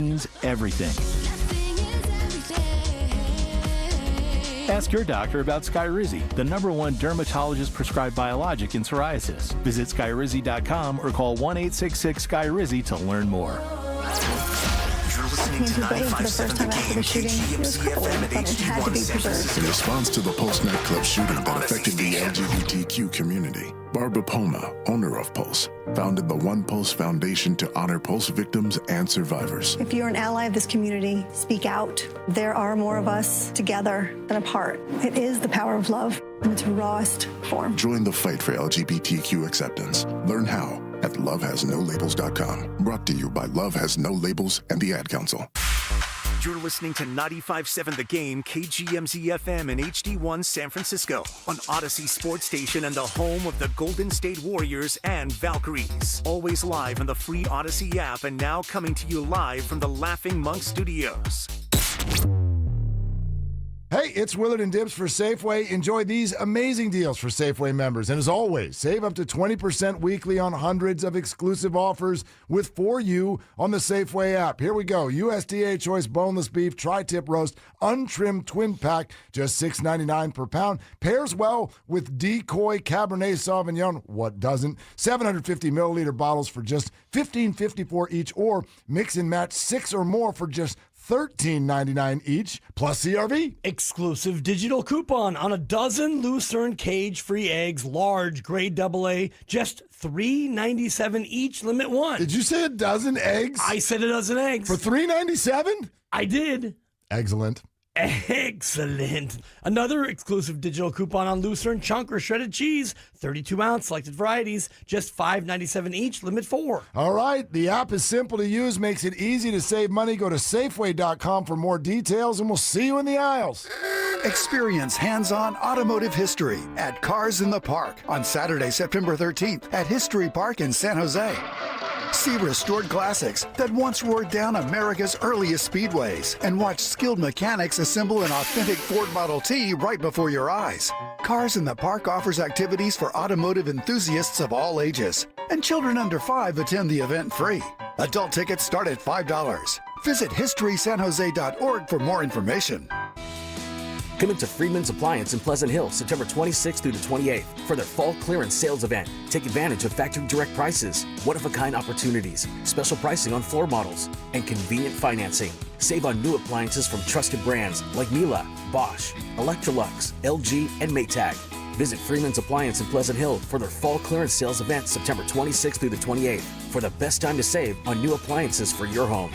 means everything. Ask your doctor about Skyrizi, the #1 dermatologist-prescribed biologic in psoriasis. Visit Skyrizi.com or call 1-866-SKYRIZI to learn more. You're listening to 95.7 The Game, KGMZ-FM at HD1 San Francisco. In response to the Pulse nightclub shooting that affected the LGBTQ community, Barbara Poma, owner of Pulse, founded the One Pulse Foundation to honor Pulse victims and survivors. If you're an ally of this community, speak out. There are more of us together than apart. It is the power of love in its rawest form. Join the fight for LGBTQ acceptance. Learn how at lovehasnolabels.com. Brought to you by Love Has No Labels and the Ad Council. You're listening to 95.7 The Game, KGMZ-FM and HD1 San Francisco on Odyssey Sports Station and the home of the Golden State Warriors and Valkyries. Always live on the free Odyssey app and now coming to you live from the Laughing Monk Studios. Hey, it's Willard and Dibs for Safeway. Enjoy these amazing deals for Safeway members. And as always, save up to 20% weekly on hundreds of exclusive offers with For You on the Safeway app. Here we go. USDA Choice Boneless Beef Tri-Tip Roast Untrimmed Twin Pack, just $6.99 per pound. Pairs well with Decoy Cabernet Sauvignon. What doesn't? 750 milliliter bottles for just $15.54 each, or mix and match 6 or more for just $13.99 each, plus CRV. Exclusive digital coupon on a dozen Lucerne cage-free eggs, large grade AA, just $3.97 each, limit 1. Did you say a dozen eggs? I said a dozen eggs. For $3.97? I did. Excellent. Excellent. Another exclusive digital coupon on Lucerne chunk or shredded cheese, 32-ounce selected varieties, just $5.97 each, limit 4. All right. The app is simple to use, makes it easy to save money. Go to Safeway.com for more details, and we'll see you in the aisles. Experience hands-on automotive history at Cars in the Park on Saturday, September 13th at History Park in San Jose. See restored classics that once roared down America's earliest speedways and watch skilled mechanics assemble an authentic Ford Model T right before your eyes. Cars in the Park offers activities for automotive enthusiasts of all ages, and children under 5 attend the event free. Adult tickets start at $5. Visit historysanjose.org for more information. Come into Freeman's Appliance in Pleasant Hill, September 26th through the 28th for their fall clearance sales event. Take advantage of factory direct prices, one-of-a-kind opportunities, special pricing on floor models, and convenient financing. Save on new appliances from trusted brands like Miele, Bosch, Electrolux, LG, and Maytag. Visit Freeman's Appliance in Pleasant Hill for their fall clearance sales event, September 26th through the 28th, for the best time to save on new appliances for your home.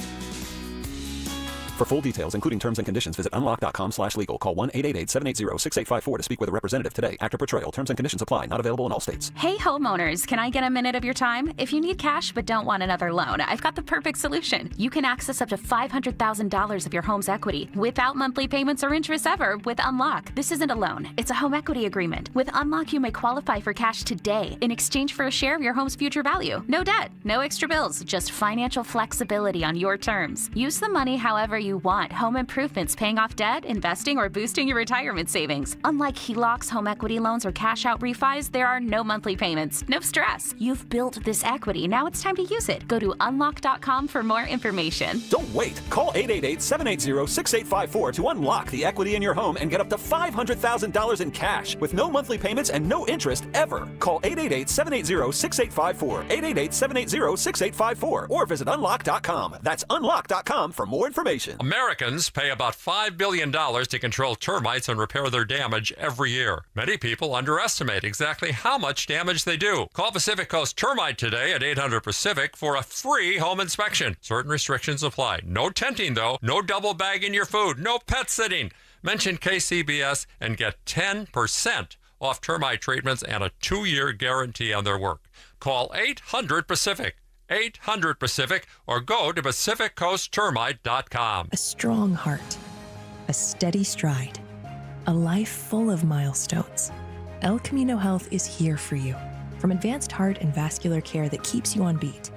For full details, including terms and conditions, visit unlock.com/legal. Call 1-888-780-6854 to speak with a representative today. Actor Portrayal. Terms and conditions apply. Not available in all states. Hey, homeowners, can I get a minute of your time? If you need cash but don't want another loan, I've got the perfect solution. You can access up to $500,000 of your home's equity without monthly payments or interest ever with Unlock. This isn't a loan. It's a home equity agreement. With Unlock, you may qualify for cash today in exchange for a share of your home's future value. No debt, no extra bills, just financial flexibility on your terms. Use the money however you want. Home improvements, paying off debt, investing, or boosting your retirement savings. Unlike HELOCs, home equity loans, or cash out refis, there are no monthly payments. No stress. You've built this equity. Now it's time to use it. Go to unlock.com for more information. Don't wait. Call 888-780-6854 to unlock the equity in your home and get up to $500,000 in cash with no monthly payments and no interest ever. Call 888-780-6854. 888-780-6854 or visit unlock.com. That's unlock.com for more information. Americans pay about $5 billion to control termites and repair their damage every year. Many people underestimate exactly how much damage they do. Call Pacific Coast Termite today at 800-PACIFIC for a free home inspection. Certain restrictions apply. No tenting, though. No double bagging your food. No pet sitting. Mention KCBS and get 10% off termite treatments and a 2-year guarantee on their work. Call 800-PACIFIC. 800-PACIFIC or go to PacificCoastTermite.com. A strong heart, a steady stride, a life full of milestones. El Camino Health is here for you. From advanced heart and vascular care that keeps you on beat,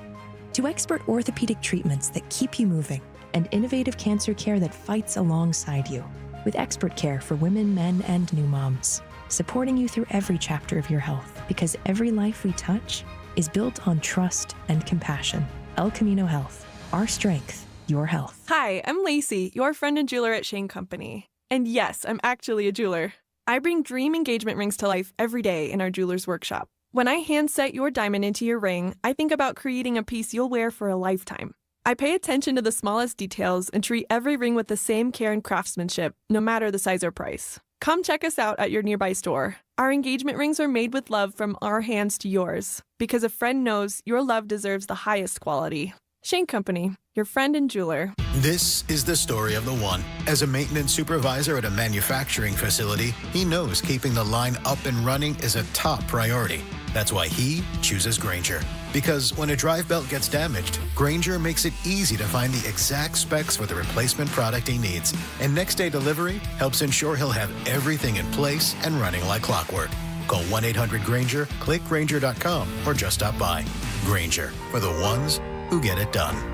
to expert orthopedic treatments that keep you moving, and innovative cancer care that fights alongside you, with expert care for women, men, and new moms, supporting you through every chapter of your health, because every life we touch is built on trust and compassion. El Camino Health, our strength, your health. Hi, I'm Lacey, your friend and jeweler at Shane Company. And yes, I'm actually a jeweler. I bring dream engagement rings to life every day in our jeweler's workshop. When I hand set your diamond into your ring, I think about creating a piece you'll wear for a lifetime. I pay attention to the smallest details and treat every ring with the same care and craftsmanship, no matter the size or price. Come check us out at your nearby store. Our engagement rings are made with love from our hands to yours, because a friend knows your love deserves the highest quality. Shane Company, your friend and jeweler. This is the story of the one. As a maintenance supervisor at a manufacturing facility, he knows keeping the line up and running is a top priority. That's why he chooses Grainger. Because when a drive belt gets damaged, Grainger makes it easy to find the exact specs for the replacement product he needs. And next day delivery helps ensure he'll have everything in place and running like clockwork. Call 1-800-GRAINGER, click Grainger.com, or just stop by. Grainger, for the ones who get it done.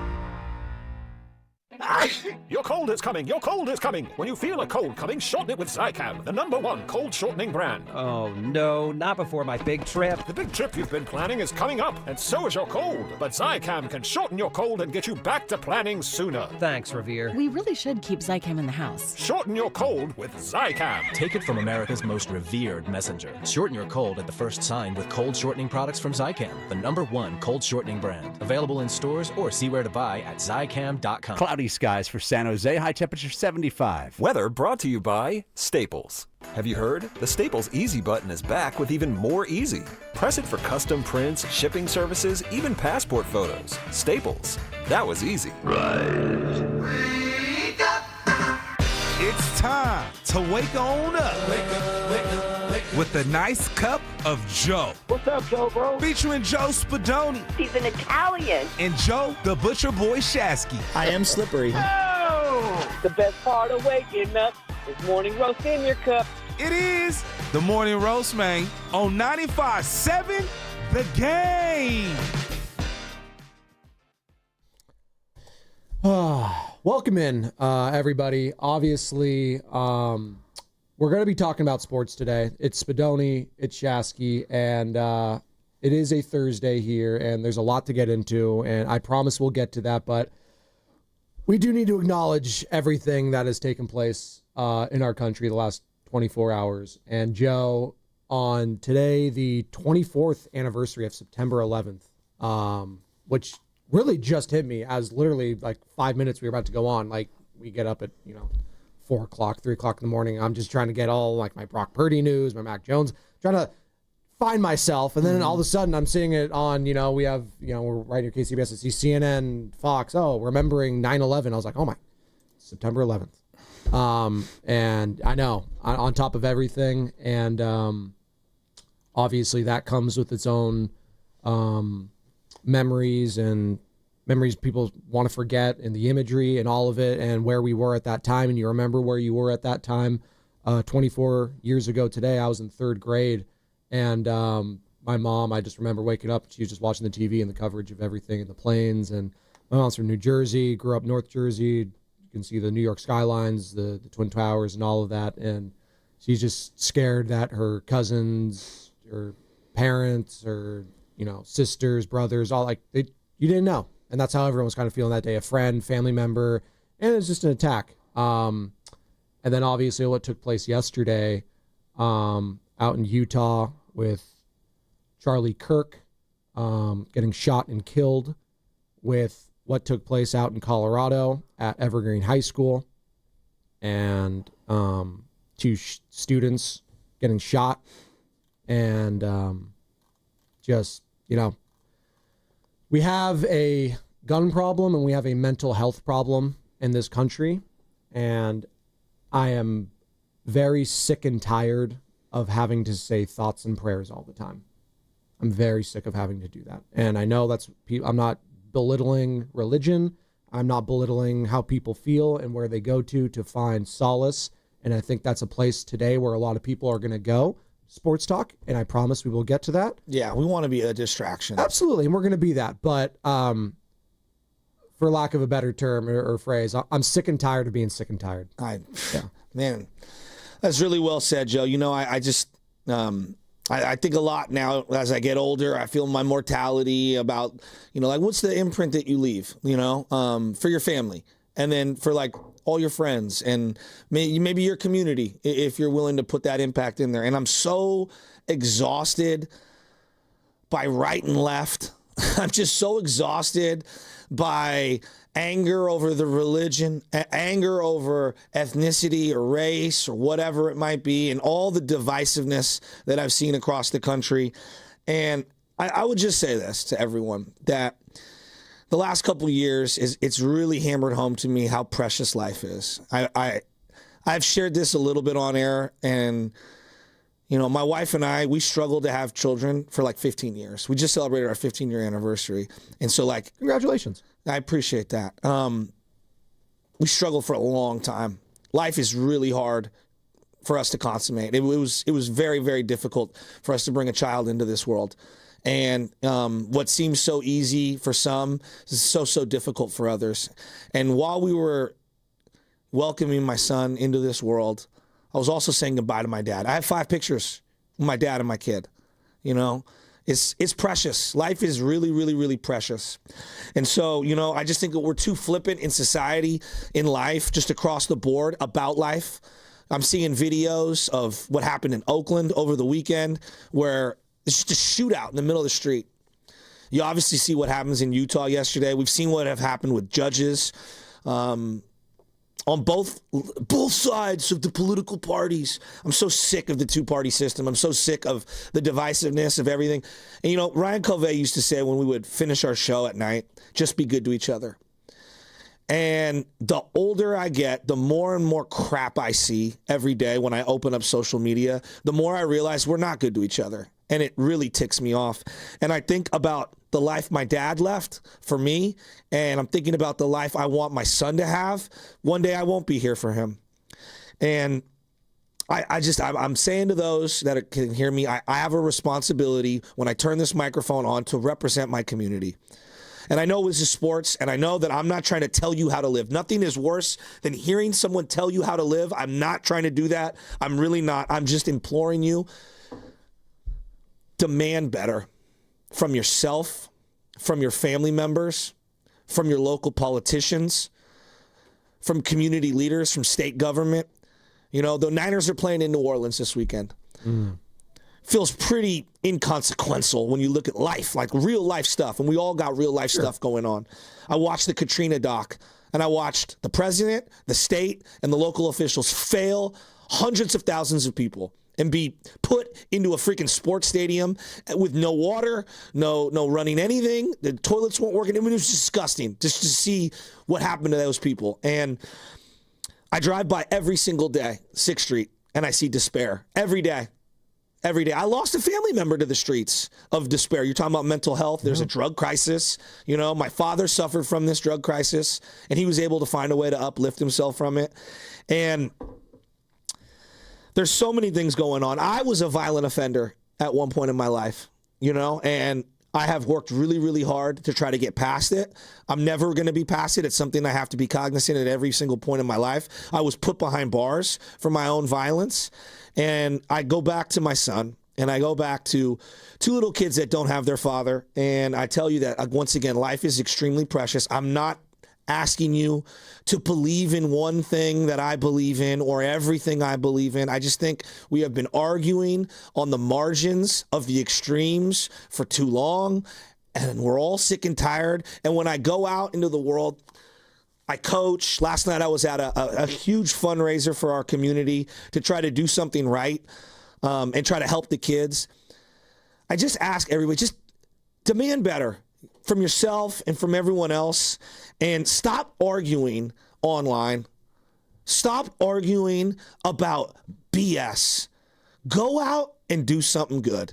Your cold is coming. Your cold is coming. When you feel a cold coming, shorten it with Zicam, the #1 cold shortening brand. Oh, no, not before my big trip. The big trip you've been planning is coming up, and so is your cold. But Zicam can shorten your cold and get you back to planning sooner. Thanks, Revere. We really should keep Zicam in the house. Shorten your cold with Zicam. Take it from America's most revered messenger. Shorten your cold at the first sign with cold shortening products from Zicam, the #1 cold shortening brand. Available in stores or see where to buy at Zicam.com. Cloudy skies for San Jose, high temperature 75. Weather brought to you by Staples. Have you heard? The Staples Easy button is back with even more easy. Press it for custom prints, shipping services, even passport photos. Staples. That was easy. It's time to wake on up. Wake up, wake up, wake up. With a nice cup of Joe. What's up, Joe, bro? Featuring Joe Spadoni. He's an Italian. And Joe, the Butcher Boy Shasky. I am slippery. Oh! The best part of waking up is morning roast in your cup. It is the Morning Roast, man, on 95.7 The Game. Welcome in, everybody. Obviously, we're going to be talking about sports today. It's Spadoni, it's Shasky, and it is a Thursday here, and there's a lot to get into, and I promise we'll get to that, but we do need to acknowledge everything that has taken place in our country the last 24 hours. And Joe, on today, the 24th anniversary of September 11th, which really just hit me as literally like 5 minutes we were about to go on. Like, we get up at, 4 o'clock, 3 o'clock in the morning. I'm just trying to get all like my Brock Purdy news, my Mac Jones, trying to find myself. And then all of a sudden I'm seeing it on, we have, we're right here, KCBS, I see CNN, Fox. Oh, remembering 9/11. I was like, oh my, September 11th. And I know on top of everything. And obviously that comes with its own memories people want to forget, and the imagery and all of it, and where we were at that time. And you remember where you were at that time. 24 years ago today, I was in 3rd grade, and my mom, I just remember waking up, she was just watching the TV and the coverage of everything in the planes. And my mom's from New Jersey, grew up North Jersey. You can see the New York skylines, the Twin Towers and all of that. And she's just scared that her cousins, her parents, or sisters, brothers, all you didn't know. And that's how everyone was kind of feeling that day. A friend, family member, and it's just an attack. And then obviously what took place yesterday out in Utah with Charlie Kirk getting shot and killed, with what took place out in Colorado at Evergreen High School, and 2 students getting shot, and we have a gun problem and we have a mental health problem in this country. And I am very sick and tired of having to say thoughts and prayers all the time. I'm very sick of having to do that. And I know I'm not belittling religion. I'm not belittling how people feel and where they go to find solace. And I think that's a place today where a lot of people are going to go. Sports talk, and I promise we will get to that. Yeah, we want to be a distraction. Absolutely, and we're going to be that. But for lack of a better term or phrase, I'm sick and tired of being sick and tired. Man, that's really well said, Joe. I just I think a lot now as I get older. I feel my mortality about, like what's the imprint that you leave, for your family and then for like all your friends and maybe your community if you're willing to put that impact in there. And I'm so exhausted by right and left. I'm just so exhausted by anger over the religion, anger over ethnicity or race or whatever it might be, and all the divisiveness that I've seen across the country. And I would just say this to everyone, that the last couple of years, it's really hammered home to me how precious life is. I've shared this a little bit on air, and my wife and I, we struggled to have children for like 15 years. We just celebrated our 15-year anniversary. And so congratulations. I appreciate that. We struggled for a long time. Life is really hard for us to consummate. It was very, very difficult for us to bring a child into this world. And what seems so easy for some is so difficult for others. And while we were welcoming my son into this world, I was also saying goodbye to my dad. I have 5 pictures of my dad and my kid. It's precious. Life is really, really, really precious. And so, I just think that we're too flippant in society, in life, just across the board about life. I'm seeing videos of what happened in Oakland over the weekend where it's just a shootout in the middle of the street. You obviously see what happens in Utah yesterday. We've seen what have happened with judges. On both sides of the political parties. I'm so sick of the two-party system. I'm so sick of the divisiveness of everything. And, Ryan Covey used to say when we would finish our show at night, just be good to each other. And the older I get, the more and more crap I see every day when I open up social media, the more I realize we're not good to each other. And it really ticks me off. And I think about the life my dad left for me, and I'm thinking about the life I want my son to have. One day I won't be here for him. And I'm saying to those that can hear me, I have a responsibility when I turn this microphone on to represent my community. And I know this is sports, and I know that I'm not trying to tell you how to live. Nothing is worse than hearing someone tell you how to live. I'm not trying to do that. I'm really not. I'm just imploring you. Demand better from yourself, from your family members, from your local politicians, from community leaders, from state government. The Niners are playing in New Orleans this weekend. Feels pretty inconsequential when you look at life, like real life stuff. And we all got real life stuff going on. I watched the Katrina doc, and I watched the president, the state, and the local officials fail hundreds of thousands of people and be put into a freaking sports stadium with no water, no running anything. The toilets weren't working. It was disgusting just to see what happened to those people. And I drive by every single day, 6th Street, and I see despair every day. Every day. I lost a family member to the streets of despair. You're talking about mental health. There's a drug crisis. My father suffered from this drug crisis, and he was able to find a way to uplift himself from it. And there's so many things going on. I was a violent offender at one point in my life, and I have worked really, really hard to try to get past it. I'm never going to be past it. It's something I have to be cognizant at every single point in my life. I was put behind bars for my own violence. And I go back to my son, and I go back to 2 little kids that don't have their father. And I tell you that, once again, life is extremely precious. I'm not asking you to believe in one thing that I believe in or everything I believe in. I just think we have been arguing on the margins of the extremes for too long, and we're all sick and tired. And when I go out into the world, I coach. Last night I was at a huge fundraiser for our community to try to do something right and try to help the kids. I just ask everybody, just demand better from yourself and from everyone else, and stop arguing online. Stop arguing about BS. Go out and do something good.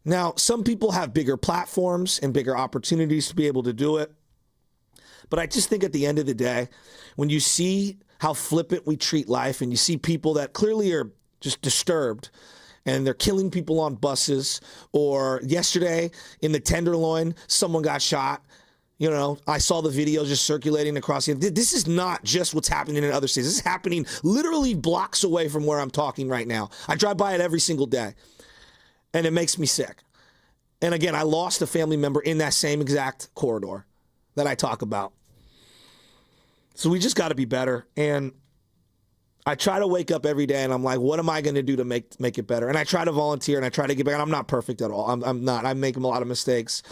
Now, some people have bigger platforms and bigger opportunities to be able to do it. But I just think at the end of the day, when you see how flippant we treat life and you see people that clearly are just disturbed and they're killing people on buses, or yesterday in the Tenderloin, someone got shot. I saw the video just circulating across the. This is not just what's happening in other states. This is happening literally blocks away from where I'm talking right now. I drive by it every single day. And it makes me sick. And again, I lost a family member in that same exact corridor that I talk about. So we just got to be better. And I try to wake up every day and I'm like, what am I going to do to make it better? And I try to volunteer and I try to get back. And I'm not perfect at all. I'm not. I make a lot of mistakes.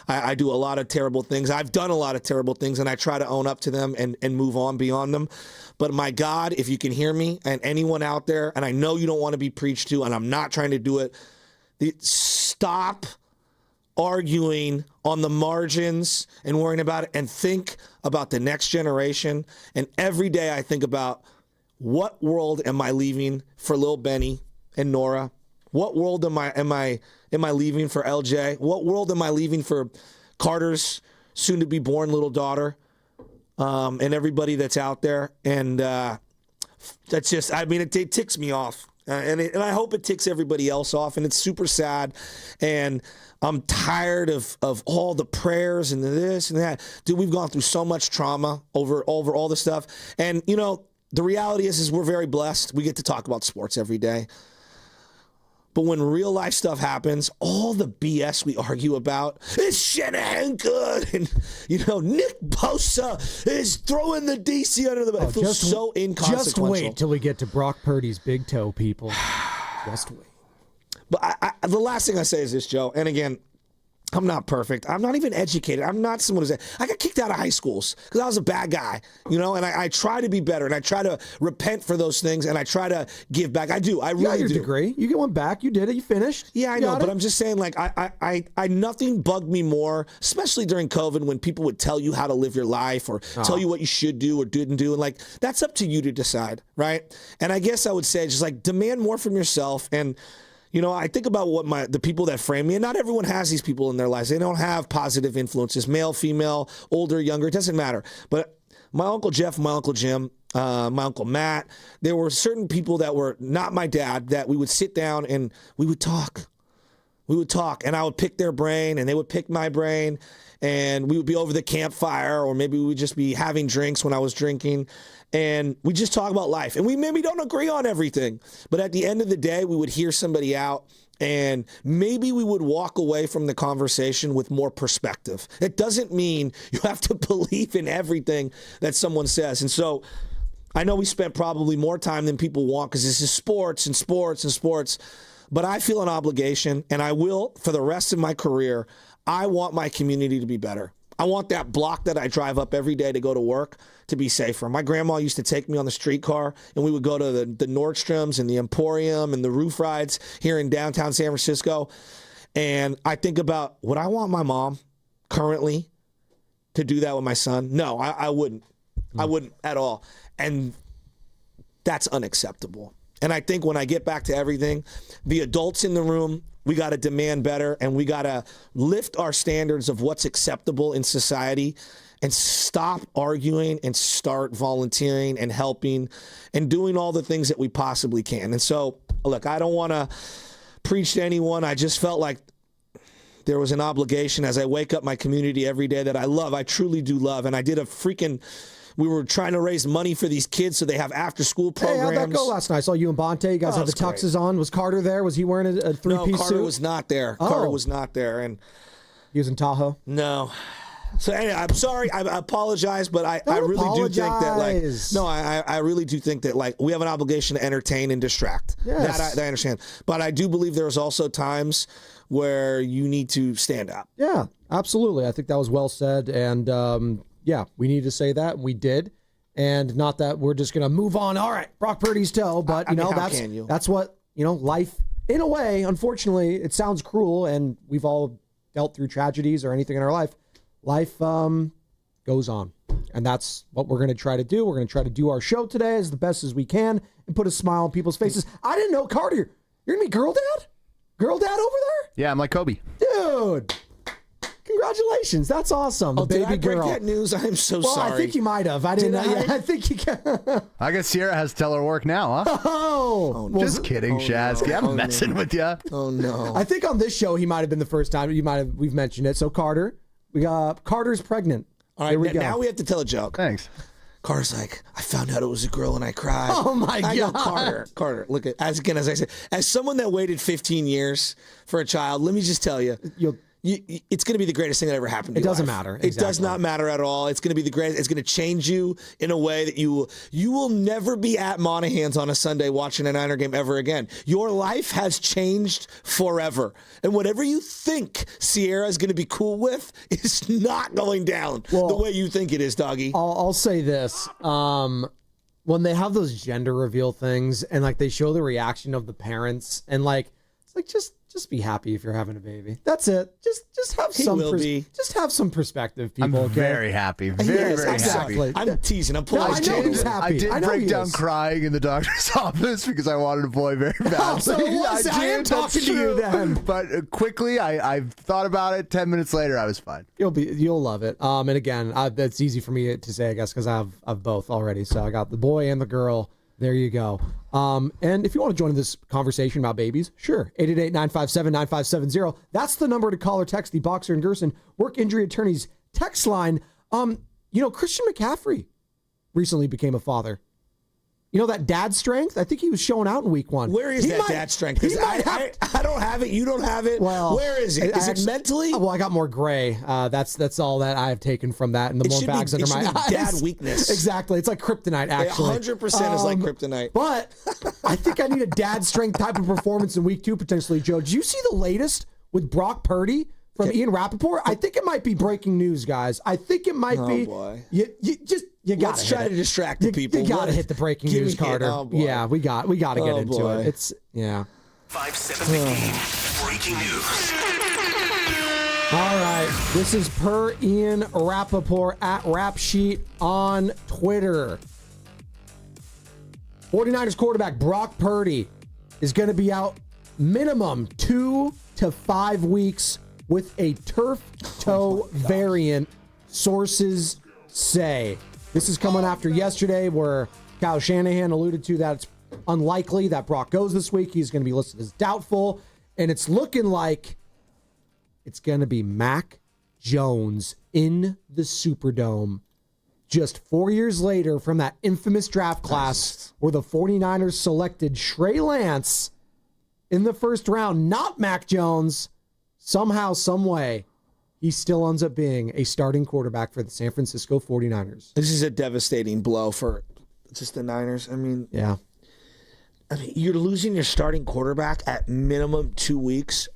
I do a lot of terrible things. I've done a lot of terrible things and I try to own up to them and move on beyond them. But my God, if you can hear me and anyone out there, and I know you don't want to be preached to and I'm not trying to do it, stop arguing on the margins and worrying about it and think about the next generation. And every day I think about, what world am I leaving for Lil Benny and Nora? What world am I leaving for LJ? What world am I leaving for Carter's soon-to-be-born little daughter? And everybody that's out there. And that's just, I mean, it ticks me off. And I hope it ticks everybody else off. And it's super sad. And I'm tired of all the prayers and this and that. Dude, we've gone through so much trauma over all this stuff. And, you know, the reality is we're very blessed. We get to talk about sports every day. But when real life stuff happens, all the BS we argue about is Shanahan good, and Nick Bosa is throwing the DC under the bus. It feels so inconsequential. Just wait till we get to Brock Purdy's big toe, people. Just wait. But the last thing I say is this, Joe. And again, I'm not perfect. I'm not even educated. I'm not someone who's... I got kicked out of high schools because I was a bad guy, and I try to be better, and I try to repent for those things, and I try to give back. I do. I really do. You got your degree. You get one back. You did it. You finished. Yeah, I know, but I'm just saying, like, I nothing bugged me more, especially during COVID, when people would tell you how to live your life or tell you what you should do or didn't do, and, like, that's up to you to decide, right? And I guess I would say just, like, demand more from yourself. And I think about what the people that frame me, and not everyone has these people in their lives. They don't have positive influences, male, female, older, younger, it doesn't matter. But my Uncle Jeff, my Uncle Jim, my Uncle Matt, there were certain people that were not my dad that we would sit down and we would talk. We would talk, and I would pick their brain, and they would pick my brain, and we would be over the campfire, or maybe we would just be having drinks when I was drinking, and we just talk about life. And we maybe don't agree on everything, but at the end of the day, we would hear somebody out, and maybe we would walk away from the conversation with more perspective. It doesn't mean you have to believe in everything that someone says. And so I know we spent probably more time than people want because this is sports and sports and sports. But I feel an obligation, and I will for the rest of my career. I want my community to be better. I want that block that I drive up every day to go to work to be safer. My grandma used to take me on the streetcar, and we would go to the Nordstroms and the Emporium and the roof rides here in downtown San Francisco. And I think about, would I want my mom currently to do that with my son? No, I wouldn't. I wouldn't at all. And that's unacceptable. And I think when I get back to everything, the adults in the room, we got to demand better, and we got to lift our standards of what's acceptable in society and stop arguing and start volunteering and helping and doing all the things that we possibly can. And so, look, I don't want to preach to anyone. I just felt like there was an obligation as I wake up my community every day that I love. I truly do love. And I did we were trying to raise money for these kids so they have after-school programs. Hey, how'd that go last night? I saw you and Bonte. You guys had the tuxes on. Was Carter there? Was he wearing a three-piece suit? No, Carter was not there. Oh. Carter was not there. And he was in Tahoe? No. So anyway, I'm sorry. I apologize, but I really do think that, I really do think that, we have an obligation to entertain and distract. Yes. That I understand. But I do believe there's also times where you need to stand up. Yeah, absolutely. I think that was well said. And, yeah, we need to say that. We did. And not that we're just going to move on. All right, Brock Purdy's toe. But, that's what, life, in a way, unfortunately, it sounds cruel. And we've all dealt through tragedies or anything in our life. Life goes on. And that's what we're going to try to do. We're going to try to do our show today as the best as we can and put a smile on people's faces. I didn't know, Carter, you're going to be girl dad? Girl dad over there? Yeah, I'm like Kobe. Dude. Congratulations. That's awesome. Did I break that news? I'm so sorry. I think you might have. I didn't know. Yeah, I think you can. I guess Sierra has to tell her work now, huh? Oh. No. Just kidding, Shazky. No. I'm messing with you. Oh, no. I think on this show, he might have been the first time we've mentioned it. So, Carter, Carter's pregnant. All right, now we have to tell a joke. Thanks. Carter's like, I found out it was a girl and I cried. Oh, my I go, God. Carter, look at, as I said, as someone that waited 15 years for a child, let me just tell you, it's going to be the greatest thing that ever happened to you. It doesn't matter. It does not matter at all. It's going to be the greatest. It's going to change you in a way that you will never be at Monahan's on a Sunday watching a Niner game ever again. Your life has changed forever. And whatever you think Sierra is going to be cool with is not going down the way you think it is, doggy. I'll say this. When they have those gender reveal things and like they show the reaction of the parents and like, it's like, just be happy if you're having a baby. That's it. Just have just have some perspective, people. I'm very happy. Very happy. I'm teasing. I'm pulling. I did break down crying in the doctor's office because I wanted a boy very badly. So I am talking to you then. But quickly, I've thought about it. 10 minutes later, I was fine. You'll love it. And again, that's easy for me to say, I guess, because I have both already. So I got the boy and the girl. There you go. And if you want to join this conversation about babies, sure. 888-957-9570. That's the number to call or text the Boxer and Gerson Work Injury Attorneys text line. Christian McCaffrey recently became a father. You know that dad strength? I think he was showing out in week 1. Where is that dad strength? Because I don't have it. You don't have it. Well, where is it? Is it mentally? Well, I got more gray. That's all that I have taken from that, and the more bags under my eyes. Dad weakness. Exactly. It's like kryptonite, actually. 100% is like kryptonite. But I think I need a dad strength type of performance in week 2 potentially, Joe. Did you see the latest with Brock Purdy from Ian Rappaport? I think it might be breaking news, guys. I think it might be. Boy. You got Let's try to distract the people. You got to hit the breaking news, Carter. Yeah, we got to get into it. It's 5-7 the game. Breaking news. All right, this is per Ian Rappaport at Rap Sheet on Twitter. 49ers quarterback Brock Purdy is going to be out minimum 2 to 5 weeks with a turf toe variant, sources say. This is coming after yesterday where Kyle Shanahan alluded to that it's unlikely that Brock goes this week. He's going to be listed as doubtful, and it's looking like it's going to be Mac Jones in the Superdome just 4 years later from that infamous draft class where the 49ers selected Trey Lance in the first round, not Mac Jones. Somehow, some way, he still ends up being a starting quarterback for the San Francisco 49ers. This is a devastating blow for just the Niners. Yeah. You're losing your starting quarterback at minimum 2 weeks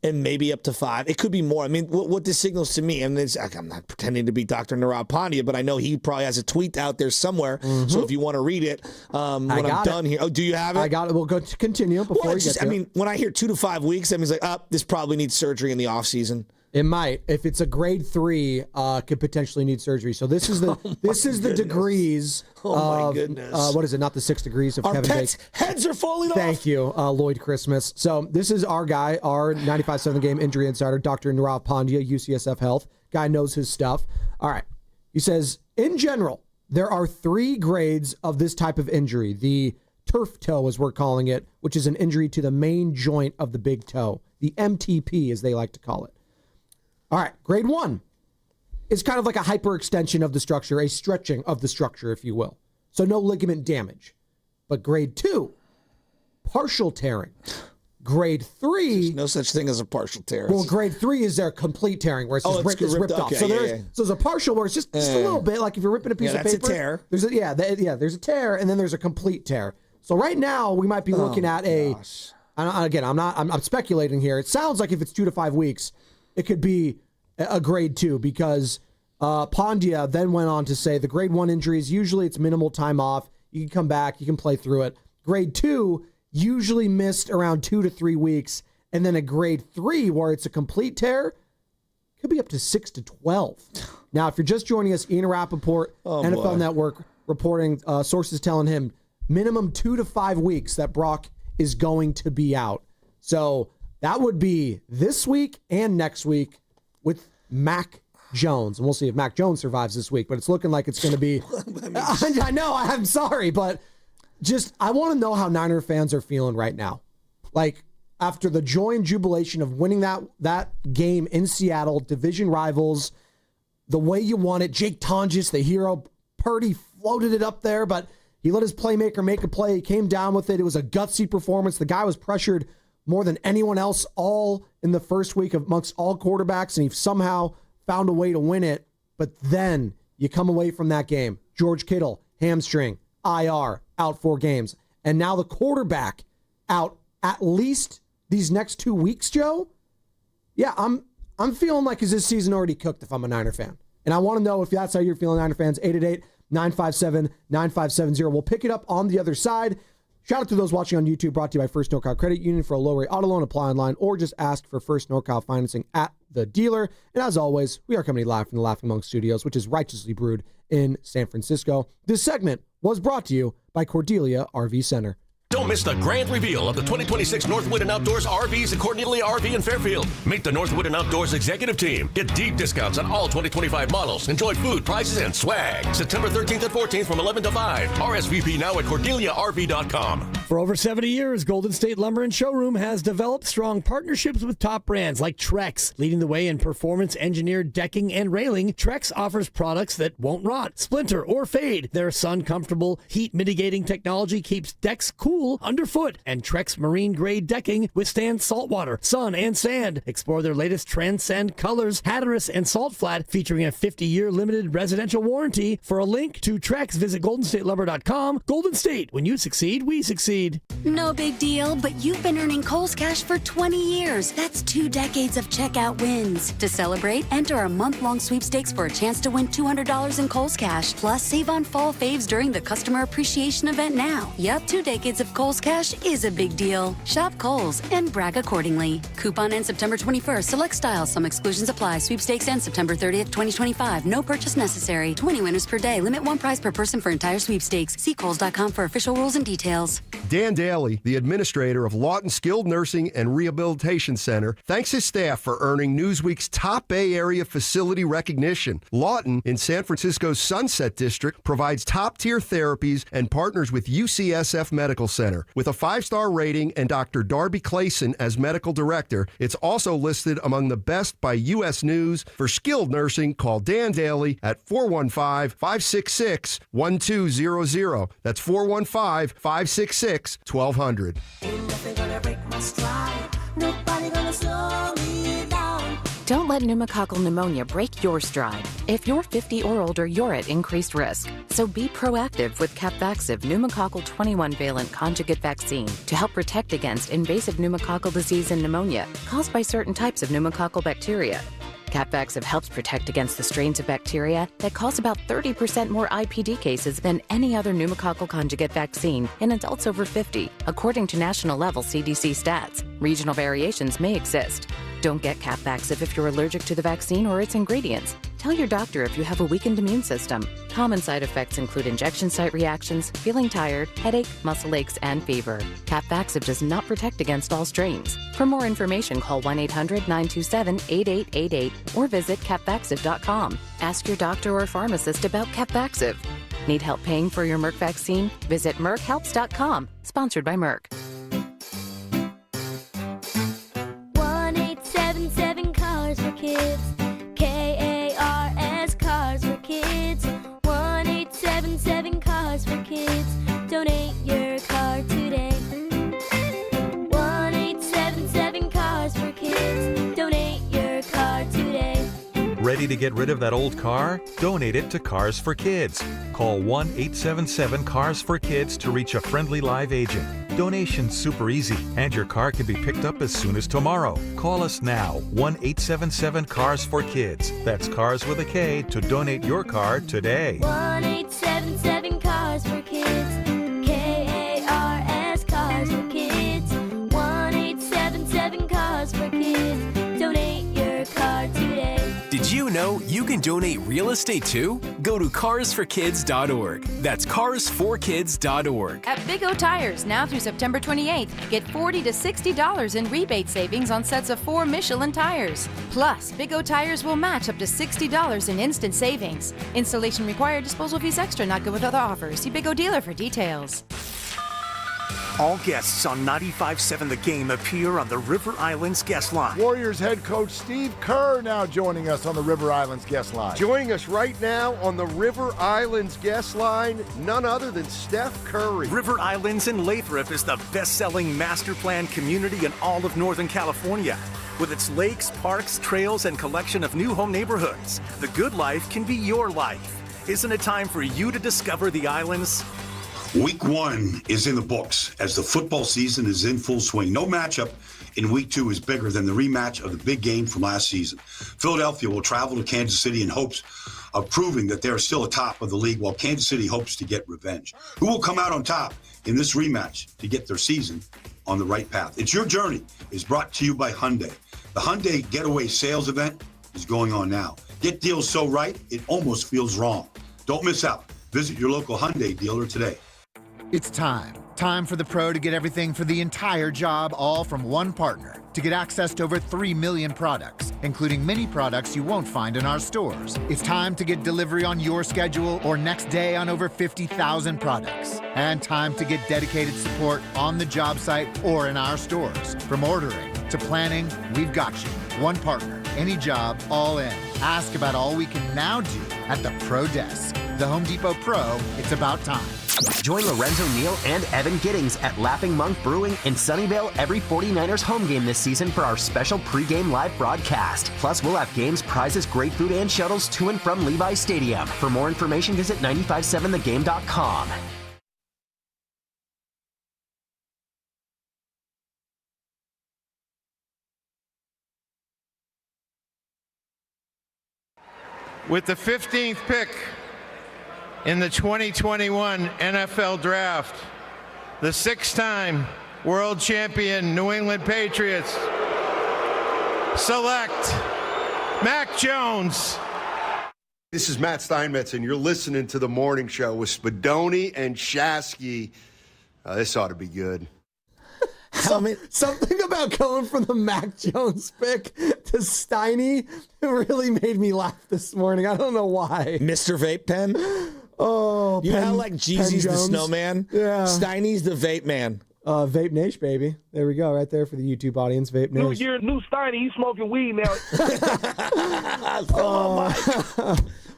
and maybe up to 5. It could be more. What this signals to me, and I'm not pretending to be Dr. Nirav Pandya, but I know he probably has a tweet out there somewhere. Mm-hmm. So if you want to read it, when I'm done here. Oh, do you have it? I got it. We'll go to continue before we get to it. When I hear 2 to 5 weeks, that means this probably needs surgery in the offseason. It might. If it's a grade 3, could potentially need surgery. So this is the the degrees. Oh my goodness! What is it? Not the 6 degrees of Our Kevin pets' Bacon. heads are falling off. Thank you, Lloyd Christmas. So this is our guy, our 95.7 Game Injury Insider, Dr. Nirav Pandya, UCSF Health. Guy knows his stuff. All right. He says, in general, there are 3 grades of this type of injury. The turf toe, as we're calling it, which is an injury to the main joint of the big toe. The MTP, as they like to call it. All right, grade 1 is kind of like a hyperextension of the structure, a stretching of the structure, if you will. So no ligament damage. But grade 2, partial tearing. Grade 3... There's no such thing as a partial tear. Well, grade 3 is their complete tearing, where it's just ripped off. Okay, so there's a partial where it's just a little bit, like if you're ripping a piece of paper. That's a tear. There's a tear, and then there's a complete tear. So right now, we might be looking at again, I'm speculating here. It sounds like if it's 2 to 5 weeks, it could be a grade 2 because Pandya then went on to say the grade 1 injuries, usually it's minimal time off. You can come back, you can play through it. Grade 2, usually missed around 2 to 3 weeks. And then a grade 3, where it's a complete tear, could be up to 6 to 12. Now, if you're just joining us, Ian Rappaport, NFL Network, reporting sources telling him minimum 2 to 5 weeks that Brock is going to be out. So that would be this week and next week with Mac Jones. And we'll see if Mac Jones survives this week, but it's looking like it's going to be... I know, I'm sorry, but I want to know how Niner fans are feeling right now. Like, after the joy and jubilation of winning that game in Seattle, division rivals, the way you want it, Jake Tonjes, the hero, Purdy floated it up there, but he let his playmaker make a play. He came down with it. It was a gutsy performance. The guy was pressured more than anyone else all in the first week amongst all quarterbacks, and he somehow found a way to win it. But then you come away from that game. George Kittle, hamstring, IR, out 4 games. And now the quarterback out at least these next 2 weeks, Joe. Yeah, I'm feeling like, is this season already cooked if I'm a Niner fan? And I want to know if that's how you're feeling, Niner fans. 888-957-9570. We'll pick it up on the other side. Shout out to those watching on YouTube, brought to you by First NorCal Credit Union for a low rate auto loan. Apply online or just ask for First NorCal financing at the dealer. And as always, we are coming live from the Laughing Monk Studios, which is righteously brewed in San Francisco. This segment was brought to you by Cordelia RV Center. Don't miss the grand reveal of the 2026 Northwood and Outdoors RVs at Cornelia RV in Fairfield. Meet the Northwood and Outdoors executive team. Get deep discounts on all 2025 models. Enjoy food, prices, and swag. September 13th and 14th from 11 to 5. RSVP now at CordeliaRV.com. For over 70 years, Golden State Lumber and Showroom has developed strong partnerships with top brands like Trex. Leading the way in performance-engineered decking and railing, Trex offers products that won't rot, splinter, or fade. Their sun-comfortable, heat-mitigating technology keeps decks cool underfoot, and Trex marine-grade decking withstands saltwater, sun, and sand. Explore their latest Transcend colors, Hatteras and Salt Flat, featuring a 50-year limited residential warranty. For a link to Trex, visit goldenstatelumber.com. Golden State, when you succeed, we succeed. No big deal, but you've been earning Kohl's Cash for 20 years. That's 2 decades of checkout wins. To celebrate, enter our month-long sweepstakes for a chance to win $200 in Kohl's Cash. Plus, save on fall faves during the Customer Appreciation event now. Yep, 2 decades of Kohl's Cash is a big deal. Shop Kohl's and brag accordingly. Coupon ends September 21st. Select styles. Some exclusions apply. Sweepstakes ends September 30th, 2025. No purchase necessary. 20 winners per day. Limit 1 prize per person for entire sweepstakes. See Kohls.com for official rules and details. Dan Daly, the administrator of Lawton Skilled Nursing and Rehabilitation Center, thanks his staff for earning Newsweek's top Bay Area facility recognition. Lawton, in San Francisco's Sunset District, provides top-tier therapies and partners with UCSF Medical Center. With a 5-star rating and Dr. Darby Clayson as medical director, it's also listed among the best by U.S. News. For skilled nursing, call Dan Daly at 415-566-1200. That's 415-566-1200. Don't let pneumococcal pneumonia break your stride. If you're 50 or older, you're at increased risk. So be proactive with Capvaxive pneumococcal 21-valent conjugate vaccine to help protect against invasive pneumococcal disease and pneumonia caused by certain types of pneumococcal bacteria. Capvaxive helps protect against the strains of bacteria that cause about 30% more IPD cases than any other pneumococcal conjugate vaccine in adults over 50, according to national-level CDC stats. Regional variations may exist. Don't get Capvaxive if you're allergic to the vaccine or its ingredients. Tell your doctor if you have a weakened immune system. Common side effects include injection site reactions, feeling tired, headache, muscle aches, and fever. Capvaxive does not protect against all strains. For more information, call 1-800-927-8888 or visit capvaxive.com. Ask your doctor or pharmacist about Capvaxive. Need help paying for your Merck vaccine? Visit merckhelps.com. Sponsored by Merck. 1-877 Cars for Kids. KARS Cars for Kids. 1-877 Cars for Kids. Donate your car today. 1-877 Cars for Kids. Donate your car today. Ready to get rid of that old car? Donate it to Cars for Kids. Call 1-877-CARS-FOR-KIDS to reach a friendly live agent. Donation's super easy, and your car can be picked up as soon as tomorrow. Call us now, 1-877-CARS-FOR-KIDS. That's Cars with a K to donate your car today. 1-877 Cars for Kids. KARS Cars for Kids. 1-877 Cars for Kids. Donate your car today. Did you know you can donate real estate too? Go to carsforkids.org. That's carsforkids.org. At Big O Tires, now through September 28th, get $40 to $60 in rebate savings on sets of 4 Michelin tires. Plus, Big O Tires will match up to $60 in instant savings. Installation required, disposal fees extra, not good with other offers. See Big O dealer for details. All guests on 95.7 The Game appear on the River Islands guest line. Warriors head coach Steve Kerr now joining us on the River Islands guest line. Joining us right now on the River Islands guest line, none other than Steph Curry. River Islands in Lathrop is the best-selling master plan community in all of Northern California. With its lakes, parks, trails, and collection of new home neighborhoods, the good life can be your life. Isn't it time for you to discover the islands? Week 1 is in the books as the football season is in full swing. No matchup in Week 2 is bigger than the rematch of the big game from last season. Philadelphia will travel to Kansas City in hopes of proving that they're still atop of the league, while Kansas City hopes to get revenge. Who will come out on top in this rematch to get their season on the right path? It's Your Journey is brought to you by Hyundai. The Hyundai Getaway Sales Event is going on now. Get deals so right, it almost feels wrong. Don't miss out. Visit your local Hyundai dealer today. It's time. Time for the pro to get everything for the entire job, all from one partner. To get access to over 3 million products, including many products you won't find in our stores. It's time to get delivery on your schedule or next day on over 50,000 products. And time to get dedicated support on the job site or in our stores. From ordering to planning, we've got you. One partner, any job, all in. Ask about all we can now do at the Pro Desk. The Home Depot Pro, it's about time. Join Lorenzo Neal and Evan Giddings at Laughing Monk Brewing in Sunnyvale every 49ers home game this season for our special pregame live broadcast. Plus, we'll have games, prizes, great food, and shuttles to and from Levi Stadium. For more information, visit 957thegame.com. With the 15th pick in the 2021 NFL Draft, the 6-time world champion New England Patriots select Mac Jones. This is Matt Steinmetz, and you're listening to The Morning Show with Spadoni and Shasky. This ought to be good. Something about going from the Mac Jones pick to Steiny really made me laugh this morning. I don't know why. Mr. Vape Pen? Oh, you know how like Jeezy's the snowman? Yeah. Steiny's the vape man. Vape Nation, baby. There we go, right there for the YouTube audience. Vape Nation. You're new Steiny. You smoking weed now.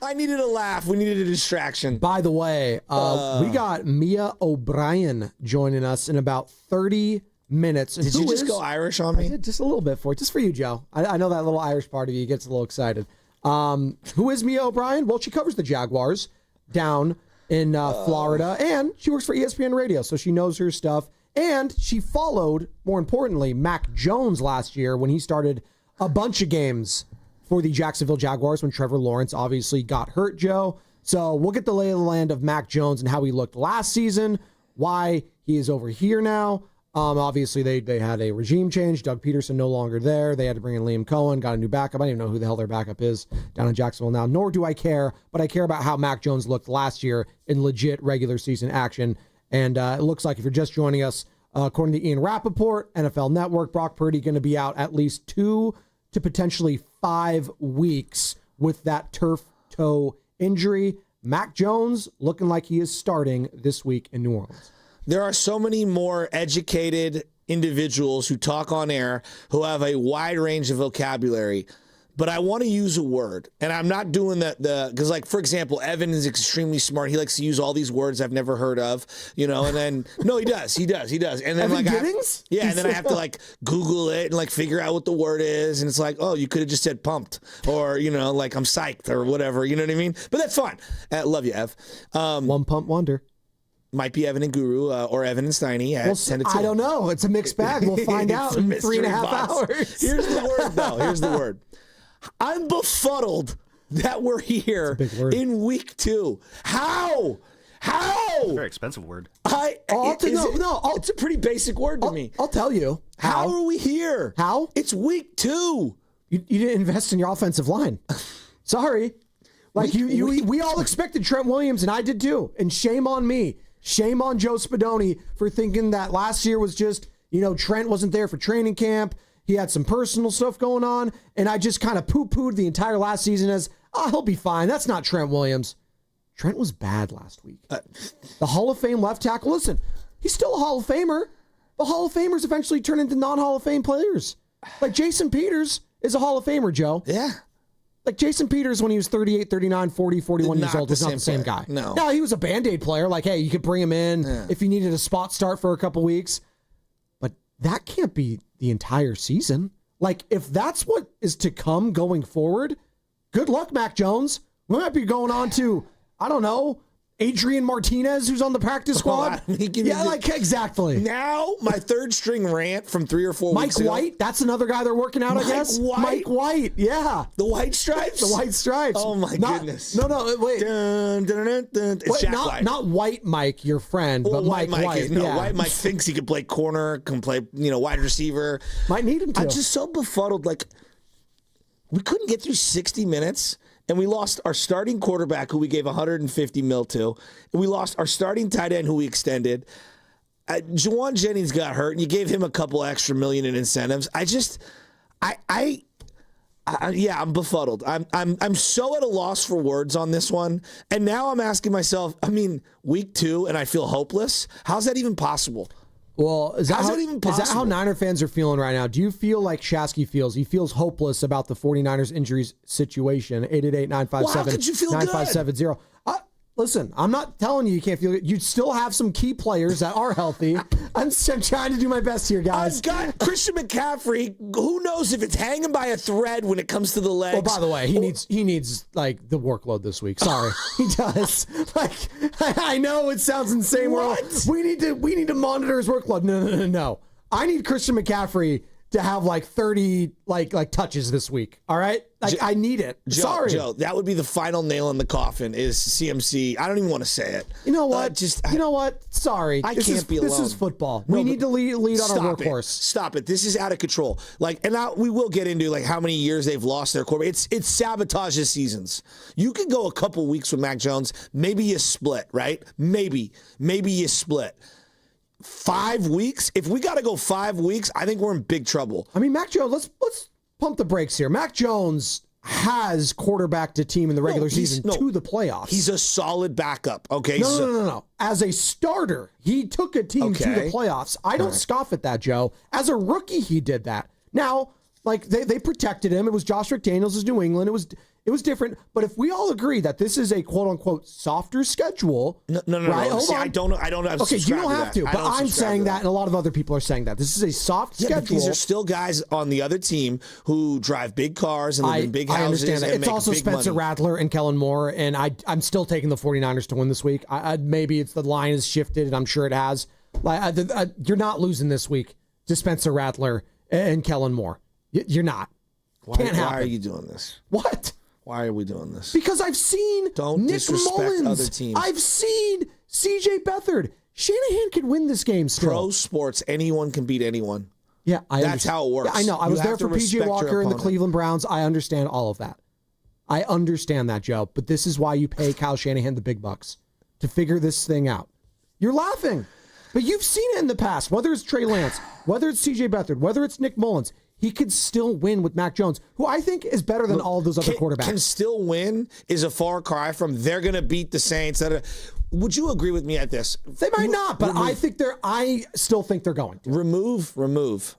I needed a laugh. We needed a distraction. By the way, we got Mia O'Brien joining us in about 30 minutes. Did you just go Irish on me? I did just a little bit for it. Just for you, Joe. I know that little Irish part of you gets a little excited. Who is Mia O'Brien? Well, she covers the Jaguars down in Florida, and she works for ESPN Radio, so she knows her stuff. And she followed, more importantly, Mac Jones last year when he started a bunch of games for the Jacksonville Jaguars when Trevor Lawrence obviously got hurt, Joe. So we'll get the lay of the land of Mac Jones and how he looked last season, why he is over here now. Obviously, they had a regime change. Doug Peterson no longer there. They had to bring in Liam Cohen, got a new backup. I don't even know who the hell their backup is down in Jacksonville now, nor do I care, but I care about how Mac Jones looked last year in legit regular season action. And it looks like if you're just joining us, according to Ian Rappaport, NFL Network, Brock Purdy going to be out at least 2 to potentially 5 weeks with that turf toe injury. Mac Jones looking like he is starting this week in New Orleans. There are so many more educated individuals who talk on air who have a wide range of vocabulary. But I want to use a word, and I'm not doing because, like, for example, Evan is extremely smart. He likes to use all these words I've never heard of, and then, no, he does. And then, Evan Giddings? And then I have to, like, Google it and, like, figure out what the word is. And it's like, oh, you could have just said pumped or, like, I'm psyched or whatever. You know what I mean? But that's fine. Love you, Ev. One pump wonder. Might be Evan and Guru or Evan and Steiny at 10 to 2. I don't know. It's a mixed bag. We'll find out in 3.5 hours. Here's the word, though. Here's the word. I'm befuddled that we're here in week 2. How? It's a very expensive word. It's a pretty basic word to me. I'll tell you. How are we here? How? It's week 2. You didn't invest in your offensive line. Sorry. Like we all expected Trent Williams, and I did too. And shame on me. Shame on Joe Spadoni for thinking that last year was just, Trent wasn't there for training camp. He had some personal stuff going on, and I just kind of poo-pooed the entire last season as, he'll be fine. That's not Trent Williams. Trent was bad last week. The Hall of Fame left tackle. Listen, He's still a Hall of Famer. But Hall of Famers eventually turn into non-Hall of Fame players. Like Jason Peters is a Hall of Famer, Joe. Yeah. Like Jason Peters when he was 38, 39, 40, 41 years old was not the same guy. No. No, he was a Band-Aid player. Like, hey, you could bring him in if you needed a spot start for a couple weeks. But that can't be the entire season. Like, if that's what is to come going forward, good luck, Mac Jones. We might be going on to, I don't know, Adrian Martinez, who's on the practice squad. Exactly. Now, my third string rant from 3 or 4 weeks ago. Mike White, that's another guy they're working out, I guess. Mike White, yeah. The White Stripes? The White Stripes. Oh, my goodness. No, wait. It's Jack White. Not White Mike, your friend, but Mike White. White Mike thinks he can play corner, can play wide receiver. Might need him to. I'm just so befuddled. Like, we couldn't get through 60 minutes. And we lost our starting quarterback, who we gave $150 million to. And we lost our starting tight end, who we extended. Juwan Jennings got hurt, and you gave him a couple extra million in incentives. I'm befuddled. I'm so at a loss for words on this one. And now I'm asking myself, week 2, and I feel hopeless. How's that even possible? Well, is that how Niner fans are feeling right now? Do you feel like Shasky feels? He feels hopeless about the 49ers injuries situation. 888-957-9570. Listen, I'm not telling you can't feel it. You still have some key players that are healthy. I'm trying to do my best here, guys. I've got Christian McCaffrey. Who knows if it's hanging by a thread when it comes to the legs? Oh, by the way, he needs like the workload this week. Sorry, he does. Like, I know it sounds insane. We need to monitor his workload. No. I need Christian McCaffrey to have like 30 like touches this week. All right? I need it. Sorry. Joe, that would be the final nail in the coffin is CMC. I don't even want to say it. You know what? You know what? Sorry. This is football. We need to lead on our workhorse. Stop it. This is out of control. And now we will get into how many years they've lost their quarterback. It sabotages seasons. You can go a couple weeks with Mac Jones. Maybe you split, right? Maybe you split. 5 weeks? If we got to go 5 weeks, I think we're in big trouble. Mac Jones, let's pump the brakes here. Mac Jones has quarterbacked a team in the regular season to the playoffs. He's a solid backup, okay? No. As a starter, he took a team to the playoffs. I don't scoff at that, Joe. As a rookie, he did that. Now, they protected him. It was Josh McDaniels' New England. It was different. But if we all agree that this is a quote-unquote softer schedule... No. Right? See, I don't have to okay, you don't have to. But I'm saying that, and a lot of other people are saying that. This is a soft schedule. But these are still guys on the other team who drive big cars and live in big houses. I understand that. It's also Spencer Rattler and Kellen Moore, and I'm still taking the 49ers to win this week. Maybe it's the line has shifted, and I'm sure it has. You're not losing this week to Spencer Rattler and Kellen Moore. You're not. Can't happen. Why are you doing this? What? Why are we doing this? Because I've seen Nick Mullins. Other teams. I've seen C.J. Beathard. Shanahan could win this game still. Pro sports, anyone can beat anyone. Yeah, that's how it works. Yeah, I know. I was there for P.J. Walker and the Cleveland Browns. I understand all of that. I understand that, Joe. But this is why you pay Kyle Shanahan the big bucks, to figure this thing out. You're laughing. But you've seen it in the past, whether it's Trey Lance, whether it's C.J. Beathard, whether it's Nick Mullins. He could still win with Mac Jones, who I think is better than all of those other quarterbacks. Can still win is a far cry from they're going to beat the Saints. Would you agree with me at this? They might not, but I still think they're going to. Remove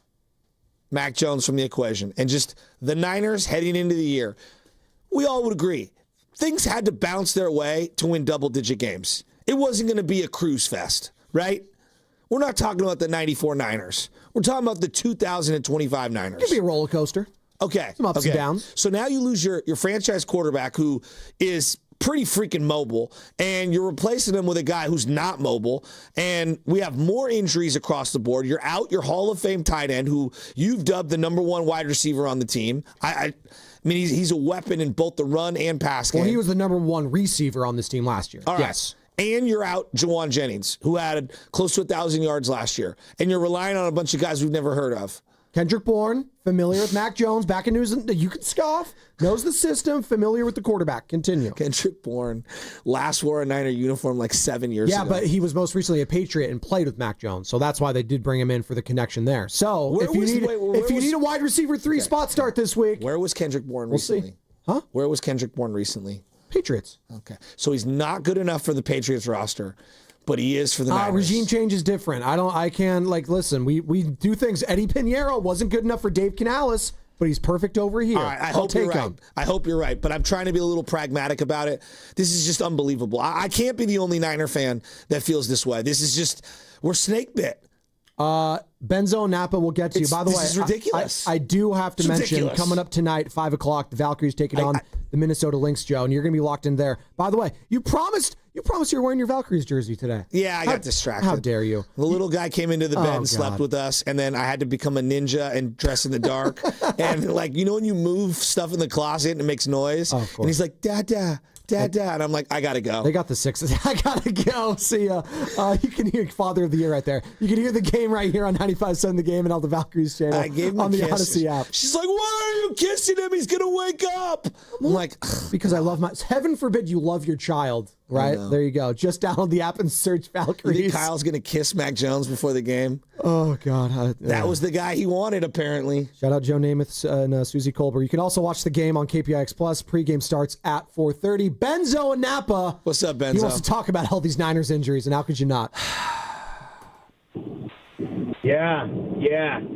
Mac Jones from the equation. And just the Niners heading into the year, we all would agree. Things had to bounce their way to win double-digit games. It wasn't going to be a cruise fest, right? We're not talking about the 94 Niners. We're talking about the 2025 Niners. It could be a roller coaster. Okay. Some ups and downs. So now you lose your franchise quarterback who is pretty freaking mobile, and you're replacing him with a guy who's not mobile, and we have more injuries across the board. You're out your Hall of Fame tight end who you've dubbed the number one wide receiver on the team. I mean, he's a weapon in both the run and pass game. Well, he was the number one receiver on this team last year. All right. Yes. And you're out Juwan Jennings, who had close to 1,000 yards last year. And you're relying on a bunch of guys we've never heard of. Kendrick Bourne, familiar with Mac Jones, back in news. You can scoff. Knows the system, familiar with the quarterback. Continue. Kendrick Bourne last wore a Niner uniform like 7 years ago. Yeah, but he was most recently a Patriot and played with Mac Jones. So that's why they did bring him in for the connection there. So if you need a wide receiver 3 spot start this week. Where was Kendrick Bourne recently? See. Huh? Where was Kendrick Bourne recently? Patriots. Okay. So he's not good enough for the Patriots roster. but he is for the Niners. Regime change is different. Listen, we do things. Eddie Pinheiro wasn't good enough for Dave Canales, but he's perfect over here. All right, I hope you're right. I hope you're right, but I'm trying to be a little pragmatic about it. This is just unbelievable. I can't be the only Niner fan that feels this way. This is just, we're snake bit. Benzo and Napa will get to you. By the way, this is ridiculous. I do have to mention, ridiculous. Coming up tonight, 5 o'clock, the Valkyries taking on the Minnesota Lynx, Joe, and you're going to be locked in there. By the way, you promised you're wearing your Valkyries jersey today. Yeah, I got distracted. How dare you? The little guy came into the bed and slept with us, and then I had to become a ninja and dress in the dark. And when you move stuff in the closet and it makes noise, and he's like, Dada. And I'm like, I gotta go. They got the sixes. I gotta go. See ya. You can hear Father of the Year right there. You can hear the game right here on 95.7 The Game and on the Valkyries channel. I gave him on a the kiss. Odyssey app. She's like, why are you kissing him? He's gonna wake up. I'm like, because I love heaven forbid you love your child, right? There you go. Just download the app and search Valkyries. You think Kyle's gonna kiss Mac Jones before the game? Oh God, that was the guy he wanted, apparently. Shout out Joe Namath and Susie Colbert. You can also watch the game on KPIX Plus. Pregame starts at 4:30. Benzo and Napa. What's up, Benzo? He wants to talk about all these Niners injuries, and how could you not? Yeah.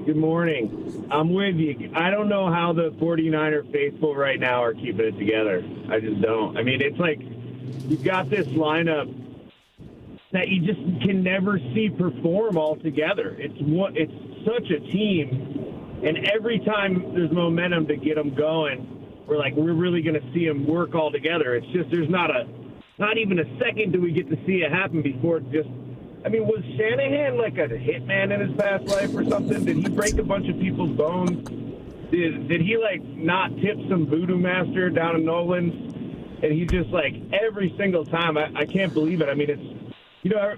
Good morning. I'm with you. I don't know how the 49er faithful right now are keeping it together. I just don't. I mean, it's like you've got this lineup that you just can never see perform all together. It's such a team, and every time there's momentum to get them going, we're really going to see them work all together. It's just there's not even a second do we get to see it happen before it just. I mean, was Shanahan like a hitman in his past life or something? Did he break a bunch of people's bones? Did he not tip some voodoo master down in Nolan's? And he just every single time, I can't believe it. I mean, it's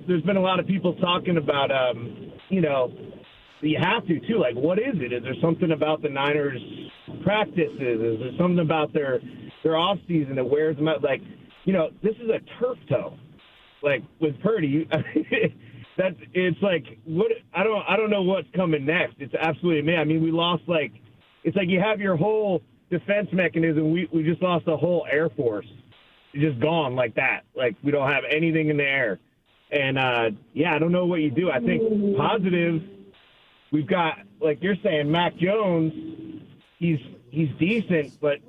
there's been a lot of people talking about you have to too. What is it? Is there something about the Niners practices? Is there something about their off season that wears them out? This is a turf toe. With Purdy, it's what I don't know what's coming next. It's absolutely amazing. I mean, we lost it's you have your whole defense mechanism. We just lost the whole Air Force. It's just gone like that. We don't have anything in the air. And I don't know what you do. I think positive. We've got you're saying, Mac Jones. He's decent, but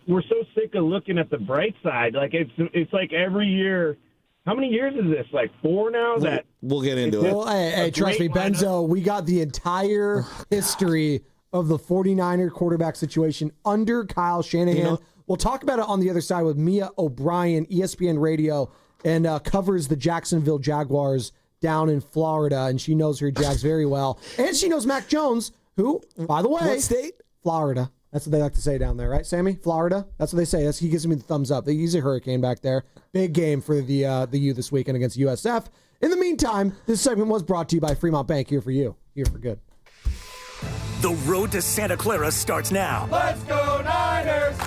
we're so sick of looking at the bright side. It's every year. How many years is this? 4 now? We'll get into it. Well, hey, trust me, Benzo. We got the entire history of the 49er quarterback situation under Kyle Shanahan. We'll talk about it on the other side with Mia O'Brien, ESPN Radio, and covers the Jacksonville Jaguars down in Florida, and she knows her Jags very well. And she knows Mac Jones, who, by the way, what state? Florida. That's what they like to say down there, right, Sammy? Florida? That's what they say. He gives me the thumbs up. He's a hurricane back there. Big game for the U this weekend against USF. In the meantime, this segment was brought to you by Fremont Bank. Here for you. Here for good. The road to Santa Clara starts now. Let's go Niners!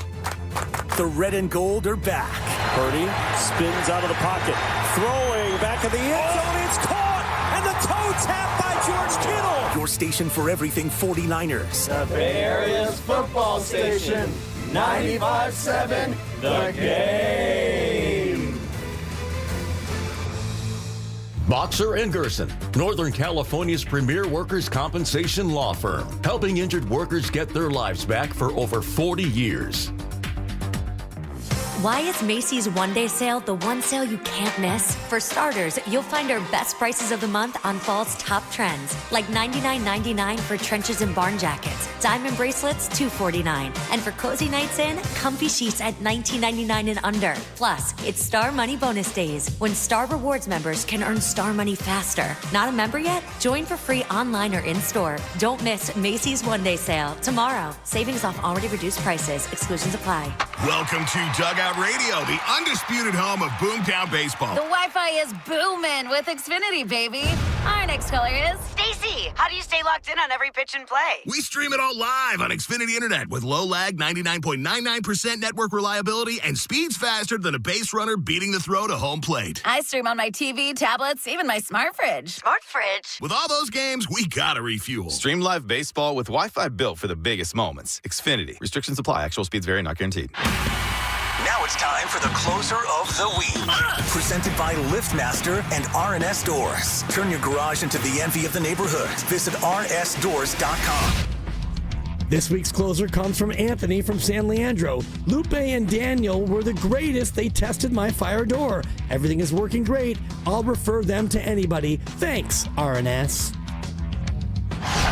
The red and gold are back. Purdy spins out of the pocket. Throwing back in the end zone. It's caught! And the toe tap by George Kittle! Your station for everything 49ers. The Bay Area's football station. 95.7 The Game. Boxer & Gerson, Northern California's premier workers' compensation law firm, helping injured workers get their lives back for over 40 years. Why is Macy's one-day sale the one sale you can't miss? For starters, you'll find our best prices of the month on fall's top trends, like $99.99 for trenches and barn jackets, diamond bracelets $249, and for cozy nights in, comfy sheets at $19.99 and under. Plus, it's Star Money Bonus Days, when Star Rewards members can earn Star Money faster. Not a member yet? Join for free online or in-store. Don't miss Macy's one-day sale tomorrow. Savings off already reduced prices. Exclusions apply. Welcome to Dugout Radio, the undisputed home of Boomtown Baseball. The Wi-Fi is booming with Xfinity, baby. Our next caller is Stacy. How do you stay locked in on every pitch and play? We stream it all live on Xfinity Internet with low lag, 99.99% network reliability, and speeds faster than a base runner beating the throw to home plate. I stream on my TV, tablets, even my smart fridge. Smart fridge? With all those games, we gotta refuel. Stream live baseball with Wi-Fi built for the biggest moments. Xfinity. Restrictions apply. Actual speeds vary, not guaranteed. Now it's it's time for the closer of the week. Presented by LiftMaster and RNS Doors. Turn your garage into the envy of the neighborhood. Visit rnsdoors.com. This week's closer comes from Anthony from San Leandro. Lupe and Daniel were the greatest. They tested my fire door. Everything is working great. I'll refer them to anybody. Thanks, RNS.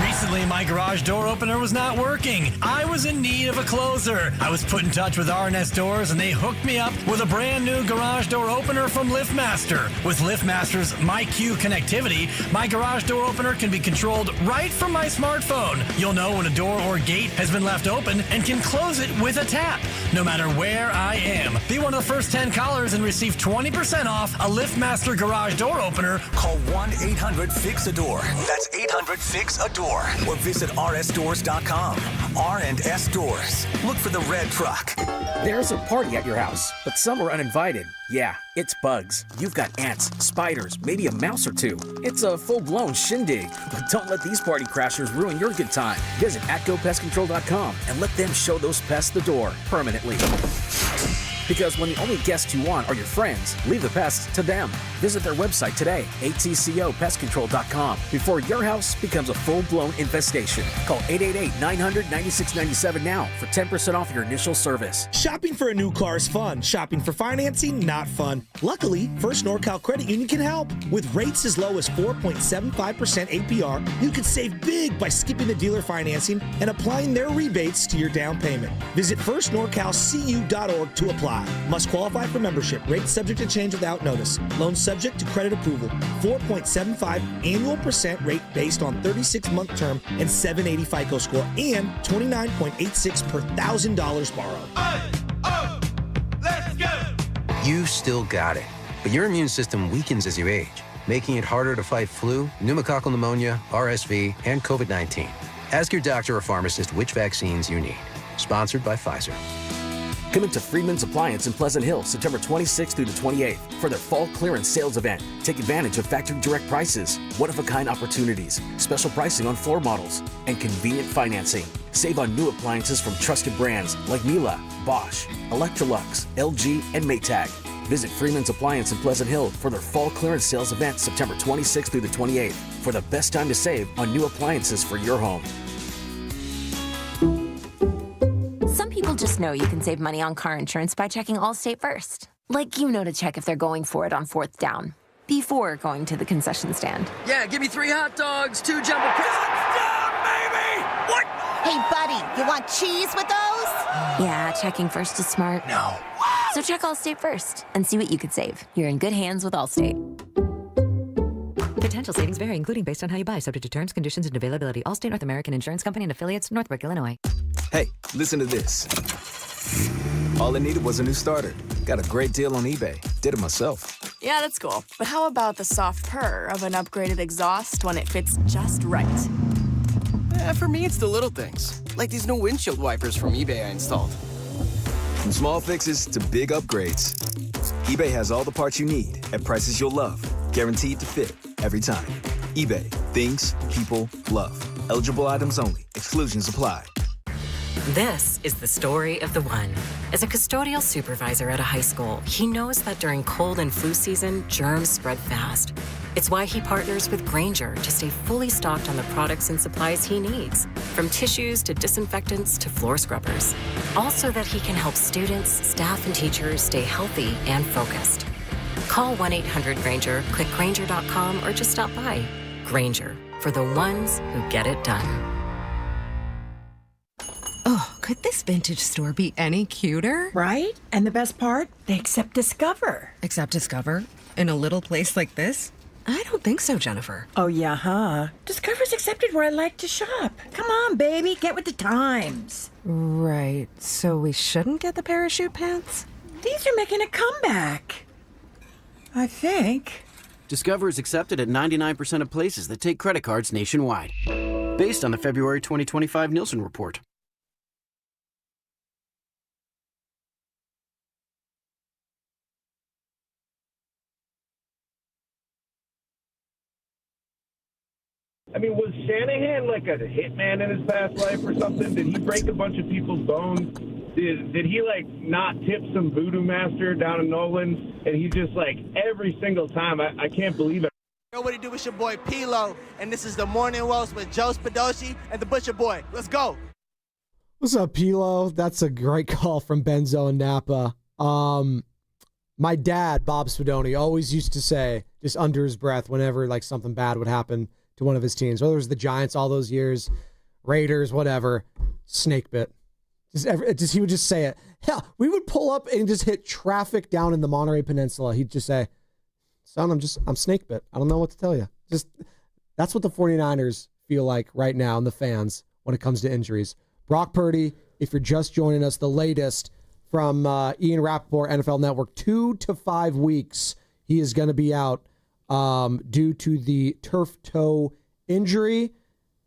Recently, my garage door opener was not working. I was in need of a closer. I was put in touch with RNS Doors, and they hooked me up with a brand new garage door opener from LiftMaster. With LiftMaster's MyQ connectivity, my garage door opener can be controlled right from my smartphone. You'll know when a door or gate has been left open and can close it with a tap, no matter where I am. Be one of the first 10 callers and receive 20% off a LiftMaster garage door opener. Call 1-800-FIX-A-DOOR. That's 800-FIX-A-DOOR. Or visit rsdoors.com. R&S Doors. Look for the red truck. There's a party at your house, but some are uninvited. Yeah, it's bugs. You've got ants, spiders, maybe a mouse or two. It's a full-blown shindig. But don't let these party crashers ruin your good time. Visit atgopestcontrol.com and let them show those pests the door permanently. Because when the only guests you want are your friends, leave the pests to them. Visit their website today, atcopestcontrol.com, before your house becomes a full-blown infestation. Call 888-900-9697 now for 10% off your initial service. Shopping for a new car is fun. Shopping for financing, not fun. Luckily, First NorCal Credit Union can help. With rates as low as 4.75% APR, you can save big by skipping the dealer financing and applying their rebates to your down payment. Visit firstnorcalcu.org to apply. Must qualify for membership. Rates subject to change without notice. Loan subject to credit approval. 4.75 annual percent rate based on 36-month term and 780 FICO score and 29.86 per $1,000 borrowed. Let's go! You still got it, but your immune system weakens as you age, making it harder to fight flu, pneumococcal pneumonia, RSV, and COVID-19. Ask your doctor or pharmacist which vaccines you need. Sponsored by Pfizer. Coming to Freeman's Appliance in Pleasant Hill, September 26th through the 28th for their fall clearance sales event. Take advantage of factory direct prices, one-of-a-kind opportunities, special pricing on floor models, and convenient financing. Save on new appliances from trusted brands like Miele, Bosch, Electrolux, LG, and Maytag. Visit Freeman's Appliance in Pleasant Hill for their fall clearance sales event September 26th through the 28th for the best time to save on new appliances for your home. Some people just know you can save money on car insurance by checking Allstate first. Like you know to check if they're going for it on 4th down, before going to the concession stand. Yeah, give me 3 hot dogs, 2 jumbo Touchdown, baby! What? Hey, buddy, you want cheese with those? Yeah, checking first is smart. No. So check Allstate first and see what you could save. You're in good hands with Allstate. Potential savings vary, including based on how you buy, subject to terms, conditions, and availability. Allstate North American Insurance Company and affiliates, Northbrook, Illinois. Hey, listen to this. All I needed was a new starter. Got a great deal on eBay. Did it myself. Yeah, that's cool. But how about the soft purr of an upgraded exhaust when it fits just right? For me, it's the little things, like these new windshield wipers from eBay I installed. From small fixes to big upgrades, eBay has all the parts you need at prices you'll love. Guaranteed to fit every time. eBay. Things people love. Eligible items only. Exclusions apply. This is the story of the one. As a custodial supervisor at a high school, he knows that during cold and flu season, germs spread fast. It's why he partners with Grainger to stay fully stocked on the products and supplies he needs, from tissues to disinfectants to floor scrubbers. All so that he can help students, staff, and teachers stay healthy and focused. Call 1-800-GRAINGER, click Grainger.com, or just stop by. Grainger, for the ones who get it done. Oh, could this vintage store be any cuter? Right? And the best part? They accept Discover. Accept Discover? In a little place like this? I don't think so, Jennifer. Oh, yeah, huh? Discover's accepted where I like to shop. Come on, baby, get with the times. Right, so we shouldn't get the parachute pants? These are making a comeback. I think. Discover is accepted at 99% of places that take credit cards nationwide. Based on the February 2025 Nielsen report. I mean, was Shanahan like a hitman in his past life or something? Did he break a bunch of people's bones? Did he, like, not tip some voodoo master down in Nolan? And he just, like, every single time, I can't believe it. Yo, what it do? It's your boy Pilo, and this is the Morning Roast with Joe Spadoshi and the Butcher Boy. Let's go. What's up, Pilo? That's a great call from Benzo and Napa. My dad, Bob Spadoni, always used to say, just under his breath, whenever like something bad would happen to one of his teams, whether it was the Giants all those years, Raiders, whatever, snake bit. He would just say it. Hell, we would pull up and just hit traffic down in the Monterey Peninsula. He'd just say, son, I'm snake bit. I don't know what to tell you. That's what the 49ers feel like right now, and the fans, when it comes to injuries. Brock Purdy, if you're just joining us, the latest from Ian Rappaport, NFL Network, 2 to 5 weeks he is going to be out due to the turf toe injury.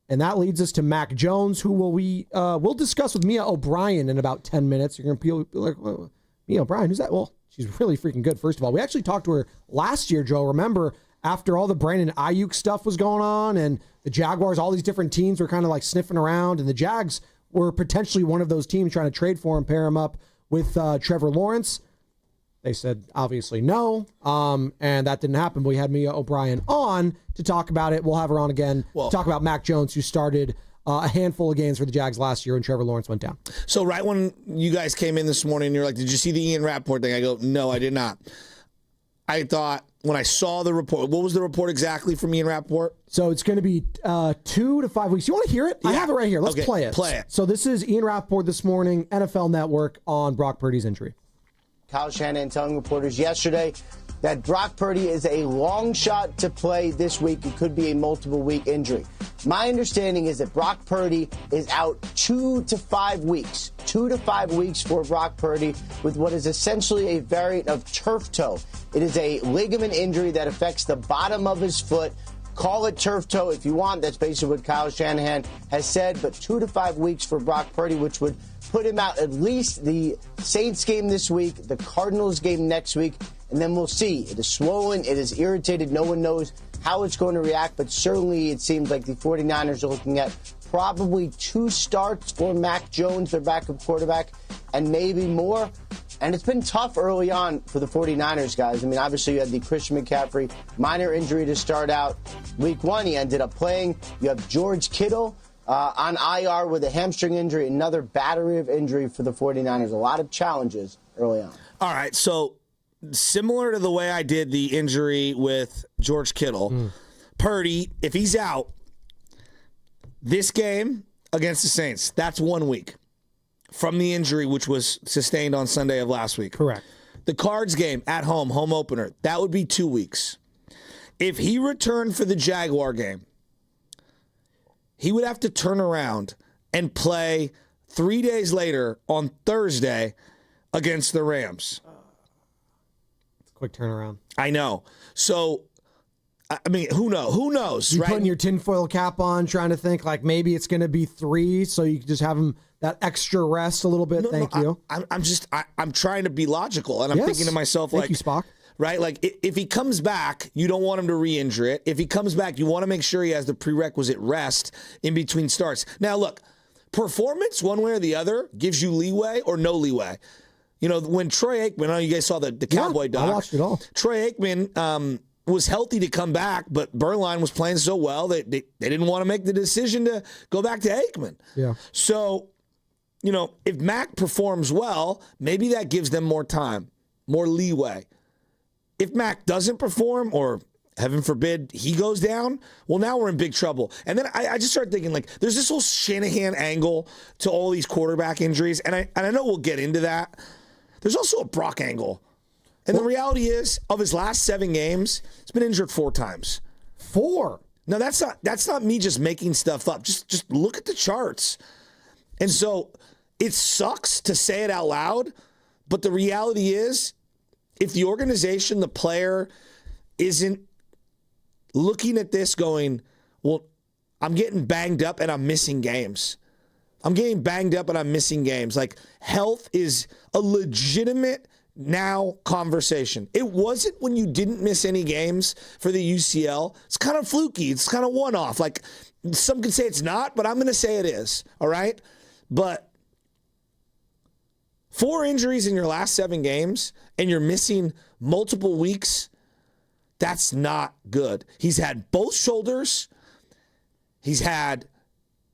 And that leads us to Mac Jones, who we'll discuss with Mia O'Brien in about 10 minutes. You're going to be like, well, Mia O'Brien, who's that? Well, she's really freaking good, first of all. We actually talked to her last year, Joe. Remember, after all the Brandon Ayuk stuff was going on and the Jaguars, all these different teams were kind of like sniffing around, and the Jags were potentially one of those teams trying to trade for him, pair him up with Trevor Lawrence. They said, obviously, no, and that didn't happen. But we had Mia O'Brien on to talk about it. We'll have her on again to talk about Mac Jones, who started a handful of games for the Jags last year when Trevor Lawrence went down. So right when you guys came in this morning, you're like, did you see the Ian Rappaport thing? I go, no, I did not. I thought when I saw the report, what was the report exactly from Ian Rappaport? So it's going to be 2 to 5 weeks. You want to hear it? Yeah. I have it right here. Let's play it. Play it. So this is Ian Rappaport this morning, NFL Network, on Brock Purdy's injury. Kyle Shanahan telling reporters yesterday that Brock Purdy is a long shot to play this week. It could be a multiple-week injury. My understanding is that Brock Purdy is out 2 to 5 weeks. 2 to 5 weeks for Brock Purdy with what is essentially a variant of turf toe. It is a ligament injury that affects the bottom of his foot. Call it turf toe if you want. That's basically what Kyle Shanahan has said. But 2 to 5 weeks for Brock Purdy, which would put him out at least the Saints game this week, the Cardinals game next week, and then we'll see. It is swollen. It is irritated. No one knows how it's going to react, but certainly it seems like the 49ers are looking at probably 2 starts for Mac Jones, their backup quarterback, and maybe more. And it's been tough early on for the 49ers, guys. I mean, obviously you had the Christian McCaffrey minor injury to start out. Week 1, he ended up playing. You have George Kittle on IR with a hamstring injury, another battery of injury for the 49ers. A lot of challenges early on. All right, so similar to the way I did the injury with George Kittle, Purdy, if he's out, this game against the Saints, that's 1 week from the injury, which was sustained on Sunday of last week. Correct. The Cards game at home opener, that would be 2 weeks. If he returned for the Jaguar game, he would have to turn around and play 3 days later on Thursday against the Rams. It's a quick turnaround. I know. So, I mean, who knows? You right? putting your tinfoil cap on, trying to think like maybe it's going to be 3, so you can just have him that extra rest a little bit. Thank you. I'm trying to be logical, and I'm thinking to myself, Thank like, you, Spock. Right? Like, if he comes back, you don't want him to re-injure it. If he comes back, you want to make sure he has the prerequisite rest in between starts. Now, look, performance, one way or the other, gives you leeway or no leeway. You know, when Troy Aikman, I know you guys saw the Cowboy doc. I watched it all. Troy Aikman was healthy to come back, but Bernline was playing so well that they didn't want to make the decision to go back to Aikman. Yeah. So, you know, if Mac performs well, maybe that gives them more time, more leeway. If Mac doesn't perform, or heaven forbid he goes down, well, now we're in big trouble. And then I just started thinking, like, there's this whole Shanahan angle to all these quarterback injuries, and I know we'll get into that. There's also a Brock angle. And the reality is, of his last 7 games, he's been injured 4 times. 4? No, that's not me just making stuff up. Just look at the charts. And so it sucks to say it out loud, but the reality is, if the organization, the player, isn't looking at this going, well, I'm getting banged up and I'm missing games. I'm getting banged up and I'm missing games. Like, health is a legitimate now conversation. It wasn't when you didn't miss any games for the UCL. It's kind of fluky. It's kind of one-off. Like, some could say it's not, but I'm going to say it is, all right? But 4 injuries in your last 7 games, and you're missing multiple weeks, that's not good. He's had both shoulders. He's had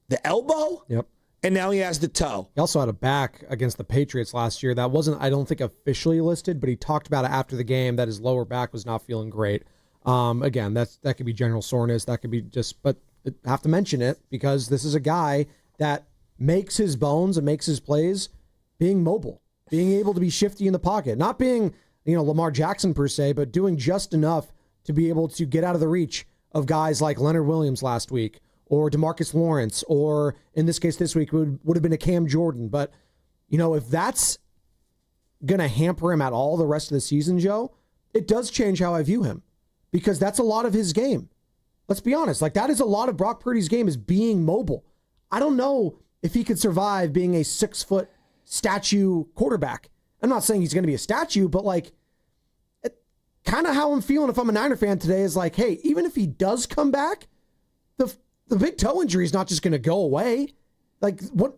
the elbow. Yep. And now he has the toe. He also had a back against the Patriots last year. That wasn't, I don't think, officially listed, but he talked about it after the game that his lower back was not feeling great. Again, that could be general soreness. That could be just, but I have to mention it because this is a guy that makes his bones and makes his plays being mobile, being able to be shifty in the pocket, not being, Lamar Jackson per se, but doing just enough to be able to get out of the reach of guys like Leonard Williams last week, or DeMarcus Lawrence, or in this case this week would have been a Cam Jordan. But, if that's going to hamper him at all the rest of the season, Joe, it does change how I view him because that's a lot of his game. Let's be honest. Like, that is a lot of Brock Purdy's game is being mobile. I don't know if he could survive being a 6-foot statue quarterback. I'm not saying he's going to be a statue, but like, kind of how I'm feeling if I'm a Niner fan today is like, hey, even if he does come back, the big toe injury is not just going to go away. Like, what?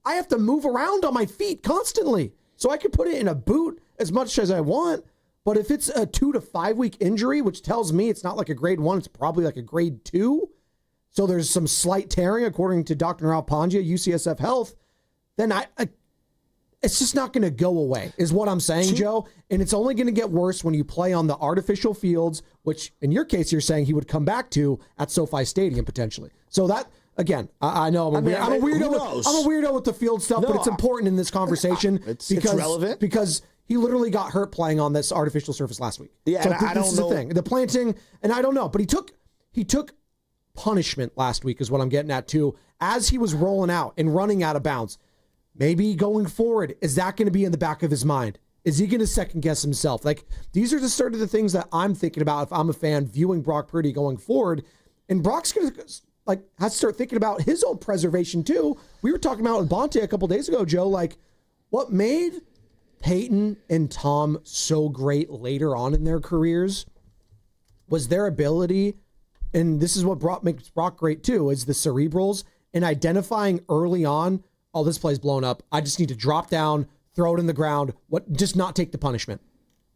I have to move around on my feet constantly. So I can put it in a boot as much as I want. But if it's a 2 to 5 week injury, which tells me it's not like a grade 1, it's probably like a grade 2. So there's some slight tearing, according to Dr. Ralph Pongia, UCSF Health. Then it's just not going to go away, is what I'm saying, Joe. And it's only going to get worse when you play on the artificial fields, which in your case, you're saying he would come back to at SoFi Stadium potentially. So that, again, I know I'm a weirdo with the field stuff, but it's important in this conversation it's relevant because he literally got hurt playing on this artificial surface last week. Yeah, so and I don't know. The thing, the planting, and I don't know, but he took punishment last week is what I'm getting at too, as he was rolling out and running out of bounds. Maybe going forward, is that going to be in the back of his mind? Is he going to second guess himself? Like, these are just sort of the things that I'm thinking about if I'm a fan viewing Brock Purdy going forward. And Brock's going to has to start thinking about his own preservation too. We were talking about with Bonte a couple days ago, Joe, like what made Peyton and Tom so great later on in their careers was their ability, and this is what makes Brock great too, is the cerebrals and identifying early on, oh, this play's blown up. I just need to drop down, throw it in the ground, just not take the punishment.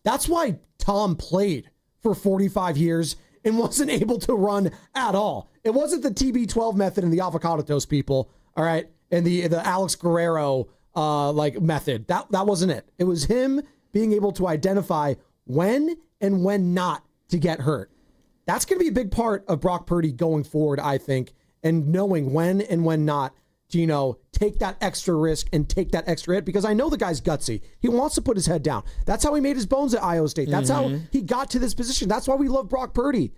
That's why Tom played for 45 years and wasn't able to run at all. It wasn't the TB12 method and the avocado toast people, all right, and the Alex Guerrero method. That wasn't it. It was him being able to identify when and when not to get hurt. That's going to be a big part of Brock Purdy going forward, I think, and knowing when and when not to, take that extra risk and take that extra hit, because I know the guy's gutsy. He wants to put his head down. That's how he made his bones at Iowa State. That's how he got to this position. That's why we love Brock Purdy.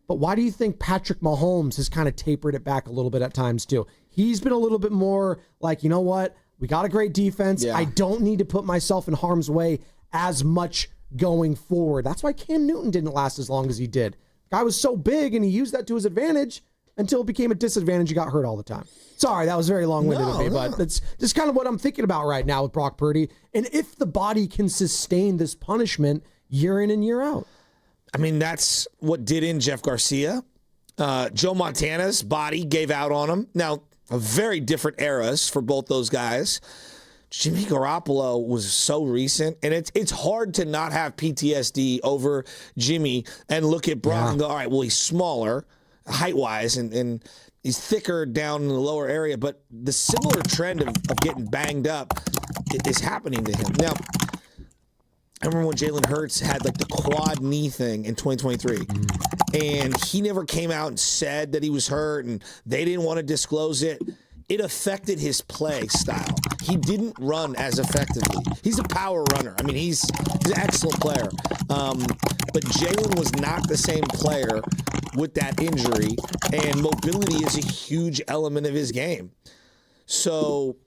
But why do you think Patrick Mahomes has kind of tapered it back a little bit at times too? He's been a little bit more like, you know what? We got a great defense. Yeah. I don't need to put myself in harm's way as much going forward. That's why Cam Newton didn't last as long as he did. The guy was so big and he used that to his advantage until it became a disadvantage. He got hurt all the time. Sorry, that was very long-winded of me, but that's just kind of what I'm thinking about right now with Brock Purdy. And if the body can sustain this punishment year in and year out. I mean, that's what did in Jeff Garcia. Joe Montana's body gave out on him. Now, very different eras for both those guys. Jimmy Garoppolo was so recent, and it's hard to not have PTSD over Jimmy and look at Brock and go, all right, well, he's smaller height-wise, and he's thicker down in the lower area, but the similar trend of getting banged up is happening to him. Now, I remember when Jalen Hurts had the quad knee thing in 2023, and he never came out and said that he was hurt, and they didn't want to disclose it. It affected his play style. He didn't run as effectively. He's a power runner. I mean, he's an excellent player. But Jalen was not the same player with that injury, and mobility is a huge element of his game. So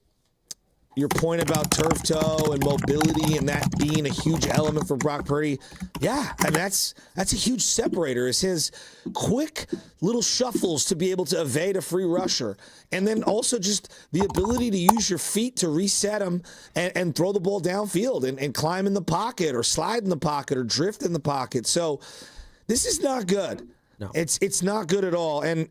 your point about turf toe and mobility and that being a huge element for Brock Purdy, yeah, and that's a huge separator, is his quick little shuffles to be able to evade a free rusher. And then also just the ability to use your feet to reset him and throw the ball downfield and climb in the pocket or slide in the pocket or drift in the pocket. So this is not good. No. It's not good at all. And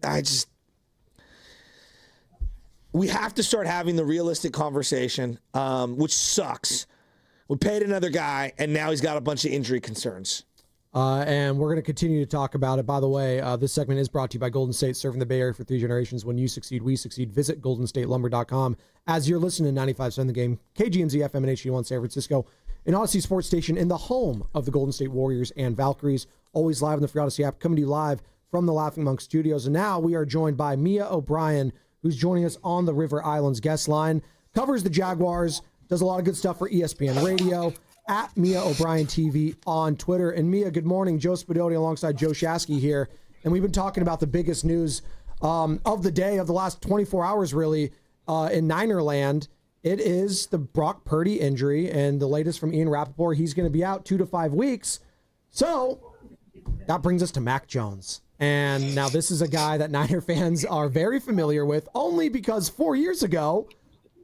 we have to start having the realistic conversation, which sucks. We paid another guy, and now he's got a bunch of injury concerns. And we're going to continue to talk about it. By the way, this segment is brought to you by Golden State, serving the Bay Area for 3 generations. When you succeed, we succeed. Visit goldenstatelumber.com. As you're listening to 95.7 The Game, KGMZ FM and HD1 San Francisco, an Odyssey sports station in the home of the Golden State Warriors and Valkyries, always live on the Free Odyssey app, coming to you live from the Laughing Monk Studios. And now we are joined by Mia O'Brien, who's joining us on the River Islands guest line, covers the Jaguars, does a lot of good stuff for ESPN Radio, at Mia O'Brien TV on Twitter. And Mia, good morning. Joe Spadoni alongside Joe Shasky here. And we've been talking about the biggest news of the day, of the last 24 hours, really, in Niner land. It is the Brock Purdy injury, and the latest from Ian Rappaport, he's going to be out 2 to 5 weeks. So that brings us to Mac Jones. And now this is a guy that Niner fans are very familiar with, only because 4 years ago,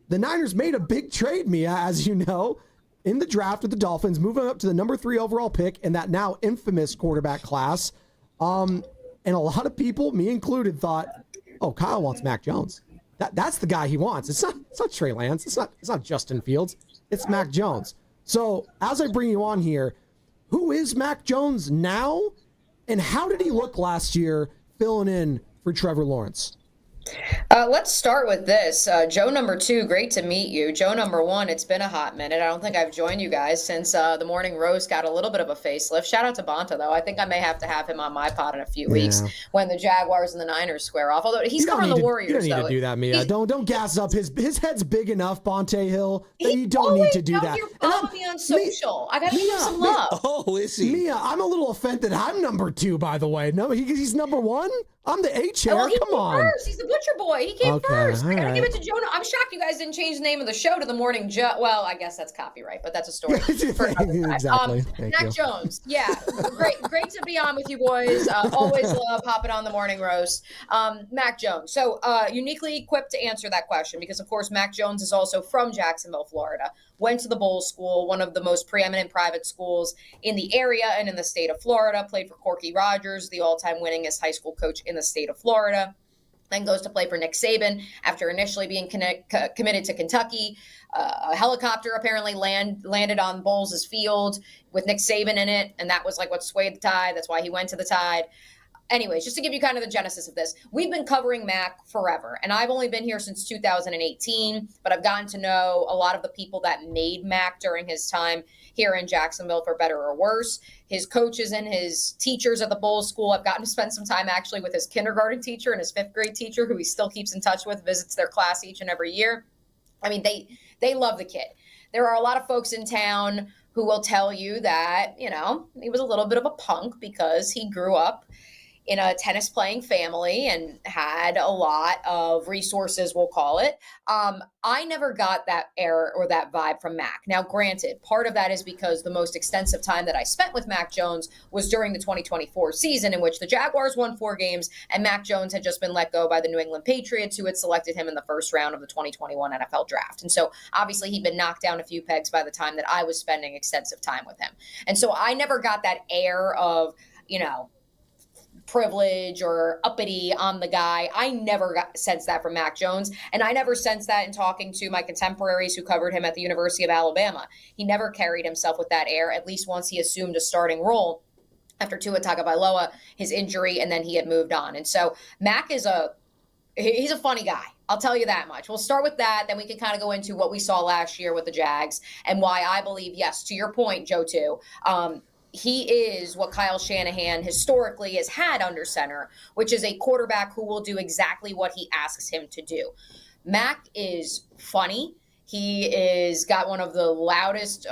the Niners made a big trade, Mia, as you know, in the draft with the Dolphins, moving up to the number 3 overall pick in that now infamous quarterback class. And a lot of people, me included, thought, oh, Kyle wants Mac Jones. That's the guy he wants. It's not Trey Lance. It's not Justin Fields. It's Mac Jones. So as I bring you on here, who is Mac Jones now? And how did he look last year filling in for Trevor Lawrence? Let's start with this. Joe number 2, great to meet you. Joe number 1, it's been a hot minute. I don't think I've joined you guys since the Morning Roast got a little bit of a facelift. Shout out to Bonta, though. I think I may have to have him on my pod in a few weeks when the Jaguars and the Niners square off. Although he's covering the Warriors, though. You don't need to do that, Mia. Don't gas up. His head's big enough, Bonte Hill, that you don't need to do that. You're following me on social. I got to give him some love. Oh, is he? Mia, I'm a little offended. I'm number 2, by the way. No, he's number 1. I'm the A chair. Well, Come on. First. He's the butcher boy. He came first. I gotta give it to Jonah. I'm shocked you guys didn't change the name of the show to the Morning Joe. Well, I guess that's copyright, but that's a story. Exactly. Mac Jones. Yeah, great to be on with you boys. Always love hopping on the Morning Roast. Mac Jones. So uniquely equipped to answer that question because, of course, Mac Jones is also from Jacksonville, Florida. Went to the Bowl School, one of the most preeminent private schools in the area and in the state of Florida. Played for Corky Rogers, the all-time winningest high school coach in the state of Florida. Then goes to play for Nick Saban after initially being committed to Kentucky. A helicopter apparently landed on Bowles' field with Nick Saban in it, and that was like what swayed the tide. That's why he went to the Tide. Anyways, just to give you kind of the genesis of this, we've been covering Mac forever, and I've only been here since 2018, but I've gotten to know a lot of the people that made Mac during his time here in Jacksonville, for better or worse. His coaches and his teachers at the Bowles School. I've gotten to spend some time actually with his kindergarten teacher and his 5th grade teacher, who he still keeps in touch with, visits their class each and every year. I mean, they love the kid. There are a lot of folks in town who will tell you that, you know, he was a little bit of a punk because he grew up in a tennis playing family and had a lot of resources, we'll call it. I never got that air or that vibe from Mac. Now, granted, part of that is because the most extensive time that I spent with Mac Jones was during the 2024 season, in which the Jaguars won 4 games and Mac Jones had just been let go by the New England Patriots, who had selected him in the first round of the 2021 NFL draft. And so obviously he'd been knocked down a few pegs by the time that I was spending extensive time with him. And so I never got that air of, you know, privilege or uppity on the guy. I never sensed that from Mac Jones, and I never sensed that in talking to my contemporaries who covered him at the University of Alabama. He never carried himself with that air, at least once he assumed a starting role after Tua Tagovailoa, his injury, and then he had moved on. And so Mac is he's a funny guy. I'll tell you that much. We'll start with that, then we can kind of go into what we saw last year with the Jags and why I believe, yes, to your point, Joe, too, he is what Kyle Shanahan historically has had under center, which is a quarterback who will do exactly what he asks him to do. Mac is funny. He is got one of the loudest,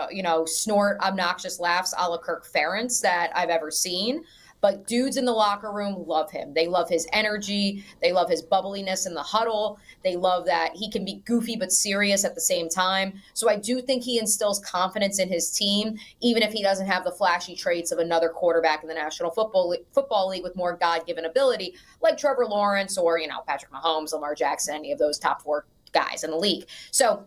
snort, obnoxious laughs a la Kirk Ferentz that I've ever seen. But dudes in the locker room love him. They love his energy. They love his bubbliness in the huddle. They love that he can be goofy but serious at the same time. So I do think he instills confidence in his team, even if he doesn't have the flashy traits of another quarterback in the National Football League with more God-given ability, like Trevor Lawrence or, Patrick Mahomes, Lamar Jackson, any of those top 4 guys in the league. So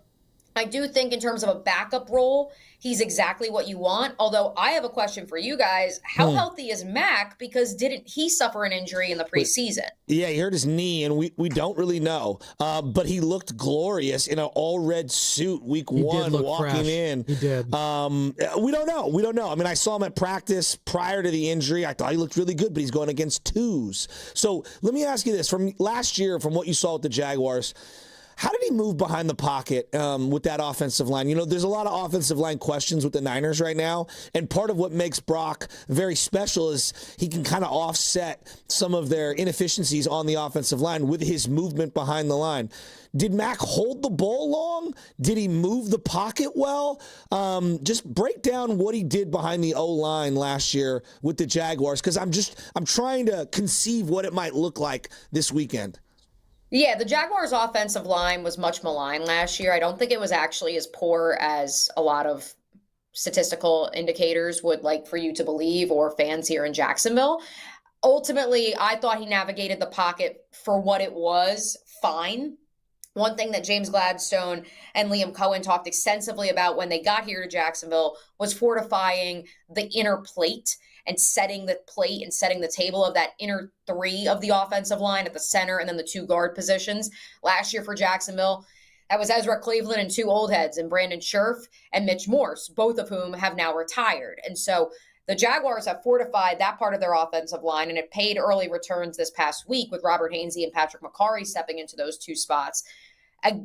I do think in terms of a backup role, he's exactly what you want. Although I have a question for you guys. How healthy is Mac? Because didn't he suffer an injury in the preseason? Yeah, he hurt his knee, and we don't really know. But he looked glorious in an all-red suit week 1 walking fresh. in. He did. We don't know. I mean, I saw him at practice prior to the injury. I thought he looked really good, but he's going against 2s. So let me ask you this. From last year, from what you saw with the Jaguars, how did he move behind the pocket with that offensive line? There's a lot of offensive line questions with the Niners right now, and part of what makes Brock very special is he can kind of offset some of their inefficiencies on the offensive line with his movement behind the line. Did Mac hold the ball long? Did he move the pocket well? Just break down what he did behind the O-line last year with the Jaguars, because I'm trying to conceive what it might look like this weekend. Yeah, the Jaguars' offensive line was much maligned last year. I don't think it was actually as poor as a lot of statistical indicators would like for you to believe, or fans here in Jacksonville. Ultimately, I thought he navigated the pocket for what it was fine. One thing that James Gladstone and Liam Cohen talked extensively about when they got here to Jacksonville was fortifying the inner plate and setting the plate and setting the table of that inner 3 of the offensive line at the center and then the 2 guard positions. Last year for Jacksonville, that was Ezra Cleveland and 2 old heads, and Brandon Scherf and Mitch Morse, both of whom have now retired. And so the Jaguars have fortified that part of their offensive line, and it paid early returns this past week with Robert Hainsey and Patrick McCarry stepping into those 2 spots.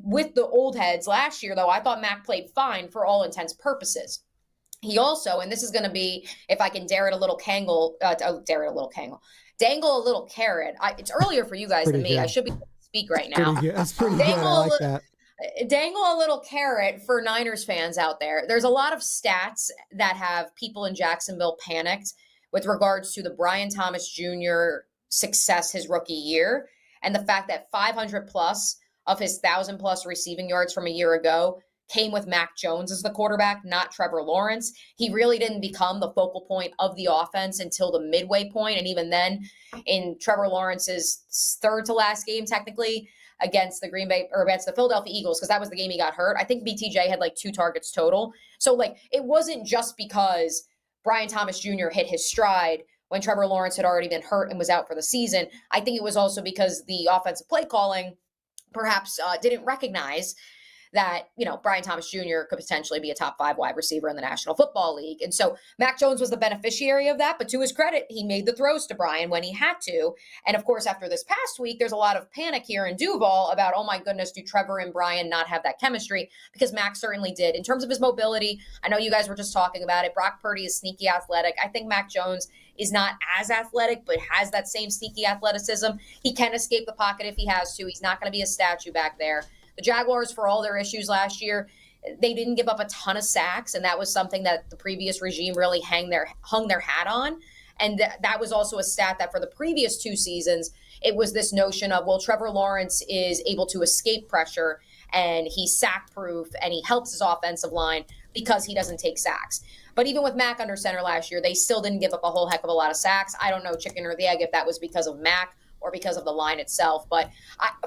With the old heads last year, though, I thought Mac played fine for all intents and purposes. He also, and this is going to be, if I can dangle a little carrot. It's earlier for you guys than me. Good. I should be able to speak right now. That's pretty good. I like that. Dangle a little carrot for Niners fans out there. There's a lot of stats that have people in Jacksonville panicked with regards to the Brian Thomas Jr. success his rookie year, and the fact that 500 plus of his 1,000 plus receiving yards from a year ago came with Mac Jones as the quarterback, not Trevor Lawrence. He really didn't become the focal point of the offense until the midway point, and even then in Trevor Lawrence's 3rd to last game technically against the Philadelphia Eagles, because that was the game he got hurt. I think BTJ had 2 targets total. So it wasn't just because Brian Thomas Jr. hit his stride when Trevor Lawrence had already been hurt and was out for the season. I think it was also because the offensive play calling perhaps didn't recognize that, Brian Thomas Jr. could potentially be a top 5 wide receiver in the National Football League. And so Mac Jones was the beneficiary of that, but to his credit, he made the throws to Brian when he had to. And of course, after this past week, there's a lot of panic here in Duval about, oh my goodness, do Trevor and Brian not have that chemistry? Because Mac certainly did. In terms of his mobility, I know you guys were just talking about it. Brock Purdy is sneaky athletic. I think Mac Jones is not as athletic, but has that same sneaky athleticism. He can escape the pocket if he has to. He's not going to be a statue back there. The Jaguars, for all their issues last year, they didn't give up a ton of sacks, and that was something that the previous regime really hung their hat on. And that was also a stat that for the previous 2 seasons, it was this notion of, well, Trevor Lawrence is able to escape pressure, and he's sack-proof, and he helps his offensive line because he doesn't take sacks. But even with Mac under center last year, they still didn't give up a whole heck of a lot of sacks. I don't know, chicken or the egg, if that was because of Mac or because of the line itself. But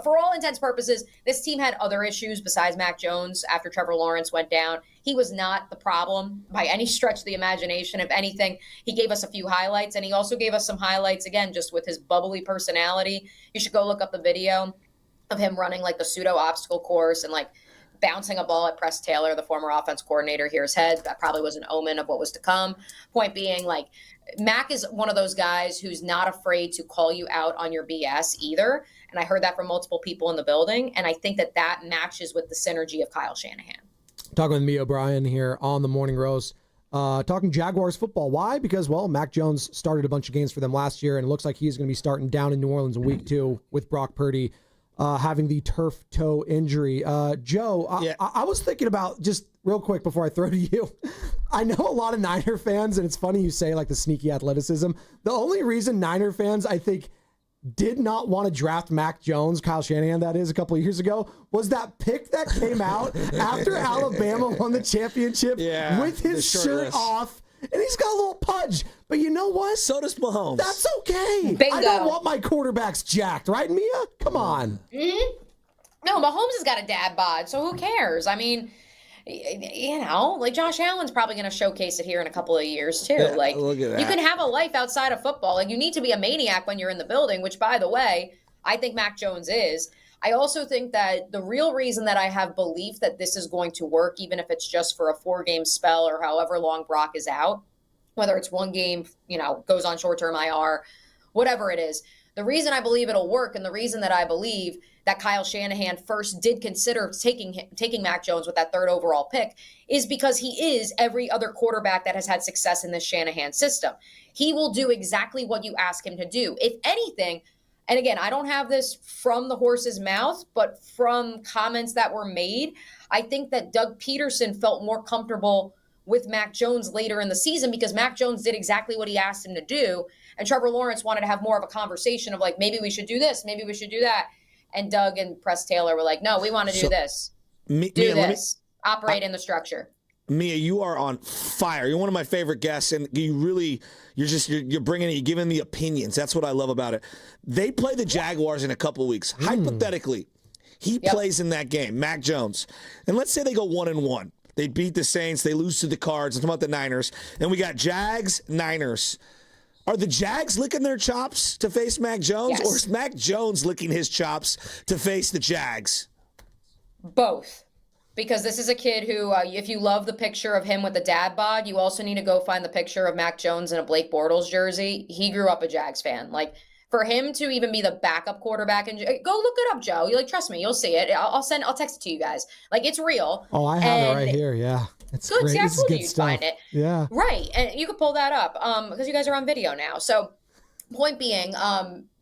for all intents and purposes, this team had other issues besides Mac Jones after Trevor Lawrence went down. He was not the problem by any stretch of the imagination. If anything, he gave us a few highlights, and he also gave us some highlights, again, just with his bubbly personality. You should go look up the video of him running the pseudo obstacle course and bouncing a ball at Press Taylor, the former offense coordinator, here's head. That probably was an omen of what was to come. Point being, Mac is one of those guys who's not afraid to call you out on your BS either. And I heard that from multiple people in the building. And I think that matches with the synergy of Kyle Shanahan. Talking with me, O'Brien, here on the Morning Roast. Talking Jaguars football. Why? Because, Mac Jones started a bunch of games for them last year, and it looks like he's going to be starting down in New Orleans in week 2 with Brock Purdy having the turf toe injury. Joe, I was thinking about, just real quick before I throw to you, I know a lot of Niner fans, and it's funny you say like the sneaky athleticism. The only reason Niner fans, I think, did not want to draft Mac Jones, Kyle Shanahan that is, a couple of years ago, was that pick that came out after Alabama won the championship with his shirt off. And he's got a little pudge. But you know what? So does Mahomes. That's okay. Bingo. I don't want my quarterbacks jacked, right, Mia? Come on. Mm-hmm. No, Mahomes has got a dad bod, so who cares? I mean, you know, like Josh Allen's probably going to showcase it here in a couple of years too. Yeah, like, look at that. You can have a life outside of football. Like, you need to be a maniac when you're in the building, which, by the way, I think Mac Jones is. I also think that the real reason that I have belief that this is going to work, even if it's just for a 4-game spell or however long Brock is out, whether it's 1 game, you know, goes on short-term IR, whatever it is, the reason I believe it'll work and the reason that I believe that Kyle Shanahan first did consider taking Mac Jones with that 3rd overall pick is because he is every other quarterback that has had success in this Shanahan system. He will do exactly what you ask him to do. If anything, and again, I don't have this from the horse's mouth, but from comments that were made, I think that Doug Peterson felt more comfortable with Mac Jones later in the season because Mac Jones did exactly what he asked him to do. And Trevor Lawrence wanted to have more of a conversation of like, maybe we should do this, maybe we should do that. And Doug and Press Taylor were like, no, we want to do this. Operate in the structure. Mia, you are on fire. You're one of my favorite guests, and you're bringing it. You're giving the opinions. That's what I love about it. They play the Jaguars in a couple weeks. Hypothetically, he plays in that game, Mac Jones, and let's say they go 1-1. They beat the Saints. They lose to the Cards. I'm talking about the Niners, and we got Jags, Niners. Are the Jags licking their chops to face Mac Jones, or is Mac Jones licking his chops to face the Jags? Both. Because this is a kid who, if you love the picture of him with the dad bod, you also need to go find the picture of Mac Jones in a Blake Bortles jersey. He grew up a Jags fan. Like, for him to even be the backup quarterback, and go look it up, Joe. You trust me, you'll see it. I'll text it to you guys. Like, it's real. Oh, I have it right here. Yeah, it's good. Great. See, I this told is good you you'd stuff. find it. Yeah, right, and you could pull that up because you guys are on video now. So, point being,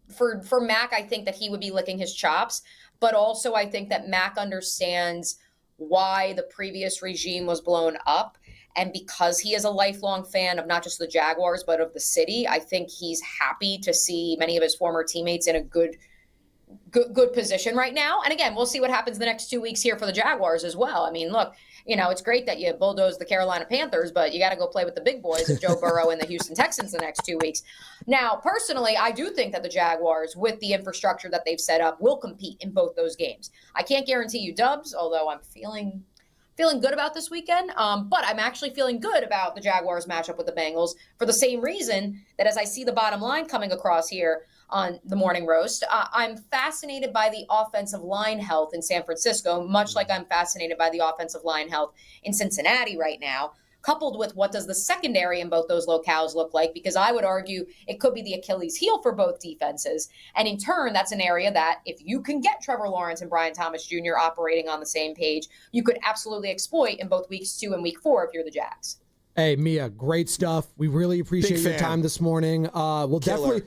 for Mac, I think that he would be licking his chops, but also I think that Mac understands why the previous regime was blown up. And because he is a lifelong fan of not just the Jaguars, but of the city, I think he's happy to see many of his former teammates in a good position right now. And again, we'll see what happens the next 2 weeks here for the Jaguars as well. I mean, look, you know, it's great that you bulldoze the Carolina Panthers, but you got to go play with the big boys of Joe Burrow and the Houston Texans the next 2 weeks. Now, personally, I do think that the Jaguars, with the infrastructure that they've set up, will compete in both those games. I can't guarantee you dubs, although I'm feeling good about this weekend, but I'm actually feeling good about the Jaguars matchup with the Bengals for the same reason that as I see the bottom line coming across here on the Morning Roast, I'm fascinated by the offensive line health in San Francisco, much like I'm fascinated by the offensive line health in Cincinnati right now, coupled with what does the secondary in both those locales look like, because I would argue it could be the Achilles heel for both defenses. And in turn, that's an area that if you can get Trevor Lawrence and Brian Thomas Jr. operating on the same page, you could absolutely exploit in both weeks 2 and week 4 if you're the Jags. Hey, Mia, great stuff. We really appreciate your time this morning. We'll definitely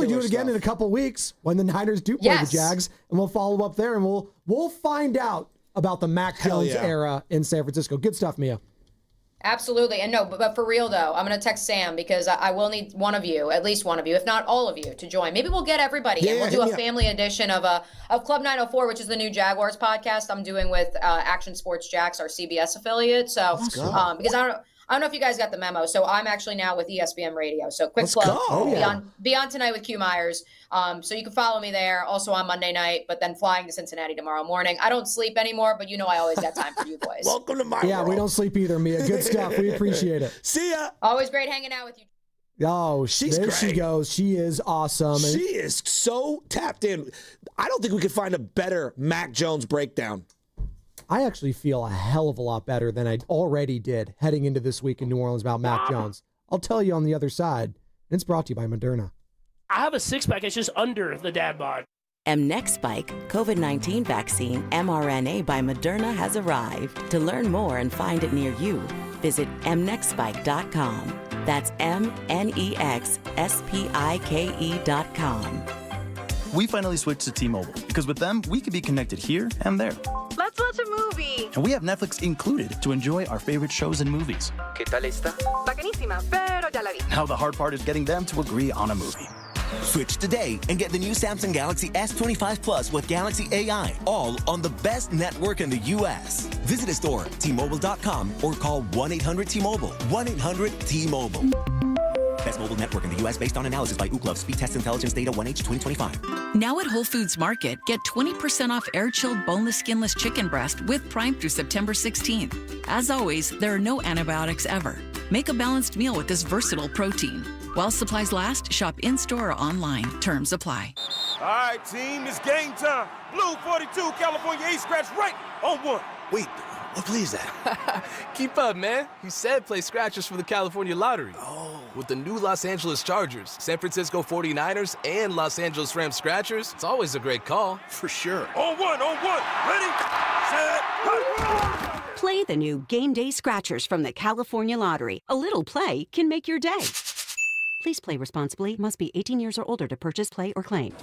do it again in a couple weeks when the Niners do play the Jags, and we'll follow up there, and we'll find out about the Mac Jones era in San Francisco. Good stuff, Mia. Absolutely. And no, but for real though, I'm going to text Sam because I will need one of you, at least one of you, if not all of you, to join. Maybe we'll get everybody in. We'll do a family edition of Club 904, which is the new Jaguars podcast I'm doing with Action Sports Jacks, our CBS affiliate. So because I don't know if you guys got the memo. So I'm actually now with ESPN Radio. So quick plug. Be on tonight with Q Myers. So you can follow me there. Also on Monday night, but then flying to Cincinnati tomorrow morning. I don't sleep anymore, but you know I always got time for you boys. Welcome to my world. We don't sleep either, Mia. Good stuff. We appreciate it. See ya. Always great hanging out with you. Oh, there she goes. She is awesome. She is so tapped in. I don't think we could find a better Mac Jones breakdown. I actually feel a hell of a lot better than I already did heading into this week in New Orleans about Mac Jones. I'll tell you on the other side. It's brought to you by Moderna. I have a six-pack. It's just under the dad bod. mNEXSpike COVID-19 vaccine mRNA by Moderna has arrived. To learn more and find it near you, visit mnexspike.com. That's mnexspike.com. We finally switched to T-Mobile because with them, we could be connected here and there. Let's watch a movie. And we have Netflix included to enjoy our favorite shows and movies. ¿Qué tal esta? Bacanísima, pero ya la vi. Now the hard part is getting them to agree on a movie. Switch today and get the new Samsung Galaxy S25 Plus with Galaxy AI, all on the best network in the U.S. Visit a store, T-Mobile.com, or call 1-800-T-Mobile. 1-800-T-Mobile. Best mobile network in the U.S. based on analysis by Ookla. Speed Test Intelligence Data 1H 2025. Now at Whole Foods Market, get 20% off air-chilled boneless skinless chicken breast with Prime through September 16th. As always, there are no antibiotics ever. Make a balanced meal with this versatile protein. While supplies last, shop in-store or online. Terms apply. All right, team, it's game time. Blue 42, California Ace scratch right on one. Wait, what play is that? Keep up, man. He said play scratchers for the California Lottery. Oh. With the new Los Angeles Chargers, San Francisco 49ers, and Los Angeles Rams scratchers, it's always a great call. For sure. On one. Ready, set, go! Play the new Game Day Scratchers from the California Lottery. A little play can make your day. Please play responsibly. Must be 18 years or older to purchase, play, or claim.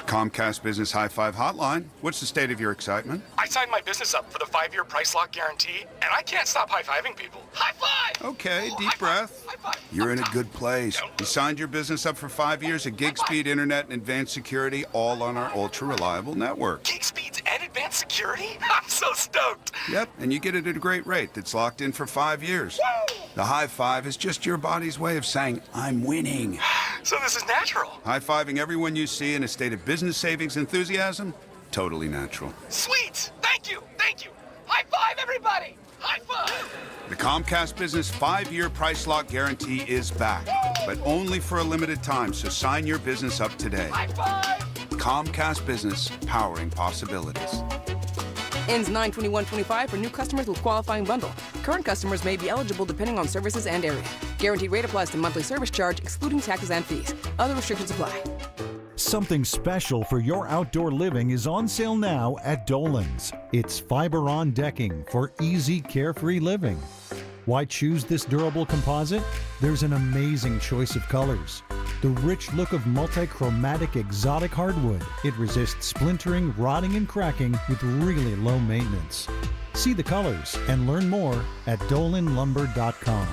Comcast Business High Five Hotline. What's the state of your excitement? I signed my business up for the 5-year price lock guarantee, and I can't stop high-fiving people. High five! Okay, deep breath. High five. You're in a good place. You signed your business up for 5 years of gig speed internet and advanced security, all on our ultra-reliable network. Gig speeds and advanced security? I'm so stoked. Yep, and you get it at a great rate that's locked in for 5 years. Woo! The high five is just your body's way of saying, I'm winning. So this is natural. High-fiving everyone you see in a state of business savings enthusiasm, totally natural. Sweet! Thank you! High five, everybody! High five! The Comcast Business 5-year price lock guarantee is back, but only for a limited time, so sign your business up today. High five! Comcast Business, powering possibilities. Ends 9/21/25 for new customers with qualifying bundle. Current customers may be eligible depending on services and area. Guaranteed rate applies to monthly service charge, excluding taxes and fees. Other restrictions apply. Something special for your outdoor living is on sale now at Dolan's. It's fiber-on decking for easy, carefree living. Why choose this durable composite? There's an amazing choice of colors. The rich look of multi-chromatic exotic hardwood. It resists splintering, rotting, and cracking with really low maintenance. See the colors and learn more at dolanlumber.com.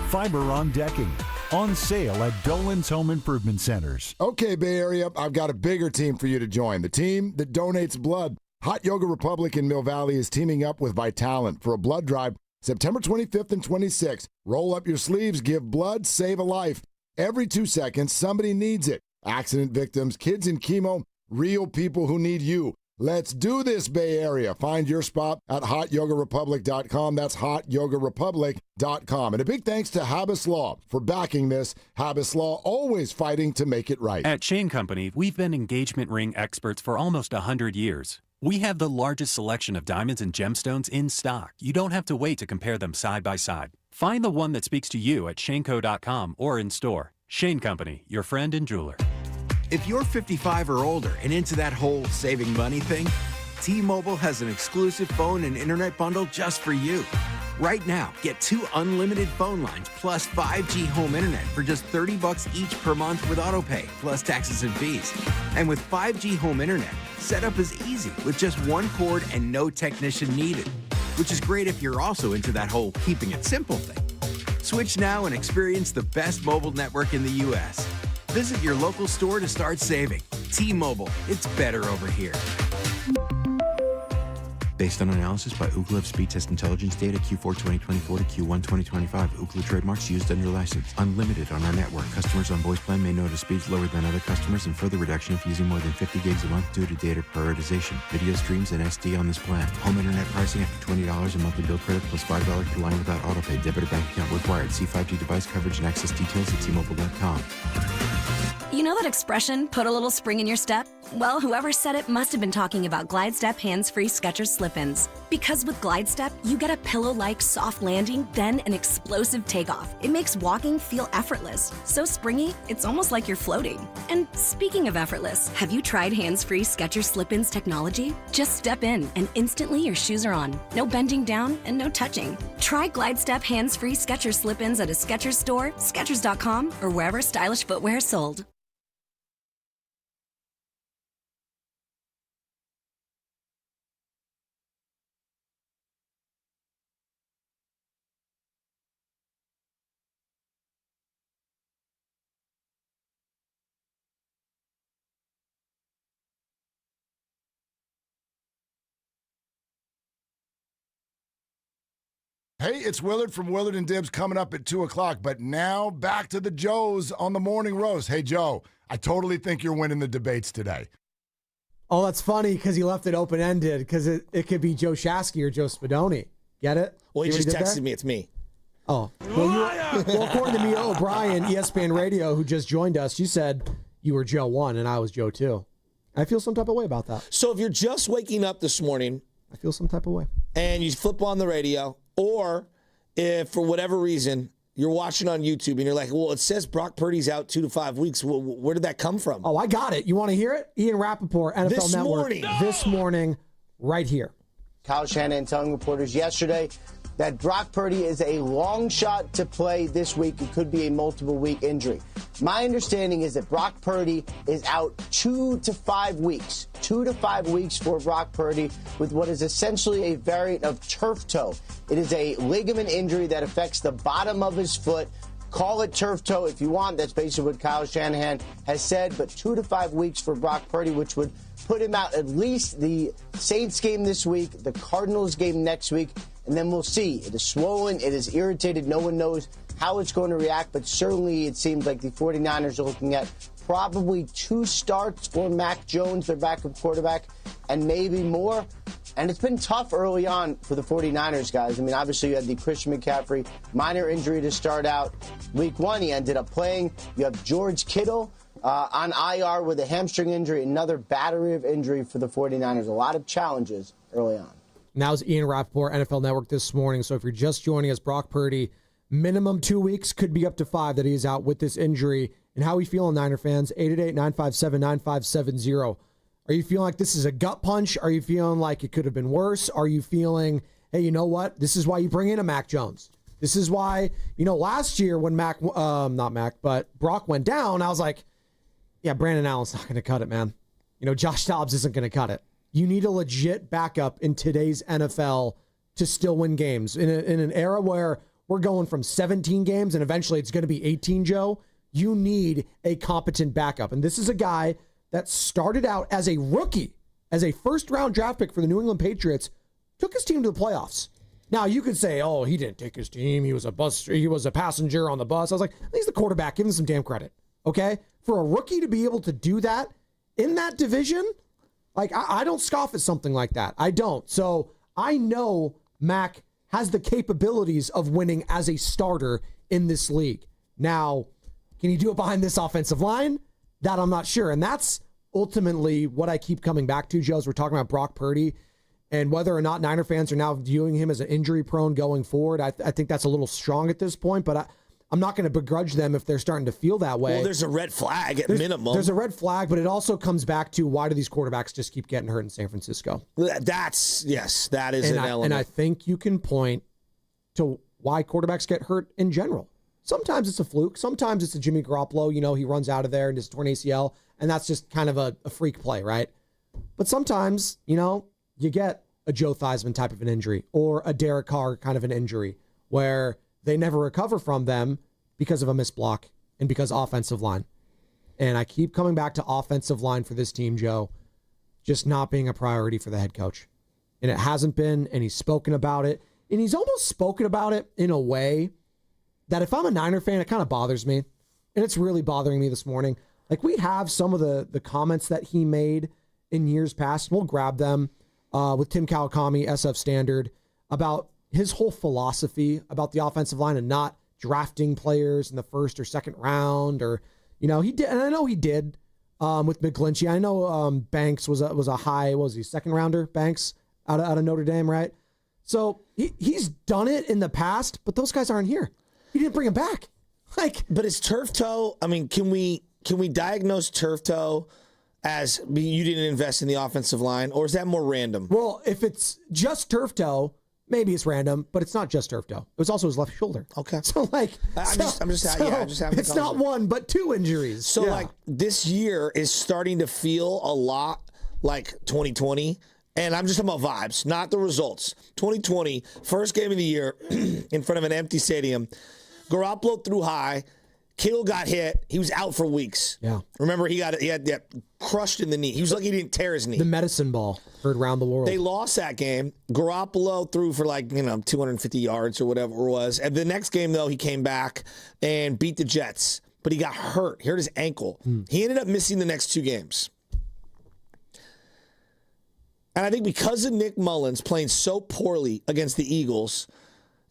Fiber-on decking. On sale at Dolan's Home Improvement Centers. Okay, Bay Area, I've got a bigger team for you to join. The team that donates blood. Hot Yoga Republic in Mill Valley is teaming up with Vitalent for a blood drive September 25th and 26th. Roll up your sleeves, give blood, save a life. Every 2 seconds, somebody needs it. Accident victims, kids in chemo, real people who need you. Let's do this, Bay Area. Find your spot at hotyogarepublic.com. That's hotyogarepublic.com. And a big thanks to Habas Law for backing this. Habas Law, always fighting to make it right. At Shane Company, we've been engagement ring experts for almost 100 years. We have the largest selection of diamonds and gemstones in stock. You don't have to wait to compare them side by side. Find the one that speaks to you at shaneco.com or in store. Shane Company, your friend and jeweler. If you're 55 or older and into that whole saving money thing, T-Mobile has an exclusive phone and internet bundle just for you. Right now, get 2 unlimited phone lines plus 5G home internet for just $30 each per month with autopay, plus taxes and fees. And with 5G home internet, setup is easy with just 1 cord and no technician needed, which is great if you're also into that whole keeping it simple thing. Switch now and experience the best mobile network in the U.S. Visit your local store to start saving. T-Mobile, it's better over here. Based on analysis by Ookla Speed Test Intelligence Data Q4 2024 to Q1 2025. Ookla trademarks used under license. Unlimited on our network. Customers on voice plan may notice speeds lower than other customers and further reduction if using more than 50 gigs a month due to data prioritization. Video streams and SD on this plan. Home internet pricing after $20 a monthly bill credit plus $5 per line without autopay. Debit or bank account required. See 5G device coverage and access details at T-Mobile.com. You know that expression, put a little spring in your step? Well, whoever said it must have been talking about Glide Step hands-free Skechers slip-ins. Because with Glide Step, you get a pillow-like soft landing, then an explosive takeoff. It makes walking feel effortless. So springy, it's almost like you're floating. And speaking of effortless, have you tried hands-free Skechers slip-ins technology? Just step in, and instantly your shoes are on. No bending down and no touching. Try Glide Step hands-free Skechers slip-ins at a Skechers store, Skechers.com, or wherever stylish footwear is sold. Hey, it's Willard from Willard and Dibs coming up at 2 o'clock. But now back to the Joes on the morning roast. Hey, Joe, I totally think you're winning the debates today. Oh, that's funny because he left it open-ended because it could be Joe Shasky or Joe Spadoni. Get it? Well, he just texted me. It's me. Oh. Well, according to Mia O'Brien, ESPN Radio, who just joined us, you said you were Joe 1 and I was Joe 2. I feel some type of way about that. So if you're just waking up this morning, I feel some type of way. And you flip on the radio, or if for whatever reason you're watching on YouTube and you're like, well, it says Brock Purdy's out 2 to 5 weeks. Well, where did that come from? Oh, I got it. You want to hear it? Ian Rappaport, NFL Network. This morning, right here. Kyle Shanahan telling reporters yesterday that Brock Purdy is a long shot to play this week. It could be a multiple-week injury. My understanding is that Brock Purdy is out 2 to 5 weeks. 2 to 5 weeks for Brock Purdy with what is essentially a variant of turf toe. It is a ligament injury that affects the bottom of his foot. Call it turf toe if you want. That's basically what Kyle Shanahan has said. But 2 to 5 weeks for Brock Purdy, which would put him out at least the Saints game this week, the Cardinals game next week, and then we'll see. It is swollen. It is irritated. No one knows how it's going to react, but certainly it seems like the 49ers are looking at probably 2 starts for Mac Jones, their backup quarterback, and maybe more. And it's been tough early on for the 49ers, guys. I mean, obviously you had the Christian McCaffrey minor injury to start out week 1. He ended up playing. You have George Kittle on IR with a hamstring injury, another battery of injury for the 49ers. A lot of challenges early on. Now is Ian Rappaport, NFL Network this morning. So if you're just joining us, Brock Purdy, minimum 2 weeks, could be up to 5 that he is out with this injury. And how are we feeling, Niner fans? 888-957-9570. Are you feeling like this is a gut punch? Are you feeling like it could have been worse? Are you feeling, hey, you know what? This is why you bring in a Mac Jones. This is why, last year when Brock went down, I was like, yeah, Brandon Allen's not going to cut it, man. Josh Dobbs isn't going to cut it. You need a legit backup in today's NFL to still win games. In an era where we're going from 17 games and eventually it's going to be 18, Joe, you need a competent backup. And this is a guy that started out as a rookie, as a first-round draft pick for the New England Patriots, took his team to the playoffs. Now, you could say, oh, he didn't take his team. He was a passenger on the bus. I was like, he's the quarterback. Give him some damn credit, okay? For a rookie to be able to do that in that division, I don't scoff at something like that. I don't. So I know Mac has the capabilities of winning as a starter in this league. Now, can he do it behind this offensive line? That I'm not sure. And that's ultimately what I keep coming back to, Joe, as we're talking about Brock Purdy and whether or not Niner fans are now viewing him as an injury prone going forward. I think that's a little strong at this point, but I'm not going to begrudge them if they're starting to feel that way. Well, there's a red flag at minimum. There's a red flag, but it also comes back to why do these quarterbacks just keep getting hurt in San Francisco? That is an element. And I think you can point to why quarterbacks get hurt in general. Sometimes it's a fluke. Sometimes it's a Jimmy Garoppolo. He runs out of there and just torn ACL, and that's just kind of a freak play, right? But sometimes, you get a Joe Theismann type of an injury or a Derek Carr kind of an injury where they never recover from them because of a missed block and because offensive line. And I keep coming back to offensive line for this team, Joe, just not being a priority for the head coach. And it hasn't been, and he's spoken about it. And he's almost spoken about it in a way that if I'm a Niner fan, it kind of bothers me. And it's really bothering me this morning. We have some of the comments that he made in years past. We'll grab them with Tim Kawakami, SF Standard, about his whole philosophy about the offensive line and not drafting players in the first or second round. Or, he did. And I know he did with McGlinchey. I know Banks was a high, what was he, second rounder? Banks out of Notre Dame, right? So he's done it in the past, but those guys aren't here. He didn't bring him back. But is turf toe, can we diagnose turf toe as you didn't invest in the offensive line, or is that more random? Well, if it's just turf toe, maybe it's random, but it's not just turf toe. It was also his left shoulder. Okay. So I'm just having it's not one, but 2 injuries. So this year is starting to feel a lot like 2020. And I'm just talking about vibes, not the results. 2020, first game of the year in front of an empty stadium. Garoppolo threw high. Kittle got hit. He was out for weeks. Yeah. Remember, he had that crushed in the knee. He was lucky he didn't tear his knee. The medicine ball heard around the world. They lost that game. Garoppolo threw for 250 yards or whatever it was. And the next game, though, he came back and beat the Jets. But he got hurt. He hurt his ankle. He ended up missing the next 2 games. And I think because of Nick Mullins playing so poorly against the Eagles,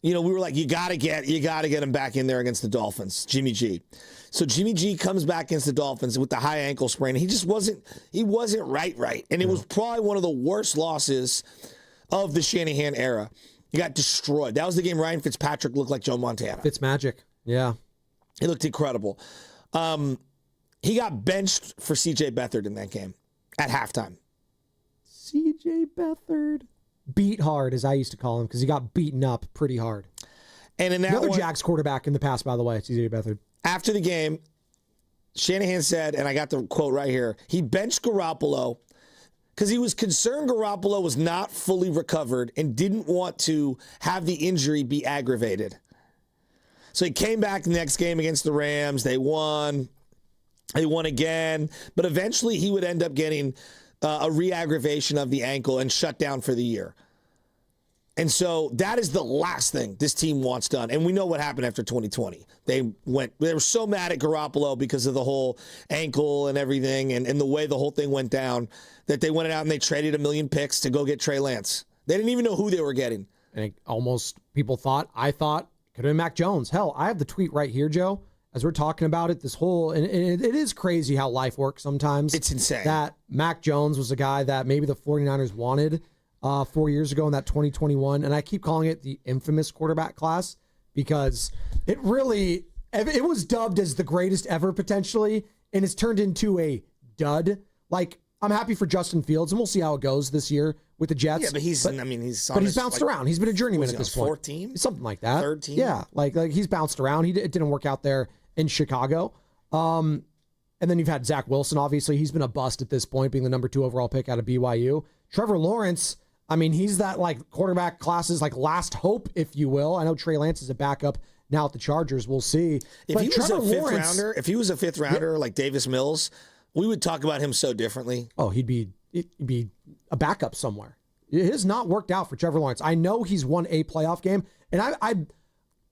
we were like, you gotta get him back in there against the Dolphins, Jimmy G. So Jimmy G comes back against the Dolphins with the high ankle sprain. He just wasn't right. And it was probably one of the worst losses of the Shanahan era. He got destroyed. That was the game Ryan Fitzpatrick looked like Joe Montana. Fitzmagic. Yeah. He looked incredible. He got benched for C.J. Beathard in that game at halftime. C.J. Beathard. Beat hard, as I used to call him, because he got beaten up pretty hard. And in that Another Jags quarterback in the past, by the way, C.J. Beathard. After the game, Shanahan said, and I got the quote right here, he benched Garoppolo because he was concerned Garoppolo was not fully recovered and didn't want to have the injury be aggravated. So he came back the next game against the Rams. They won. They won again. But eventually he would end up getting a re-aggravation of the ankle and shut down for the year. And so that is the last thing this team wants done. And we know what happened after 2020. They were so mad at Garoppolo because of the whole ankle and everything and the way the whole thing went down that they went out and they traded 1 million picks to go get Trey Lance. They didn't even know who they were getting. And I thought, could have been Mac Jones. Hell, I have the tweet right here, Joe, as we're talking about it. And it is crazy how life works sometimes. It's insane. That Mac Jones was a guy that maybe the 49ers wanted 4 years ago in that 2021. And I keep calling it the infamous quarterback class because it was dubbed as the greatest ever potentially, and it's turned into a dud. Like, I'm happy for Justin Fields, and we'll see how it goes this year with the Jets. Yeah, but he's bounced around. He's been a journeyman at this point. 14? Something like that. 13? Yeah, like he's bounced around. It didn't work out there in Chicago. And then you've had Zach Wilson, obviously. He's been a bust at this point, being the number 2 overall pick out of BYU. Trevor Lawrence, he's that quarterback class's last hope, if you will. I know Trey Lance is a backup now at the Chargers. We'll see. If he was a fifth rounder like Davis Mills, we would talk about him so differently. Oh, he'd be a backup somewhere. It has not worked out for Trevor Lawrence. I know he's won a playoff game, and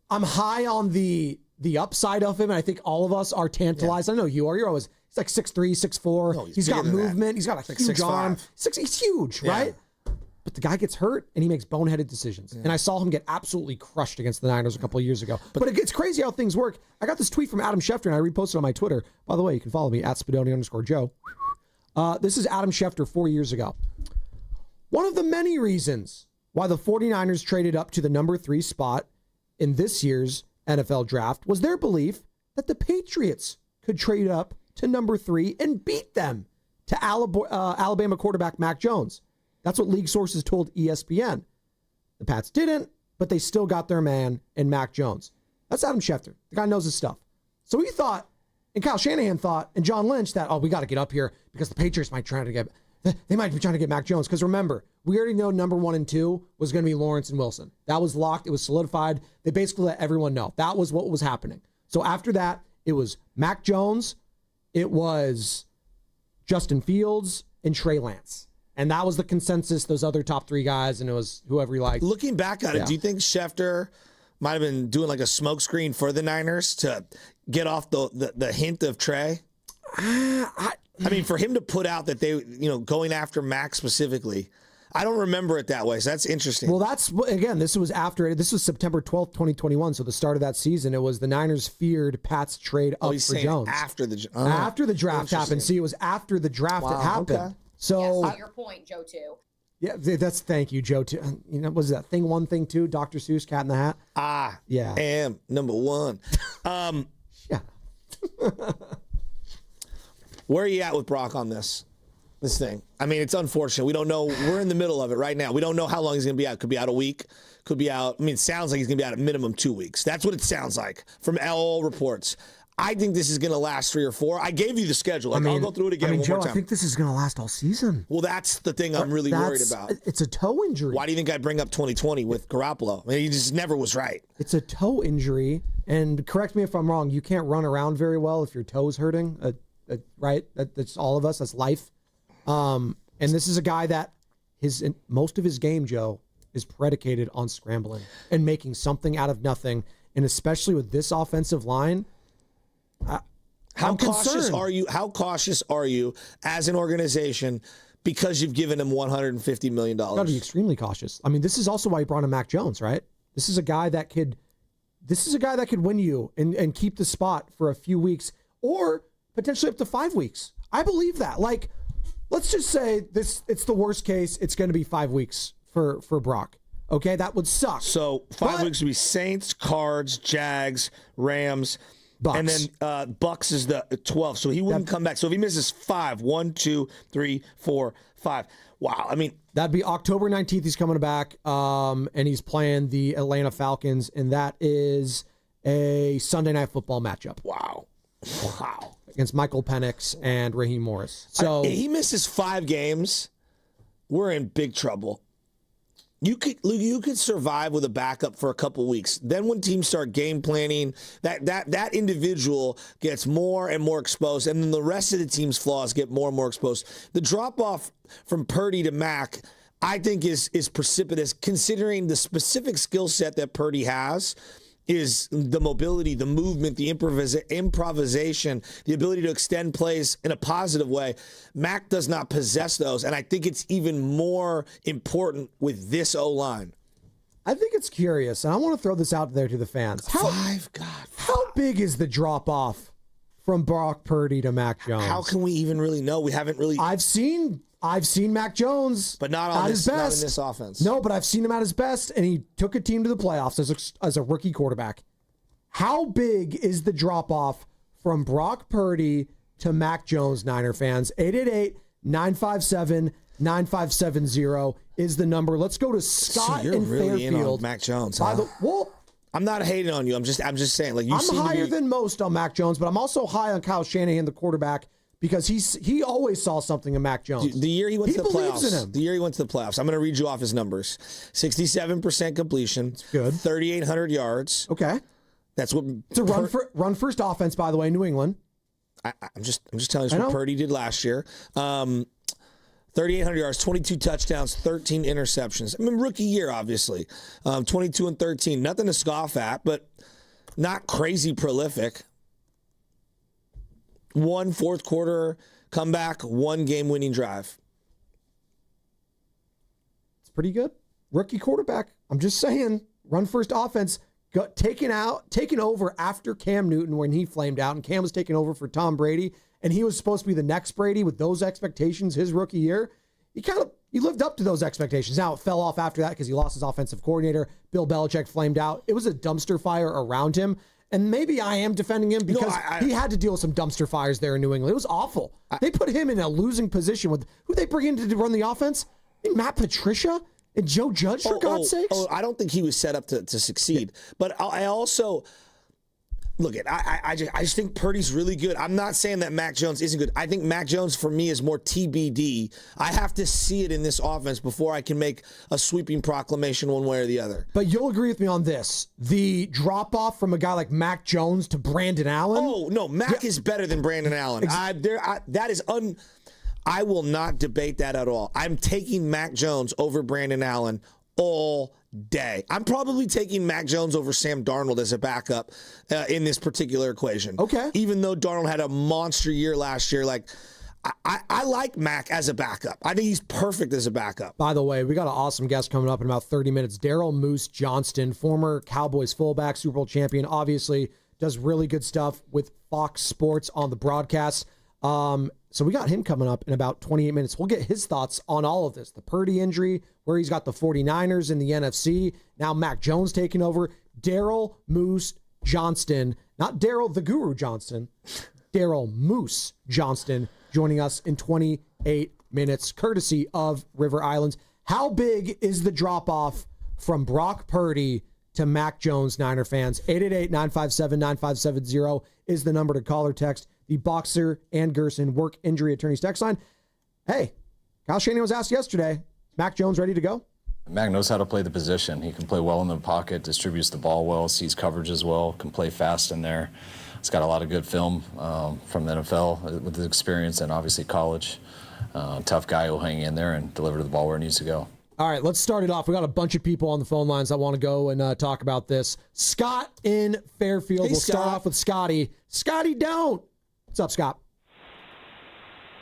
I'm high on the upside of him, and I think all of us are tantalized. Yeah. I know you are. He's like 6'3", 6'4". No, he's got movement. He's got a huge arm. He's huge, right? But the guy gets hurt, and he makes boneheaded decisions. Yeah. And I saw him get absolutely crushed against the Niners a couple of years ago. But it's crazy how things work. I got this tweet from Adam Schefter, and I reposted on my Twitter. By the way, you can follow me at Spadoni_Joe. This is Adam Schefter 4 years ago. One of the many reasons why the 49ers traded up to the number 3 spot in this year's NFL draft was their belief that the Patriots could trade up to number 3 and beat them to Alabama quarterback Mac Jones. That's what league sources told ESPN. The Pats didn't, but they still got their man in Mac Jones. That's Adam Schefter. The guy knows his stuff. So he thought, and Kyle Shanahan thought, and John Lynch that, we got to get up here because the Patriots might be trying to get Mac Jones. Because remember, we already know number 1 and 2 was going to be Lawrence and Wilson. That was locked. It was solidified. They basically let everyone know. That was what was happening. So after that, it was Mac Jones, it was Justin Fields, and Trey Lance. And that was the consensus, those other top 3 guys, and it was whoever you liked. Looking back at it, do you think Schefter might have been doing like a smokescreen for the Niners to get off the hint of Trey? For him to put out that they, going after Mac specifically, I don't remember it that way. So that's interesting. Well, this was September 12th, 2021. So the start of that season, it was the Niners feared Pat's trade up for Jones. After the draft happened. See, it was after the draft that happened. Okay. So your point, Joe, too. Yeah, thank you, Joe, too. What was that? Thing 1, Thing 2, Dr. Seuss, Cat in the Hat? Yeah. Am number 1. Yeah. Where are you at with Brock on this thing? It's unfortunate. We don't know. We're in the middle of it right now. We don't know how long he's going to be out. Could be out a week. Could be out. It sounds like he's going to be out at minimum 2 weeks. That's what it sounds like from all reports. I think this is going to last 3 or 4. I gave you the schedule. I'll go through it again one Joe, more time. I think this is going to last all season. Well, that's the thing I'm really worried about. It's a toe injury. Why do you think I bring up 2020 with Garoppolo? I mean, he just never was right. It's a toe injury, and correct me if I'm wrong, you can't run around very well if your toe's hurting, right? That's all of us. That's life. And this is a guy that most of his game, Joe, is predicated on scrambling and making something out of nothing. And especially with this offensive line, How cautious are you as an organization because you've given him $150 million? Got to be extremely cautious. I mean, this is also why you brought in Mac Jones, right? This is a guy that could win you and keep the spot for a few weeks or potentially up to 5 weeks. I believe that. Like, let's just say it's the worst case. It's going to be 5 weeks for Brock. Okay, that would suck. So 5 weeks would be Saints, Cards, Jags, Rams, Bucks. And then Bucks is the 12th. So he wouldn't come back. So if he misses 5, 1, 2, 3, 4, 5. Wow. I mean, that'd be October 19th. He's coming back, and he's playing the Atlanta Falcons, and that is a Sunday Night Football matchup. Wow. Against Michael Penix and Raheem Morris. So he misses 5 games. We're in big trouble. You could survive with a backup for a couple weeks. Then when teams start game planning, that individual gets more and more exposed, and then the rest of the team's flaws get more and more exposed. The drop-off from Purdy to Mac, I think, is precipitous, considering the specific skill set that Purdy has is the mobility, the movement, the improvisation, the ability to extend plays in a positive way. Mac does not possess those, and I think it's even more important with this O-line. I think it's curious, and I want to throw this out there to the fans. How big is the drop-off from Brock Purdy to Mac Jones? How can we even really know? We haven't really... I've seen Mac Jones, but not at his best. Not in this offense. No, but I've seen him at his best, and he took a team to the playoffs as a rookie quarterback. How big is the drop-off from Brock Purdy to Mac Jones, Niner fans? 888-957-9570 is the number. Let's go to Scott you're in really Fairfield. In on Mac Jones, huh? I'm not hating on you. I'm just saying. Like, I'm higher than most on Mac Jones, but I'm also high on Kyle Shanahan, the quarterback, because he always saw something in Mac Jones. The year he went to the believes playoffs. in him. The year he went to the playoffs. I'm going to read you off his numbers. 67% completion. That's good. 3,800 yards. Okay. That's what. It's a run first offense, by the way, New England. I'm just telling you what Purdy did last year. 3,800 yards, 22 touchdowns, 13 interceptions. I mean, rookie year, obviously. 22 and 13. Nothing to scoff at, but not crazy prolific. 1 fourth quarter comeback, 1 game-winning drive. It's pretty good. Rookie quarterback. I'm just saying, run first offense got taken over after Cam Newton when he flamed out, and Cam was taken over for Tom Brady, and he was supposed to be the next Brady with those expectations his rookie year. He lived up to those expectations. Now, it fell off after that because he lost his offensive coordinator. Bill Belichick flamed out. It was a dumpster fire around him. And maybe I am defending him because he had to deal with some dumpster fires there in New England. It was awful. They put him in a losing position with who they bring in to run the offense? Matt Patricia and Joe Judge, for God's sakes. I don't think he was set up to succeed. But I also look at I just think Purdy's really good. I'm not saying that Mac Jones isn't good. I think Mac Jones for me is more TBD. I have to see it in this offense before I can make a sweeping proclamation one way or the other. But you'll agree with me on this. The drop off from a guy like Mac Jones to Brandon Allen. Oh, no, Mac is better than Brandon Allen. I will not debate that at all. I'm taking Mac Jones over Brandon Allen all day. I'm probably taking Mac Jones over Sam Darnold as a backup in this particular equation. Okay. Even though Darnold had a monster year last year, I like Mac as a backup. I think he's perfect as a backup. By the way, we got an awesome guest coming up in about 30 minutes. Daryl Moose Johnston, former Cowboys fullback, Super Bowl champion, obviously does really good stuff with Fox Sports on the broadcast. So we got him coming up in about 28 minutes. We'll get his thoughts on all of this. The Purdy injury, where he's got the 49ers in the NFC. Now Mac Jones taking over. Daryl Moose Johnston, not Daryl the Guru Johnston, Daryl Moose Johnston joining us in 28 minutes, courtesy of River Islands. How big is the drop-off from Brock Purdy to Mac Jones, Niner fans. 888-957-9570 is the number to call or text. The Boxer and Gerson Work Injury Attorneys text line. Hey, Kyle Shanahan was asked yesterday, Mac Jones ready to go? Mac knows how to play the position. He can play well in the pocket, distributes the ball well, sees coverage as well, can play fast in there. He's got a lot of good film from the NFL with his experience and obviously college. Tough guy who'll hang in there and deliver the ball where it needs to go. All right, let's start it off. We got a bunch of people on the phone lines that want to go and talk about this. Scott in Fairfield. Hey, we'll Scott. start off with Scotty. Scotty, don't. What's up, Scott?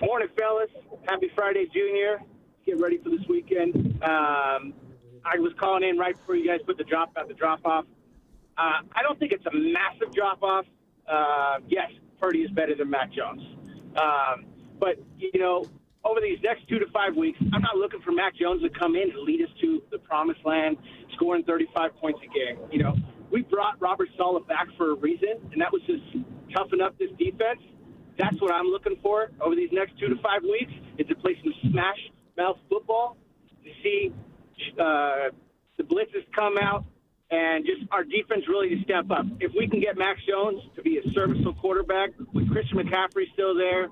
Morning, fellas. Happy Friday, Junior. Get ready for this weekend. I was calling in right before you guys put the drop-off. I don't think it's a massive drop-off. Yes, Purdy is better than Mac Jones. But, over these next 2 to 5 weeks, I'm not looking for Mac Jones to come in and lead us to the promised land, scoring 35 points a game. We brought Robert Saleh back for a reason, and that was to toughen up this defense. That's what I'm looking for over these next 2 to 5 weeks, is to play some smash-mouth football, to see the blitzes come out, and just our defense really to step up. If we can get Mac Jones to be a serviceable quarterback with Christian McCaffrey still there,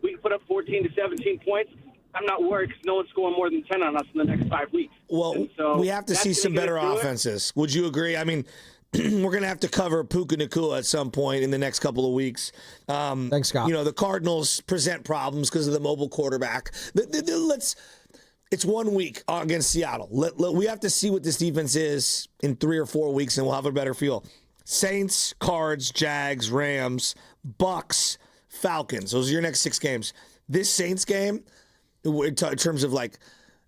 we can put up 14 to 17 points. I'm not worried because no one's scoring more than 10 on us in the next 5 weeks. Well, so we have to see some better offenses. Would you agree? I mean, we're going to have to cover Puka Nacua at some point in the next couple of weeks. Thanks, Scott. The Cardinals present problems because of the mobile quarterback. It's 1 week against Seattle. We have to see what this defense is in 3 or 4 weeks, and we'll have a better feel. Saints, Cards, Jags, Rams, Bucks, Falcons. Those are your next 6 games. This Saints game, in terms of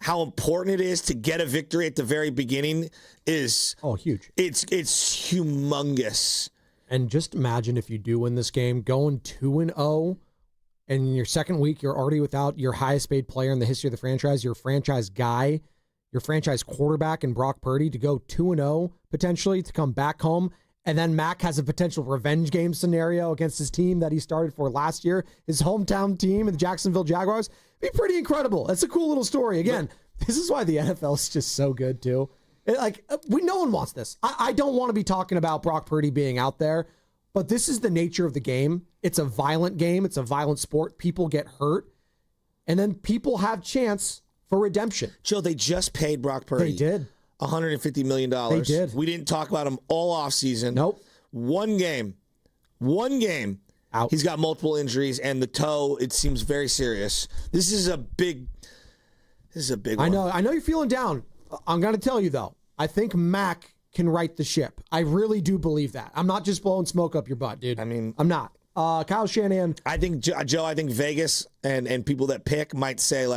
how important it is to get a victory at the very beginning, is huge. It's humongous. And just imagine if you do win this game, going 2-0, and in your second week, you're already without your highest paid player in the history of the franchise, your franchise guy, your franchise quarterback in Brock Purdy, to go 2-0 potentially, to come back home. And then Mac has a potential revenge game scenario against his team that he started for last year, his hometown team, the Jacksonville Jaguars. Be pretty incredible. That's a cool little story. Again, this is why the NFL is just so good, too. No one wants this. I don't want to be talking about Brock Purdy being out there, but this is the nature of the game. It's a violent game. It's a violent sport. People get hurt, and then people have chance for redemption. Joe, they just paid Brock Purdy. They did. $150 million. They did. We didn't talk about him all offseason. Nope. One game. Out. He's got multiple injuries, and the toe, it seems very serious. This is a big one. I know you're feeling down. I'm going to tell you, though, I think Mac can right the ship. I really do believe that. I'm not just blowing smoke up your butt, dude. I mean, I'm not. Kyle Shanahan. I think, Joe, Vegas and people that pick might say,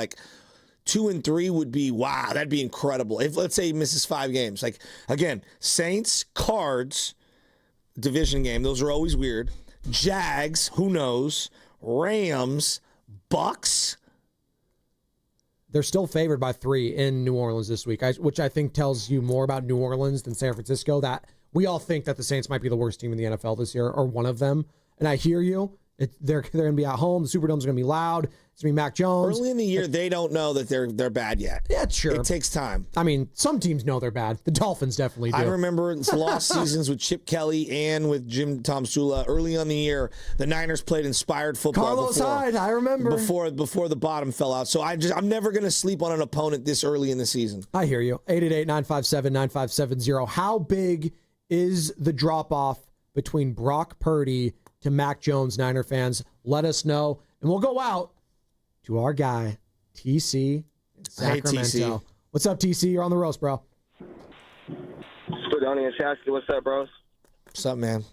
2-3 would be, wow, that'd be incredible. If, let's say, he misses 5 games. Again, Saints, Cards, division game, those are always weird. Jags, who knows? Rams, Bucks. They're still favored by 3 in New Orleans this week, which I think tells you more about New Orleans than San Francisco, that we all think that the Saints might be the worst team in the NFL this year, or one of them. And I hear you. They're going to be at home. The Superdome's going to be loud. It's going to be Mac Jones. Early in the year, they don't know that they're bad yet. Yeah, sure. It takes time. I mean, some teams know they're bad. The Dolphins definitely do. I remember lost seasons with Chip Kelly and with Jim Tomsula. Early on the year, the Niners played inspired football. Carlos Hyde, I remember. Before the bottom fell out. So I'm never going to sleep on an opponent this early in the season. I hear you. 888-957-9570. How big is the drop-off between Brock Purdy to Mac Jones, Niner fans? Let us know. And we'll go out to our guy, TC in Sacramento. Hey, TC. What's up, TC? You're on the roast, bro. Spadoni and Shasky, what's up, bros? What's up, man?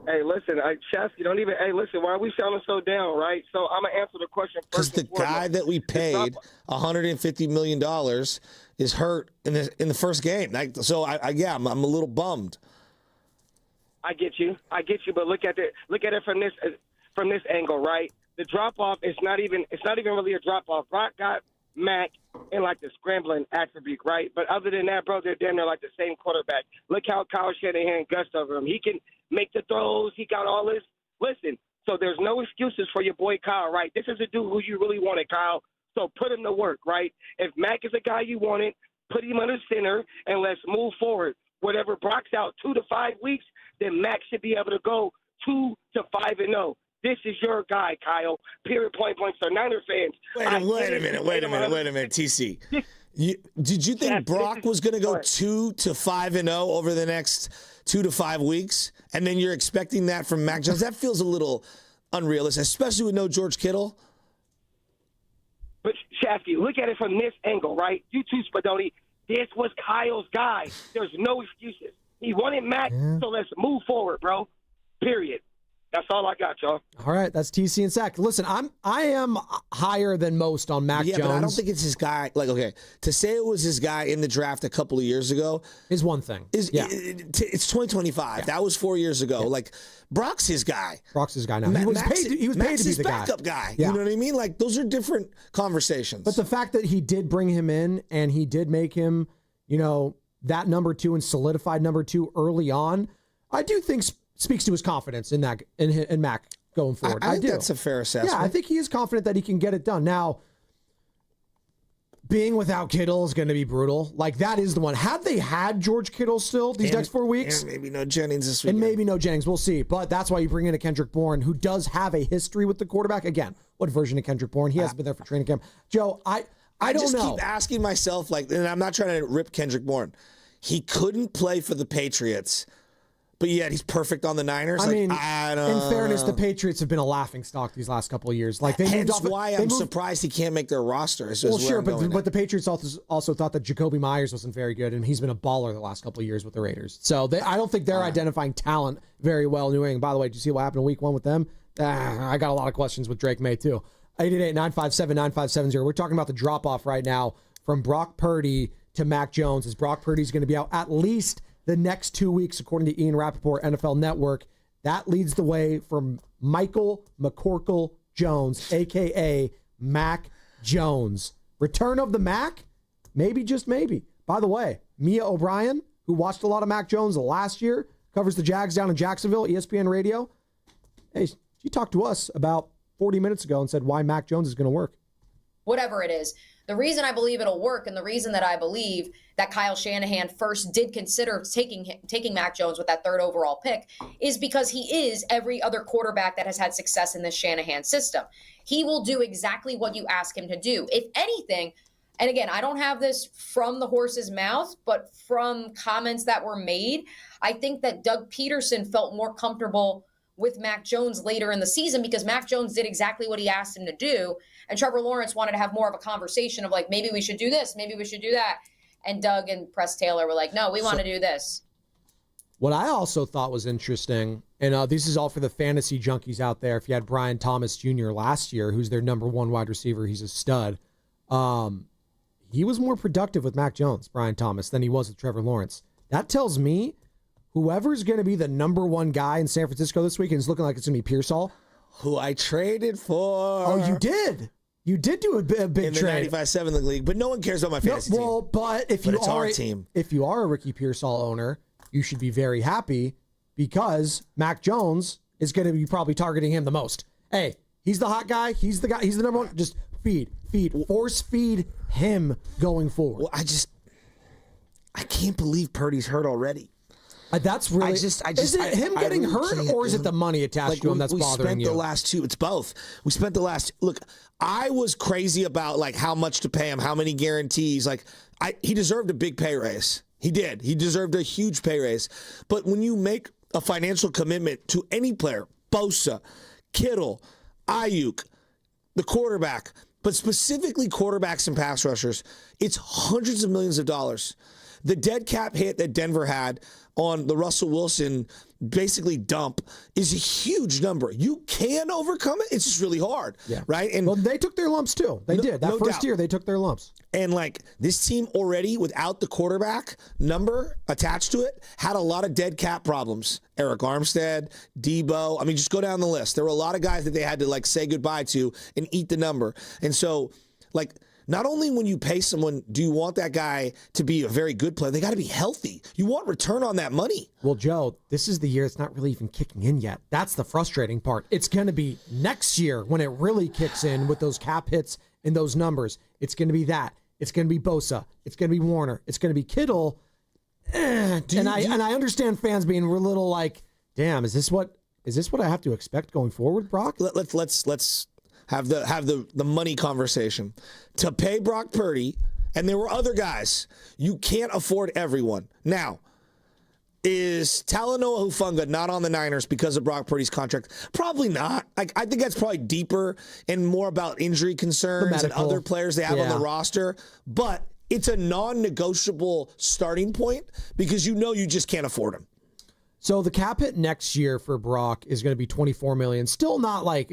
Hey, listen, Shasky, don't even. Hey, listen, why are we sounding so down, right? So I'm gonna answer the question first. Because the guy that we paid $150 million is hurt in the first game. I'm a little bummed. I get you, but look at it from this angle, right? The drop off is not even really a drop off. Brock got Mac in the scrambling attribute, right? But other than that, bro, they're damn near the same quarterback. Look how Kyle Shanahan gussed over him. He can make the throws. He got all this. Listen, so there's no excuses for your boy Kyle, right? This is a dude who you really wanted, Kyle. So put him to work, right? If Mac is a guy you wanted, put him under center, and let's move forward. Whatever Brock's out 2 to 5 weeks, then Mac should be able to go 2 to 5-0. This is your guy, Kyle. Period, point blank. So Niner fans. Wait a minute, TC. Did you think Brock was going to go 2 to 5-0 over the next 2 to 5 weeks? And then you're expecting that from Mac Jones? That feels a little unrealistic, especially with no George Kittle. But, Shafty, look at it from this angle, right? You too, Spadoni. This was Kyle's guy. There's no excuses. He wanted Mac, so let's move forward, bro. Period. That's all I got, y'all. All right, that's TC and Sack. Listen, I am higher than most on Mac Jones. Yeah, but I don't think it's his guy. Like, okay, to say it was his guy in the draft a couple of years ago is one thing. It's 2025. Yeah. That was 4 years ago. Yeah. Like, Brock's his guy. Brock's his guy now. He was paid to be the backup guy. Yeah. You know what I mean? Like, those are different conversations. But the fact that he did bring him in and he did make him, that number 2 and solidified number 2 early on, I do think speaks to his confidence in that in Mac going forward. I do. That's a fair assessment. Yeah, I think he is confident that he can get it done. Now, being without Kittle is going to be brutal. Like, that is the one. Had they had George Kittle still these next 4 weeks? And maybe no Jennings this week. And maybe no Jennings. We'll see. But that's why you bring in a Kendrick Bourne, who does have a history with the quarterback. Again, what version of Kendrick Bourne? He hasn't been there for training camp. Joe, I don't just know. Keep asking myself, like, and I'm not trying to rip Kendrick Bourne. He couldn't play for the Patriots, but yet he's perfect on the Niners. I mean, in fairness, the Patriots have been a laughingstock these last couple of years. Like, hence why I'm surprised he can't make their roster. Well, sure, but the Patriots also thought that Jacoby Myers wasn't very good, and he's been a baller the last couple of years with the Raiders. So I don't think they're identifying talent very well. New England. By the way, did you see what happened in Week 1 with them? I got a lot of questions with Drake May too. 888-957-9570. We're talking about the drop off right now from Brock Purdy to Mac Jones, as Brock Purdy's going to be out at least the next 2 weeks, according to Ian Rappaport, NFL Network. That leads the way from Michael McCorkle Jones, a.k.a. Mac Jones. Return of the Mac? Maybe, just maybe. By the way, Mia O'Brien, who watched a lot of Mac Jones last year, covers the Jags down in Jacksonville, ESPN Radio. Hey, she talked to us about 40 minutes ago and said why Mac Jones is going to work. Whatever it is. The reason I believe it'll work, and the reason that I believe that Kyle Shanahan first did consider taking Mac Jones with that 3rd overall pick, is because he is every other quarterback that has had success in this Shanahan system. He will do exactly what you ask him to do. If anything, and again, I don't have this from the horse's mouth, but from comments that were made, I think that Doug Peterson felt more comfortable with Mac Jones later in the season because Mac Jones did exactly what he asked him to do. And Trevor Lawrence wanted to have more of a conversation of like, maybe we should do this, maybe we should do that. And Doug and Press Taylor were like, no, we want to do this. What I also thought was interesting, and this is all for the fantasy junkies out there. If you had Brian Thomas Jr. last year, who's their number 1 wide receiver, he's a stud. He was more productive with Mac Jones, Brian Thomas, than he was with Trevor Lawrence. That tells me whoever's going to be the number 1 guy in San Francisco this week, and it's looking like it's going to be Pearsall. Who I traded for. Oh, you did? You did do a big in the trade. 95-7 league, but no one cares about my fantasy team. Well, but if you are a Ricky Pearsall owner, you should be very happy because Mac Jones is going to be probably targeting him the most. Hey, he's the hot guy. He's the guy. He's the number 1. Just force feed him going forward. Well, I can't believe Purdy's hurt already. That's really. Is it him getting hurt, or is it the money attached to him that's bothering you? We spent the last 2. It's both. We spent the last. Look, I was crazy about like how much to pay him, how many guarantees. Like he deserved a big pay raise. He did. He deserved a huge pay raise. But when you make a financial commitment to any player, Bosa, Kittle, Ayuk, the quarterback, but specifically quarterbacks and pass rushers, it's hundreds of millions of dollars. The dead cap hit that Denver had on the Russell Wilson basically dump is a huge number. You can overcome it. It's just really hard, right? And well, they took their lumps too. They did. That first year, they took their lumps. And like this team already, without the quarterback number attached to it, had a lot of dead cap problems. Eric Armstead, Debo. I mean, just go down the list. There were a lot of guys that they had to like say goodbye to and eat the number. And so, like, not only when you pay someone do you want that guy to be a very good player, they got to be healthy. You want return on that money. Well, Joe, this is the year it's not really even kicking in yet. That's the frustrating part. It's going to be next year when it really kicks in with those cap hits and those numbers. It's going to be that. It's going to be Bosa. It's going to be Warner. It's going to be Kittle. And I understand fans being a little like, damn, is this what I have to expect going forward, Brock? Let's have the money conversation. To pay Brock Purdy, and there were other guys, you can't afford everyone. Now, is Talanoa Hufanga not on the Niners because of Brock Purdy's contract? Probably not. I think that's probably deeper and more about injury concerns and other players they have on the roster. But it's a non-negotiable starting point because you just can't afford him. So the cap hit next year for Brock is going to be $24 million. Still not like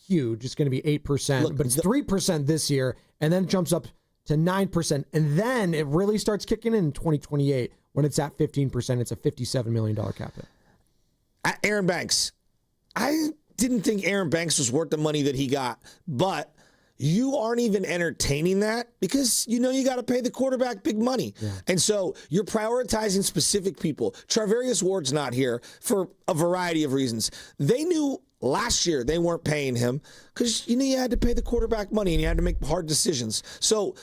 huge. It's going to be 8%, but it's 3% this year, and then it jumps up to 9%, and then it really starts kicking in 2028 when it's at 15%. It's a $57 million cap hit. Aaron Banks. I didn't think Aaron Banks was worth the money that he got, but you aren't even entertaining that because you got to pay the quarterback big money. Yeah. And so you're prioritizing specific people. Charvarius Ward's not here for a variety of reasons. They knew last year they weren't paying him because you had to pay the quarterback money and you had to make hard decisions. So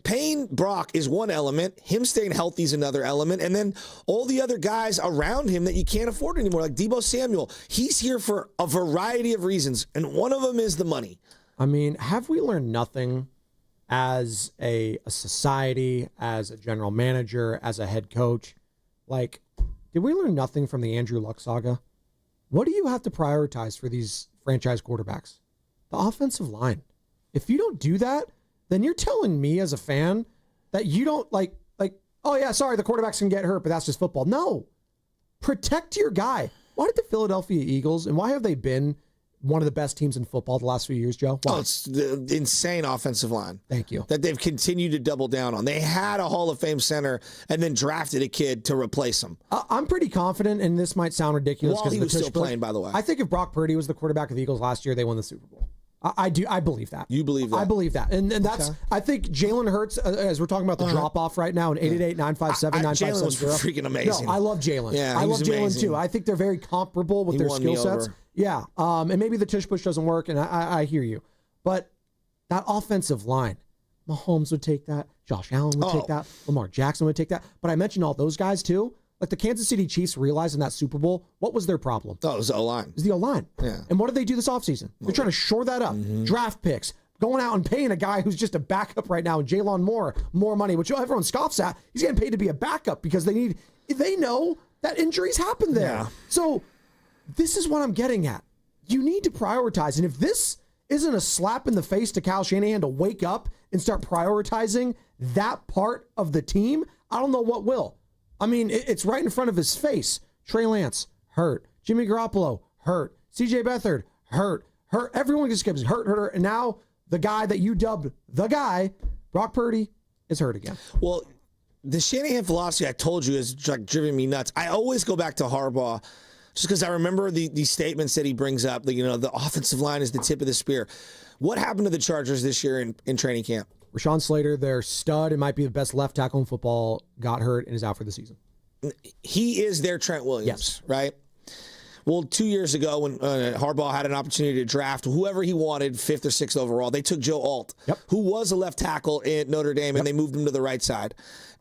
paying Brock is one element, him staying healthy is another element, and then all the other guys around him that you can't afford anymore, like Deebo Samuel. He's here for a variety of reasons, and one of them is the money. I mean, have we learned nothing as a society, as a general manager, as a head coach? Did we learn nothing from the Andrew Luck saga? What do you have to prioritize for these franchise quarterbacks? The offensive line. If you don't do that, then you're telling me as a fan that you don't oh yeah, sorry, the quarterbacks can get hurt, but that's just football. No. Protect your guy. Why did the Philadelphia Eagles, and why have they been one of the best teams in football the last few years, Joe? Why? Oh, it's the insane offensive line. Thank you. That they've continued to double down on. They had a Hall of Fame center and then drafted a kid to replace him. I'm pretty confident, and this might sound ridiculous. While he was still playing, by the way. I think if Brock Purdy was the quarterback of the Eagles last year, they won the Super Bowl. I do. I believe that. You believe that? I believe that. And that's, I think Jalen Hurts, as we're talking about the drop-off right now, and 888-957-9570. Jalen was freaking amazing. No, I love Jalen. Yeah, I love Jalen, too. I think they're very comparable with their skill sets. Yeah. And maybe the tush push doesn't work, and I hear you. But that offensive line, Mahomes would take that. Josh Allen would take that. Lamar Jackson would take that. But I mentioned all those guys, too. Like the Kansas City Chiefs realized in that Super Bowl, what was their problem? Oh, it was the O-line. It was the O-line. Yeah. And what did they do this offseason? They're trying to shore that up. Mm-hmm. Draft picks. Going out and paying a guy who's just a backup right now, Jalen Moore, more money, which everyone scoffs at. He's getting paid to be a backup because they know that injuries happen there. Yeah. So this is what I'm getting at. You need to prioritize. And if this isn't a slap in the face to Kyle Shanahan to wake up and start prioritizing that part of the team, I don't know what will. I mean, it's right in front of his face. Trey Lance, hurt. Jimmy Garoppolo, hurt. CJ Beathard, hurt. Everyone just keeps hurt. And now the guy that you dubbed the guy, Brock Purdy, is hurt again. Well, the Shanahan philosophy, I told you, is driven me nuts. I always go back to Harbaugh just because I remember the statements that he brings up. The offensive line is the tip of the spear. What happened to the Chargers this year in training camp? Rashawn Slater, their stud, it might be the best left tackle in football, got hurt and is out for the season. He is their Trent Williams, right? Well, 2 years ago when Harbaugh had an opportunity to draft whoever he wanted, 5th or 6th overall, they took Joe Alt, who was a left tackle at Notre Dame, and they moved him to the right side.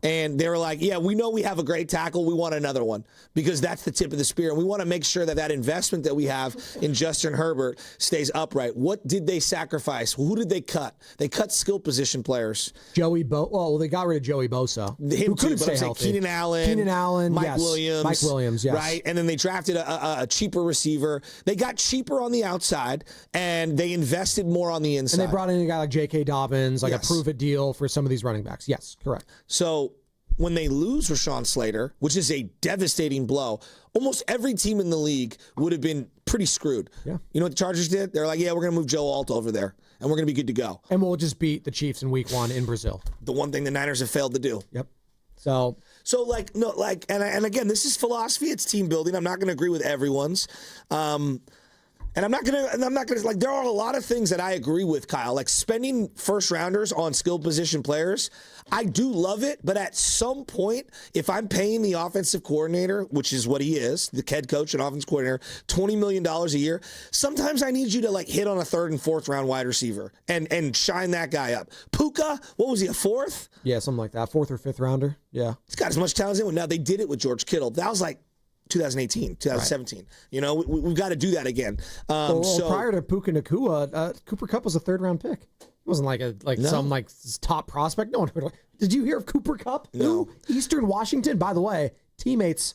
And they were like, yeah, we know we have a great tackle. We want another one because that's the tip of the spear. And we want to make sure that investment that we have in Justin Herbert stays upright. What did they sacrifice? Who did they cut? They cut skill position players. They got rid of Joey Bosa. Him too, but I'm saying Keenan Allen, Mike Williams. Yes. Right? And then they drafted a cheaper receiver. They got cheaper on the outside, and they invested more on the inside. And they brought in a guy like J.K. Dobbins, a prove-it deal for some of these running backs. Yes, correct. So when they lose Rashawn Slater, which is a devastating blow, almost every team in the league would have been pretty screwed. Yeah. You know what the Chargers did? They're like, yeah, we're going to move Joe Alt over there, and we're going to be good to go. And we'll just beat the Chiefs in week 1 in Brazil. The one thing the Niners have failed to do. Yep. And again, this is philosophy. It's team building. I'm not going to agree with everyone's. And I'm not gonna like. There are a lot of things that I agree with, Kyle. Like spending first rounders on skill position players, I do love it. But at some point, if I'm paying the offensive coordinator, which is what he is, the head coach and offensive coordinator, $20 million a year, sometimes I need you to like hit on a third and fourth round wide receiver and shine that guy up. Puka, what was he, a fourth? Yeah, something like that. Fourth or fifth rounder. Yeah, he's got as much talent as anyone. Now they did it with George Kittle. That was like 2018, 2017. Right. You know, we've got to do that again. So prior to Puka Nacua, Cooper Kupp was a third-round pick. It wasn't some top prospect. No one heard of it. Did you hear of Cooper Kupp? No. Eastern Washington, by the way, teammates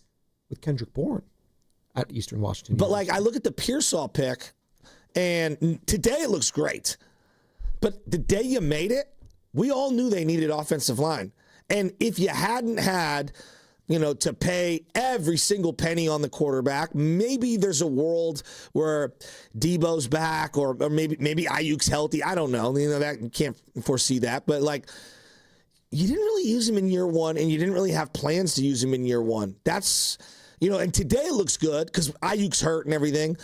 with Kendrick Bourne at Eastern Washington. But like I look at the Pearsall pick, and today it looks great. But the day you made it, we all knew they needed offensive line. And if you hadn't had to pay every single penny on the quarterback, maybe there's a world where Debo's back or maybe Ayuk's healthy. I don't know. That you can't foresee that. But like, you didn't really use him in year one, and you didn't really have plans to use him in year one. That's, and today it looks good because Ayuk's hurt and everything.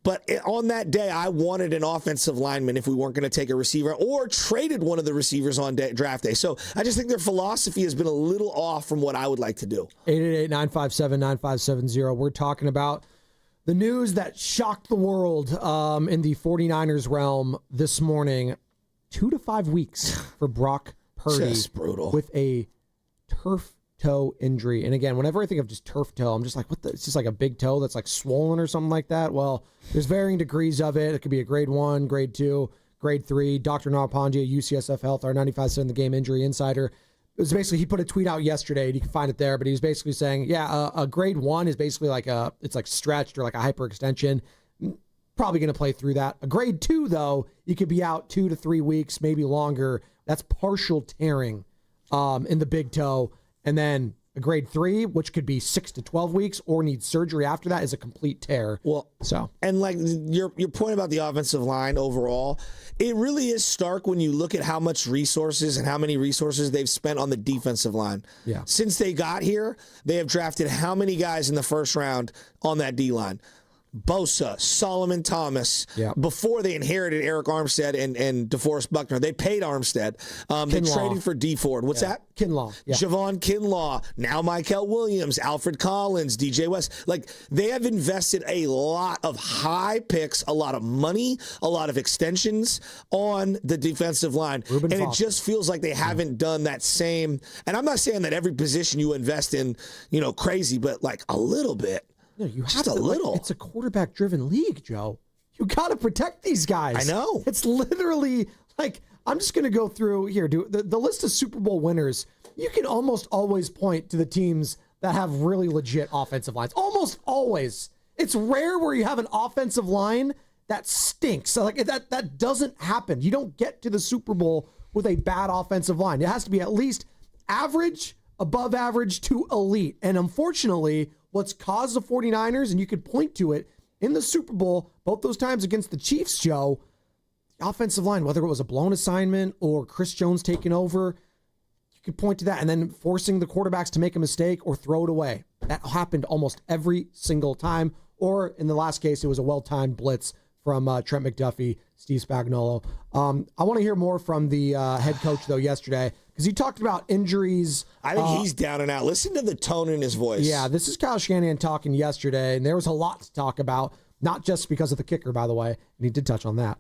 But on that day, I wanted an offensive lineman if we weren't going to take a receiver or traded one of the receivers on draft day. So I just think their philosophy has been a little off from what I would like to do. 888-957-9570. We're talking about the news that shocked the world in the 49ers realm this morning. 2 to 5 weeks for Brock Purdy. Just brutal. With a turf toe injury. And again, whenever I think of just turf toe, I'm just like, what the? It's just like a big toe that's like swollen or something like that. Well, there's varying degrees of it. It could be a grade 1, grade 2, grade 3. Dr. Narpandia, UCSF Health, our 95% The Game injury insider. It was basically, he put a tweet out yesterday, and you can find it there, but he was basically saying, a grade 1 is basically it's like stretched or like a hyperextension. Probably going to play through that. A grade 2, though, you could be out 2 to 3 weeks, maybe longer. That's partial tearing in the big toe. And then a grade 3, which could be 6 to 12 weeks or need surgery after that, is a complete tear. And like your point about the offensive line overall, it really is stark when you look at how much resources and how many resources they've spent on the defensive line. Yeah. Since they got here, they have drafted how many guys in the first round on that D-line? Bosa, Solomon Thomas. Yeah. Before they inherited Eric Armstead and DeForest Buckner, they paid Armstead. They traded for D Ford. What's that? Kinlaw. Yeah. Javon Kinlaw. Now Michael Williams, Alfred Collins, DJ West. Like, they have invested a lot of high picks, a lot of money, a lot of extensions on the defensive line. It just feels like they haven't done that same. And I'm not saying that every position you invest in, crazy, but like a little bit. No, you have just to, a little. It's a quarterback-driven league, Joe. You got to protect these guys. I know. It's literally like, I'm just going to go through here. The list of Super Bowl winners. You can almost always point to the teams that have really legit offensive lines. Almost always. It's rare where you have an offensive line that stinks. So like that doesn't happen. You don't get to the Super Bowl with a bad offensive line. It has to be at least average, above average to elite. And unfortunately, what's caused the 49ers, and you could point to it in the Super Bowl, both those times against the Chiefs, Joe, the offensive line, whether it was a blown assignment or Chris Jones taking over, you could point to that, and then forcing the quarterbacks to make a mistake or throw it away. That happened almost every single time, or in the last case, it was a well-timed blitz from Trent McDuffie, Steve Spagnuolo. I want to hear more from the head coach, though, yesterday, because he talked about injuries. I think he's down and out. Listen to the tone in his voice. Yeah, this is Kyle Shanahan talking yesterday, and there was a lot to talk about, not just because of the kicker, by the way, and he did touch on that.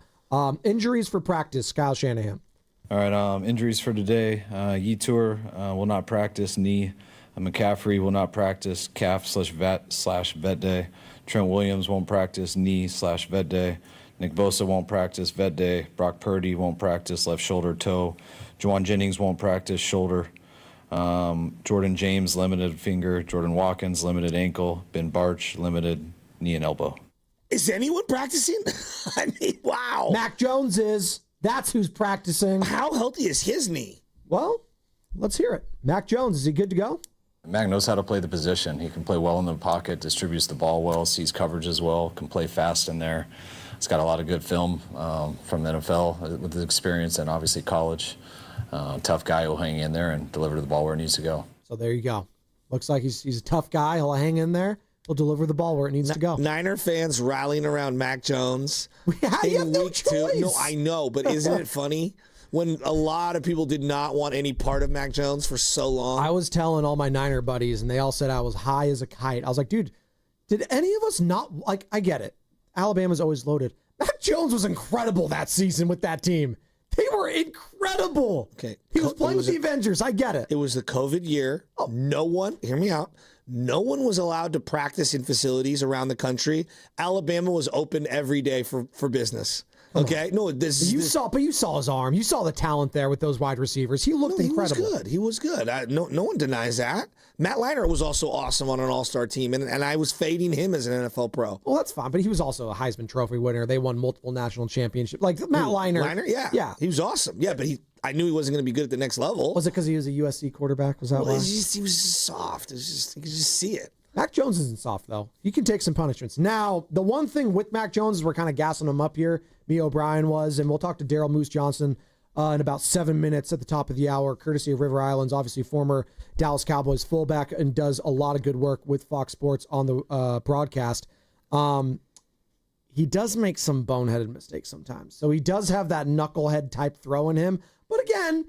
Injuries for practice, Kyle Shanahan. All right, injuries for today. Yetur will not practice, knee. McCaffrey will not practice, calf/vet day. Trent Williams won't practice, knee/vet day. Nick Bosa won't practice, vet day. Brock Purdy won't practice, left shoulder, toe. Juwan Jennings won't practice, shoulder. Jordan James, limited finger. Jordan Watkins, limited ankle. Ben Barch, limited knee and elbow. Is anyone practicing? I mean, wow. Mac Jones is. That's who's practicing. How healthy is his knee? Well, let's hear it. Mac Jones, is he good to go? Mac knows how to play the position. He can play well in the pocket, distributes the ball well, sees coverage as well, can play fast in there. He's got a lot of good film from the NFL with his experience and obviously college. Tough guy who'll hang in there and deliver the ball where it needs to go. So there you go. Looks like he's a tough guy. He'll hang in there. He'll deliver the ball where it needs to go. Niner fans rallying around Mac Jones. You have no week 2. choice. No, I know, but isn't it funny when a lot of people did not want any part of Mac Jones for so long? I was telling all my Niner buddies, and they all said I was high as a kite. I was like, dude, did any of us not like? I get it. Alabama's always loaded. Mac Jones was incredible that season with that team. They were incredible. Okay, he was playing with the Avengers. I get it. It was the COVID year. Oh. No one, hear me out. No one was allowed to practice in facilities around the country. Alabama was open every day for business. Okay, no, you saw his arm. You saw the talent there with those wide receivers. He looked incredible. He was good. No one denies that. Matt Leinart was also awesome on an all-star team, and I was fading him as an NFL pro. Well, that's fine, but he was also a Heisman Trophy winner. They won multiple national championships. Like Matt Leinart. Yeah, he was awesome. Yeah, but I knew he wasn't going to be good at the next level. Was it because he was a USC quarterback? Was that why? He was just soft. You could just see it. Mac Jones isn't soft, though. He can take some punishments. Now, the one thing with Mac Jones is we're kind of gassing him up here. Me O'Brien was, and we'll talk to Daryl Moose Johnston in about 7 minutes at the top of the hour, courtesy of River Islands, obviously former Dallas Cowboys fullback, and does a lot of good work with Fox Sports on the broadcast. He does make some boneheaded mistakes sometimes. So he does have that knucklehead type throw in him. But again,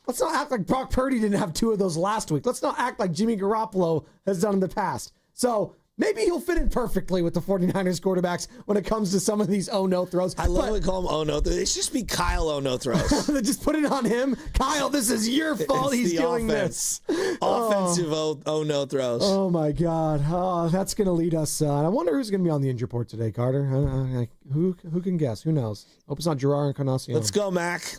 let's not act like Brock Purdy didn't have 2 of those last week. Let's not act like Jimmy Garoppolo has done in the past. So maybe he'll fit in perfectly with the 49ers quarterbacks when it comes to some of these oh-no throws. I love when we call him oh-no. It should just be Kyle oh-no throws. They just put it on him. Kyle, this is your fault. He's doing this. Offensive oh-no throws. Oh, my God. Oh, that's going to lead us. I wonder who's going to be on the injury report today, Carter. Who can guess? Who knows? Hope it's not Gerard Encarnacion. Let's go, Mac.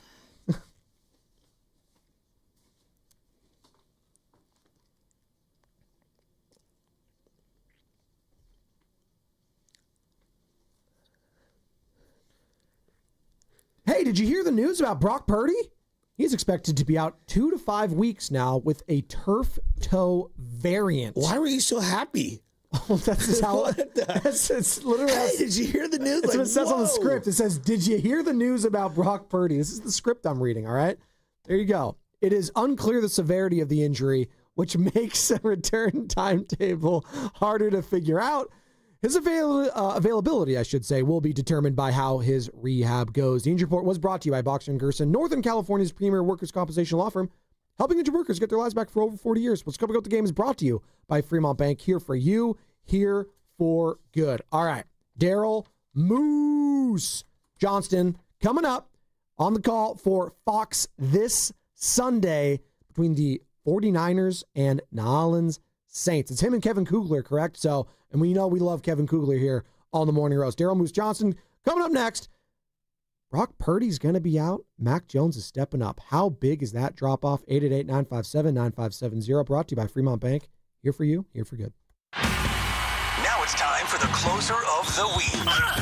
Hey, did you hear the news about Brock Purdy? He's expected to be out 2 to 5 weeks now with a turf toe variant. Why were you so happy? Oh, that's how it's literally. Hey, did you hear the news? That's what it says on the script. It says, "Did you hear the news about Brock Purdy?" This is the script I'm reading. All right, there you go. It is unclear the severity of the injury, which makes a return timetable harder to figure out. His availability, I should say, will be determined by how his rehab goes. The injury report was brought to you by Boxer & Gerson, Northern California's premier workers' compensation law firm, helping injured workers get their lives back for over 40 years. What's coming up the game is brought to you by Fremont Bank, here for you, here for good. All right, Daryl Moose Johnston coming up on the call for Fox this Sunday between the 49ers and New Orleans Saints. It's him and Kevin Kugler, correct? So, and we know we love Kevin Kugler here on the Morning Roast. Daryl Moose Johnston coming up next. Brock Purdy's going to be out. Mac Jones is stepping up. How big is that drop-off? 888-957-9570. Brought to you by Fremont Bank. Here for you, here for good. Now it's time for the closer of the week.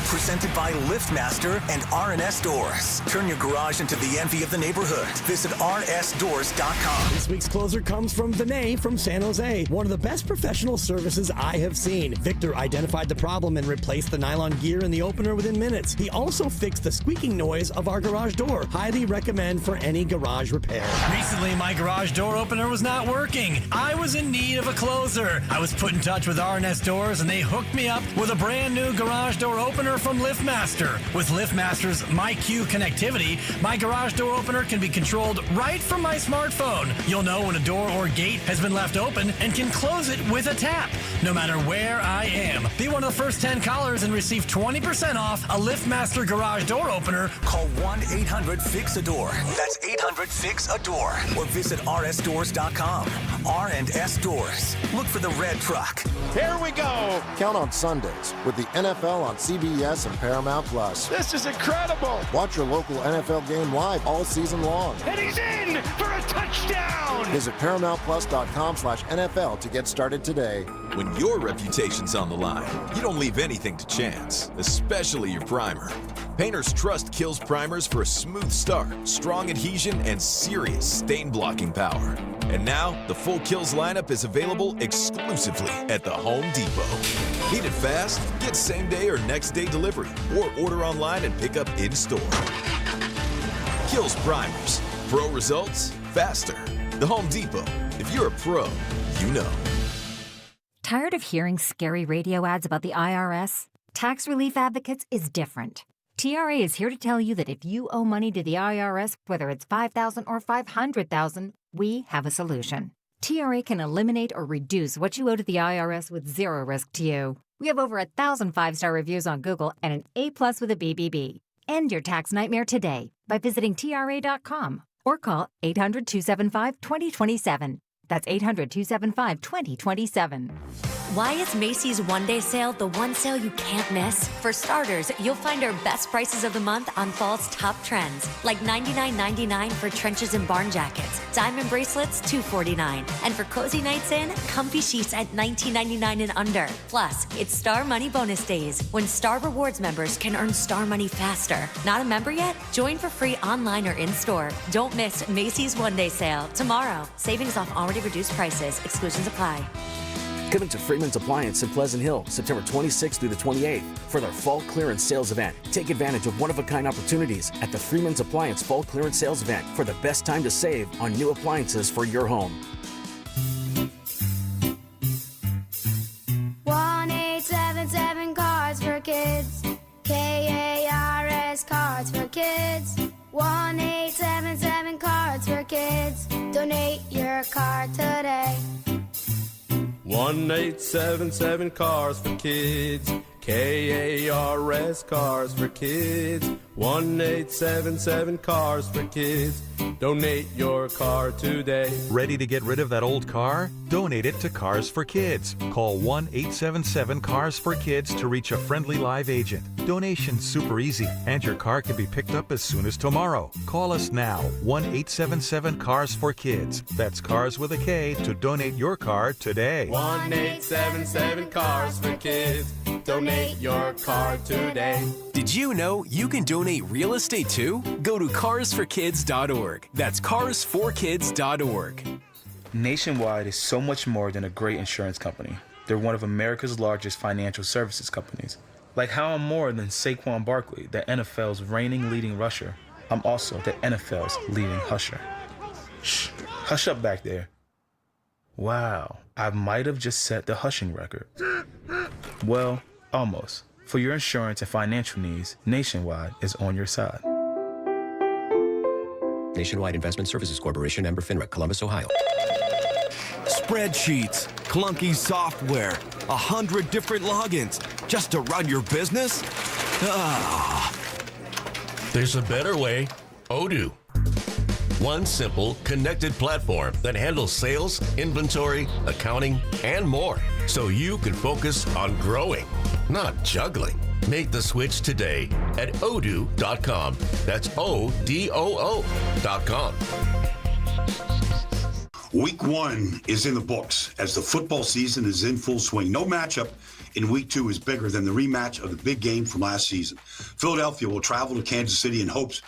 Presented by LiftMaster and R&S Doors. Turn your garage into the envy of the neighborhood. Visit rnsdoors.com. This week's closer comes from Vinay from San Jose. One of the best professional services I have seen. Victor identified the problem and replaced the nylon gear in the opener within minutes. He also fixed the squeaking noise of our garage door. Highly recommend for any garage repair. Recently, my garage door opener was not working. I was in need of a closer. I was put in touch with R&S Doors, and they hooked me up with a brand new garage door opener from LiftMaster. With LiftMaster's MyQ connectivity, my garage door opener can be controlled right from my smartphone. You'll know when a door or gate has been left open and can close it with a tap, no matter where I am. Be one of the first 10 callers and receive 20% off a LiftMaster garage door opener. Call 1-800-FIX-A-DOOR. That's 800-FIX-A-DOOR. Or visit rsdoors.com. R&S Doors. Look for the red truck. Here we go. Count on Sundays with the NFL on CBS and Paramount Plus. This is incredible. Watch your local NFL game live all season long. And he's in for a touchdown. Visit ParamountPlus.com/NFL to get started today. When your reputation's on the line, you don't leave anything to chance, especially your primer. Painters trust Kills primers for a smooth start, strong adhesion, and serious stain-blocking power. And now, the full Kills lineup is available exclusively at the Home Depot. Need it fast? Get same-day or next-day delivery, or order online and pick up in-store. Kills primers. Pro results, faster. The Home Depot. If you're a pro, you know. Tired of hearing scary radio ads about the IRS? Tax Relief Advocates is different. TRA is here to tell you that if you owe money to the IRS, whether it's $5,000 or $500,000, we have a solution. TRA can eliminate or reduce what you owe to the IRS with zero risk to you. We have over 1,000 5-star reviews on Google and an A+ with a BBB. End your tax nightmare today by visiting TRA.com or call 800-275-2027. That's 800-275-2027. Why is Macy's one-day sale the one sale you can't miss? For starters, you'll find our best prices of the month on fall's top trends, like $99.99 for trenches and barn jackets, diamond bracelets $249, and for cozy nights in, comfy sheets at $19.99 and under. Plus, it's Star Money bonus days, when Star Rewards members can earn Star Money faster. Not a member yet? Join for free online or in-store. Don't miss Macy's one-day sale tomorrow. Savings off already reduced prices. Exclusions apply. Coming to Freeman's Appliance in Pleasant Hill, September 26th through the 28th for their fall clearance sales event. Take advantage of one-of-a-kind opportunities at the Freeman's Appliance Fall Clearance Sales Event for the best time to save on new appliances for your home. 1-877 Cards for Kids. KARS Cards for Kids. 1-877 Cards for Kids. Donate your card today. 1-877 Cars for Kids. KARS Cars for Kids. 1-877 Cars for Kids. Donate your car today. Ready to get rid of that old car? Donate it to Cars for Kids. Call 1-877-CARS-FOR-KIDS to reach a friendly live agent. Donation's super easy, and your car can be picked up as soon as tomorrow. Call us now, 1-877-CARS-FOR-KIDS. That's Cars with a K to donate your car today. 1-877 Cars for Kids. Donate your car today. Did you know you can donate real estate too? Go to carsforkids.org. That's carsforkids.org. Nationwide is so much more than a great insurance company. They're one of America's largest financial services companies. Like how I'm more than Saquon Barkley, the NFL's reigning leading rusher. I'm also the NFL's leading husher. Shh, hush up back there. Wow, I might have just set the hushing record. Well, almost. For your insurance and financial needs, Nationwide is on your side. Nationwide Investment Services Corporation, member FINRA, Columbus, Ohio. Spreadsheets, clunky software, 100 different logins just to run your business? Ah. There's a better way. Odoo. One simple, connected platform that handles sales, inventory, accounting, and more, so you can focus on growing, not juggling. Make the switch today at odoo.com. That's ODOO.com. Week 1 is in the books as the football season is in full swing. No matchup in Week 2 is bigger than the rematch of the big game from last season. Philadelphia will travel to Kansas City in hopes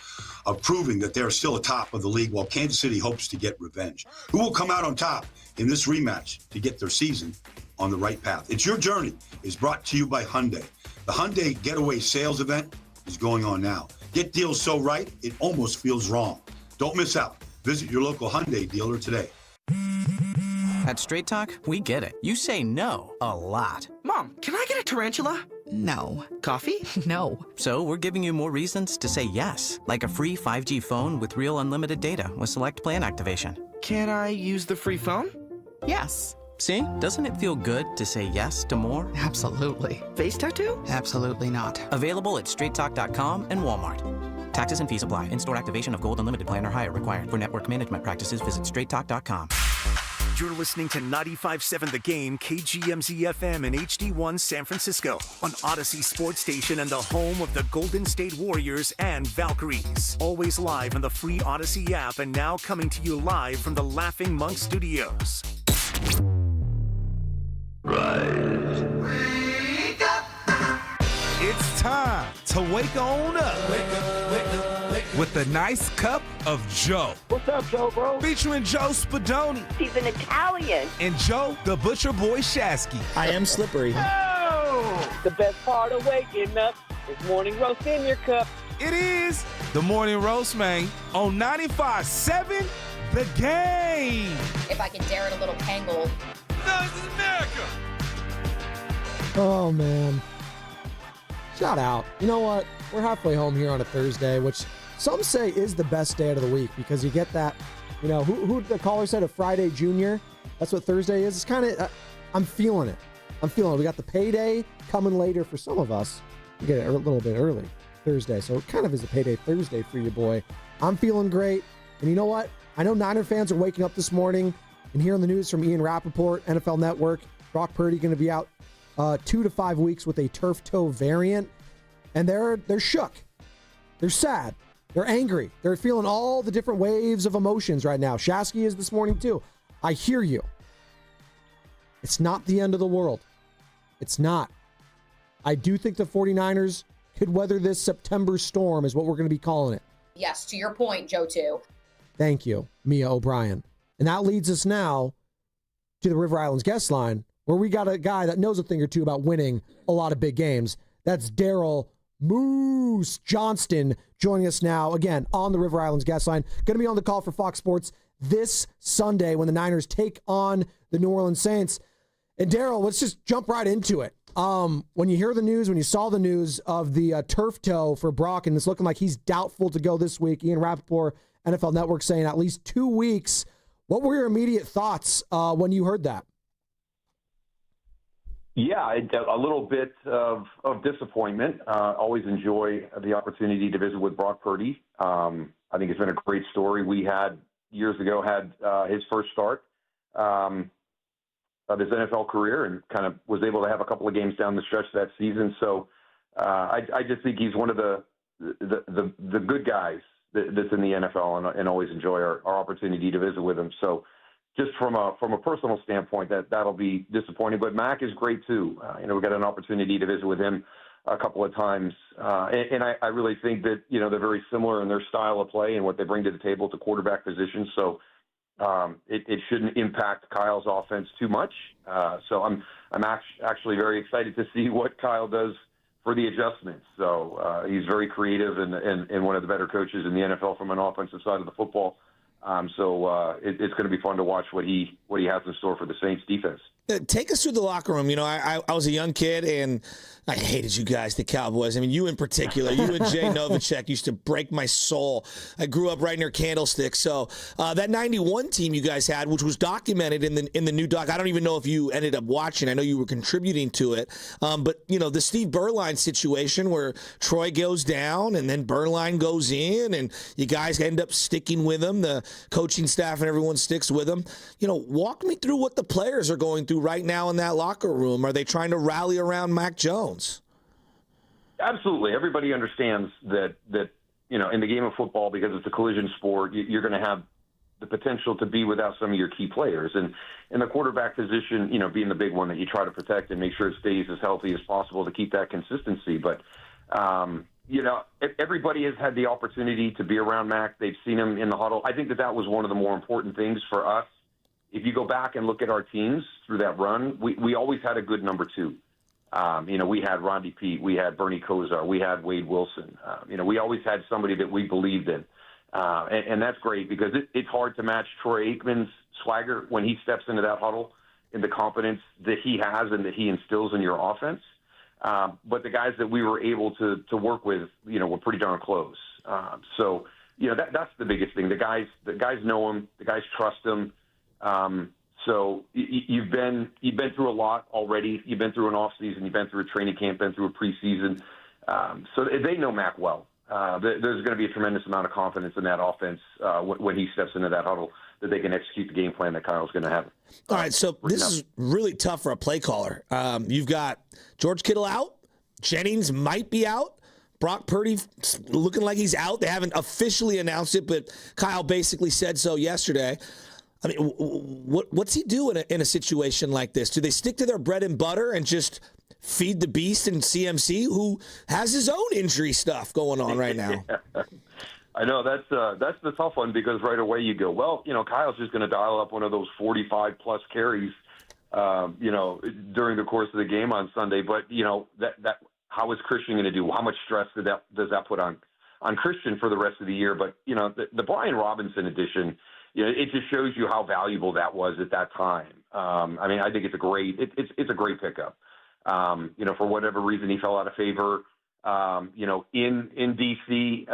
of proving that they're still atop of the league, while Kansas City hopes to get revenge. Who will come out on top in this rematch to get their season on the right path? It's Your Journey is brought to you by Hyundai. The Hyundai Getaway Sales Event is going on now. Get deals so right, it almost feels wrong. Don't miss out. Visit your local Hyundai dealer today. At Straight Talk, we get it. You say no a lot. Mom, can I get a tarantula? No. Coffee? No. So we're giving you more reasons to say yes, like a free 5G phone with real unlimited data with select plan activation. Can I use the free phone? Yes. See? Doesn't it feel good to say yes to more? Absolutely. Face tattoo? Absolutely not. Available at straighttalk.com and Walmart. Taxes and fees apply. In-store activation of Gold Unlimited plan or higher required. For network management practices, visit straighttalk.com. You're listening to 95.7 The Game, KGMZ-FM in HD1 San Francisco, on Odyssey Sports Station and the home of the Golden State Warriors and Valkyries. Always live on the free Odyssey app and now coming to you live from the Laughing Monk Studios. Rise. Wake up! It's time to wake on up. Wake up, wake up, wake up. With a nice cup of Joe. What's up, Joe, bro? Featuring Joe Spadoni. He's an Italian. And Joe, the Butcher Boy Shasky. I am slippery. Oh! The best part of waking up is morning roast in your cup. It is the Morning Roast, man, on 95.7 The Game. If I can dare it a little Kangle. No, this is America. Oh, man. Shout out. You know what? We're halfway home here on a Thursday, which some say is the best day of the week because you get that, who the caller said, a Friday Junior. That's what Thursday is. It's kind of, I'm feeling it. We got the payday coming later for some of us. We get it a little bit early Thursday, so it kind of is a payday Thursday for you, boy. I'm feeling great. And you know what? I know Niner fans are waking up this morning and hearing the news from Ian Rappaport, NFL Network. Brock Purdy going to be out 2 to 5 weeks with a turf toe variant. And they're shook. They're sad. They're angry. They're feeling all the different waves of emotions right now. Shasky is this morning too. I hear you. It's not the end of the world. It's not. I do think the 49ers could weather this September storm is what we're going to be calling it. Yes, to your point, Joe, too. Thank you, Mia O'Brien. And that leads us now to the River Islands guest line, where we got a guy that knows a thing or two about winning a lot of big games. That's Daryl Moose Johnston joining us now, again, on the River Islands guest line. Going to be on the call for Fox Sports this Sunday when the Niners take on the New Orleans Saints. And Daryl, let's just jump right into it. When you hear the news, when you saw the news of the turf toe for Brock, and it's looking like he's doubtful to go this week, Ian Rappaport, NFL Network, saying at least 2 weeks. What were your immediate thoughts when you heard that? Yeah, a little bit of disappointment. Always enjoy the opportunity to visit with Brock Purdy. I think it's been a great story. We had, years ago, his first start of his NFL career and kind of was able to have a couple of games down the stretch that season. So I just think he's one of the good guys that's in the NFL, and always enjoy our opportunity to visit with him. So just from a personal standpoint, that'll be disappointing. But Mac is great too. We got an opportunity to visit with him a couple of times, and I really think that they're very similar in their style of play and what they bring to the table at the quarterback position. So it shouldn't impact Kyle's offense too much. So I'm actually very excited to see what Kyle does for the adjustments. So he's very creative and one of the better coaches in the NFL from an offensive side of the football. So it's going to be fun to watch what he has in store for the Saints defense. Take us through the locker room. I was a young kid, and I hated you guys, the Cowboys. I mean, you in particular. You and Jay Novacek used to break my soul. I grew up right near Candlestick. So that 91 team you guys had, which was documented in the new doc, I don't even know if you ended up watching. I know you were contributing to it. But, the Steve Berline situation where Troy goes down and then Berline goes in, and you guys end up sticking with him. The coaching staff and everyone sticks with him. Walk me through what the players are going through right now in that locker room. Are they trying to rally around Mac Jones? Absolutely. Everybody understands that in the game of football, because it's a collision sport, you're going to have the potential to be without some of your key players. And in the quarterback position, being the big one that you try to protect and make sure it stays as healthy as possible to keep that consistency. But, everybody has had the opportunity to be around Mac. They've seen him in the huddle. I think that was one of the more important things for us. If you go back and look at our teams through that run, we always had a good number two. We had Rodney Pete, we had Bernie Kosar, we had Wade Wilson. We always had somebody that we believed in. And that's great because it's hard to match Troy Aikman's swagger when he steps into that huddle and the confidence that he has and that he instills in your offense. But the guys that we were able to work with, were pretty darn close. So that's the biggest thing. The guys know him, the guys trust him. So you've been through a lot already. You've been through an off season. You've been through a training camp. Been through a preseason. So they know Mac well. There's going to be a tremendous amount of confidence in that offense when he steps into that huddle that they can execute the game plan that Kyle's going to have. All right, so this is really tough for a play caller. You've got George Kittle out. Jennings might be out. Brock Purdy looking like he's out. They haven't officially announced it, but Kyle basically said so yesterday. I mean, what's he do in a situation like this? Do they stick to their bread and butter and just feed the beast in CMC, who has his own injury stuff going on right now? Yeah. I know that's the tough one because right away you go, well, Kyle's just going to dial up one of those 45-plus carries, during the course of the game on Sunday. But that how is Christian going to do? How much stress does that put on Christian for the rest of the year? But the Brian Robinson addition. It just shows you how valuable that was at that time. I think it's a great pickup. For whatever reason, he fell out of favor, in D.C.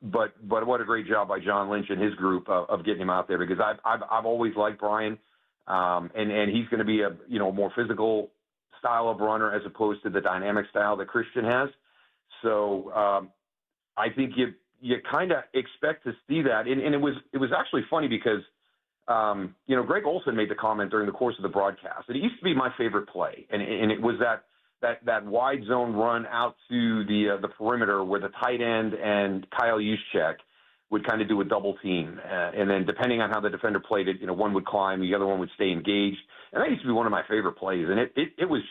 But what a great job by John Lynch and his group of getting him out there, because I've always liked Brian, and he's going to be a more physical style of runner as opposed to the dynamic style that Christian has. So I think you kind of expect to see that, and it was actually funny because Greg Olson made the comment during the course of the broadcast. And it used to be my favorite play, and it was that wide zone run out to the perimeter where the tight end and Kyle Juszczyk would kind of do a double team, and then depending on how the defender played it, one would climb, the other one would stay engaged, and that used to be one of my favorite plays. And it was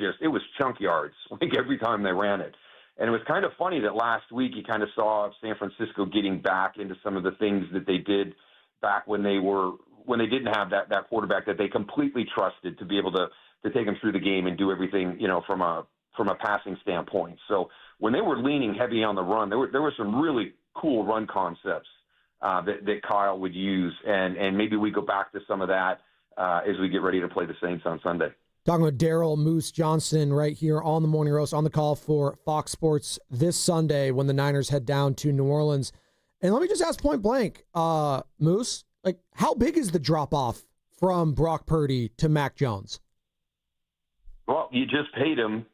chunk yards like every time they ran it. And it was kind of funny that last week you kind of saw San Francisco getting back into some of the things that they did back when they didn't have that quarterback that they completely trusted to be able to take them through the game and do everything, from a passing standpoint. So when they were leaning heavy on the run, there were some really cool run concepts that Kyle would use, and maybe we go back to some of that as we get ready to play the Saints on Sunday. Talking with Daryl Moose Johnston right here on the Morning Roast, on the call for Fox Sports this Sunday when the Niners head down to New Orleans. And let me just ask point blank, Moose, how big is the drop-off from Brock Purdy to Mac Jones? Well, you just paid him,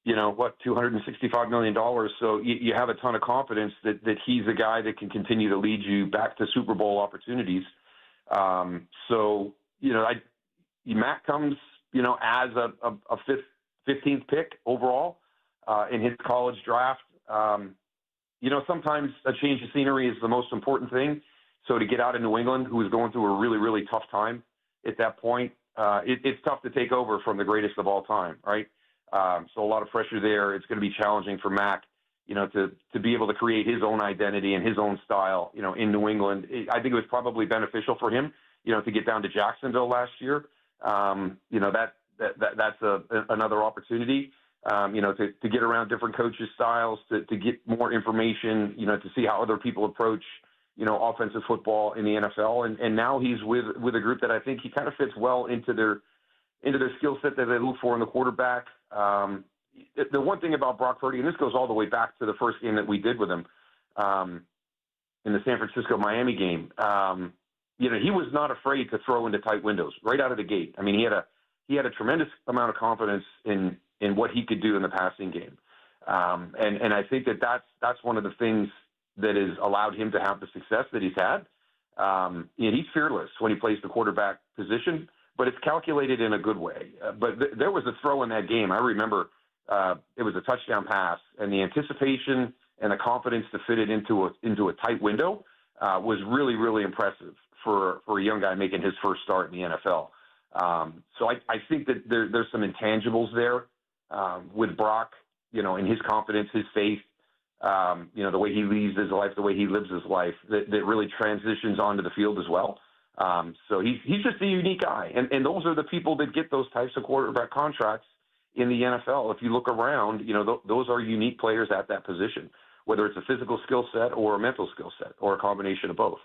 $265 million. So you have a ton of confidence that he's a guy that can continue to lead you back to Super Bowl opportunities. Mac comes, as a 15th pick overall in his college draft. Sometimes a change of scenery is the most important thing. So to get out of New England, who was going through a really, really tough time at that point, it's tough to take over from the greatest of all time, right? So a lot of pressure there. It's going to be challenging for Mac, to be able to create his own identity and his own style, in New England. I think it was probably beneficial for him, to get down to Jacksonville last year. That's another opportunity, to get around different coaches' styles, to get more information, to see how other people approach, offensive football in the NFL. And now he's with a group that I think he kind of fits well into their skill set that they look for in the quarterback. The one thing about Brock Purdy, and this goes all the way back to the first game that we did with him in the San Francisco-Miami game, he was not afraid to throw into tight windows right out of the gate. I mean, he had a tremendous amount of confidence in what he could do in the passing game. And I think that's one of the things that has allowed him to have the success that he's had. He's fearless when he plays the quarterback position, but it's calculated in a good way. But there was a throw in that game. I remember it was a touchdown pass, and the anticipation and the confidence to fit it into a tight window was really, really impressive for a young guy making his first start in the NFL. So I think that there's some intangibles there with Brock, in his confidence, his faith, the way he leads his life, the way he lives his life, that really transitions onto the field as well. So he's just a unique guy. And those are the people that get those types of quarterback contracts in the NFL. If you look around, those are unique players at that position, whether it's a physical skill set or a mental skill set or a combination of both.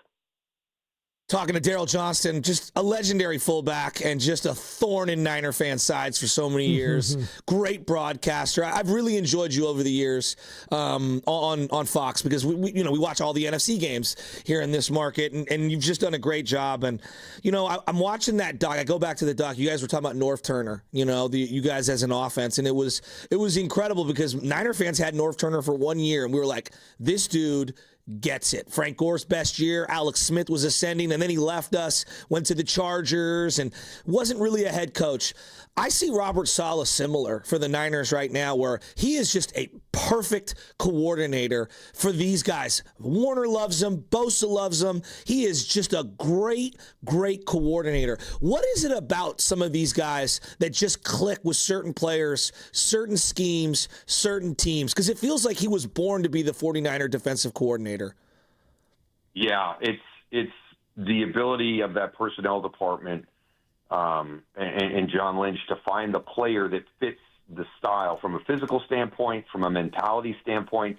Talking to Daryl Johnston, just a legendary fullback and just a thorn in Niner fan sides for so many years. Great broadcaster. I've really enjoyed you over the years on Fox because we watch all the NFC games here in this market, and you've just done a great job. And I'm watching that doc. I go back to the doc. You guys were talking about North Turner. You guys as an offense, and it was incredible because Niner fans had North Turner for 1 year, and we were like, this dude gets it. Frank Gore's best year, Alex Smith was ascending, and then he left us, went to the Chargers, and wasn't really a head coach. I see Robert Saleh similar for the Niners right now, where he is just a perfect coordinator for these guys. Warner loves him. Bosa loves him. He is just a great, great coordinator. What is it about some of these guys that just click with certain players, certain schemes, certain teams? Because it feels like he was born to be the 49er defensive coordinator. Yeah, it's the ability of that personnel department and John Lynch to find the player that fits the style from a physical standpoint, from a mentality standpoint,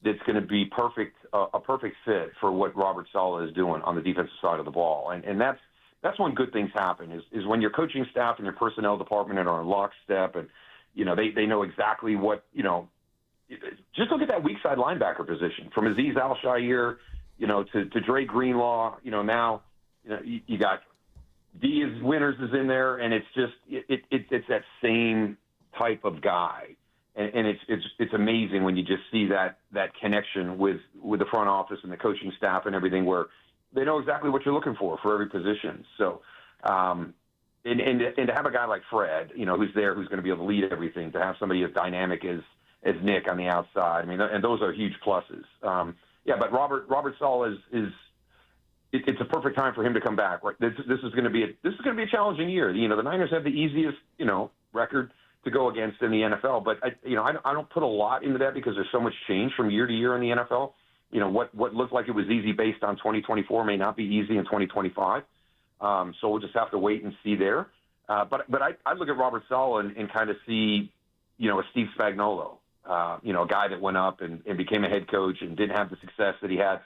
that's going to be a perfect fit for what Robert Saleh is doing on the defensive side of the ball. And that's when good things happen is when your coaching staff and your personnel department are in lockstep and They know exactly what, just look at that weak side linebacker position from Azeez Al-Shaair, to Dre Greenlaw, now, you got Diaz Winters is in there, and it's just, it's that same type of guy. And it's amazing when you just see that connection with the front office and the coaching staff and everything, where they know exactly what you're looking for every position. So, and to have a guy like Fred, who's there, who's going to be able to lead everything, to have somebody as dynamic as Nick on the outside, and those are huge pluses. But Robert Saleh it's a perfect time for him to come back. Right? This is going to be a challenging year. The Niners have the easiest record to go against in the NFL, but I don't put a lot into that because there's so much change from year to year in the NFL. What looked like it was easy based on 2024 may not be easy in 2025. So we'll just have to wait and see there. But I look at Robert Saleh and kind of see, a Steve Spagnuolo, a guy that went up and became a head coach and didn't have the success that he had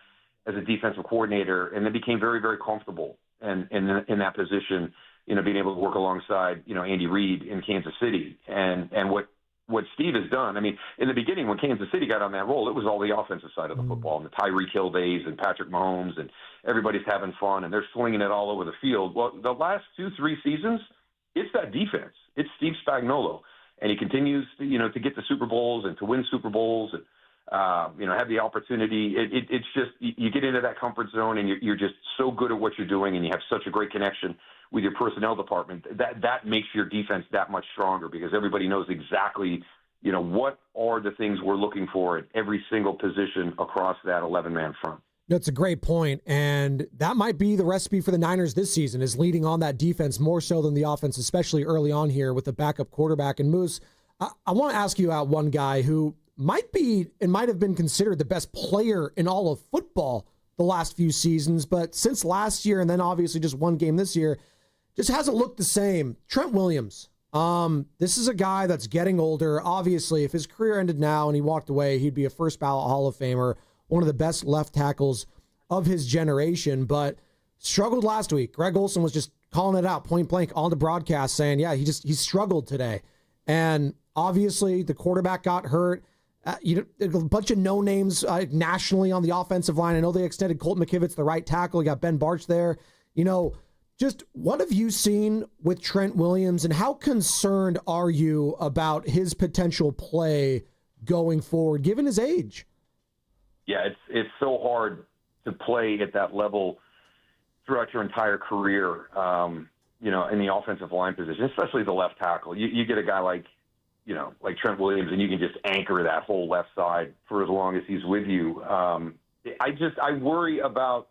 as a defensive coordinator, and then became very, very comfortable in that position, being able to work alongside, Andy Reid in Kansas City. And what Steve has done, in the beginning when Kansas City got on that roll, it was all the offensive side of the football, and the Tyreek Hill days and Patrick Mahomes, and everybody's having fun, and they're slinging it all over the field. Well, the last 2-3 seasons, it's that defense. It's Steve Spagnuolo. And he continues to get the Super Bowls and to win Super Bowls and, have the opportunity. It's just, you get into that comfort zone and you're just so good at what you're doing, and you have such a great connection with your personnel department. That makes your defense that much stronger, because everybody knows exactly, what are the things we're looking for at every single position across that 11-man front. That's a great point, and that might be the recipe for the Niners this season, is leading on that defense more so than the offense, especially early on here with the backup quarterback. And Moose, I want to ask you about one guy who might have been considered the best player in all of football the last few seasons, but since last year, and then obviously just one game this year, just hasn't looked the same. Trent Williams. This is a guy that's getting older. Obviously, if his career ended now and he walked away, he'd be a first ballot Hall of Famer, one of the best left tackles of his generation, but struggled last week. Greg Olsen was just calling it out point blank on the broadcast, saying, he struggled today. And obviously the quarterback got hurt. A bunch of no names nationally on the offensive line. I know they extended Colt McKivitz, the right tackle. You got Ben Barch there. Just what have you seen with Trent Williams, and how concerned are you about his potential play going forward, given his age? Yeah, it's so hard to play at that level throughout your entire career, in the offensive line position, especially the left tackle. You get a guy like Trent Williams, and you can just anchor that whole left side for as long as he's with you. I worry about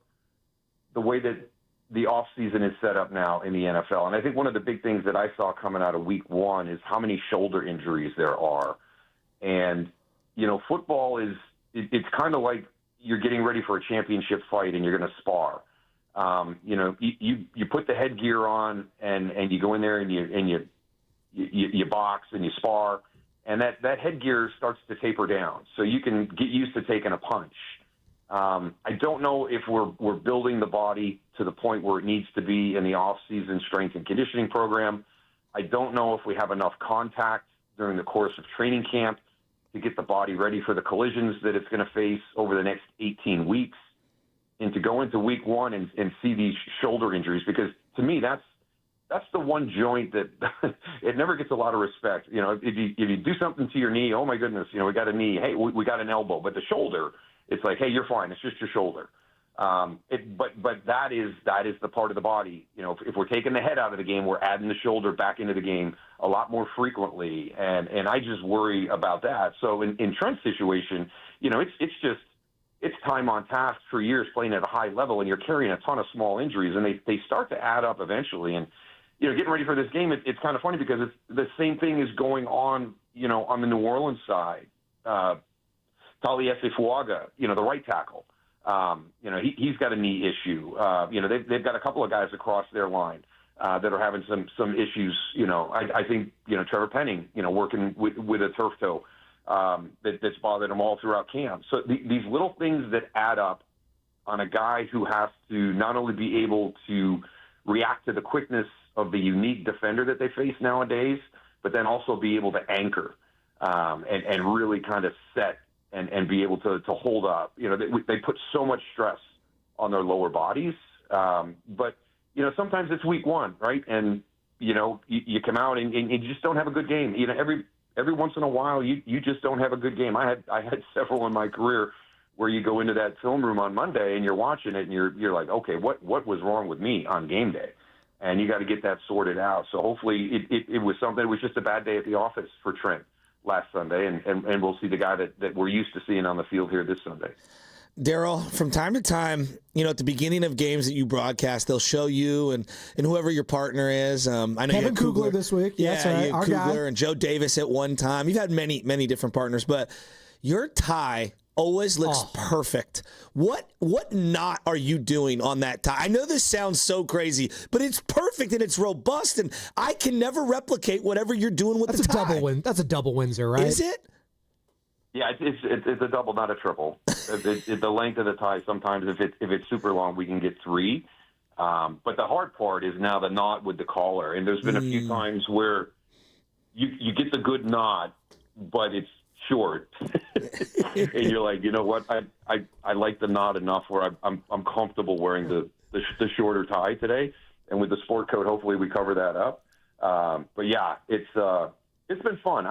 the way that the offseason is set up now in the NFL. And I think one of the big things that I saw coming out of week one is how many shoulder injuries there are. And, football it's kind of like you're getting ready for a championship fight and you're going to spar. You put the headgear on and you go in there and you box and you spar, and that headgear starts to taper down, so you can get used to taking a punch. I don't know if we're building the body to the point where it needs to be in the off-season strength and conditioning program. I don't know if we have enough contact during the course of training camp to get the body ready for the collisions that it's going to face over the next 18 weeks, and to go into week one and see these shoulder injuries, because to me, that's the one joint that it never gets a lot of respect. If you do something to your knee, oh my goodness, we got a knee. Hey, we got an elbow. But the shoulder, it's like, hey, you're fine. It's just your shoulder. But that is the part of the body. If we're taking the head out of the game, we're adding the shoulder back into the game a lot more frequently. And I just worry about that. So in Trent's situation, it's time on task for years playing at a high level, and you're carrying a ton of small injuries, and they start to add up eventually. And, getting ready for this game, it's kind of funny because it's the same thing is going on, on the New Orleans side. Taliesin Fuaga, the right tackle, he's got a knee issue. They've got a couple of guys across their line that are having some issues. I think, Trevor Penning, working with a turf toe that's bothered him all throughout camp. So these little things that add up on a guy who has to not only be able to react to the quickness of the unique defender that they face nowadays, but then also be able to anchor and really kind of set and be able to hold up. You know, they put so much stress on their lower bodies. But, you know, sometimes it's week one, right? And, you know, you come out and you just don't have a good game. You know, every once in a while, you just don't have a good game. I had several in my career where you go into that film room on Monday and you're watching it and you're like, okay, what was wrong with me on game day? And you got to get that sorted out. So hopefully it was something. It was just a bad day at the office for Trent last Sunday, and we'll see the guy that we're used to seeing on the field here this Sunday. Daryl, from time to time, you know, at the beginning of games that you broadcast, they'll show you and whoever your partner is. I know Kevin you had Kugler this week. Yeah, That's right. Our Kugler guy. And Joe Davis at one time. You've had many different partners, but your tie always looks perfect. What knot are you doing on that tie? I know this sounds so crazy, but it's perfect and it's robust, and I can never replicate whatever you're doing with the tie. That's a double Windsor, right? Is it? Yeah, it's a double, not a triple. The length of the tie, sometimes if it's super long, we can get 3. But the hard part is now the knot with the collar. And there's been a few times where you get the good knot, but it's short. And you're like, you know what? I like the knot enough where I'm comfortable wearing the shorter tie today. And with the sport coat, hopefully we cover that up. But yeah, it's been fun.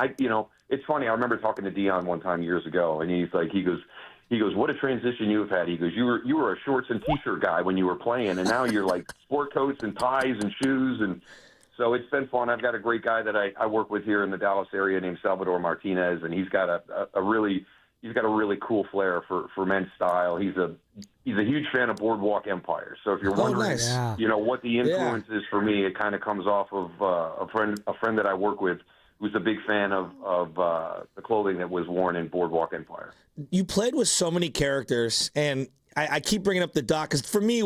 It's funny. I remember talking to Dion one time years ago, and he goes, what a transition you have had. He goes, you were a shorts and t-shirt guy when you were playing, and now you're like sport coats and ties and shoes, and so it's been fun. I've got a great guy that I work with here in the Dallas area named Salvador Martinez, and he's got a really cool flair for men's style. He's a huge fan of Boardwalk Empire. So if you're wondering, you know, what the influence is for me, it kind of comes off of a friend that I work with, who's a big fan of the clothing that was worn in Boardwalk Empire. You played with so many characters, and I keep bringing up the Doc because for me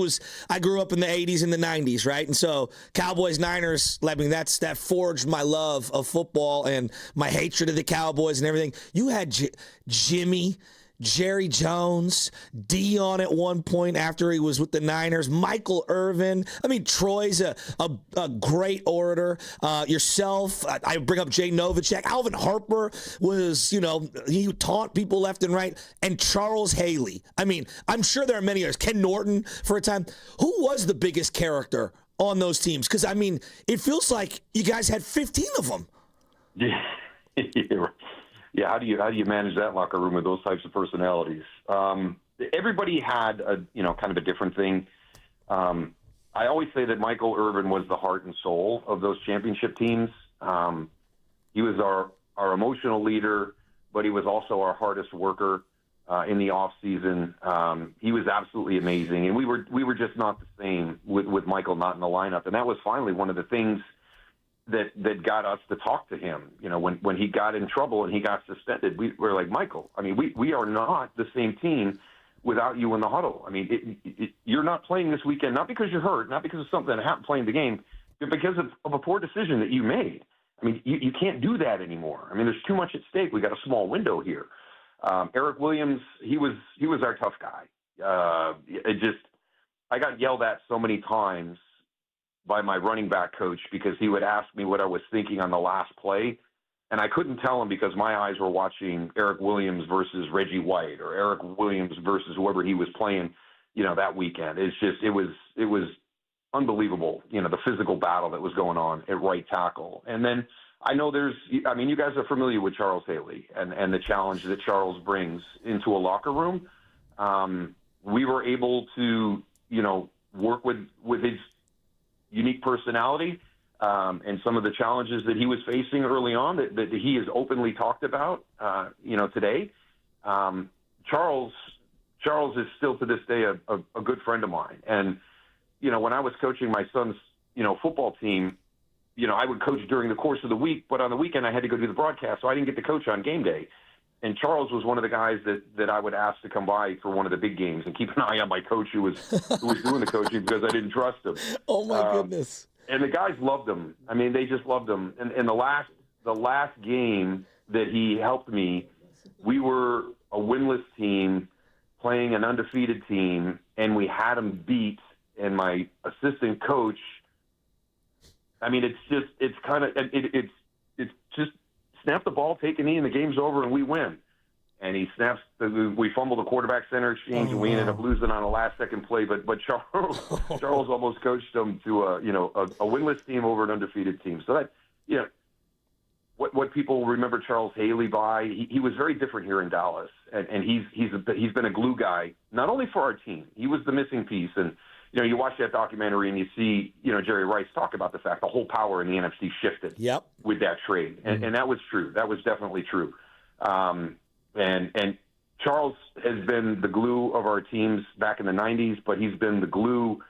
I grew up in the 80s and the 90s, right? And so Cowboys, Niners, I mean, that forged my love of football and my hatred of the Cowboys and everything. You had Jimmy, Jerry Jones, Dion at one point after he was with the Niners, Michael Irvin. I mean, Troy's a great orator. Yourself, I bring up Jay Novacek. Alvin Harper was, you know, he taunt people left and right. And Charles Haley. I mean, I'm sure there are many others. Ken Norton for a time. Who was the biggest character on those teams? Because, I mean, it feels like you guys had 15 of them. Yeah. Yeah, how do you manage that locker room with those types of personalities? Everybody had kind of a different thing. I always say that Michael Irvin was the heart and soul of those championship teams. He was our emotional leader, but he was also our hardest worker in the off season. He was absolutely amazing, and we were just not the same with Michael not in the lineup. And that was finally one of the things that got us to talk to him. You know, when he got in trouble and he got suspended, we were like, Michael, I mean, we are not the same team without you in the huddle. I mean, you're not playing this weekend, not because you're hurt, not because of something that happened playing the game, but because of a poor decision that you made. I mean, you can't do that anymore. I mean, there's too much at stake. We got a small window here. Eric Williams, he was our tough guy. I got yelled at so many times by my running back coach because he would ask me what I was thinking on the last play, and I couldn't tell him because my eyes were watching Eric Williams versus Reggie White or Eric Williams versus whoever he was playing, you know, that weekend. It's just it was unbelievable, you know, the physical battle that was going on at right tackle. And then I know you guys are familiar with Charles Haley and the challenge that Charles brings into a locker room. We were able to, you know, work with his unique personality and some of the challenges that he was facing early on that he has openly talked about, today. Charles is still to this day a good friend of mine. And, you know, when I was coaching my son's, you know, football team, you know, I would coach during the course of the week, but on the weekend I had to go do the broadcast, so I didn't get to coach on game day. And Charles was one of the guys that I would ask to come by for one of the big games and keep an eye on my coach who was doing the coaching because I didn't trust him. Oh my goodness! And the guys loved him. I mean, they just loved him. And the last game that he helped me, we were a winless team playing an undefeated team, and we had him beat. And my assistant coach, I mean, it's it's just snap the ball, take a knee, and the game's over, and we win. And he snaps. We fumbled the quarterback center exchange, and we ended up losing on a last-second play. But Charles almost coached them to a winless team over an undefeated team. So that what people remember Charles Haley by, he was very different here in Dallas, and he's been a glue guy not only for our team. He was the missing piece, and you watch that documentary and you see Jerry Rice talk about the fact the whole power in the NFC shifted with that trade, and that was true. That was definitely true. And Charles has been the glue of our teams back in the 90s, but he's been the glue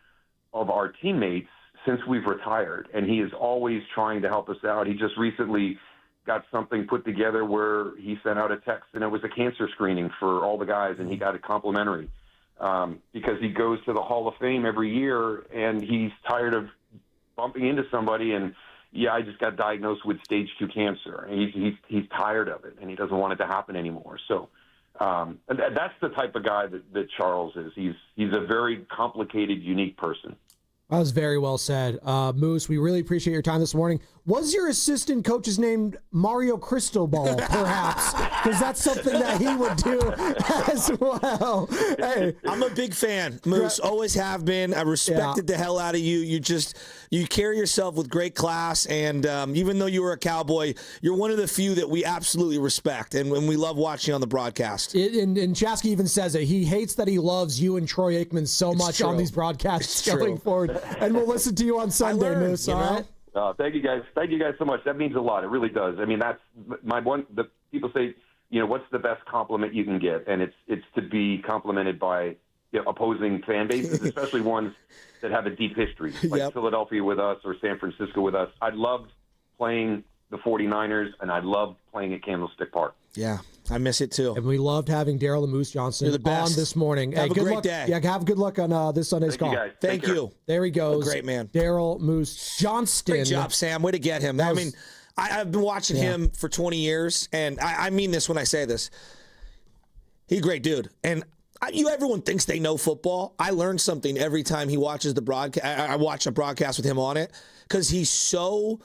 of our teammates since we've retired, and he is always trying to help us out. He just recently got something put together where he sent out a text, and it was a cancer screening for all the guys, and he got it complimentary because he goes to the Hall of Fame every year, and he's tired of bumping into somebody and, I just got diagnosed with stage 2 cancer. And he's tired of it, and he doesn't want it to happen anymore. So and that's the type of guy that Charles is. He's a very complicated, unique person. That was very well said. Moose, we really appreciate your time this morning. Was your assistant coach's name Mario Cristobal, perhaps? Because that's something that he would do as well. Hey, I'm a big fan, Moose. Always have been. I respected the hell out of you. You carry yourself with great class, and even though you were a Cowboy, you're one of the few that we absolutely respect, and we love watching on the broadcast. And Chasky even says it. He hates that he loves you and Troy Aikman so much on these broadcasts going forward. And we'll listen to you on Sunday, Moose. All right. Thank you guys. Thank you guys so much. That means a lot. It really does. I mean, that's my one. The people say, what's the best compliment you can get, and it's to be complimented by opposing fan bases, especially ones that have a deep history, like Philadelphia with us or San Francisco with us. I loved playing the 49ers, and I loved playing at Candlestick Park. Yeah, I miss it too. And we loved having Daryl and Moose Johnston on this morning. Have a good great luck. day. Yeah, have good luck on this Sunday's call. You guys. Thank you. There he goes. A great man. Daryl Moose Johnston. Great job, Sam. Way to get him. I've been watching him for 20 years, and I mean this when I say this. He's a great dude. And everyone thinks they know football. I learn something every time he watches the broadcast. I watch a broadcast with him on it because he's so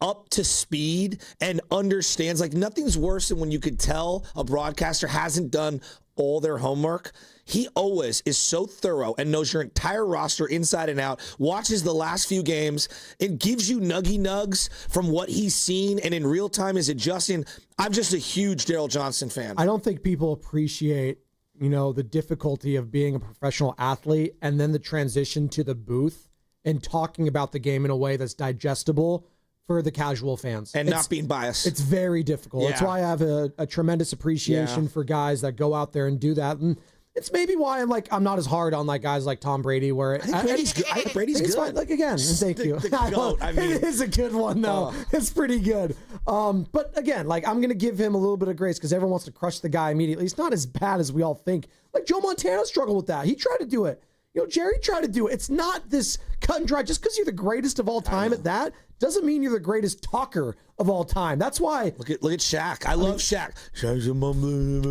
up to speed and understands. Like, nothing's worse than when you could tell a broadcaster hasn't done all their homework. He always is so thorough and knows your entire roster inside and out, watches the last few games, and gives you nuggy nugs from what he's seen and in real time is adjusting. I'm just a huge Daryl Johnston fan. I don't think people appreciate, the difficulty of being a professional athlete and then the transition to the booth and talking about the game in a way that's digestible for the casual fans. And not being biased. It's very difficult. Yeah. That's why I have a tremendous appreciation for guys that go out there and do that. And it's maybe why I'm not as hard on guys like Tom Brady, where I think Brady's good. I think Brady's good. Fine. Again, thank you. The GOAT, it is a good one though. It's pretty good. But again, I'm going to give him a little bit of grace because everyone wants to crush the guy immediately. It's not as bad as we all think. Joe Montana struggled with that. He tried to do it. Jerry tried to do it. It's not this cut and dry. Just because you're the greatest of all time at that doesn't mean you're the greatest talker of all time. That's why. Look at Shaq. I love Shaq.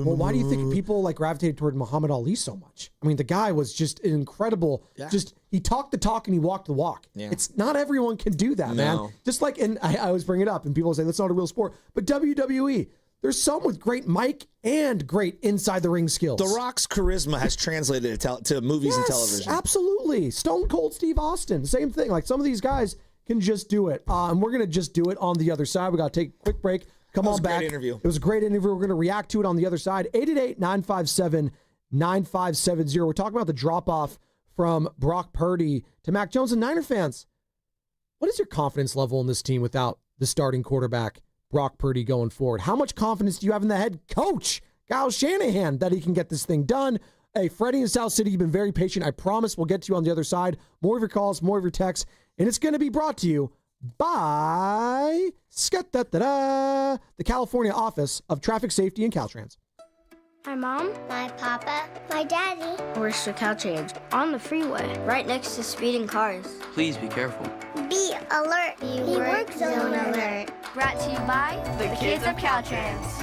Well, why do you think people gravitated toward Muhammad Ali so much? I mean, the guy was just incredible. Yeah. He talked the talk and he walked the walk. Yeah. It's not everyone can do that, man. Just and I always bring it up, and people say that's not a real sport. But WWE. There's some with great mic and great inside the ring skills. The Rock's charisma has translated to movies and television. Absolutely. Stone Cold Steve Austin, same thing. Some of these guys can just do it. And we're going to just do it on the other side. We got to take a quick break. Come on back. It was a great interview. It was a great interview. We're going to react to it on the other side. 888-957-9570. We're talking about the drop-off from Brock Purdy to Mac Jones. And Niner fans, what is your confidence level in this team without the starting quarterback, Brock Purdy, going forward? How much confidence do you have in the head coach, Kyle Shanahan, that he can get this thing done? Hey, Freddie in South City, you've been very patient. I promise we'll get to you on the other side. More of your calls, more of your texts, and it's going to be brought to you by the California Office of Traffic Safety and Caltrans. My mom, my papa, my daddy. Where's the Caltrans? On the freeway, right next to speeding cars. Please be careful. Be alert. Be work zone alert. Brought to you by the kids of Caltrans.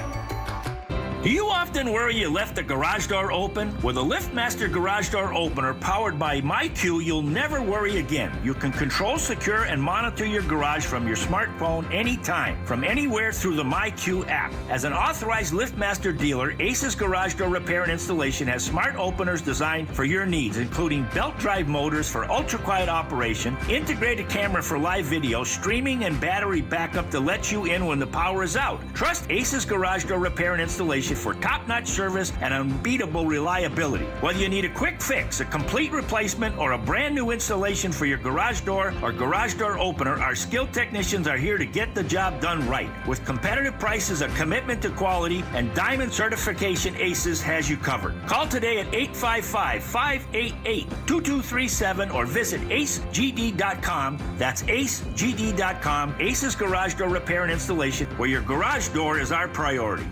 Do you often worry you left the garage door open? With a LiftMaster garage door opener powered by MyQ, you'll never worry again. You can control, secure, and monitor your garage from your smartphone anytime, from anywhere through the MyQ app. As an authorized LiftMaster dealer, Ace's Garage Door Repair and Installation has smart openers designed for your needs, including belt drive motors for ultra-quiet operation, integrated camera for live video, streaming, and battery backup to let you in when the power is out. Trust Ace's Garage Door Repair and Installation for top-notch service and unbeatable reliability. Whether you need a quick fix, a complete replacement, or a brand new installation for your garage door or garage door opener, our skilled technicians are here to get the job done right. With competitive prices, a commitment to quality, and diamond certification, Aces has you covered. Call today at 855-588-2237 or visit acegd.com. That's acegd.com. Aces Garage Door Repair and Installation, where your garage door is our priority.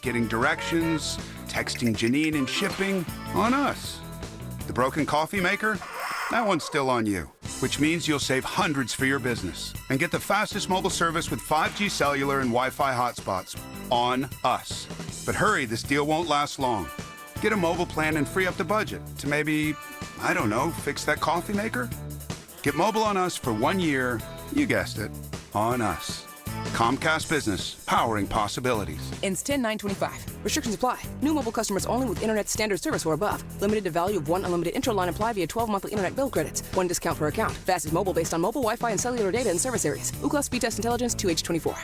Getting directions, texting Janine and shipping, on us. The broken coffee maker? That one's still on you, which means you'll save hundreds for your business and get the fastest mobile service with 5G cellular and Wi-Fi hotspots, on us. But hurry, this deal won't last long. Get a mobile plan and free up the budget to maybe, I don't know, fix that coffee maker? Get mobile on us for 1 year, you guessed it, on us. Comcast Business, powering possibilities. Ends 10/9/25. Restrictions apply. New mobile customers only with internet standard service or above. Limited to value of 1 unlimited intro-line apply via 12 monthly internet bill credits. 1 discount per account. Fastest mobile based on mobile, Wi-Fi, and cellular data in service areas. Ookla Speed Test Intelligence 2H24.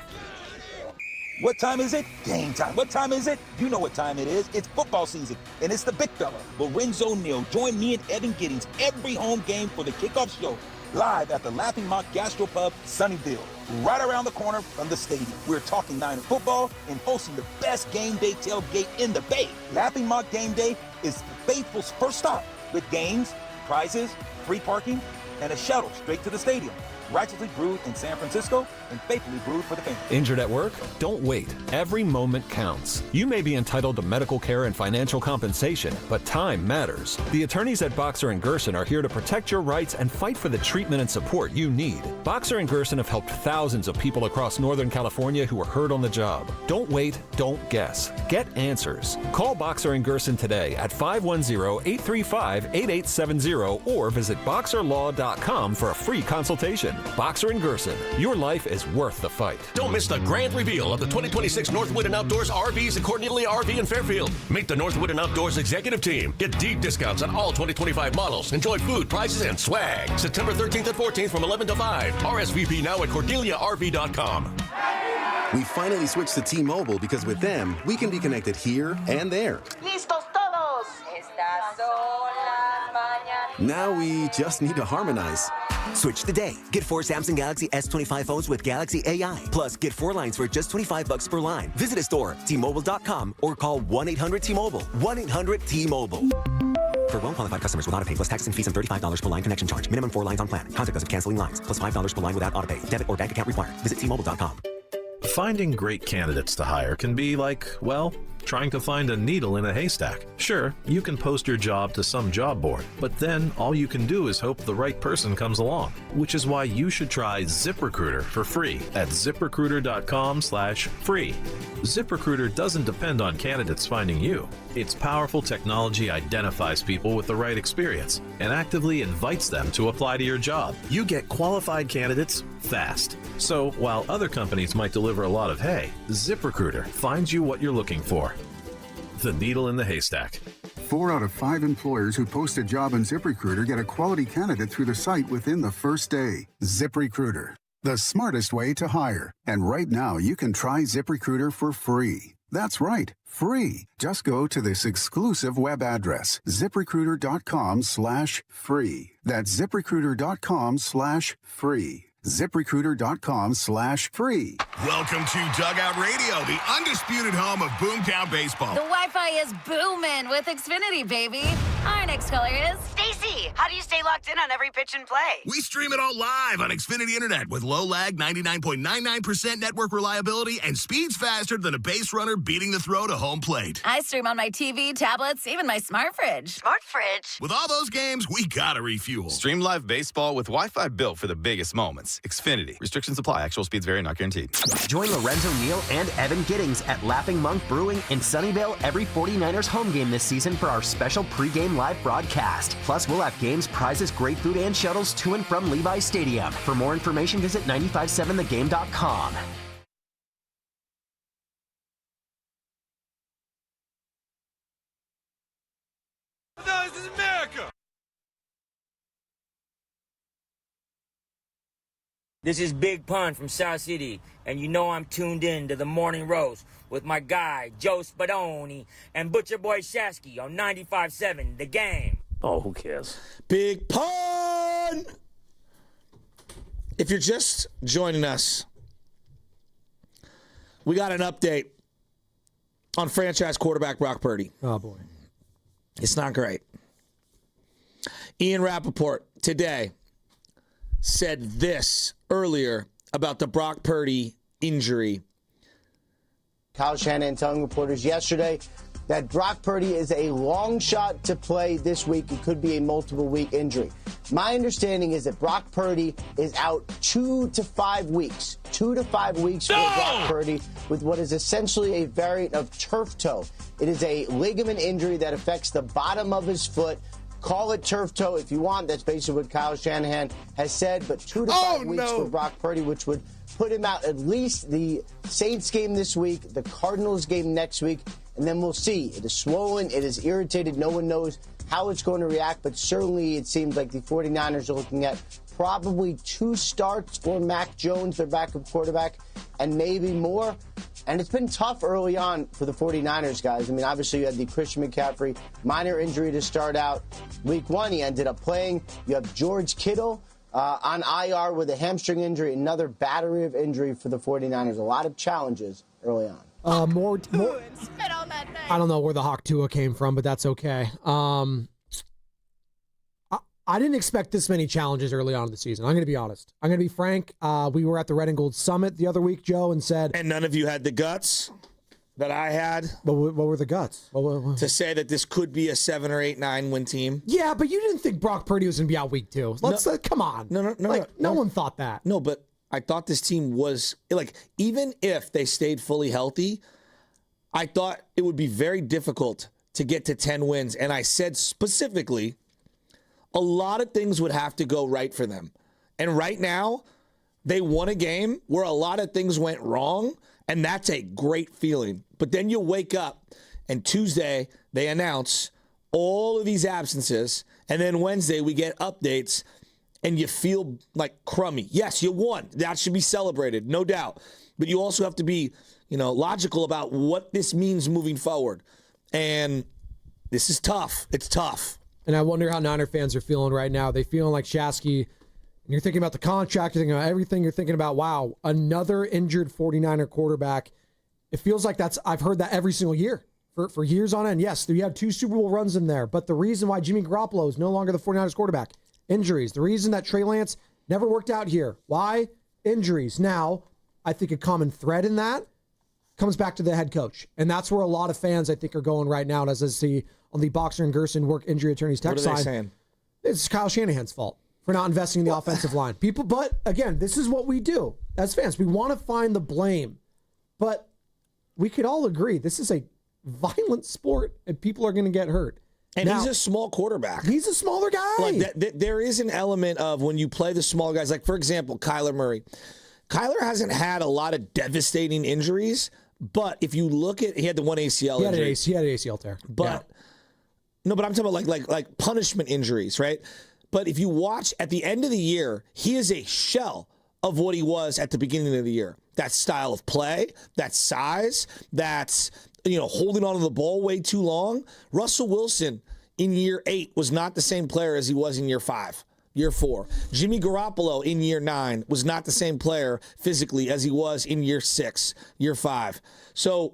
What time is it? Game time. What time is it? You know what time it is. It's football season, and it's the big fella, Lorenzo Neal. Join me and Evan Giddings every home game for the kickoff show, live at the Laughing Mock Gastropub, Sunnyvale, right around the corner from the stadium. We're talking Niner football and hosting the best game day tailgate in the Bay. Laughing Mock Game Day is faithful's first stop with games, prizes, free parking, and a shuttle straight to the stadium. Righteously brewed in San Francisco and faithfully brewed for the family. Injured at work? Don't wait. Every moment counts. You may be entitled to medical care and financial compensation, but time matters. The attorneys at Boxer & Gerson are here to protect your rights and fight for the treatment and support you need. Boxer & Gerson have helped thousands of people across Northern California who were hurt on the job. Don't wait, don't guess. Get answers. Call Boxer & Gerson today at 510-835-8870 or visit boxerlaw.com for a free consultation. Boxer & Gerson, your life is worth the fight. Don't miss the grand reveal of the 2026 Northwood & Outdoors RVs at Cornelia RV in Fairfield. Meet the Northwood & Outdoors executive team. Get deep discounts on all 2025 models. Enjoy food, prizes, and swag. September 13th and 14th from 11 to 5. RSVP now at CordeliaRV.com. We finally switched to T-Mobile because with them, we can be connected here and there. ¡Listos todos! Estas son las mañanas. Now we just need to harmonize. Switch today. Get 4 Samsung Galaxy S25 phones with Galaxy AI. Plus, get 4 lines for just $25 per line. Visit a store, T-Mobile.com, or call 1-800-T-Mobile. 1-800-T-Mobile. For well-qualified customers with autopay plus taxes and fees and $35 per line connection charge. Minimum 4 lines on plan. Contact us if canceling lines. Plus $5 per line without autopay. Debit or bank account required. Visit T-Mobile.com. Finding great candidates to hire can be like, well, trying to find a needle in a haystack. Sure, you can post your job to some job board, but then all you can do is hope the right person comes along, which is why you should try ZipRecruiter for free at ZipRecruiter.com/free. ZipRecruiter doesn't depend on candidates finding you. Its powerful technology identifies people with the right experience and actively invites them to apply to your job. You get qualified candidates fast. So while other companies might deliver a lot of hay, ZipRecruiter finds you what you're looking for. The needle in the haystack. 4 out of 5 employers who post a job on ZipRecruiter get a quality candidate through the site within the first day. ZipRecruiter, the smartest way to hire. And right now, you can try ZipRecruiter for free. That's right, free. Just go to this exclusive web address, ZipRecruiter.com/free. That's ZipRecruiter.com/free. ZipRecruiter.com/free. Welcome to Dugout Radio, the undisputed home of Boomtown baseball. The Wi-Fi is booming with Xfinity, baby. Our next caller is Stacy easy. How do you stay locked in on every pitch and play? We stream it all live on Xfinity Internet with low lag, 99.99% network reliability, and speeds faster than a base runner beating the throw to home plate. I stream on my TV, tablets, even my smart fridge. Smart fridge? With all those games, we gotta refuel. Stream live baseball with Wi-Fi built for the biggest moments. Xfinity. Restrictions apply. Actual speeds vary, not guaranteed. Join Lorenzo Neal and Evan Giddings at Laughing Monk Brewing in Sunnyvale every 49ers home game this season for our special pregame live broadcast. Plus, we'll have games, prizes, great food, and shuttles to and from Levi's Stadium. For more information, visit 957thegame.com. No, this is America. This is Big Pun from South City, and you know I'm tuned in to the Morning Roast with my guy, Joe Spadoni, and Butcher Boy Shasky on 95.7 The Game. Oh, who cares? Big Pun! If you're just joining us, we got an update on franchise quarterback Brock Purdy. Oh, boy. It's not great. Ian Rappaport today said this earlier about the Brock Purdy injury. Kyle Shanahan telling reporters yesterday that Brock Purdy is a long shot to play this week. It could be a multiple-week injury. My understanding is that Brock Purdy is out 2 to 5 weeks. 2 to 5 weeks for Brock Purdy with what is essentially a variant of turf toe. It is a ligament injury that affects the bottom of his foot. Call it turf toe if you want. That's basically what Kyle Shanahan has said. But 2 to 5 weeks for Brock Purdy, which would put him out at least the Saints game this week, the Cardinals game next week, and then we'll see. It is swollen. It is irritated. No one knows how it's going to react, but certainly it seems like the 49ers are looking at probably 2 starts for Mac Jones, their backup quarterback, and maybe more. And it's been tough early on for the 49ers, guys. I mean, obviously you had the Christian McCaffrey minor injury to start out. Week 1, he ended up playing. You have George Kittle on IR with a hamstring injury, another battery of injury for the 49ers. A lot of challenges early on. I don't know where the Hawk Tua came from, but that's okay. I didn't expect this many challenges early on in the season. I'm going to be honest. I'm going to be frank. We were at the Red and Gold Summit the other week, Joe, and said... And none of you had the guts that I had. But what were the guts? To say that this could be a 7 or 8, 9 win team. Yeah, but you didn't think Brock Purdy was going to be out week 2. Come on. No one thought that. No, but I thought this team was... even if they stayed fully healthy, I thought it would be very difficult to get to 10 wins. And I said specifically... a lot of things would have to go right for them. And right now, they won a game where a lot of things went wrong, and that's a great feeling. But then you wake up, and Tuesday, they announce all of these absences, and then Wednesday, we get updates, and you feel like crummy. Yes, you won. That should be celebrated, no doubt. But you also have to be, logical about what this means moving forward. And this is tough. It's tough. And I wonder how Niner fans are feeling right now. They feeling like Shasky, and you're thinking about the contract, you're thinking about everything, you're thinking about, wow, another injured 49er quarterback. It feels like I've heard that every single year for years on end. Yes, you have 2 Super Bowl runs in there, but the reason why Jimmy Garoppolo is no longer the 49ers quarterback, injuries. The reason that Trey Lance never worked out here, why? Injuries. Now, I think a common thread in that comes back to the head coach. And that's where a lot of fans, I think, are going right now. And as I see on the Boxer and Gerson work injury attorneys text line, saying? It's Kyle Shanahan's fault for not investing in the offensive line. But again, this is what we do as fans. We want to find the blame. But we could all agree this is a violent sport and people are going to get hurt. And he's a small quarterback. He's a smaller guy. There is an element of when you play the small guys, like, for example, Kyler Murray. Kyler hasn't had a lot of devastating injuries, but if you look at, he had the one ACL injury. He had an ACL tear. But no, but I'm talking about like punishment injuries, right? But if you watch at the end of the year, he is a shell of what he was at the beginning of the year. That style of play, that size, that's holding on to the ball way too long. Russell Wilson in year 8 was not the same player as he was in year 5. Year 4. Jimmy Garoppolo in year 9 was not the same player physically as he was in year 6, year 5. So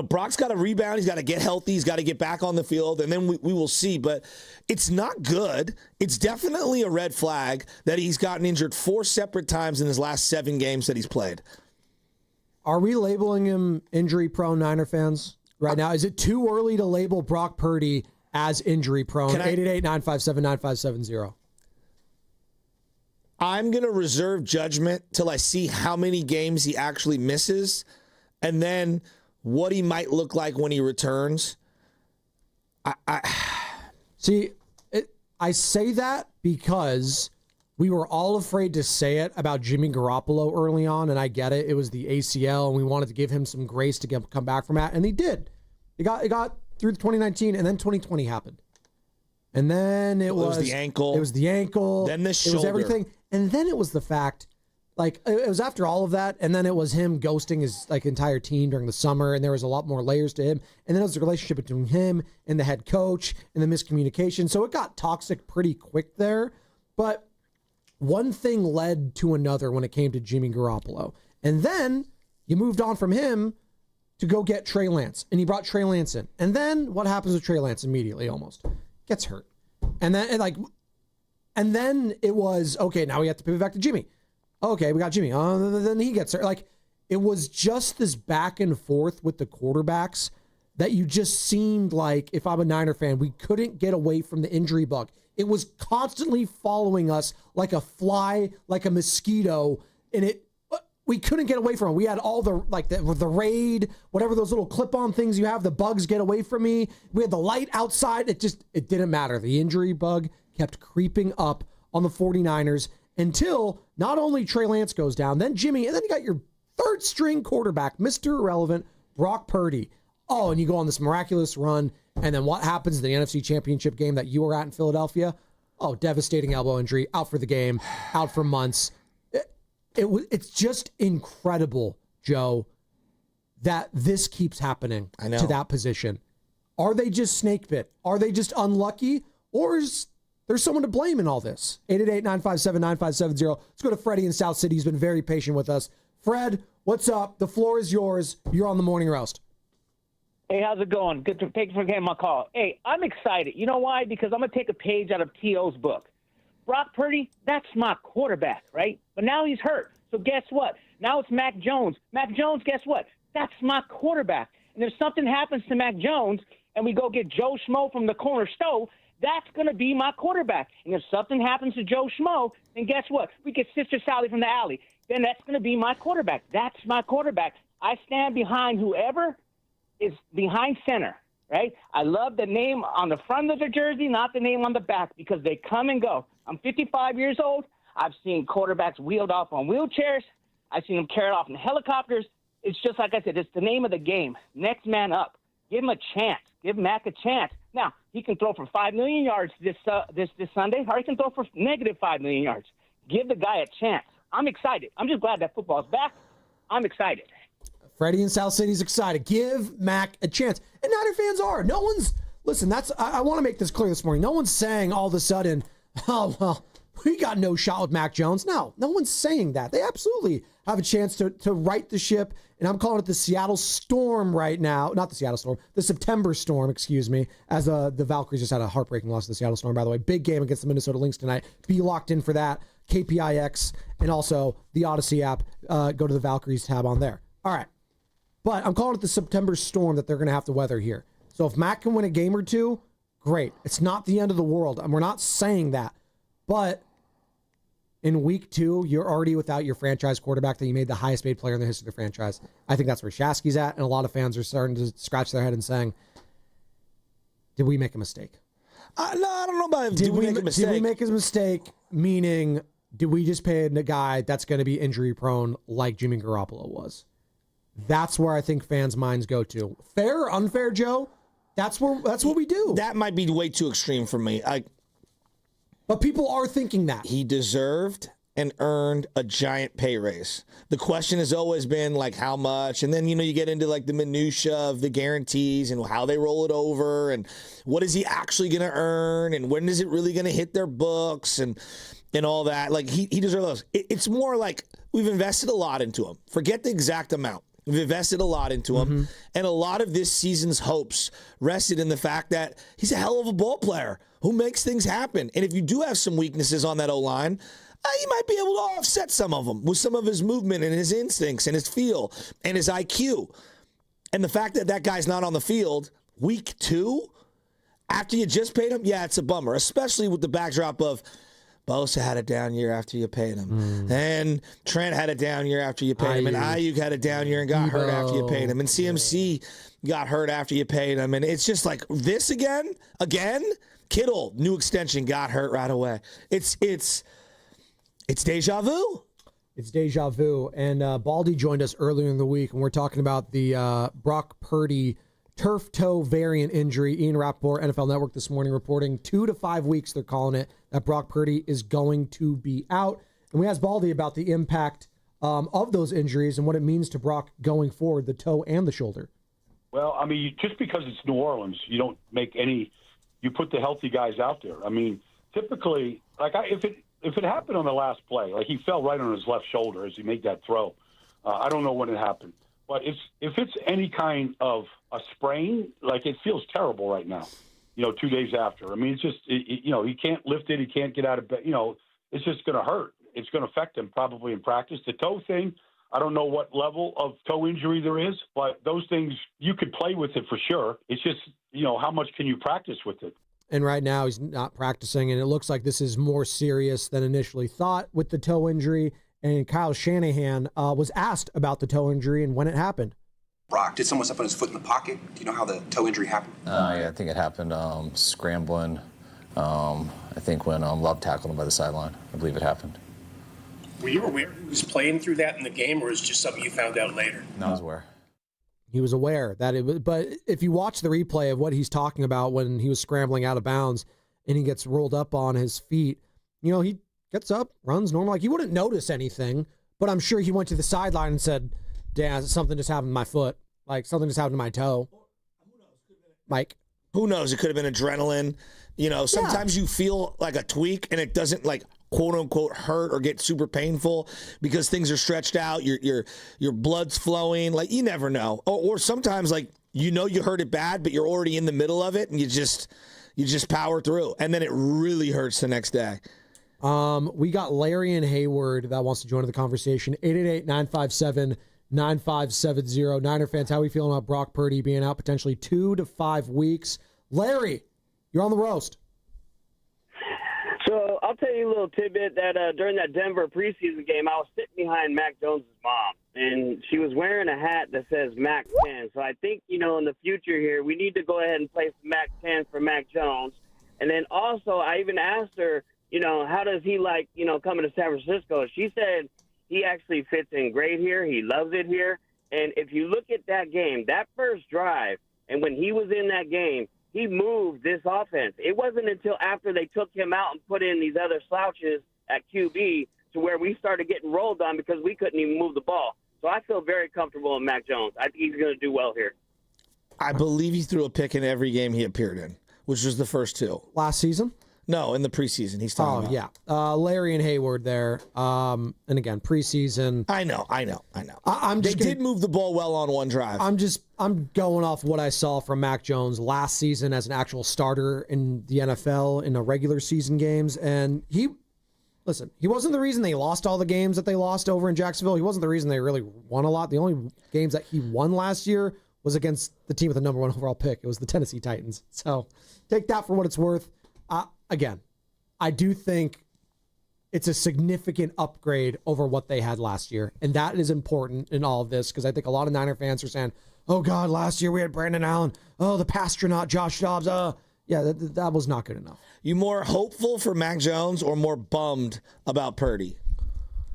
Brock's got to rebound. He's got to get healthy. He's got to get back on the field, and then we will see. But it's not good. It's definitely a red flag that he's gotten injured 4 separate times in his last 7 games that he's played. Are we labeling him injury-prone, Niner fans, right now? Is it too early to label Brock Purdy as injury-prone? 888-957-9570. I'm going to reserve judgment till I see how many games he actually misses, and then what he might look like when he returns. I say that because we were all afraid to say it about Jimmy Garoppolo early on, and I get it. It was the ACL, and we wanted to give him some grace to come back from that, and he did. It got through 2019, and then 2020 happened. And then it was the ankle. It was the ankle. Then the shoulder. It was everything. And then it was the fact, it was after all of that, and then it was him ghosting his entire team during the summer, and there was a lot more layers to him. And then it was the relationship between him and the head coach and the miscommunication. So it got toxic pretty quick there. But one thing led to another when it came to Jimmy Garoppolo. And then you moved on from him to go get Trey Lance, and he brought Trey Lance in. And then what happens with Trey Lance immediately almost? Gets hurt. And then it was, okay, now we have to pivot back to Jimmy. Okay, we got Jimmy. Then he gets hurt. It was just this back and forth with the quarterbacks that you just seemed like, if I'm a Niner fan, we couldn't get away from the injury bug. It was constantly following us like a fly, like a mosquito, and we couldn't get away from it. We had all the raid, whatever those little clip-on things you have, the bugs get away from me. We had the light outside. It didn't matter. The injury bug kept creeping up on the 49ers until not only Trey Lance goes down, then Jimmy, and then you got your third-string quarterback, Mr. Irrelevant, Brock Purdy. Oh, and you go on this miraculous run, and then what happens in the NFC Championship game that you were at in Philadelphia? Oh, devastating elbow injury, out for the game, out for months. It's just incredible, Joe, that this keeps happening to that position. Are they just snake bit? Are they just unlucky? Or is there someone to blame in all this? 888-957-9570. Let's go to Freddie in South City. He's been very patient with us. Fred, what's up? The floor is yours. You're on the Morning Roast. Hey, how's it going? Thanks for getting my call. Hey, I'm excited. You know why? Because I'm going to take a page out of T.O.'s book. Brock Purdy, that's my quarterback, right? But now he's hurt. So guess what? Now it's Mac Jones. Mac Jones, guess what? That's my quarterback. And if something happens to Mac Jones and we go get Joe Schmo from the corner store, that's going to be my quarterback. And if something happens to Joe Schmo, then guess what? We get Sister Sally from the alley. Then that's going to be my quarterback. That's my quarterback. I stand behind whoever is behind center, right? I love the name on the front of the jersey, not the name on the back, because they come and go. I'm 55 years old. I've seen quarterbacks wheeled off on wheelchairs. I've seen them carried off in helicopters. It's just like I said, it's the name of the game. Next man up. Give him a chance. Give Mac a chance. Now, he can throw for 5 million yards this Sunday, or he can throw for negative 5 million yards. Give the guy a chance. I'm excited. I'm just glad that football's back. I'm excited. Freddie in South City's excited. Give Mac a chance. And Niner fans are. No one's, listen, I want to make this clear this morning. No one's saying all of a sudden, oh, well, we got no shot with Mac Jones. No one's saying that. They absolutely have a chance to right the ship. And I'm calling it the Seattle Storm right now. Not the Seattle Storm, the September Storm, excuse me, as the Valkyries just had a heartbreaking loss to the Seattle Storm, by the way. Big game against the Minnesota Lynx tonight. Be locked in for that. KPIX and also the Odyssey app. Go to the Valkyries tab on there. All right. But I'm calling it the September Storm that they're going to have to weather here. So if Mac can win a game or two, great. It's not the end of the world. And we're not saying that. But in week 2, you're already without your franchise quarterback that you made the highest paid player in the history of the franchise. I think that's where Shasky's at. And a lot of fans are starting to scratch their head and saying, did we make a mistake? No, I don't know about did we make a mistake. Did we make a mistake? Meaning, did we just pay a guy that's going to be injury prone like Jimmy Garoppolo was? That's where I think fans' minds go to. Fair or unfair, Joe? That's what we do. That might be way too extreme for me. But people are thinking that. He deserved and earned a giant pay raise. The question has always been, like, how much? And then, you get into, like, the minutia of the guarantees and how they roll it over and what is he actually going to earn and when is it really going to hit their books and all that. Like, he deserves those. It's more like we've invested a lot into him. Forget the exact amount. We've invested a lot into him. And a lot of this season's hopes rested in the fact that he's a hell of a ball player who makes things happen. And if you do have some weaknesses on that O-line, you might be able to offset some of them with some of his movement and his instincts and his feel and his IQ. And the fact that that guy's not on the field week 2, after you just paid him, yeah, it's a bummer, especially with the backdrop of Bosa had a down year after you paid him. And Trent had a down year after you paid him. And Ayuk had a down year and got hurt after you paid him. And CMC got hurt after you paid him. And it's just like this again. Kittle, new extension, got hurt right away. It's deja vu. It's deja vu. And Baldy joined us earlier in the week, and we're talking about the Brock Purdy turf toe variant injury. Ian Rappaport, NFL Network, this morning reporting 2 to 5 weeks, they're calling it, that Brock Purdy is going to be out. And we asked Baldy about the impact of those injuries and what it means to Brock going forward, the toe and the shoulder. Well, I mean, just because it's New Orleans, you don't make any – you put the healthy guys out there. I mean, typically, like if it happened on the last play, like he fell right on his left shoulder as he made that throw. I don't know when it happened. But if it's any kind of a sprain, like it feels terrible right now, 2 days after. I mean, it's just, he can't lift it. He can't get out of bed. It's just going to hurt. It's going to affect him probably in practice. The toe thing, I don't know what level of toe injury there is, but those things, you could play with it for sure. It's just, how much can you practice with it? And right now he's not practicing, and it looks like this is more serious than initially thought with the toe injury. And Kyle Shanahan was asked about the toe injury and when it happened. Brock, did someone step on his foot in the pocket? Do you know how the toe injury happened? Yeah, I think it happened scrambling. I think when Love tackled him by the sideline. I believe it happened. Were you aware he was playing through that in the game, or is it just something you found out later? No, I was aware. He was aware that it was, but if you watch the replay of what he's talking about when he was scrambling out of bounds and he gets rolled up on his feet, he gets up, runs normal. Like, he wouldn't notice anything, but I'm sure he went to the sideline and said, "Dad, something just happened to my foot. Like, something just happened to my toe." Mike? Who knows? It could have been adrenaline. Sometimes you feel like a tweak and it doesn't, like, quote unquote hurt or get super painful because things are stretched out. Your blood's flowing. Like, you never know. Or sometimes, like, you hurt it bad, but you're already in the middle of it and you just power through. And then it really hurts the next day. We got Larry and Hayward that wants to join the conversation. 888-957-9570. Niner fans, how are we feeling about Brock Purdy being out potentially 2 to 5 weeks? Larry, you're on the roast. So I'll tell you a little tidbit that during that Denver preseason game, I was sitting behind Mac Jones' mom, and she was wearing a hat that says Mac 10. So I think, in the future here, we need to go ahead and play some Mac 10 for Mac Jones. And then also, I even asked her, how does he like, coming to San Francisco? She said he actually fits in great here. He loves it here. And if you look at that game, that first drive, and when he was in that game, he moved this offense. It wasn't until after they took him out and put in these other slouches at QB to where we started getting rolled on because we couldn't even move the ball. So I feel very comfortable in Mac Jones. I think he's going to do well here. I believe he threw a pick in every game he appeared in, which was the first 2. Last season? No, in the preseason. He's talking about. Yeah. Larry and Hayward there. And again, preseason. I know. They did move the ball well on one drive. I'm going off what I saw from Mac Jones last season as an actual starter in the NFL in the regular season games. And he wasn't the reason they lost all the games that they lost over in Jacksonville. He wasn't the reason they really won a lot. The only games that he won last year was against the team with the number 1 overall pick. It was the Tennessee Titans. So take that for what it's worth. Again, I do think it's a significant upgrade over what they had last year. And that is important in all of this because I think a lot of Niner fans are saying, oh, God, last year we had Brandon Allen. Oh, the Pastronaut, Josh Dobbs. That was not good enough. You more hopeful for Mac Jones or more bummed about Purdy?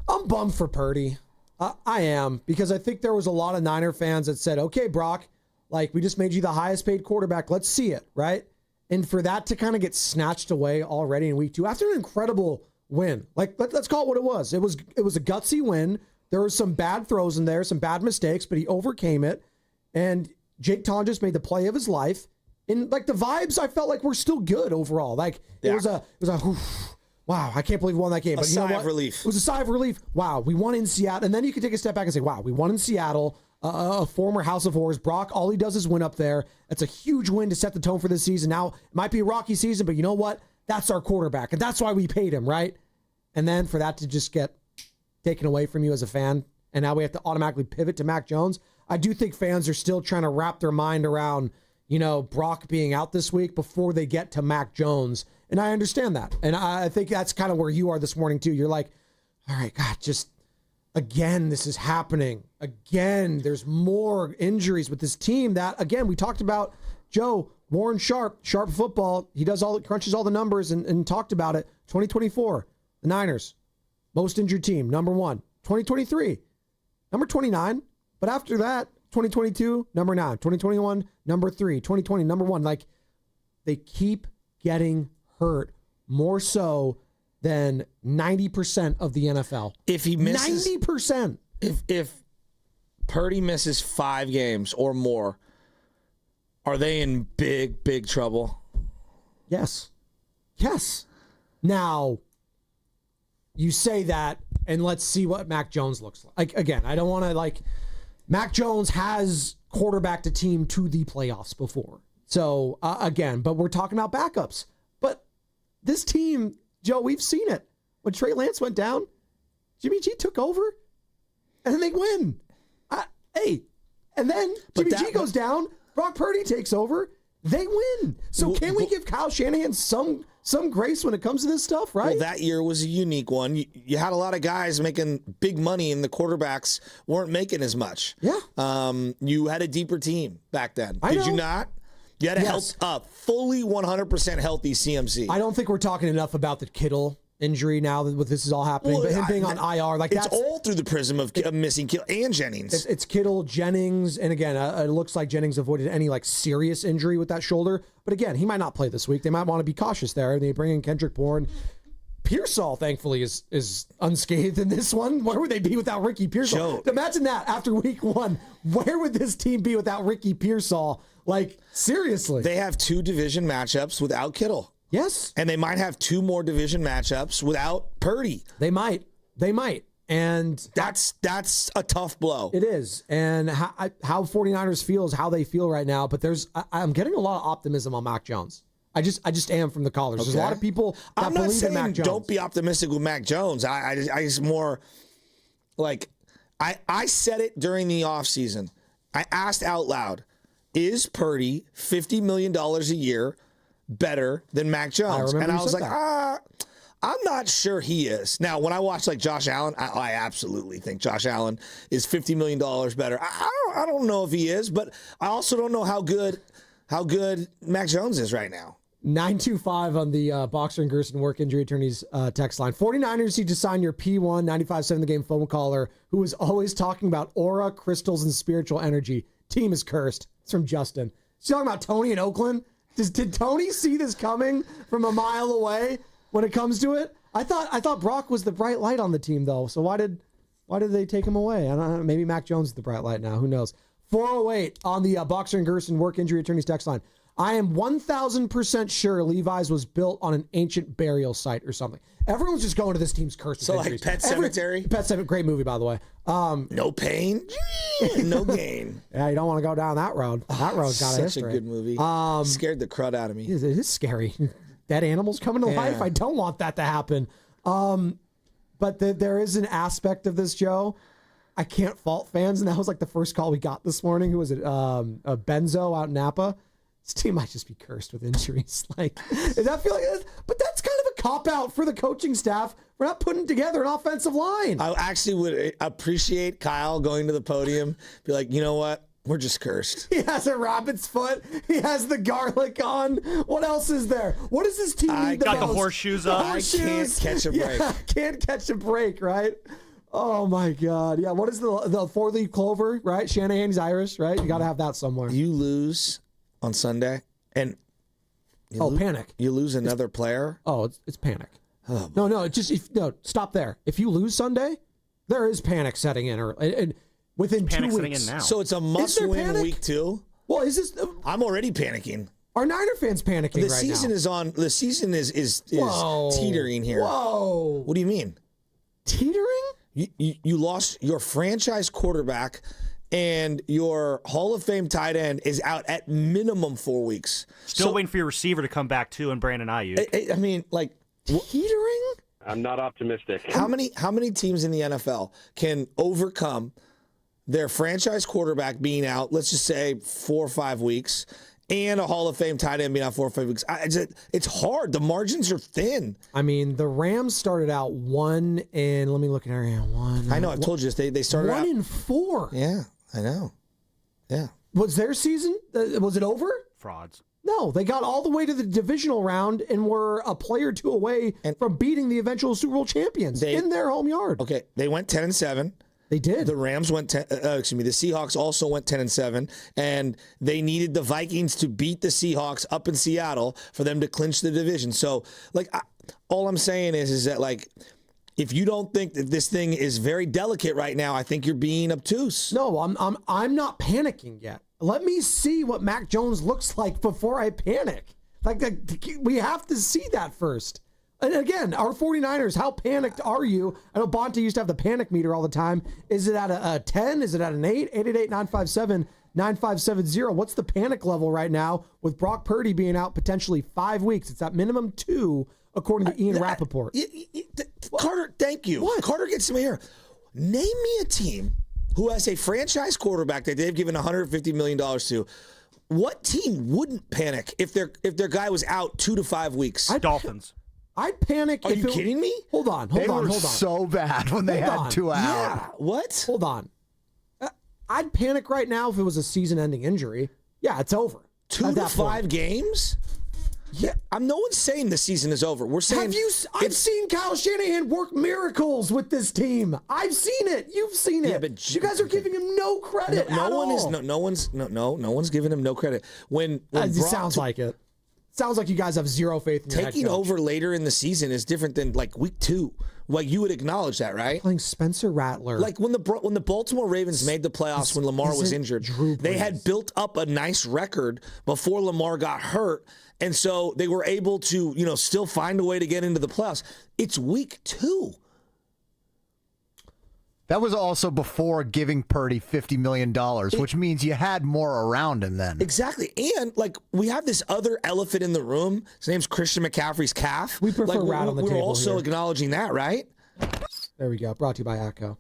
I'm bummed for Purdy. I am, because I think there was a lot of Niner fans that said, okay, Brock, like, we just made you the highest paid quarterback. Let's see it, right? And for that to kind of get snatched away already in week 2 after an incredible win, like let's call it what it was. It was a gutsy win. There were some bad throws in there, some bad mistakes, but he overcame it. And Jake Tonjes made the play of his life. And like the vibes, I felt like were still good overall. Like it was a wow, I can't believe we won that game. But sigh of relief. It was a sigh of relief. Wow, we won in Seattle. And then you can take a step back and say, wow, we won in Seattle. a former House of Horrors. Brock, all he does is win up there. That's a huge win to set the tone for this season. Now, it might be a rocky season, but you know what? That's our quarterback, and that's why we paid him, right? And then for that to just get taken away from you as a fan, and now we have to automatically pivot to Mac Jones. I do think fans are still trying to wrap their mind around, Brock being out this week before they get to Mac Jones. And I understand that. And I think that's kind of where you are this morning, too. You're like, all right, God, just again, this is happening. Again, there's more injuries with this team that, again, we talked about Joe, Warren Sharp football. He crunches all the numbers and talked about it. 2024, the Niners, most injured team, number 1. 2023, number 29. But after that, 2022, number 9. 2021, number 3. 2020, number 1. Like, they keep getting hurt more so than 90% of the NFL. If he misses 90%. If Purdy misses 5 games or more, are they in big, big trouble? Yes. Now, you say that, and let's see what Mac Jones looks like. Again, I don't want to, Mac Jones has quarterbacked a team to the playoffs before. So, again, but we're talking about backups. But this team, Joe, we've seen it. When Trey Lance went down, Jimmy G took over, and then they win. And then Jimmy G goes down, Brock Purdy takes over, they win. So can we give Kyle Shanahan some grace when it comes to this stuff, right? Well, that year was a unique one. You had a lot of guys making big money, and the quarterbacks weren't making as much. Yeah. You had a deeper team back then. I Did know. you not? You had a fully 100% healthy CMC. I don't think we're talking enough about the Kittle injury now that this is all happening, but him being on IR, it's all through the prism of missing Kittle and Jennings. It's Kittle, Jennings, and again, it looks like Jennings avoided any serious injury with that shoulder. But again, he might not play this week. They might want to be cautious there. They bring in Kendrick Bourne. Pearsall, thankfully, is unscathed in this one. Where would they be without Ricky Pearsall? Imagine that after week 1. Where would this team be without Ricky Pearsall? Seriously. They have 2 division matchups without Kittle. Yes. And they might have 2 more division matchups without Purdy. They might. And that's a tough blow. It is. And how 49ers feel is how they feel right now. But I'm getting a lot of optimism on Mac Jones. I just am from the callers. Okay. There's a lot of people that believe in Mac Jones. Don't be optimistic with Mac Jones. I just more I said it during the offseason. I asked out loud, is Purdy $50 million a year better than Mac Jones? And I was like, I'm not sure he is. Now, when I watch Josh Allen, I absolutely think Josh Allen is $50 million better. I don't know if he is, but I also don't know how good Mac Jones is right now. 925 on the Boxer and Gerson work injury attorneys text line. 49ers need to sign your P1 95.7 The Game phone caller who is always talking about aura, crystals, and spiritual energy. Team is cursed. It's from Justin. She's talking about Tony in Oakland. Did Tony see this coming from a mile away when it comes to it? I thought Brock was the bright light on the team, though. So why did they take him away? I don't know. Maybe Mac Jones is the bright light now. Who knows? 408 on the Boxer and Gerson work injury attorneys text line. I am 1,000% sure Levi's was built on an ancient burial site or something. Everyone's just going to this team's curse. So Pet Sematary? Pet Sematary, great movie, by the way. No pain, no gain. Yeah, you don't want to go down that road. That road's got a history. Such a good movie. Scared the crud out of me. It is scary. Dead animals coming to life. I don't want that to happen. But there is an aspect of this, Joe. I can't fault fans, and that was the first call we got this morning. Who was it? Benzo out in Napa. This team might just be cursed with injuries. Does that feel like that? But that's kind of a cop-out for the coaching staff for not putting together an offensive line. I actually would appreciate Kyle going to the podium, be like, you know what? We're just cursed. He has a rabbit's foot. He has the garlic on. What else is there? What does this team need the most? Got the horseshoes on. I can't catch a break. Yeah, can't catch a break, right? Oh, my God. Yeah, what is the four-leaf clover, right? Shanahan's Irish, right? You got to have that somewhere. You lose on Sunday, and panic. You lose another player? Oh, it's panic. Oh, no, stop there. If you lose Sunday, there is panic setting in, and within 2 weeks. Setting in now. So it's a must-win week 2? Well, is this? I'm already panicking. Are Niner fans panicking right now? The season is teetering here. Whoa. What do you mean? Teetering? You lost your franchise quarterback and your Hall of Fame tight end is out at minimum 4 weeks. Still waiting for your receiver to come back too, and Brandon Ayuk. I mean, like teetering. I'm not optimistic. How many teams in the NFL can overcome their franchise quarterback being out, let's just say 4 or 5 weeks, and a Hall of Fame tight end being out 4 or 5 weeks? It's hard. The margins are thin. I mean, the Rams started out 1 in, let me look at area 1. I know, I've told you this. They started 1 out 1-4. Yeah, I know. Yeah. Was their season, was it over? Frauds. No, they got all the way to the divisional round and were a play or two away from beating the eventual Super Bowl champions in their home yard. Okay, they went 10-7. They did. The Rams went the Seahawks also went 10-7, and they needed the Vikings to beat the Seahawks up in Seattle for them to clinch the division. So, like, all I'm saying is that, like, if you don't think that this thing is very delicate right now, I think you're being obtuse. No, I'm not panicking yet. Let me see what Mac Jones looks like before I panic. Like, we have to see that first. And again, our 49ers, how panicked are you? I know Bonte used to have the panic meter all the time. Is it at a 10? Is it at an 8? 888-957-9570. What's the panic level right now with Brock Purdy being out potentially 5 weeks? It's at minimum 2, according to Ian Rappaport. Carter, thank you. What? Carter gets me here. Name me a team who has a franchise quarterback that they've given $150 million to. What team wouldn't panic if their guy was out 2 to 5 weeks? Dolphins. I'd panic. Are you kidding me? Hold on. They were so bad when they had 2 out. Yeah. What? Hold on. I'd panic right now if it was a season-ending injury. Yeah, it's over. 2 to 5 games? Yeah, no one's saying the season is over. We're saying I've seen Kyle Shanahan work miracles with this team. I've seen it. You've seen it. Yeah, but you guys are giving him no credit. No one's giving him no credit. When it sounds like it. Sounds like you guys have zero faith in your head taking coach. over later in the season is different than like week 2. Like you would acknowledge that, right? Playing Spencer Rattler. Like when the Baltimore Ravens made the playoffs when Lamar was injured, they had built up a nice record before Lamar got hurt, and so they were able to, still find a way to get into the playoffs. It's week 2. That was also before giving Purdy $50 million, which means you had more around him then. Exactly. And, we have this other elephant in the room. His name's Christian McCaffrey's calf. We prefer rat on the table. We're also here. acknowledging that, right? There we go. Brought to you by ACCO.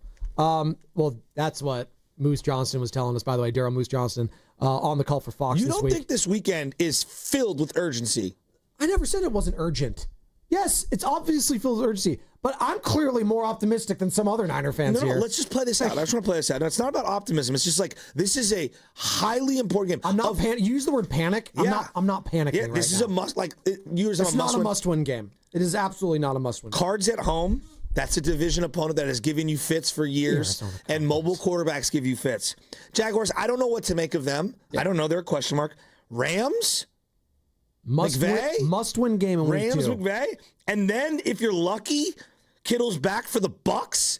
Well, that's what Moose Johnston was telling us, by the way, Daryl Moose Johnston, on the call for Fox this week. You don't think this weekend is filled with urgency? I never said it wasn't urgent. Yes, it's obviously filled with urgency, but I'm clearly more optimistic than some other Niner fans here. No, let's just play this out. I just want to play this out. No, it's not about optimism. It's just this is a highly important game. I'm not you use the word panic. Yeah. I'm not panicking Yeah, this is a must. It's not a must-win game. It is absolutely not a must-win. Cards at home. That's a division opponent that has given you fits for years, and mobile quarterbacks give you fits. Jaguars, I don't know what to make of them. Yeah. I don't know. They're a question mark. Rams. Must-win game in week 2. Rams, McVay. And then, if you're lucky, Kittle's back for the Bucs.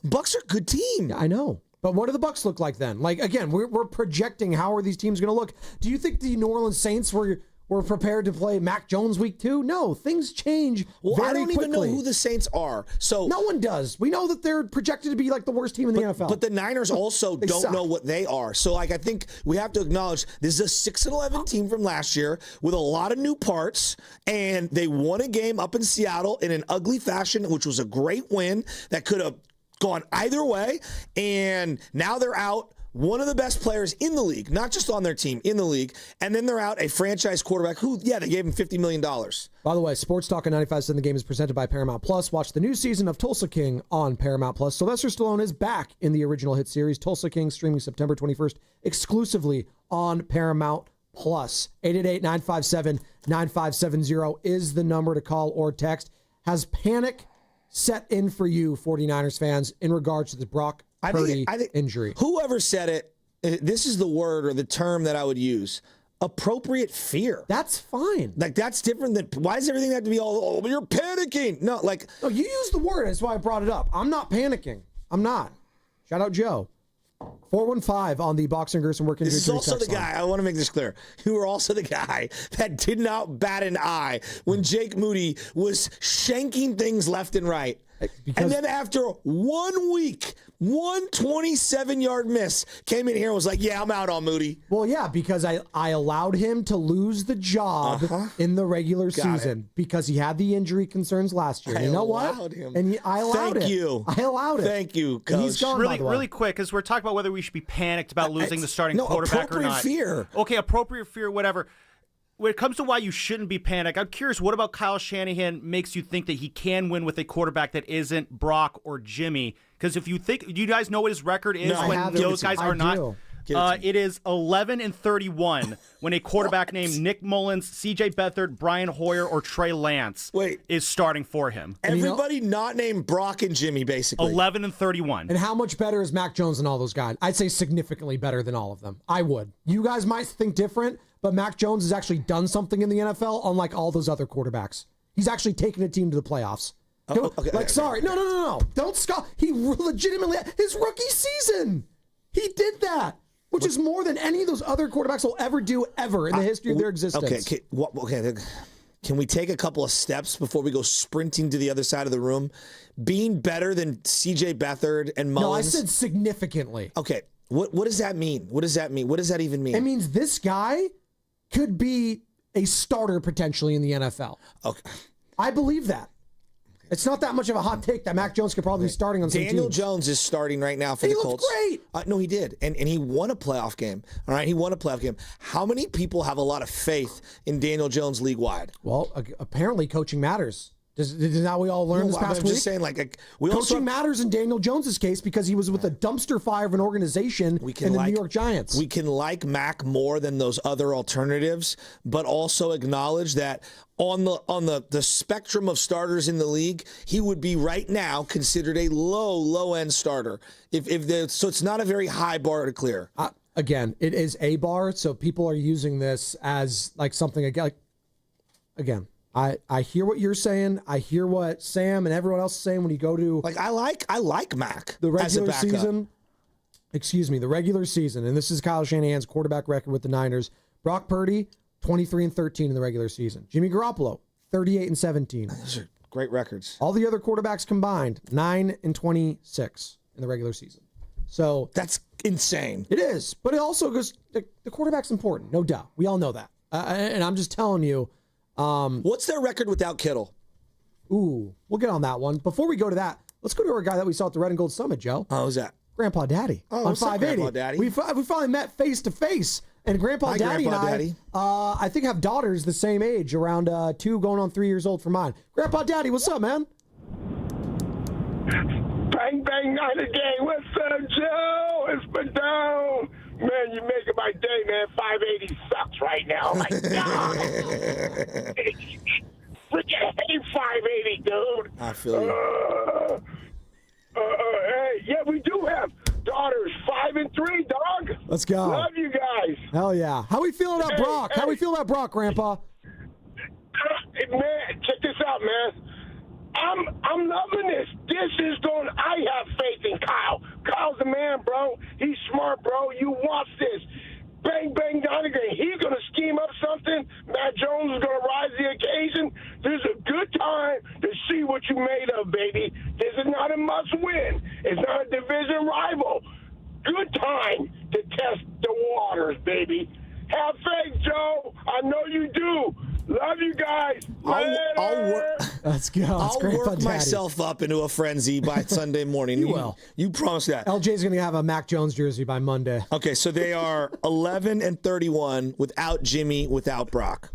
Bucs are a good team. Yeah, I know. But what do the Bucs look like then? Again, we're projecting how are these teams going to look. Do you think the New Orleans Saints were prepared to play Mac Jones week 2? No, things change very quickly. I don't even know who the Saints are. So no one does. We know that they're projected to be the worst team in the NFL. But the Niners also don't know what they are. So I think we have to acknowledge this is a 6-11 team from last year with a lot of new parts, and they won a game up in Seattle in an ugly fashion, which was a great win that could have gone either way, and now they're out one of the best players in the league, not just on their team, in the league, and then they're out a franchise quarterback who, they gave him $50 million. By the way, Sports Talk on 95.7 The Game is presented by Paramount Plus. Watch the new season of Tulsa King on Paramount Plus. Sylvester Stallone is back in the original hit series, Tulsa King, streaming September 21st, exclusively on Paramount Plus. 888-957-9570 is the number to call or text. Has panic set in for you, 49ers fans, in regards to the Brock Purdy injury? Whoever said it, this is the word or the term that I would use. Appropriate fear. That's fine. That's different than, why does everything have to be all, you're panicking? No, No, you use the word. That's why I brought it up. I'm not panicking. I'm not. Shout out Joe. 415 on the Boxer and Gerson Work Injury. This is also the guy, I want to make this clear, you were also the guy that did not bat an eye when Jake Moody was shanking things left and right. And then after 1 week, 127-yard miss, came in here and was like, yeah, I'm out on Moody. Well, yeah, because I allowed him to lose the job in the regular season because he had the injury concerns last year. You know what? Him. And I allowed it. Thank you. I allowed it. Thank you, Coach. And he's gone, Really quick, because we're talking about whether we should be panicked about losing the starting quarterback or not. Appropriate fear. Okay, appropriate fear, whatever. When it comes to why you shouldn't be panicked, I'm curious, what about Kyle Shanahan makes you think that he can win with a quarterback that isn't Brock or Jimmy? Because if you think, do you guys know what his record is when those guys are not? It is 11-31 when a quarterback named Nick Mullins, C.J. Beathard, Brian Hoyer, or Trey Lance is starting for him. Everybody not named Brock and Jimmy, basically. 11-31. And how much better is Mac Jones than all those guys? I'd say significantly better than all of them. I would. You guys might think different, but Mac Jones has actually done something in the NFL, unlike all those other quarterbacks. He's actually taken a team to the playoffs. Sorry. No. Don't scoff. He legitimately, his rookie season, he did that. Which is more than any of those other quarterbacks will ever do ever in the history of their existence. Okay. Can we take a couple of steps before we go sprinting to the other side of the room? Being better than C.J. Beathard and Mullins? No, I said significantly. Okay. What does that mean? What does that mean? What does that even mean? It means this guy could be a starter potentially in the NFL. Okay. I believe that. It's not that much of a hot take that Mac Jones could probably be starting on some Daniel teams. Jones is starting right now for the Colts. He looked great. No, he did. And he won a playoff game. All right, he won a playoff game. How many people have a lot of faith in Daniel Jones league-wide? Well, apparently coaching matters. Did not we all learn this past week? I'm just saying, coaching matters in Daniel Jones's case because he was with a dumpster fire of an organization in the New York Giants. We can like Mac more than those other alternatives, but also acknowledge that on the spectrum of starters in the league, he would be right now considered a low end starter. So it's not a very high bar to clear. Again, it is a bar, so people are using this as like something again. I hear what you're saying. I hear what Sam and everyone else is saying when you go to I like Mac the regular as a season. Excuse me, the regular season, and this is Kyle Shanahan's quarterback record with the Niners. Brock Purdy, 23-13 in the regular season. Jimmy Garoppolo, 38-17. Those are great records. All the other quarterbacks combined, 9-26 in the regular season. So that's insane. It is, but it also goes. The quarterback's important, no doubt. We all know that, and I'm just telling you. What's their record without Kittle? Ooh, we'll get on that one. Before we go to that, let's go to our guy that we saw at the Red and Gold Summit, Joe. Oh, who's that? Grandpa Daddy on 580. Grandpa Daddy? We finally met face to face, and Grandpa Daddy and I think have daughters the same age, around 2 going on 3 years old for mine. Grandpa Daddy, what's up, man? Bang, bang, night again. What's up, Joe? It's Badone. Man, you're making my day, man. 580 sucks right now. Like, God. Freaking hate 580, dude. I feel you. Hey, yeah, we do have daughters. 5 and 3, dog. Let's go. Love you guys. Hell yeah. How we feeling about Brock? How we feeling about Brock, Grandpa? Man, check this out, man. I'm loving this. I have faith in Kyle. Kyle's the man, bro. He's smart, bro. You watch this. Bang, bang, Donegan. He's going to scheme up something. Matt Jones is going to rise the occasion. This is a good time to see what you made of, baby. This is not a must-win. It's not a division rival. Good time to test the waters, baby. Have faith, Joe. I know you do. Love you guys. Let's go. I'll work myself up into a frenzy by Sunday morning. You will. You promise that. LJ's going to have a Mac Jones jersey by Monday. Okay, so they are 11-31 without Jimmy, without Brock.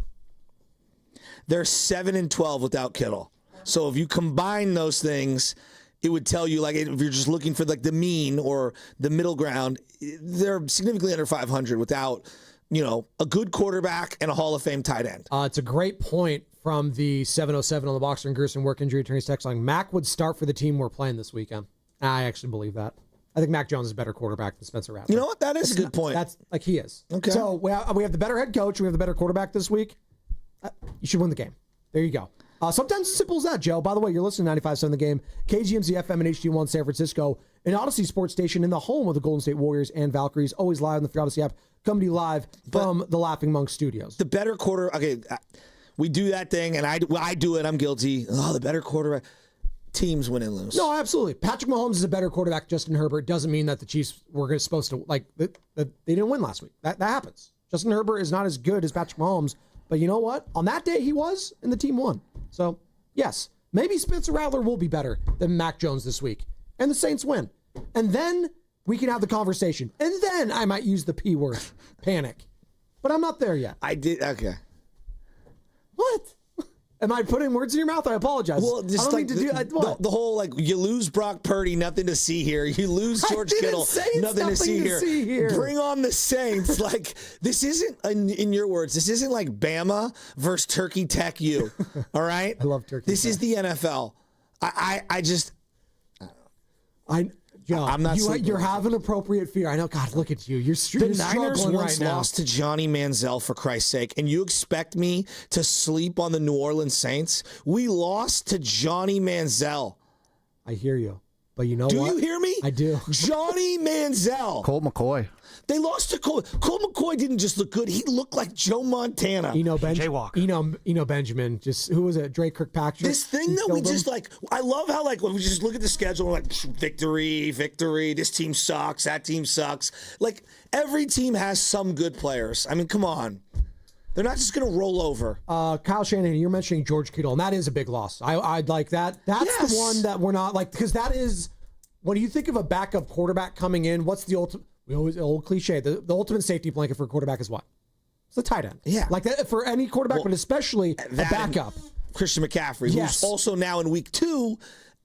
They're 7-12 without Kittle. So if you combine those things, it would tell you, like, if you're just looking for like the mean or the middle ground, they're significantly under 500 without, a good quarterback and a Hall of Fame tight end. It's a great point from the 707 on the Boxer and Gerson work injury attorneys text line. Mac would start for the team we're playing this weekend. I actually believe that. I think Mac Jones is a better quarterback than Spencer Rattler. You know what? That is a good point. That's like he is. Okay. So we have the better head coach. We have the better quarterback this week. You should win the game. There you go. Sometimes as simple as that, Joe. By the way, you're listening to 95.7 The Game, KGMZ FM and HD1 San Francisco, an Odyssey sports station in the home of the Golden State Warriors and Valkyries, always live on the Free Odyssey app, coming to you live from the Laughing Monk Studios. The better quarter, okay, we do that thing, and I do it, I'm guilty. Oh, the better quarterback. teams win and lose. No, absolutely. Patrick Mahomes is a better quarterback than Justin Herbert. Doesn't mean that the Chiefs were supposed to, they didn't win last week. That happens. Justin Herbert is not as good as Patrick Mahomes, but you know what? On that day, he was, and the team won. So, yes, maybe Spencer Rattler will be better than Mac Jones this week, and the Saints win. And then we can have the conversation. And then I might use the P word, panic. But I'm not there yet. Okay. What? Am I putting words in your mouth? I apologize. Well, just I don't mean to do the whole, you lose Brock Purdy, nothing to see here. You lose George Kittle, nothing to see here. Bring on the Saints. This isn't, in your words, this isn't like Bama versus Turkey Tech U. All right? I love Turkey This Tech. is the NFL. I'm not you're having appropriate fear. I know. God, look at you. You're The Niners struggling once right now. lost to Johnny Manziel, for Christ's sake, and you expect me to sleep on the New Orleans Saints? We lost to Johnny Manziel. I hear you. But you know what? Do you hear me? I do. Johnny Manziel. Colt McCoy. They lost to Colt. Colt McCoy didn't just look good. He looked like Joe Montana. Benjamin. Just, who was it? Drake Kirkpatrick. This thing that we just I love how when we just look at the schedule and victory. This team sucks. That team sucks. Every team has some good players. I mean, come on. They're not just going to roll over. Kyle Shanahan, you're mentioning George Kittle, and that is a big loss. I'd like that. That's the one that we're not because that is, when you think of a backup quarterback coming in, what's the ultimate, old cliche, the ultimate safety blanket for a quarterback is what? It's the tight end. Yeah. Like that for any quarterback, but especially a backup. Christian McCaffrey, who's also now in week 2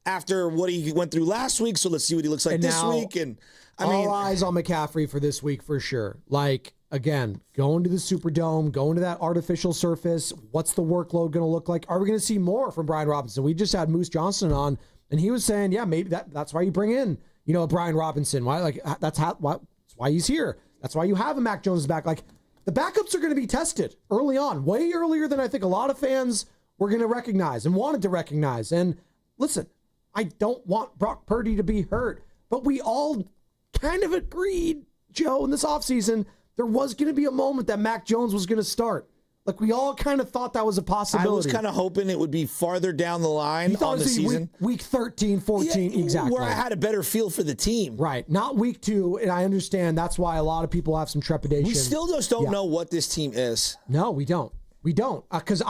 after what he went through last week. So let's see what he looks like this week. And all eyes on McCaffrey for this week for sure. Again, going to the Superdome, going to that artificial surface, what's the workload going to look like? Are we going to see more from Brian Robinson? We just had Moose Johnston on, and he was saying, yeah, maybe that's why you bring in, Brian Robinson. Why? That's why he's here. That's why you have a Mac Jones back. The backups are going to be tested early on, way earlier than I think a lot of fans were going to recognize and wanted to recognize. And listen, I don't want Brock Purdy to be hurt, but we all kind of agreed, Joe, in this offseason, there was going to be a moment that Mac Jones was going to start. We all kind of thought that was a possibility. I was kind of hoping it would be farther down the line on the season. Week 13, 14, exactly. Where I had a better feel for the team. Right. Not week 2, and I understand that's why a lot of people have some trepidation. We still just don't know what this team is. No, we don't. We don't. Because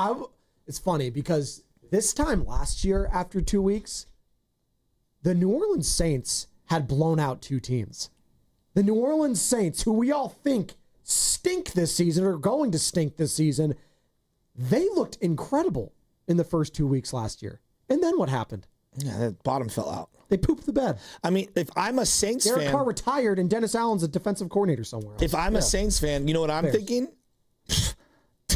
it's funny, because this time last year, after 2 weeks, the New Orleans Saints had blown out 2 teams. The New Orleans Saints, who we all think stink this season or going to stink this season, they looked incredible in the first 2 weeks last year. And then what happened? Yeah, the bottom fell out. They pooped the bed. I mean, if I'm a Saints Derek fan... Carr retired and Dennis Allen's a defensive coordinator somewhere else. If I'm a Saints fan, you know what I'm thinking?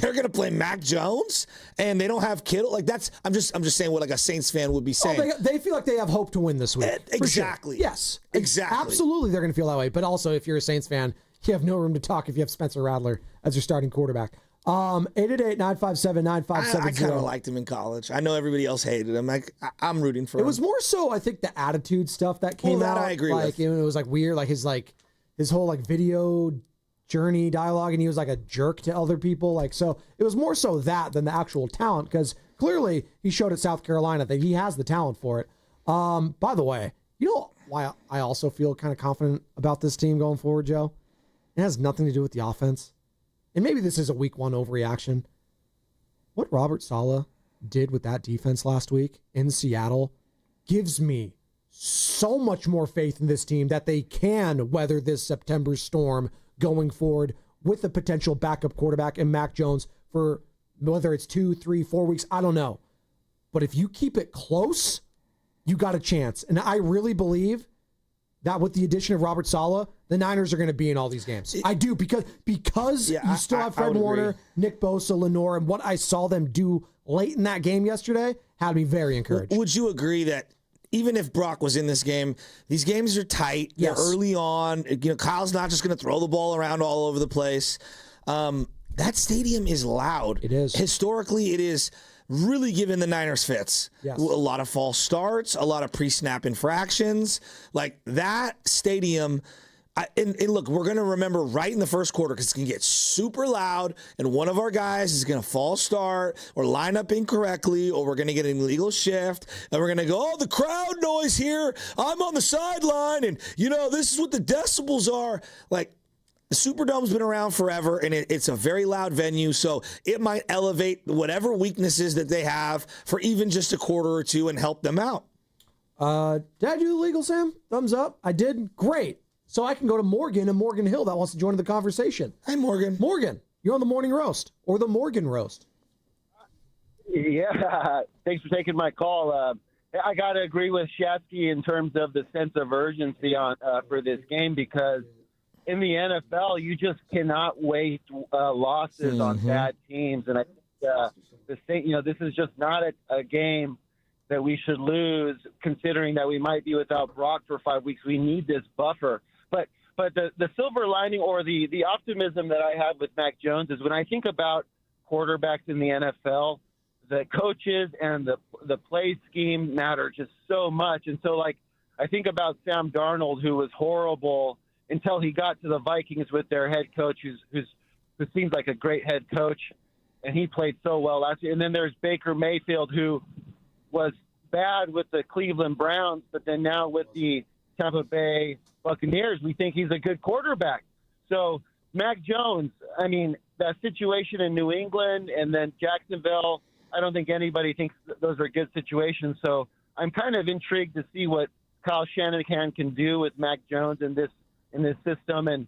They're going to play Mac Jones and they don't have Kittle. I'm just saying what a Saints fan would be saying. They feel like they have hope to win this week. Exactly. Sure. Yes. Exactly. Absolutely they're going to feel that way. But also, if you're a Saints fan, you have no room to talk if you have Spencer Rattler as your starting quarterback. 888-957-9570. I kind of liked him in college. I know everybody else hated him. I'm rooting for him. It was more so, I think, the attitude stuff that came out. I agree with. It was weird, his whole video journey dialogue, and he was a jerk to other people. So it was more so that than the actual talent, because clearly he showed at South Carolina that he has the talent for it. By the way, you know why I also feel kind of confident about this team going forward, Joe? It has nothing to do with the offense. And maybe this is a week 1 overreaction. What Robert Saleh did with that defense last week in Seattle gives me so much more faith in this team that they can weather this September storm going forward with a potential backup quarterback and Mac Jones for whether it's 2, 3, 4 weeks. I don't know. But if you keep it close, you got a chance. And I really believe that with the addition of Robert Saleh, the Niners are going to be in all these games. I do, because you still have Fred Warner, agree. Nick Bosa, Lenore, and what I saw them do late in that game yesterday had me very encouraged. Would you agree that even if Brock was in this game, these games are tight. Yes. They're early on. Kyle's not just going to throw the ball around all over the place. That stadium is loud. It is. Historically, it is really giving the Niners fits. Yes. A lot of false starts, a lot of pre-snap infractions. That stadium, And look, we're going to remember right in the first quarter because it's going to get super loud and one of our guys is going to false start or line up incorrectly or we're going to get an illegal shift and we're going to go, oh, the crowd noise here. I'm on the sideline and, this is what the decibels are. Like, the Superdome's been around forever, and it's a very loud venue, so it might elevate whatever weaknesses that they have for even just a quarter or two and help them out. Did I do the legal, Sam? Thumbs up. I did. Great. So I can go to Morgan and Morgan Hill that wants to join the conversation. Hi, Morgan. Morgan, you're on the Morning Roast or the Morgan Roast. Yeah, thanks for taking my call. I got to agree with Shasky in terms of the sense of urgency for this game because in the NFL, you just cannot waste losses on bad teams. And I think this is just not a game that we should lose, considering that we might be without Brock for 5 weeks. We need this buffer. But the silver lining or the optimism that I have with Mac Jones is when I think about quarterbacks in the NFL, the coaches and the play scheme matter just so much. And so, I think about Sam Darnold, who was horrible until he got to the Vikings with their head coach, who seems like a great head coach, and he played so well last year. And then there's Baker Mayfield, who was bad with the Cleveland Browns, but then now with the Tampa Bay Buccaneers, we think he's a good quarterback. So Mac Jones, that situation in New England and then Jacksonville, I don't think anybody thinks those are good situations. So I'm kind of intrigued to see what Kyle Shanahan can do with Mac Jones in this system. And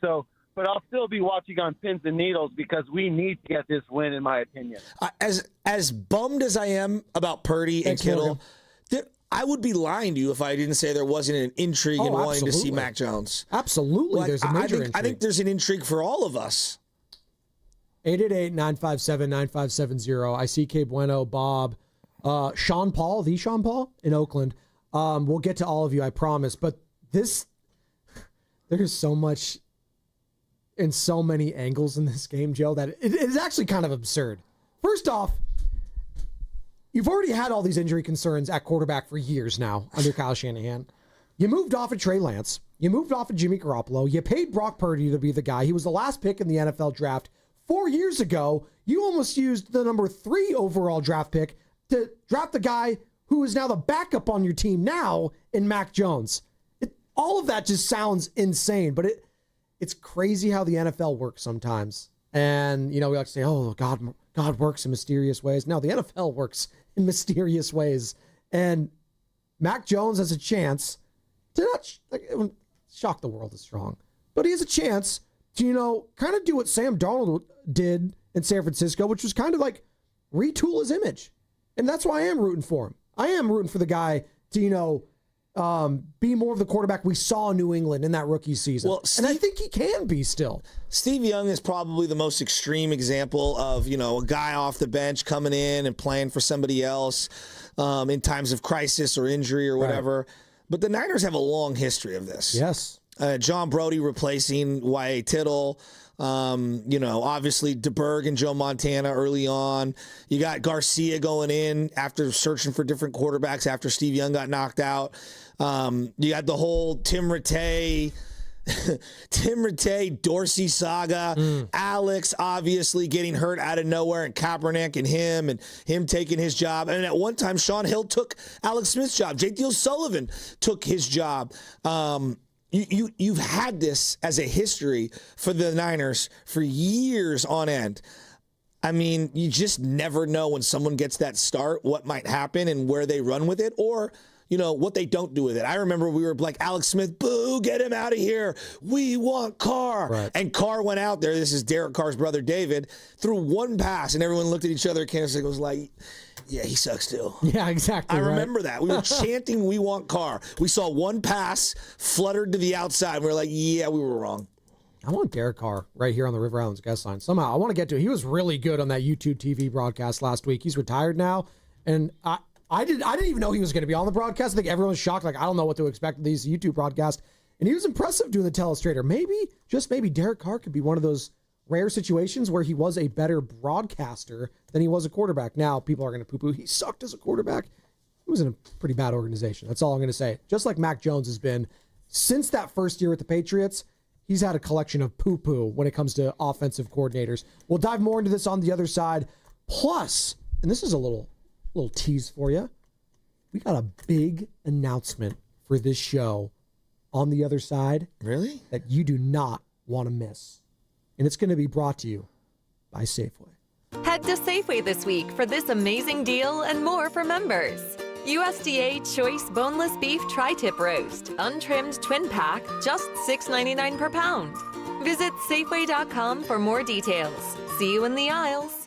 so, but I'll still be watching on pins and needles because we need to get this win, in my opinion. As bummed as I am about Purdy and Kittle, I would be lying to you if I didn't say there wasn't an intrigue in wanting to see Mac Jones. Absolutely. There's a major intrigue. I think there's an intrigue for all of us. 888-957-9570. I see K Bueno, Bob, Sean Paul in Oakland. We'll get to all of you, I promise. But there's so much and so many angles in this game, Joe, that it is actually kind of absurd. First off, you've already had all these injury concerns at quarterback for years now under Kyle Shanahan. You moved off of Trey Lance. You moved off of Jimmy Garoppolo. You paid Brock Purdy to be the guy. He was the last pick in the NFL draft 4 years ago. You almost used the number 3 overall draft pick to draft the guy who is now the backup on your team now in Mac Jones. All of that just sounds insane, but it's crazy how the NFL works sometimes. And, we like to say, oh, God works in mysterious ways. No, the NFL works in mysterious ways. And Mac Jones has a chance to not shock the world is strong, but he has a chance to, kind of do what Sam Darnold did in San Francisco, which was kind of like retool his image. And that's why I am rooting for him. I am rooting for the guy to, be more of the quarterback we saw in New England in that rookie season. Well, and I think he can be still. Steve Young is probably the most extreme example of, a guy off the bench coming in and playing for somebody else in times of crisis or injury or whatever. Right. But the Niners have a long history of this. Yes. John Brody replacing Y.A. Tittle. Obviously DeBerg and Joe Montana early on. You got Garcia going in after searching for different quarterbacks after Steve Young got knocked out. You got the whole Tim Rattay, Dorsey saga. Alex obviously getting hurt out of nowhere, and Kaepernick and him taking his job. And at one time, Sean Hill took Alex Smith's job. J.T. O'Sullivan took his job. You've had this as a history for the Niners for years on end. You just never know when someone gets that start, what might happen and where they run with it, or what they don't do with it. I remember we were like, Alex Smith, boo, get him out of here. We want Carr. Right. And Carr went out there. This is Derek Carr's brother, David, threw one pass, and everyone looked at each other. Kansas City was like, yeah, he sucks too. Yeah, exactly. I remember that. We were chanting, we want Carr. We saw one pass fluttered to the outside. We were like, yeah, we were wrong. I want Derek Carr right here on the River Islands guest line. Somehow, I want to get to it. He was really good on that YouTube TV broadcast last week. He's retired now, and I didn't even know he was going to be on the broadcast. I think everyone was shocked. Like, I don't know what to expect of these YouTube broadcasts. And he was impressive doing the telestrator. Maybe Derek Carr could be one of those rare situations where he was a better broadcaster than he was a quarterback. Now, people are going to poo-poo. He sucked as a quarterback. He was in a pretty bad organization. That's all I'm going to say. Just like Mac Jones has been since that first year with the Patriots, he's had a collection of poo-poo when it comes to offensive coordinators. We'll dive more into this on the other side. Plus, and this is a little tease for you, we got a big announcement for this show on the other side. Really? That you do not want to miss. And it's going to be brought to you by Safeway. Head to Safeway this week for this amazing deal and more for members. USDA Choice Boneless Beef Tri-Tip Roast, untrimmed twin pack, just $6.99 per pound. Visit Safeway.com for more details. See you in the aisles.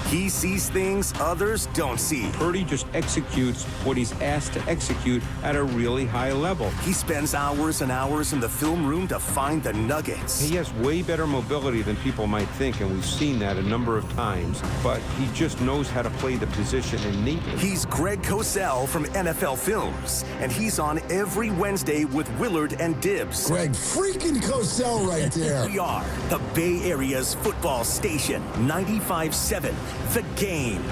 He sees things others don't see. Purdy just executes what he's asked to execute at a really high level. He spends hours and hours in the film room to find the nuggets. He has way better mobility than people might think, and we've seen that a number of times. But he just knows how to play the position innately. He's Greg Cosell from NFL Films, and he's on every Wednesday with Willard and Dibs. Greg freaking Cosell right there. We are the Bay Area's football station, 95.7. The Game.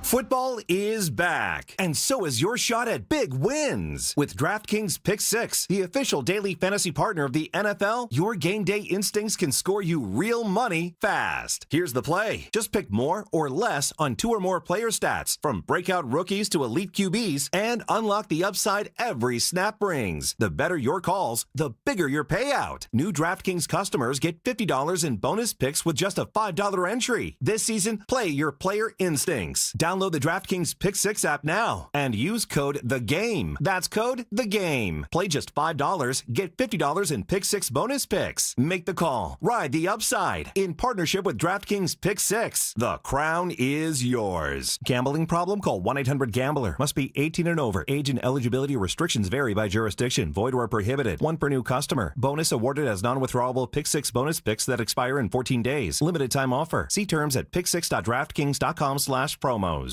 Football is back, and so is your shot at big wins. With DraftKings Pick 6, the official daily fantasy partner of the NFL, your game day instincts can score you real money fast. Here's the play. Just pick more or less on 2 or more player stats, from breakout rookies to elite QBs, and unlock the upside every snap brings. The better your calls, the bigger your payout. New DraftKings customers get $50 in bonus picks with just a $5 entry. This season, play your player instincts. Download the DraftKings Pick 6 app now and use code THEGAME. That's code THEGAME. Play just $5, get $50 in Pick 6 bonus picks. Make the call. Ride the upside. In partnership with DraftKings Pick 6. The crown is yours. Gambling problem? Call 1-800-GAMBLER. Must be 18 and over. Age and eligibility restrictions vary by jurisdiction. Void where prohibited. 1 per new customer. Bonus awarded as non-withdrawable Pick 6 bonus picks that expire in 14 days. Limited time offer. See terms at pick6.draftkings.com/promos.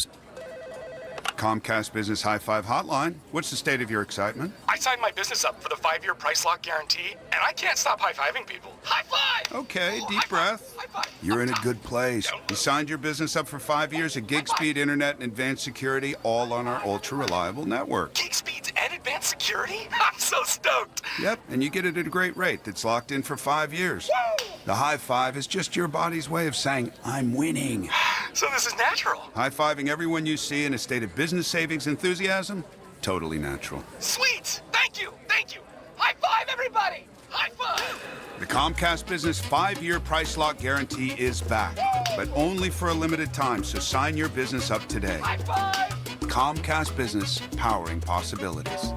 Comcast Business High Five Hotline. What's the state of your excitement? I signed my business up for the 5-year price lock guarantee, and I can't stop high-fiving people. High five! Okay, deep breath. You're in a good place. You signed your business up for 5 years of gig speed internet and advanced security, all on our ultra-reliable network. Gig speeds and advanced security? I'm so stoked! Yep, and you get it at a great rate that's locked in for 5 years. Woo! The high five is just your body's way of saying, I'm winning. So this is natural. High-fiving everyone you see in a state of business savings enthusiasm? Totally natural. Sweet! Thank you! Thank you! High five, everybody! High five! The Comcast Business 5-year price lock guarantee is back, but only for a limited time, so sign your business up today. High five! Comcast Business, powering possibilities.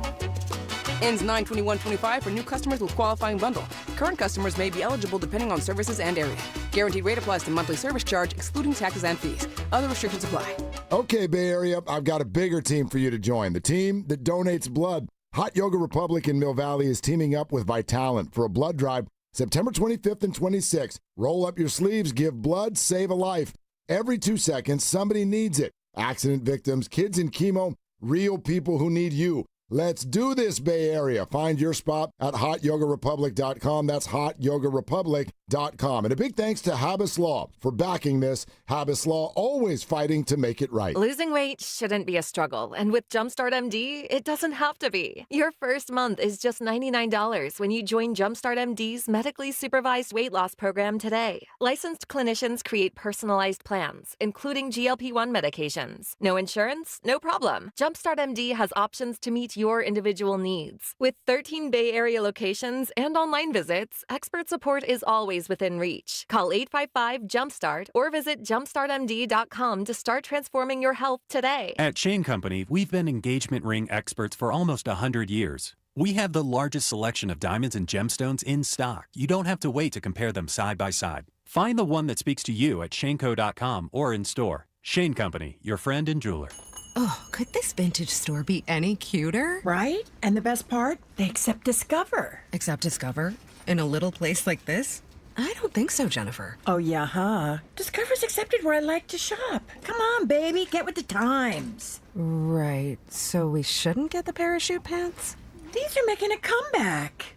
Ends 9/21/25 for new customers with qualifying bundle. Current customers may be eligible depending on services and area. Guaranteed rate applies to monthly service charge, excluding taxes and fees. Other restrictions apply. Okay, Bay Area, I've got a bigger team for you to join. The team that donates blood. Hot Yoga Republic in Mill Valley is teaming up with Vitalent for a blood drive September 25th and 26th. Roll up your sleeves, give blood, save a life. Every 2 seconds, somebody needs it. Accident victims, kids in chemo, real people who need you. Let's do this, Bay Area. Find your spot at hotyogarepublic.com. That's hotyogarepublic.com. And a big thanks to Habas Law for backing this. Habas Law, always fighting to make it right. Losing weight shouldn't be a struggle, and with Jumpstart MD, it doesn't have to be. Your first month is just $99 when you join Jumpstart MD's medically supervised weight loss program today. Licensed clinicians create personalized plans, including GLP-1 medications. No insurance? No problem. Jumpstart MD has options to meet your individual needs. With 13 Bay Area locations and online visits, expert support is always within reach. Call 855-JUMPSTART or visit jumpstartmd.com to start transforming your health today. At Shane Company, we've been engagement ring experts for almost 100 years. We have the largest selection of diamonds and gemstones in stock. You don't have to wait to compare them side by side. Find the one that speaks to you at shaneco.com or in store. Shane Company, your friend and jeweler. Oh, could this vintage store be any cuter? Right? And the best part? They accept Discover. Accept Discover? In a little place like this? I don't think so, Jennifer. Oh, yeah, huh? Discover's accepted where I like to shop. Come on, baby, get with the times. Right, so we shouldn't get the parachute pants? These are making a comeback.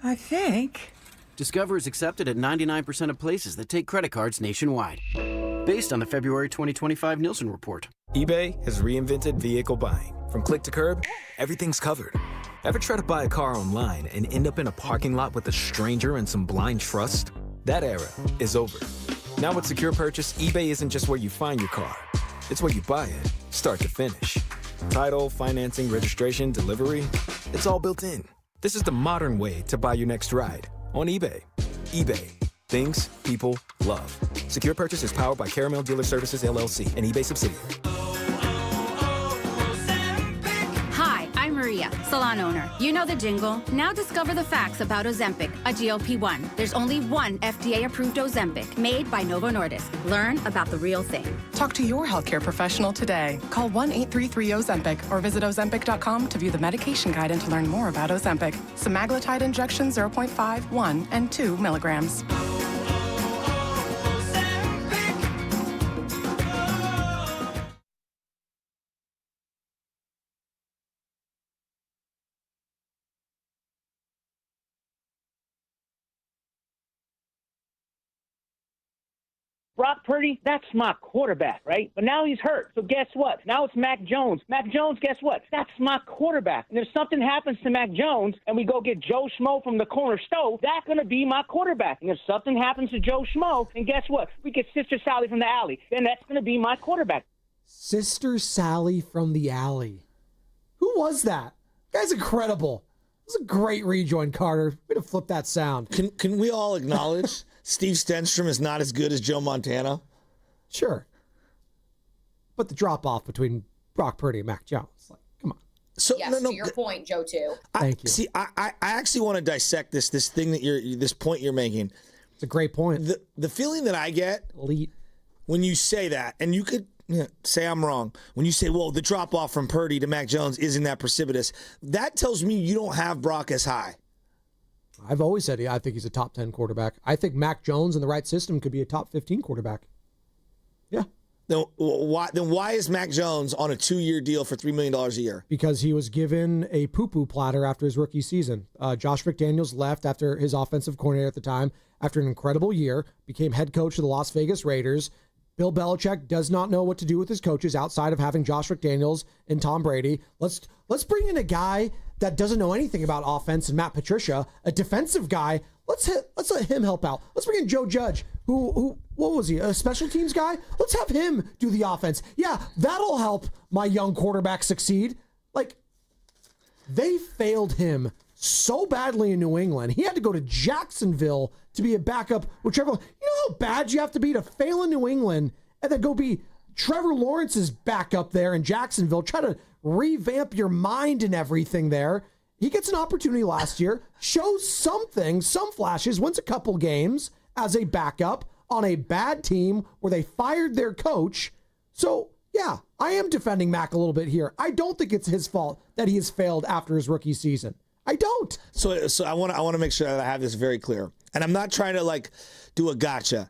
I think. Discover is accepted at 99% of places that take credit cards nationwide. Based on the February 2025 Nielsen report. eBay has reinvented vehicle buying. From click to curb, everything's covered. Ever try to buy a car online and end up in a parking lot with a stranger and some blind trust? That era is over. Now with Secure Purchase, eBay isn't just where you find your car. It's where you buy it, start to finish. Title, financing, registration, delivery, it's all built in. This is the modern way to buy your next ride on eBay. eBay. Things people love. Secure Purchase is powered by Caramel Dealer Services, LLC, an eBay subsidiary. Hi, I'm Maria, salon owner. You know the jingle. Now discover the facts about Ozempic, a GLP-1. There's only one FDA-approved Ozempic made by Novo Nordisk. Learn about the real thing. Talk to your healthcare professional today. Call 1-833-OZEMPIC or visit Ozempic.com to view the medication guide and to learn more about Ozempic. Semaglutide injection 0.5, 1, and 2 milligrams. Brock Purdy, that's my quarterback, right? But now he's hurt. So guess what? Now it's Mac Jones. Mac Jones, guess what? That's my quarterback. And if something happens to Mac Jones and we go get Joe Schmo from the corner stove, that's going to be my quarterback. And if something happens to Joe Schmo, then guess what? We get Sister Sally from the alley. Then that's going to be my quarterback. Sister Sally from the alley. Who was that? Guy's incredible. It was a great rejoin, Carter. Way to flip that sound. Can we all acknowledge Steve Stenstrom is not as good as Joe Montana? Sure. But the drop-off between Brock Purdy and Mac Jones, like, come on. So, yes, to your point, Joe, too. Thank you. See, I actually want to dissect this thing that this point you're making. It's a great point. The feeling that I get elite when you say that, and you could say I'm wrong, when you say, well, the drop-off from Purdy to Mac Jones isn't that precipitous, that tells me you don't have Brock as high. I've always said I think he's a top 10 quarterback. I think Mac Jones in the right system could be a top 15 quarterback. Yeah. Then why is Mac Jones on a 2-year deal for $3 million a year? Because he was given a poo-poo platter after his rookie season. Josh McDaniels left after his offensive coordinator at the time, after an incredible year, became head coach of the Las Vegas Raiders. Bill Belichick does not know what to do with his coaches outside of having Josh McDaniels and Tom Brady. Let's bring in a guy that doesn't know anything about offense and Matt Patricia, a defensive guy. Let's let him help out. Let's bring in Joe Judge, who what was he, a special teams guy? Let's have him do the offense. Yeah, that'll help my young quarterback succeed. Like, they failed him so badly in New England. He had to go to Jacksonville to be a backup, whichever. You know how bad you have to be to fail in New England and then go be Trevor Lawrence's backup there in Jacksonville, try to revamp your mind and everything there. He gets an opportunity last year, shows something, some flashes, wins a couple games as a backup on a bad team where they fired their coach. So, yeah, I am defending Mac a little bit here. I don't think it's his fault that he has failed after his rookie season. I don't. So I want to make sure that I have this very clear. And I'm not trying to do a gotcha.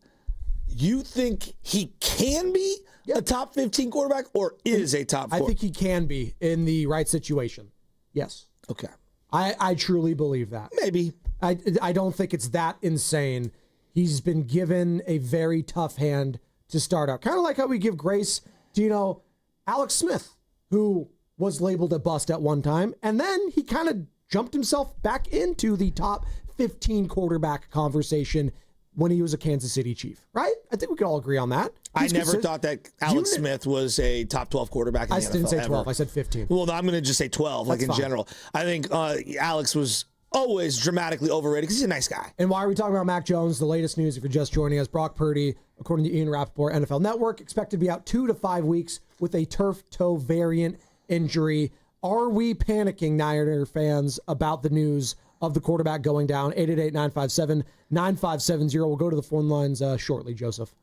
You think he can be a top 15 quarterback or is a top 4? I think he can be in the right situation. Yes. Okay. I truly believe that. Maybe. I don't think it's that insane. He's been given a very tough hand to start out. Kind of like how we give grace to, Alex Smith, who was labeled a bust at one time. And then he kind of jumped himself back into the top 15 quarterback conversation when he was a Kansas City Chief, right? I think we could all agree on that. I never thought that Alex Smith was a top 12 quarterback in the NFL. I didn't say 12. Ever. I said 15. Well, no, I'm going to just say 12, That's in fine. general. I think Alex was always dramatically overrated because he's a nice guy. And why are we talking about Mac Jones? The latest news, if you're just joining us, Brock Purdy, according to Ian Rappaport, NFL Network, expected to be out 2 to 5 weeks with a turf toe variant injury. Are we panicking, Niner fans, about the news of the quarterback going down? 888-957-9570. We'll go to the phone lines shortly, Joseph.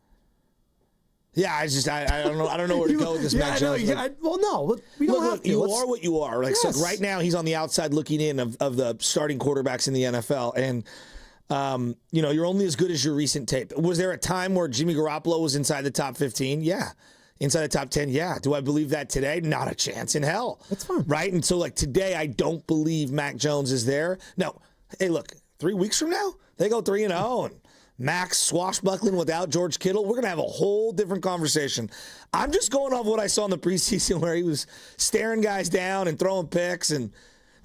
Yeah, I don't know where to go with this Mac Jones. Well, no, we don't have to. You are what you are. So right now, he's on the outside looking in of the starting quarterbacks in the NFL, and you're only as good as your recent tape. Was there a time where Jimmy Garoppolo was inside the top 15? Yeah. Inside the top 10? Yeah. Do I believe that today? Not a chance in hell. That's fine. Right? And so, today, I don't believe Mac Jones is there. No. Hey, look, 3 weeks from now, they go 3-0, and Max swashbuckling without George Kittle, we're going to have a whole different conversation. I'm just going off what I saw in the preseason where he was staring guys down and throwing picks. And,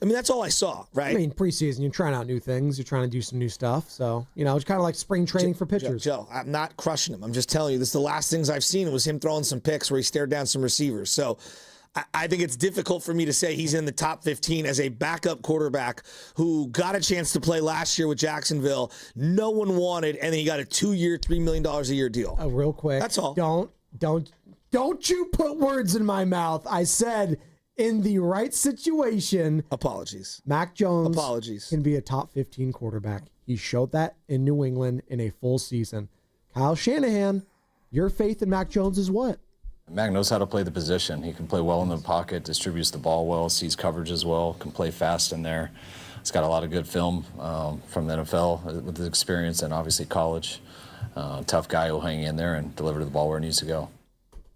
I mean, that's all I saw, right? I mean, preseason, you're trying out new things. You're trying to do some new stuff. So, it's kind of like spring training for pitchers. Joe, I'm not crushing him. I'm just telling you, this is the last things I've seen. It was him throwing some picks where he stared down some receivers. So, I think it's difficult for me to say he's in the top 15 as a backup quarterback who got a chance to play last year with Jacksonville. No one wanted, and then he got a 2-year, $3 million a year deal. Real quick. That's all. Don't you put words in my mouth. I said in the right situation. Apologies. Mac Jones Apologies. Can be a top 15 quarterback. He showed that in New England in a full season. Kyle Shanahan, your faith in Mac Jones is what? Mac knows how to play the position. He can play well in the pocket, distributes the ball well, sees coverage as well, can play fast in there. He's got a lot of good film from the NFL with his experience and obviously college. Tough guy who'll hang in there and deliver the ball where it needs to go.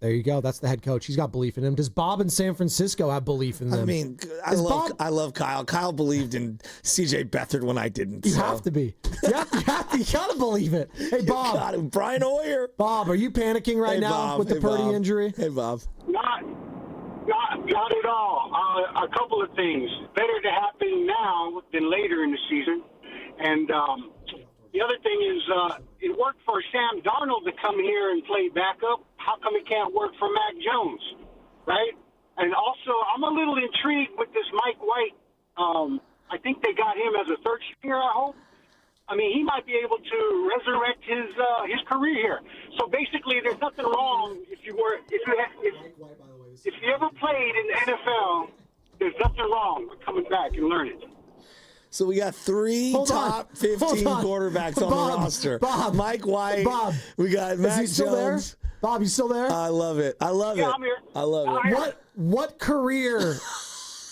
There you go. That's the head coach. He's got belief in him. Does Bob in San Francisco have belief in them? I mean, I love Kyle. Kyle believed in C.J. Beathard when I didn't. You have to be. You gotta believe it. Hey, Bob. Brian Hoyer. Bob, are you panicking right now with the Purdy injury? Hey, Bob. Not at all. A couple of things. Better to happen now than later in the season. And the other thing is, it worked for Sam Darnold to come here and play backup. How come it can't work for Mac Jones, right? And also, I'm a little intrigued with this Mike White. I think they got him as a third stringer, I hope. I mean, he might be able to resurrect his career here. So basically, there's nothing wrong if you ever played in the NFL. There's nothing wrong with coming back and learning. So we got three top 15 quarterbacks on the roster. Bob, Mike White. Bob, we got Mac Jones. There? Bob, you still there? I love it. Yeah, I'm here. I love it. What career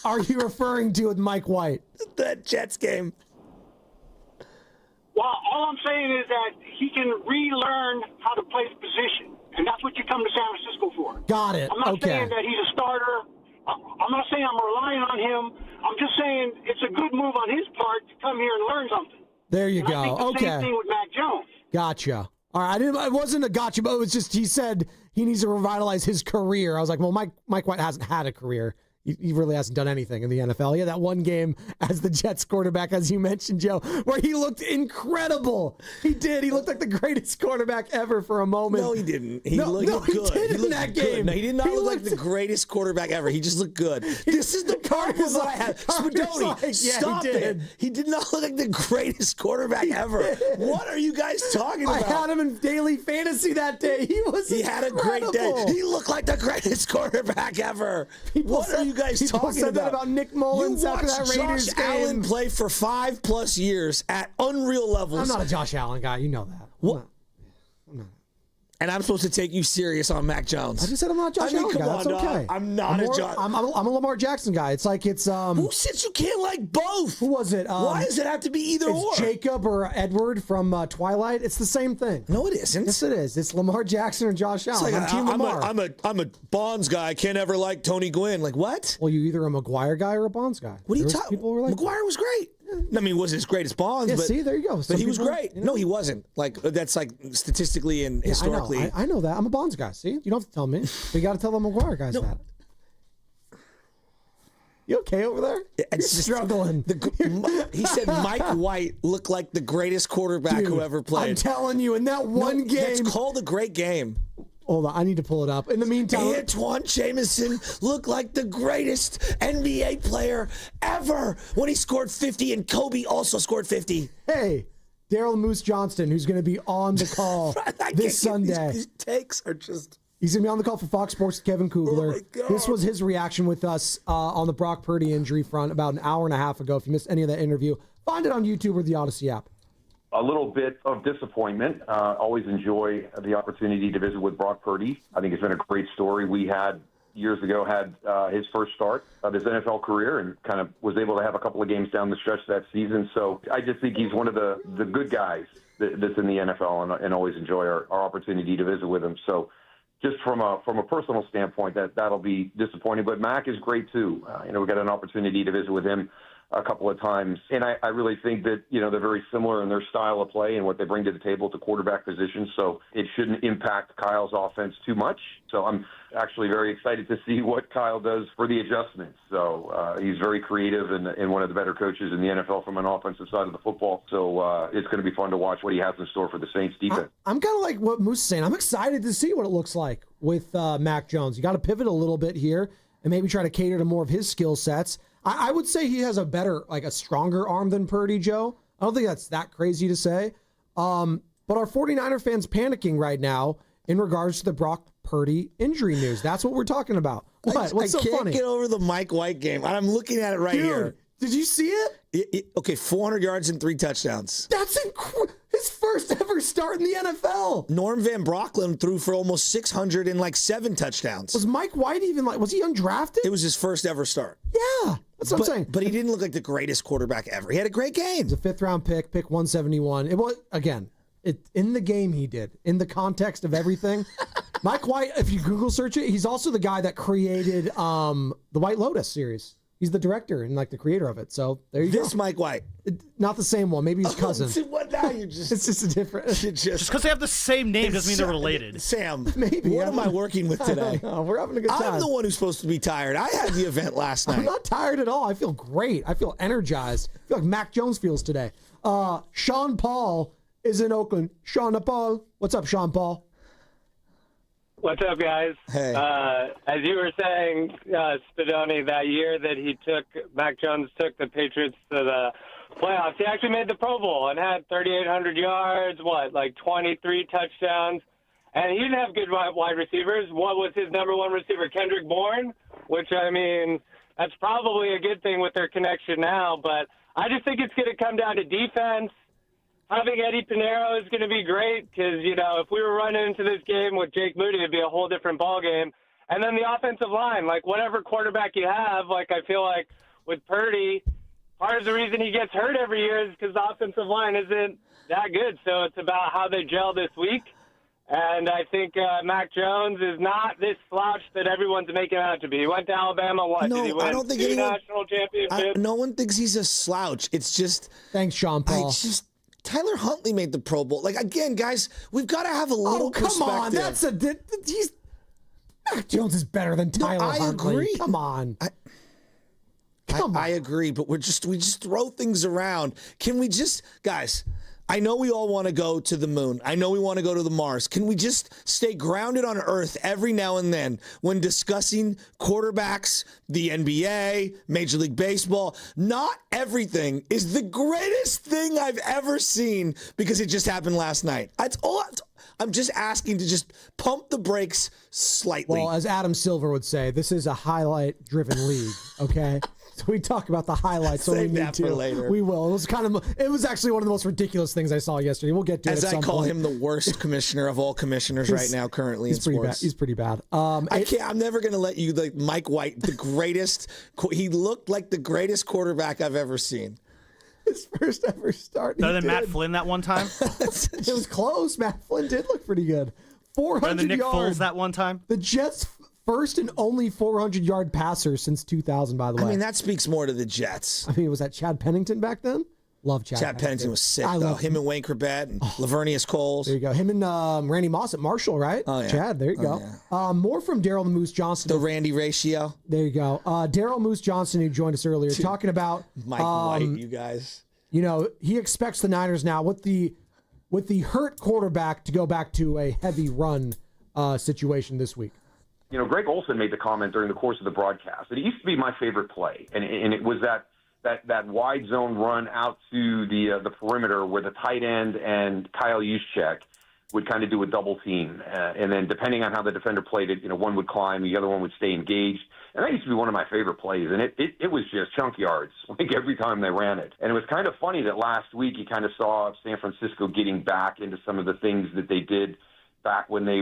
are you referring to with Mike White? That Jets game. Well, all I'm saying is that he can relearn how to play the position, and that's what you come to San Francisco for. Got it. I'm not saying that he's a starter. I'm not saying I'm relying on him. I'm just saying it's a good move on his part to come here and learn something. There you go. I think the same thing with Mac Jones. Gotcha. All right, it wasn't a gotcha, but it was just he said he needs to revitalize his career. I was like, well, Mike White hasn't had a career. He really hasn't done anything in the NFL. He had that one game as the Jets quarterback, as you mentioned, Joe, where he looked incredible. He did. He looked like the greatest quarterback ever for a moment. No, he didn't. He looked good. He did in that game. No, he did not look like the greatest quarterback ever. He just looked good. This is the problem that I have. Spadoni, stop it. He did not look like the greatest quarterback ever. What are you guys talking about? I had him in daily fantasy that day. He had a great day. He looked like the greatest quarterback ever. What are you guys talking said that about Nick Mullins after that Raiders Josh game. Allen play for 5+ years at unreal levels. I'm not a Josh Allen guy. You know that. What? And I'm supposed to take you serious on Mac Jones. I just said I'm not a Josh Allen guy. That's okay. I'm not a Josh. I'm a Lamar Jackson guy. It's like it's Who says you can't like both? Who was it? Why does it have to be either or? Jacob or Edward from Twilight. It's the same thing. No, it isn't. Yes, it is. It's Lamar Jackson or Josh Allen. Like, Team Lamar. I'm a Bonds guy. I can't ever like Tony Gwynn. Like what? Well, you either a McGuire guy or a Bonds guy. What are you talking? McGuire was great. I mean, he wasn't as great as Bonds, yeah, but see, there you go. But he was great. No, he wasn't. Like that's like statistically and historically. I know that. I'm a Bonds guy. See, you don't have to tell me. But you got to tell the McGuire guys that. You okay over there? It's You're struggling. He said Mike White looked like the greatest quarterback who ever played. I'm telling you, in that one game, it's called a great game. Hold on, I need to pull it up. In the meantime, Antoine Jameson looked like the greatest NBA player ever when he scored 50, and Kobe also scored 50. Hey, Daryl Moose Johnston, who's going to be on the call this Sunday. These takes are just... He's going to be on the call for Fox Sports with Kevin Kugler. This was his reaction with us on the Brock Purdy injury front about an hour and a half ago. If you missed any of that interview, find it on YouTube or the Odyssey app. A little bit of disappointment. Always enjoy the opportunity to visit with Brock Purdy. I think it's been a great story. We had, years ago, his first start of his NFL career and kind of was able to have a couple of games down the stretch that season. So I just think he's one of the good guys that's in the NFL and always enjoy our opportunity to visit with him. So just from a personal standpoint, that'll be disappointing. But Mac is great, too. We got an opportunity to visit with him a couple of times. And I really think that, they're very similar in their style of play and what they bring to the table at the quarterback position. So it shouldn't impact Kyle's offense too much. So I'm actually very excited to see what Kyle does for the adjustments. So he's very creative and one of the better coaches in the NFL from an offensive side of the football. So it's going to be fun to watch what he has in store for the Saints defense. I'm kind of like what Moose is saying. I'm excited to see what it looks like with Mac Jones. You got to pivot a little bit here and maybe try to cater to more of his skill sets. I would say he has a better, a stronger arm than Purdy, Joe. I don't think that's that crazy to say. But our 49er fans panicking right now in regards to the Brock Purdy injury news. That's what we're talking about. What? What's so funny? I can't get over the Mike White game. I'm looking at it right here. Did you see it? Okay, 400 yards and 3 touchdowns. That's incredible. His first ever start in the NFL. Norm Van Brocklin threw for almost 600 and 7 touchdowns. Was Mike White even was he undrafted? It was his first ever start. Yeah, that's what I'm saying. But he didn't look like the greatest quarterback ever. He had a great game. It's a 5th-round pick 171. It was, again, in the game he did, in the context of everything. Mike White, if you Google search it, he's also the guy that created the White Lotus series. He's the director and the creator of it. So there you go. This Mike White. Not the same one. Maybe his cousin. What now? You're just... It's just a different... Just because they have the same name doesn't mean they're related. Sam, maybe. What am I working with today? We're having a good time. I'm the one who's supposed to be tired. I had the event last night. I'm not tired at all. I feel great. I feel energized. I feel like Mac Jones feels today. Sean Paul is in Oakland. Sean Paul. What's up, Sean Paul? What's up, guys? Hey. As you were saying, Spadoni, that year that Mac Jones took the Patriots to the playoffs, he actually made the Pro Bowl and had 3,800 yards, 23 touchdowns. And he didn't have good wide receivers. What was his number one receiver? Kendrick Bourne, which, that's probably a good thing with their connection now. But I just think it's going to come down to defense. Having Eddie Pinheiro is going to be great because, if we were running into this game with Jake Moody, it'd be a whole different ballgame. And then the offensive line, whatever quarterback you have, I feel like with Purdy, part of the reason he gets hurt every year is because the offensive line isn't that good. So it's about how they gel this week. And I think Mac Jones is not this slouch that everyone's making out to be. He went to Alabama. No, did he win? I don't think 2 national championships? No one thinks he's a slouch. It's just... Thanks, Sean Paul. Tyler Huntley made the Pro Bowl. Again, guys, we've got to have a little perspective. On. Mac Jones is better than Tyler Huntley. I agree. Come on. I agree, but we just throw things around. Can we just, guys, I know we all want to go to the moon. I know we want to go to the Mars. Can we just stay grounded on Earth every now and then when discussing quarterbacks, the NBA, Major League Baseball? Not everything is the greatest thing I've ever seen because it just happened last night. That's all. I'm just asking to just pump the brakes slightly. Well, as Adam Silver would say, this is a highlight-driven league, okay? So we talk about the highlights when we need to. Later. We will. It was actually one of the most ridiculous things I saw yesterday. We'll get to it at some point. As I call him the worst commissioner of all commissioners right now currently in sports. He's pretty bad. I'm never going to let you, Mike White, the greatest. He looked like the greatest quarterback I've ever seen. His first ever start. Better than Matt Flynn that one time? It was close. Matt Flynn did look pretty good. 400 Better than Nick yards. Foles that one time? The Jets' first and only 400-yard passer since 2000, by the way. That speaks more to the Jets. Was that Chad Pennington back then? Love Chad Pennington was sick, though. Him and Wayne Corbett and Lavernius Coles. There you go. Him and Randy Moss at Marshall, right? Oh, yeah. Chad, there you go. Yeah. More from Daryl the Moose Johnston. The Randy ratio. There you go. Daryl Moose Johnston, who joined us earlier, talking about Mike White, you guys. He expects the Niners now with the hurt quarterback to go back to a heavy run situation this week. Greg Olsen made the comment during the course of the broadcast that it used to be my favorite play, and it was that wide zone run out to the perimeter where the tight end and Kyle Juszczyk would kind of do a double team, and then depending on how the defender played it, one would climb, the other one would stay engaged. And that used to be one of my favorite plays, and it was just chunk yards, every time they ran it. And it was kind of funny that last week you kind of saw San Francisco getting back into some of the things that they did back when they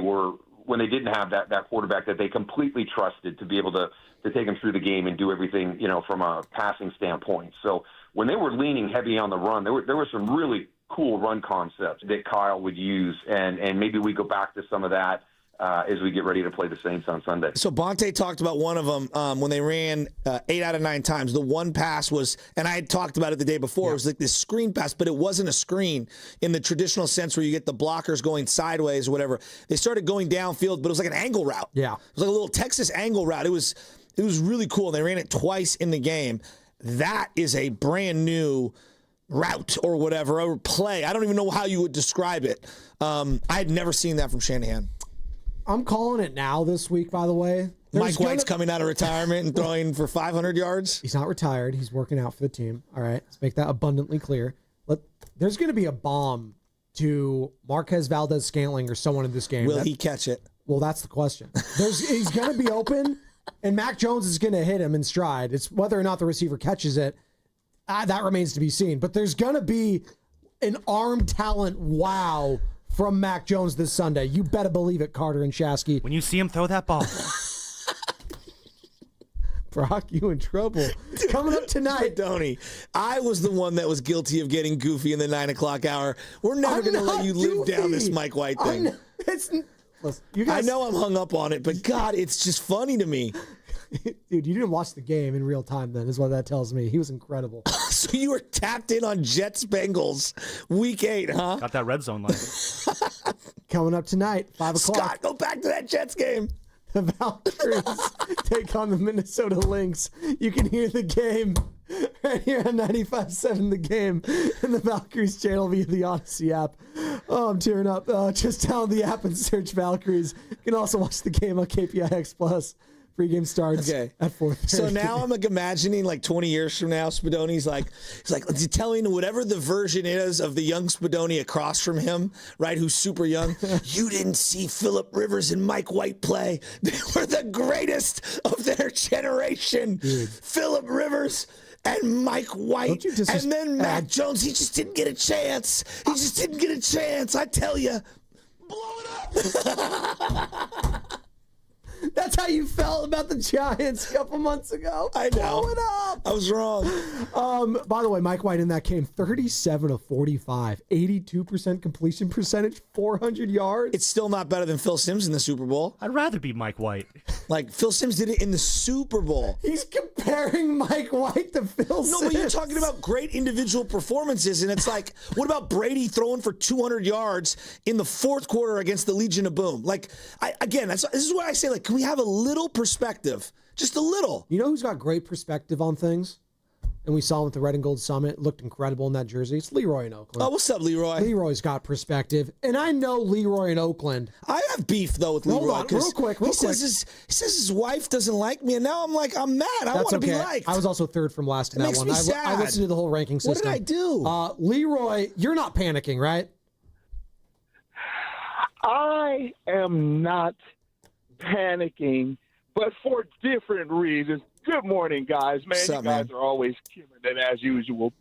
didn't have that quarterback that they completely trusted to be able to take them through the game and do everything, from a passing standpoint. So when they were leaning heavy on the run, there were some really cool run concepts that Kyle would use, and maybe we go back to some of that as we get ready to play the Saints on Sunday. So Bonte talked about one of them when they ran 8 out of 9 times. The one pass was, and I had talked about it the day before, it was like this screen pass, but it wasn't a screen in the traditional sense where you get the blockers going sideways or whatever. They started going downfield, but it was like an angle route. Yeah. It was like a little Texas angle route. It was really cool. They ran it twice in the game. That is a brand new route or whatever, or play. I don't even know how you would describe it. I had never seen that from Shanahan. I'm calling it now this week, by the way. Mike White's coming out of retirement and throwing for 500 yards. He's not retired. He's working out for the team. All right. Let's make that abundantly clear. There's going to be a bomb to Marquez Valdez-Scantling or someone in this game. Will he catch it? Well, that's the question. He's going to be open, and Mac Jones is going to hit him in stride. It's whether or not the receiver catches it. That remains to be seen. But there's going to be an arm talent wow from Mac Jones this Sunday. You better believe it, Carter and Shasky. When you see him throw that ball. Brock, you in trouble. Coming up tonight. Spadoni, I was the one that was guilty of getting goofy in the 9 o'clock hour. We're never going to let you live down this Mike White thing. Listen, you guys, I know I'm hung up on it, but God, it's just funny to me. Dude, you didn't watch the game in real time then, is what that tells me. He was incredible. So you were tapped in on Jets Bengals week 8, huh? Got that red zone line. Coming up tonight, 5 o'clock. Scott, go back to that Jets game. The Valkyries take on the Minnesota Lynx. You can hear the game right here on 95.7 The Game and the Valkyries channel via the Odyssey app. Oh, I'm tearing up. Just download the app and search Valkyries. You can also watch the game on KPIX Plus. Pregame starts at 4:30. So now I'm like imagining like 20 years from now, Spadoni's like, he's telling whatever the version is of the young Spadoni across from him, right, who's super young. You didn't see Phillip Rivers and Mike White play. They were the greatest of their generation. Phillip Rivers and Mike White. And then Mac Jones, he just didn't get a chance. I tell you. Blow it up. That's how you felt about the Giants a couple months ago. I know. Blow it up. I was wrong. By the way, Mike White in that game, 37 of 45, 82% completion percentage, 400 yards. It's still not better than Phil Simms in the Super Bowl. I'd rather be Mike White. Like, Phil Simms did it in the Super Bowl. He's comparing Mike White to Phil Simms. No, but you're talking about great individual performances, and it's like, what about Brady throwing for 200 yards in the fourth quarter against the Legion of Boom? Like, this is what I say, like, can we have a little perspective? Just a little. You know who's got great perspective on things? And we saw him at the Red and Gold Summit. Looked incredible in that jersey. It's Leroy in Oakland. Oh, what's up, Leroy? Leroy's got perspective. And I know Leroy in Oakland. I have beef, though, with Leroy. Hold on, real quick. He says his wife doesn't like me, and now I'm like, I'm mad. I want to be liked. I was also third from last in that one. Makes me sad. I listened to the whole ranking system. What did I do? Leroy, you're not panicking, right? I am not panicking, but for different reasons. Good morning, guys. Man, you guys are always killing it as usual.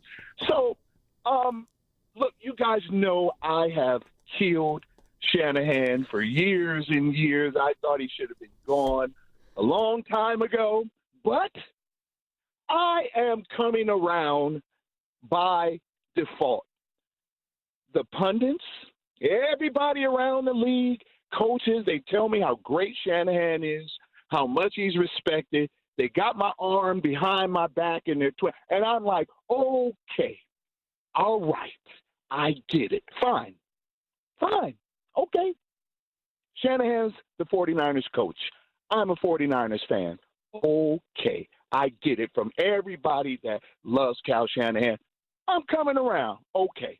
So, look, you guys know I have killed Shanahan for years and years. I thought he should have been gone a long time ago, but I am coming around by default. The pundits, everybody around the league, coaches, they tell me how great Shanahan is, how much he's respected. They got my arm behind my back and they're and I'm like, okay, all right, I get it. Fine, okay. Shanahan's the 49ers coach. I'm a 49ers fan. Okay, I get it from everybody that loves Kyle Shanahan. I'm coming around. Okay.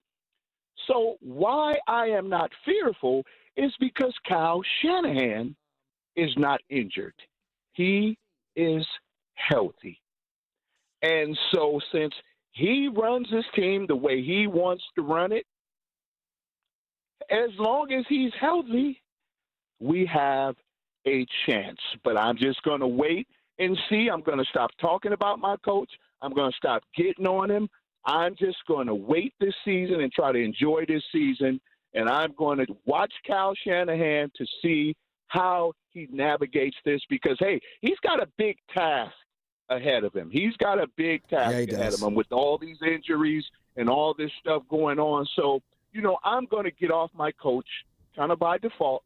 So why I am not fearful is because Kyle Shanahan is not injured. He is healthy. And so since he runs his team the way he wants to run it, as long as he's healthy, we have a chance. But I'm just going to wait and see. I'm going to stop talking about my coach. I'm going to stop getting on him. I'm just going to wait this season and try to enjoy this season. And I'm going to watch Kyle Shanahan to see how he navigates this because, hey, he's got a big task ahead of him. He's got a big task ahead of him with all these injuries and all this stuff going on. So, I'm going to get off my coach kind of by default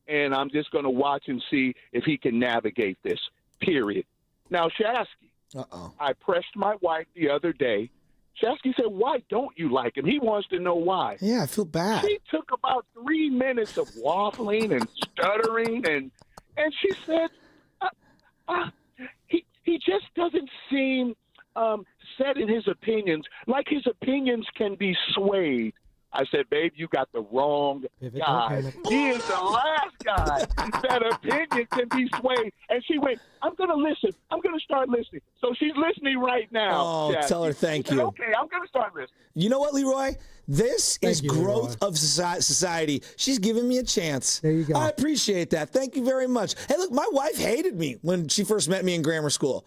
and I'm just going to watch and see if he can navigate this, period. Now, Shasky, I pressed my wife the other day. Shasky said, why don't you like him? He wants to know why. Yeah, I feel bad. She took about 3 minutes of waffling and stuttering, and she said, he just doesn't seem set in his opinions, like his opinions can be swayed. I said, babe, you got the wrong guy. He is the last guy that opinion can be swayed. And she went, I'm going to listen. I'm going to start listening. So she's listening right now. Oh, Jack. tell her thank Said, you. okay, I'm going to start listening. You know what, Leroy? This is you, growth of society. She's giving me a chance. There you go. I appreciate that. Thank you very much. Hey, look, my wife hated me when she first met me in grammar school.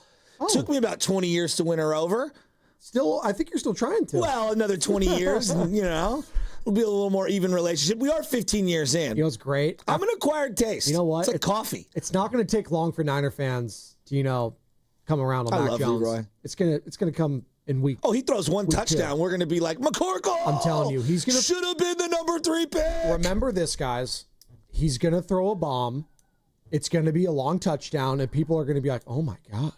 Took me about 20 years to win her over. Still, I think you're still trying to. Well, another 20 years, and, it'll be a little more even relationship. We are 15 years in. You know what's great? I'm an acquired taste. You know what? It's like coffee. It's not going to take long for Niner fans to, come around on Mac Jones. Leroy. It's gonna come in week. Oh, he throws one touchdown. 2. We're going to be like, McCorkle! I'm telling you, he's going to... Should have been the number 3 pick. Remember this, guys. He's going to throw a bomb. It's going to be a long touchdown, and people are going to be like, oh, my God.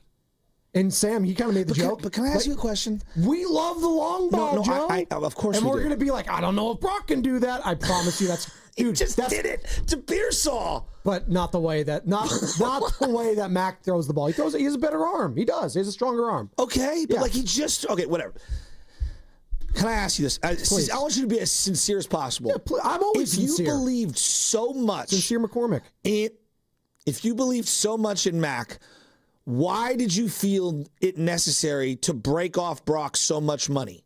And Sam, he kind of made the joke. But can I ask you a question? We love the long ball, Joe. Of course and we we're do. going to be like, I don't know if Brock can do that. I promise you that's... Dude, did it to Pearsall. But not the way that the way that Mac throws the ball. He has a better arm. He does. He has a stronger arm. Okay, but okay, whatever. Can I ask you this? I want you to be as sincere as possible. Yeah, I'm always sincere. If you believed so much... Sincere McCormick. If you believed so much in Mac, why did you feel it necessary to break off Brock so much money?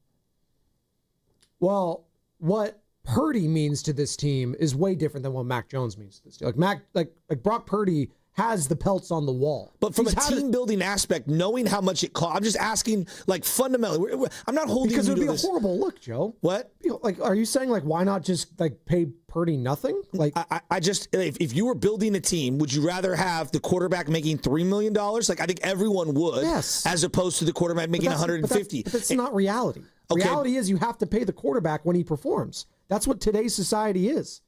Well, what Purdy means to this team is way different than what Mac Jones means to this team. Like Brock Purdy has the pelts on the wall. But from a team-building aspect, knowing how much it costs, I'm just asking, fundamentally. I'm not holding because you it would to be a horrible look, Joe. What? Are you saying why not just pay Purdy nothing? I just if you were building a team, would you rather have the quarterback making $3 million? I think everyone would. Yes. As opposed to the quarterback making $150. But that's not reality. Okay. Reality is you have to pay the quarterback when he performs. That's what today's society is.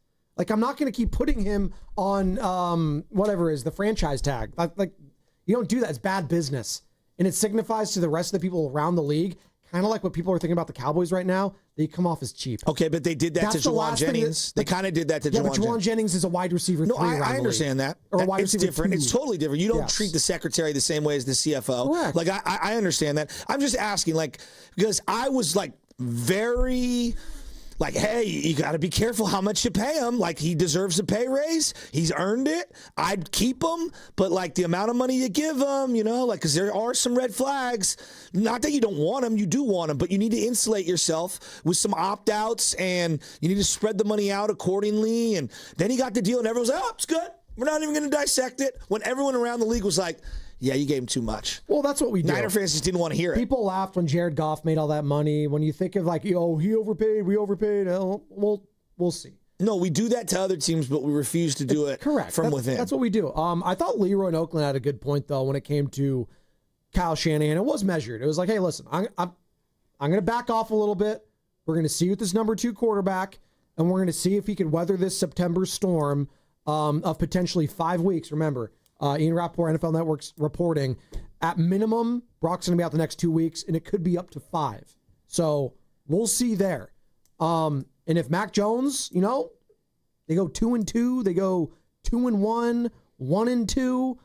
I'm not going to keep putting him on whatever is the franchise tag. You don't do that. It's bad business. And it signifies to the rest of the people around the league, kind of like what people are thinking about the Cowboys right now, they come off as cheap. Okay, but they did that to Juwan Jennings. They kind of did that to Juwan Jennings. Juwan Jennings is a wide receiver. No, I understand that. Or a wide it's receiver different. 2. It's totally different. You don't treat the secretary the same way as the CFO. Correct. I understand that. I'm just asking, because I was very... hey, you got to be careful how much you pay him. He deserves a pay raise. He's earned it. I'd keep him, but the amount of money you give him, because there are some red flags. Not that you don't want him, you do want him, but you need to insulate yourself with some opt-outs, and you need to spread the money out accordingly. And then he got the deal, and everyone was like, oh, it's good. We're not even going to dissect it. When everyone around the league was like, yeah, you gave him too much. Well, that's what we do. Niner fans just didn't want to hear it. People laughed when Jared Goff made all that money. When you think of he overpaid, we overpaid. We'll see. No, we do that to other teams, but we refuse to do it from within. That's what we do. I thought Leroy in Oakland had a good point, though, when it came to Kyle Shanahan. It was measured. It was hey, listen, I'm going to back off a little bit. We're going to see with this number 2 quarterback, and we're going to see if he can weather this September storm of potentially 5 weeks. Remember, Ian Rappaport, NFL Network's reporting, at minimum, Brock's going to be out the next 2 weeks, and it could be up to 5. So we'll see there. And if Mac Jones, they go 2-2, they go 2-1, 1-2,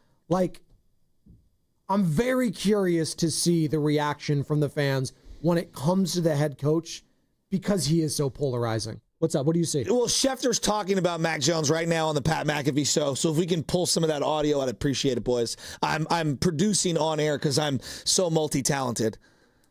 I'm very curious to see the reaction from the fans when it comes to the head coach because he is so polarizing. What's up? What do you see? Well, Schefter's talking about Mac Jones right now on the Pat McAfee show. So if we can pull some of that audio, I'd appreciate it, boys. I'm producing on air because I'm so multi-talented.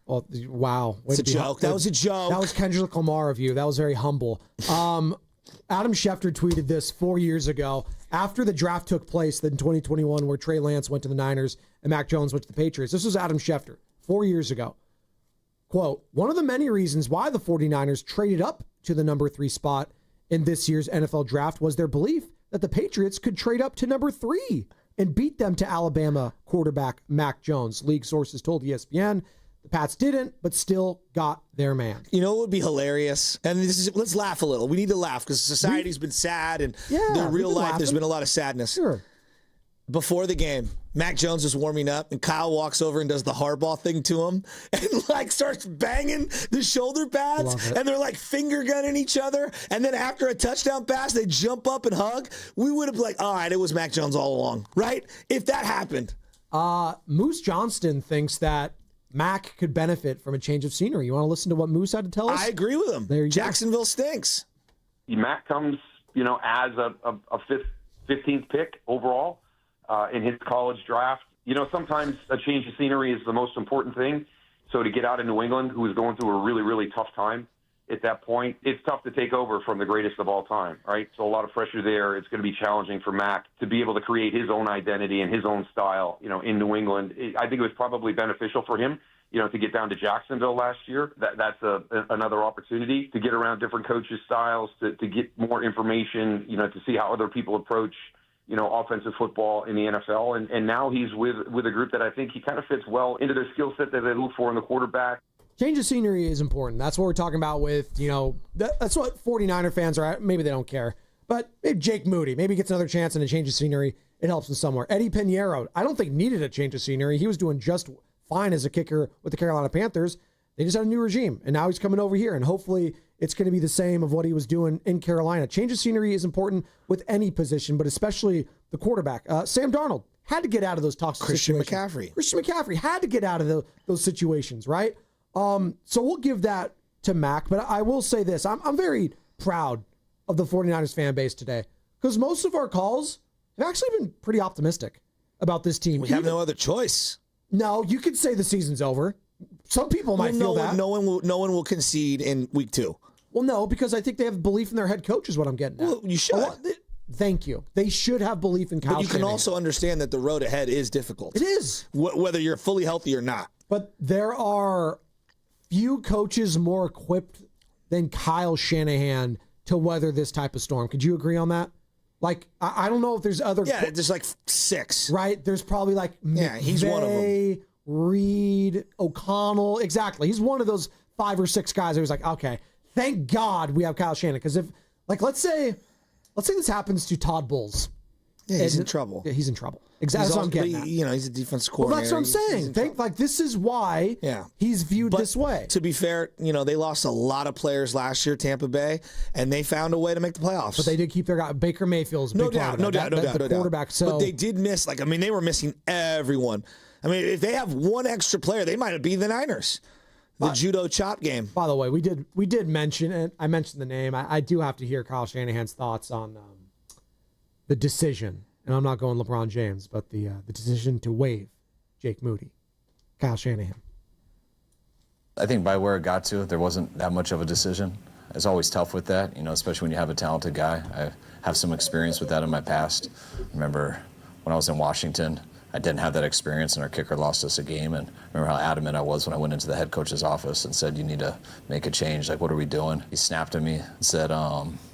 Oh, wow. It's a joke. That was a joke. That was Kendrick Lamar of you. That was very humble. Adam Schefter tweeted this 4 years ago after the draft took place in 2021 where Trey Lance went to the Niners and Mac Jones went to the Patriots. This was Adam Schefter 4 years ago. Quote, one of the many reasons why the 49ers traded up to the number 3 spot in this year's NFL draft was their belief that the Patriots could trade up to number 3 and beat them to Alabama quarterback Mac Jones. League sources told ESPN The Pats didn't, but still got their man. You know what would be hilarious? And let's laugh a little. We need to laugh because society's been sad, and in real life there's been a lot of sadness. Sure. Before the game, Mac Jones is warming up, and Kyle walks over and does the Harbaugh thing to him and starts banging the shoulder pads, and they're finger gunning each other. And then after a touchdown pass, they jump up and hug. We would have been all right, it was Mac Jones all along, right? If that happened. Moose Johnston thinks that Mac could benefit from a change of scenery. You want to listen to what Moose had to tell us? I agree with him. There you Jacksonville stinks. Mac comes, as a 15th pick overall in his college draft. Sometimes a change of scenery is the most important thing. So to get out of New England, who was going through a really, really tough time at that point, it's tough to take over from the greatest of all time, right? So a lot of pressure there. It's going to be challenging for Mac to be able to create his own identity and his own style, in New England. I think it was probably beneficial for him, to get down to Jacksonville last year. That's another opportunity to get around different coaches' styles, to get more information, to see how other people approach, offensive football in the NFL. And now he's with a group that I think he kind of fits well into their skill set that they look for in the quarterback. Change of scenery is important. That's what we're talking about with, that's what 49er fans are at. Maybe they don't care. But maybe Jake Moody, maybe gets another chance and a change of scenery. It helps him somewhere. Eddie Pinheiro, I don't think needed a change of scenery. He was doing just fine as a kicker with the Carolina Panthers. They just had a new regime, and now he's coming over here, and hopefully it's going to be the same of what he was doing in Carolina. Change of scenery is important with any position, but especially the quarterback. Sam Darnold had to get out of those toxic situations. Christian McCaffrey had to get out of those situations, right? So we'll give that to Mac, but I will say this. I'm very proud of the 49ers fan base today because most of our calls have actually been pretty optimistic about this team. We have no other choice. No, you could say the season's over. Some people might feel that. No one will concede in week 2. Well, no, because I think they have belief in their head coach is what I'm getting at. Well, you should. Thank you. They should have belief in Kyle But you can Shanahan. also understand that the road ahead is difficult. It is. Whether you're fully healthy or not. But there are few coaches more equipped than Kyle Shanahan to weather this type of storm. Could you agree on that? I don't know if there's other... Yeah, there's 6. Right? There's probably he's one of them. Reed, O'Connell. Exactly. He's one of those 5 or 6 guys who was okay, thank God we have Kyle Shanahan. Because if, let's say this happens to Todd Bowles. Yeah, he's in trouble. Yeah, he's in trouble. Exactly. That's what I'm getting at. He's a defensive coordinator. Well, that's what I'm saying. This is why he's viewed this way. To be fair, they lost a lot of players last year, Tampa Bay, and they found a way to make the playoffs. But they did keep their guy. Baker Mayfield's no doubt. The quarterback. So. But they did miss, they were missing everyone. If they have one extra player, they might have beat the Niners. The judo chop game. By the way, we did mention it. I mentioned the name. I do have to hear Kyle Shanahan's thoughts on the decision. And I'm not going LeBron James, but the decision to waive Jake Moody. Kyle Shanahan. I think by where it got to, there wasn't that much of a decision. It's always tough with that, especially when you have a talented guy. I have some experience with that in my past. I remember when I was in Washington, I didn't have that experience, and our kicker lost us a game. And I remember how adamant I was when I went into the head coach's office and said, you need to make a change. What are we doing? He snapped at me and said,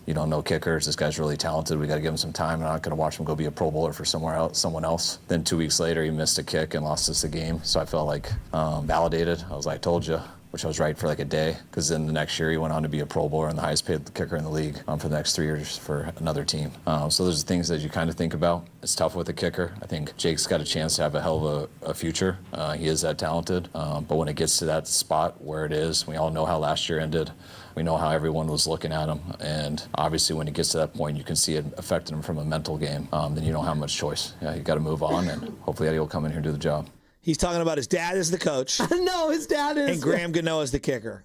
you don't know kickers. This guy's really talented. We got to give him some time. I'm not going to watch him go be a Pro Bowler for someone else. Then 2 weeks later, he missed a kick and lost us the game. So I felt validated. I was like, told you. Which I was right for a day, because then the next year he went on to be a Pro Bowler and the highest paid kicker in the league for the next 3 years for another team. So there's things that you kind of think about. It's tough with a kicker. I think Jake's got a chance to have a hell of a future. He is that talented. But when it gets to that spot where it is, we all know how last year ended. We know how everyone was looking at him. And obviously when it gets to that point, you can see it affecting him from a mental game. Then you don't have much choice. You got to move on, and hopefully Eddie will come in here and do the job. He's talking about his dad as the coach. No, his dad is. And Graham Gano as the kicker.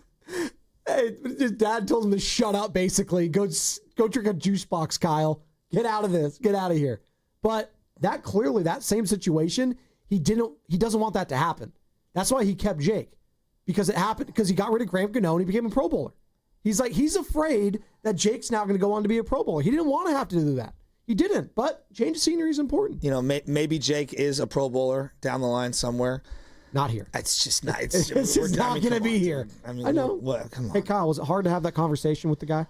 Hey, his dad told him to shut up, basically. Go drink a juice box, Kyle. Get out of this. Get out of here. But that same situation, he doesn't want that to happen. That's why he kept Jake. Because it happened, because he got rid of Graham Gano and he became a Pro Bowler. He's afraid that Jake's now going to go on to be a Pro Bowler. He didn't want to have to do that. He didn't, but change of scenery is important. Maybe Jake is a Pro Bowler down the line somewhere. Not here. It's just not. It's just not going to be here. I know. Come on. Hey, Kyle, was it hard to have that conversation with the guy?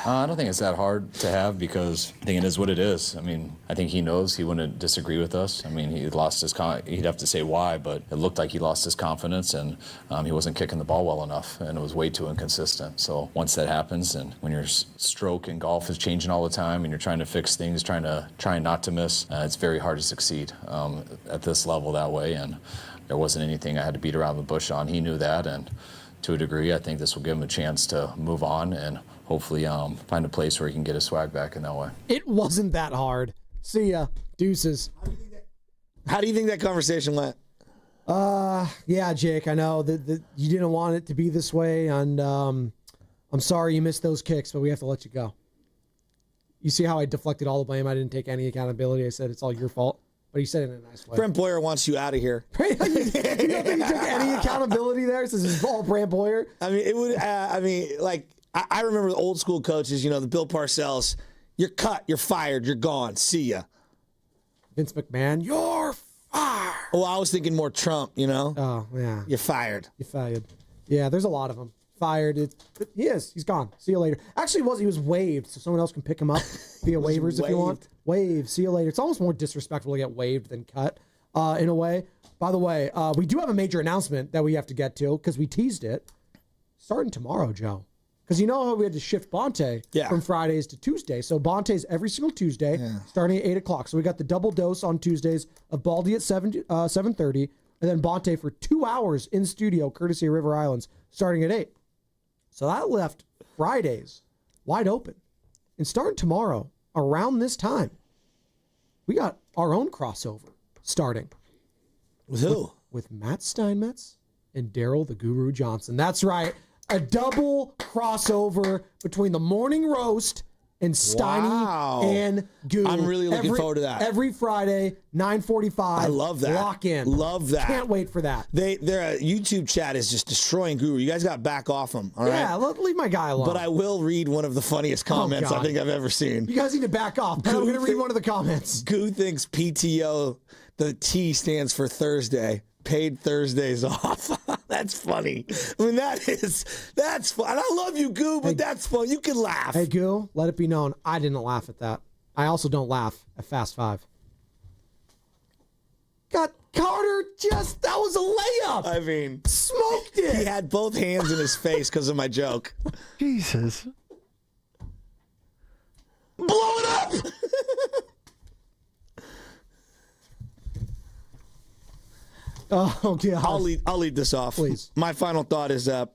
I don't think it's that hard to have because I think it is what it is. I mean, I think he knows he wouldn't disagree with us. I mean, he lost his he'd have to say why, but it looked like he lost his confidence and he wasn't kicking the ball well enough and it was way too inconsistent. So once that happens and when your stroke in golf is changing all the time and you're trying to fix things, trying not to miss, it's very hard to succeed at this level that way. And there wasn't anything I had to beat around the bush on. He knew that, and to a degree, I think this will give him a chance to move on and hopefully find a place where he can get his swag back in that way. It wasn't that hard. See ya. Deuces. How do you think that conversation went? Yeah, Jake, I know that you didn't want it to be this way, and I'm sorry you missed those kicks, but we have to let you go. You see how I deflected all the blame? I didn't take any accountability. I said it's all your fault. But he said it in a nice way. Brent Boyer wants you out of here. You don't think he took any accountability there? This is all Brent Boyer. I mean, it would. I remember the old school coaches. The Bill Parcells. You're cut. You're fired. You're gone. See ya. Vince McMahon. You're fired. Oh, I was thinking more Trump. Oh yeah. You're fired. You're fired. Yeah, there's a lot of them. Fired. He is. He's gone. See you later. Actually, he was waived, so someone else can pick him up via waivers if you want. Wave. See you later. It's almost more disrespectful to get waived than cut, in a way. By the way, we do have a major announcement that we have to get to because we teased it. Starting tomorrow, Joe. Because you know how we had to shift Bonte from Fridays to Tuesdays. So Bonte's every single Tuesday, starting at 8 o'clock. So we got the double dose on Tuesdays of Baldy at 7:30, and then Bonte for 2 hours in studio, courtesy of River Islands, starting at 8. So that left Fridays wide open. And starting tomorrow, around this time, we got our own crossover starting. With who? With Matt Steinmetz and Daryl the Guru Johnston. That's right. A double crossover between the morning roast and Steiny and Guru. I'm really looking forward to that. Every Friday, 9:45. I love that. Lock in. Love that. Can't wait for that. Their YouTube chat is just destroying Guru. You guys got to back off him. All right? Yeah, leave my guy alone. But I will read one of the funniest comments I think I've ever seen. You guys need to back off. I'm going to read one of the comments. Goo thinks PTO, the T stands for Thursday. Paid Thursdays off. That's funny. I mean, that's fun. And I love you, Goo, but that's fun. You can laugh. Hey, Goo, let it be known, I didn't laugh at that. I also don't laugh at Fast Five. Got Carter that was a layup. I mean, smoked it. He had both hands in his face because of my joke. Jesus. Blow it up. Oh, yeah. I'll lead this off. Please. My final thought is I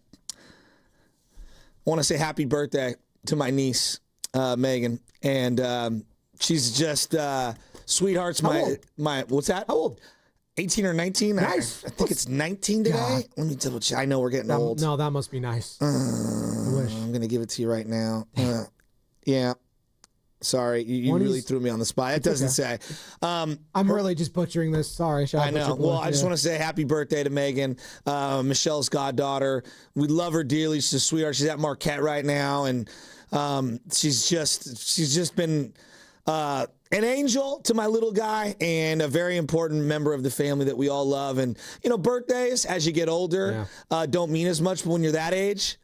want to say happy birthday to my niece, Megan. And she's just sweetheart's my what's that? How old? 18 or 19? Nice. I think it's 19 today. God. Let me double check. I know we're getting old. No, that must be nice. I'm going to give it to you right now. Yeah. Sorry, you really threw me on the spot. It doesn't say. I'm really just butchering this. Sorry. I know. Well, I just want to say happy birthday to Megan, Michelle's goddaughter. We love her dearly. She's a sweetheart. She's at Marquette right now, and she's just been an angel to my little guy and a very important member of the family that we all love. And birthdays as you get older don't mean as much, but when you're that age,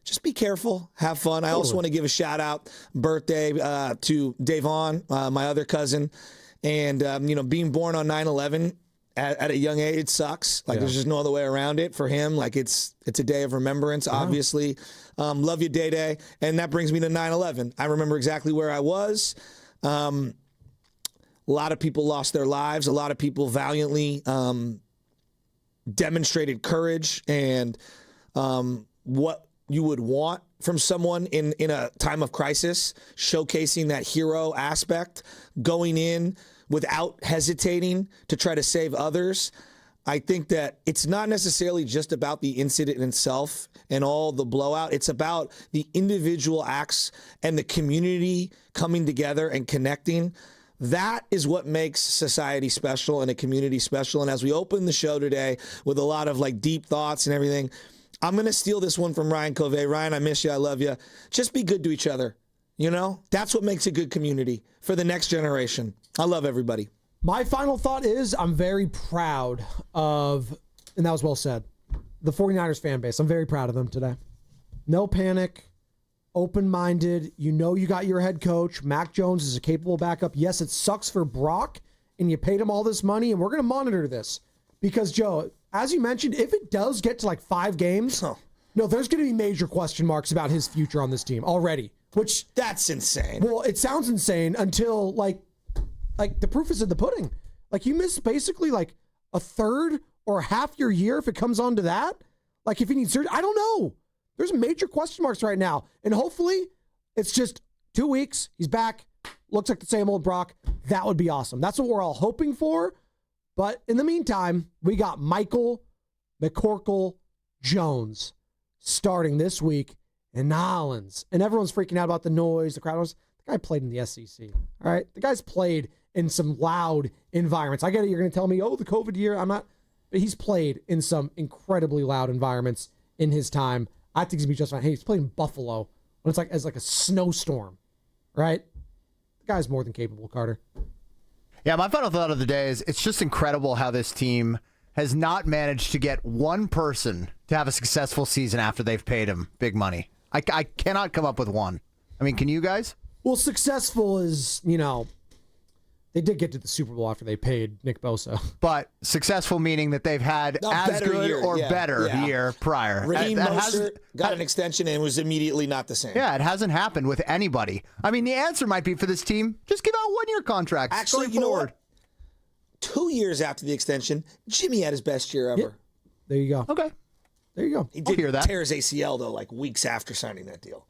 just be careful, have fun. I also want to give a shout out birthday to Davon, my other cousin, and being born on 9/11 at a young age sucks. There's just no other way around it for him. It's a day of remembrance, obviously. Love you, Day Day, and that brings me to 9/11. I remember exactly where I was. A lot of people lost their lives. A lot of people valiantly demonstrated courage and what you would want from someone in a time of crisis, showcasing that hero aspect, going in without hesitating to try to save others. I think that it's not necessarily just about the incident itself and all the blowout. It's about the individual acts and the community coming together and connecting. That is what makes society special and a community special. And as we open the show today with a lot of deep thoughts and everything, I'm going to steal this one from Ryan Covey. Ryan, I miss you. I love you. Just be good to each other. That's what makes a good community for the next generation. I love everybody. My final thought is I'm very proud of, and that was well said, the 49ers fan base. I'm very proud of them today. No panic. open-minded. You know you got your head coach. Mac Jones is a capable backup. Yes, it sucks for Brock, and you paid him all this money, and we're going to monitor this. Because, Joe, as you mentioned, if it does get to like 5 games, no, there's going to be major question marks about his future on this team already. Which that's insane. Well, it sounds insane until like the proof is in the pudding. Like you miss basically like a third or half your year if it comes on to that. Like if he needs surgery, I don't know. There's major question marks right now, and hopefully it's just 2 weeks. He's back. Looks like the same old Brock. That would be awesome. That's what we're all hoping for. But in the meantime, we got Michael McCorkle Jones starting this week in Nolens. And everyone's freaking out about the noise, the crowd noise. The guy played in the SEC. All right? The guy's played in some loud environments. I get it. You're going to tell me, oh, the COVID year. I'm not. But he's played in some incredibly loud environments in his time. I think he's going to be just fine. Hey, he's played in Buffalo when it's like as like a snowstorm. Right? The guy's more than capable, Carter. Yeah, my final thought of the day is it's just incredible how this team has not managed to get one person to have a successful season after they've paid him big money. I cannot come up with one. I mean, can you guys? Well, successful is, they did get to the Super Bowl after they paid Nick Bosa. But successful meaning that they've had as good year. or better year prior. Raheem Mostert got an extension and was immediately not the same. Yeah, it hasn't happened with anybody. I mean, the answer might be for this team, just give out 1-year contracts. Actually, you know what? 2 years after the extension, Jimmy had his best year ever. Yeah. There you go. Okay. There you go. He did tear his ACL, though, like weeks after signing that deal.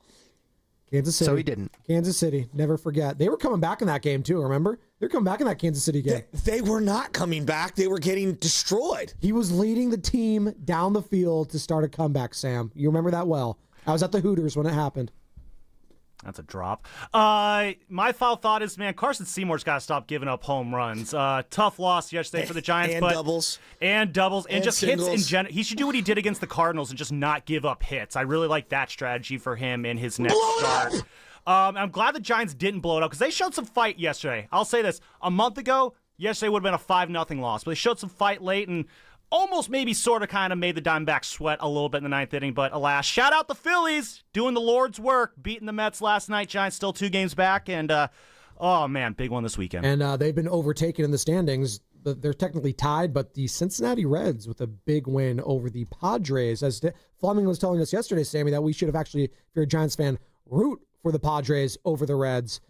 Kansas City. So he didn't. Kansas City. Never forget. They were coming back in that game, too, remember? They're coming back in that Kansas City game. They were not coming back. They were getting destroyed. He was leading the team down the field to start a comeback, Sam. You remember that well. I was at the Hooters when it happened. That's a drop. My final thought is, man, Carson Seymour's got to stop giving up home runs. Tough loss yesterday for the Giants. And doubles. And just singles. hits in general. He should do what he did against the Cardinals and just not give up hits. I really like that strategy for him in his next start. I'm glad the Giants didn't blow it up because they showed some fight yesterday. I'll say this. A month ago, yesterday would have been a 5-0 loss. But they showed some fight late and almost maybe sort of kind of made the Diamondbacks sweat a little bit in the 9th inning. But alas, shout out the Phillies doing the Lord's work, beating the Mets last night. Giants still 2 games back. And, oh, man, big one this weekend. And they've been overtaken in the standings. They're technically tied, but the Cincinnati Reds with a big win over the Padres. As Fleming was telling us yesterday, Sammy, that we should have actually, if you're a Giants fan, root for the Padres over the Reds.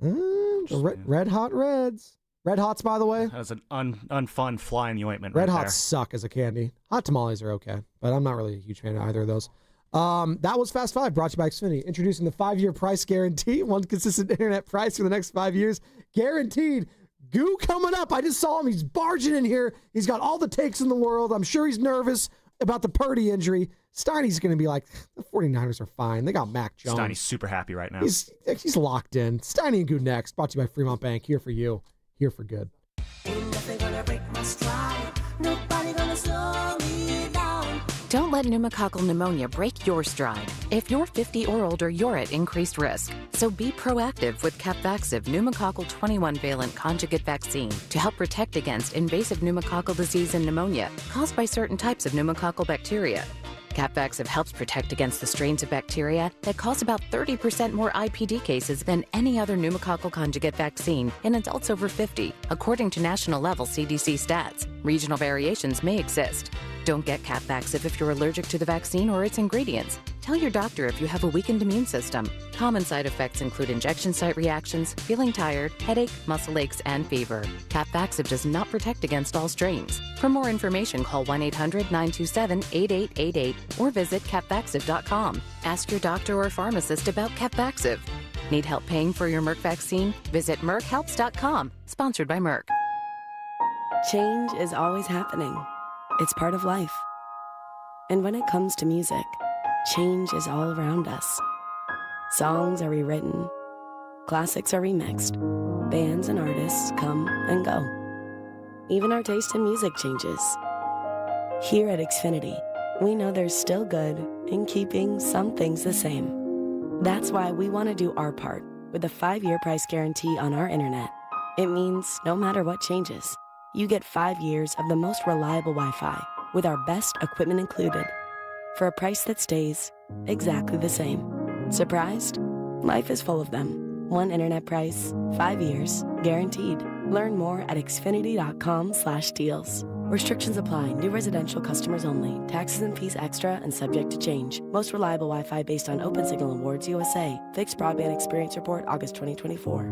Red Hot Reds. Red Hots, by the way. That was an unfun fly in the ointment. Red right Hots suck as a candy. Hot tamales are okay, but I'm not really a huge fan of either of those. That was Fast 5, brought to you by Xfinity. Introducing the 5-year price guarantee. One consistent internet price for the next 5 years. Guaranteed. Goo coming up. I just saw him. He's barging in here. He's got all the takes in the world. I'm sure he's nervous about the Purdy injury. Steiny's going to be like, the 49ers are fine. They got Mac Jones. Steiny's super happy right now. He's locked in. Steiny and Goo next. Brought to you by Fremont Bank. Here for you. Here for good. Don't let pneumococcal pneumonia break your stride. If you're 50 or older, you're at increased risk. So be proactive with Capvaxive pneumococcal 21-valent conjugate vaccine to help protect against invasive pneumococcal disease and pneumonia caused by certain types of pneumococcal bacteria. Capvaxive helps protect against the strains of bacteria that cause about 30% more IPD cases than any other pneumococcal conjugate vaccine in adults over 50, according to national-level CDC stats. Regional variations may exist. Don't get Capvaxive if you're allergic to the vaccine or its ingredients. Tell your doctor if you have a weakened immune system. Common side effects include injection site reactions, feeling tired, headache, muscle aches, and fever. Capvaxive does not protect against all strains. For more information, call 1-800-927-8888 or visit capvaxive.com. Ask your doctor or pharmacist about Capvaxive. Need help paying for your Merck vaccine? Visit merckhelps.com. Sponsored by Merck. Change is always happening. It's part of life. And when it comes to music, change is all around us. Songs are rewritten, classics are remixed, bands and artists come and go. Even our taste in music changes. Here at Xfinity, we know there's still good in keeping some things the same. That's why we want to do our part with a 5-year price guarantee on our internet. It means no matter what changes, you get 5 years of the most reliable Wi-Fi with our best equipment included for a price that stays exactly the same. Surprised? Life is full of them. One internet price, 5 years, guaranteed. Learn more at Xfinity.com/deals. Restrictions apply. New residential customers only. Taxes and fees extra and subject to change. Most reliable Wi-Fi based on OpenSignal Awards USA. Fixed Broadband Experience Report, August 2024.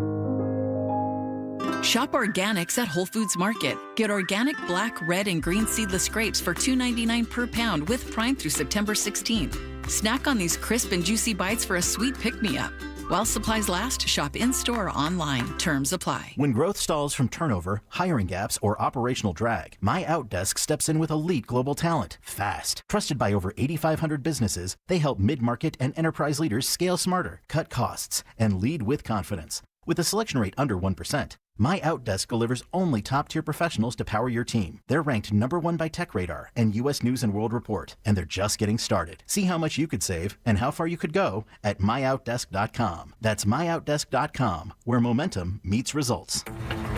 Shop organics at Whole Foods Market. Get organic black, red, and green seedless grapes for $2.99 per pound with Prime through September 16th. Snack on these crisp and juicy bites for a sweet pick-me-up. While supplies last, shop in-store or online. Terms apply. When growth stalls from turnover, hiring gaps, or operational drag, My Outdesk steps in with elite global talent. Fast. Trusted by over 8,500 businesses, they help mid-market and enterprise leaders scale smarter, cut costs, and lead with confidence. With a selection rate under 1%, My Outdesk delivers only top-tier professionals to power your team. They're ranked #1 by TechRadar and U.S. News & World Report, and they're just getting started. See how much you could save and how far you could go at myoutdesk.com. That's myoutdesk.com, where momentum meets results.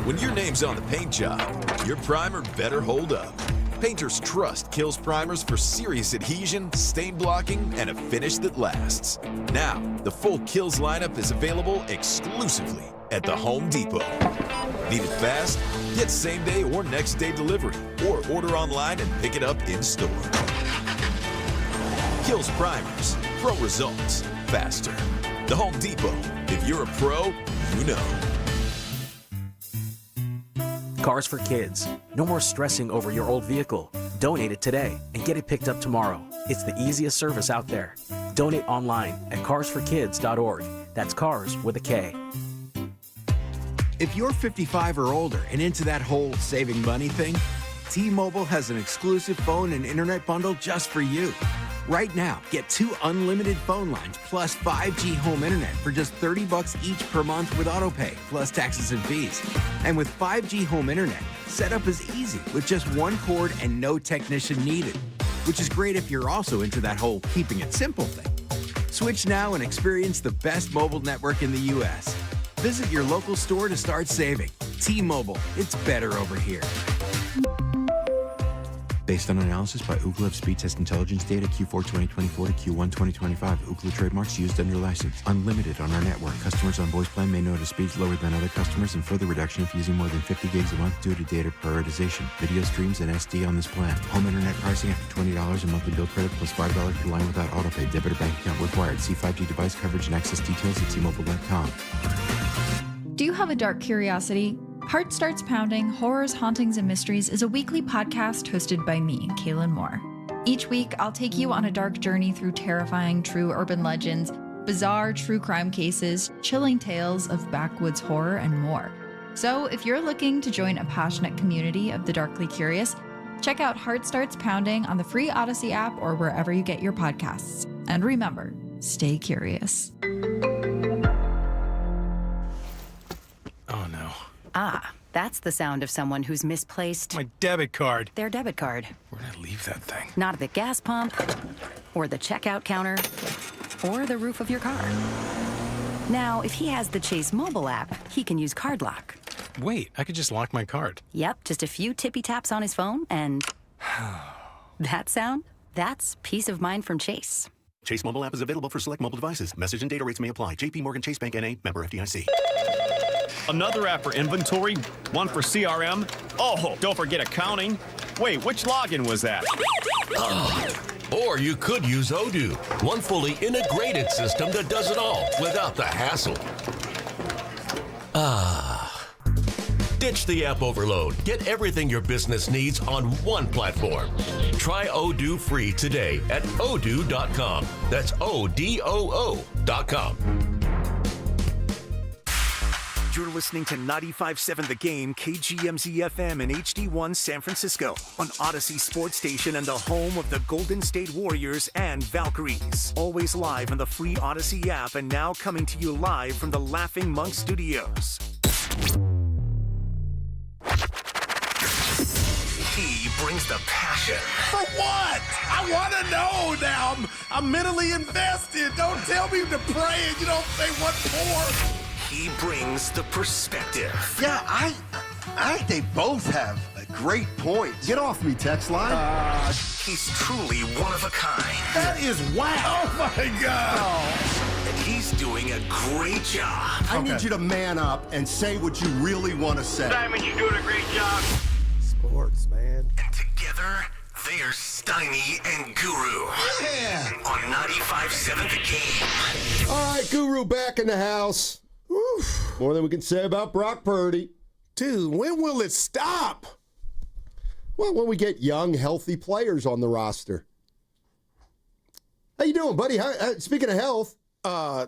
When your name's on the paint job, your primer better hold up. Painters trust Kills primers for serious adhesion, stain blocking, and a finish that lasts. Now, the full Kills lineup is available exclusively at the Home Depot. Need it fast? Get same-day or next-day delivery, or order online and pick it up in-store. Kills primers. Pro results. Faster. The Home Depot. If you're a pro, you know. Cars for Kids. No more stressing over your old vehicle. Donate it today and get it picked up tomorrow. It's the easiest service out there. Donate online at carsforkids.org. That's cars with a K. If you're 55 or older and into that whole saving money thing, T-Mobile has an exclusive phone and internet bundle just for you. Right now, get 2 unlimited phone lines plus 5G home internet for just $30 each per month with autopay, plus taxes and fees. And with 5G home internet, setup is easy with just 1 cord and no technician needed, which is great if you're also into that whole keeping it simple thing. Switch now and experience the best mobile network in the U.S. Visit your local store to start saving. T-Mobile, it's better over here. Based on analysis by Ookla of speed test intelligence data Q4 2024 to Q1 2025. Ookla trademarks used under license. Unlimited on our network. Customers on voice plan may notice speeds lower than other customers and further reduction if using more than 50 gigs a month due to data prioritization. Video streams and SD on this plan. Home internet pricing after $20 a monthly bill credit plus $5 per line without autopay. Debit or bank account required. See 5G device coverage and access details at T-Mobile.com. Do you have a dark curiosity? Heart Starts Pounding, Horrors, Hauntings, and Mysteries is a weekly podcast hosted by me, Kaylin Moore. Each week, I'll take you on a dark journey through terrifying true urban legends, bizarre true crime cases, chilling tales of backwoods horror, and more. So if you're looking to join a passionate community of the darkly curious, check out Heart Starts Pounding on the free Odyssey app or wherever you get your podcasts. And remember, stay curious. Oh, no. Ah, that's the sound of someone who's misplaced my debit card. Their debit card. Where'd I leave that thing? Not at the gas pump, or the checkout counter, or the roof of your car. Now, if he has the Chase mobile app, he can use Card Lock. Wait, I could just lock my card. Yep, just a few tippy taps on his phone, and that sound, that's peace of mind from Chase. Chase mobile app is available for select mobile devices. Message and data rates may apply. JP Morgan Chase Bank N.A., member FDIC. Another app for inventory, one for CRM. Oh, don't forget accounting. Wait, which login was that? Or you could use Odoo, one fully integrated system that does it all without the hassle. Ditch the app overload. Get everything your business needs on one platform. Try Odoo free today at odoo.com. That's ODOO.com. You're listening to 95.7 The Game, KGMZ-FM and HD1 San Francisco on Odyssey Sports Station and the home of the Golden State Warriors and Valkyries. Always live on the free Odyssey app and now coming to you live from the Laughing Monk Studios. He brings the passion. For what? I want to know now. I'm mentally invested. Don't tell me to pray and you don't say what for. He brings the perspective. Yeah, I think they both have great points. Get off me, text line. He's truly one of a kind. That is whack. Oh, my God. And doing a great job. I need you to man up and say what you really want to say. Simon, you're doing a great job. Sports, man. And together, they are Steiny and Guru. Yeah. On 95.7 The Game. All right, Guru back in the house. Woo. More than we can say about Brock Purdy. Dude, when will it stop? Well, when we get young, healthy players on the roster. How you doing, buddy? Speaking of health.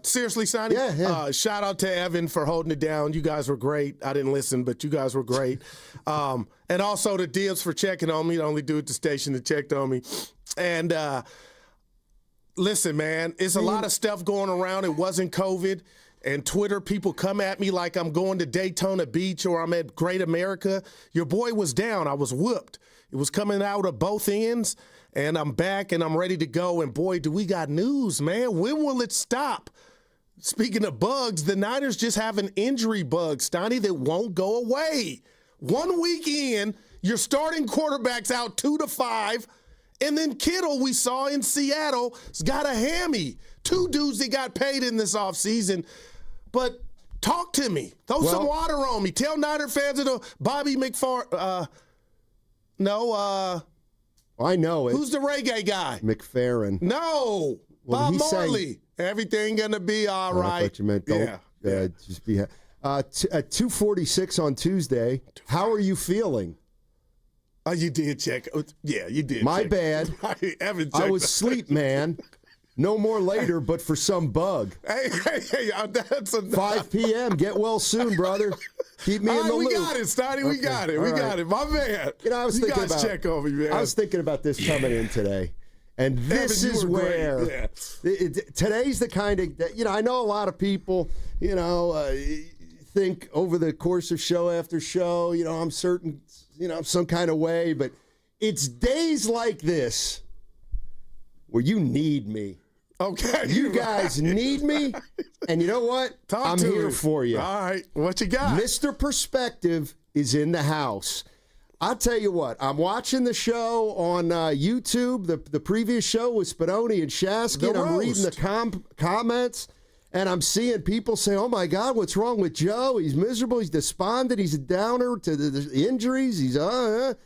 Seriously, Sonny? Yeah. Shout out to Evan for holding it down. You guys were great. I didn't listen, but you guys were great. And also to Dibs for checking on me. The only dude at the station that checked on me. And listen, man, it's a lot of stuff going around. It wasn't COVID. And Twitter, people come at me like I'm going to Daytona Beach or I'm at Great America. Your boy was down. I was whooped. It was coming out of both ends. And I'm back and I'm ready to go. And boy, do we got news, man. When will it stop? Speaking of bugs, the Niners just have an injury bug, Steiny, that won't go away. 1 week in, your starting quarterback's out 2 to 5. And then Kittle, we saw in Seattle, has got a hammy. 2 dudes that got paid in this offseason. But talk to me. Throw some water on me. Tell Niner fans of the Bobby McFarland. I know it. Who's the reggae guy? McFerrin. No. Bob Marley. Everything going to be all right. I thought you meant just be. At 2:46 on Tuesday, how are you feeling? Oh, you did check. Yeah, you did. My check. bad. I was asleep, man. No more later, but for some bug. Hey, that's enough. 5 p.m. Get well soon, brother. Keep me in the loop. We got it, Steiny. We got it. We got it. My man. I was thinking about, check on me, man. I was thinking about this coming in today. And this is where today's the kind of, I know a lot of people, think over the course of show after show, I'm certain, some kind of way, but it's days like this where you need me. Okay. You guys need me, and you know what? I'm here for you. All right. What you got? Mr. Perspective is in the house. I'll tell you what, I'm watching the show on YouTube. The previous show was Spinoni and Shasky, and I'm reading the comments, and I'm seeing people say, oh, my God, what's wrong with Joe? He's miserable. He's despondent. He's a downer to the injuries. He's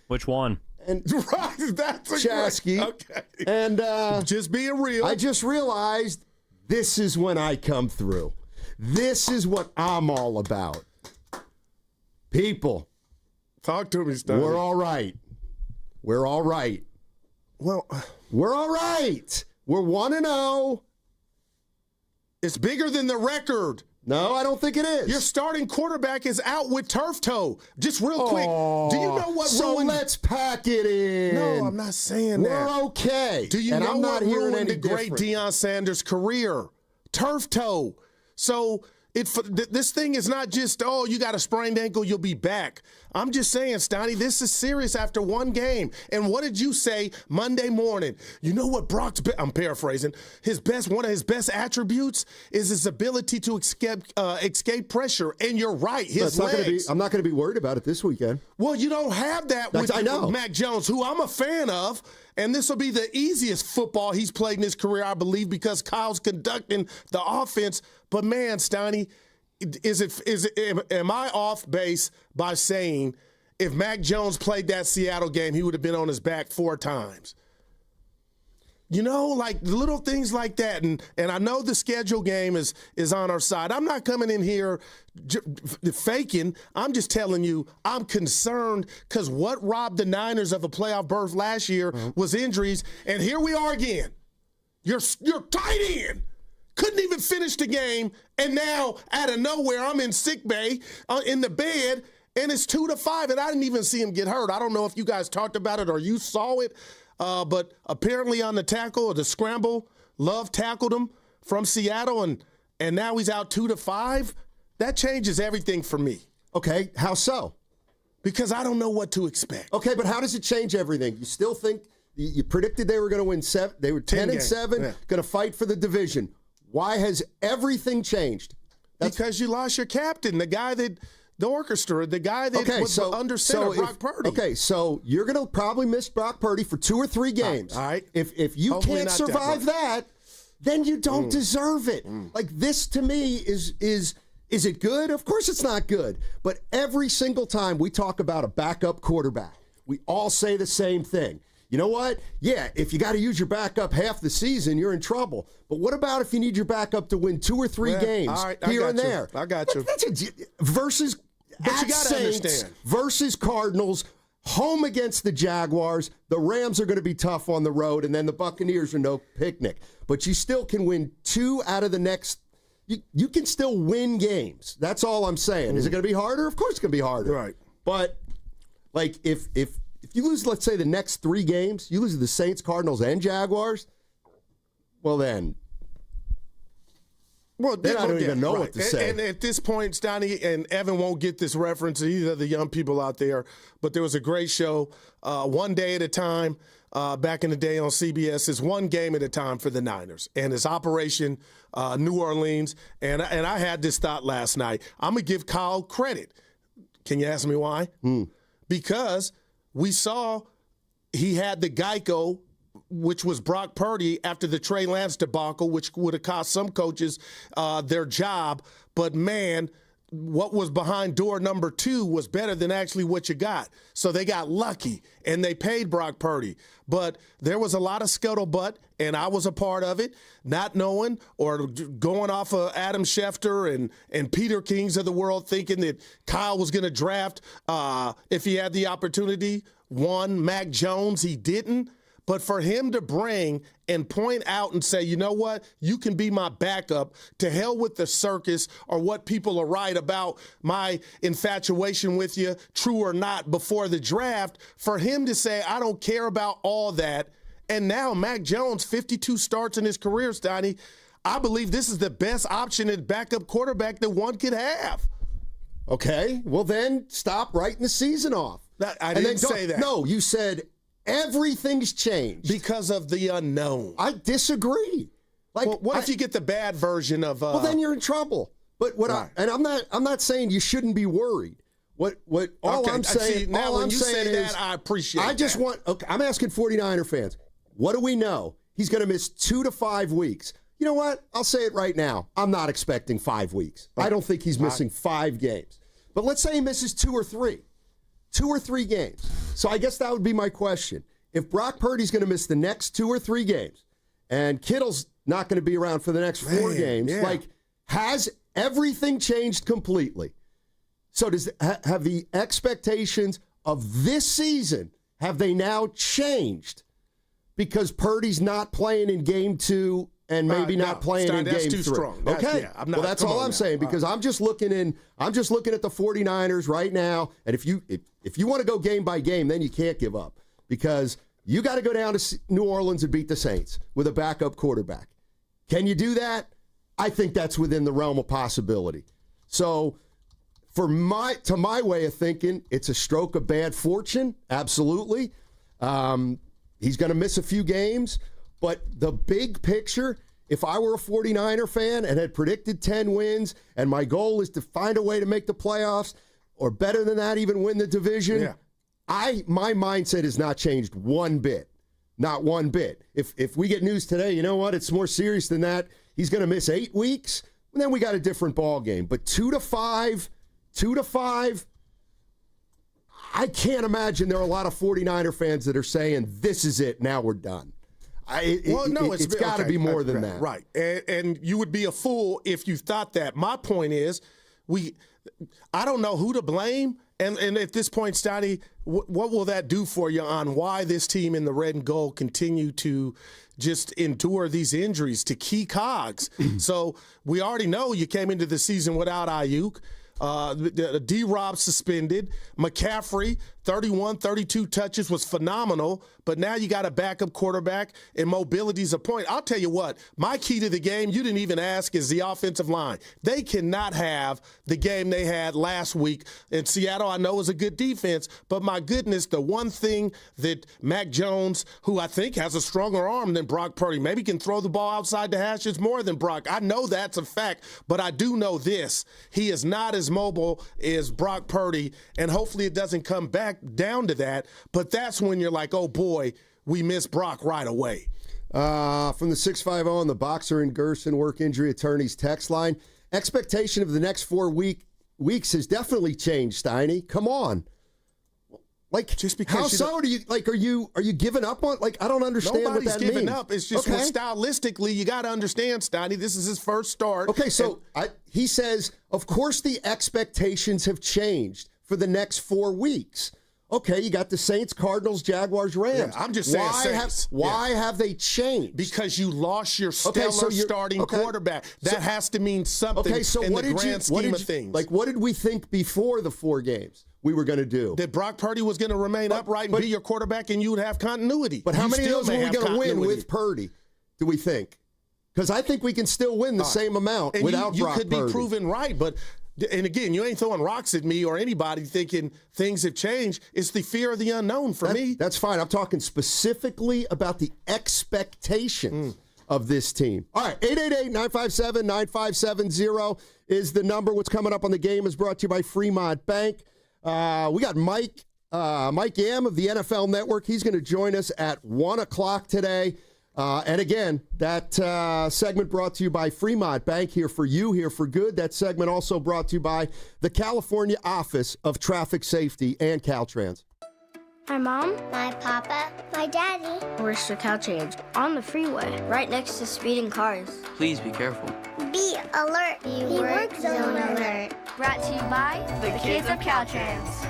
Which one? And that's a Shasky. Okay. And just being real. I just realized this is when I come through. This is what I'm all about. People. Talk to me, Steiny. We're all right. We're all right. Well, we're all right. We're 1-0. It's bigger than the record. No, I don't think it is. Your starting quarterback is out with turf toe. Just real quick, do you know what ruined? Let's pack it in. No, I'm not saying that. We're okay. Do you and know I'm what not hearing ruined any the great different. Deion Sanders' career? Turf toe. So this thing is not just, you got a sprained ankle, you'll be back. I'm just saying, Steiny, this is serious after one game. And what did you say Monday morning? You know what Brock's I'm paraphrasing. One of his best attributes is his ability to escape pressure. And you're right. His legs. I'm not going to be worried about it this weekend. Well, you don't have that with Mac Jones, who I'm a fan of. And this will be the easiest football he's played in his career, I believe, because Kyle's conducting the offense. But man, Steiny, am I off base by saying if Mac Jones played that Seattle game, he would have been on his back 4 times? Like little things like that. And I know the schedule game is on our side. I'm not coming in here faking. I'm just telling you I'm concerned because what robbed the Niners of a playoff berth last year was injuries. And here we are again. Your tight end couldn't even finish the game. And now, out of nowhere, I'm in sick bay in the bed, and it's 2 to 5, and I didn't even see him get hurt. I don't know if you guys talked about it or you saw it. But apparently on the tackle or the scramble, Love tackled him from Seattle, and now he's out 2 to 5. That changes everything for me. Okay, how so? Because I don't know what to expect. Okay, but how does it change everything? You still think you predicted they were going to win 7? They were 10-7, going to fight for the division. Why has everything changed? Because you lost your captain, the guy that. The orchestra, the guy that was under center, Brock Purdy. Okay, so you're going to probably miss Brock Purdy for 2 or 3 games. All right. If you can't survive that, then you don't deserve it. Like, this to me is it good? Of course it's not good. But every single time we talk about a backup quarterback, we all say the same thing. You know what? Yeah, if you got to use your backup half the season, you're in trouble. But what about if you need your backup to win 2 or 3 games here and there? I got you. Versus but you gotta Saints understand. versus Cardinals, home against the Jaguars. The Rams are going to be tough on the road, and then the Buccaneers are no picnic. But you still can win 2 out of the next. You can still win games. That's all I'm saying. Is it going to be harder? Of course it's going to be harder. Right. But, like, if you lose, let's say, the next 3 games, you lose to the Saints, Cardinals, and Jaguars, well, then I don't even know what to say. And at this point, Steiny and Evan won't get this reference, either of the young people out there, but there was a great show, One Day at a Time, back in the day on CBS. It's one game at a time for the Niners, and it's Operation New Orleans. And I had this thought last night. I'm going to give Kyle credit. Can you ask me why? Because we saw he had the Geico, which was Brock Purdy, after the Trey Lance debacle, which would have cost some coaches their job. But, man, what was behind door number 2 was better than actually what you got. So they got lucky, and they paid Brock Purdy. But there was a lot of scuttlebutt, and I was a part of it, not knowing or going off of Adam Schefter and Peter Kings of the world, thinking that Kyle was going to draft, if he had the opportunity, Mac Jones. He didn't. But for him to bring and point out and say, you know what, you can be my backup, to hell with the circus or what people are right about my infatuation with you, true or not, before the draft, for him to say, I don't care about all that. And now Mac Jones, 52 starts in his career, Steiny, I believe this is the best option at backup quarterback that one could have. Okay, well then stop writing the season off. I didn't say that. No, you said everything's changed. Because of the unknown. I disagree. Like, well, what if you get the bad version of? Well, then you're in trouble. But I'm not saying you shouldn't be worried. I'm saying is I appreciate. I just want. Okay, I'm asking 49er fans. What do we know? He's going to miss 2 to 5 weeks. You know what? I'll say it right now. I'm not expecting 5 weeks. I don't think he's missing 5 games. But let's say he misses 2 or 3. 2 or 3 games. So I guess that would be my question. If Brock Purdy's going to miss the next 2 or 3 games, and Kittle's not going to be around for the next 4 games, has everything changed completely? So have the expectations of this season, have they now changed? Because Purdy's not playing in game 2 and maybe not playing in game 3. Strong. Okay. That's all I'm saying, because I'm just looking at the 49ers right now, and if you want to go game by game, then you can't give up, because you got to go down to New Orleans and beat the Saints with a backup quarterback. Can you do that? I think that's within the realm of possibility. So to my way of thinking, it's a stroke of bad fortune, absolutely. He's going to miss a few games. But the big picture, if I were a 49er fan and had predicted 10 wins, and my goal is to find a way to make the playoffs, or better than that, even win the division, my mindset has not changed one bit. Not one bit. If we get news today, you know what, it's more serious than that, he's going to miss 8 weeks, then we got a different ball game. But 2 to 5, I can't imagine there are a lot of 49er fans that are saying, this is it, now we're done. It's got to be more than that. Right. And you would be a fool if you thought that. My point is, I don't know who to blame. And at this point, Steiny, what will that do for you on why this team in the red and gold continue to just endure these injuries to key cogs? So we already know you came into the season without Ayuk. D-Rob suspended. McCaffrey, 31, 32 touches, was phenomenal. But now you got a backup quarterback, and mobility's a point. I'll tell you what, my key to the game, you didn't even ask, is the offensive line. They cannot have the game they had last week. In Seattle, I know is a good defense, but my goodness, the one thing that Mac Jones, who I think has a stronger arm than Brock Purdy, maybe can throw the ball outside the hashes more than Brock. I know that's a fact, but I do know this. He is not as mobile as Brock Purdy, and hopefully it doesn't come back down to that. But that's when you're like, oh boy, we miss Brock right away. From the 650 on the Boxer and Gerson Work Injury Attorneys text line. Expectation of the next 4 weeks has definitely changed, Steiny. Come on. Like, just because how so? Do you like? Are you giving up on? Like, I don't understand what that means. Nobody's giving up. It's just stylistically, you got to understand, Steiny. This is his first start. Okay, so he says, of course, the expectations have changed for the next 4 weeks. Okay, you got the Saints, Cardinals, Jaguars, Rams. Yeah, I'm just saying, why have they changed? Because you lost your stellar starting quarterback. That has to mean something in the grand scheme of things. Like, what did we think before the 4 games we were going to do? That Brock Purdy was going to remain upright and be your quarterback, and you would have continuity. But how many of those were we going to win with Purdy, do we think? Because I think we can still win the same amount without Brock Purdy. You could be proven right, but... And again, you ain't throwing rocks at me or anybody thinking things have changed. It's the fear of the unknown for me. That's fine. I'm talking specifically about the expectations of this team. All right, 888-957-9570 is the number. What's coming up on the game is brought to you by Fremont Bank. We got Mike Yam of the NFL Network. He's going to join us at 1 o'clock today. And again, that segment brought to you by Fremont Bank, here for you, here for good. That segment also brought to you by the California Office of Traffic Safety and Caltrans. My mom, my papa, my daddy. Where's the Caltrans? On the freeway, right next to speeding cars. Please be careful. Be alert. Be work zone alert. Brought to you by the kids of Caltrans.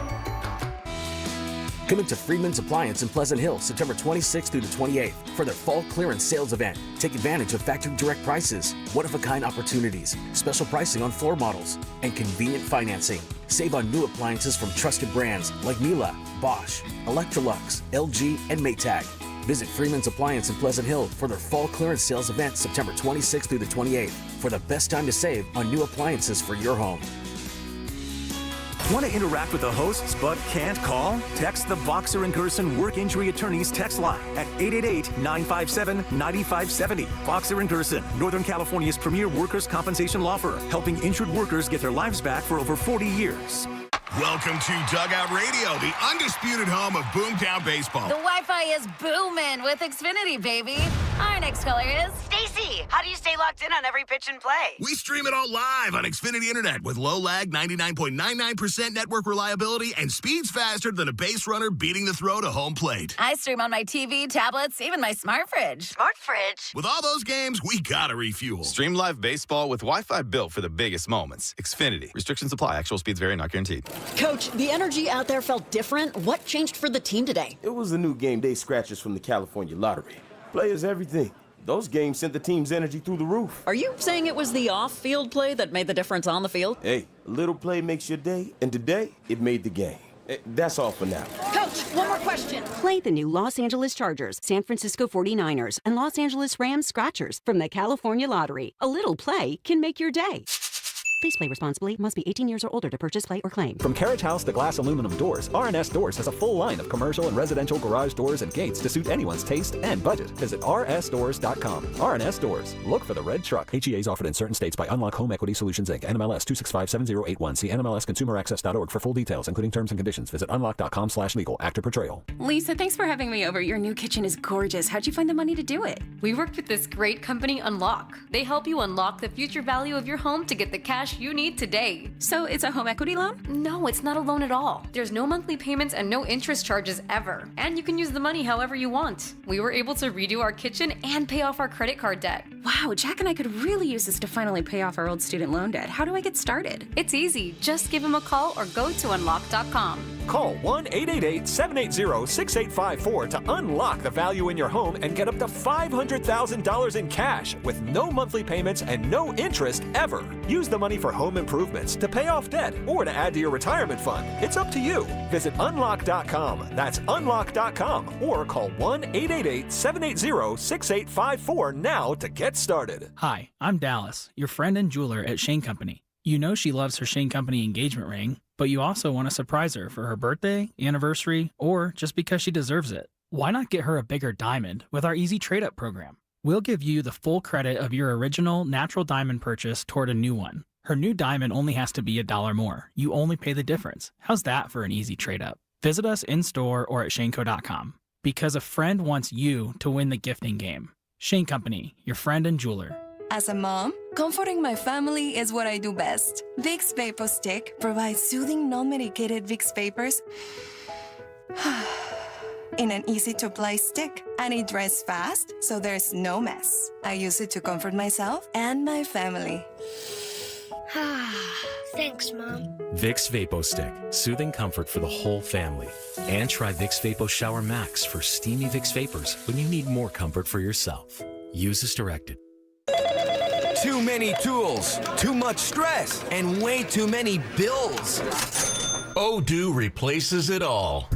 Come into Freeman's Appliance in Pleasant Hill September 26th through the 28th for their fall clearance sales event. Take advantage of factory direct prices, one-of-a-kind opportunities, special pricing on floor models, and convenient financing. Save on new appliances from trusted brands like Miele, Bosch, Electrolux, LG, and Maytag. Visit Freeman's Appliance in Pleasant Hill for their fall clearance sales event September 26th through the 28th for the best time to save on new appliances for your home. Want to interact with the hosts but can't call? Text the Boxer and Gerson Work Injury Attorneys text line at 888-957-9570. Boxer and Gerson, Northern California's premier workers' compensation law firm, helping injured workers get their lives back for over 40 years. Welcome to Dugout Radio, the undisputed home of Boomtown Baseball. The Wi-Fi is booming with Xfinity, baby. Our next caller is Stacy. How do you stay locked in on every pitch and play? We stream it all live on Xfinity Internet with low lag, 99.99% network reliability, and speeds faster than a base runner beating the throw to home plate. I stream on my TV, tablets, even my smart fridge. Smart fridge? With all those games, we gotta refuel. Stream live baseball with Wi-Fi built for the biggest moments. Xfinity. Restrictions apply. Actual speeds vary, not guaranteed. Coach, the energy out there felt different. What changed for the team today? It was the new game day scratchers from the California Lottery. Players, everything. Those games sent the team's energy through the roof. Are you saying it was the off-field play that made the difference on the field? Hey, a little play makes your day, and today, it made the game. That's all for now. Coach, one more question. Play the new Los Angeles Chargers, San Francisco 49ers, and Los Angeles Rams Scratchers from the California Lottery. A little play can make your day. Please play responsibly. Must be 18 years or older to purchase, play, or claim. From Carriage House to glass aluminum doors, R&S Doors has a full line of commercial and residential garage doors and gates to suit anyone's taste and budget. Visit rsdoors.com. R&S Doors. Look for the red truck. HEAs offered in certain states by Unlock Home Equity Solutions, Inc. NMLS 2657081. See NMLSconsumeraccess.org for full details, including terms and conditions. Visit unlock.com/legal. Actor portrayal. Lisa, thanks for having me over. Your new kitchen is gorgeous. How'd you find the money to do it? We worked with this great company, Unlock. They help you unlock the future value of your home to get the cash you need today. So it's a home equity loan? No, it's not a loan at all. There's no monthly payments and no interest charges ever. And you can use the money however you want. We were able to redo our kitchen and pay off our credit card debt. Wow, Jack and I could really use this to finally pay off our old student loan debt. How do I get started? It's easy. Just give him a call or go to unlock.com. Call 1-888-780-6854 to unlock the value in your home and get up to $500,000 in cash with no monthly payments and no interest ever. Use the money for home improvements, to pay off debt, or to add to your retirement fund. It's up to you. Visit unlock.com. That's unlock.com. Or call 1-888-780-6854 now to get started. Hi, I'm Dallas, your friend and jeweler at Shane Company. You know she loves her Shane Company engagement ring, but you also want to surprise her for her birthday, anniversary, or just because she deserves it. Why not get her a bigger diamond with our Easy Trade-Up program? We'll give you the full credit of your original natural diamond purchase toward a new one. Her new diamond only has to be $1 more. You only pay the difference. How's that for an easy trade-up? Visit us in-store or at shaneco.com. Because a friend wants you to win the gifting game. Shane Company, your friend and jeweler. As a mom, comforting my family is what I do best. Vicks Vapor Stick provides soothing, non-medicated Vicks vapors in an easy-to-apply stick, and it dries fast, so there's no mess. I use it to comfort myself and my family. Thanks, Mom. Vicks Vapo Stick, soothing comfort for the whole family. And try Vicks Vapo Shower Max for steamy Vicks vapors when you need more comfort for yourself. Use as directed. Too many tools, too much stress, and way too many bills. Odoo replaces it all.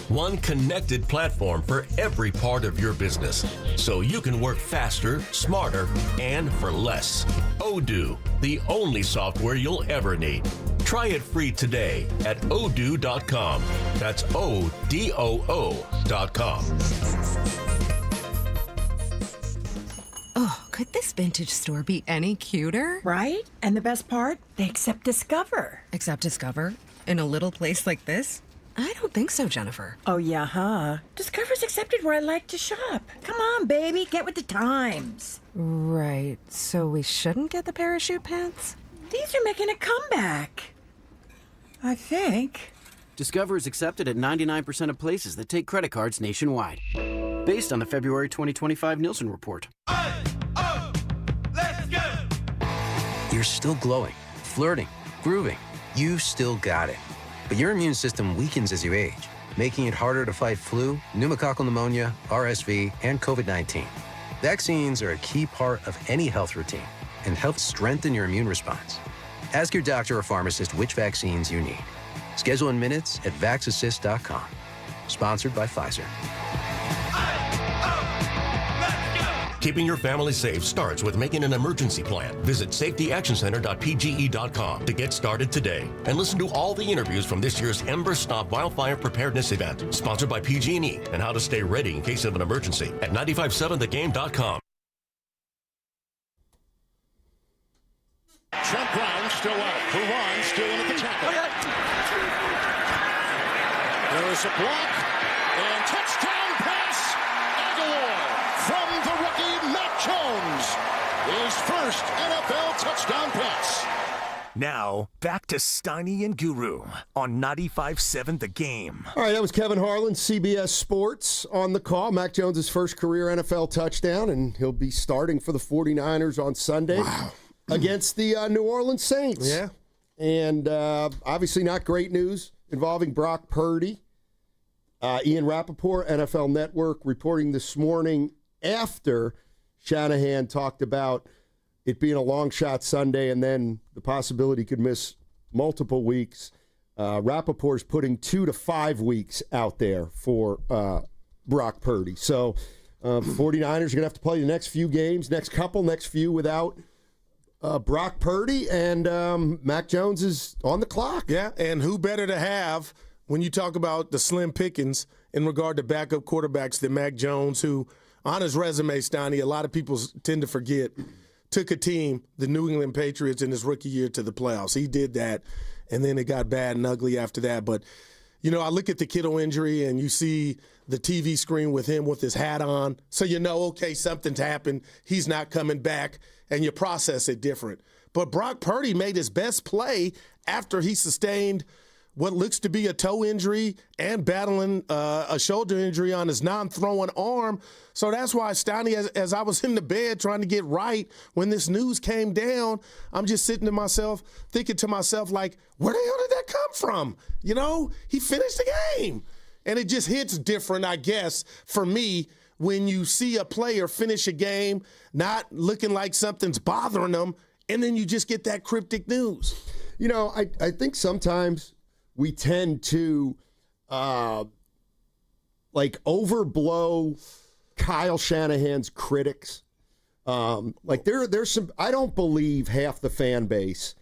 One connected platform for every part of your business, so you can work faster, smarter, and for less. Odoo, the only software you'll ever need. Try it free today at odoo.com. That's ODOO.com. Oh, could this vintage store be any cuter? Right? And the best part? They accept Discover. Accept Discover? In a little place like this? I don't think so, Jennifer. Oh, yeah, huh? Discover's accepted where I like to shop. Come on, baby, get with the times. Right, so we shouldn't get the parachute pants? These are making a comeback. I think. Discover is accepted at 99% of places that take credit cards nationwide. Based on the February 2025 Nielsen report. Let's go! You're still glowing, flirting, grooving. You still got it. But your immune system weakens as you age, making it harder to fight flu, pneumococcal pneumonia, RSV, and COVID-19. Vaccines are a key part of any health routine and help strengthen your immune response. Ask your doctor or pharmacist which vaccines you need. Schedule in minutes at vaxassist.com. Sponsored by Pfizer. Keeping your family safe starts with making an emergency plan. Visit safetyactioncenter.pge.com to get started today. And listen to all the interviews from this year's Ember Stop Wildfire Preparedness event, sponsored by PG&E, and how to stay ready in case of an emergency at 957thegame.com. Trent Brown still out. Purdy still in at the tackle. There is a block and touchdown pass. Aguilar from the rookie Matt Jones. His first NFL touchdown pass. Now, back to Steiny and Guru on 95.7 The Game. All right, that was Kevin Harlan, CBS Sports, on the call. Mac Jones' first career NFL touchdown, and he'll be starting for the 49ers on Sunday against the New Orleans Saints. Yeah. And obviously not great news involving Brock Purdy. Ian Rappaport, NFL Network, reporting this morning after Shanahan talked about it being a long shot Sunday and then the possibility he could miss multiple weeks. Rappaport's putting 2 to 5 weeks out there for Brock Purdy. So 49ers are going to have to play the next few games, next few without Brock Purdy, and Mac Jones is on the clock. Yeah, and who better to have when you talk about the slim pickings in regard to backup quarterbacks than Mac Jones, who on his resume, Steiny, a lot of people tend to forget, took a team, the New England Patriots, in his rookie year to the playoffs. He did that, and then it got bad and ugly after that. But, you know, I look at the Kittle injury, and you see the TV screen with him with his hat on. So you know, okay, something's happened. He's not coming back, and you process it different. But Brock Purdy made his best play after he sustained what looks to be a toe injury and battling a shoulder injury on his non-throwing arm. So that's why, Steiny, as I was in the bed trying to get right when this news came down, I'm just thinking to myself, like, where the hell did that come from? You know, he finished the game. And it just hits different, I guess, for me, when you see a player finish a game not looking like something's bothering them, and then you just get that cryptic news. You know, I think sometimes we tend to overblow Kyle Shanahan's critics. There's some, I don't believe half the fan base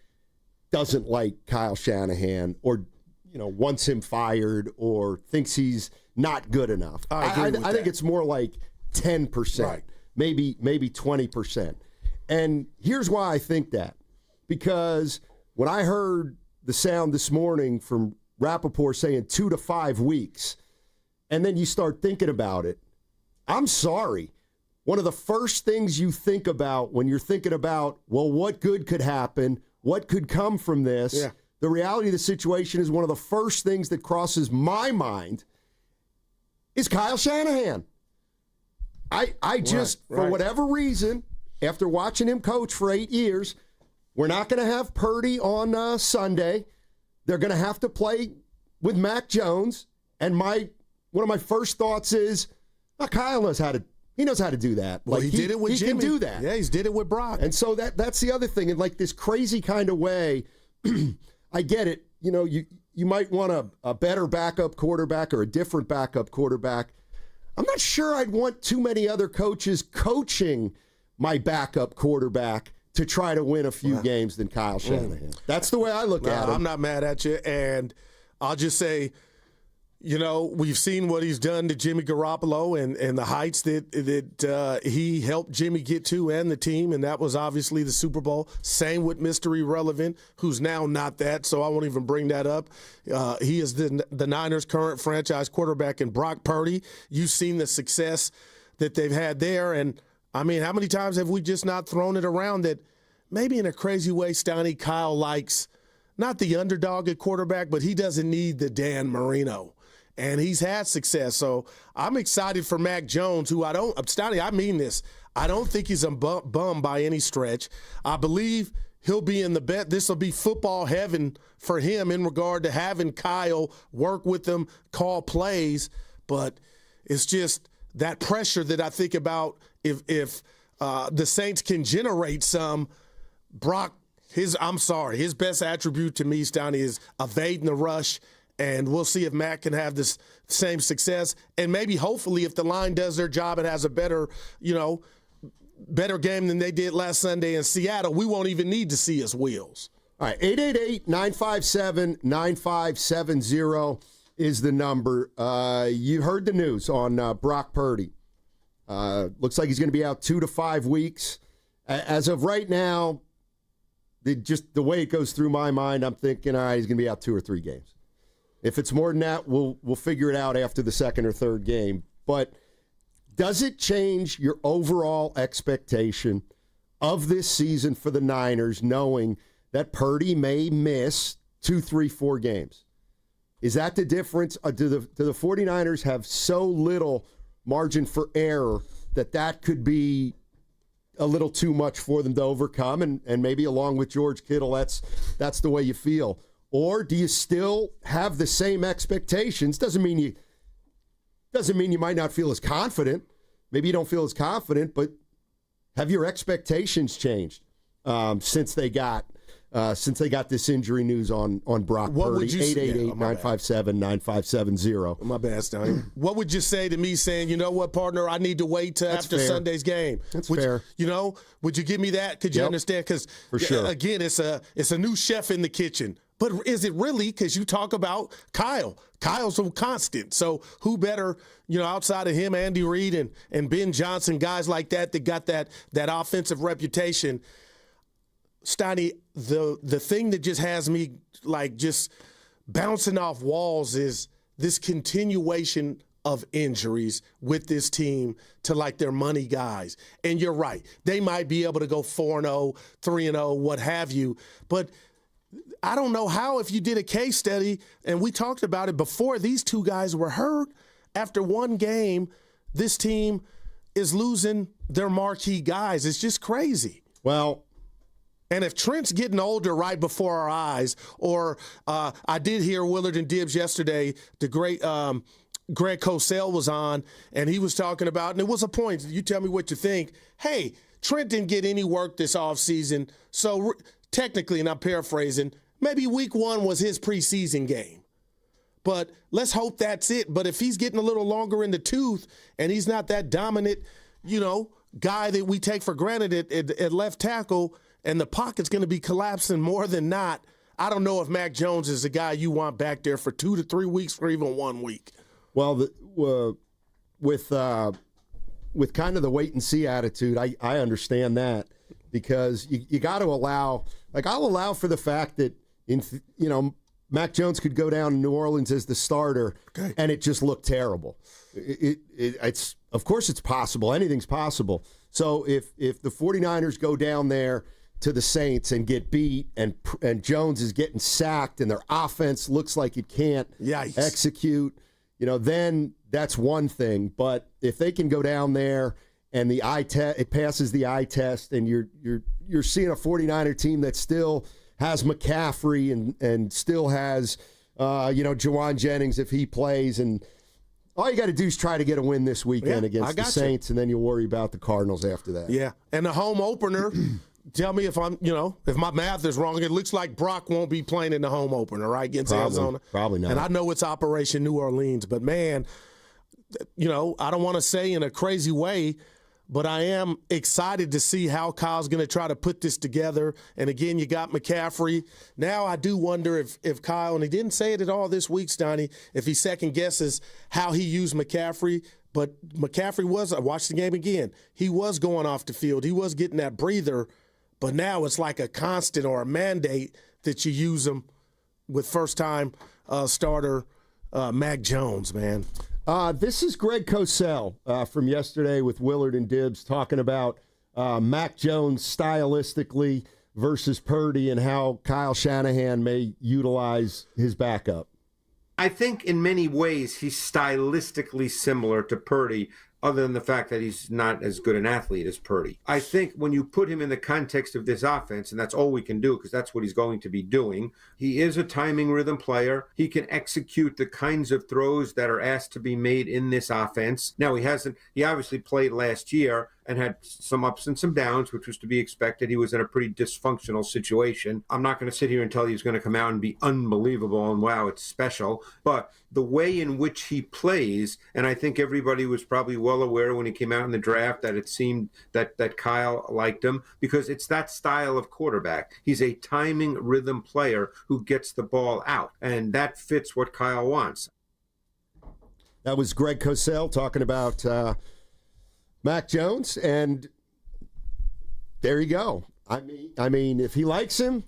doesn't like Kyle Shanahan or, you know, wants him fired or thinks he's not good enough. I think it's more like 10%, right. maybe 20%. And here's why I think that. Because when I heard the sound this morning from Rappaport saying 2 to 5 weeks, and then you start thinking about it, I'm sorry. One of the first things you think about when you're thinking about, well, what good could happen? What could come from this? Yeah. The reality of the situation is one of the first things that crosses my mind is Kyle Shanahan. I just, for whatever reason, after watching him coach for 8 years, we're not going to have Purdy on Sunday. They're going to have to play with Mac Jones. And one of my first thoughts is, Kyle knows how to do that. Well, he did it with Jimmy. He can do that. Yeah, he's did it with Brock. And so that's the other thing. In like this crazy kind of way, I get it. You might want a better backup quarterback or a different backup quarterback. I'm not sure I'd want too many other coaches coaching my backup quarterback to try to win a few games than Kyle Shanahan. That's the way I look at it. I'm not mad at you, and I'll just say, we've seen what he's done to Jimmy Garoppolo and the heights that he helped Jimmy get to and the team, and that was obviously the Super Bowl. Same with Mr. Irrelevant, who's now not that, so I won't even bring that up. He is the Niners' current franchise quarterback, and Brock Purdy. You've seen the success that they've had there, and I mean, how many times have we just not thrown it around that maybe in a crazy way, Steiny, Kyle likes not the underdog at quarterback, but he doesn't need the Dan Marino. And he's had success. So I'm excited for Mac Jones, who Steiny, I mean this. I don't think he's a bum by any stretch. I believe he'll be in the bet. This will be football heaven for him in regard to having Kyle work with him, call plays. But it's just that pressure that I think about if the Saints can generate some. Brock, his best attribute to me, Steiny, is evading the rush. And we'll see if Matt can have this same success. And maybe, hopefully, if the line does their job and has a better game than they did last Sunday in Seattle, we won't even need to see his wheels. All right, 888-957-9570 is the number. You heard the news on Brock Purdy. Looks like he's going to be out 2 to 5 weeks. As of right now, the way it goes through my mind, I'm thinking, all right, he's going to be out 2 or 3 games. If it's more than that, we'll figure it out after the second or third game. But does it change your overall expectation of this season for the Niners, knowing that Purdy may miss 2, 3, 4 games? Is that the difference? Do the 49ers have so little margin for error that could be a little too much for them to overcome? And maybe along with George Kittle, that's the way you feel. Or do you still have the same expectations? Doesn't mean you might not feel as confident. Maybe you don't feel as confident, but have your expectations changed since they got this injury news on Brock Purdy? 888-957-9570. My bad, Steiny. What would you say to me saying, you know what, partner, I need to wait till after Sunday's game? That's fair. Would you give me that? Could you understand? Because, sure. Again, it's a new chef in the kitchen. But is it really? Because you talk about Kyle. Kyle's a constant. So who better, outside of him, Andy Reid and Ben Johnson, guys like that got that offensive reputation. Steiny, the thing that just has me just bouncing off walls is this continuation of injuries with this team to their money guys. And you're right. They might be able to go 4-0, 3-0, what have you. But I don't know how, if you did a case study, and we talked about it before these two guys were hurt, after one game, this team is losing their marquee guys. It's just crazy. Well, and if Trent's getting older right before our eyes, or I did hear Willard Dibs yesterday, the great Greg Cosell was on, and he was talking about, and it was a point, you tell me what you think, hey, Trent didn't get any work this offseason, so technically, and I'm paraphrasing, maybe week 1 was his preseason game. But let's hope that's it. But if he's getting a little longer in the tooth and he's not that dominant, guy that we take for granted at left tackle, and the pocket's going to be collapsing more than not, I don't know if Mac Jones is the guy you want back there for 2 to 3 weeks or even 1 week. Well, with kind of the wait-and-see attitude, I understand that, because you got to allow – I'll allow for the fact that, Mac Jones could go down in New Orleans as the starter, and it just looked terrible. It's of course it's possible. Anything's possible. So if the 49ers go down there to the Saints and get beat, and Jones is getting sacked, and their offense looks like it can't execute, then that's one thing. But if they can go down there and the eye test, it passes the eye test, and you're seeing a 49er team that still has McCaffrey and still has Jawan Jennings if he plays, and all you got to do is try to get a win this weekend against the Saints, and then you'll worry about the Cardinals after that. Yeah, and the home opener. Tell me if if my math is wrong. It looks like Brock won't be playing in the home opener, right, against Arizona. Probably not. And I know it's Operation New Orleans, but man, I don't want to say in a crazy way, but I am excited to see how Kyle's going to try to put this together. And again, you got McCaffrey. Now I do wonder if Kyle, and he didn't say it at all this week, Steiny, if he second guesses how he used McCaffrey. But McCaffrey I watched the game again, he was going off the field. He was getting that breather. But now it's like a constant or a mandate that you use him with first-time starter Mac Jones, man. This is Greg Cosell from yesterday with Willard and Dibs talking about Mac Jones stylistically versus Purdy and how Kyle Shanahan may utilize his backup. I think in many ways he's stylistically similar to Purdy, other than the fact that he's not as good an athlete as Purdy. I think when you put him in the context of this offense, and that's all we can do because that's what he's going to be doing, he is a timing rhythm player. He can execute the kinds of throws that are asked to be made in this offense. Now, he obviously played last year and had some ups and some downs, which was to be expected. He was in a pretty dysfunctional situation. I'm not going to sit here and tell you he's going to come out and be unbelievable and wow, it's special. But the way in which he plays, and I think everybody was probably well aware when he came out in the draft that it seemed that Kyle liked him because it's that style of quarterback. He's a timing rhythm player who gets the ball out, and that fits what Kyle wants. That was Greg Cosell talking about Mac Jones, and there you go. I mean, if he likes him,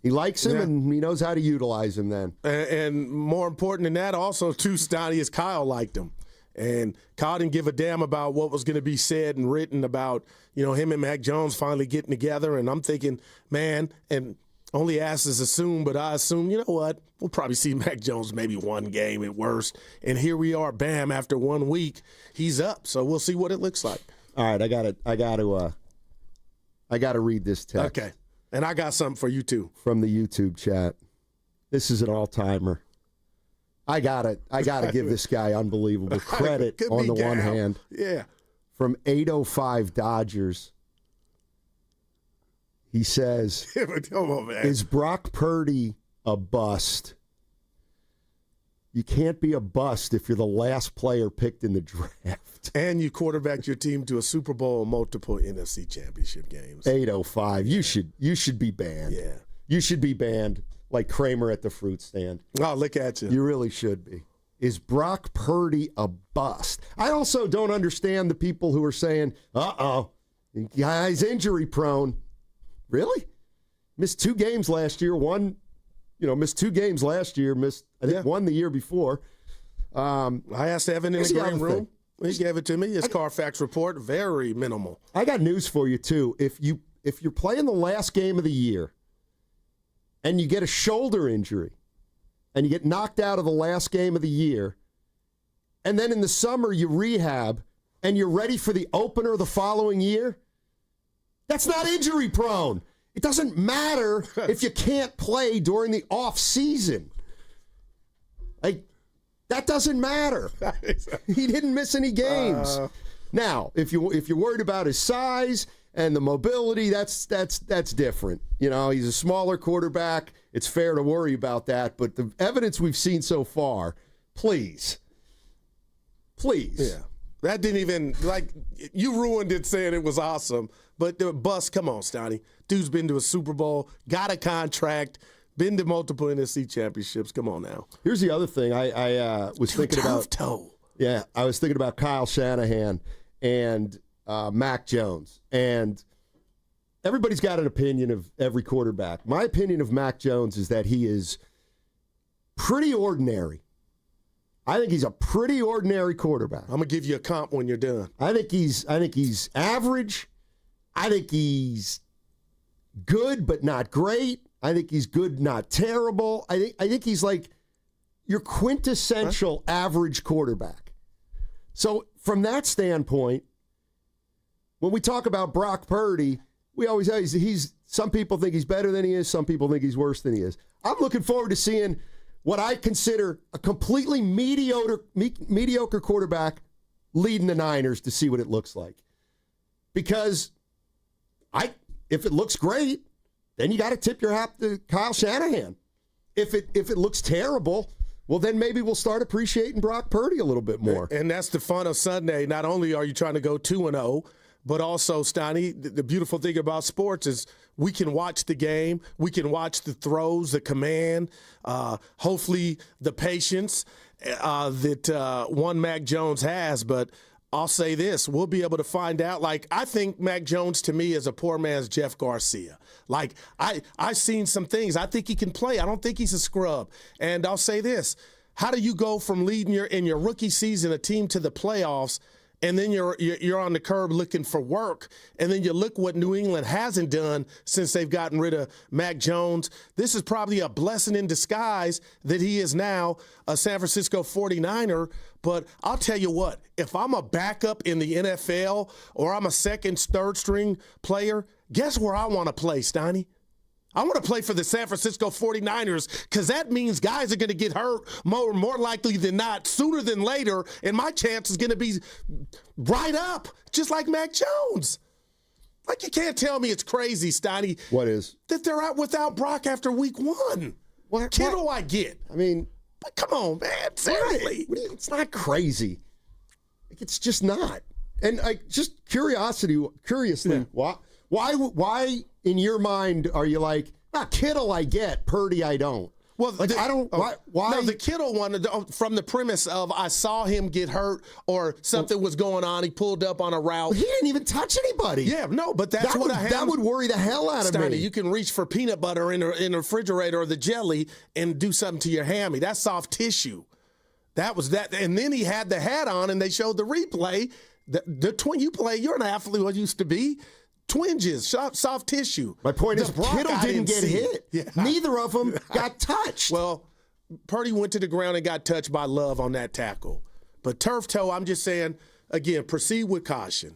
and he knows how to utilize him then. And more important than that, also, too, Steiny, is Kyle liked him. And Kyle didn't give a damn about what was going to be said and written about, him and Mac Jones finally getting together. And I'm thinking, man, and only asses assume, but I assume, you know what? We'll probably see Mac Jones maybe one game at worst. And here we are, bam, after 1 week, he's up. So we'll see what it looks like. All right, I got to read this text. Okay. And I got something for you too. From the YouTube chat. This is an all-timer. I gotta give this guy unbelievable credit on the one hand. Yeah. From 805 Dodgers. He says, come on, man. Is Brock Purdy a bust? You can't be a bust if you're the last player picked in the draft. And you quarterbacked your team to a Super Bowl and multiple NFC championship games. 805. You should be banned. Yeah. You should be banned like Kramer at the fruit stand. Oh, look at you. You really should be. Is Brock Purdy a bust? I also don't understand the people who are saying, the guy's injury prone. Really? Missed 2 games last year. Missed 2 games last year. Missed, I think, 1 the year before. I asked Evan in the green room. He gave it to me. His Carfax report, very minimal. I got news for you, too. If you're playing the last game of the year and you get a shoulder injury and you get knocked out of the last game of the year, and then in the summer you rehab and you're ready for the opener the following year, that's not injury prone. It doesn't matter if you can't play during the off season. That doesn't matter. He didn't miss any games. Now, if you're worried about his size and the mobility, that's different. He's a smaller quarterback. It's fair to worry about that. But the evidence we've seen so far, please. Yeah. That didn't even, you ruined it saying it was awesome. But the bus, come on, Steiny. Dude's been to a Super Bowl, got a contract, been to multiple NFC championships. Come on now. Here's the other thing I was thinking about. Yeah, I was thinking about Kyle Shanahan and Mac Jones. And everybody's got an opinion of every quarterback. My opinion of Mac Jones is that he is pretty ordinary. I think he's a pretty ordinary quarterback. I'm gonna give you a comp when you're done. I think he's average. I think he's good but not great. I think he's good, not terrible. I think he's like your quintessential average quarterback. So from that standpoint, when we talk about Brock Purdy, we always say he's some people think he's better than he is, some people think he's worse than he is. I'm looking forward to seeing what I consider a completely mediocre quarterback leading the Niners to see what it looks like. Because if it looks great, then you got to tip your hat to Kyle Shanahan. If it looks terrible, well, then maybe we'll start appreciating Brock Purdy a little bit more. And that's the fun of Sunday. Not only are you trying to go 2-0, but also, Steiny, the beautiful thing about sports is we can watch the game. We can watch the throws, the command, hopefully the patience that one Mac Jones has. But I'll say this, we'll be able to find out. Like, I think Mac Jones, to me, is a poor man's Jeff Garcia. Like, I've seen some things. I think he can play. I don't think he's a scrub. And I'll say this, how do you go from leading in your rookie season a team to the playoffs, and then you're on the curb looking for work, and then you look what New England hasn't done since they've gotten rid of Mac Jones. This is probably a blessing in disguise that he is now a San Francisco 49er. But I'll tell you what, if I'm a backup in the NFL or I'm a second, third string player, guess where I want to play, Steiny? I want to play for the San Francisco 49ers because that means guys are going to get hurt more likely than not sooner than later, and my chance is going to be right up, just like Mac Jones. Like, you can't tell me it's crazy, Steiny. What is? That they're out without Brock after week 1. Kittle I get. I mean, but come on, man. Seriously. It's not crazy. It's just not. And just curiously, yeah. Why in your mind are you like, Kittle I get, Purdy I don't? Well, I don't. Why? No, the Kittle one from the premise of I saw him get hurt or something was going on. He pulled up on a route. He didn't even touch anybody. Yeah, no, but that would worry the hell out of me. You can reach for peanut butter in the refrigerator or the jelly and do something to your hammy. That's soft tissue. That was that. And then he had the hat on, and they showed the replay. The twin you play, you're an athlete. What used to be. Twinges, soft tissue. My point is, Kittle didn't get hit. Yeah. Neither of them got touched. Well, Purdy went to the ground and got touched by Love on that tackle. But turf toe, I'm just saying, again, proceed with caution.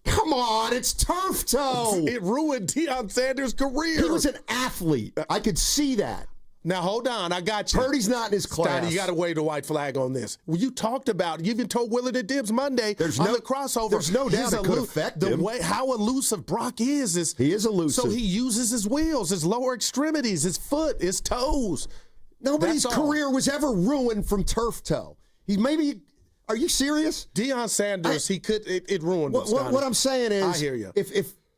Come on, it's turf toe. It ruined Deion Sanders' career. He was an athlete. I could see that. Now, hold on. I got you. Purdy's not in his class. Steiny, you got to wave the white flag on this. Well, you talked about, you even told Willard Dibs Monday on the crossover. There's no doubt it could affect him. The way how elusive Brock is he is elusive. So he uses his wheels, his lower extremities, his foot, his toes. Nobody's career was ever ruined from turf toe. Are you serious? Deion Sanders, it ruined him. What I'm saying is, I hear you.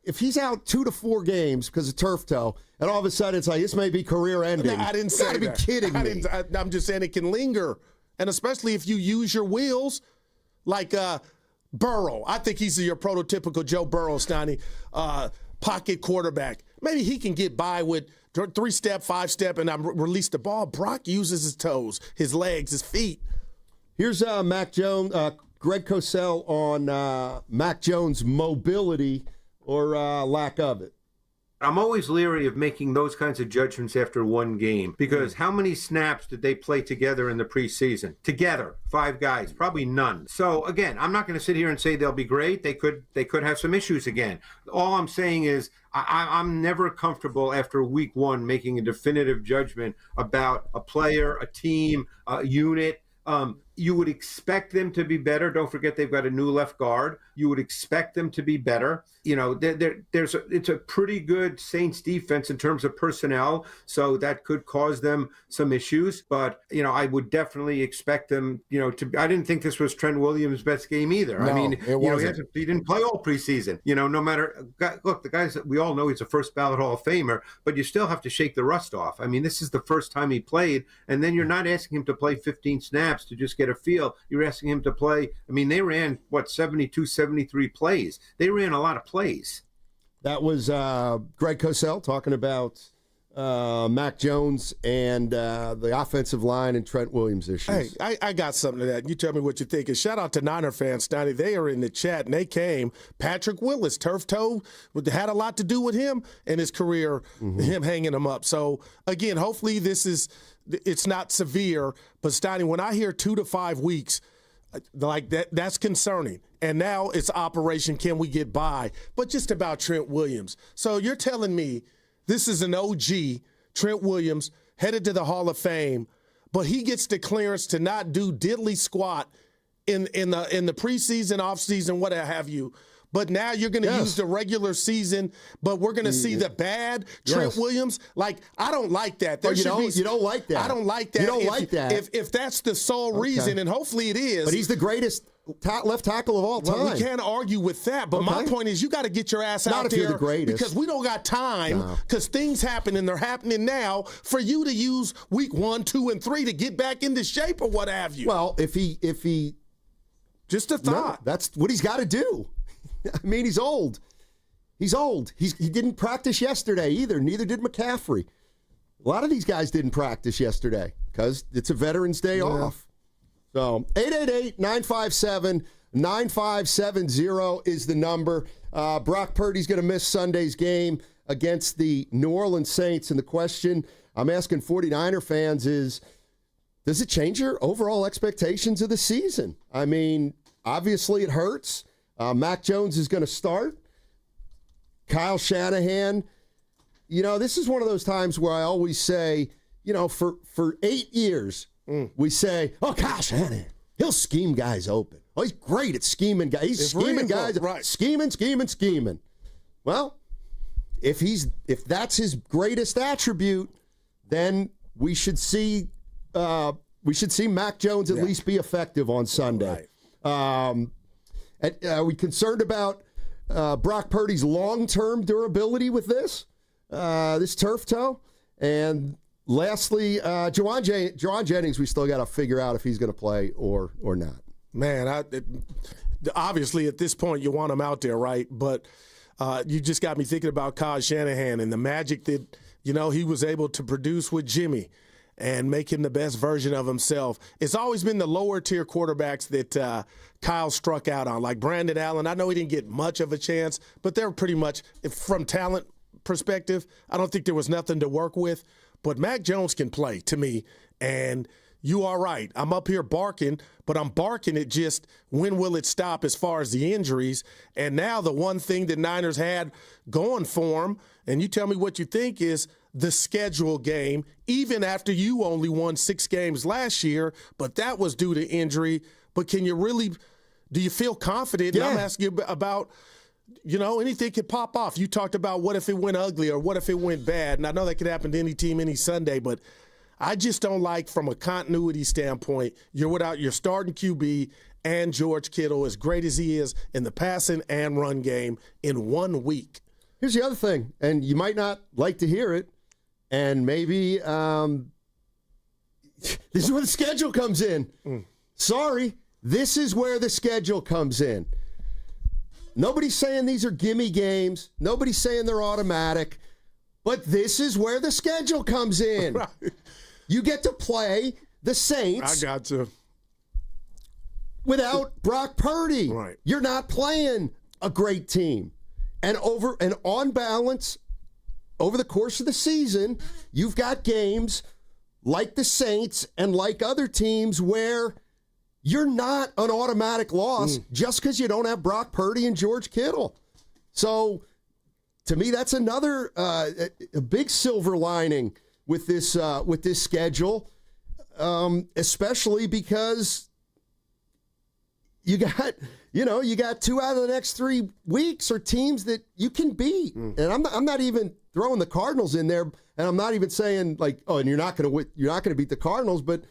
If he's out 2 to 4 games because of turf toe, and all of a sudden it's like, this may be career ending. I didn't say that. You got to be kidding me. I'm just saying it can linger. And especially if you use your wheels like Burrow. I think he's your prototypical Joe Burrow, Steiny, pocket quarterback. Maybe he can get by with 3-step, 5-step, and release the ball. Brock uses his toes, his legs, his feet. Here's Mac Jones, Greg Cosell on Mac Jones' mobility or lack of it. I'm always leery of making those kinds of judgments after one game because how many snaps did they play together in the preseason? Together, 5 guys, probably none. So again, I'm not going to sit here and say they'll be great. They could have some issues again. All I'm saying is I'm never comfortable after week 1 making a definitive judgment about a player, a team, a unit. You would expect them to be better. Don't forget they've got a new left guard. You would expect them to be better. You know, it's a pretty good Saints defense in terms of personnel, so that could cause them some issues. But, you know, I would definitely expect them, you know, I didn't think this was Trent Williams' best game either. No, I mean, it wasn't. He didn't play all preseason. You know, no matter, look, the guys that we all know he's a first ballot Hall of Famer, but you still have to shake the rust off. I mean, this is the first time he played, and then you're not asking him to play 15 snaps to just get a feel. You're asking him to play. I mean, they ran, 72, 73 plays. They ran a lot of plays. That was Greg Cosell talking about Mac Jones and the offensive line and Trent Williams issues. Hey, I got something to that. You tell me what you think. And shout out to Niner fans, Steiny. They are in the chat, and they came. Patrick Willis, turf toe, had a lot to do with him and his career, him hanging him up. So, again, hopefully it's not severe. But, Steiny, when I hear 2 to 5 weeks, like that's concerning. And now it's operation, can we get by? But just about Trent Williams. So you're telling me this is an OG, Trent Williams, headed to the Hall of Fame, but he gets the clearance to not do diddly squat in the preseason, offseason, what have you. But now you're going to use the regular season, but we're going to see the bad Trent Williams. Like, I don't like that. You don't like that. I don't like that. You don't like that. If that's the sole reason, and hopefully it is. But he's the greatest left tackle of all time. Well, we can't argue with that. But my point is, you got to get your ass out there. Not if you're the greatest. Because we don't got time, because things happen, and they're happening now, for you to use week 1, 2, and 3 to get back into shape or what have you. Well, if he just a thought. That's what he's got to do. I mean, he's old. He didn't practice yesterday either. Neither did McCaffrey. A lot of these guys didn't practice yesterday because it's a Veterans Day off. So 888-957-9570 is the number. Brock Purdy's going to miss Sunday's game against the New Orleans Saints. And the question I'm asking 49er fans is, does it change your overall expectations of the season? I mean, obviously it hurts. Mac Jones is going to start. Kyle Shanahan, this is one of those times where I always say, for 8 years, we say, Kyle Shanahan, he'll scheme guys open. Oh, he's great at scheming guys. He's scheming guys. Right. Scheming. Well, if that's his greatest attribute, then we should see Mac Jones at least be effective on Sunday. Right. Are we concerned about Brock Purdy's long-term durability with this turf toe? And lastly, Juwan Jennings, we still got to figure out if he's going to play or not. Man, obviously at this point you want him out there, right? But you just got me thinking about Kyle Shanahan and the magic that he was able to produce with Jimmy and make him the best version of himself. It's always been the lower-tier quarterbacks that Kyle struck out on, like Brandon Allen. I know he didn't get much of a chance, but they're pretty much, from talent perspective, I don't think there was nothing to work with. But Mac Jones can play, to me, and you are right. I'm up here barking, but I'm barking at just when will it stop as far as the injuries. And now the one thing that Niners had going for them, and you tell me what you think, is the schedule game, even after you only won 6 games last year, but that was due to injury. But do you feel confident? Yeah. And I'm asking you about, anything could pop off. You talked about what if it went ugly or what if it went bad. And I know that could happen to any team any Sunday, but I just don't like, from a continuity standpoint, you're without your starting QB and George Kittle, as great as he is in the passing and run game, in 1 week. Here's the other thing, and you might not like to hear it, and maybe this is where the schedule comes in. Sorry, this is where the schedule comes in. Nobody's saying these are gimme games. Nobody's saying they're automatic. But this is where the schedule comes in. Right. You get to play the Saints. I got to. Without Brock Purdy. Right. You're not playing a great team. And on balance, over the course of the season, you've got games like the Saints and like other teams where you're not an automatic loss just because you don't have Brock Purdy and George Kittle. So, to me, that's another a big silver lining with this schedule, especially because you got 2 out of the next 3 weeks are teams that you can beat, and I'm not even throwing the Cardinals in there, and I'm not even saying and you're not going to beat the Cardinals, but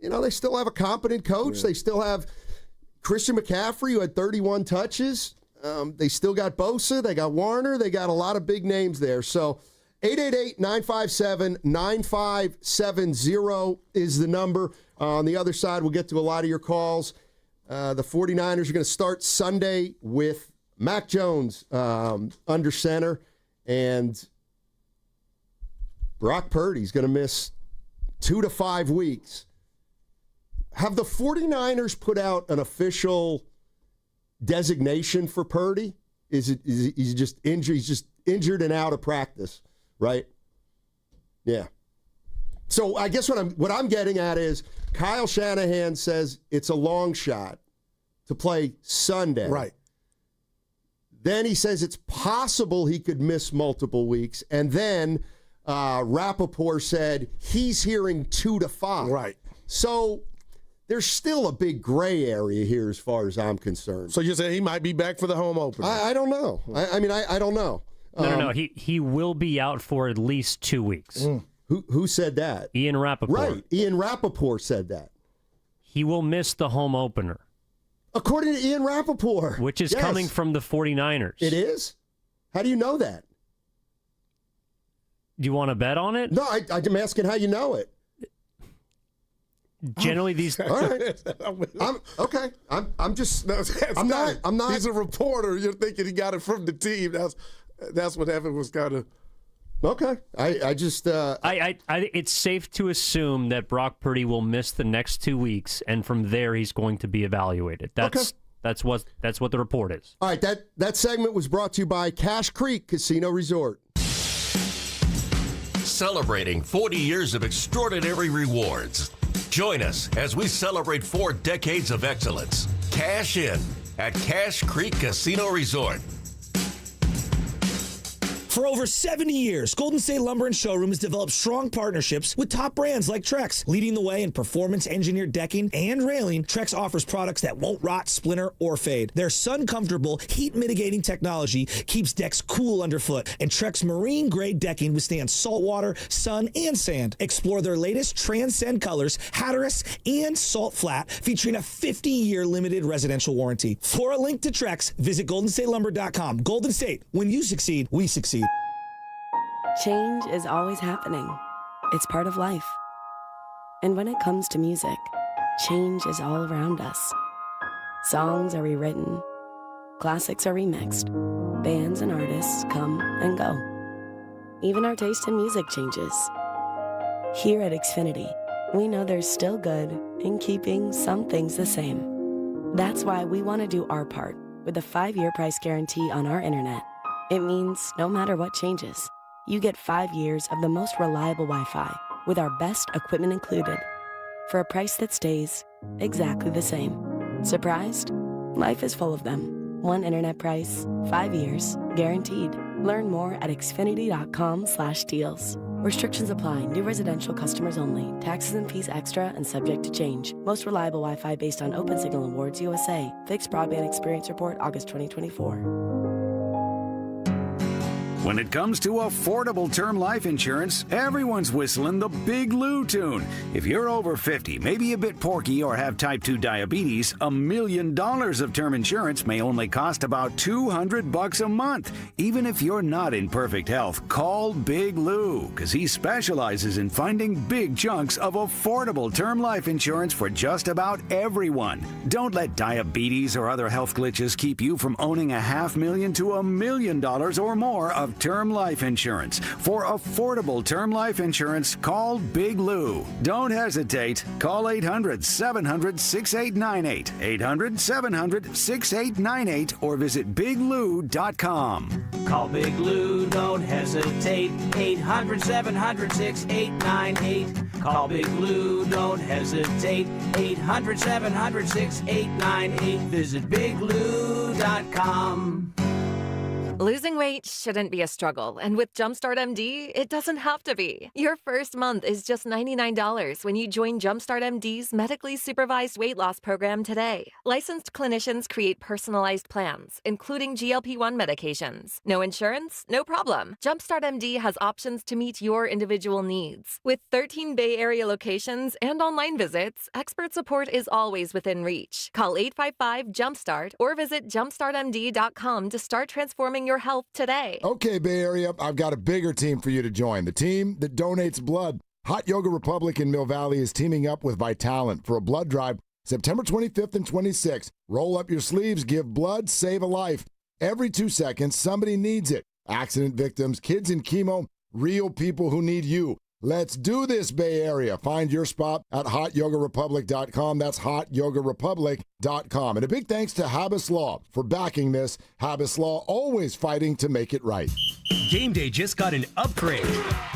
they still have a competent coach. Yeah. They still have Christian McCaffrey, who had 31 touches. They still got Bosa. They got Warner. They got a lot of big names there. So 888-957-9570 is the number. On the other side, we'll get to a lot of your calls. The 49ers are going to start Sunday with Mac Jones under center. And Brock Purdy's going to miss 2 to 5 weeks. Have the 49ers put out an official designation for Purdy? Is he just injured? He's just injured and out of practice, right? Yeah. So I guess what I'm getting at is Kyle Shanahan says it's a long shot to play Sunday. Right. Then he says it's possible he could miss multiple weeks. And then Rappaport said he's hearing 2 to 5. Right. So there's still a big gray area here as far as I'm concerned. So you say he might be back for the home opener? I don't know. I mean, I don't know. No. He will be out for at least 2 weeks. Who said that? Ian Rappaport. Right. Ian Rappaport said that. He will miss the home opener. According to Ian Rappaport. Which is coming from the 49ers. It is? How do you know that? Do you want to bet on it? No, I'm asking how you know it. Generally, these. All right. I'm just. I'm not. He's a reporter. You're thinking he got it from the team. That's what Evan was kind of. Okay. I just. It's safe to assume that Brock Purdy will miss the next 2 weeks, and from there he's going to be evaluated. That's what the report is. All right. That segment was brought to you by Cache Creek Casino Resort. Celebrating 40 years of extraordinary rewards. Join us as we celebrate 4 decades of excellence. Cash in at Cache Creek Casino Resort. For over 70 years, Golden State Lumber and Showroom has developed strong partnerships with top brands like Trex. Leading the way in performance-engineered decking and railing, Trex offers products that won't rot, splinter, or fade. Their sun-comfortable, heat-mitigating technology keeps decks cool underfoot, and Trex marine-grade decking withstands saltwater, sun, and sand. Explore their latest Transcend colors, Hatteras, and Salt Flat, featuring a 50-year limited residential warranty. For a link to Trex, visit GoldenStateLumber.com. Golden State, when you succeed, we succeed. Change is always happening. It's part of life. And when it comes to music, change is all around us. Songs are rewritten, classics are remixed, bands and artists come and go. Even our taste in music changes. Here at Xfinity, we know there's still good in keeping some things the same. That's why we want to do our part with a 5-year price guarantee on our internet. It means no matter what changes, you get 5 years of the most reliable Wi-Fi with our best equipment included for a price that stays exactly the same. Surprised? Life is full of them. One internet price, 5 years, guaranteed. Learn more at xfinity.com/deals. Restrictions apply. New residential customers only. Taxes and fees extra and subject to change. Most reliable Wi-Fi based on Open Signal Awards USA. Fixed Broadband Experience Report, August 2024. When it comes to affordable term life insurance, everyone's whistling the Big Lou tune. If you're over 50, maybe a bit porky, or have type 2 diabetes, $1 million of term insurance may only cost about $200 a month. Even if you're not in perfect health, call Big Lou, because he specializes in finding big chunks of affordable term life insurance for just about everyone. Don't let diabetes or other health glitches keep you from owning $500,000 to $1 million or more of term life insurance. For affordable term life insurance, call Big Lou. Don't hesitate. Call 800-700-6898, 800-700-6898, or visit biglou.com. Call Big Lou, don't hesitate, 800-700-6898. Call Big Lou, don't hesitate, 800-700-6898. Visit biglou.com. Losing weight shouldn't be a struggle, and with Jumpstart MD, it doesn't have to be. Your first month is just $99 when you join Jumpstart MD's medically supervised weight loss program today. Licensed clinicians create personalized plans, including GLP-1 medications. No insurance? No problem. Jumpstart MD has options to meet your individual needs. With 13 Bay Area locations and online visits, expert support is always within reach. Call 855-JUMPSTART or visit jumpstartmd.com to start transforming your health today. Okay, Bay Area, I've got a bigger team for you to join. The team that donates blood. Hot Yoga Republic in Mill Valley is teaming up with Vitalent for a blood drive September 25th and 26th. Roll up your sleeves, give blood, save a life. Every 2 seconds, somebody needs it. Accident victims, kids in chemo, Real people who need you. Let's do this, Bay Area. Find your spot at hotyogarepublic.com. That's hotyogarepublic.com. And a big thanks to Habas Law for backing this. Habas Law, always fighting to make it right. Game day just got an upgrade.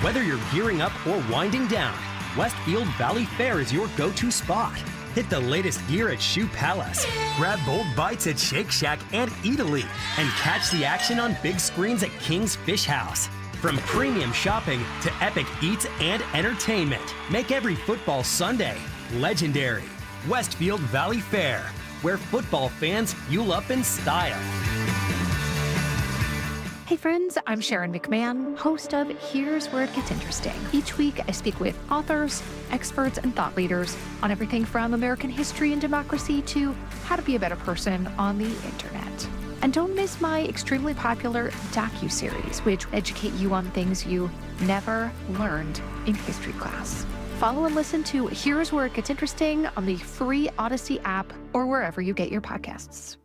Whether you're gearing up or winding down, Westfield Valley Fair is your go-to spot. Hit the latest gear at Shoe Palace, grab bold bites at Shake Shack and Eataly, and catch the action on big screens at King's Fish House. From premium shopping to epic eats and entertainment, make every football Sunday legendary. Westfield Valley Fair, where football fans fuel up in style. Hey friends, I'm Sharon McMahon, host of Here's Where It Gets Interesting. Each week, I speak with authors, experts, and thought leaders on everything from American history and democracy to how to be a better person on the internet. And don't miss my extremely popular docu-series, which educate you on things you never learned in history class. Follow and listen to Here's Where It Gets Interesting on the free Odyssey app or wherever you get your podcasts.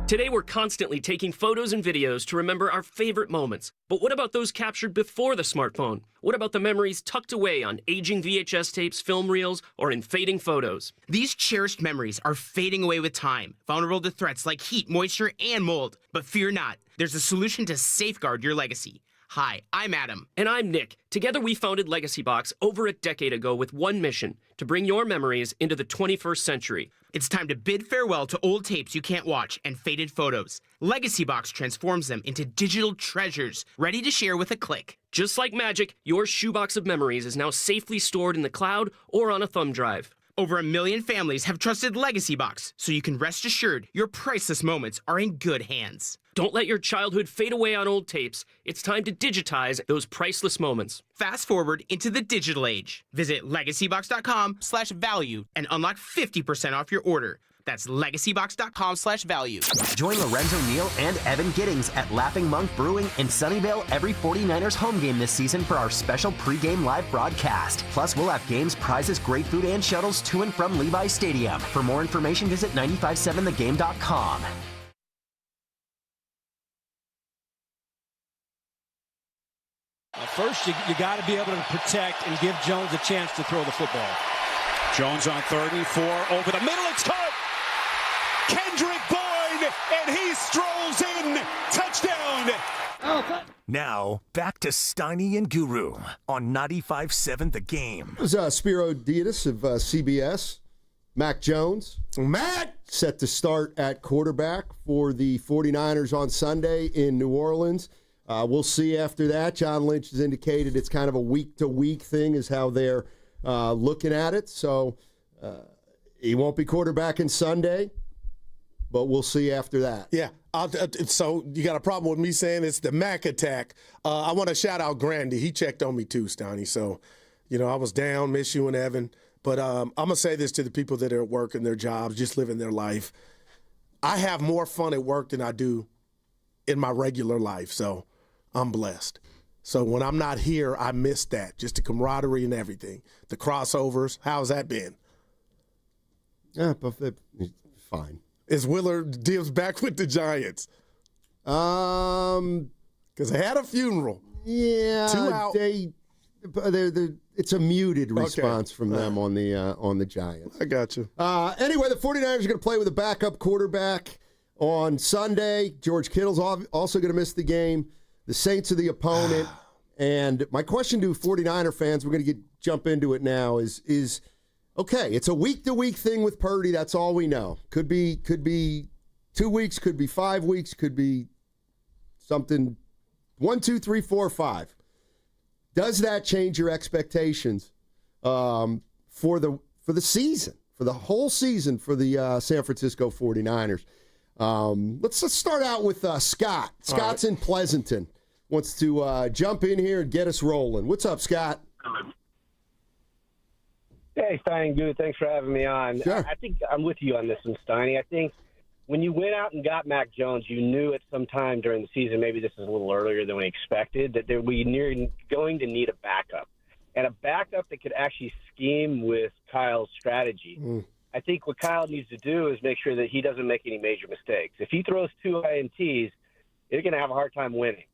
Today, we're constantly taking photos and videos to remember our favorite moments. But what about those captured before the smartphone? What about the memories tucked away on aging VHS tapes, film reels, or in fading photos? These cherished memories are fading away with time, vulnerable to threats like heat, moisture, and mold. But fear not, there's a solution to safeguard your legacy. Hi, I'm Adam. And I'm Nick. Together we founded Legacy Box over a decade ago with one mission, to bring your memories into the 21st century. It's time to bid farewell to old tapes you can't watch and faded photos. Legacy Box transforms them into digital treasures, ready to share with a click. Just like magic, your shoebox of memories is now safely stored in the cloud or on a thumb drive. Over 1 million families have trusted Legacy Box, so you can rest assured your priceless moments are in good hands. Don't let your childhood fade away on old tapes. It's time to digitize those priceless moments. Fast forward into the digital age. Visit legacybox.com/value and unlock 50% off your order. That's legacybox.com/value. Join Lorenzo Neal and Evan Giddings at Laughing Monk Brewing in Sunnyvale every 49ers home game this season for our special pregame live broadcast. Plus, we'll have games, prizes, great food, and shuttles to and from Levi Stadium. For more information, visit 957thegame.com. First, you got to be able to protect and give Jones a chance to throw the football. Jones on 3rd and 4 over the middle. It's caught. Kendrick Bourne, and he strolls in. Touchdown. Now, back to Steiny and Guru on 95.7 The Game. It was Spiro Dietis of CBS. Mac Jones. Mac! Set to start at quarterback for the 49ers on Sunday in New Orleans. We'll see after that. John Lynch has indicated it's kind of a week-to-week thing is how they're looking at it. So he won't be quarterbacking Sunday, but we'll see after that. Yeah. So you got a problem with me saying it's the Mac attack. I want to shout out Grandy. He checked on me too, Steiny. So, I was down, miss you and Evan. But I'm going to say this to the people that are working their jobs, just living their life. I have more fun at work than I do in my regular life. So I'm blessed. So when I'm not here, I miss that. Just the camaraderie and everything. The crossovers. How's that been? Yeah, but fine. Is Willard Dibs back with the Giants? Because they had a funeral. Yeah, 2 out. It's a muted response from them on the Giants. I got you. Anyway, the 49ers are going to play with a backup quarterback on Sunday. George Kittle's also going to miss the game. The Saints are the opponent. And my question to 49er fans, we're going to jump into it now, is okay, it's a week-to-week thing with Purdy. That's all we know. Could be 2 weeks, could be 5 weeks, could be something 1, 2, 3, 4, 5. Does that change your expectations for the season, for the whole season for the San Francisco 49ers? Let's start out with Scott. Scott's in Pleasanton. Wants to jump in here and get us rolling. What's up, Scott? Hey, Steiny Guru, thanks for having me on. Sure. I think I'm with you on this one, Steiny. I think when you went out and got Mac Jones, you knew at some time during the season, maybe this is a little earlier than we expected, that we going to need a backup. And a backup that could actually scheme with Kyle's strategy. I think what Kyle needs to do is make sure that he doesn't make any major mistakes. If he throws 2 INTs, you're going to have a hard time winning.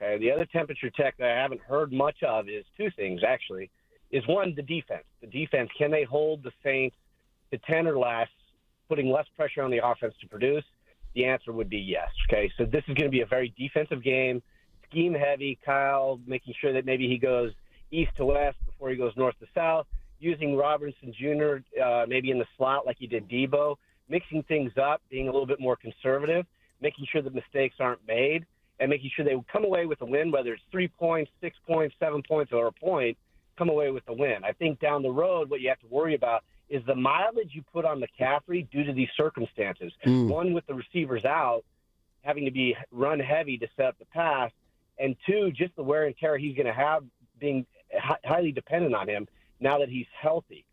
Okay, the other temperature check that I haven't heard much of is two things, actually. Is one, the defense. The defense, can they hold the Saints to 10 or less, putting less pressure on the offense to produce? The answer would be yes. Okay, so this is going to be a very defensive game, scheme heavy. Kyle making sure that maybe he goes east to west before he goes north to south, using Robinson Jr. Maybe in the slot like he did Debo, mixing things up, being a little bit more conservative, making sure that mistakes aren't made, and making sure they come away with a win, whether it's 3 points, 6 points, 7 points, or a point, come away with the win. I think down the road what you have to worry about is the mileage you put on McCaffrey due to these circumstances. One, with the receivers out, having to be run heavy to set up the pass, and two, just the wear and tear he's going to have being highly dependent on him now that he's healthy.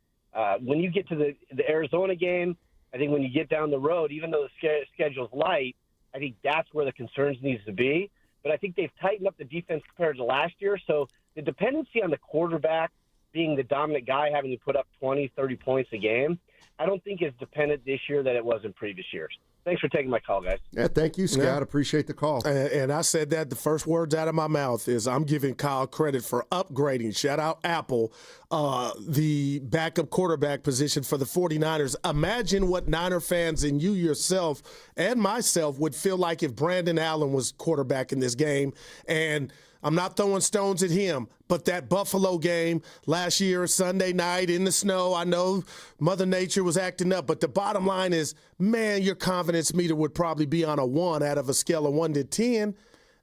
When you get to the Arizona game, I think when you get down the road, even though the schedule's light, I think that's where the concerns needs to be. But I think they've tightened up the defense compared to last year. So the dependency on the quarterback being the dominant guy, having to put up 20, 30 points a game, I don't think is dependent this year that it was in previous years. Thanks for taking my call, guys. Yeah, thank you, Scott. Yeah. Appreciate the call. And I said that the first words out of my mouth is I'm giving Kyle credit for upgrading, shout out Apple, the backup quarterback position for the 49ers. Imagine what Niner fans and you yourself and myself would feel like if Brandon Allen was quarterback in this game. And I'm not throwing stones at him, but that Buffalo game last year, Sunday night in the snow, I know Mother Nature was acting up, but the bottom line is, man, your confidence meter would probably be on a 1 out of a scale of 1 to 10.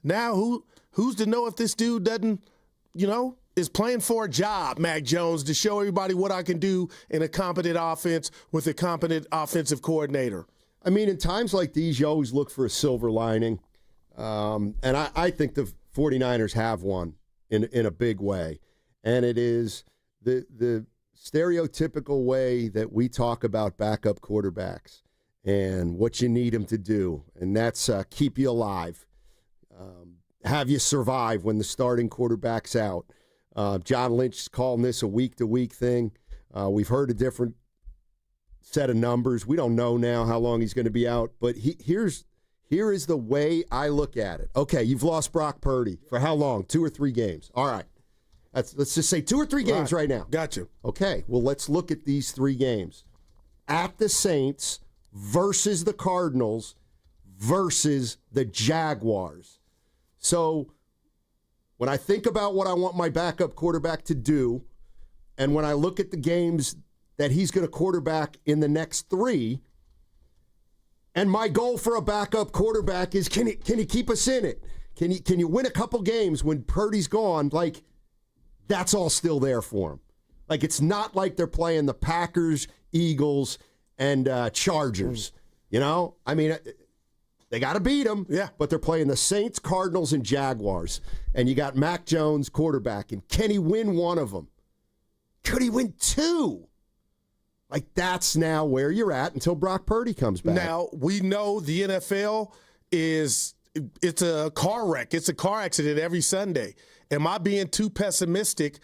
Now, who's to know if this dude doesn't, is playing for a job, Mac Jones, to show everybody what I can do in a competent offense with a competent offensive coordinator. I mean, in times like these, you always look for a silver lining. And I think the 49ers have one in a big way. And it is the stereotypical way that we talk about backup quarterbacks and what you need them to do. And that's keep you alive, have you survive when the starting quarterback's out. John Lynch is calling this a week-to-week thing. We've heard a different set of numbers. We don't know now how long he's going to be out. But here is the way I look at it. Okay, you've lost Brock Purdy for how long? 2 or 3 games. All right. Let's just say 2 or 3 games right now. Gotcha. Okay, well, let's look at these 3 games. At the Saints versus the Cardinals versus the Jaguars. So when I think about what I want my backup quarterback to do, and when I look at the games that he's going to quarterback in the next 3, and my goal for a backup quarterback is can he keep us in it? Can you win a couple games when Purdy's gone? Like, that's all still there for him. Like, it's not like they're playing the Packers, Eagles, and Chargers. I mean, they got to beat them. Yeah. But they're playing the Saints, Cardinals, and Jaguars. And you got Mac Jones quarterback. And can he win one of them? Could he win 2? Like, that's now where you're at until Brock Purdy comes back. Now, we know the NFL it's a car wreck. It's a car accident every Sunday. Am I being too pessimistic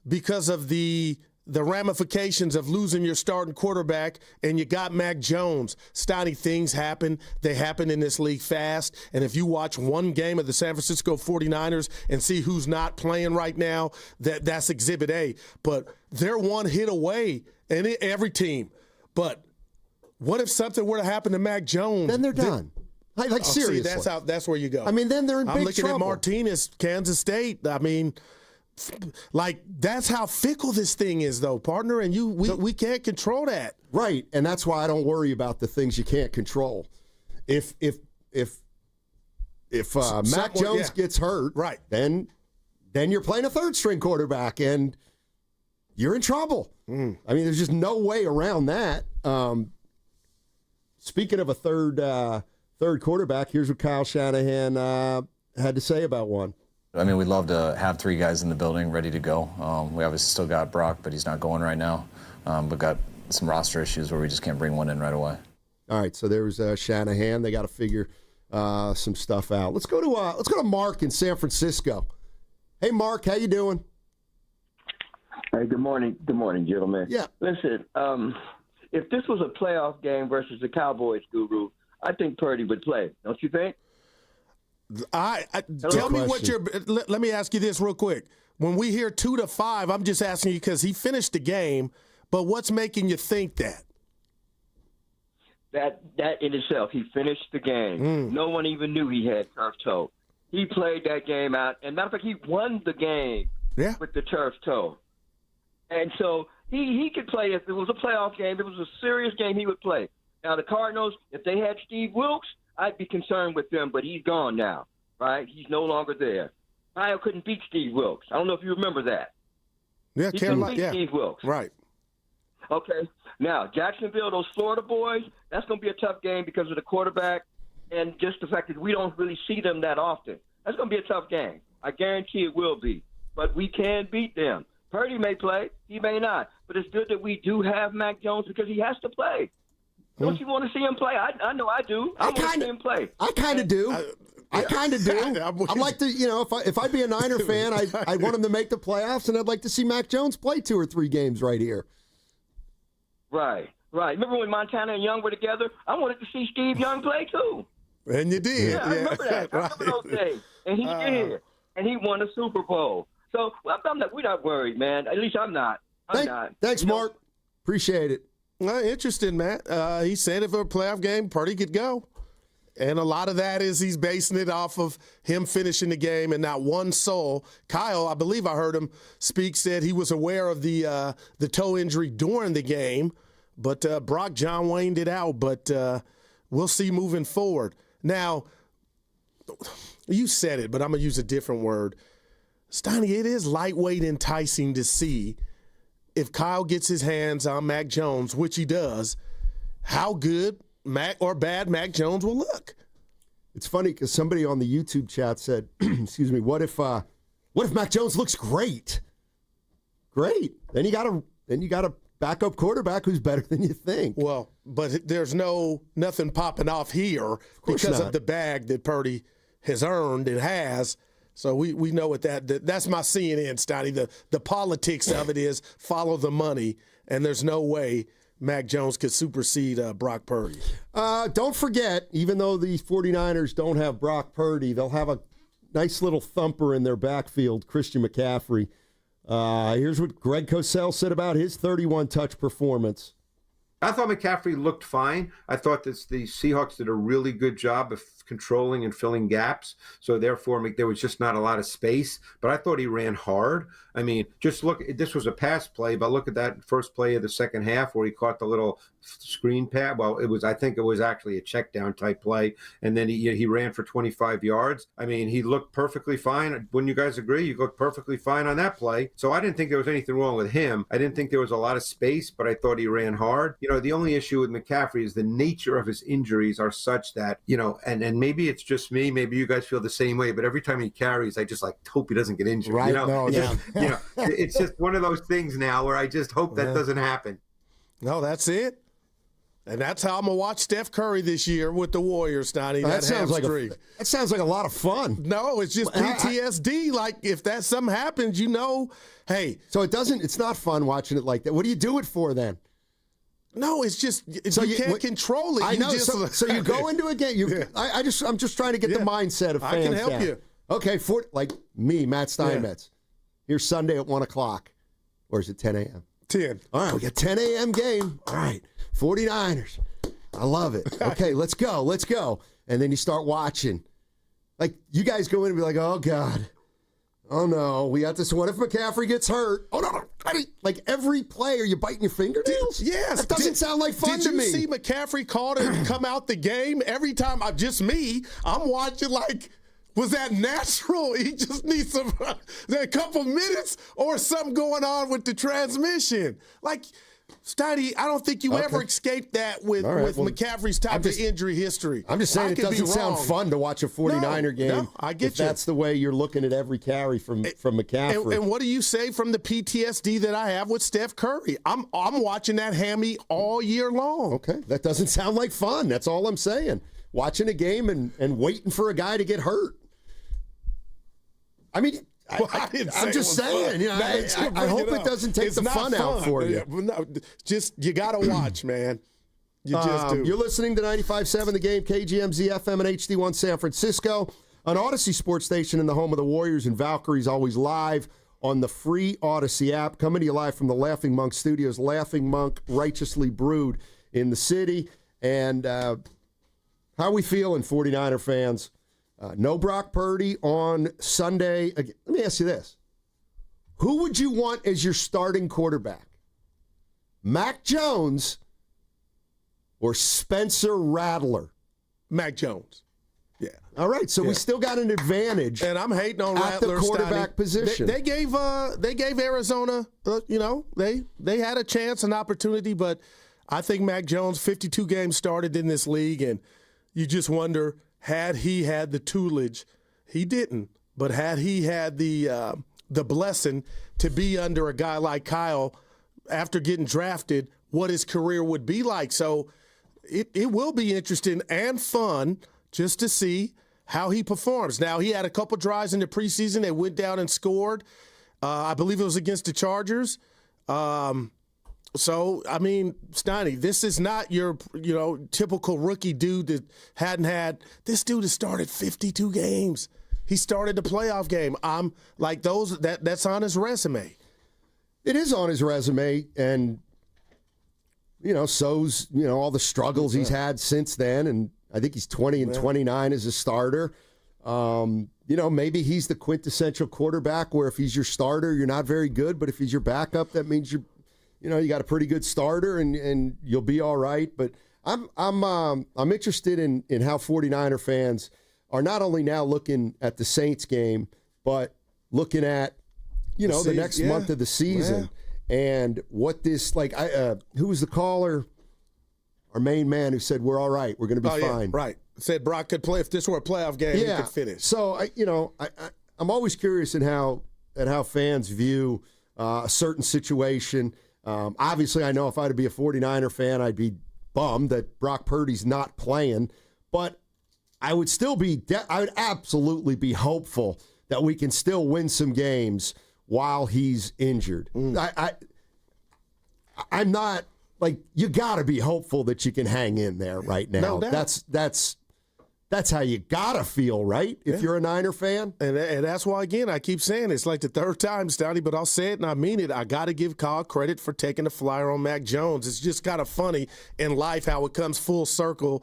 because of the ramifications of losing your starting quarterback and you got Mac Jones? Steiny, things happen. They happen in this league fast. And if you watch one game of the San Francisco 49ers and see who's not playing right now, that's Exhibit A. But they're one hit away. And every team. But what if something were to happen to Mac Jones? Then they're done. Seriously. See, that's where you go. I mean, then they're in big trouble. I'm looking at Martinez, Kansas State. I mean, that's how fickle this thing is, though, partner. And we can't control that. Right, and that's why I don't worry about the things you can't control. If Mac Jones gets hurt, right, then you're playing a third-string quarterback, and you're in trouble. I mean, there's just no way around that. Speaking of a third quarterback, here's what Kyle Shanahan had to say about one. I mean, we'd love to have 3 guys in the building ready to go. We obviously still got Brock, but he's not going right now. But got some roster issues where we just can't bring one in right away. All right, so there's Shanahan. They got to figure some stuff out. Let's go to Mark in San Francisco. Hey, Mark, how you doing? Hey, good morning. Good morning, gentlemen. Yeah. Listen, if this was a playoff game versus the Cowboys, Guru, I think Purdy would play. Don't you think? Tell me what let me ask you this real quick. When we hear 2-5, I'm just asking you because he finished the game, but what's making you think that? That in itself, he finished the game. No one even knew he had turf toe. He played that game out, and matter of fact, he won the game with the turf toe. And so he could play if it was a playoff game. If it was a serious game, he would play. Now the Cardinals, if they had Steve Wilkes, I'd be concerned with them, but he's gone now, right? He's no longer there. Kyle couldn't beat Steve Wilkes. I don't know if you remember that. Yeah, he couldn't beat Steve Wilkes. Right. Okay. Now, Jacksonville, those Florida boys, that's going to be a tough game because of the quarterback and just the fact that we don't really see them that often. That's going to be a tough game. I guarantee it will be. But we can beat them. Purdy may play. He may not. But it's good that we do have Mac Jones because he has to play. Don't you want to see him play? I know I do. I want to see him play. I kind of do. I kind of do. I'd like to, if I'd be a Niner fan, I'd want him to make the playoffs, and I'd like to see Mac Jones play 2 or 3 games right here. Right. Remember when Montana and Young were together? I wanted to see Steve Young play too. And you did. Yeah, I remember that. I remember those days. And he did. And he won a Super Bowl. So we're not worried, man. At least I'm not. Thanks, Mark. Appreciate it. Interesting, Matt. He said if it were a playoff game, Purdy could go. And a lot of that is he's basing it off of him finishing the game and not one soul. Kyle, I believe I heard him speak, said he was aware of the toe injury during the game, but Brock John Wayne'd it out. But we'll see moving forward. Now, you said it, but I'm going to use a different word. Steiny, it is lightweight enticing to see if Kyle gets his hands on Mac Jones, which he does, how good Mac or bad Mac Jones will look. It's funny because somebody on the YouTube chat said, "Excuse me, what if Mac Jones looks great? Great. Then you got a backup quarterback who's better than you think." Well, but there's nothing popping off here because of the bag that Purdy has earned and has. So we know what that's my CNN, Steiny. The politics of it is follow the money, and there's no way Mac Jones could supersede Brock Purdy. Don't forget, even though the 49ers don't have Brock Purdy, they'll have a nice little thumper in their backfield, Christian McCaffrey. Here's what Greg Cosell said about his 31-touch performance. I thought McCaffrey looked fine. I thought that the Seahawks did a really good job of controlling and filling gaps. So therefore, there was just not a lot of space. But I thought he ran hard. I mean, just look, this was a pass play, but look at that first play of the second half where he caught the little screen pass. Well, I think it was actually a check down type play. And then he ran for 25 yards. I mean, he looked perfectly fine. Wouldn't you guys agree? You looked perfectly fine on that play. So I didn't think there was anything wrong with him. I didn't think there was a lot of space, but I thought he ran hard. The only issue with McCaffrey is the nature of his injuries are such that, and maybe it's just me, maybe you guys feel the same way, but every time he carries, I just hope he doesn't get injured. Right. It's just one of those things now where I just hope that doesn't happen. No, that's it. And that's how I'm going to watch Steph Curry this year with the Warriors, Steiny. That sounds like a lot of fun. No, it's just PTSD. If that something happens, hey. So it's not fun watching it like that. What do you do it for then? No, it's just you can't control it. I know. So you go into a game. I'm just trying to get the mindset of fans. I can help you. Okay, like me, Matt Steinmetz. Here's Sunday at 1:00. Or is it 10 a.m.? 10. All right, we got 10 a.m. game. All right, 49ers. I love it. Okay, let's go. And then you start watching. You guys go in and be like, oh, God. Oh, no, we got this. What if McCaffrey gets hurt? Oh, no. Every play, are you biting your fingernails? Yes. That doesn't sound like fun to me. Did you see McCaffrey called and come out the game? Every time, I'm watching was that natural? He just needs a couple minutes or something going on with the transmission. Steiny, I don't think you ever escaped that with McCaffrey's type of injury history. I'm just saying it doesn't sound fun to watch a 49er game. No, I get if that's the way you're looking at every carry from McCaffrey. And what do you say from the PTSD that I have with Steph Curry? I'm watching that hammy all year long. Okay, that doesn't sound like fun. That's all I'm saying. Watching a game and waiting for a guy to get hurt. I mean, I'm just saying. I hope it doesn't take the fun out for you. No, you got to watch, man. You just do. You're listening to 95.7 The Game, KGMZ FM and HD1 San Francisco. An Odyssey sports station in the home of the Warriors, and Valkyrie's always live on the free Odyssey app. Coming to you live from the Laughing Monk Studios. Laughing Monk, righteously brewed in the city. And how we feeling, 49er fans? No Brock Purdy on Sunday. Let me ask you this. Who would you want as your starting quarterback? Mac Jones or Spencer Rattler? Mac Jones. Yeah. All right, so we still got an advantage. And I'm hating on at Rattler, the quarterback position. They gave Arizona, they had a chance, an opportunity, but I think Mac Jones, 52 games started in this league, and you just wonder, had he had the toolage, he didn't, but had he had the blessing to be under a guy like Kyle after getting drafted, what his career would be like. So it will be interesting and fun just to see how he performs. Now, he had a couple drives in the preseason. They went down and scored. I believe it was against the Chargers. So, I mean, Steiny, this is not your, typical rookie dude that hadn't had. This dude has started 52 games. He started the playoff game. I'm like that's on his resume. It is on his resume, and so's all the struggles he's had since then, and I think he's 20 and 29 as a starter. Maybe he's the quintessential quarterback where if he's your starter, you're not very good, but if he's your backup, that means you got a pretty good starter and you'll be all right. But I'm interested in how 49er fans are not only now looking at the Saints game, but looking at the next month of the season and what this who was the caller? Our main man who said we're all right, we're going to be fine. Yeah, right. Said Brock could play if this were a playoff game. He could finish. So I'm always curious in how fans view a certain situation. Obviously, I know if I had to be a 49er fan, I'd be bummed that Brock Purdy's not playing, but I would still be. I would absolutely be hopeful that we can still win some games while he's injured. I'm not. You got to be hopeful that you can hang in there right now. No doubt. That's how you got to feel, right, if you're a Niner fan? And that's why, again, I keep saying it's like the third time, Steiny, but I'll say it and I mean it. I got to give Kyle credit for taking the flyer on Mac Jones. It's just kind of funny in life how it comes full circle.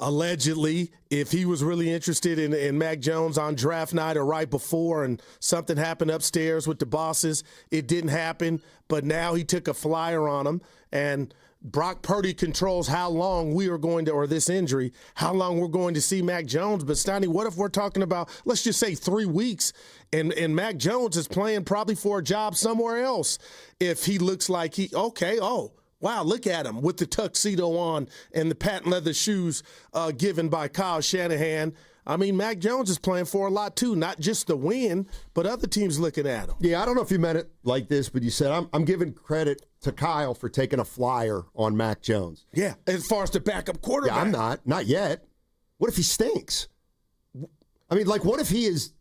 Allegedly, if he was really interested in Mac Jones on draft night or right before and something happened upstairs with the bosses, it didn't happen, but now he took a flyer on him, and Brock Purdy controls how long we are going to, or this injury, how long we're going to see Mac Jones. But, Steiny, what if we're talking about, let's just say 3 weeks, and Mac Jones is playing probably for a job somewhere else if he looks like wow, look at him with the tuxedo on and the patent leather shoes given by Kyle Shanahan. I mean, Mac Jones is playing for a lot, too, not just the win, but other teams looking at him. Yeah, I don't know if you meant it like this, but you said, I'm giving credit to Kyle for taking a flyer on Mac Jones. Yeah, as far as the backup quarterback. Yeah, I'm not. Not yet. What if he stinks? I mean, what if he is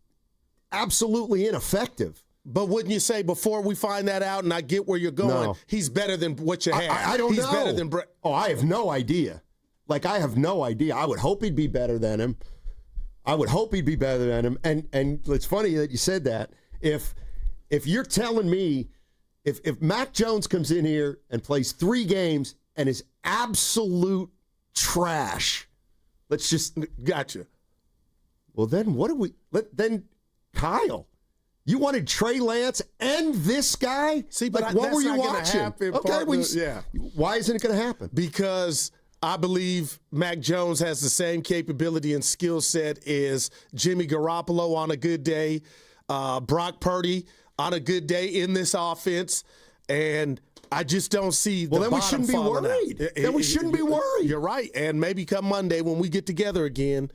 absolutely ineffective? But wouldn't you say before we find that out, and I get where you're going, he's better than what you have? I don't know. He's better than Brett. Oh, I have no idea. I have no idea. I would hope he'd be better than him. And it's funny that you said that. If you're telling me, if Mac Jones comes in here and plays 3 games and is absolute trash, gotcha. Well, then then Kyle. You wanted Trey Lance and this guy? See, but what were you watching? Okay, why isn't it going to happen? Because I believe Mac Jones has the same capability and skill set as Jimmy Garoppolo on a good day, Brock Purdy on a good day in this offense, and I just don't see the then we shouldn't be worried. Then we shouldn't be worried. You're right, and maybe come Monday when we get together again,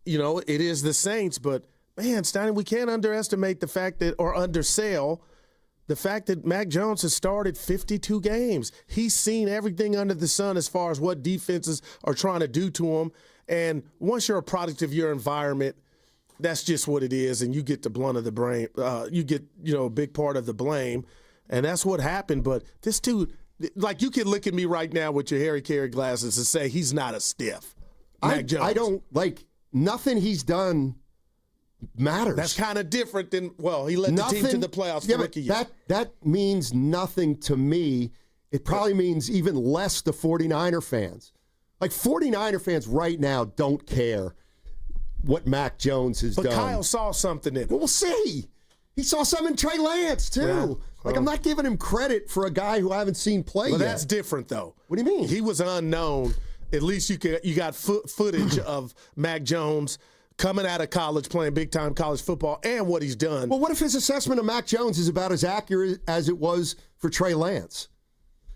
it is the Saints, but man, Steiny, we can't underestimate the fact that, or undersell the fact that Mac Jones has started 52 games. He's seen everything under the sun as far as what defenses are trying to do to him. And once you're a product of your environment, that's just what it is, and you get the blunt of the brain. You get, a big part of the blame, and that's what happened. But this dude, you can look at me right now with your Harry Carey glasses and say he's not a stiff. Mac Jones. I don't nothing he's done matters. That's kind of different than, he led the team to the playoffs for rookie year. That means nothing to me. It probably means even less to 49er fans. Like 49er fans right now don't care what Mac Jones has done. But Kyle saw something in it. Well, we'll see. He saw something in Trey Lance, too. Yeah. Like, I'm not giving him credit for a guy who I haven't seen play yet. That's different, though. What do you mean? He was unknown. At least you got footage of Mac Jones coming out of college, playing big-time college football, and what he's done. Well, what if his assessment of Mac Jones is about as accurate as it was for Trey Lance?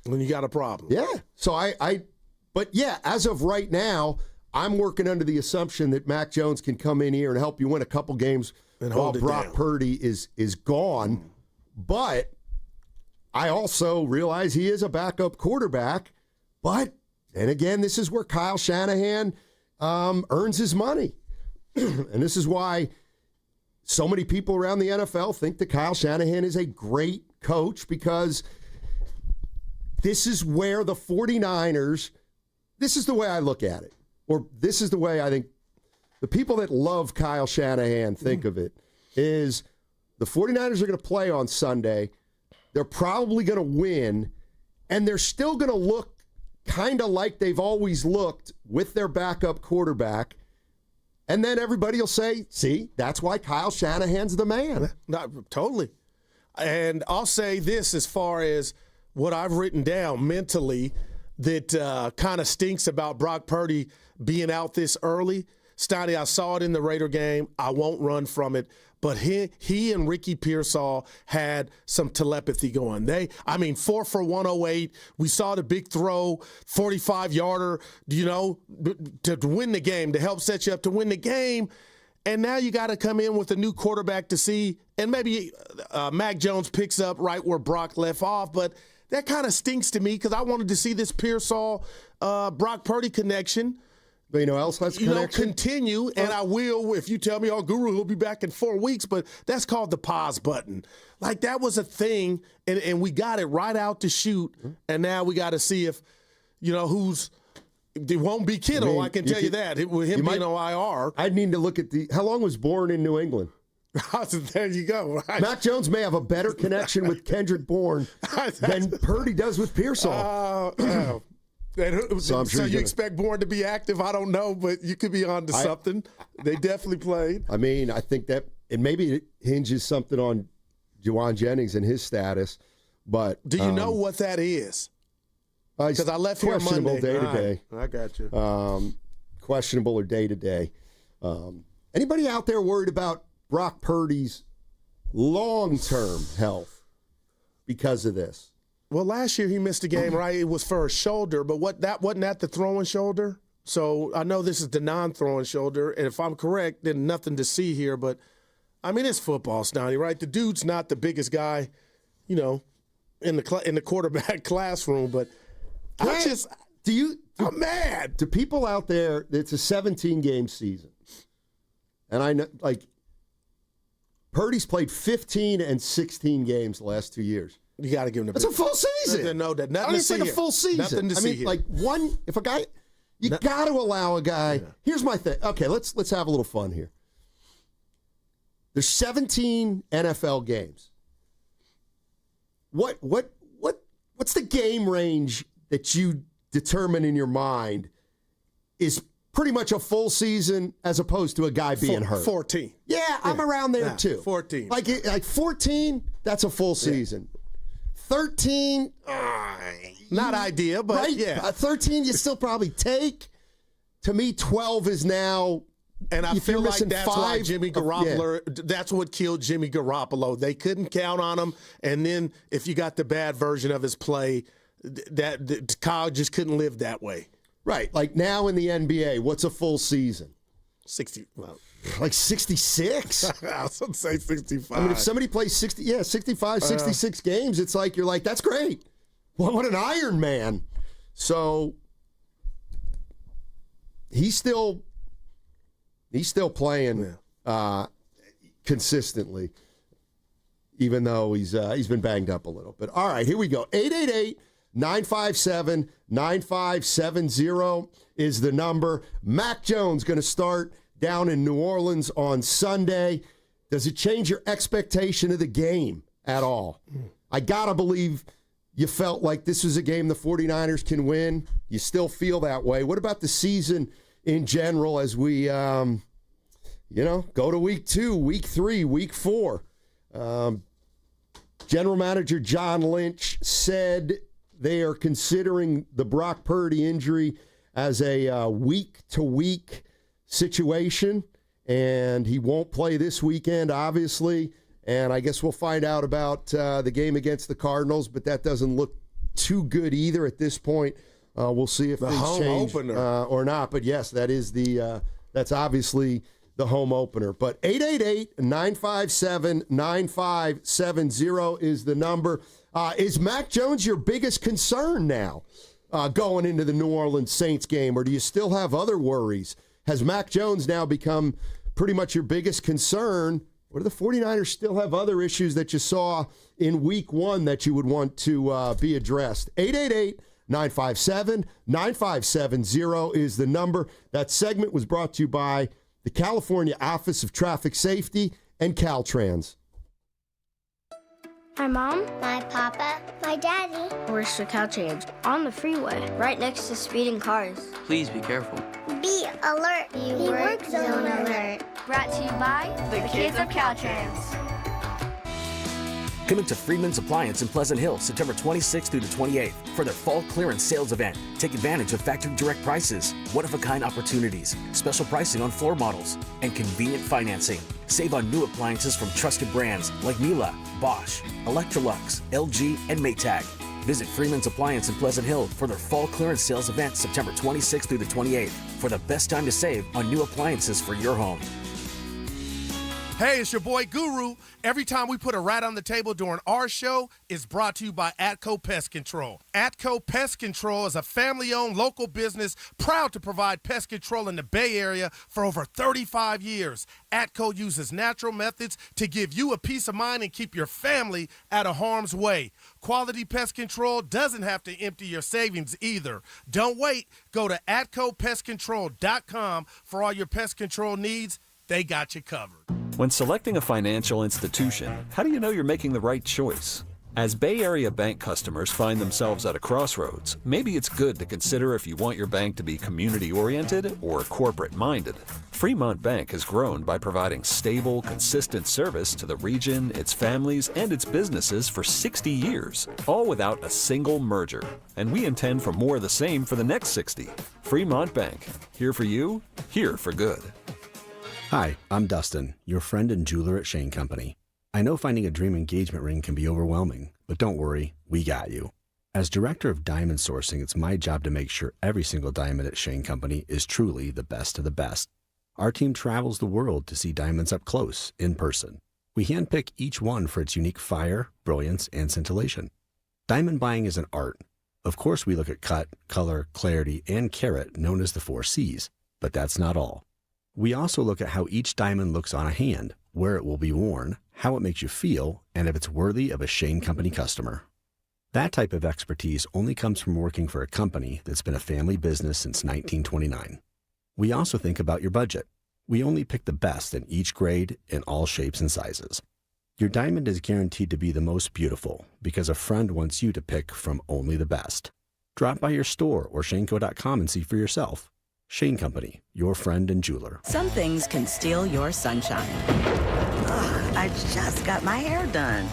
Then you got a problem. Yeah. So but yeah, as of right now, I'm working under the assumption that Mac Jones can come in here and help you win a couple games while Brock Purdy is gone. But I also realize he is a backup quarterback. But, and again, this is where Kyle Shanahan earns his money. And this is why so many people around the NFL think that Kyle Shanahan is a great coach, because this is where the 49ers, this is the way I look at it. Or this is the way I think the people that love Kyle Shanahan think of it, is the 49ers are going to play on Sunday. They're probably going to win, and they're still going to look kind of like they've always looked with their backup quarterback. And then everybody will say, see, that's why Kyle Shanahan's the man. Totally. And I'll say this as far as what I've written down mentally that kind of stinks about Brock Purdy being out this early. Steiny, I saw it in the Raider game. I won't run from it. But he and Ricky Pearsall had some telepathy going. 4 for 108. We saw the big throw, 45-yarder, to win the game, to help set you up to win the game. And now you got to come in with a new quarterback to see, and maybe Mac Jones picks up right where Brock left off. But that kind of stinks to me, because I wanted to see this Pearsall-Brock Purdy connection. But you know else that's continue, and I will if you tell me, Guru, he'll be back in 4 weeks, but that's called the pause button. Like, that was a thing, and we got it right out to shoot, and now we got to see if, it won't be Kittle, I can tell you that, with him being on IR. I'd need to look at how long was Bourne in New England? There you go. Right. Mac Jones may have a better connection with Kendrick Bourne than Purdy does with Pearsall. So you expect Bourne to be active? I don't know, but you could be on to something. They definitely played. I mean, I think that, and maybe it hinges something on Juwan Jennings and his status. But do you know what that is? Because I left here Monday. Questionable day-to-day. I got you. Questionable or day-to-day. Anybody out there worried about Brock Purdy's long-term health because of this? Well, last year he missed a game, right? It was for a shoulder, but wasn't that the throwing shoulder? So I know this is the non-throwing shoulder, and if I'm correct, then nothing to see here. But I mean, it's football, Steiny, right? The dude's not the biggest guy, in the quarterback classroom. But I'm mad. To people out there, it's a 17-game season, and I know, Purdy's played 15 and 16 games the last 2 years. You got to give him a That's a full season. Nothing it's like a full season. Nothing to see here. If a guy, you got to allow a guy. Yeah. Here's my thing. Okay, let's have a little fun here. There's 17 NFL games. What's the game range that you determine in your mind is pretty much a full season as opposed to a guy being hurt? 14. Yeah, I'm around there too. 14. Like 14, that's a full season. 13, not idea, but right? Yeah. 13 you still probably take. To me, 12 is now, and I feel like that's why Jimmy Garoppolo, yeah. That's what killed Jimmy Garoppolo. They couldn't count on him, and then if you got the bad version of his play, that Kyle just couldn't live that way. Right, like now in the NBA, what's a full season? 60, well. Like 66? I was going to say 65. I mean, if somebody plays 65, 66 games, it's like, you're like, that's great. Well, what an Iron Man. So he's still playing consistently, even though he's been banged up a little bit. All right, here we go. 888-957-9570 is the number. Mac Jones going to start down in New Orleans on Sunday. Does it change your expectation of the game at all? I got to believe you felt like this was a game the 49ers can win. You still feel that way. What about the season in general as we, go to week 2, week 3, week 4? General Manager John Lynch said they are considering the Brock Purdy injury as a week-to-week situation, and he won't play this weekend, obviously. And I guess we'll find out about the game against the Cardinals, but that doesn't look too good either at this point. We'll see if things change or not. But yes, that is that's obviously the home opener. But 888-957-9570 is the number. Is Mac Jones your biggest concern now going into the New Orleans Saints game, or do you still have other worries? Has Mac Jones now become pretty much your biggest concern? Or do the 49ers still have other issues that you saw in week 1 that you would want to be addressed? 888-957-9570 is the number. That segment was brought to you by the California Office of Traffic Safety and Caltrans. My mom, my papa, my daddy. Where's the Caltrans? On the freeway, right next to speeding cars. Please be careful. Be alert. Be work zone alert. Brought to you by the kids of Caltrans. Come into Freeman's Appliance in Pleasant Hill September 26th through the 28th for their fall clearance sales event. Take advantage of factory direct prices, one-of-a-kind opportunities, special pricing on floor models, and convenient financing. Save on new appliances from trusted brands like Miele, Bosch, Electrolux, LG, and Maytag. Visit Freeman's Appliance in Pleasant Hill for their fall clearance sales event September 26th through the 28th for the best time to save on new appliances for your home. Hey, it's your boy Guru. Every time we put a rat on the table during our show, it's brought to you by Atco Pest Control. Atco Pest Control is a family-owned local business proud to provide pest control in the Bay Area for over 35 years. Atco uses natural methods to give you a peace of mind and keep your family out of harm's way. Quality pest control doesn't have to empty your savings either. Don't wait. Go to atcopestcontrol.com for all your pest control needs. They got you covered. When selecting a financial institution, how do you know you're making the right choice? As Bay Area bank customers find themselves at a crossroads, maybe it's good to consider if you want your bank to be community-oriented or corporate-minded. Fremont Bank has grown by providing stable, consistent service to the region, its families, and its businesses for 60 years, all without a single merger. And we intend for more of the same for the next 60. Fremont Bank, here for you, here for good. Hi, I'm Dustin, your friend and jeweler at Shane Company. I know finding a dream engagement ring can be overwhelming, but don't worry, we got you. As director of diamond sourcing, it's my job to make sure every single diamond at Shane Company is truly the best of the best. Our team travels the world to see diamonds up close, in person. We handpick each one for its unique fire, brilliance, and scintillation. Diamond buying is an art. Of course, we look at cut, color, clarity, and carat, known as the 4 C's, but that's not all. We also look at how each diamond looks on a hand, where it will be worn, how it makes you feel, and if it's worthy of a Shane Company customer. That type of expertise only comes from working for a company that's been a family business since 1929. We also think about your budget. We only pick the best in each grade in all shapes and sizes. Your diamond is guaranteed to be the most beautiful because a friend wants you to pick from only the best. Drop by your store or shaneco.com and see for yourself. Shane Company, your friend and jeweler. Some things can steal your sunshine. Ugh, I just got my hair done.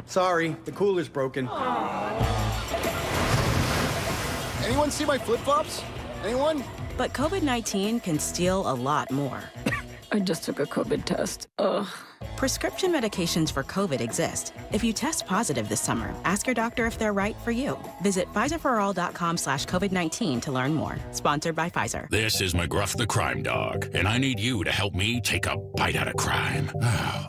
Sorry, the cooler's broken. Anyone see my flip-flops? Anyone? But COVID-19 can steal a lot more. I just took a COVID test. Ugh. Prescription medications for COVID exist. If you test positive this summer, ask your doctor if they're right for you. Visit PfizerForAll.com/COVID-19 to learn more. Sponsored by Pfizer. This is McGruff the Crime Dog, and I need you to help me take a bite out of crime.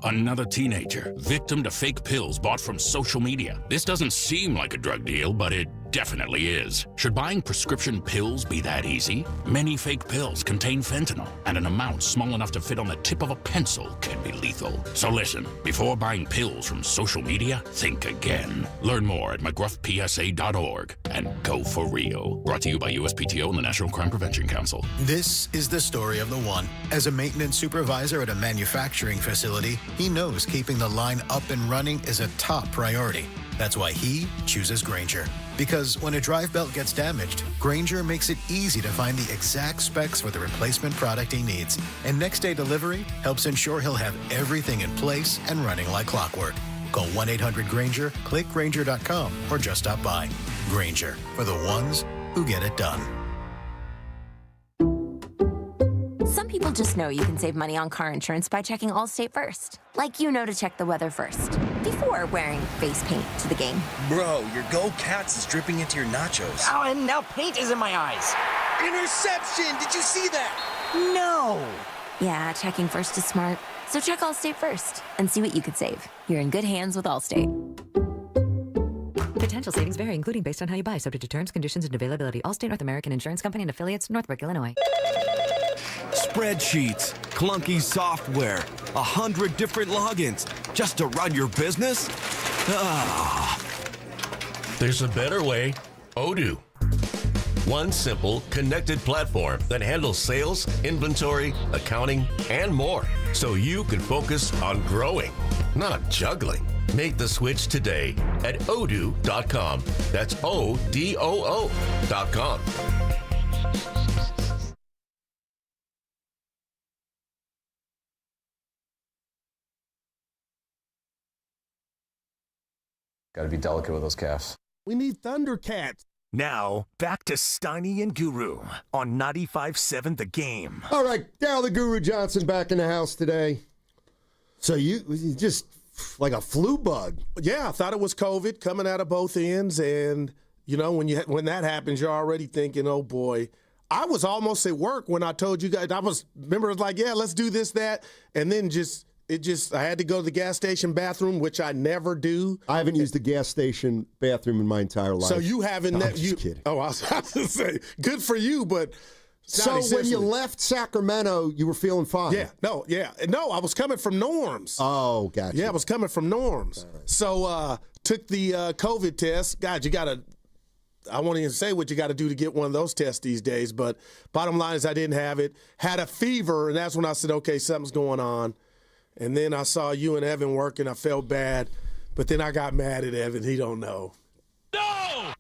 Another teenager, victim to fake pills bought from social media. This doesn't seem like a drug deal, but it definitely is. Should buying prescription pills be that easy? Many fake pills contain fentanyl, and an amount small enough to fit on the tip of a pencil can be lethal. So listen, before buying pills from social media, think again. Learn more at mcgruffpsa.org and go for real. Brought to you by USPTO and the National Crime Prevention Council. This is the story of the one. As a maintenance supervisor at a manufacturing facility, he knows keeping the line up and running is a top priority. That's why he chooses Grainger. Because when a drive belt gets damaged, Grainger makes it easy to find the exact specs for the replacement product he needs. And next day delivery helps ensure he'll have everything in place and running like clockwork. Call 1-800-GRAINGER, click Grainger.com, or just stop by. Grainger, for the ones who get it done. Some people just know you can save money on car insurance by checking Allstate first. Like you know to check the weather first, before wearing face paint to the game. Bro, your Go Cats is dripping into your nachos. Oh, and now paint is in my eyes. Interception! Did you see that? No! Yeah, checking first is smart. So check Allstate first and see what you could save. You're in good hands with Allstate. Potential savings vary, including based on how you buy, subject to terms, conditions, and availability. Allstate North American Insurance Company and affiliates, Northbrook, Illinois. Spreadsheets, clunky software, 100 different logins just to run your business? Ah. There's a better way. Odoo. One simple, connected platform that handles sales, inventory, accounting, and more. So you can focus on growing, not juggling. Make the switch today at odoo.com. That's ODOO.com. Got to be delicate with those calves. We need Thundercats. Now, back to Steiny and Guru on 95.7 The Game. All right, Daryl the Guru Johnston back in the house today. So you just like a flu bug. Yeah, I thought it was COVID coming out of both ends. And, you know, when that happens, you're already thinking, oh, boy. I was almost at work when I told you guys. Remember, it was like, yeah, let's do this, that. And then I had to go to the gas station bathroom, which I never do. I haven't used the gas station bathroom in my entire life. So you haven't. No, I'm just kidding. Oh, I was about to say, good for you, but. So when you left Sacramento, you were feeling fine? No, I was coming from Norms. Oh, gotcha. Yeah, I was coming from Norms. Right. So took the COVID test. God, I won't even say what you got to do to get one of those tests these days, but bottom line is I didn't have it. Had a fever, and that's when I said, okay, something's going on. And then I saw you and Evan working. I felt bad, but then I got mad at Evan. He don't know. No!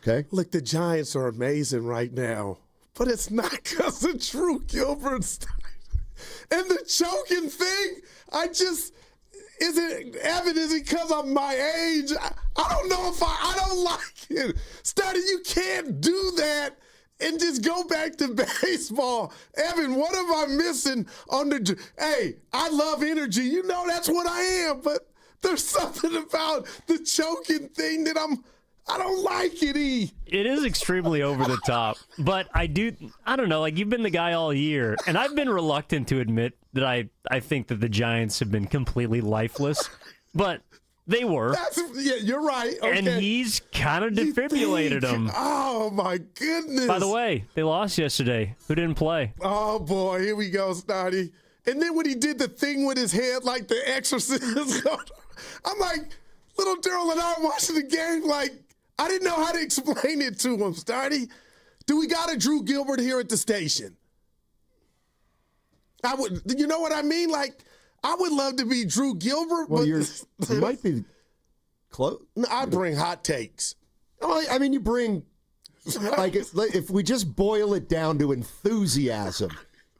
Okay. Look, the Giants are amazing right now, but it's not because of Drew Gilbert. And the choking thing, is it because of my age? I don't know if I don't like it. Steiny, you can't do that and just go back to baseball. Evan, what am I missing on the – hey, I love energy. You know that's what I am, but there's something about the choking thing that I don't like it, E. It is extremely over the top, but I don't know, like you've been the guy all year, and I've been reluctant to admit that I think that the Giants have been completely lifeless, but they were. Yeah, you're right. Okay. And he's kind of defibrillated them. Oh, my goodness. By the way, they lost yesterday. Who didn't play? Oh, boy, here we go, Steiny. And then when he did the thing with his head like the Exorcist, I'm like, little Daryl and I are watching the game like, I didn't know how to explain it to him, Steiny. Do we got a Drew Gilbert here at the station? You know what I mean? Like, I would love to be Drew Gilbert, well, but you might be close. I bring hot takes. I mean, you bring like if we just boil it down to enthusiasm,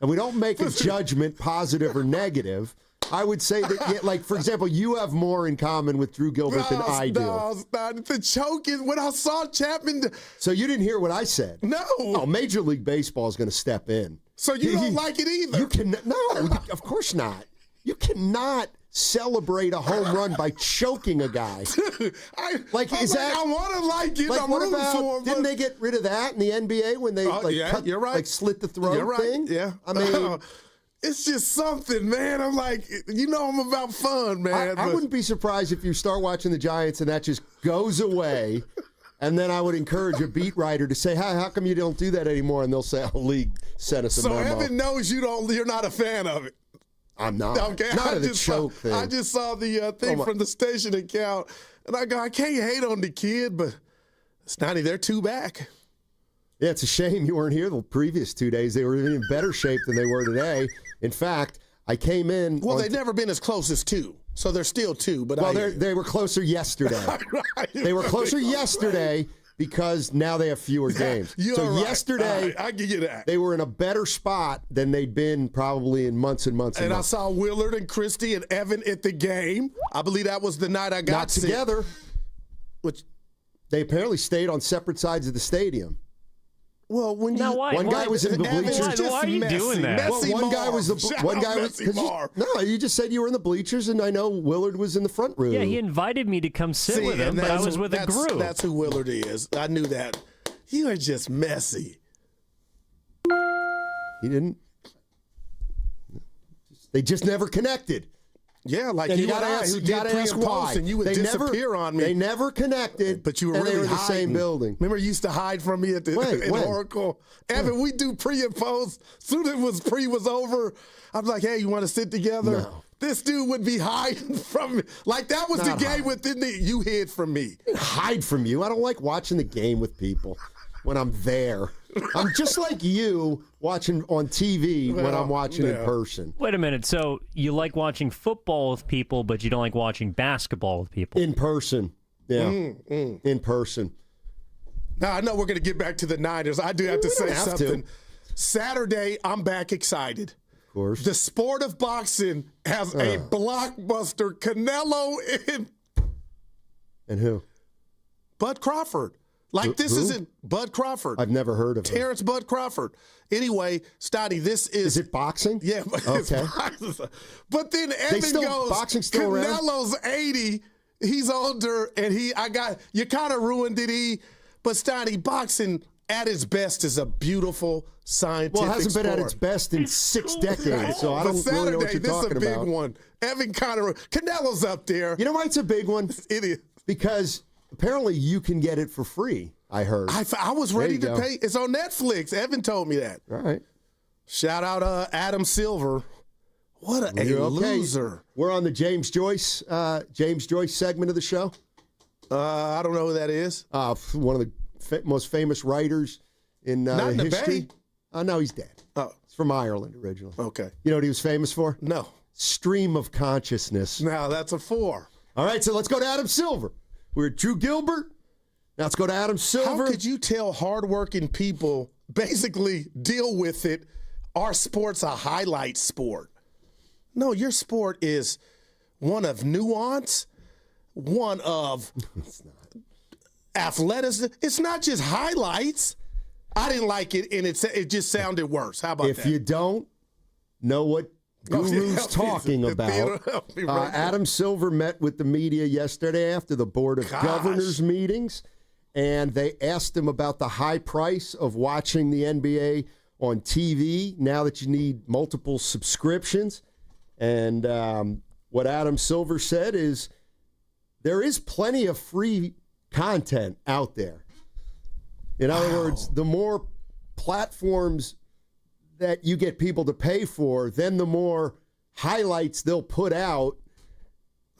and we don't make a judgment, positive or negative. I would say that, like, for example, you have more in common with Drew Gilbert than I do. No, the choking, when I saw Chapman. So you didn't hear what I said? No. Oh, Major League Baseball is going to step in. So you don't like it either? No, of course not. You cannot celebrate a home run by choking a guy. I want to like it. Like, I'm what rooting about, for him. Didn't they get rid of that in the NBA when they you're right. slit the throat You're right. thing? Yeah. I mean, it's just something, man. I'm like, I'm about fun, man. I wouldn't be surprised if you start watching the Giants and that just goes away. And then I would encourage a beat writer to say, "How come you don't do that anymore?" And they'll say, "Oh, league sent us a memo." So Evan knows you're not a fan of it. I'm not. Okay, Not of the choke thing. I just saw the thing from the station account, and I go, I can't hate on the kid, but Steiny, they're 2 back. Yeah, it's a shame you weren't here the previous 2 days. They were in better shape than they were today. In fact, I came in. Well, they've never been as close as 2, so they're still 2. But they were closer yesterday. Right. They were closer yesterday because now they have fewer games. Yesterday, I give you that. They were in a better spot than they'd been probably in months and months. And I saw Willard and Christy and Evan at the game. I believe that was the night I got not together. Which they apparently stayed on separate sides of the stadium. Well, when you one guy was in the bleachers. Why are you doing that? Messy one guy was one guy was you just said you were in the bleachers, and I know Willard was in the front row. Yeah, he invited me to come sit with him, but I was with a group. That's who Willard is. I knew that. You are just messy. He didn't. They just never connected. Yeah, like and you and I, who did pre and post, and you would disappear on me. They never connected, but you were really in the same building. Remember, you used to hide from me at the Oracle. Evan, we do pre and post. Soon as pre was over, I'm like, hey, you want to sit together? No. This dude would be hiding from me. Like, that was Not the game within you hid from me. Hide from you. I don't like watching the game with people when I'm there. I'm just like you watching on TV when I'm watching in person. Wait a minute. So you like watching football with people, but you don't like watching basketball with people? In person. Yeah. In person. Now, I know we're going to get back to the Niners. I do have to say something. Saturday, I'm back excited. Of course. The sport of boxing has a blockbuster. Canelo and who? Bud Crawford. Like, this isn't Bud Crawford. I've never heard of him. Terrence Bud Crawford. Anyway, Steiny, this is... Is it boxing? Yeah. Okay. But then Evan goes, boxing's still Canelo's around? 80. He's older, and you kind of ruined it, But Steiny, boxing at its best is a beautiful scientific sport. Well, it hasn't been at its best in 6 decades, so I don't really know what you're talking about. This is a big one. Evan Canelo's up there. You know why it's a big one? It is. Because apparently you can get it for free, I heard. I was ready to pay. It's on Netflix. Evan told me that. All right. Shout out Adam Silver. What a loser. We're on the James Joyce segment of the show. I don't know who that is. One of the most famous writers in Not in history. the Bay? No, he's dead. Oh. He's from Ireland originally. Okay. You know what he was famous for? No. Stream of consciousness. Now that's a 4. All right, so let's go to Adam Silver. We're at Drew Gilbert. Now let's go to Adam Silver. How could you tell hardworking people basically deal with it? Our sport's a highlight sport. No, your sport is one of nuance, one of athleticism. It's not just highlights. I didn't like it, and it just sounded worse. How about that? If you don't know what Guru's talking about, Adam Silver met with the media yesterday after the Board of Governors meetings, and they asked him about the high price of watching the NBA on TV now that you need multiple subscriptions. And what Adam Silver said is there is plenty of free content out there. In other words, the more platforms that you get people to pay for, then the more highlights they'll put out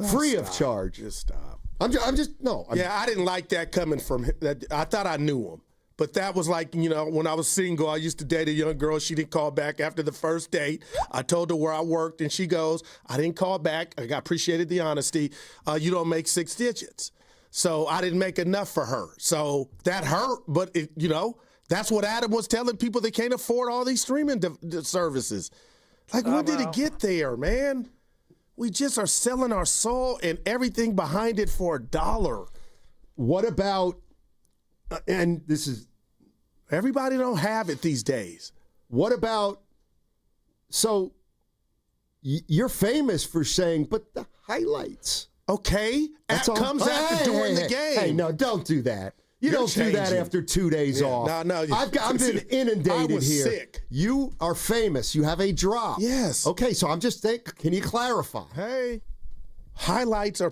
free of charge. Just stop. I didn't like that coming from him. I thought I knew him. But that was like, when I was single, I used to date a young girl. She didn't call back after the first date. I told her where I worked, and she goes, I didn't call back. I appreciated the honesty. You don't make 6 digits. So I didn't make enough for her. So that hurt, but, that's what Adam was telling people that can't afford all these streaming services. Like, when did it get there, man? We just are selling our soul and everything behind it for $1. What about, and this is, everybody don't have it these days. What about, so you're famous for saying, but the highlights. Okay. That comes after during the game. Hey, no, don't do that. You You're don't do that changing. after 2 days off. No. I've been inundated I was here. sick. You are famous. You have a drop. Yes. Okay, so I'm just thinking, can you clarify? Hey, highlights are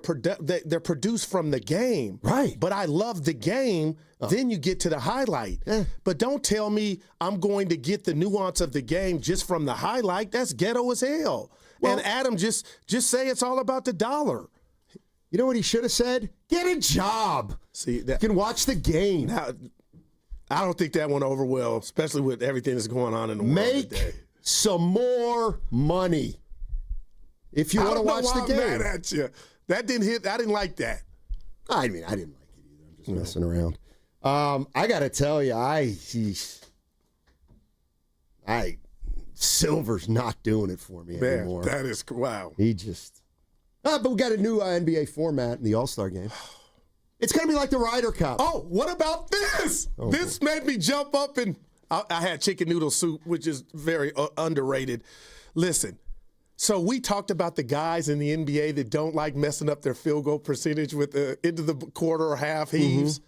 they're produced from the game. Right. But I love the game. Then you get to the highlight. Yeah. But don't tell me I'm going to get the nuance of the game just from the highlight. That's ghetto as hell. Well, and Adam, just say it's all about the dollar. You know what he should have said? Get a job. See, You can watch the game. Now, I don't think that went over well, especially with everything that's going on in the world today. Make some more money if you want to watch the game. I'm mad at you. That didn't hit. I didn't like that. I mean, I didn't like it either. I'm just messing around. I got to tell you, Silver's not doing it for me anymore. That is wow. He just. But we got a new NBA format in the All-Star game. It's going to be like the Ryder Cup. Oh, what about this? Oh, this made me jump up and I had chicken noodle soup, which is very underrated. Listen, so we talked about the guys in the NBA that don't like messing up their field goal percentage with the into the quarter or half heaves.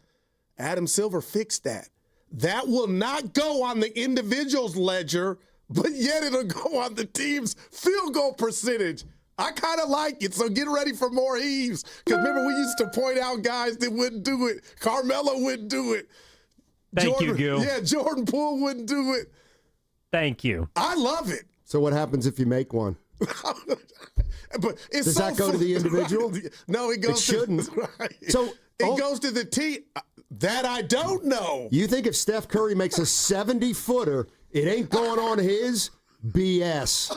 Adam Silver fixed that. That will not go on the individual's ledger, but yet it'll go on the team's field goal percentage. I kind of like it, so get ready for more heaves. Because remember, we used to point out guys that wouldn't do it. Carmelo wouldn't do it. Thank you, Gil. Yeah, Jordan Poole wouldn't do it. Thank you. I love it. So what happens if you make one? But it's Does so that go to the individual? No, it goes. It shouldn't. Right. So it goes to the team. That I don't know. You think if Steph Curry makes a 70-footer, it ain't going on his? BS.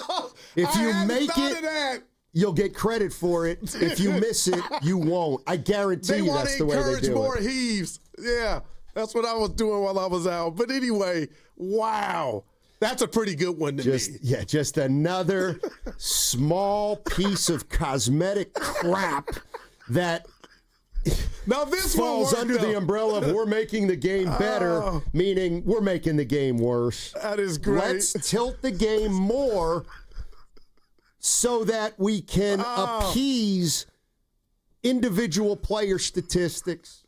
If you make it, you'll get credit for it. If you miss it, you won't. I guarantee you that's the way they do it. They want to encourage more heaves. Yeah, that's what I was doing while I was out. But anyway, wow. That's a pretty good one to me. Yeah, just another small piece of cosmetic crap that now this falls under the umbrella of we're making the game better, meaning we're making the game worse. That is great. Let's tilt the game more so that we can appease individual player statistics.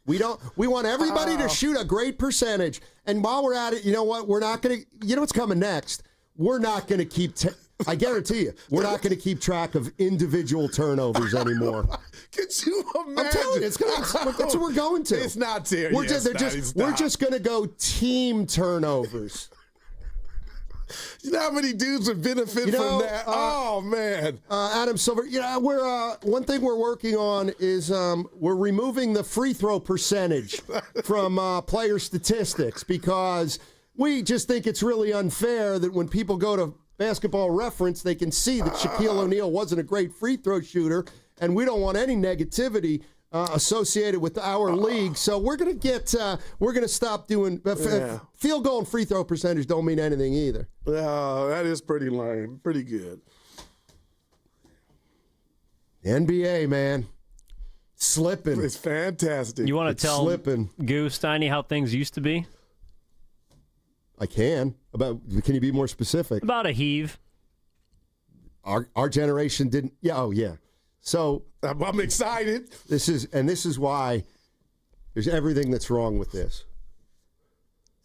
We want everybody to shoot a great percentage. And while we're at it, you know what? We're not going to, you know what's coming next? We're not going to keep, I guarantee you, we're not going to keep track of individual turnovers anymore. Could you imagine? I'm telling you, that's what we're going to. It's not there. We're just going to go team turnovers. You know how many dudes would benefit from that? Oh man, Adam Silver. We're one thing we're working on is we're removing the free throw percentage from player statistics because we just think it's really unfair that when people go to Basketball Reference, they can see that Shaquille O'Neal wasn't a great free throw shooter, and we don't want any negativity associated with our league. So we're gonna stop doing field goal and free throw percentage don't mean anything either. That is pretty lame. Pretty good. NBA, man. Slipping. It's fantastic. You want to tell slipping. Goose, Steiny, how things used to be? I can. Can you be more specific? About a heave. Our generation didn't. Yeah. Oh, yeah. So I'm excited. This is why there's everything that's wrong with this.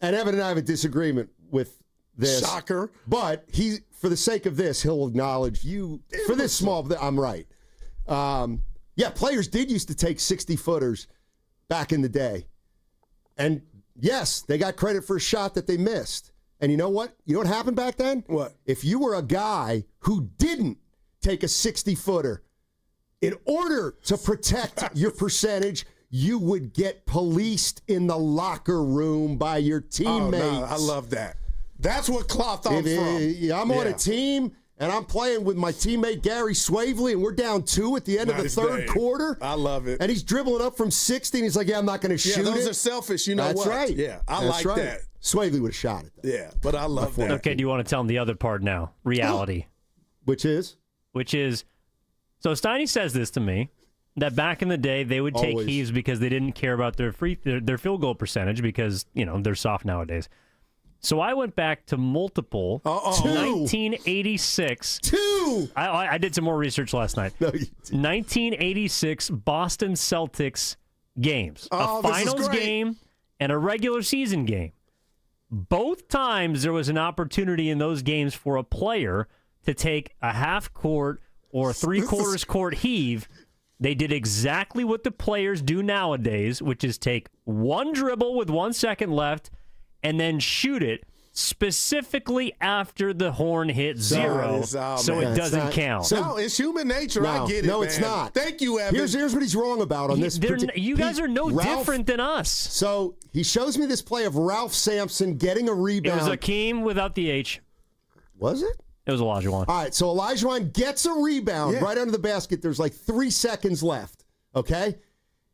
And Evan and I have a disagreement with this. Shocker. But for the sake of this, he'll acknowledge you for this small. I'm right. Players did used to take 60-footers back in the day, and yes, they got credit for a shot that they missed. And you know what? You know what happened back then? What? If you were a guy who didn't take a 60-footer, in order to protect your percentage, you would get policed in the locker room by your teammates. Oh, no, I love that. That's what cloth I'm from. I'm on a team, and I'm playing with my teammate Gary Swavely, and we're down 2 at the end of the third quarter. I love it. And he's dribbling up from 60, and he's like, I'm not going to shoot it. Yeah, those are selfish. You know That's what? Right. Yeah, I like that. Swavely would have shot it, though. Yeah, but I love that. Okay, do you want to tell him the other part now? Reality. Which is, so Steiny says this to me, that back in the day they would take heaves because they didn't care about their field goal percentage because, they're soft nowadays. So I went back to multiple 1986. I did some more research last night. No, you didn't. 1986 Boston Celtics games, Oh, a this is finals great. game and a regular season game. Both times there was an opportunity in those games for a player to take a half court or three-quarters court heave. They did exactly what the players do nowadays, which is take one dribble with 1 second left and then shoot it specifically after the horn hit zero, so it doesn't count. No, it's human nature. No, I get it, no, man. it's not. Thank you, Evan. Here's what he's wrong about on this. You guys are no different than us. So he shows me this play of Ralph Sampson getting a rebound. It was Akeem without the H. Was it? It was Olajuwon. All right, so Olajuwon gets a rebound right under the basket. There's like 3 seconds left, okay?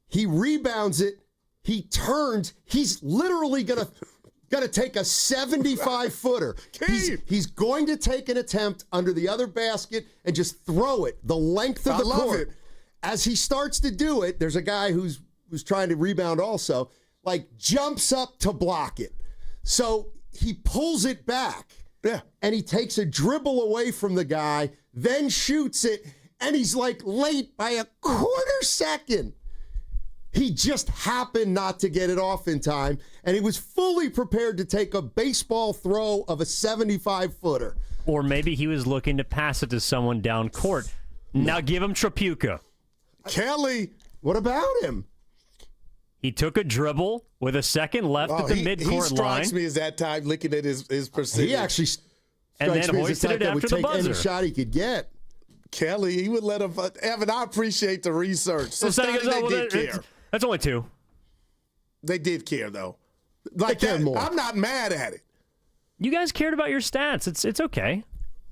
He rebounds it. He turns. He's literally going to take a 75-footer. He's going to take an attempt under the other basket and just throw it the length of the court. It. As he starts to do it, there's a guy who's trying to rebound also, like jumps up to block it. So he pulls it back. Yeah. And he takes a dribble away from the guy, then shoots it, and he's like late by a quarter second. He just happened not to get it off in time, and he was fully prepared to take a baseball throw of a 75-footer. Or maybe he was looking to pass it to someone down court. Now give him Trapuka. Kelly. What about him? He took a dribble with a second left at the midcourt line. He strikes me as that type looking at his percentage. He actually and then strikes me as hoisted the it type that after would the take buzzer. any shot he could get. Kelly, he would let him. Evan, I appreciate the research. So Well, Steiny, they did care. That's only 2. They did care, though. Like They cared that, more. I'm not mad at it. You guys cared about your stats. It's okay.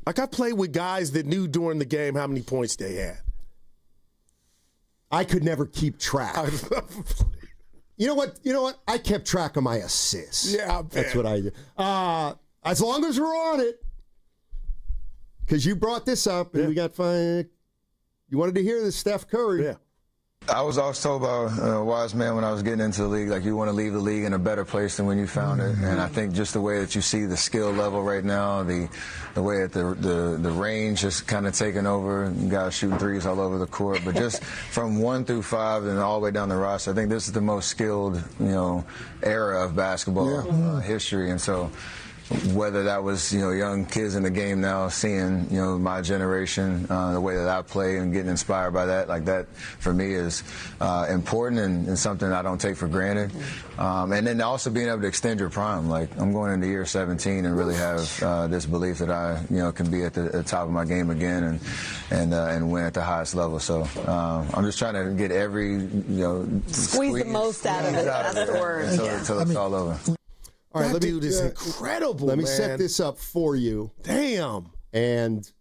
Like I played with guys that knew during the game how many points they had. I could never keep track. You know what? I kept track of my assists. Yeah, I bet. That's what I do. As long as we're on it, because you brought this up, and we got fine. You wanted to hear this, Steph Curry. Yeah. I was always told by a wise man when I was getting into the league, like you want to leave the league in a better place than when you found it. And I think just the way that you see the skill level right now, the way that the range is kind of taking over, you guys shooting threes all over the court. But just from 1 through 5 and all the way down the roster, I think this is the most skilled, era of basketball history. And so whether that was, young kids in the game now seeing, my generation, the way that I play and getting inspired by that, like that for me is important and something I don't take for granted. And then also being able to extend your prime. Like I'm going into year 17 and really have this belief that I, can be at the top of my game again and win at the highest level. So I'm just trying to get every, squeeze the most out of it. That's the word. Until it's all over. All right, that dude is incredible. Let me man. set this up for you. Damn. And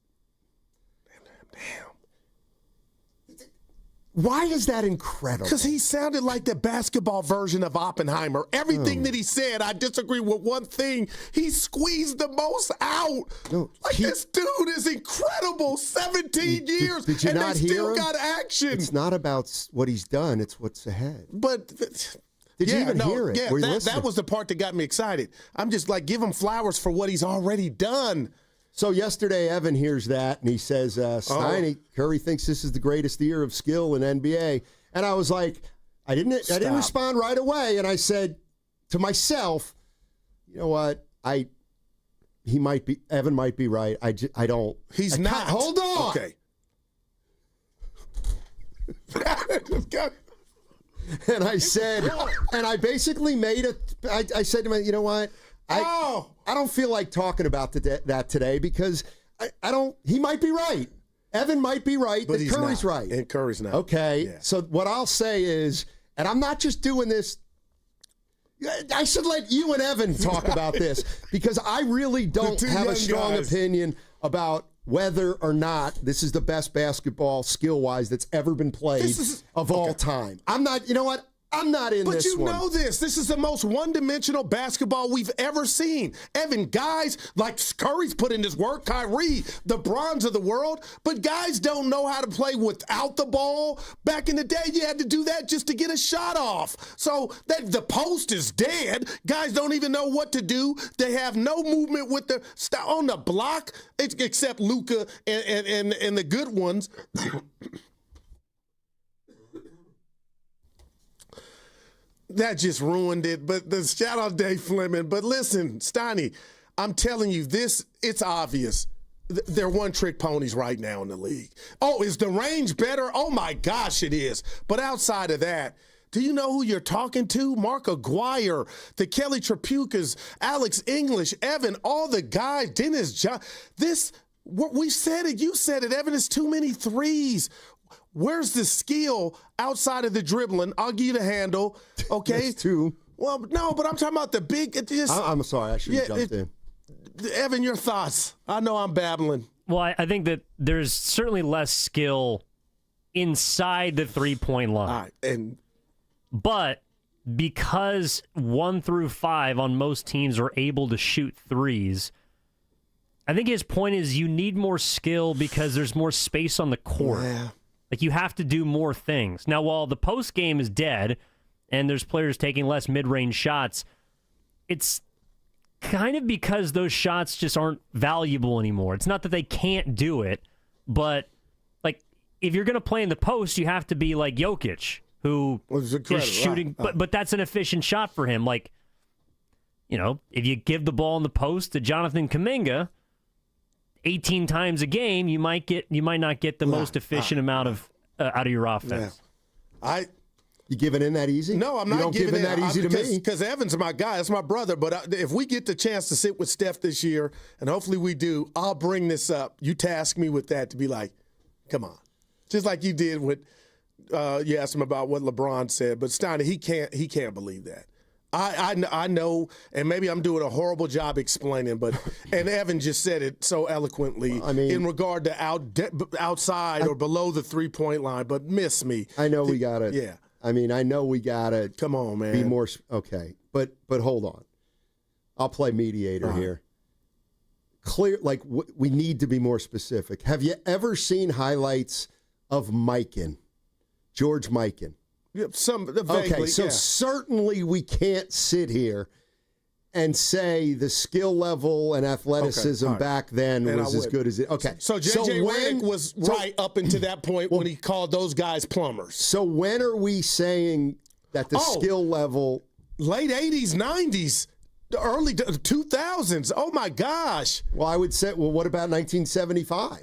why is that incredible? Because he sounded like the basketball version of Oppenheimer. Everything that he said, I disagree with one thing. He squeezed the most out. No, this dude is incredible. 17 years, did you and not they hear still him? got action. It's not about what he's done; it's what's ahead. But did you even hear it? Yeah, Were you that listening? was the part that got me excited. I'm just like, give him flowers for what he's already done. So yesterday, Evan hears that, and he says, Steiny, Curry thinks this is the greatest year of skill in NBA. And I was like, I didn't respond right away. And I said to myself, you know what? Evan might be right. I don't. He's not. Hold on. Okay. And I said, and I basically I said to him, you know what? I don't feel like talking about that today because I don't. He might be right. Evan might be right. But that Curry's right. And Curry's not. Okay. Yeah. So what I'll say is, and I'm not just doing this. I should let you and Evan talk about this because I really don't have a strong opinion about whether or not this is the best basketball skill-wise that's ever been played of all time. I'm not. You know what? I'm not in this one. But you know this. This is the most one-dimensional basketball we've ever seen. Evan, guys like Curry's put in his work, Kyrie, the bronze of the world, but guys don't know how to play without the ball. Back in the day, you had to do that just to get a shot off. So the post is dead. Guys don't even know what to do. They have no movement with on the block, except Luka and the good ones. That just ruined it. But the shout out Dave Fleming. But listen, Steiny, I'm telling you, it's obvious. They're one-trick ponies right now in the league. Oh, is the range better? Oh, my gosh, it is. But outside of that, do you know who you're talking to? Mark Aguirre, the Kelly Trapukas, Alex English, Evan, all the guys, Dennis John. We said it. You said it, Evan. It's too many threes. Where's the skill outside of the dribbling? I'll give you the handle. Okay. That's two. Well, no, but I'm talking about the big. I'm sorry. I should have jumped in. Evan, your thoughts? I know I'm babbling. Well, I think that there's certainly less skill inside the three-point line. All right, but because 1 through 5 on most teams are able to shoot threes, I think his point is you need more skill because there's more space on the court. Yeah. Like, you have to do more things. Now, while the post game is dead and there's players taking less mid-range shots, it's kind of because those shots just aren't valuable anymore. It's not that they can't do it, but like if you're going to play in the post, you have to be like Jokic, who is shooting, but that's an efficient shot for him. Like, if you give the ball in the post to Jonathan Kuminga 18 times a game, you might not get the most efficient amount of out of your offense. Yeah. You giving in that easy? No, I'm not. You don't give in that easy to me. Because Evan's my guy. That's my brother. But if we get the chance to sit with Steph this year, and hopefully we do, I'll bring this up. You task me with that to be like, come on. Just like you did with, you asked him about what LeBron said. But Steiny, he can't believe that. I know, and maybe I'm doing a horrible job explaining, but and Evan just said it so eloquently in regard to outside or below the 3-point line, but miss me. I know we got it. Yeah. I know we got to come on, man. Be more okay. But hold on. I'll play mediator here. Clear, we need to be more specific. Have you ever seen highlights of George Mikan? Vaguely, certainly we can't sit here and say the skill level and athleticism back then was as good as it. Okay. So J.J. Redick was right up until that point when he called those guys plumbers. So when are we saying that the skill level? Late 80s, 90s, the early 2000s. Oh, my gosh. Well, I would say, what about 1975?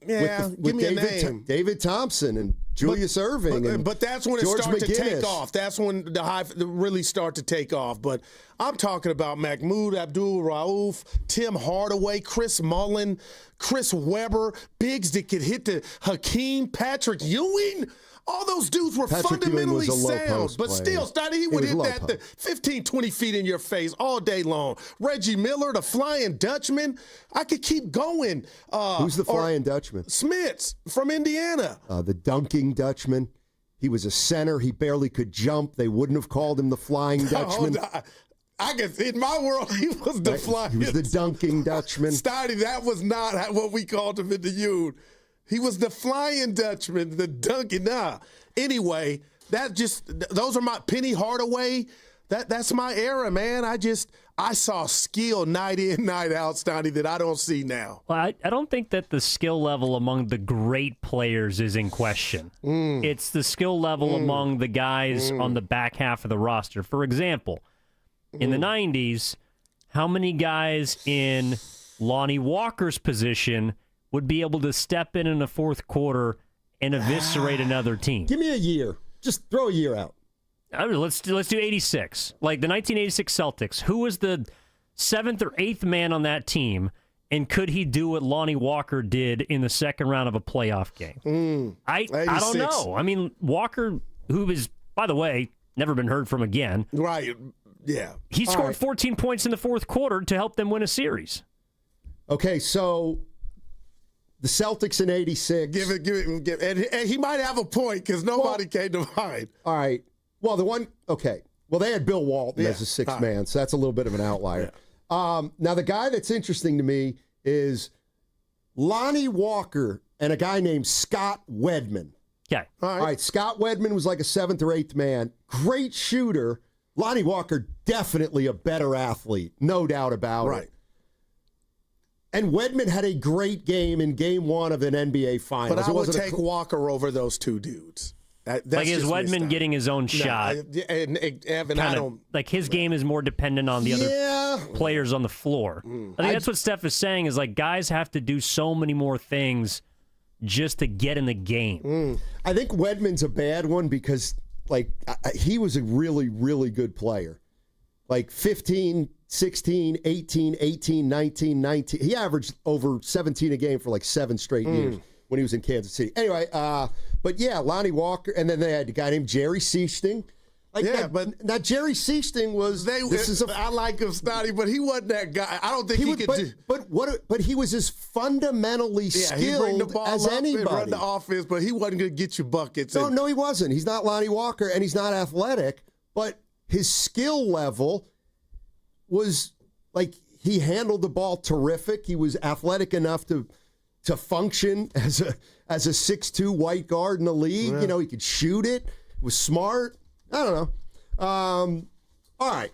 Yeah, give me a name. David Thompson and Julius Irving. But that's when George it started McGinnis. to take off. That's when the really start to take off. But I'm talking about Mahmoud Abdul-Rauf, Tim Hardaway, Chris Mullen, Chris Webber, bigs that could hit the Hakeem, Patrick Ewing. All those dudes were fundamentally sound. But still, Steiny, he would hit that 15, 20 feet in your face all day long. Reggie Miller, the Flying Dutchman. I could keep going. Who's the Flying Dutchman? Smits from Indiana. The Dunking Dutchman. He was a center. He barely could jump. They wouldn't have called him the Flying Dutchman. I guess in my world, he was the Flying. He was the Dunking Dutchman. Steiny, that was not what we called him in the youth. He was the Flying Dutchman, the Dunking. Anyway, those are my Penny Hardaway. That's my era, man. I saw skill night in, night out, Steiny, that I don't see now. Well, I don't think that the skill level among the great players is in question. It's the skill level among the guys on the back half of the roster. For example, in the 90s, how many guys in Lonnie Walker's position would be able to step in the fourth quarter and eviscerate another team? Give me a year. Just throw a year out. Let's do 86. Like the 1986 Celtics. Who was the 7th or 8th man on that team, and could he do what Lonnie Walker did in the second round of a playoff game? I don't know. I mean, Walker, who is, by the way, never been heard from again. Right. Yeah. He scored 14 points in the fourth quarter to help them win a series. Okay, so the Celtics in 86. Give it. And he might have a point because nobody came to mind. All right. Well, they had Bill Walton as a sixth man, so that's a little bit of an outlier. Yeah. Now, the guy that's interesting to me is Lonnie Walker and a guy named Scott Wedman. Okay. All right. Scott Wedman was like a 7th or 8th man. Great shooter. Lonnie Walker, definitely a better athlete. No doubt about it. And Wedman had a great game in Game 1 of an NBA Finals. But I would take Walker over those two dudes. Is Wedman getting his own shot? And Evan, I don't. Like his game is more dependent on the other players on the floor. I think that's what Steph is saying is like guys have to do so many more things just to get in the game. I think Wedman's a bad one because he was a really, really good player. Like 15, 16, 18, 18, 19, 19. He averaged over 17 a game for like 7 straight years when he was in Kansas City. Anyway, but yeah, Lonnie Walker, and then they had a guy named Jerry Seasting. But Jerry Seasting was. I like him, Steiny, but he wasn't that guy. I don't think he could. But he was as fundamentally skilled as anybody. Run the offense, but he wasn't going to get you buckets. No, he wasn't. He's not Lonnie Walker, and he's not athletic. But his skill level was like he handled the ball terrific. He was athletic enough to function as a 6'2" white guard in the league. Yeah. You know, he could shoot it. Was smart. I don't know. All right.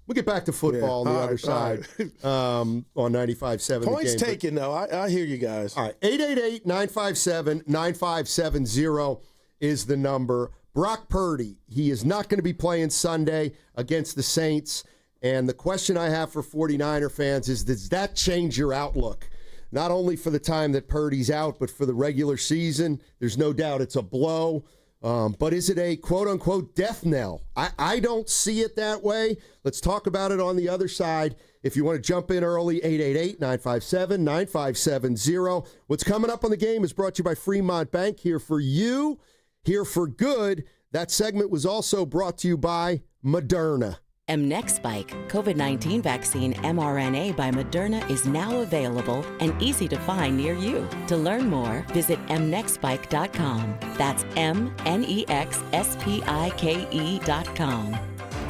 We'll get back to football on the other side on 95.7. Points taken, though. I hear you guys. All right. 888-957-9570 is the number. Brock Purdy, he is not going to be playing Sunday against the Saints. And the question I have for 49er fans is, does that change your outlook? Not only for the time that Purdy's out, but for the regular season. There's no doubt it's a blow. But is it a quote-unquote death knell? I don't see it that way. Let's talk about it on the other side. If you want to jump in early, 888-957-9570. What's coming up on the game is brought to you by Fremont Bank. Here for you, here for good. That segment was also brought to you by Moderna. Mnexspike, COVID-19 vaccine mRNA by Moderna, is now available and easy to find near you. To learn more, visit mnexspike.com. That's MNEXSPIKE.com.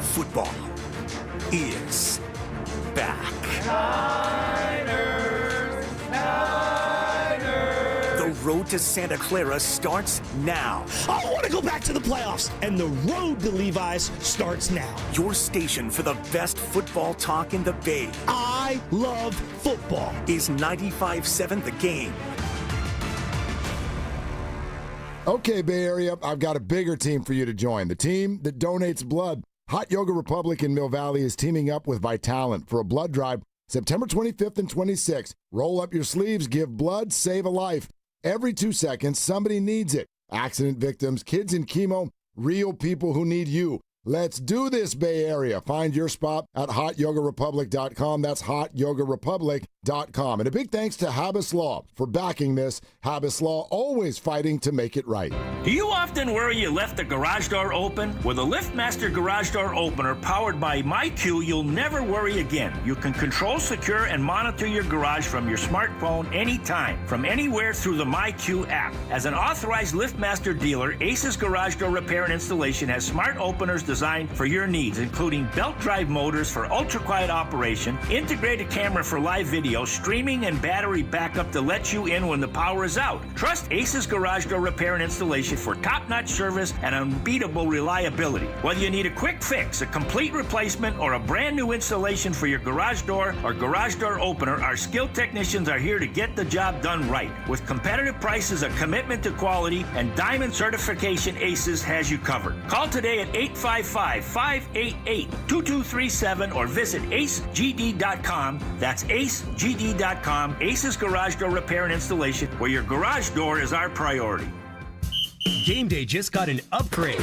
Football is back. The road to Santa Clara starts now. I want to go back to the playoffs, and the road to Levi's starts now. Your station for the best football talk in the Bay. I love football. Is 95.7 The Game. Okay, Bay Area, I've got a bigger team for you to join. The team that donates blood. Hot Yoga Republic in Mill Valley is teaming up with Vitalent for a blood drive September 25th and 26th. Roll up your sleeves, give blood, save a life. Every 2 seconds, somebody needs it. Accident victims, kids in chemo, real people who need you. Let's do this, Bay Area. Find your spot at hotyogarepublic.com. That's hotyogarepublic.com. And a big thanks to Habas Law for backing this. Habas Law, always fighting to make it right. Do you often worry you left the garage door open? With a LiftMaster garage door opener powered by MyQ, you'll never worry again. You can control, secure, and monitor your garage from your smartphone anytime, from anywhere through the MyQ app. As an authorized LiftMaster dealer, Ace's Garage Door Repair and Installation has smart openers designed for your needs, including belt drive motors for ultra-quiet operation, integrated camera for live video, streaming and battery backup to let you in when the power is out. Trust Ace's Garage Door Repair and Installation for top-notch service and unbeatable reliability. Whether you need a quick fix, a complete replacement, or a brand new installation for your garage door or garage door opener, our skilled technicians are here to get the job done right. With competitive prices, a commitment to quality, and diamond certification, Aces has you covered. Call today at 855-588-2237 or visit acegd.com. That's acegd.com. Ace's Garage Door Repair and Installation, where your garage door is our priority. Game day just got an upgrade.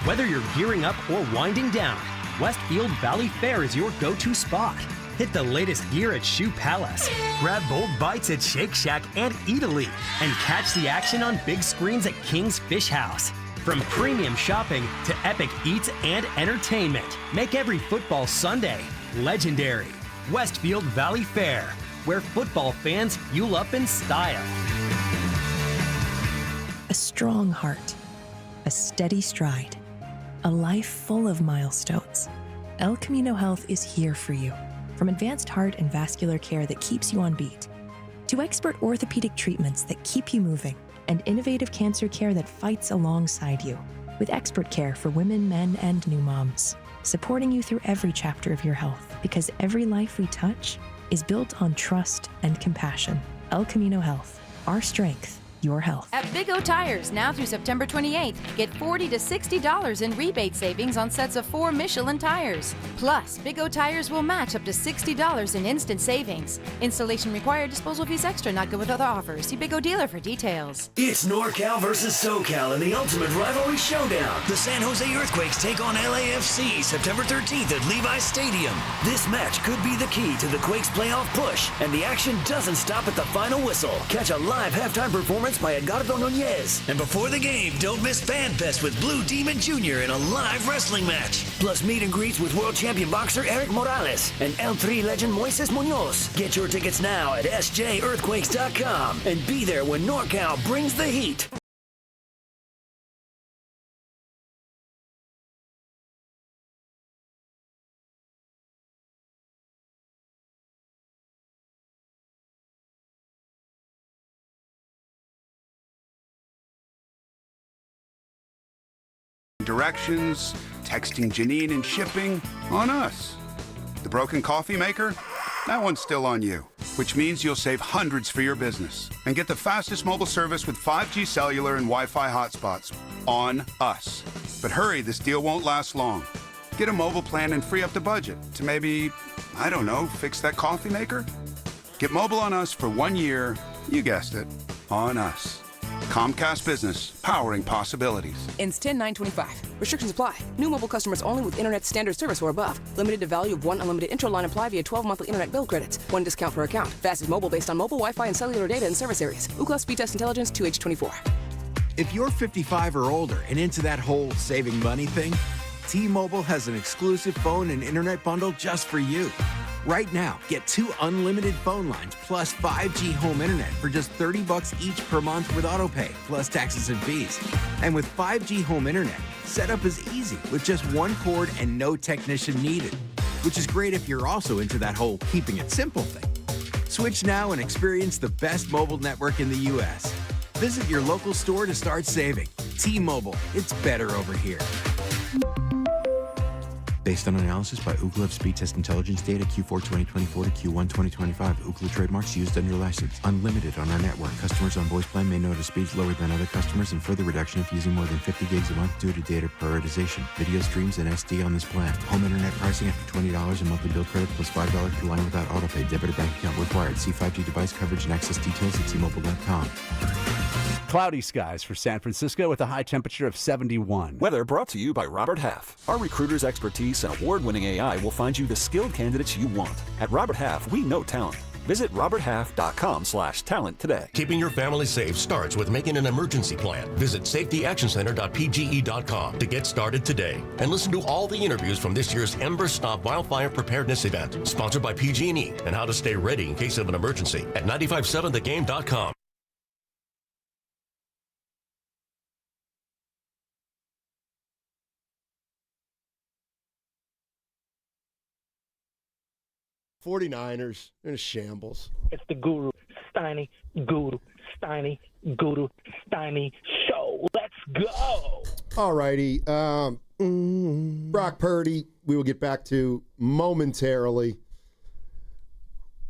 Whether you're gearing up or winding down, Westfield Valley Fair is your go-to spot. Hit the latest gear at Shoe Palace. Grab bold bites at Shake Shack and Eataly. And catch the action on big screens at King's Fish House. From premium shopping to epic eats and entertainment, make every football Sunday legendary. Westfield Valley Fair, where football fans fuel up in style. A strong heart, a steady stride, a life full of milestones. El Camino Health is here for you. From advanced heart and vascular care that keeps you on beat, to expert orthopedic treatments that keep you moving, and innovative cancer care that fights alongside you, with expert care for women, men, and new moms, supporting you through every chapter of your health, because every life we touch is built on trust and compassion. El Camino Health, our strength, your health. At Big O Tires, now through September 28th, get $40 to $60 in rebate savings on sets of 4 Michelin tires. Plus, Big O Tires will match up to $60 in instant savings. Installation required, disposal fees extra, not good with other offers. See Big O dealer for details. It's NorCal versus SoCal in the ultimate rivalry showdown. The San Jose Earthquakes take on LAFC September 13th at Levi's Stadium. This match could be the key to the Quakes' playoff push, and the action doesn't stop at the final whistle. Catch a live halftime performance by Edgardo Nunez. And before the game, don't miss Fan Fest with Blue Demon Jr. in a live wrestling match. Plus meet and greets with world champion boxer Eric Morales and L3 legend Moises Munoz. Get your tickets now at SJEarthquakes.com and be there when NorCal brings the heat. Directions, texting Janine and shipping, on us. The broken coffee maker? That one's still on you, which means you'll save hundreds for your business and get the fastest mobile service with 5G cellular and Wi-Fi hotspots, on us. But hurry, this deal won't last long. Get a mobile plan and free up the budget to maybe, I don't know, fix that coffee maker? Get mobile on us for 1 year, you guessed it, on us. Comcast Business, powering possibilities. Ends 10/9/25. Restrictions apply. New mobile customers only with internet standard service or above. Limited to value of 1 unlimited intro line apply via 12 monthly internet bill credits. 1 discount per account. Fastest mobile based on mobile Wi-Fi and cellular data in service areas. Ookla Speed Test Intelligence 2H24. If you're 55 or older and into that whole saving money thing, T-Mobile has an exclusive phone and internet bundle just for you. Right now, get 2 unlimited phone lines plus 5G home internet for just $30 each per month with autopay, plus taxes and fees. And with 5G home internet, setup is easy with just 1 cord and no technician needed, which is great if you're also into that whole keeping it simple thing. Switch now and experience the best mobile network in the U.S. Visit your local store to start saving. T-Mobile, it's better over here. Based on analysis by Ookla of Speed Test Intelligence data Q4 2024 to Q1 2025. Ookla trademarks used under license. Unlimited on our network. Customers on voice plan may notice speeds lower than other customers and further reduction if using more than 50 gigs a month due to data prioritization. Video streams and SD on this plan. Home internet pricing after $20 in monthly bill credit plus $5 per line without autopay. Debit or bank account required. See 5G device coverage and access details at T-Mobile.com. Cloudy skies for San Francisco with a high temperature of 71. Weather brought to you by Robert Half. Our recruiters' expertise and award-winning AI will find you the skilled candidates you want. At Robert Half, we know talent. Visit roberthalf.com/talent today. Keeping your family safe starts with making an emergency plan. Visit safetyactioncenter.pge.com to get started today. And listen to all the interviews from this year's Ember Stop Wildfire Preparedness event, sponsored by PG&E, and how to stay ready in case of an emergency at 957thegame.com. '49ers in a shambles. It's the Guru, Steiny Guru, Steiny Guru, Steiny Show. Let's go. All righty. Brock Purdy, we will get back to momentarily.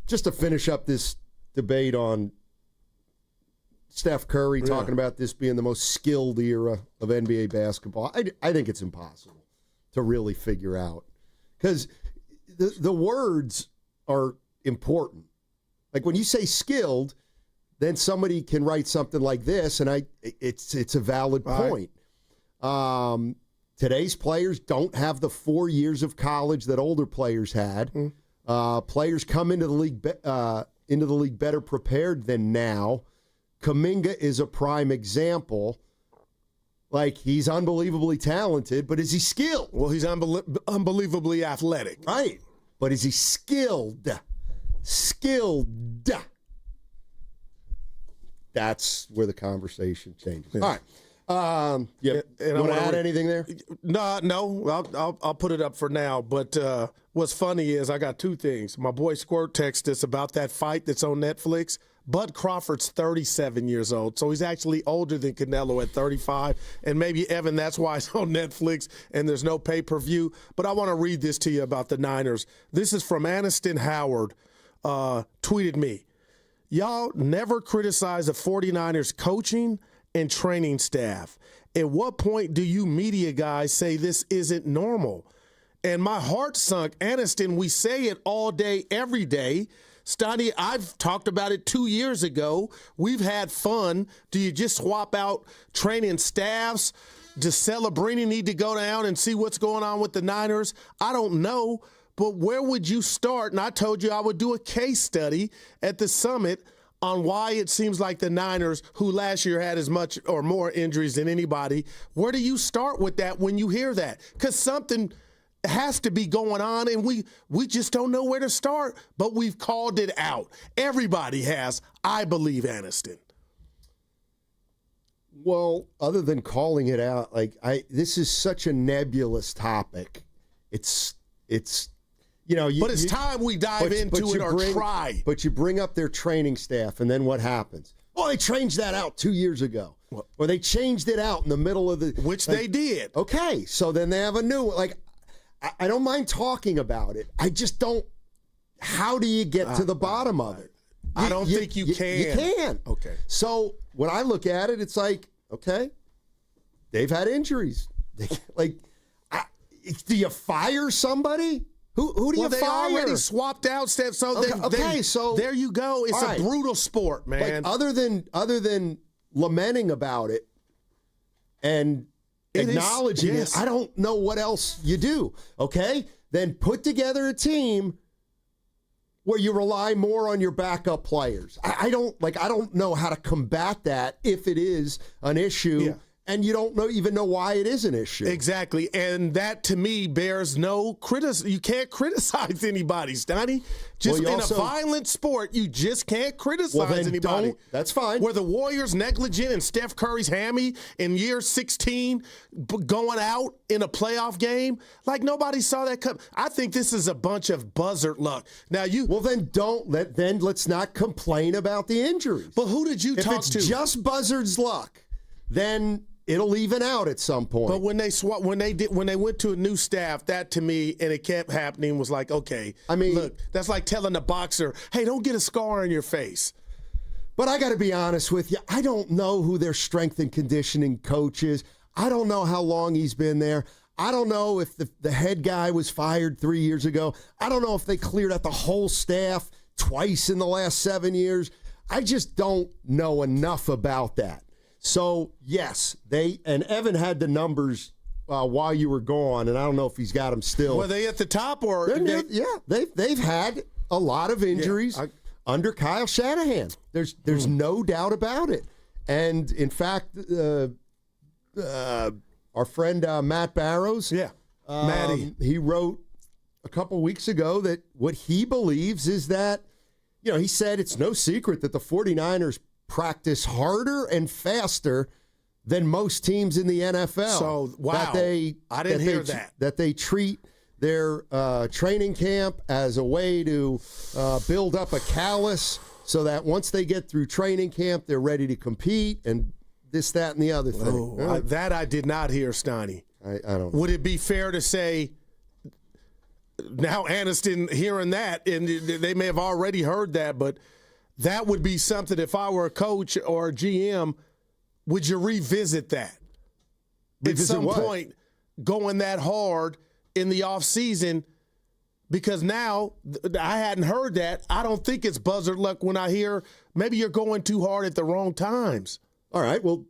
Just to finish up this debate on Steph Curry talking about this being the most skilled era of NBA basketball. I think it's impossible to really figure out because the words are important. Like when you say skilled, then somebody can write something like this, and it's a valid point. Today's players don't have the 4 years of college that older players had. Players come into the league better prepared than now. Kuminga is a prime example. Like, he's unbelievably talented, but is he skilled? Well, he's unbelievably athletic. Right. But is he skilled? Skilled. That's where the conversation changes. Yeah. All right. You want to add anything there? No. I'll put it up for now. But what's funny is I got 2 things. My boy Squirt texted us about that fight that's on Netflix. Bud Crawford's 37 years old, so he's actually older than Canelo at 35. And maybe, Evan, that's why it's on Netflix and there's no pay-per-view. But I want to read this to you about the Niners. This is from Aniston Howard, tweeted me. y'all never criticize the 49ers coaching and training staff. At what point do you media guys say this isn't normal? And my heart sunk. Aniston, we say it all day, every day. Steiny, I've talked about it 2 years ago. We've had fun. Do you just swap out training staffs? Does Celebrini need to go down and see what's going on with the Niners? I don't know. But where would you start? And I told you I would do a case study at the summit on why it seems like the Niners, who last year had as much or more injuries than anybody, where do you start with that when you hear that? Because something has to be going on, and we just don't know where to start, but we've called it out. Everybody has, I believe, Aniston. Well, other than calling it out, this is such a nebulous topic. It's but it's time we dive into it or try. But you bring up their training staff, and then what happens? Oh, they changed that out 2 years ago. Or they changed it out in the middle of the... Which they did. Okay, so then they have a new one. I don't mind talking about it. I just don't... How do you get to the bottom of it? I don't think you can. You can. Okay. So when I look at it, it's like, okay, they've had injuries. Do you fire somebody? Who do you fire? They already swapped out stuff. So so there you go. It's a brutal sport, man. Other than lamenting about it and acknowledging it, I don't know what else you do. Okay, then put together a team where you rely more on your backup players. I don't know how to combat that if it is an issue. Yeah. And you don't even know why it is an issue. Exactly. And that, to me, bears no criticism. You can't criticize anybody, Steiny. In a violent sport, you just can't criticize anybody. That's fine. Were the Warriors negligent in Steph Curry's hammy in year 16 going out in a playoff game? Nobody saw that come. I think this is a bunch of buzzard luck. Now let's not complain about the injuries. But who did you talk to? If it's just buzzard's luck, then it'll even out at some point. But when they went to a new staff, that to me, and it kept happening, was like, okay. I mean, look, that's like telling a boxer, hey, don't get a scar on your face. But I got to be honest with you, I don't know who their strength and conditioning coach is. I don't know how long he's been there. I don't know if the head guy was fired 3 years ago. I don't know if they cleared out the whole staff twice in the last 7 years. I just don't know enough about that. So, yes, and Evan had the numbers while you were gone, and I don't know if he's got them still. Were they at the top or? They've had a lot of injuries under Kyle Shanahan. There's no doubt about it. And, in fact, our friend Matt Barrows, Matty, he wrote a couple weeks ago that what he believes is that, he said it's no secret that the 49ers practice harder and faster than most teams in the NFL. So, wow. I didn't hear that. That they treat their training camp as a way to build up a callus so that once they get through training camp, they're ready to compete and this, that, and the other thing. That I did not hear, Steiny. I don't know. Would it be fair to say, now Aniston hearing that, and they may have already heard that, but that would be something, if I were a coach or a GM, would you revisit that? At some point, going that hard in the offseason, because now I hadn't heard that. I don't think it's buzzard luck when I hear maybe you're going too hard at the wrong times. All right, well,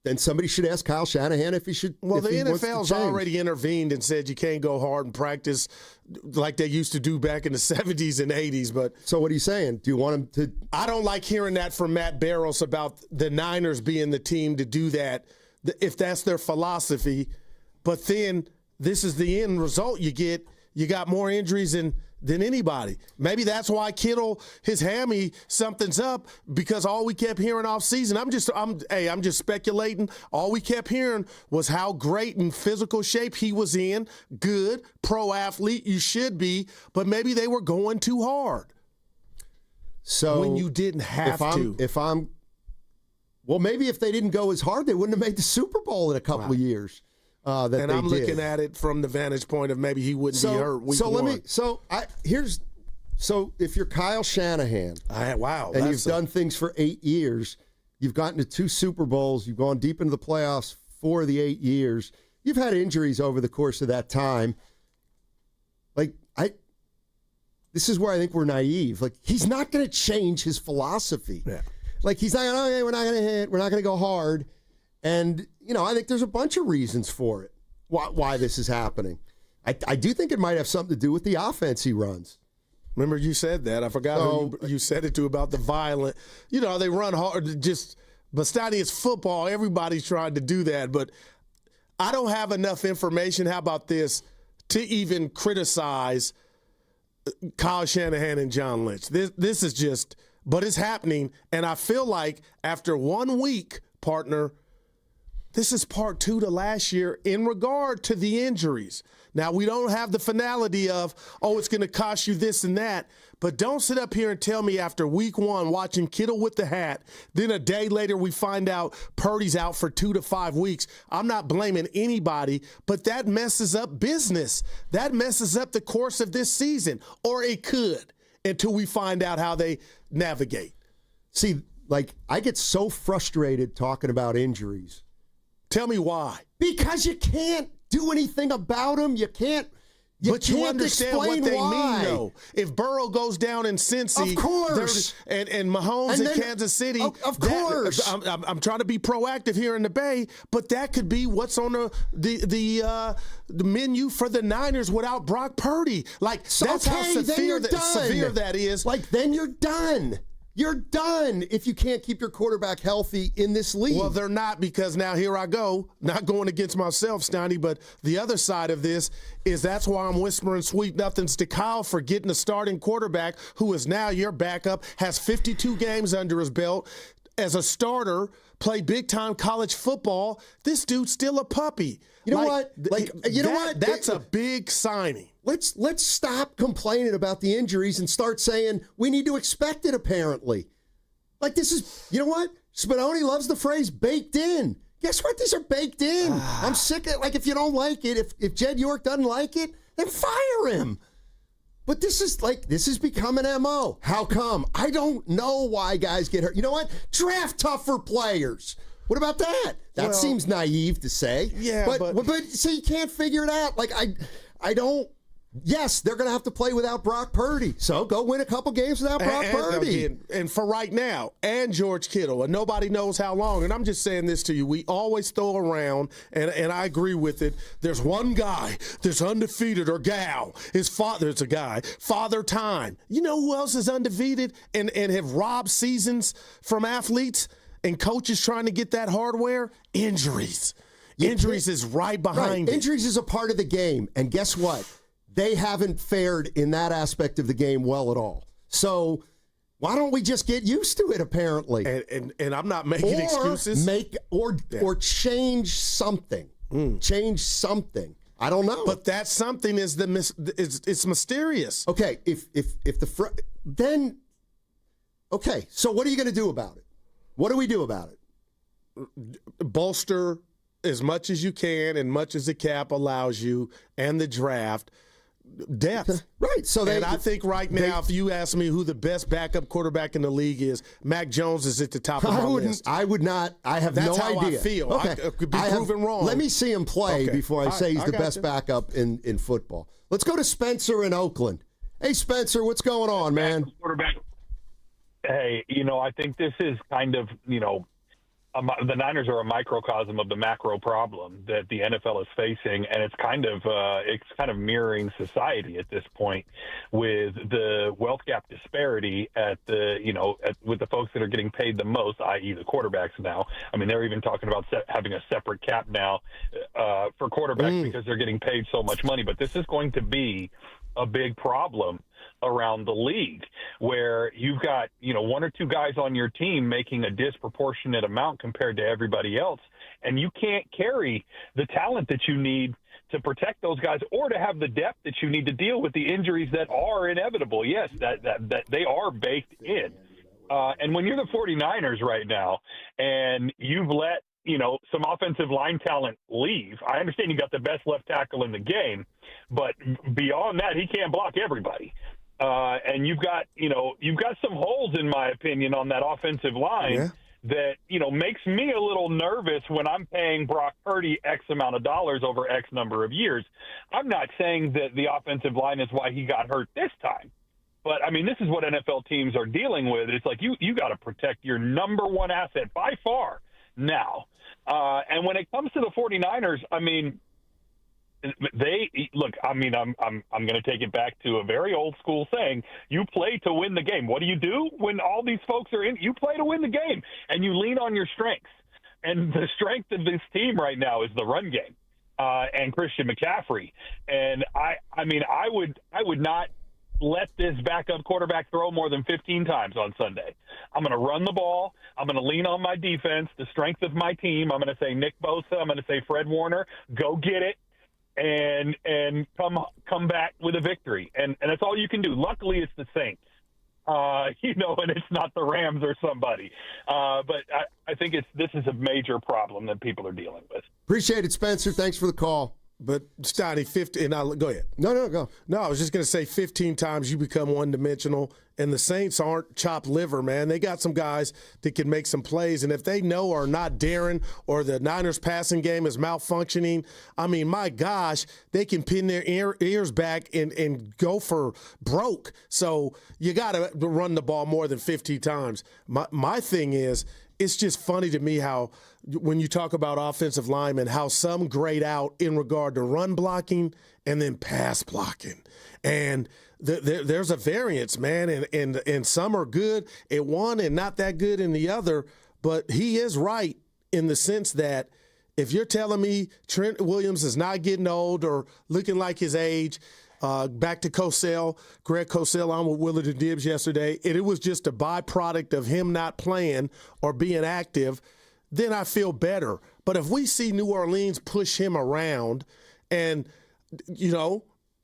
then somebody should ask Kyle Shanahan if he should. Well, the NFL's already intervened and said you can't go hard and practice like they used to do back in the 70s and 80s. But so what are you saying? Do you want him to? I don't like hearing that from Matt Barrows about the Niners being the team to do that, if that's their philosophy. But then this is the end result you get. You got more injuries than anybody. Maybe that's why Kittle, his hammy, something's up, because all we kept hearing off season, I'm just speculating. All we kept hearing was how great in physical shape he was in. Good, pro athlete, you should be, but maybe they were going too hard. So when you didn't have to. Well, maybe if they didn't go as hard, they wouldn't have made the Super Bowl in a couple of years. And I'm looking at it from the vantage point of maybe he wouldn't be hurt. So if you're Kyle Shanahan, and you've done things for 8 years, you've gotten to 2 Super Bowls, you've gone deep into the playoffs 4 of the 8 years, you've had injuries over the course of that time. This is where I think we're naive. Like, he's not going to change his philosophy. Yeah. Like, he's not, okay, we're not going to hit, we're not going to go hard. And, I think there's a bunch of reasons for it, why this is happening. I do think it might have something to do with the offense he runs. Remember you said that. I forgot who you said it to about the violent. They run hard. But Steiny, it's football. Everybody's trying to do that. But I don't have enough information. How about this? To even criticize Kyle Shanahan and John Lynch. This is just, but it's happening. And I feel like after 1 week, partner, this is part 2 to last year in regard to the injuries. Now, we don't have the finality of, it's going to cost you this and that. But don't sit up here and tell me after week 1 watching Kittle with the hat, then a day later we find out Purdy's out for 2 to 5 weeks. I'm not blaming anybody, but that messes up business. That messes up the course of this season, or it could, until we find out how they navigate. See, I get so frustrated talking about injuries. Tell me why. Because you can't do anything about them. You can't. But you understand what they mean, though. If Burrow goes down in Cincy, of course, and Mahomes in Kansas City, of course. I'm trying to be proactive here in the Bay, but that could be what's on the menu for the Niners without Brock Purdy. That's how severe that is. Then you're done. You're done if you can't keep your quarterback healthy in this league. Well, they're not, because now here I go, not going against myself, Steiny, but the other side of this is that's why I'm whispering sweet nothings to Kyle for getting a starting quarterback who is now your backup, has 52 games under his belt as a starter, played big-time college football. This dude's still a puppy. You know what? That's a big signing. Let's stop complaining about the injuries and start saying we need to expect it, apparently. This is, you know what? Spinoni loves the phrase baked in. Guess what? These are baked in. I'm sick of, if you don't like it, if Jed York doesn't like it, then fire him. But this is become an MO. How come? I don't know why guys get hurt. You know what? Draft tougher players. What about that? That seems naive to say. Yeah, but so you can't figure it out. I don't. Yes, they're going to have to play without Brock Purdy. So go win a couple games without Brock Purdy. And for right now, and George Kittle, and nobody knows how long. And I'm just saying this to you. We always throw around, and I agree with it. There's one guy that's undefeated, or gal. His father's a guy. Father Time. You know who else is undefeated and have robbed seasons from athletes and coaches trying to get that hardware? Injuries. Injuries is right behind it. Injuries is a part of the game. And guess what? They haven't fared in that aspect of the game well at all. So why don't we just get used to it, apparently? And I'm not making excuses. Or change something. Change something. I don't know. But that something is it's mysterious. Okay, okay, so what are you going to do about it? What do we do about it? Bolster as much as you can and much as the cap allows you, and the draft. Depth. Right. So I think right now, if you ask me who the best backup quarterback in the league is, Mac Jones is at the top of my list. I would not. I have That's no how idea. I feel. Okay. I could be proven wrong. Let me see him play before I say he's the best backup in football. Let's go to Spencer in Oakland. Hey, Spencer, what's going on, man? Quarterback. Hey, I think this is kind of, the Niners are a microcosm of the macro problem that the NFL is facing, and it's kind of mirroring society at this point with the wealth gap disparity with the folks that are getting paid the most, i.e. the quarterbacks now. I mean, they're even talking about having a separate cap now for quarterbacks because they're getting paid so much money. But this is going to be a big problem around the league, where you've got, 1 or 2 guys on your team making a disproportionate amount compared to everybody else, and you can't carry the talent that you need to protect those guys or to have the depth that you need to deal with the injuries that are inevitable. Yes, that they are baked in. And when you're the 49ers right now and you've let, some offensive line talent leave, I understand you got the best left tackle in the game, but beyond that, he can't block everybody. And you've got some holes, in my opinion, on that offensive line that, makes me a little nervous when I'm paying Brock Purdy X amount of dollars over X number of years. I'm not saying that the offensive line is why he got hurt this time. But, I mean, this is what NFL teams are dealing with. It's like you got to protect your number one asset by far now. And when it comes to the 49ers, I mean, I'm going to take it back to a very old school saying, you play to win the game. What do you do when all these folks are in? You play to win the game, and you lean on your strengths. And the strength of this team right now is the run game and Christian McCaffrey. And I would not let this backup quarterback throw more than 15 times on Sunday. I'm going to run the ball. I'm going to lean on my defense, the strength of my team. I'm going to say Nick Bosa. I'm going to say Fred Warner. Go get it. And come back with a victory, and that's all you can do. Luckily, it's the Saints, and it's not the Rams or somebody. But I think this is a major problem that people are dealing with. Appreciate it, Spencer. Thanks for the call. But Steiny, 50, and go ahead. No, go. No, I was just going to say 15 times you become one-dimensional, and the Saints aren't chopped liver, man. They got some guys that can make some plays, and if they know or not Darren or the Niners passing game is malfunctioning, I mean, my gosh, they can pin their ears back and go for broke. So you got to run the ball more than 50 times. My thing is, it's just funny to me how when you talk about offensive linemen, how some grade out in regard to run blocking and then pass blocking. And there's a variance, man, and some are good at one and not that good in the other. But he is right in the sense that if you're telling me Trent Williams is not getting old or looking like his age, back to Greg Cosell on with Willard Dibs yesterday, and it was just a byproduct of him not playing or being active, then I feel better. But if we see New Orleans push him around and,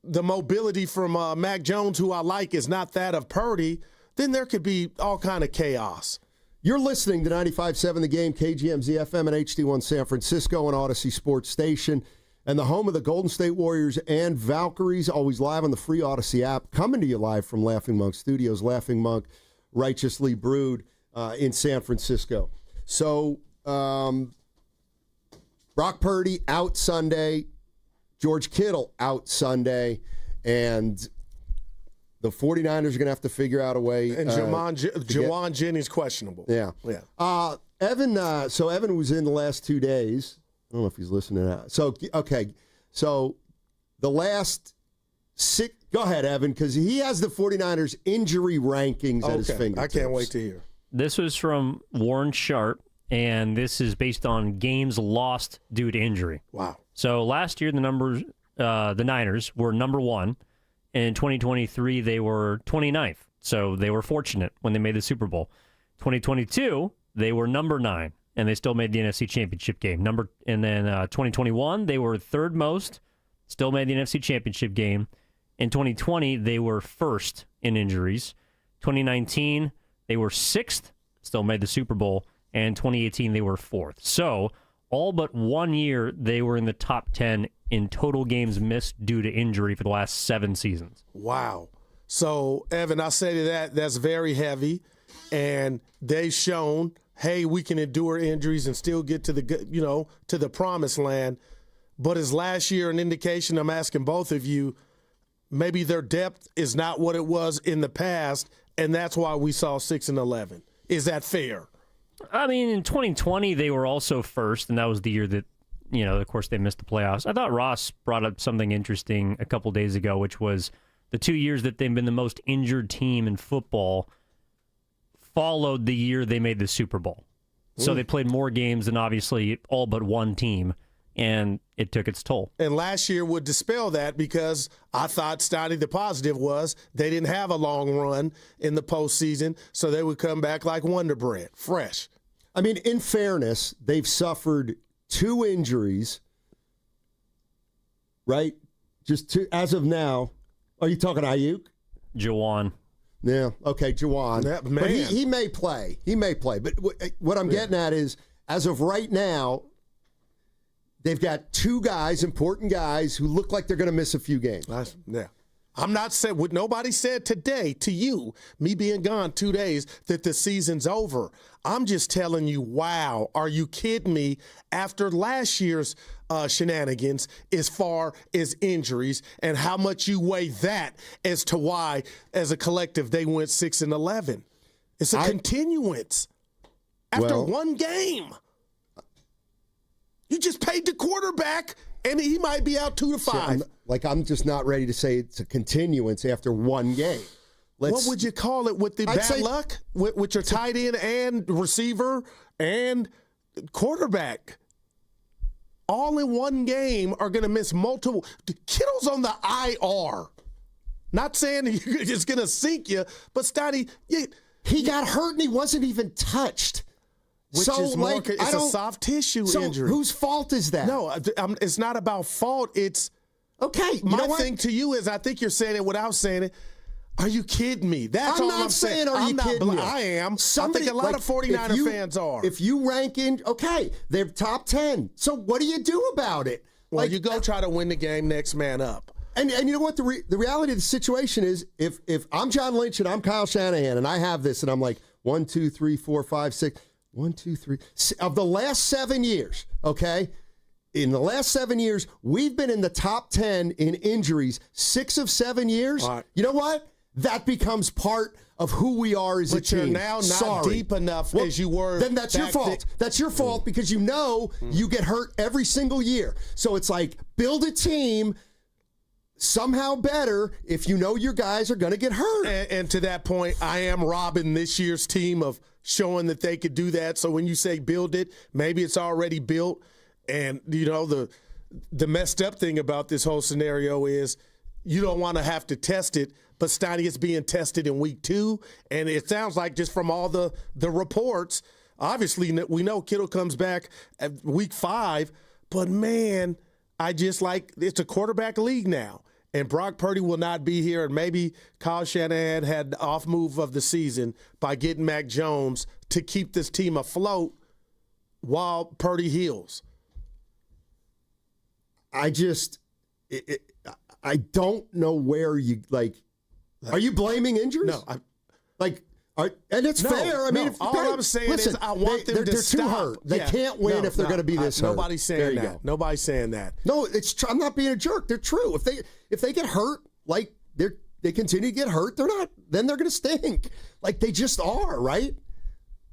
the mobility from Mac Jones, who I like, is not that of Purdy, then there could be all kind of chaos. You're listening to 95.7 The Game, KGMZ FM and HD1 San Francisco and Odyssey Sports Station, and the home of the Golden State Warriors and Valkyries, always live on the free Odyssey app, coming to you live from Laughing Monk Studios, Laughing Monk, righteously brewed in San Francisco. So Brock Purdy out Sunday, George Kittle out Sunday, and the 49ers are going to have to figure out a way. And Jawan Jennings questionable. Yeah. Evan, so Evan was in the last 2 days. I don't know if he's listening now. So, okay. So, the last 6 – go ahead, Evan, because he has the 49ers injury rankings at his fingertips. I can't wait to hear. This was from Warren Sharp, and this is based on games lost due to injury. Wow. So, last year, the Niners were number 1. In 2023, they were 29th. So, they were fortunate when they made the Super Bowl. 2022, they were number 9. And they still made the NFC Championship game. And then 2021, they were third most, still made the NFC Championship game. In 2020, they were first in injuries. 2019, they were 6th, still made the Super Bowl. And 2018, they were 4th. So all but 1 year, they were in the top 10 in total games missed due to injury for the last 7 seasons. Wow. So, Evan, I say to that's very heavy. And they've shown – hey, we can endure injuries and still get to the promised land. But is last year an indication? I'm asking both of you, maybe their depth is not what it was in the past, and that's why we saw 6-11. Is that fair? I mean, in 2020, they were also first, and that was the year that, of course, they missed the playoffs. I thought Ross brought up something interesting a couple days ago, which was the 2 years that they've been the most injured team in football followed the year they made the Super Bowl. So they played more games than obviously all but one team, and it took its toll. And last year would dispel that because I thought, Steiny, the positive was they didn't have a long run in the postseason, so they would come back like Wonder Bread, fresh. I mean, in fairness, they've suffered 2 injuries, right? Just 2 as of now. Are you talking Ayuk? Jawan. Yeah, okay, Jawan. But he may play. He may play. But what I'm getting at is, as of right now, they've got 2 guys, important guys, who look like they're going to miss a few games. I'm not saying what nobody said today to you, me being gone 2 days, that the season's over. I'm just telling you, wow, are you kidding me? After last year's shenanigans, as far as injuries and how much you weigh that as to why, as a collective, they went 6-11. It's a continuance after one game. You just paid the quarterback, and he might be out 2 to 5. I'm just not ready to say it's a continuance after one game. What would you call it with the bad luck? With your tight end and receiver and quarterback? All in one game are going to miss multiple. Kittle's on the IR. Not saying it's going to sink you, but Steiny, he got hurt and he wasn't even touched. Which is it's a soft tissue injury. Whose fault is that? No, it's not about fault. It's okay. My thing to you is, I think you're saying it without saying it. Are you kidding me? That's all I'm saying. Are you kidding me? I am. I think a lot of 49er fans are. If you rank in, they're top 10. So what do you do about it? Well, you go try to win the game, next man up. And you know what? The reality of the situation is, if I'm John Lynch and I'm Kyle Shanahan and I have this and I'm like 1, 2, 3, 4, 5, 6, 1, 2, 3 of the last 7 years, okay? In the last 7 years, we've been in the top 10 in injuries 6 of 7 years. Right. You know what? That becomes part of who we are as a team. But you're now not deep enough as you were. Then that's your fault. That's your fault because you get hurt every single year. So it's like, build a team somehow better if you know your guys are going to get hurt. And to that point, I am robbing this year's team of showing that they could do that. So when you say build it, maybe it's already built. And, the messed up thing about this whole scenario is you don't want to have to test it, but Steiny is being tested in week 2. And it sounds like just from all the reports, obviously we know Kittle comes back at week 5. But, man, it's a quarterback league now. And Brock Purdy will not be here. And maybe Kyle Shanahan had the off move of the season by getting Mac Jones to keep this team afloat while Purdy heals. I don't know where you Are you blaming injuries? No, and it's fair. I mean, all I'm saying is I want them to stop. They're too hurt. They can't win if they're going to be this hurt. Nobody's saying that. Nobody's saying that. No, I'm not being a jerk. They're true. If they get hurt, they continue to get hurt, then they're going to stink. They just are, right?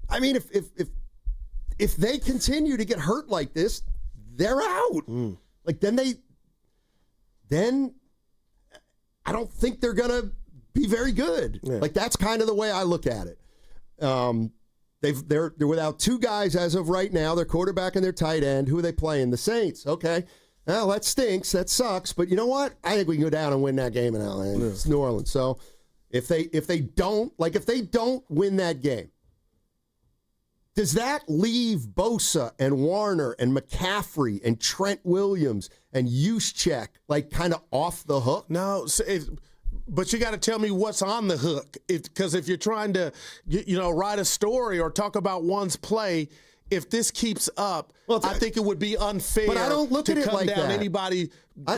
I mean, if they continue to get hurt like this, they're out. Then I don't think they're going to be very good. Yeah. That's kind of the way I look at it. They're without 2 guys as of right now. Their quarterback and their tight end. Who are they playing? The Saints. Okay. Well, that stinks. That sucks. But you know what? I think we can go down and win that game in LA. Yeah. It's New Orleans. So if they don't win that game, does that leave Bosa and Warner and McCaffrey and Trent Williams and Juszczyk kind of off the hook? No, but you got to tell me what's on the hook. Because if you're trying to, write a story or talk about one's play, if this keeps up, I think it would be unfair but I don't look to at it come like down that. anybody's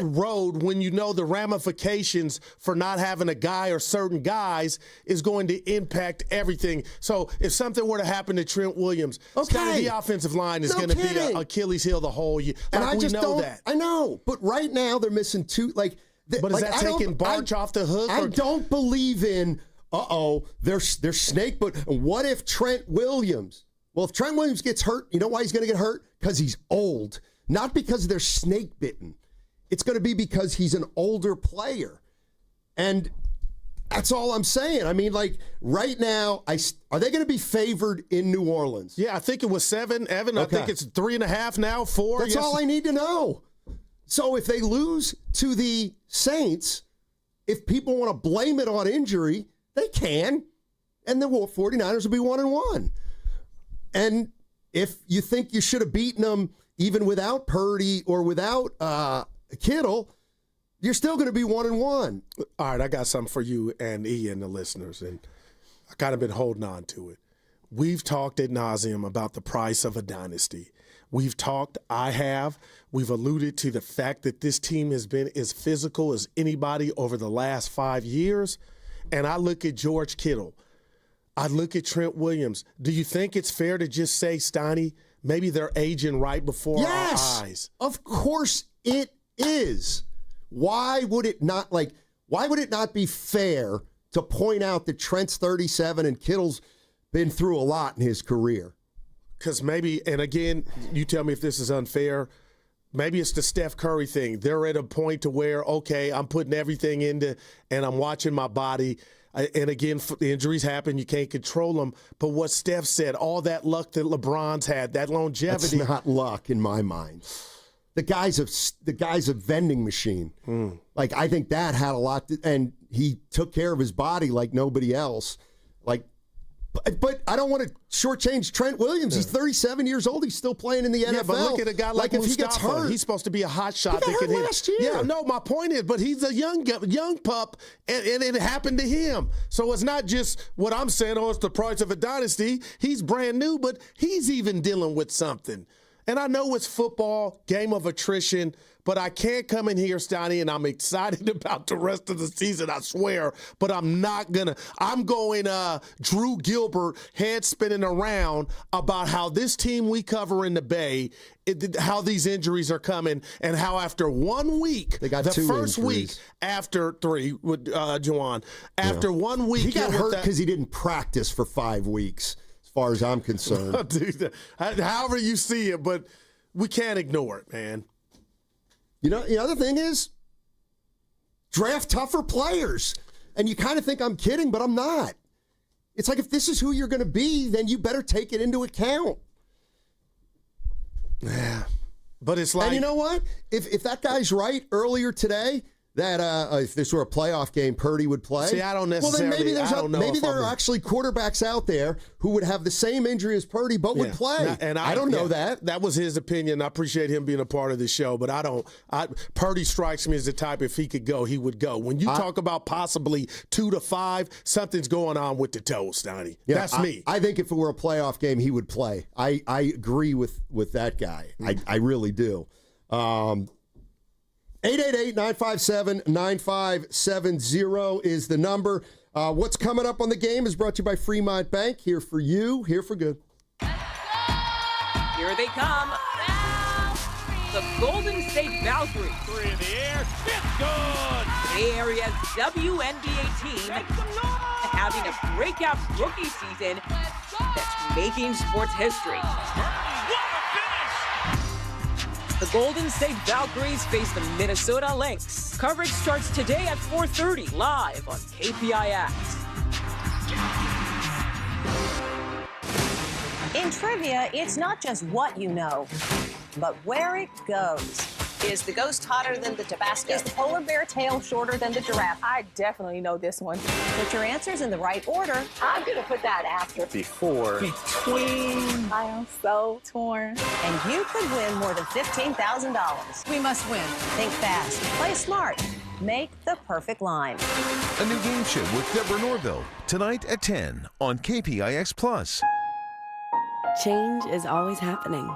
road when you know the ramifications for not having a guy or certain guys is going to impact everything. So if something were to happen to Trent Williams, the offensive line is going to be an Achilles heel the whole year. And I just know that. I know, but right now they're missing 2. But is that taking Barch off the hook? I don't believe in, they're snake, but what if Trent Williams? Well, if Trent Williams gets hurt, you know why he's going to get hurt? Because he's old. Not because they're snake bitten. It's going to be because he's an older player. And that's all I'm saying. I mean, right now, are they going to be favored in New Orleans? Yeah, I think it was 7, Evan. Okay. I think it's 3.5 now, 4. That's all I need to know. So if they lose to the Saints, if people want to blame it on injury, they can. And the 49ers will be 1-1. And if you think you should have beaten them even without Purdy or without Kittle, you're still going to be 1-1. All right, I got something for you and Ian, the listeners, and I kind of been holding on to it. We've talked ad nauseum about the price of a dynasty. We've talked, we've alluded to the fact that this team has been as physical as anybody over the last 5 years. And I look at George Kittle. I look at Trent Williams. Do you think it's fair to just say, Steiny, maybe they're aging right before our eyes? Of course it is. Why would it not be fair to point out that Trent's 37 and Kittle's been through a lot in his career? Because maybe, and again, you tell me if this is unfair, maybe it's the Steph Curry thing. They're at a point to where, okay, I'm putting everything into, and I'm watching my body. And again, the injuries happen. You can't control them. But what Steph said, all that luck that LeBron's had, that longevity. That's not luck in my mind. The guy's a vending machine. Like, I think that had a lot and he took care of his body like nobody else. Like, but I don't want to shortchange Trent Williams. He's 37 years old. He's still playing in the NFL. Yeah, but look at a guy like Mustafa. If he gets hurt, he's supposed to be a hot shot. He got hurt last year. Yeah, no, my point is, but he's a young pup, and it happened to him. So it's not just what I'm saying, it's the price of a dynasty. He's brand new, but he's even dealing with something. And I know it's football, game of attrition, but I can't come in here, Steiny, and I'm excited about the rest of the season, I swear, but I'm going Drew Gilbert head spinning around about how this team we cover in the Bay, how these injuries are coming, and how after 1 week, they got the two first injuries. week after 3 with Juwan, after 1 week. He got hurt because he didn't practice for 5 weeks. As far as I'm concerned. Dude, however you see it, but we can't ignore it, man. You know, the other thing is draft tougher players. And you kind of think I'm kidding, but I'm not. It's like if this is who you're going to be, then you better take it into account. Yeah. But it's like... And you know what? If that guy's right earlier today... that if this were a playoff game, Purdy would play. See, I don't necessarily. Well, then maybe there are actually quarterbacks out there who would have the same injury as Purdy, but would play. And I don't know that. That was his opinion. I appreciate him being a part of the show, but I don't. Purdy strikes me as the type, if he could go, he would go. When you talk about possibly 2 to 5, something's going on with the toes, Steiny. Yeah, that's me. I think if it were a playoff game, he would play. I agree with that guy. I really do. 888-957-9570 is the number. What's coming up on the game is brought to you by Freeman Bank. Here for you, here for good. Here they come. The Golden State Valkyries. 3 in the air. It's good. Bay Area's WNBA team having a breakout rookie season that's making sports history. The Golden State Valkyries face the Minnesota Lynx. Coverage starts today at 4:30 live on KPIX. In trivia, it's not just what you know, but where it goes. Is the ghost hotter than the Tabasco? Is the polar bear tail shorter than the giraffe? I definitely know this one. Put your answers in the right order. I'm going to put that after. Before. Between. I am so torn. And you could win more than $15,000. We must win. Think fast. Play smart. Make the perfect line. A new game show with Deborah Norville. Tonight at 10 on KPIX+. Change is always happening.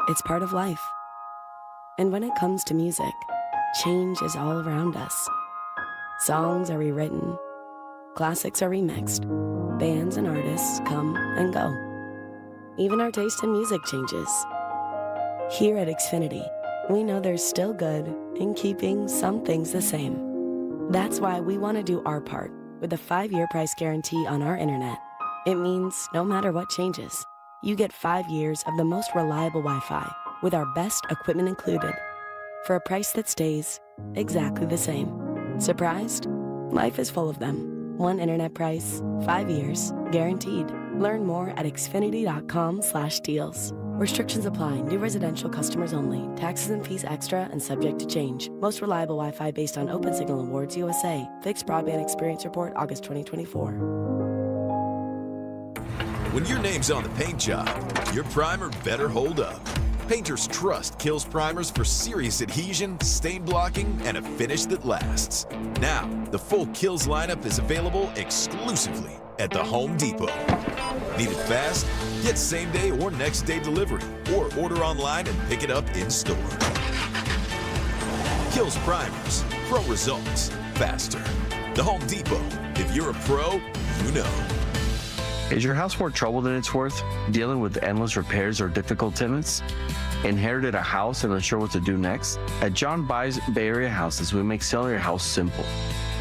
It's part of life. And when it comes to music, change is all around us. Songs are rewritten, classics are remixed, bands and artists come and go. Even our taste in music changes. Here at Xfinity, we know there's still good in keeping some things the same. That's why we want to do our part with a 5-year price guarantee on our internet. It means no matter what changes, you get 5 years of the most reliable Wi-Fi with our best equipment included for a price that stays exactly the same. Surprised? Life is full of them. One internet price, 5 years, guaranteed. Learn more at xfinity.com/deals. Restrictions apply. New residential customers only. Taxes and fees extra and subject to change. Most reliable Wi-Fi based on Open Signal Awards USA. Fixed Broadband Experience Report, August 2024. When your name's on the paint job, your primer better hold up. Painters trust Kills primers for serious adhesion, stain blocking, and a finish that lasts. Now, the full Kills lineup is available exclusively at the Home Depot. Need it fast? Get same-day or next-day delivery, or order online and pick it up in-store. Kills primers, pro results, faster. The Home Depot. If you're a pro, you know. Is your house more trouble than it's worth? Dealing with endless repairs or difficult tenants? Inherited a house and unsure what to do next? At John Buys Bay Area Houses, we make selling your house simple.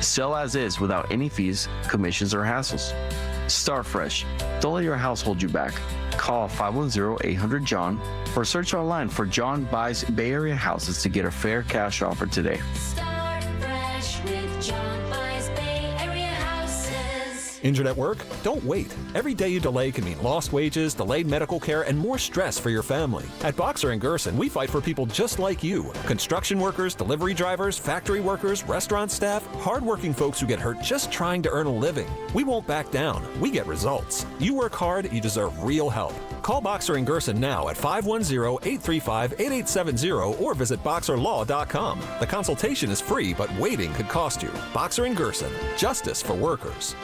Sell as is without any fees, commissions, or hassles. Start fresh. Don't let your house hold you back. Call 510-800-JOHN or search online for John Buys Bay Area Houses to get a fair cash offer today. Start fresh with John Buys Bay Area Houses. Injured at work? Don't wait. Every day you delay can mean lost wages, delayed medical care, and more stress for your family. At Boxer & Gerson, we fight for people just like you. Construction workers, delivery drivers, factory workers, restaurant staff, hardworking folks who get hurt just trying to earn a living. We won't back down. We get results. You work hard, you deserve real help. Call Boxer & Gerson now at 510-835-8870 or visit boxerlaw.com. The consultation is free, but waiting could cost you. Boxer & Gerson. Justice for workers.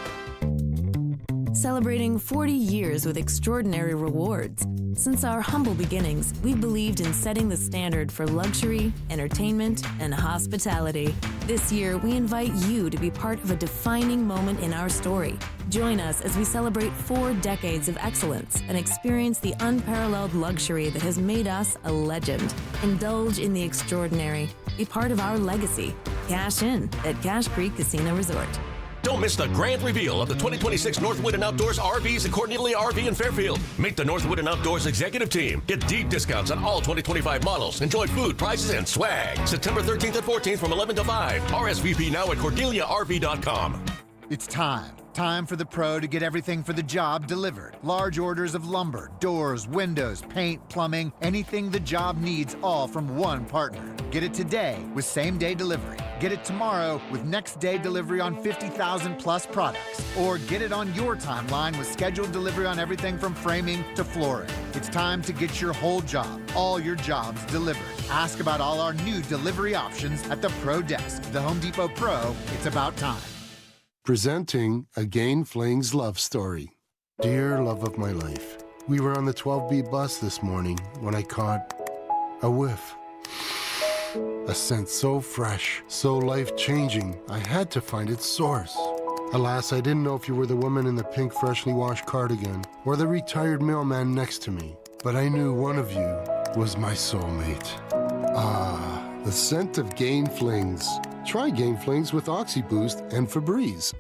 Celebrating 40 years with extraordinary rewards. Since our humble beginnings, we've believed in setting the standard for luxury, entertainment, and hospitality. This year, we invite you to be part of a defining moment in our story. Join us as we celebrate 4 decades of excellence and experience the unparalleled luxury that has made us a legend. Indulge in the extraordinary. Be part of our legacy. Cash in at Cache Creek Casino Resort. Don't miss the grand reveal of the 2026 Northwood & Outdoors RVs at Cornelia RV in Fairfield. Meet the Northwood & Outdoors executive team. Get deep discounts on all 2025 models. Enjoy food, prizes, and swag. September 13th and 14th from 11 to 5. RSVP now at CordeliaRV.com. It's time. Time for the pro to get everything for the job delivered. Large orders of lumber, doors, windows, paint, plumbing, anything the job needs, all from one partner. Get it today with same-day delivery. Get it tomorrow with next-day delivery on 50,000 plus products. Or get it on your timeline with scheduled delivery on everything from framing to flooring. It's time to get your whole job, all your jobs delivered. Ask about all our new delivery options at the Pro Desk. The Home Depot Pro, it's about time. Presenting a Gain Flings love story. Dear love of my life, we were on the 12B bus this morning when I caught a whiff. A scent so fresh, so life-changing, I had to find its source. Alas, I didn't know if you were the woman in the pink freshly washed cardigan or the retired mailman next to me, but I knew one of you was my soulmate. Ah, the scent of Gain Flings. Try Gain Flings with OxyBoost and Febreze.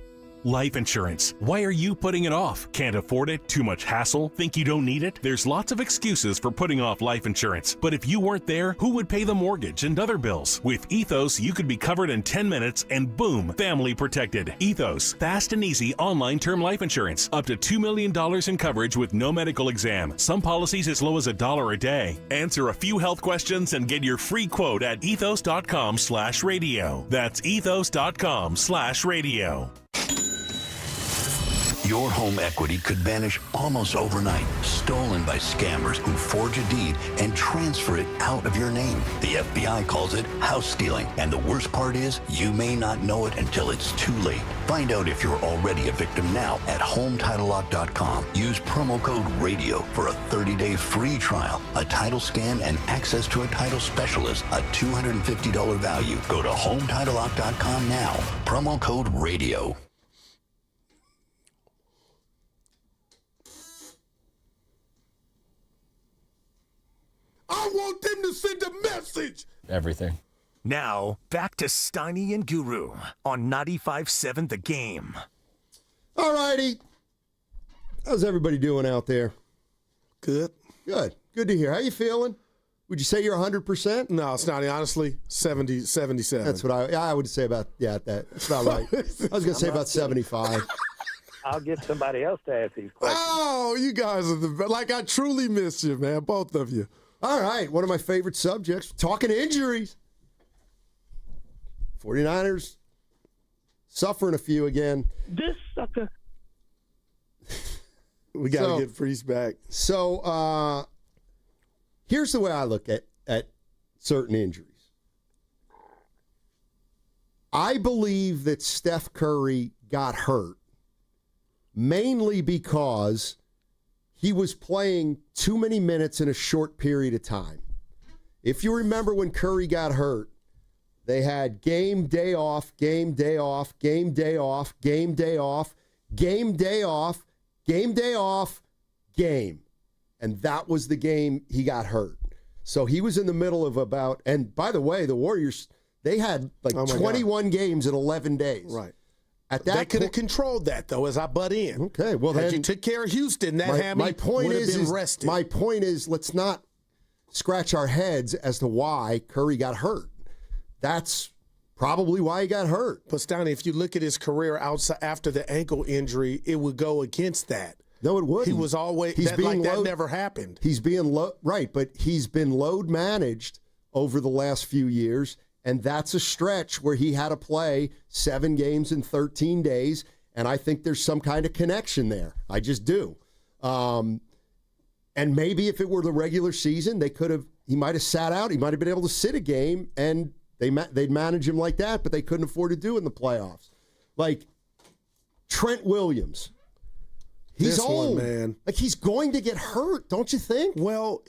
Life insurance. Why are you putting it off? Can't afford it? Too much hassle? Think you don't need it? There's lots of excuses for putting off life insurance. But if you weren't there, who would pay the mortgage and other bills? With Ethos, you could be covered in 10 minutes and boom, family protected. Ethos, fast and easy online term life insurance. Up to $2 million in coverage with no medical exam. Some policies as low as $1 a day. Answer a few health questions and get your free quote at ethos.com/radio. That's ethos.com/radio. Your home equity could vanish almost overnight, stolen by scammers who forge a deed and transfer it out of your name. The FBI calls it house stealing, and the worst part is you may not know it until it's too late. Find out if you're already a victim now at HomeTitleLock.com. Use promo code RADIO for a 30-day free trial, a title scan, and access to a title specialist, a $250 value. Go to HomeTitleLock.com now. Promo code RADIO. I want them to send a message. Everything. Now, back to Steiny and Guru on 95.7 The Game. All righty. How's everybody doing out there? Good. Good. Good to hear. How you feeling? Would you say you're 100%? No, Steiny, honestly, 77. That's what I would say about, that's about right. I was going to say about 75. I'll get somebody else to ask these questions. Oh, you guys are like, I truly miss you, man, both of you. All right, one of my favorite subjects, talking injuries. 49ers suffering a few again. This sucker. We got to get Freeze back. So here's the way I look at certain injuries. I believe that Steph Curry got hurt mainly because he was playing too many minutes in a short period of time. If you remember when Curry got hurt, they had game, day off, game, day off, game, day off, game, day off, game, day off, game, day off, game. And that was the game he got hurt. So he was in the middle of about, and by the way, the Warriors, they had like 21 games in 11 days. Right. At that they could have controlled that, though, as I butt in. Okay, well, then you took care of Houston, that hammy would have been rested. My point is, let's not scratch our heads as to why Curry got hurt. That's probably why he got hurt. But, Steiny, if you look at his career outside after the ankle injury, it would go against that. No, it wouldn't. He was always that never happened. He's being right, but he's been load managed over the last few years, and that's a stretch where he had to play 7 games in 13 days, and I think there's some kind of connection there. I just do. And maybe if it were the regular season, he might have sat out. He might have been able to sit a game, and they'd manage him like that, but they couldn't afford to do in the playoffs. Like Trent Williams. He's old, man. Like, he's going to get hurt, don't you think? Well,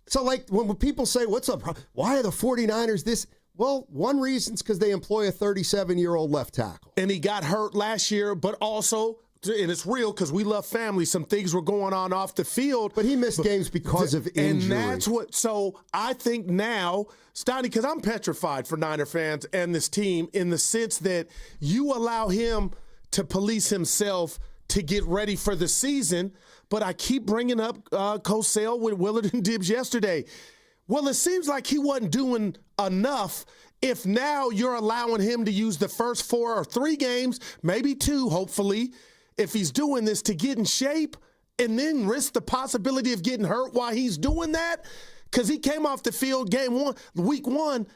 So, like, when people say, what's up? Why are the 49ers this? Well, one reason's because they employ a 37-year-old left tackle. And he got hurt last year, but also, and it's real because we love family, some things were going on off the field. But he missed games because of injury. And that's so I think now, Steiny, because I'm petrified for Niner fans and this team in the sense that you allow him to police himself to get ready for the season, but I keep bringing up Coast Termite with Willard and Dibs yesterday. Well, it seems like he wasn't doing enough if now you're allowing him to use the first 4 or 3 games, maybe 2, hopefully, if he's doing this to get in shape and then risk the possibility of getting hurt while he's doing that. Because he came off the field week 1.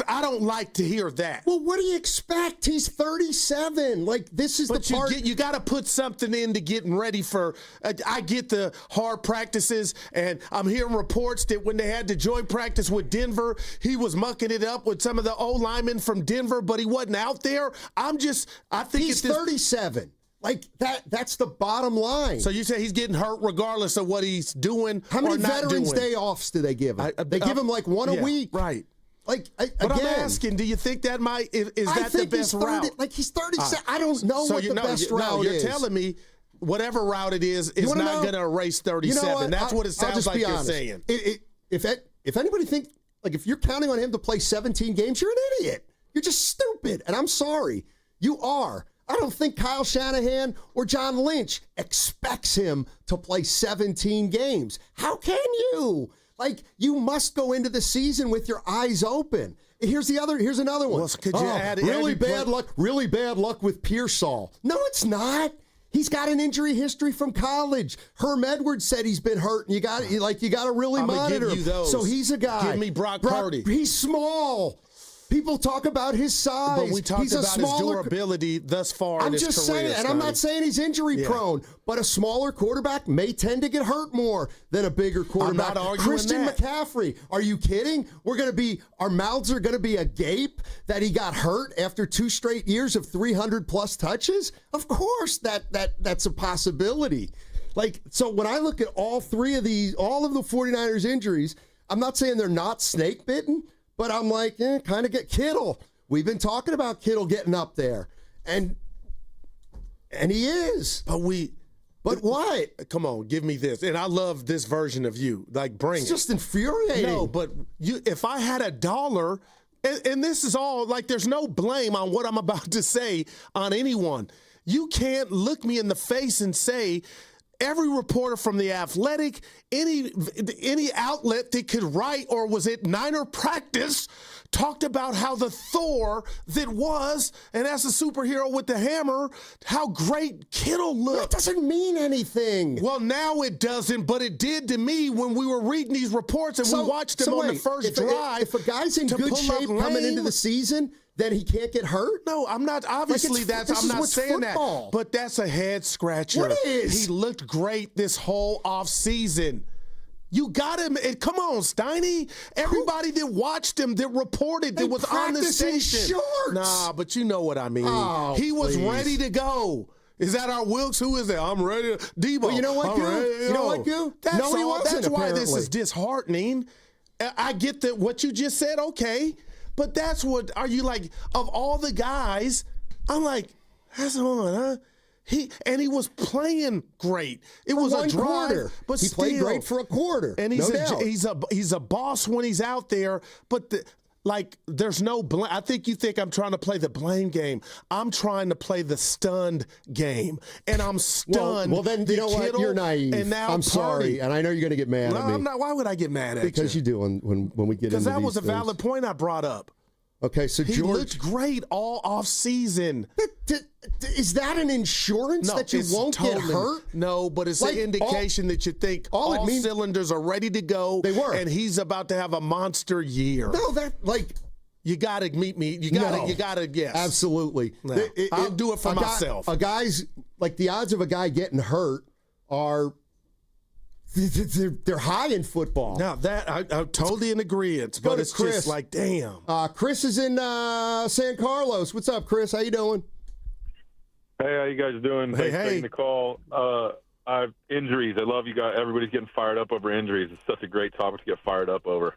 I don't like to hear that. Well, what do you expect? He's 37. Like, this is the part. You got to put something into getting ready for. I get the hard practices, and I'm hearing reports that when they had the joint practice with Denver, he was mucking it up with some of the O-linemen from Denver, but he wasn't out there. I think he's 37. Like, that's the bottom line. So you say he's getting hurt regardless of what he's doing. How many or not Veterans doing? Day offs do they give him? They give him like one a week. Right. Like, but again, I'm asking, do you think that is that the best route? Like, he's 37. I don't know what the best route is. You're telling me whatever route it is not going to erase 37. That's what it sounds like you're saying. If anybody thinks, like, if you're counting on him to play 17 games, you're an idiot. You're just stupid. And I'm sorry. You are. I don't think Kyle Shanahan or John Lynch expects him to play 17 games. How can you? Like, you must go into the season with your eyes open. Here's another one. Well, could you add really bad luck with Pearsall. No, it's not. He's got an injury history from college. Herm Edwards said he's been hurt, and you got to really monitor him. So he's a guy. Give me Brock Purdy. He's small. People talk about his size. But we talked about his durability thus far in his career. I'm just saying, and I'm not saying he's injury prone, but a smaller quarterback may tend to get hurt more than a bigger quarterback. I'm not arguing Christian that. McCaffrey, are you kidding? Our mouths are going to be agape that he got hurt after 2 straight years of 300-plus touches? Of course, that's a possibility. Like, so when I look at all of the 49ers injuries, I'm not saying they're not snake bitten, but I'm like, kind of get Kittle. We've been talking about Kittle getting up there, and he is. But what? Come on, give me this. And I love this version of you. Like, bring it's just infuriating. No, but if I had $1, and this is all, like, there's no blame on what I'm about to say on anyone. You can't look me in the face and say, every reporter from The Athletic, any outlet that could write, or was it Niner Practice, talked about how the Thor that was, and as a superhero with the hammer, how great Kittle looked. That doesn't mean anything. Well, now it doesn't, but it did to me when we were reading these reports and we watched him on the first drive. If a guy's in good shape coming into the season, then he can't get hurt? No, I'm not. Obviously, I'm not saying football. that. But that's a head scratcher. What is? He looked great this whole offseason. You got him. Come on, Steiny. Everybody that watched him, that reported, that was on the station. Shorts. Nah, but you know what I mean. Oh, he was please. ready to go. Is that our Wilkes? Who is that? I'm ready. Debo. Well, you know what, I'm Goo? ready to You know go. what, Goo? That's No, he all. wasn't, That's why this apparently. is disheartening. I get that what you just said, okay. But that's what, are you like, of all the guys, I'm like, that's on, huh? He was playing great. It was a drive, quarter. but he still, played great for a quarter. And he's a boss when he's out there. But there's no blame. I think you think I'm trying to play the blame game. I'm trying to play the stunned game, and I'm stunned. Well, then you know what? Kittle You're naive. And now I'm Purdy. sorry, and I know you're going to get mad No, at me. I'm not. Why would I get mad at you? Because you do when we get into Because that these was a things. valid point I brought up. Okay, so He George looked great all off season. Is that an insurance that you it's won't get hurt? No, but it's Like, an indication that you think all cylinders are ready to go. They were, and he's about to have a monster year. No, that you got to meet me. You got to. Yes, absolutely. No. I'll do it for myself. A guy's like the odds of a guy getting hurt are. They're high in football. Now that I'm totally in agreement, but it's Chris. just like, damn. Chris is in San Carlos. What's up, Chris? How you doing? Hey, how you guys doing? Thanks for taking the call. I've injuries. I love you guys. Everybody's getting fired up over injuries. It's such a great topic to get fired up over.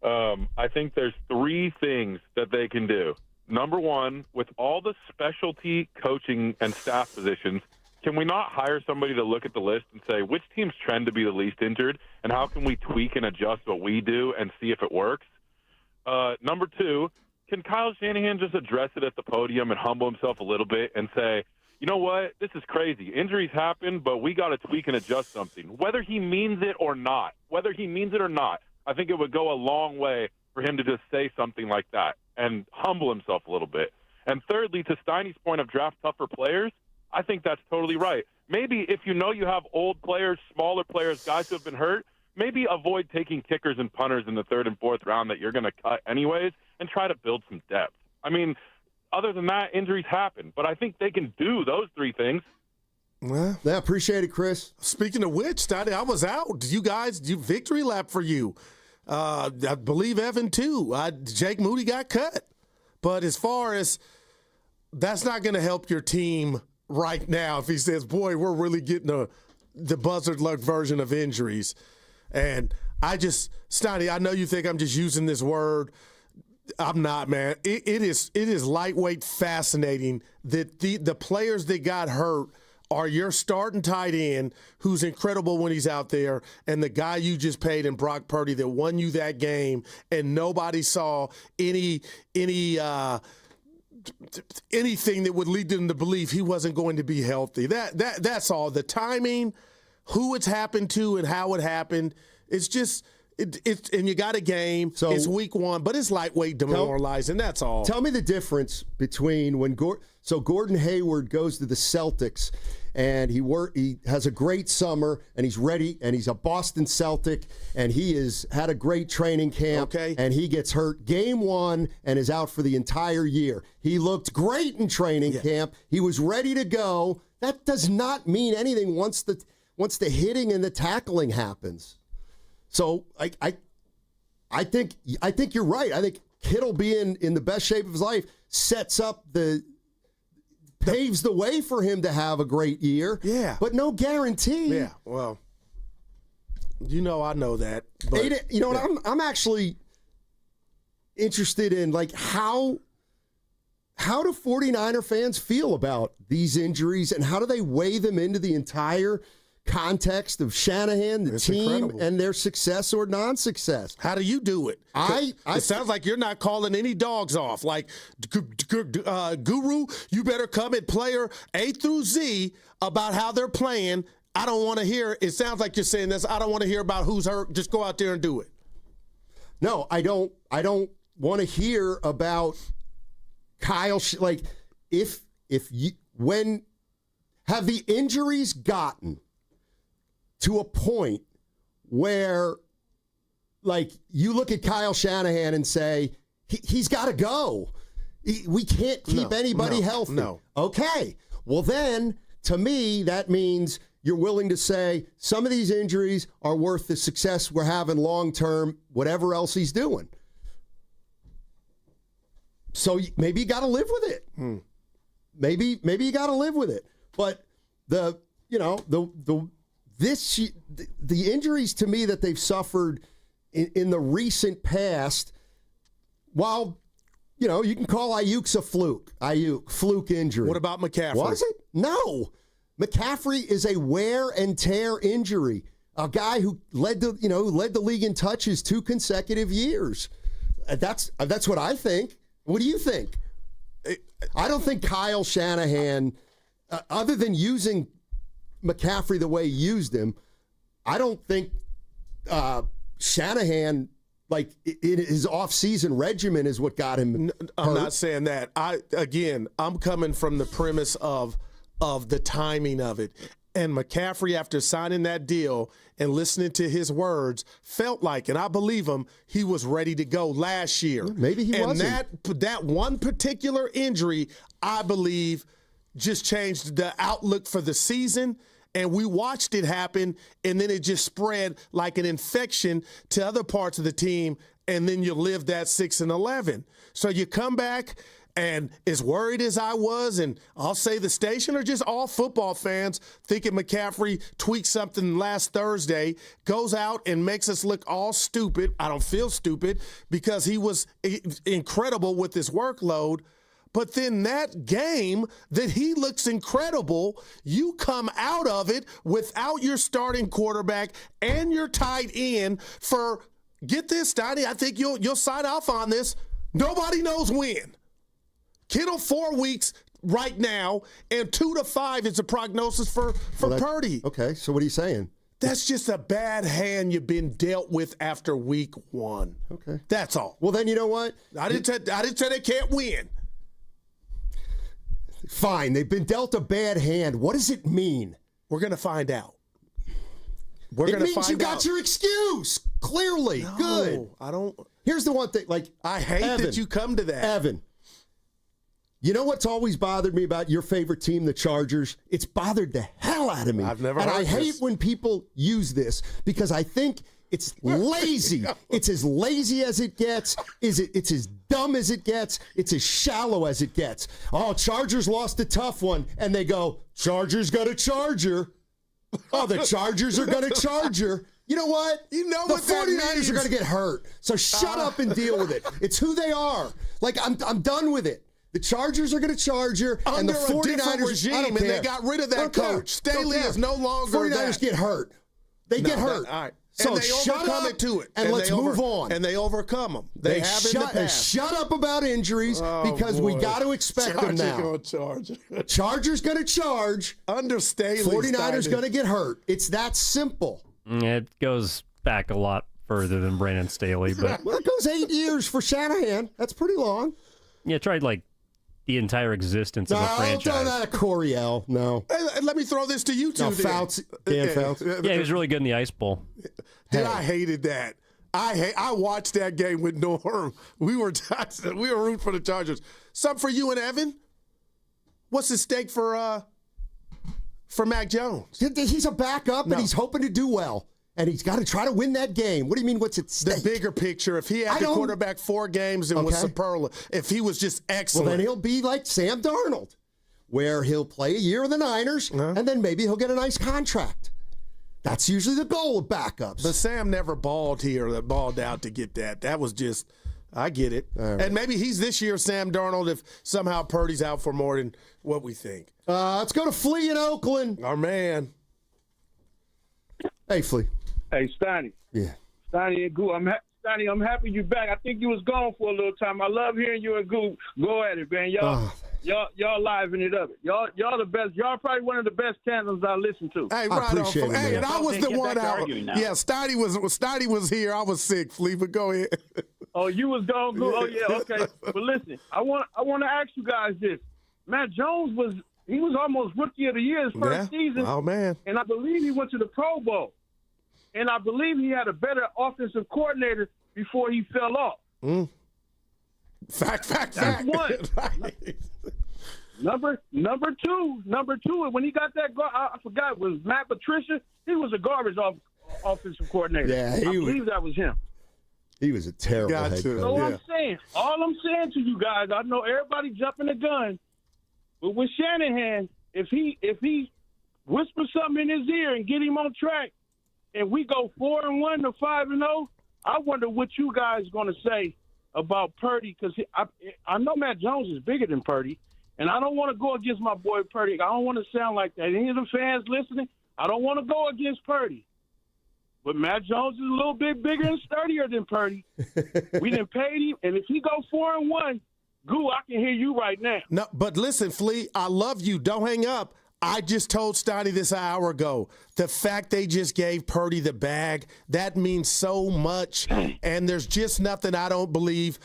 I think there's 3 things that they can do. Number one, with all the specialty coaching and staff positions, can we not hire somebody to look at the list and say which teams trend to be the least injured, and how can we tweak and adjust what we do and see if it works? Number 2, can Kyle Shanahan just address it at the podium and humble himself a little bit and say, you know what, this is crazy. Injuries happen, but we got to tweak and adjust something. Whether he means it or not, I think it would go a long way for him to just say something like that and humble himself a little bit. And thirdly, to Steiny's point of draft tougher players, I think that's totally right. Maybe if you know you have old players, smaller players, guys who have been hurt, maybe avoid taking kickers and punters in the 3rd and 4th round that you're going to cut anyways and try to build some depth. I mean, other than that, injuries happen. But I think they can do those 3 things. Well, I appreciate it, Chris. Speaking of which, Steiny, I was out. You guys, victory lap for you. I believe Evan, too. Jake Moody got cut. But as far as that's not going to help your team right now if he says, boy, we're really getting the buzzard luck version of injuries. And Steiny, I know you think I'm just using this word. I'm not, man. It is lightweight fascinating that the players that got hurt are your starting tight end, who's incredible when he's out there, and the guy you just paid in Brock Purdy that won you that game, and nobody saw anything that would lead them to believe he wasn't going to be healthy. That's all. The timing, who it's happened to, and how it happened. It's just and you got a game. So it's week 1, but it's lightweight demoralizing. That's all. Tell me the difference between when Gordon Hayward goes to the Celtics and he has a great summer and he's ready and he's a Boston Celtic and he has had a great training camp and he gets hurt game 1 and is out for the entire year. He looked great in training camp. He was ready to go. That does not mean anything once the hitting and the tackling happens. So I think you're right. I think Kittle being in the best shape of his life paves the way for him to have a great year. Yeah. But no guarantee. Yeah, well, I know that. But, what? I'm actually interested in how do 49er fans feel about these injuries and how do they weigh them into the entire context of Shanahan, the team, incredible. And their success or non-success. How do you do it? It sounds like you're not calling any dogs off. Like, Guru, you better come at player A through Z about how they're playing. I don't want to hear. It sounds like you're saying this. I don't want to hear about who's hurt. Just go out there and do it. No, I don't want to hear about Kyle. When have the injuries gotten to a point where, you look at Kyle Shanahan and say, he's got to go. We can't keep anybody healthy. No. Okay. Well, then, to me, that means you're willing to say some of these injuries are worth the success we're having long-term, whatever else he's doing. So maybe you got to live with it. Maybe you got to live with it. But the injuries to me that they've suffered in the recent past, while you can call Ayuk's a fluke injury. What about McCaffrey? Was it? No. McCaffrey is a wear and tear injury. A guy who led the league in touches 2 consecutive years. That's what I think. What do you think? I don't think Kyle Shanahan, other than using McCaffrey the way he used him, I don't think Shanahan, like in his off-season regimen, is what got him hurt. I'm not saying that. I'm coming from the premise of the timing of it. And McCaffrey, after signing that deal and listening to his words, felt like, and I believe him, he was ready to go last year. Maybe he wasn't. And that one particular injury, I believe, just changed the outlook for the season. And we watched it happen, and then it just spread like an infection to other parts of the team, and then you live that 6-11. So you come back, and as worried as I was, and I'll say the station or just all football fans thinking McCaffrey tweaked something last Thursday, goes out and makes us look all stupid. I don't feel stupid because he was incredible with his workload. But then that game that he looks incredible, you come out of it without your starting quarterback and your tight end for, get this, Steiny, I think you'll sign off on this, nobody knows when. Kittle 4 weeks right now, and 2 to 5 is the prognosis for Purdy. Okay, so what are you saying? That's just a bad hand you've been dealt with after week 1. Okay. That's all. Well, then you know what? I didn't say they can't win. Fine, they've been dealt a bad hand. What does it mean? We're going to find out. It means you got your excuse. Clearly. No, good. I don't. Here's the one thing. I hate that you come to that. Evan, you know what's always bothered me about your favorite team, the Chargers? It's bothered the hell out of me. I've never heard I this. hate when people use this because I think it's lazy. It's as lazy as it gets. It's as dumb as it gets. It's as shallow as it gets. Oh, Chargers lost a tough one. And they go, Chargers got a Charger. Oh, the Chargers are going to Charger. You know what? You know the what that 49ers means. are going to get hurt. So shut up and deal with it. It's who they are. I'm done with it. The Chargers are going to Charger, and the 49ers regime, I don't and care. they got rid of that Don't care. coach. Staley is no longer 49ers get hurt. They get hurt. All right. So and they shut overcome up it to it. and let's move on. And they overcome them. They have in the past. Shut up about injuries because we got to expect them now. Chargers going to charge. Under Staley. 49ers going to get hurt. It's that simple. It goes back a lot further than Brandon Staley, but well, it goes 8 years for Shanahan. That's pretty long. Yeah, tried the entire existence of a franchise. Don't throw that at Coryell. No. Hey, let me throw this to you two. No, Fouts. Dan Fouts. Yeah, he was really good in the Ice Bowl. Dude, I hated that. I watched that game with Norm. We were rooting for the Chargers. Something for you and Evan? What's the stake for Mac Jones? He's a backup, and he's hoping to do well. And he's got to try to win that game. What do you mean, what's at stake? The bigger picture. If he had the quarterback 4 games and was superlative, if he was just excellent. Well, then he'll be like Sam Darnold, where he'll play a year with the Niners, and then maybe he'll get a nice contract. That's usually the goal of backups. But Sam never balled out to get that. That was just, I get it. Right. And maybe he's this year Sam Darnold if somehow Purdy's out for more than what we think. Let's go to Flea in Oakland. Our man. Hey, Flea. Hey, Steiny. Yeah. Steiny and Goo. Steiny, I'm happy you're back. I think you was gone for a little time. I love hearing you and Goo. Go at it, man. Y'all liven it up. Y'all the best. Y'all probably one of the best tandems I listen to. Hey, right on. Hey, and I was the one out. Yeah, Steiny was here. I was sick, Flea, but go ahead. Oh, you was gone, Goo. Oh yeah, okay. But listen, I want to ask you guys this. Matt Jones was almost Rookie of the Year his first season. Oh man. And I believe he went to the Pro Bowl. And I believe he had a better offensive coordinator before he fell off. Fact. That's one. Right. Number two, when he got that, I forgot, was Matt Patricia. He was a garbage offensive coordinator. Yeah, I believe that was him. He was a terrible head coach. So all I'm saying to you guys, I know everybody jumping the gun, but with Shanahan, if he whispers something in his ear and get him on track, and we go 4-1 to 5-0, I wonder what you guys going to say about Purdy, because I know Matt Jones is bigger than Purdy, and I don't want to go against my boy Purdy. I don't want to sound like that. Any of the fans listening, I don't want to go against Purdy. But Matt Jones is a little bit bigger and sturdier than Purdy. We done paid him, and if he go 4-1, Goo, I can hear you right now. No, but listen, Flea, I love you. Don't hang up. I just told Steiny this an hour ago. The fact they just gave Purdy the bag, that means so much. And there's just nothing I don't believe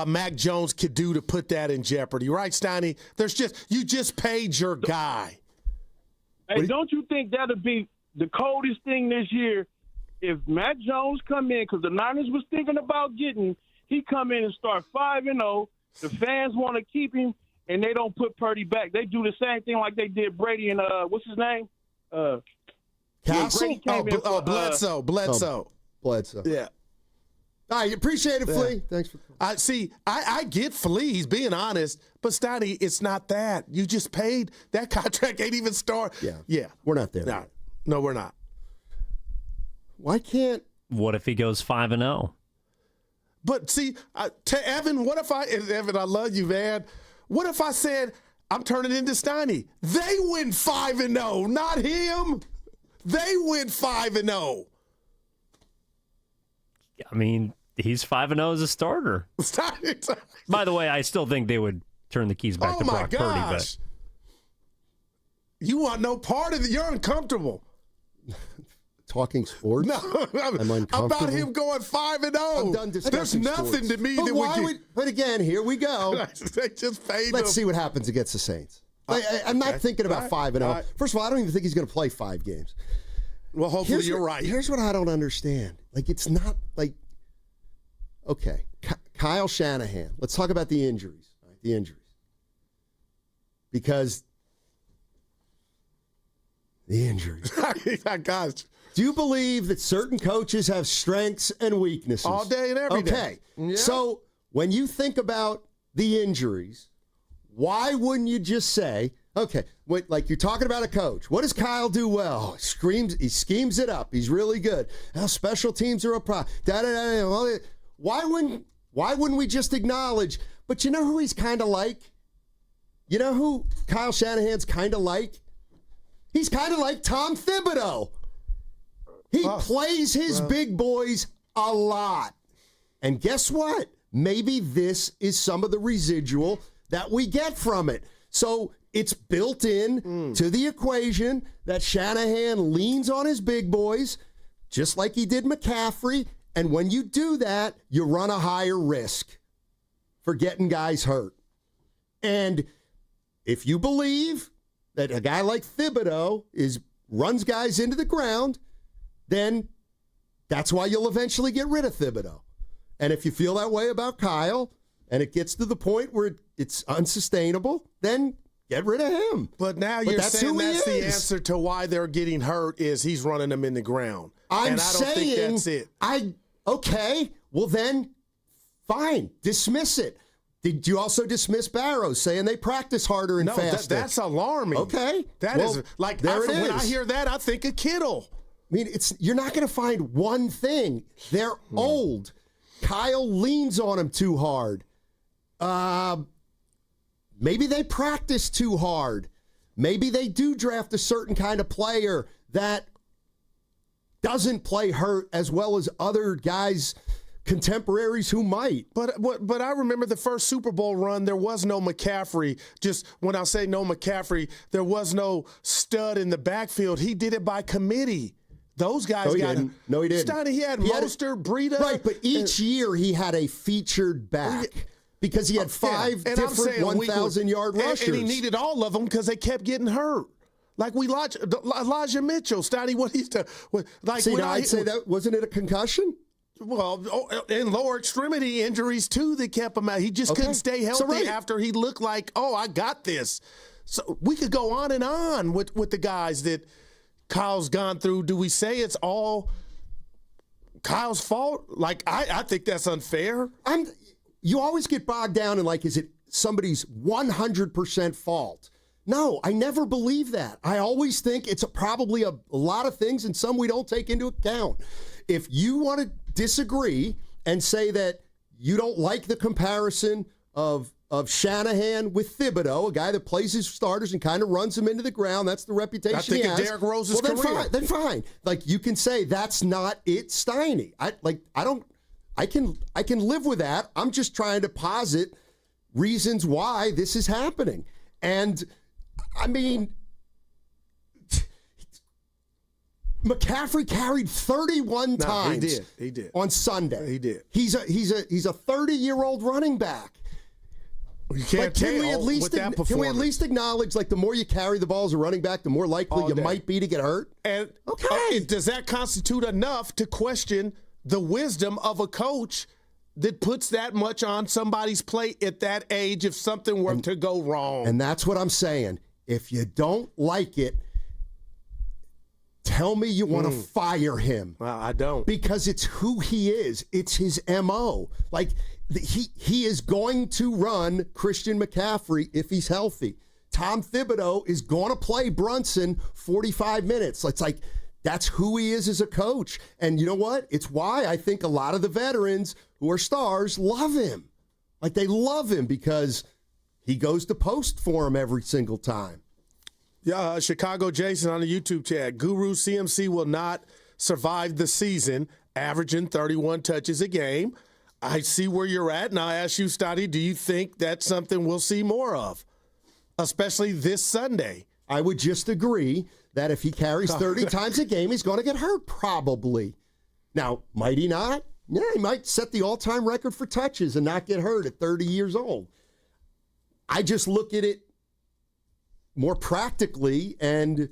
Mac Jones could do to put that in jeopardy. Right, Steiny? You just paid your guy. Hey, don't you think that would be the coldest thing this year if Mac Jones come in, because the Niners was thinking about getting, he come in and start 5-0, the fans want to keep him, and they don't put Purdy back. They do the same thing like they did Brady and what's his name? Castle? Bledsoe. Bledsoe. Yeah. All right, appreciate it, Flea. Thanks for. I get Flea. He's being honest, but Steiny, it's not that. You just paid that contract. Ain't even start. Yeah. We're not there. No, we're not. Why can't? What if he goes 5-0? But see, to Evan, Evan, I love you, man. What if I said, I'm turning into Steiny? They win 5-0, not him. They win 5-0. I mean, he's 5-0 as a starter. By the way, I still think they would turn the keys back to Brock Purdy. But you want no part of it. You're uncomfortable. Talking sports? No, I'm uncomfortable. About him going 5-0. I'm done discussing There's nothing sports. to me But that why would. But again, here we go. They just paid Let's him. see what happens against the Saints. I'm not thinking about 5-0. First of all, I don't even think he's going to play 5 games. Well, hopefully you're right. Here's what I don't understand. Like, it's not like, okay, Kyle Shanahan. Let's talk about the injuries. Right, the injuries. Because the injuries. Gosh. Do you believe that certain coaches have strengths and weaknesses? All day and every day. Okay. Yeah. So when you think about the injuries, why wouldn't you just say, okay, like you're talking about a coach. What does Kyle do well? He schemes it up. He's really good. Special teams are a problem. Why wouldn't we just acknowledge, but you know who he's kind of like? You know who Kyle Shanahan's kind of like? He's kind of like Tom Thibodeau. He plays his big boys a lot. And guess what? Maybe this is some of the residual that we get from it. So it's built in to the equation that Shanahan leans on his big boys, just like he did McCaffrey. And when you do that, you run a higher risk for getting guys hurt. And if you believe that a guy like Thibodeau runs guys into the ground, then that's why you'll eventually get rid of Thibodeau. And if you feel that way about Kyle, and it gets to the point where it's unsustainable, then get rid of him. But now you're saying that's the answer to why they're getting hurt is he's running them in the ground. I'm and I don't think that's it. Okay, well then, fine, dismiss it. Did you also dismiss Barrows, saying they practice harder and faster? That's alarming. Okay. That is like, when I hear that, I think of Kittle. I mean, you're not going to find one thing. They're old. Kyle leans on him too hard. Maybe they practice too hard. Maybe they do draft a certain kind of player that doesn't play hurt as well as other guys, contemporaries who might. But I remember the first Super Bowl run, there was no McCaffrey. Just when I say no McCaffrey, there was no stud in the backfield. He did it by committee. Those guys got him. No, he didn't. Steiny, he had Mostert, Breida. Right, but each year he had a featured back because he had 5 different 1,000-yard rushers. And he needed all of them because they kept getting hurt. Like Elijah Mitchell, Steiny, what he's done. Like I'd say that, wasn't it a concussion? Well, in lower extremity injuries, too, that kept him out. He just couldn't stay healthy after he looked like, I got this. So we could go on and on with the guys that Kyle's gone through. Do we say it's all Kyle's fault? Like, I think that's unfair. You always get bogged down in, like, is it somebody's 100% fault? No, I never believe that. I always think it's probably a lot of things and some we don't take into account. If you want to disagree and say that you don't like the comparison of Shanahan with Thibodeau, a guy that plays his starters and kind of runs them into the ground, that's the reputation he has. I think of Derrick Rose's career. Then fine. Like, you can say that's not it, Steiny. I can live with that. I'm just trying to posit reasons why this is happening. And I mean, McCaffrey carried 31 times. He did on Sunday. He did. He's a 30-year-old running back. You can't tell can we at least acknowledge, like, the more you carry the ball as a running back, the more likely you might be to get hurt? And does that constitute enough to question the wisdom of a coach that puts that much on somebody's plate at that age if something were to go wrong? And that's what I'm saying. If you don't like it, tell me you want to fire him. Well, I don't. Because it's who he is. It's his MO. Like, he is going to run Christian McCaffrey if he's healthy. Tom Thibodeau is going to play Brunson 45 minutes. It's like, that's who he is as a coach. And you know what? It's why I think a lot of the veterans who are stars love him. Like, they love him because he goes to post for him every single time. Yeah, Chicago Jason on the YouTube chat. Guru CMC will not survive the season, averaging 31 touches a game. I see where you're at, and I ask you, Steiny, do you think that's something we'll see more of, especially this Sunday? I would just agree that if he carries 30 times a game, he's going to get hurt, probably. Now, might he not? Yeah, he might set the all-time record for touches and not get hurt at 30 years old. I just look at it more practically, and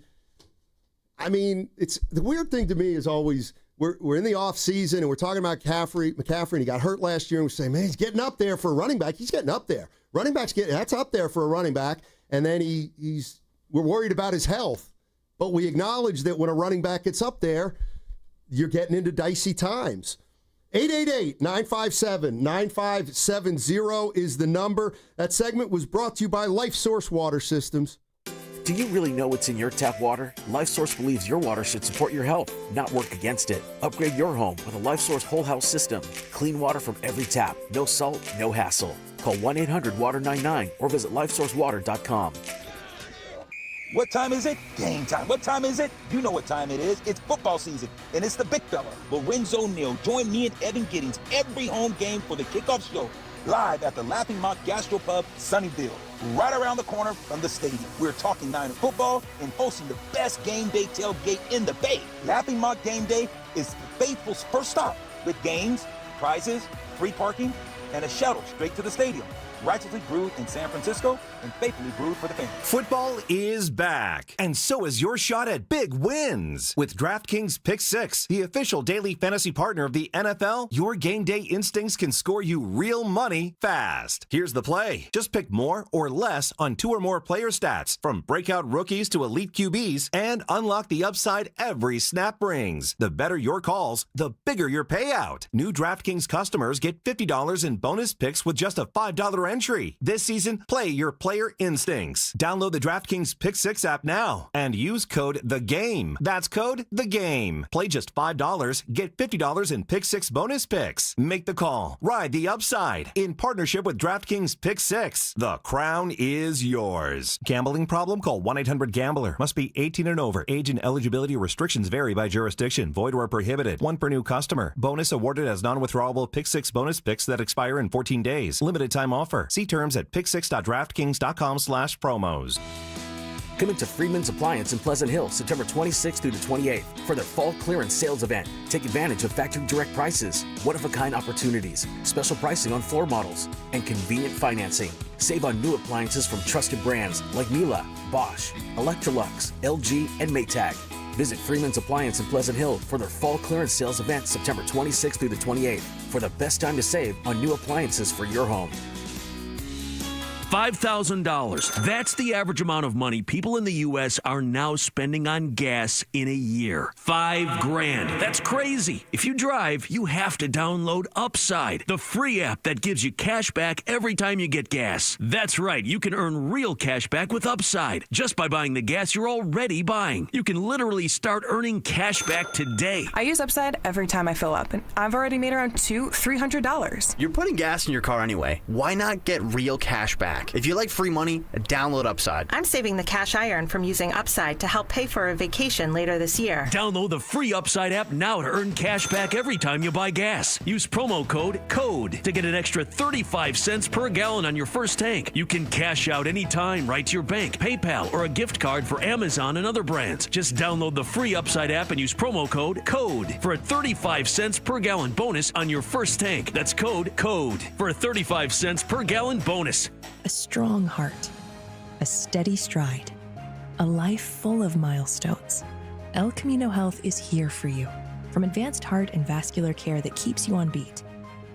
I mean, it's the weird thing to me is always we're in the off season and we're talking about McCaffrey, and he got hurt last year, and we say, man, he's getting up there for a running back. He's getting up there. Running backs that's up there for a running back, and then we're worried about his health, but we acknowledge that when a running back gets up there, you're getting into dicey times. 888-957-9570 is the number. That segment was brought to you by LifeSource Water Systems. Do you really know what's in your tap water? LifeSource believes your water should support your health, not work against it. Upgrade your home with a LifeSource whole house system. Clean water from every tap. No salt, no hassle. Call 1-800-WATER-99 or visit lifesourcewater.com. What time is it? Game time. What time is it? You know what time it is. It's football season, and it's the big fella, Lorenzo Neal. Join me and Evan Giddings every home game for the kickoff show, live at the Laughing Mount Gastropub, Sunnyvale, right around the corner from the stadium. We're talking Niner football and hosting the best game day tailgate in the Bay. Laughing Mount Game Day is the faithful's first stop with games, prizes, free parking, and a shuttle straight to the stadium. Righteously brewed in San Francisco and faithfully brewed for the fans. Football is back, and so is your shot at big wins. With DraftKings Pick 6, the official daily fantasy partner of the NFL, your game day instincts can score you real money fast. Here's the play. Just pick more or less on 2 or more player stats, from breakout rookies to elite QBs, and unlock the upside every snap brings. The better your calls, the bigger your payout. New DraftKings customers get $50 in bonus picks with just a $5 entry. This season, play your player instincts. Download the DraftKings Pick 6 app now and use code THEGAME. That's code THEGAME. Play just $5, get $50 in Pick 6 bonus picks. Make the call. Ride the upside. In partnership with DraftKings Pick 6. The crown is yours. Gambling problem? Call 1-800-GAMBLER. Must be 18 and over. Age and eligibility restrictions vary by jurisdiction. Void where prohibited. 1 per new customer. Bonus awarded as non-withdrawable Pick 6 bonus picks that expire in 14 days. Limited time offer. See terms at pick6.draftkings.com/promos. Come into Freeman's Appliance in Pleasant Hill, September 26th through the 28th for their fall clearance sales event. Take advantage of factory direct prices, one-of-a-kind opportunities, special pricing on floor models, and convenient financing. Save on new appliances from trusted brands like Miele, Bosch, Electrolux, LG, and Maytag. Visit Freeman's Appliance in Pleasant Hill for their fall clearance sales event September 26th through the 28th for the best time to save on new appliances for your home. $5,000. That's the average amount of money people in the U.S. are now spending on gas in a year. $5,000. That's crazy. If you drive, you have to download Upside, the free app that gives you cash back every time you get gas. That's right. You can earn real cash back with Upside just by buying the gas you're already buying. You can literally start earning cash back today. I use Upside every time I fill up, and I've already made around $300. You're putting gas in your car anyway. Why not get real cash back? If you like free money, download Upside. I'm saving the cash I earn from using Upside to help pay for a vacation later this year. Download the free Upside app now to earn cash back every time you buy gas. Use promo code CODE to get an extra 35 cents per gallon on your first tank. You can cash out anytime right to your bank, PayPal, or a gift card for Amazon and other brands. Just download the free Upside app and use promo code CODE for a 35 cents per gallon bonus on your first tank. That's code CODE for a 35 cents per gallon bonus. A strong heart, a steady stride, a life full of milestones. El Camino Health is here for you. From advanced heart and vascular care that keeps you on beat,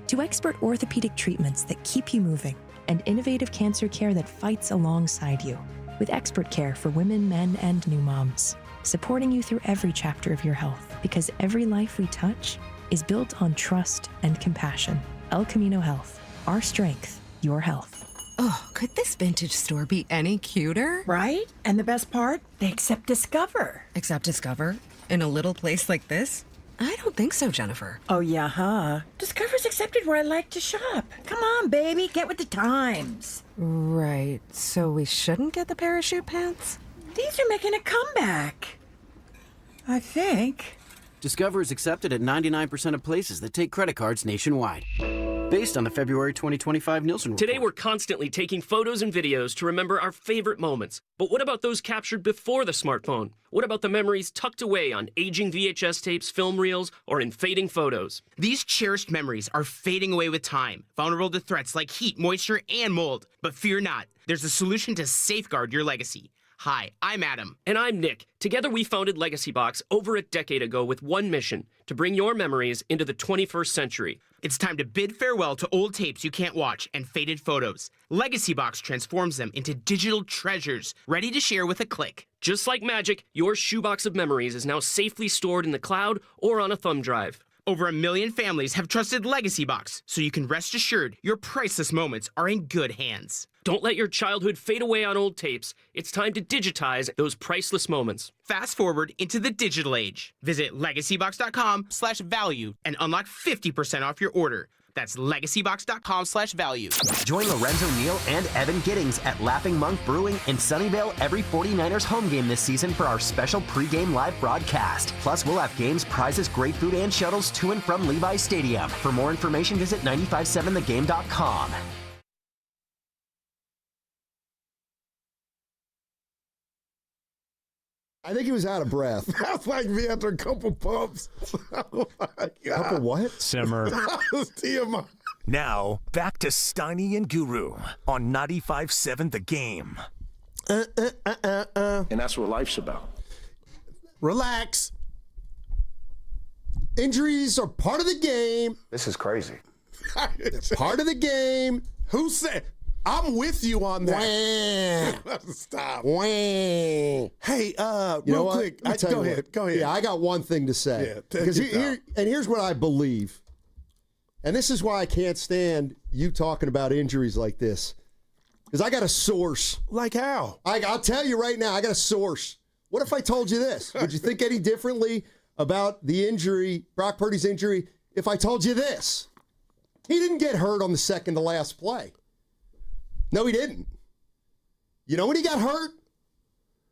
to expert orthopedic treatments that keep you moving, and innovative cancer care that fights alongside you, with expert care for women, men, and new moms, supporting you through every chapter of your health, because every life we touch is built on trust and compassion. El Camino Health, our strength, your health. Oh, could this vintage store be any cuter? Right? And the best part? They accept Discover. Accept Discover? In a little place like this? I don't think so, Jennifer. Oh, yeah, huh? Discover's accepted where I like to shop. Come on, baby, get with the times. Right, so we shouldn't get the parachute pants? These are making a comeback. I think. Discover is accepted at 99% of places that take credit cards nationwide. Based on the February 2025 Nielsen report. Today we're constantly taking photos and videos to remember our favorite moments. But what about those captured before the smartphone? What about the memories tucked away on aging VHS tapes, film reels, or in fading photos? These cherished memories are fading away with time, vulnerable to threats like heat, moisture, and mold. But fear not, there's a solution to safeguard your legacy. Hi, I'm Adam. And I'm Nick. Together we founded Legacy Box over a decade ago with one mission, to bring your memories into the 21st century. It's time to bid farewell to old tapes you can't watch and faded photos. Legacy Box transforms them into digital treasures, ready to share with a click. Just like magic, your shoebox of memories is now safely stored in the cloud or on a thumb drive. Over 1 million families have trusted Legacy Box, so you can rest assured your priceless moments are in good hands. Don't let your childhood fade away on old tapes. It's time to digitize those priceless moments. Fast forward into the digital age. Visit legacybox.com/value and unlock 50% off your order. That's legacybox.com/value. Join Lorenzo Neal and Evan Giddings at Laughing Monk Brewing in Sunnyvale every 49ers home game this season for our special pregame live broadcast. Plus, we'll have games, prizes, great food, and shuttles to and from Levi's Stadium. For more information, visit 957thegame.com. I think he was out of breath. That's like me after a couple pumps. Oh my God. Couple what? Simmer. That was TMI. Now, back to Steiny and Guru on 95.7 The Game. And that's what life's about. Relax. Injuries are part of the game. This is crazy. Part of the game. Who said? I'm with you on that. Stop. Hey, real quick. Go ahead. Yeah, I got one thing to say. Yeah, because here's what I believe. And this is why I can't stand you talking about injuries like this. Because I got a source. Like how? I'll tell you right now, I got a source. What if I told you this? Would you think any differently about the injury, Brock Purdy's injury, if I told you this? He didn't get hurt on the second to last play. No, he didn't. You know when he got hurt?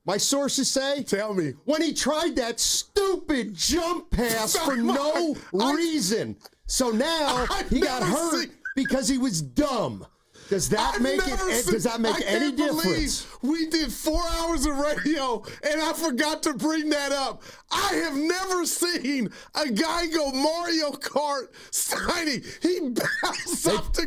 My sources say. Tell me. When he tried that stupid jump pass for no reason. So now he got hurt because he was dumb. Does that make any difference? We did 4 hours of radio, and I forgot to bring that up. I have never seen a guy go Mario Kart. Steiny, he bounced up the...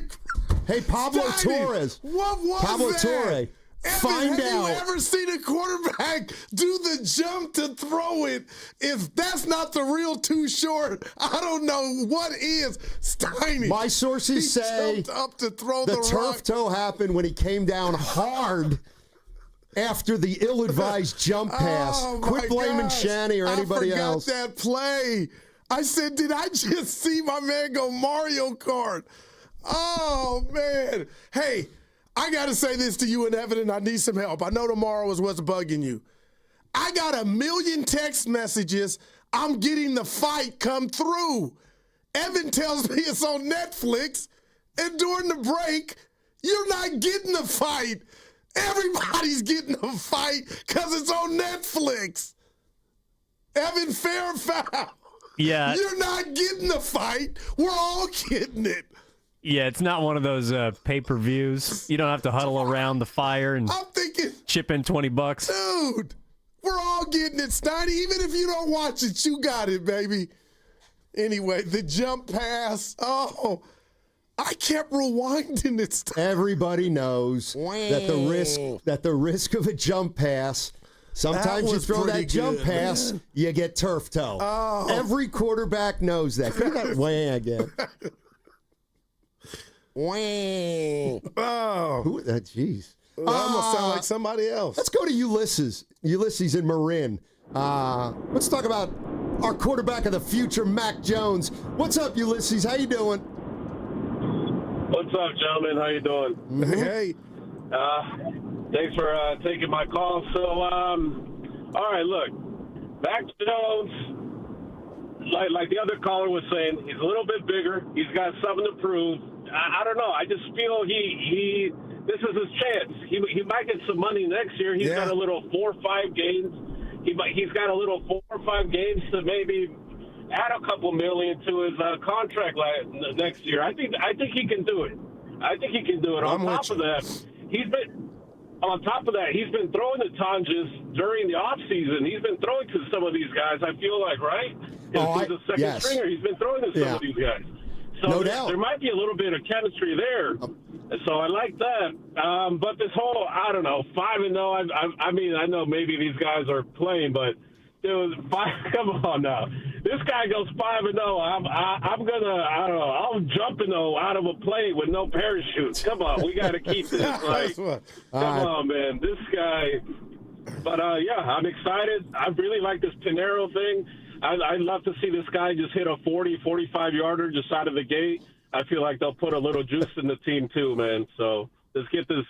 Hey, Pablo Steiny, Torres. What was Pablo that? Torre. Find out. Have you ever seen a quarterback do the jump to throw it? If that's not the real too short, I don't know what is. Steiny. My sources say jumped up to throw the turf rock. Toe happened when he came down hard after the ill-advised jump pass. Quit blaming Shanny or anybody else. I forgot that play. I said, did I just see my man go Mario Kart? Oh, man. Hey, I got to say this to you and Evan, and I need some help. I know tomorrow is what's bugging you. I got 1 million text messages. I'm getting the fight come through. Evan tells me it's on Netflix, and during the break, you're not getting the fight. Everybody's getting a fight because it's on Netflix. Evan, fair or foul? Yeah. You're not getting the fight. We're all getting it. Yeah, it's not one of those pay-per-views. You don't have to huddle around the fire and chip in $20. Dude, we're all getting it, Steiny. Even if you don't watch it, you got it, baby. Anyway, the jump pass. Oh, I kept rewinding it. Everybody knows that the risk of a jump pass. Sometimes you throw that jump pass, you get turf toe. Oh. Every quarterback knows that. You got whang again. Whang. Oh. Jeez. I almost sound like somebody else. Let's go to Ulysses. Ulysses in Marin. Let's talk about our quarterback of the future, Mac Jones. What's up, Ulysses? How you doing? What's up, gentlemen? How you doing? Mm-hmm. Hey. Thanks for taking my call. So, all right, look, Mac Jones, like the other caller was saying, he's a little bit bigger. He's got something to prove. I don't know. I just feel this is his chance. He might get some money next year. He's got a little 4 or 5 games. He's got a little 4 or 5 games to maybe add a couple million to his contract next year. I think he can do it. I think he can do it. On top of that, he's been throwing the Tonjes during the offseason. He's been throwing to some of these guys, I feel like, right? He's a second stringer. He's been throwing to some of these guys. So no doubt. There might be a little bit of chemistry there. So I like that. But this whole, I don't know, 5-0, I mean, I know maybe these guys are playing, but dude, come on now. This guy goes 5-0. I'm gonna, I don't know, I'm jumping out of a plane with no parachute. Come on, we got to keep this. Like, come on, man. This guy. But yeah, I'm excited. I really like this Pinero thing. I'd love to see this guy just hit a 40, 45-yarder just out of the gate. I feel like they'll put a little juice in the team too, man. So let's get this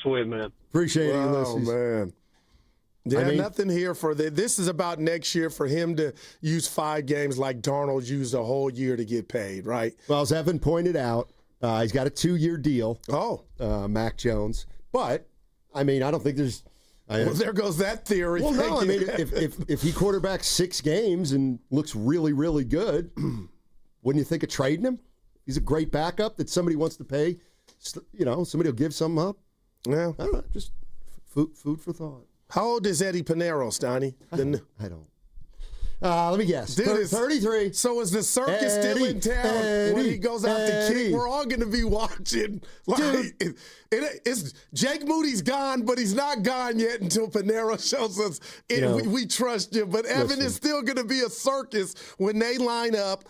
win, man. Appreciate it, Ulysses. Oh, man. Yeah, nothing here for this is about next year for him to use 5 games like Darnold used a whole year to get paid, right? Well, as Evan pointed out, he's got a 2-year deal. Mac Jones. But, I mean, I don't think there's well, there goes that theory. Well, no, I mean, if he quarterbacks 6 games and looks really, really good, wouldn't you think of trading him? He's a great backup that somebody wants to pay. You know, somebody will give something up. Yeah. I don't know, just food for thought. How old is Eddie Pinero, Steiny? I don't. Let me guess. 33. So is the circus still in town when he goes out to kick? We're all going to be watching. Like, it's Jake Moody's gone, but he's not gone yet until Pinero shows us we trust you. But Evan is still going to be a circus when they line up.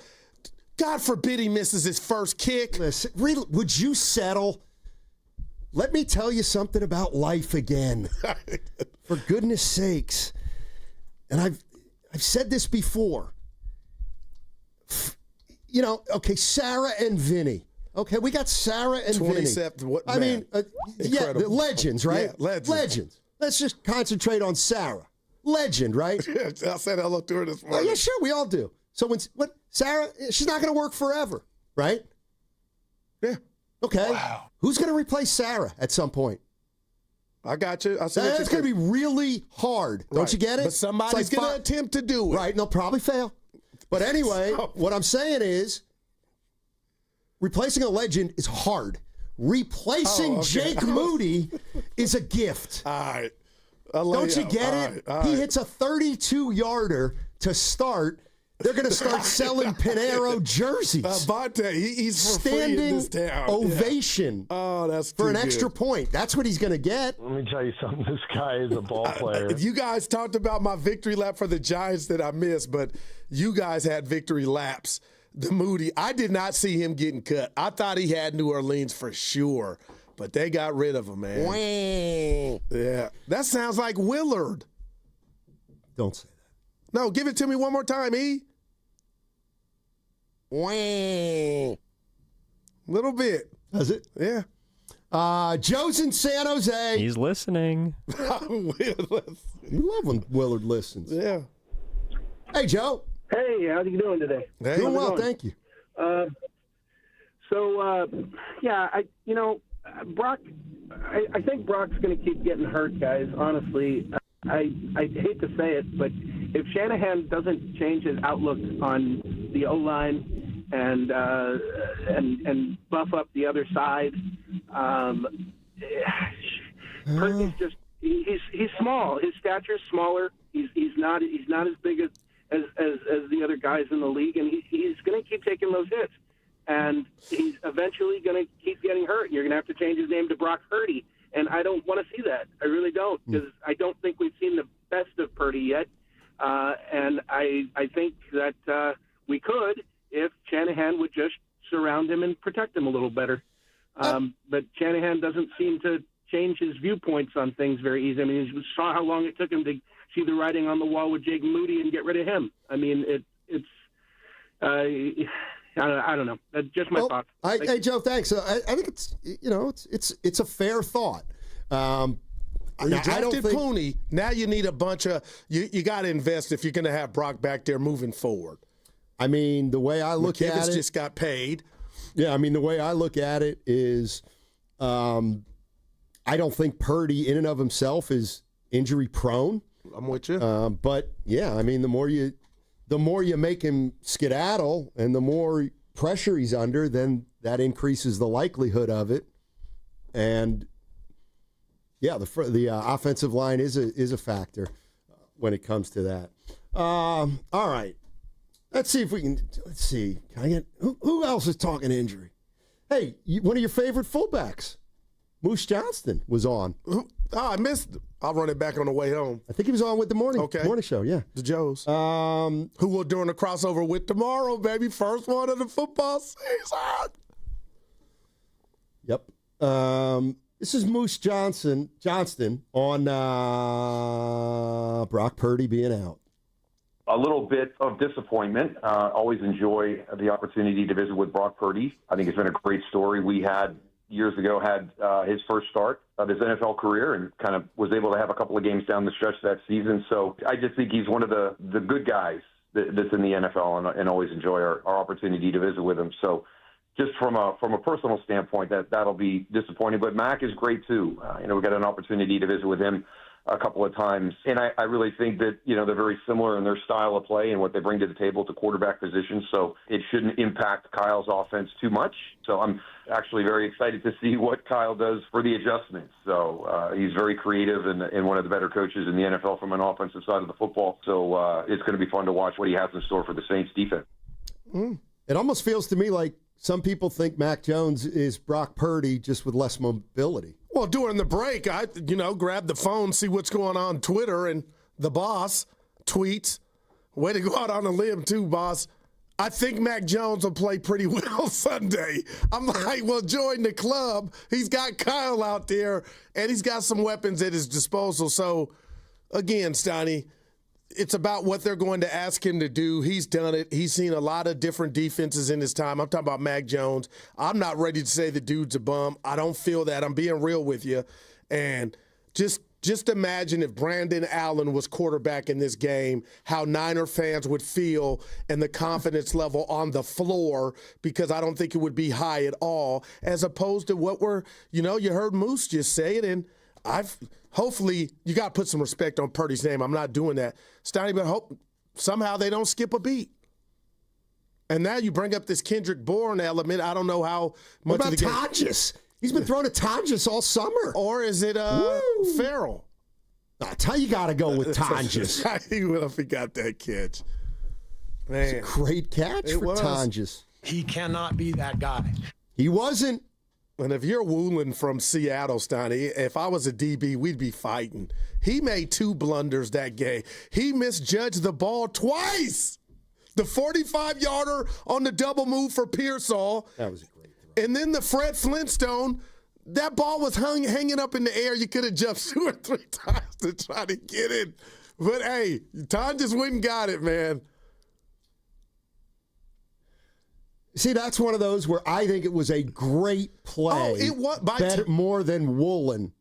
God forbid he misses his first kick. Listen, would you settle? Let me tell you something about life again. For goodness sakes. And I've said this before. You know, okay, Sarah and Vinny. Okay, we got Sarah and Vinny. I mean, the legends, right? Yeah, legends. Let's just concentrate on Sarah. Legend, right? I said hello to her this morning. Yeah, sure, we all do. So Sarah, she's not going to work forever, right? Yeah. Okay. Wow. Who's going to replace Sarah at some point? I got you. That's going to be really hard. Don't you get it? But somebody's going to attempt to do it. Right, and they'll probably fail. But anyway, what I'm saying is replacing a legend is hard. Replacing Jake Moody is a gift. All right. Don't you get it? He hits a 32-yarder to start, They're going to start selling Pinero jerseys. Vontae, he's for standing free in this town. ovation. Yeah. Oh, that's for an good. Extra point. That's what he's going to get. Let me tell you something. This guy is a ball player. You guys talked about my victory lap for the Giants that I missed, but you guys had victory laps. The Moody, I did not see him getting cut. I thought he had New Orleans for sure, but they got rid of him, man. Wah. Yeah, that sounds like Willard. Don't say that. No, give it to me one more time, E. Wah. Little bit. Does it? Yeah. Joe's in San Jose. He's listening. You love when Willard listens. Yeah. Hey, Joe. Hey, how are you doing today? Hey. Doing well, thank you. Brock. I think Brock's going to keep getting hurt, guys. Honestly, I hate to say it, but if Shanahan doesn't change his outlook on the O-line and buff up the other side, Purdy's just he's small. His stature's smaller. He's not as big as the other guys in the league, and he's going to keep taking those hits, and he's eventually going to keep getting hurt. And you're going to have to change his name to Brock Purdy, and I don't want to see that. I really don't, because I don't think we've seen the best of Purdy yet, and I think that we could if Shanahan would just surround him and protect him a little better. But Shanahan doesn't seem to change his viewpoints on things very easy. I mean, you saw how long it took him to see the writing on the wall with Jake Moody and get rid of him. I mean, I don't know. That's just my thoughts. Hey, Joe, thanks. I think it's a fair thought. You drafted Pooney. Now you need a bunch of you got to invest if you're going to have Brock back there moving forward. I mean, the way I look at it, just got paid. Yeah, I mean, the way I look at it is, I don't think Purdy in and of himself is injury prone. I'm with you. But yeah, I mean, the more you make him skedaddle and the more pressure he's under, then that increases the likelihood of it. And yeah, the offensive line is a factor when it comes to that. All right, let's see if we can. Let's see. Can I get who else is talking injury? Hey, one of your favorite fullbacks, Moose Johnston, was on. I missed. I'll run it back on the way home. I think he was on with the morning show. Yeah, the Joes. Who will doing the crossover with tomorrow, baby? First one of the football season. Yep. This is Moose Johnston on Brock Purdy being out. A little bit of disappointment. Always enjoy the opportunity to visit with Brock Purdy. I think it's been a great story. We had years ago his first start of his NFL career and kind of was able to have a couple of games down the stretch that season. So I just think he's one of the good guys that's in the NFL, and always enjoy our opportunity to visit with him. So just from a personal standpoint, that'll be disappointing. But Mac is great too. We got an opportunity to visit with him a couple of times, and I really think that they're very similar in their style of play and what they bring to the table to quarterback position. So it shouldn't impact Kyle's offense too much. So I'm actually very excited to see what Kyle does for the adjustments. So he's very creative and one of the better coaches in the NFL from an offensive side of the football. So it's going to be fun to watch what he has in store for the Saints defense. It almost feels to me like some people think Mac Jones is Brock Purdy just with less mobility. Well, during the break, I grabbed the phone, see what's going on Twitter, and the boss tweets, way to go out on a limb too, boss. I think Mac Jones will play pretty well Sunday. I'm like, well, join the club. He's got Kyle out there, and he's got some weapons at his disposal. So, again, Steiny, it's about what they're going to ask him to do. He's done it. He's seen a lot of different defenses in his time. I'm talking about Mac Jones. I'm not ready to say the dude's a bum. I don't feel that. I'm being real with you. And just imagine if Brandon Allen was quarterback in this game, how Niner fans would feel and the confidence level on the floor, because I don't think it would be high at all, as opposed to what you heard Moose just say it, and hopefully, you got to put some respect on Purdy's name. I'm not doing that, Steiny, but hope somehow they don't skip a beat. And now you bring up this Kendrick Bourne element. I don't know how much what about of the game. Tonjes? He's been throwing to Tonjes all summer. Or is it Farrell? That's how you got to go with Tonjes. Well, if he got that catch. Man. It's a great catch for Tonjes. He cannot be that guy. He wasn't. And if you're Woolen from Seattle, Steiny, if I was a DB, we'd be fighting. He made 2 blunders that game. He misjudged the ball twice. The 45-yarder on the double move for Pearsall. That was a great throw. And then the Fred Flintstone, that ball was hanging up in the air. You could have jumped 2 or 3 times to try to get it. But, hey, Tom just went and got it, man. See, that's one of those where I think it was a great play. Oh, it was more than Woolen.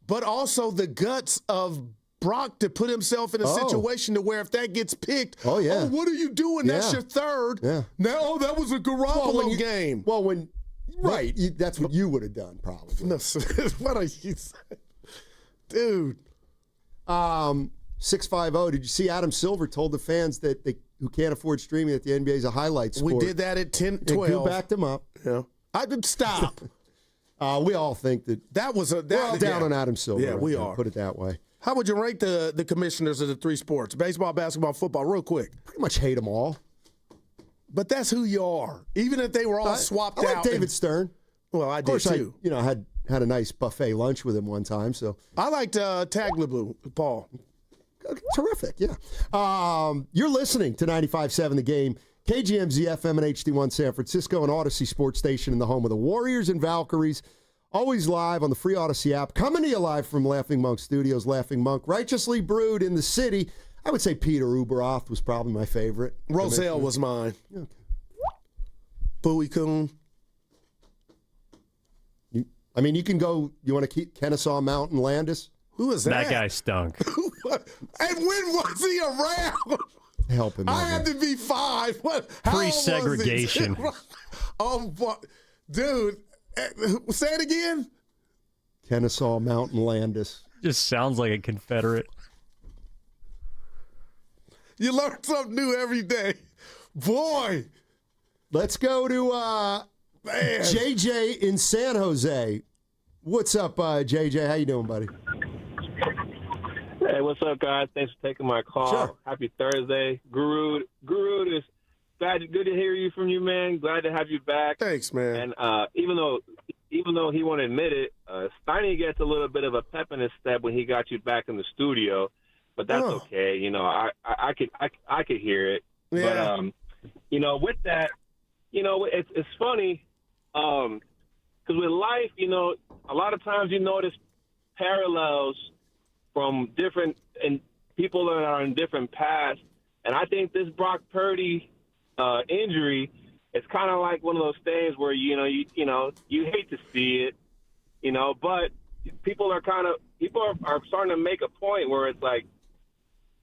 But also the guts of Brock to put himself in a situation to where if that gets picked, what are you doing? That's your third. Yeah. Now, that was a Garoppolo game. Well, that's what you would have done, probably. No, what are you saying? Dude. 650, did you see Adam Silver told the fans that who can't afford streaming that the NBA is a highlight sport? We did that at 10-12. Who backed him up? Yeah. I did stop. We all think that was we're all down on Adam Silver. Yeah, we are. Put it that way. How would you rank the commissioners of the 3 sports? Baseball, basketball, football, real quick. Pretty much hate them all. But that's who you are. Even if they were all swapped out. I like David Stern. Well, I did too. I had a nice buffet lunch with him one time. So I liked Tagliabue, Paul. Terrific, yeah. You're listening to 95.7 The Game, KGMZ FM and HD1 San Francisco, and Odyssey Sports Station in the home of the Warriors and Valkyries. Always live on the free Odyssey app. Coming to you live from Laughing Monk Studios. Laughing Monk, righteously brewed in the city. I would say Peter Uberoth was probably my favorite. Roselle was mine. Okay. Bowie Coon. You can go. You want to keep Kennesaw Mountain Landis? Who is that? That guy stunk. And when was he around? Help him. I had to be 5. Pre-segregation. Dude, say it again. Kennesaw Mountain Landis. Just sounds like a Confederate. You learn something new every day. Boy. Let's go to JJ in San Jose. What's up, JJ? How you doing, buddy? Hey, what's up, guys? Thanks for taking my call. Sure. Happy Thursday. Guru is good to hear you from you, man. Glad to have you back. Thanks, man. And even though he won't admit it, Steiny gets a little bit of a pep in his step when he got you back in the studio, but that's okay. I could hear it. Yeah. But with that, it's funny because with life, a lot of times you notice parallels from different and people that are in different paths, and I think this Brock Purdy injury is kind of like one of those things where you hate to see it, but people are starting to make a point where it's like,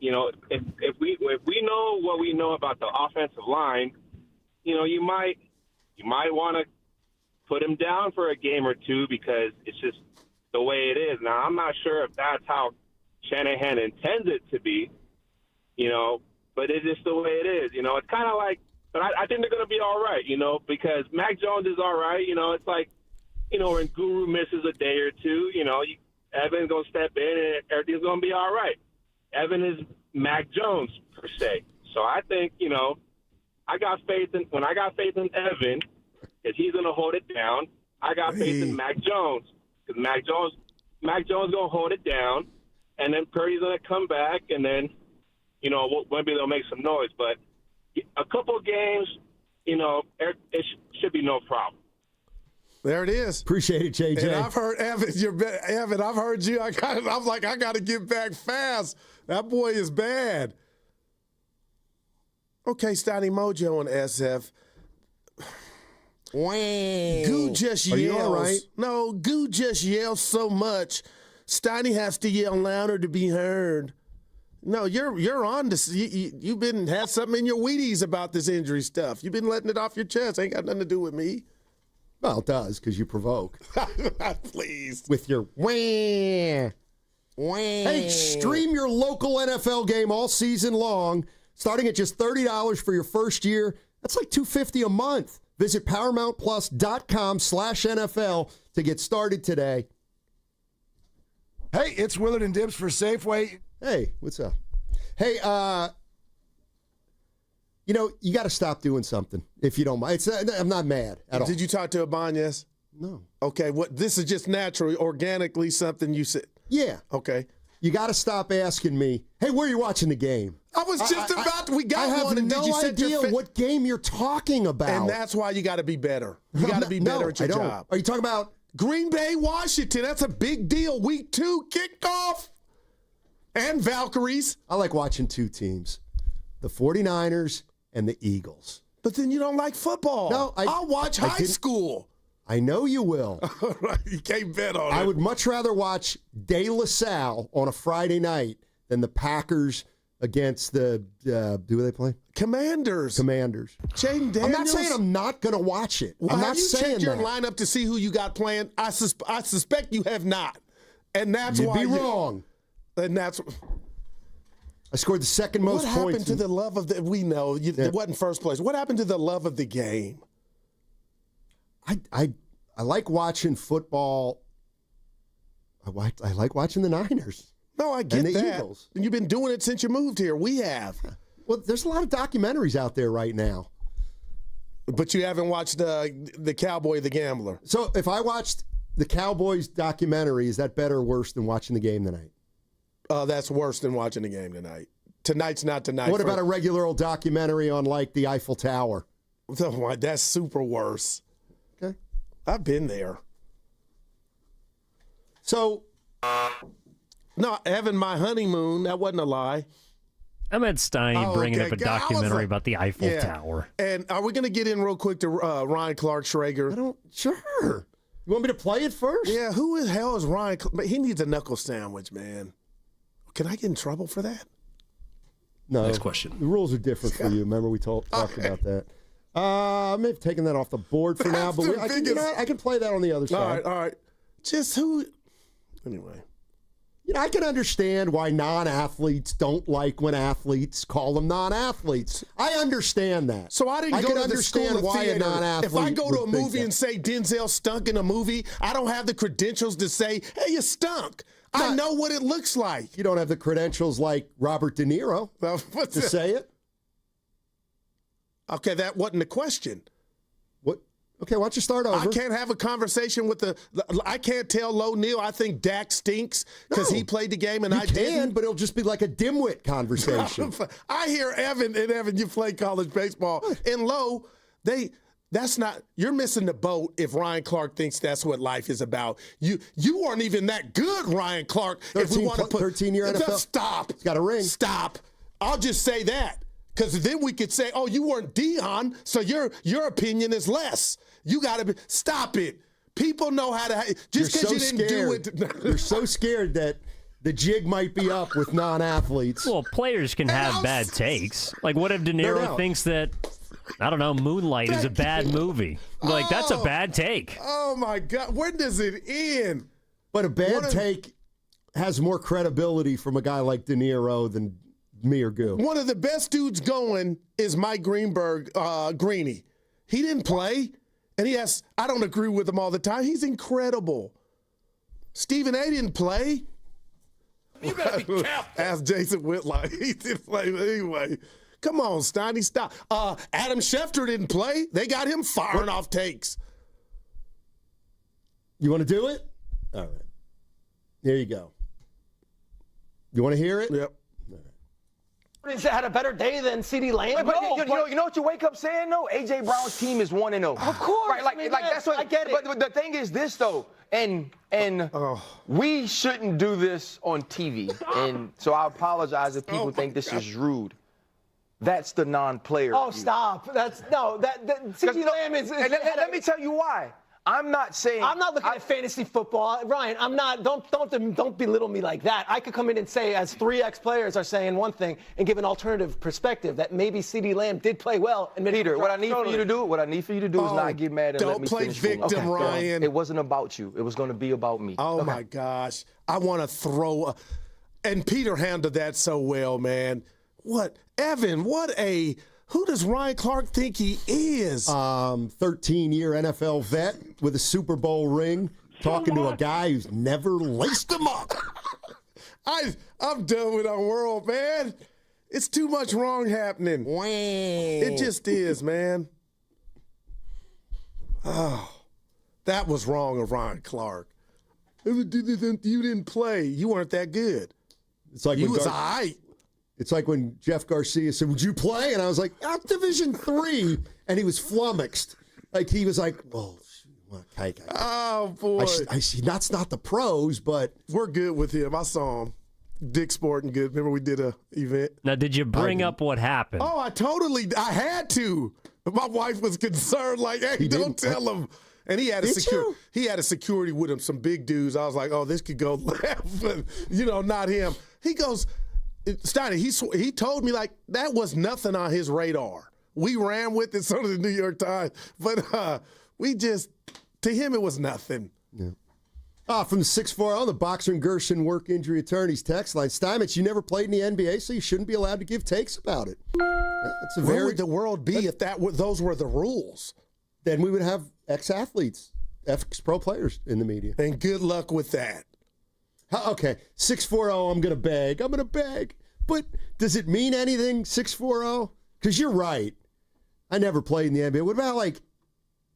if we know what we know about the offensive line, you might want to put him down for a game or two because it's just the way it is. Now, I'm not sure if that's how Shanahan intends it to be, but it's just the way it is. It's kind of like, but I think they're going to be all right, because Mac Jones is all right. It's like, when Guru misses a day or two, Evan's going to step in and everything's going to be all right. Evan is Mac Jones, per se. So I think, I got faith in Evan because he's going to hold it down. I got faith in Mac Jones because Mac Jones is going to hold it down, and then Purdy's going to come back, and then, maybe they'll make some noise. But a couple of games, it should be no problem. There it is. Appreciate it, JJ. And I've heard Evan. I've heard you. I'm like, I got to get back fast. That boy is bad. Okay, Steiny Mojo on SF. Goo just yells. Are you all right? No, Goo just yells so much. Steiny has to yell louder to be heard. No, you're on this. You've had something in your Wheaties about this injury stuff. You've been letting it off your chest. Ain't got nothing to do with me. Well, it does because you provoke. Please. With your wah. Hey, stream your local NFL game all season long, starting at just $30 for your first year. That's like $250 a month. Visit ParamountPlus.com/NFL to get started today. Hey, it's Willard and Dibs for Safeway. Hey, what's up? Hey, You know, you got to stop doing something if you don't mind. I'm not mad at all. Did you talk to Ibanez? No. Okay, this is just naturally, organically something you said. Yeah. Okay. You got to stop asking me, hey, where are you watching the game? I was just we got I have one. And no did you idea what game you're talking about. And that's why you got to be better. You got to be better at your job. Are you talking about Green Bay, Washington? That's a big deal. Week 2 kickoff. And Valkyries. I like watching two teams, the 49ers and the Eagles. But then you don't like football. No, I'll watch high school. I know you will. You can't bet on it. I would much rather watch De La Salle on a Friday night than the Packers against the, who they play? Commanders. Jaden Daniels. I'm not saying I'm not going to watch it. I'm not saying checked your that. lineup to see who you got playing? I suspect you have not. And that's why You'd be wrong. And that's... I scored the second most points. What happened to the love of the... We know. It wasn't first place. What happened to the love of the game? I like watching football. I like watching the Niners. No, I get and the that. Eagles. And you've been doing it since you moved here. We have. Well, there's a lot of documentaries out there right now. But you haven't watched the Cowboy the Gambler. So if I watched the Cowboys documentary, is that better or worse than watching the game tonight? That's worse than watching the game tonight. Tonight's not tonight. What about a regular old documentary on, like, the Eiffel Tower? That's super worse. Okay. I've been there. So... No, Evan, my honeymoon, that wasn't a lie. I meant Steiny bringing up a documentary about the Eiffel Tower. And are we going to get in real quick to Ryan Clark Schrager? Sure. You want me to play it first? Yeah, who the hell is Ryan? He needs a knuckle sandwich, man. Can I get in trouble for that? No. Next question. The rules are different for you. Remember we talked about that. I may have taken that off the board for now, but I can play that on the other side. All right. Just who? Anyway. You know, I can understand why non-athletes don't like when athletes call them non-athletes. I understand that. So I didn't go to the school of why theater. A non-athlete if I go to a movie that. and say Denzel stunk in a movie, I don't have the credentials to say, hey, you stunk. I know what it looks like. You don't have the credentials like Robert De Niro to say it. Okay, that wasn't the question. What? Okay, why don't you start over? I can't have a conversation with I can't tell Lo Neal I think Dak stinks because he played the game and I didn't. But it'll just be like a dimwit conversation. I hear Evan, you play college baseball. And Lo, that's not, you're missing the boat if Ryan Clark thinks that's what life is about. You weren't even that good, Ryan Clark. 13-year NFL. Stop. It's got a ring. Stop. I'll just say that. Because then we could say, oh, you weren't Dion, so your opinion is less. You got to stop it. People know how to, just because you didn't do it. You're so scared that the jig might be up with non-athletes. Well, players can have bad takes. Like, what if De Niro thinks that, I don't know, Moonlight is a bad movie? Like, that's a bad take. Oh, my God. When does it end? But a bad take has more credibility from a guy like De Niro than me or Goo. One of the best dudes going is Mike Greenberg, Greeny. He didn't play, and I don't agree with him all the time. He's incredible. Stephen A. didn't play. You gotta be careful. Ask Jason Whitlock. He didn't play, but anyway. Come on, Steiny, stop. Adam Schefter didn't play. They got him firing off takes. You want to do it? All right. Here you go. You want to hear it? Yep. He's had a better day than CeeDee Lamb. But you know what you wake up saying, though? A.J. Brown's team is 1-0. Of course. Right, like that's what I get it. But the thing is this, though, and we shouldn't do this on TV. And so I apologize if people think this is rude. That's the non-player. Oh, stop. That's CeeDee Lamb is. Let me tell you why. I'm not saying. I'm not looking at fantasy football, Ryan. I'm not. Don't belittle me like that. I could come in and say, as 3 ex-players are saying one thing, and give an alternative perspective that maybe CeeDee Lamb did play well. And Peter, what I need for you to do, is not get mad and let me finish. Don't play victim, Ryan. It wasn't about you. It was going to be about me. Oh my gosh, I want to throw. And Peter handled that so well, man. What, Evan? Who does Ryan Clark think he is? 13-year NFL vet with a Super Bowl ring, talking to a guy who's never laced him up. I'm done with our world, man. It's too much wrong happening. It just is, man. Oh, that was wrong of Ryan Clark. You didn't play. You weren't that good. It's like you was all right. It's like when Jeff Garcia said, "Would you play?" And I was like, "I'm Division III," and he was flummoxed. Like he was like, "Well, okay." Oh boy, I see. That's not the pros, but we're good with him. I saw him. Dick Sporting good. Remember we did a event. Now, did you bring up what happened? Oh, I had to. My wife was concerned, like, hey, don't tell him. And he had a security with him, some big dudes. I was like, oh, this could go left, but, not him. He goes, Steiny, he told me, like, that was nothing on his radar. We ran with it, so did the New York Times. But to him, it was nothing. Yeah. From the 640, the Boxer and Gershon work injury attorneys text line. Steinmetz, you never played in the NBA, so you shouldn't be allowed to give takes about it. Where would the world be if those were the rules? Then we would have ex-athletes, ex-pro players in the media. And good luck with that. Okay, 640, I'm going to beg. But does it mean anything, 640? Because you're right. I never played in the NBA. What about, like,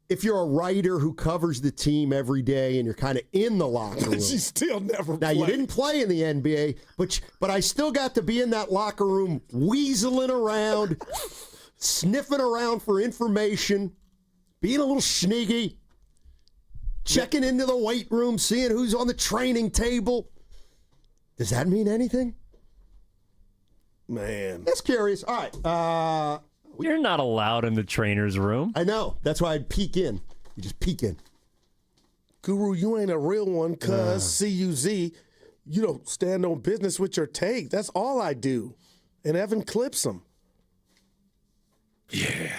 if you're a writer who covers the team every day and you're kind of in the locker room? She still never Now, you didn't play in the NBA, but I still got to be in that locker room weaseling around, sniffing around for information, being a little sneaky, checking into the weight room, seeing who's on the training table. Does that mean anything? Man. That's curious. All right. You're not allowed in the trainer's room. I know. That's why I'd peek in. You just peek in. Guru, you ain't a real one, cuz CUZ. You don't stand on business with your take. That's all I do. And Evan clips him. Yeah.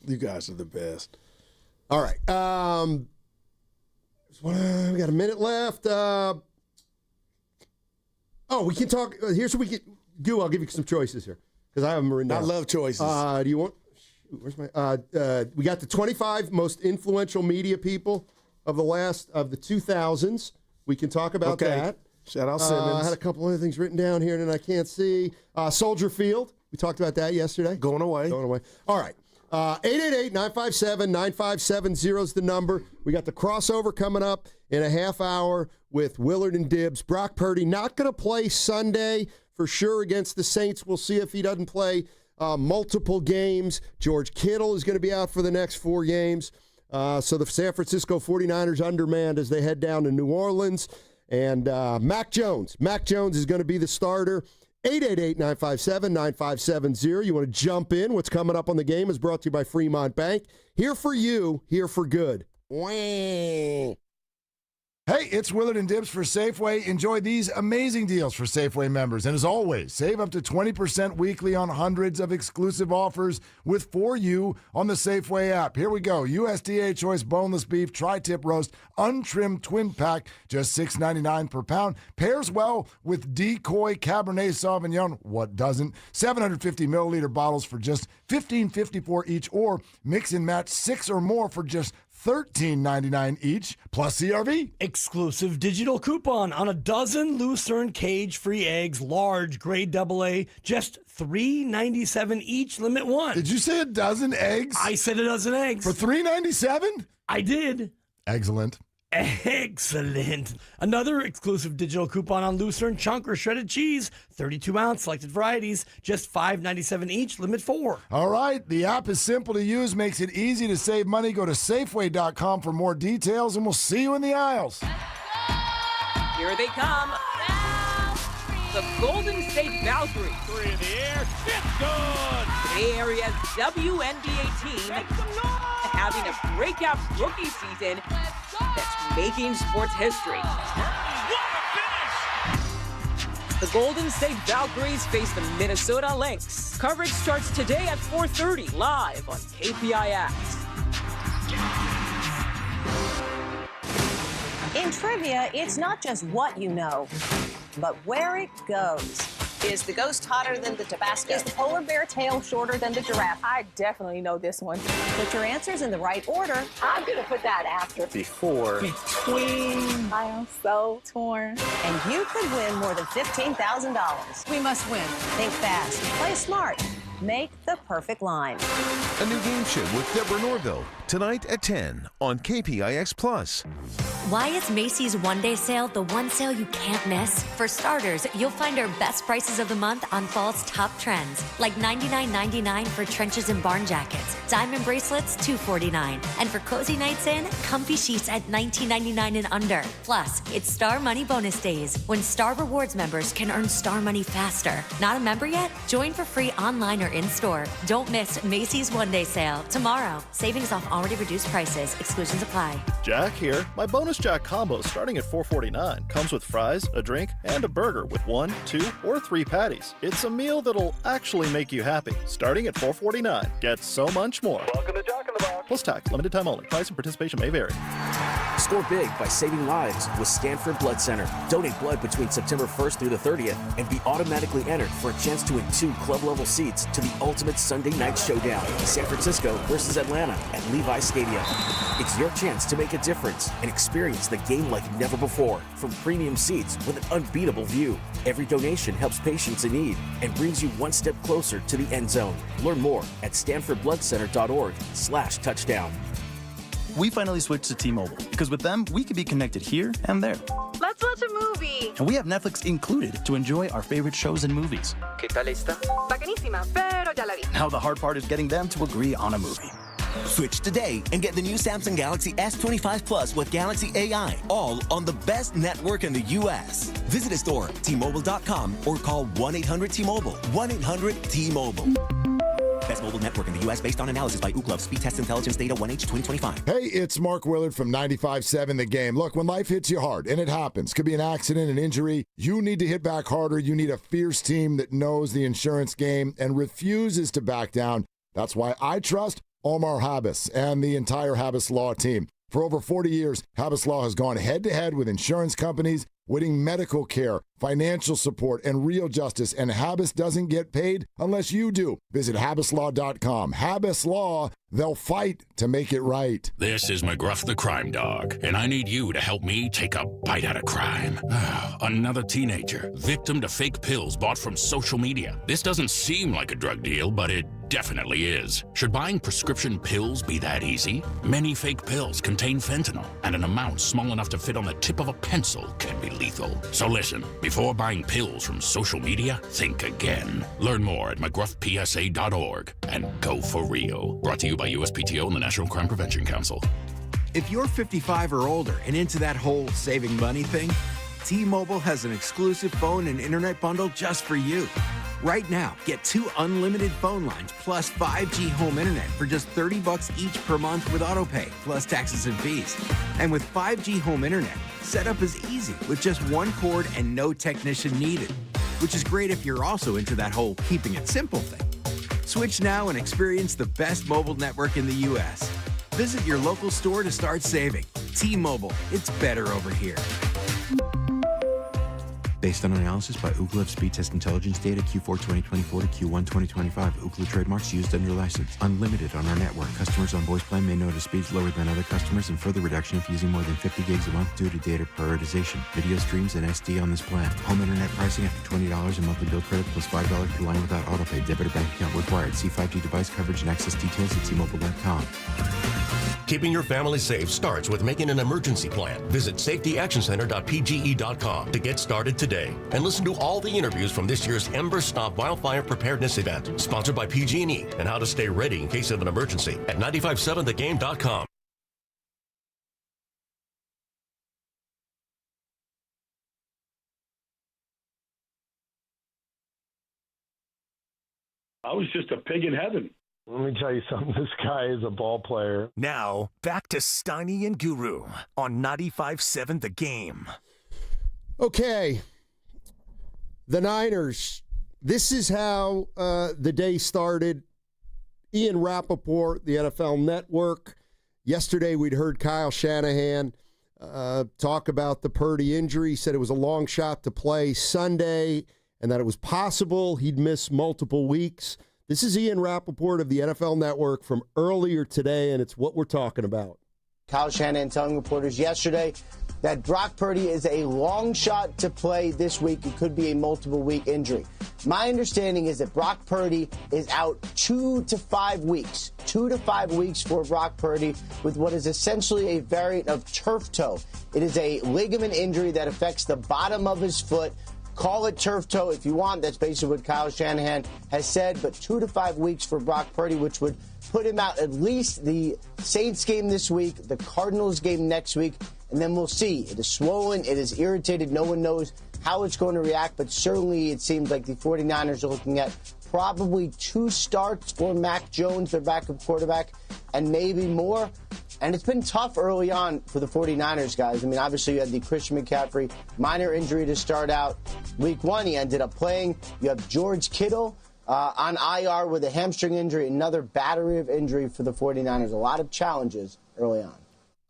You guys are the best. All right. We got a minute left. We can talk. Here's what we get. I'll give you some choices here because I have them written down. I love choices. Do you want? Where's my? We got the 25 most influential media people of the 2000s. We can talk about that. Shout out Simmons. I had a couple other things written down here that I can't see. Soldier Field. We talked about that yesterday. Going away. All right. 888-957-9570 is the number. We got the crossover coming up in a half hour with Willard and Dibs. Brock Purdy not going to play Sunday for sure against the Saints. We'll see if he doesn't play multiple games. George Kittle is going to be out for the next 4 games. So the San Francisco 49ers undermanned as they head down to New Orleans. And Mac Jones is going to be the starter. 888-957-9570. You want to jump in? What's coming up on the game is brought to you by Fremont Bank. Here for you, here for good. Hey, it's Willard and Dibs for Safeway. Enjoy these amazing deals for Safeway members. And as always, save up to 20% weekly on hundreds of exclusive offers with For You on the Safeway app. Here we go. USDA Choice Boneless Beef Tri-Tip Roast Untrimmed Twin Pack, just $6.99 per pound. Pairs well with Decoy Cabernet Sauvignon. What doesn't? 750 milliliter bottles for just $15.54 each, or mix and match 6 or more for just $13.99 each, plus CRV. Exclusive digital coupon on a dozen Lucerne cage-free eggs, large grade AA, just $3.97 each, limit 1. Did you say a dozen eggs? I said a dozen eggs. For $3.97? I did. Excellent. Excellent. Another exclusive digital coupon on Lucerne chunk or shredded cheese, 32-ounce selected varieties, just $5.97 each, limit 4. All right. The app is simple to use, makes it easy to save money. Go to Safeway.com for more details, and we'll see you in the aisles. Here they come. The Golden State Valkyries. 3 in the air. It's good. Bay Area's WNBA team having a breakout rookie season that's making sports history. The Golden State Valkyries face the Minnesota Lynx. Coverage starts today at 4:30 live on KPIX. In trivia, it's not just what you know, but where it goes. Is the ghost hotter than the Tabasco? Is the polar bear tail shorter than the giraffe? I definitely know this one. Put your answers in the right order. I'm going to put that after. Before. Between. I am so torn. And you could win more than $15,000. We must win. Think fast. Play smart. Make the perfect line. A new game show with Deborah Norville, tonight at 10 on KPIX+. Why is Macy's one-day sale the one sale you can't miss? For starters, you'll find our best prices of the month on fall's top trends, like $99.99 for trenches and barn jackets, diamond bracelets $249, and for cozy nights in, comfy sheets at $19.99 and under. Plus, it's Star Money bonus days, when Star Rewards members can earn Star Money faster. Not a member yet? Join for free online or in-store. Don't miss Macy's one-day sale tomorrow. Savings off already reduced prices. Exclusions apply. Jack here. My bonus Jack combo starting at $4.49 comes with fries, a drink, and a burger with 1, 2, or 3 patties. It's a meal that'll actually make you happy. Starting at $4.49. Get so much more. Welcome to Jack in the Box. Plus tax. Limited time only. Price and participation may vary. Score big by saving lives with Stanford Blood Center. Donate blood between September 1st through the 30th and be automatically entered for a chance to win 2 club-level seats to the ultimate Sunday night showdown, San Francisco versus Atlanta at Levi Stadium. It's your chance to make a difference and experience the game like never before from premium seats with an unbeatable view. Every donation helps patients in need and brings you one step closer to the end zone. Learn more at StanfordBloodCenter.org/touchdown. We finally switched to T-Mobile because with them, we can be connected here and there. Let's watch a movie. And we have Netflix included to enjoy our favorite shows and movies. ¿Qué tal esta? Bacanísima, pero ya la vi. Now the hard part is getting them to agree on a movie. Switch today and get the new Samsung Galaxy S25 Plus with Galaxy AI, all on the best network in the U.S. Visit a store, T-Mobile.com, or call 1-800-T-Mobile. 1-800-T-Mobile. Best mobile network in the U.S. based on analysis by Ookla Speed Test Intelligence Data 1H 2025. Hey, it's Mark Willard from 95.7 The Game. Look, when life hits you hard, and it happens, could be an accident, an injury, you need to hit back harder. You need a fierce team that knows the insurance game and refuses to back down. That's why I trust Omar Habas and the entire Habas Law team. For over 40 years, Habas Law has gone head-to-head with insurance companies, winning medical care, financial support, and real justice, and Habas doesn't get paid unless you do. Visit HabasLaw.com. Habas Law, they'll fight to make it right. This is McGruff the Crime Dog, and I need you to help me take a bite out of crime. Another teenager, victim to fake pills bought from social media. This doesn't seem like a drug deal, but it definitely is. Should buying prescription pills be that easy? Many fake pills contain fentanyl, and an amount small enough to fit on the tip of a pencil can be lethal. So listen, before buying pills from social media, think again. Learn more at McGruffPSA.org and go for real. Brought to you by USPTO and the National Crime Prevention Council. If you're 55 or older and into that whole saving money thing, T-Mobile has an exclusive phone and internet bundle just for you. Right now, get 2 unlimited phone lines plus 5G home internet for just $30 each per month with autopay, plus taxes and fees. And with 5G home internet, setup is easy with just 1 cord and no technician needed, which is great if you're also into that whole keeping it simple thing. Switch now and experience the best mobile network in the U.S. Visit your local store to start saving. T-Mobile, it's better over here. Based on analysis by Ookla Speed Test Intelligence Data Q4 2024 to Q1 2025. Ookla trademarks used under license. Unlimited on our network. Customers on voice plan may notice speeds lower than other customers and further reduction if using more than 50 gigs a month due to data prioritization. Video streams and SD on this plan. Home internet pricing after $20 a monthly bill credit plus $5 per line without autopay. Debit or bank account required. See 5G device coverage and access details at T-Mobile.com. Keeping your family safe starts with making an emergency plan. Visit safetyactioncenter.pge.com to get started today. And listen to all the interviews from this year's Ember Stop Wildfire Preparedness event, sponsored by PG&E, and how to stay ready in case of an emergency at 957thegame.com. I was just a pig in heaven. Let me tell you something. This guy is a ball player. Now, back to Steiny and Guru on 95.7 The Game. Okay. The Niners. This is how the day started. Ian Rappaport, the NFL Network. Yesterday, we'd heard Kyle Shanahan talk about the Purdy injury. He said it was a long shot to play Sunday. and that it was possible he'd miss multiple weeks. This is Ian Rappaport of the NFL Network from earlier today, and it's what we're talking about. Kyle Shanahan telling reporters yesterday that Brock Purdy is a long shot to play this week. It could be a multiple-week injury. My understanding is that Brock Purdy is out 2 to 5 weeks. 2 to 5 weeks for Brock Purdy with what is essentially a variant of turf toe. It is a ligament injury that affects the bottom of his foot. Call it turf toe if you want. That's basically what Kyle Shanahan has said. But 2 to 5 weeks for Brock Purdy, which would put him out at least the Saints game this week, the Cardinals game next week, and then we'll see. It is swollen. It is irritated. No one knows how it's going to react, but certainly it seems like the 49ers are looking at probably 2 starts for Mac Jones, their backup quarterback, and maybe more. And it's been tough early on for the 49ers, guys. I mean, obviously you had the Christian McCaffrey minor injury to start out. Week 1, he ended up playing. You have George Kittle on IR with a hamstring injury, another battery of injury for the 49ers. A lot of challenges early on.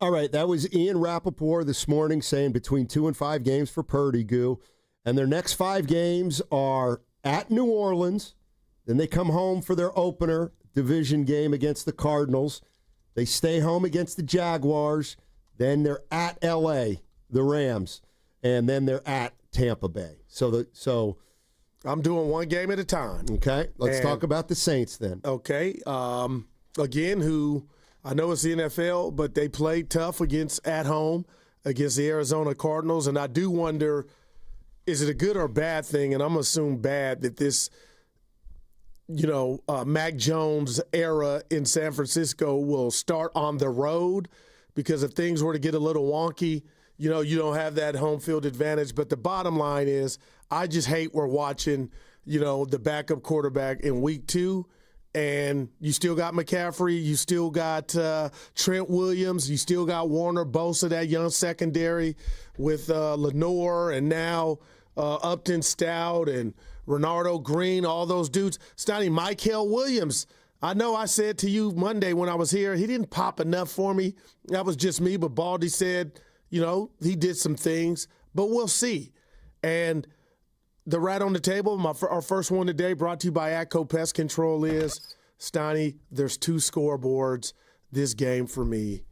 All right, that was Ian Rappaport this morning saying between 2 and 5 games for Purdy, Goo. And their next 5 games are at New Orleans. Then they come home for their opener division game against the Cardinals. They stay home against the Jaguars. Then they're at L.A., the Rams. And then they're at Tampa Bay. So I'm doing one game at a time. Okay, let's talk about the Saints then. Okay, again, who I know it's the NFL, but they played tough at home against the Arizona Cardinals, and I do wonder, is it a good or bad thing? And I'm going to assume bad that this, Mac Jones era in San Francisco will start on the road, because if things were to get a little wonky, you don't have that home field advantage. But the bottom line is, I just hate we're watching, the backup quarterback in week 2. And you still got McCaffrey, you still got Trent Williams, you still got Warner Bosa, that young secondary with Lenore, and now Upton Stout and Renardo Green, all those dudes. Steiny, Michael Williams. I know I said to you Monday when I was here, he didn't pop enough for me. That was just me, but Baldy said, he did some things, but we'll see. And the rat on the table, our first one today, brought to you by ATCO Pest Control, is, Steiny, there's 2 scoreboards. This game for me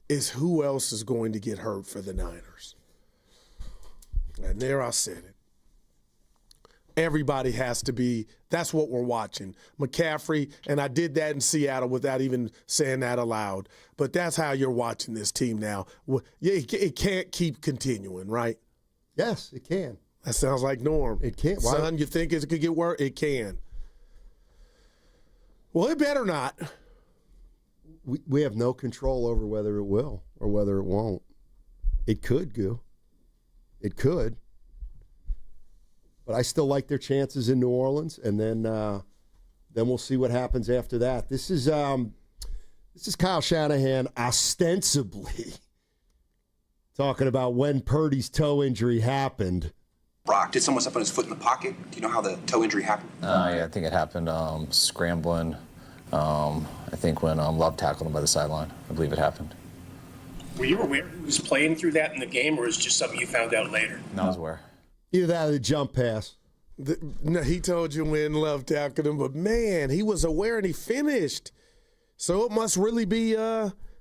is who else is going to get hurt for the Niners. And there I said it. Everybody has to be. That's what we're watching. McCaffrey, and I did that in Seattle without even saying that aloud. But that's how you're watching this team now. It can't keep continuing, right? Yes, it can. That sounds like Norm. It can't. Son, you think it could get worse? It can. Well, it better not. We have no control over whether it will or whether it won't. It could, Goo. It could. But I still like their chances in New Orleans, and then we'll see what happens after that. This is Kyle Shanahan ostensibly talking about when Purdy's toe injury happened. Brock, did someone step on his foot in the pocket? Do you know how the toe injury happened? Yeah, I think it happened scrambling. I think when Love tackled him by the sideline. I believe it happened. Were you aware he was playing through that in the game, or is it just something you found out later? No, I was aware. Either that or the jump pass. No, he told you when Love tackled him, but man, he was aware and he finished. So it must really be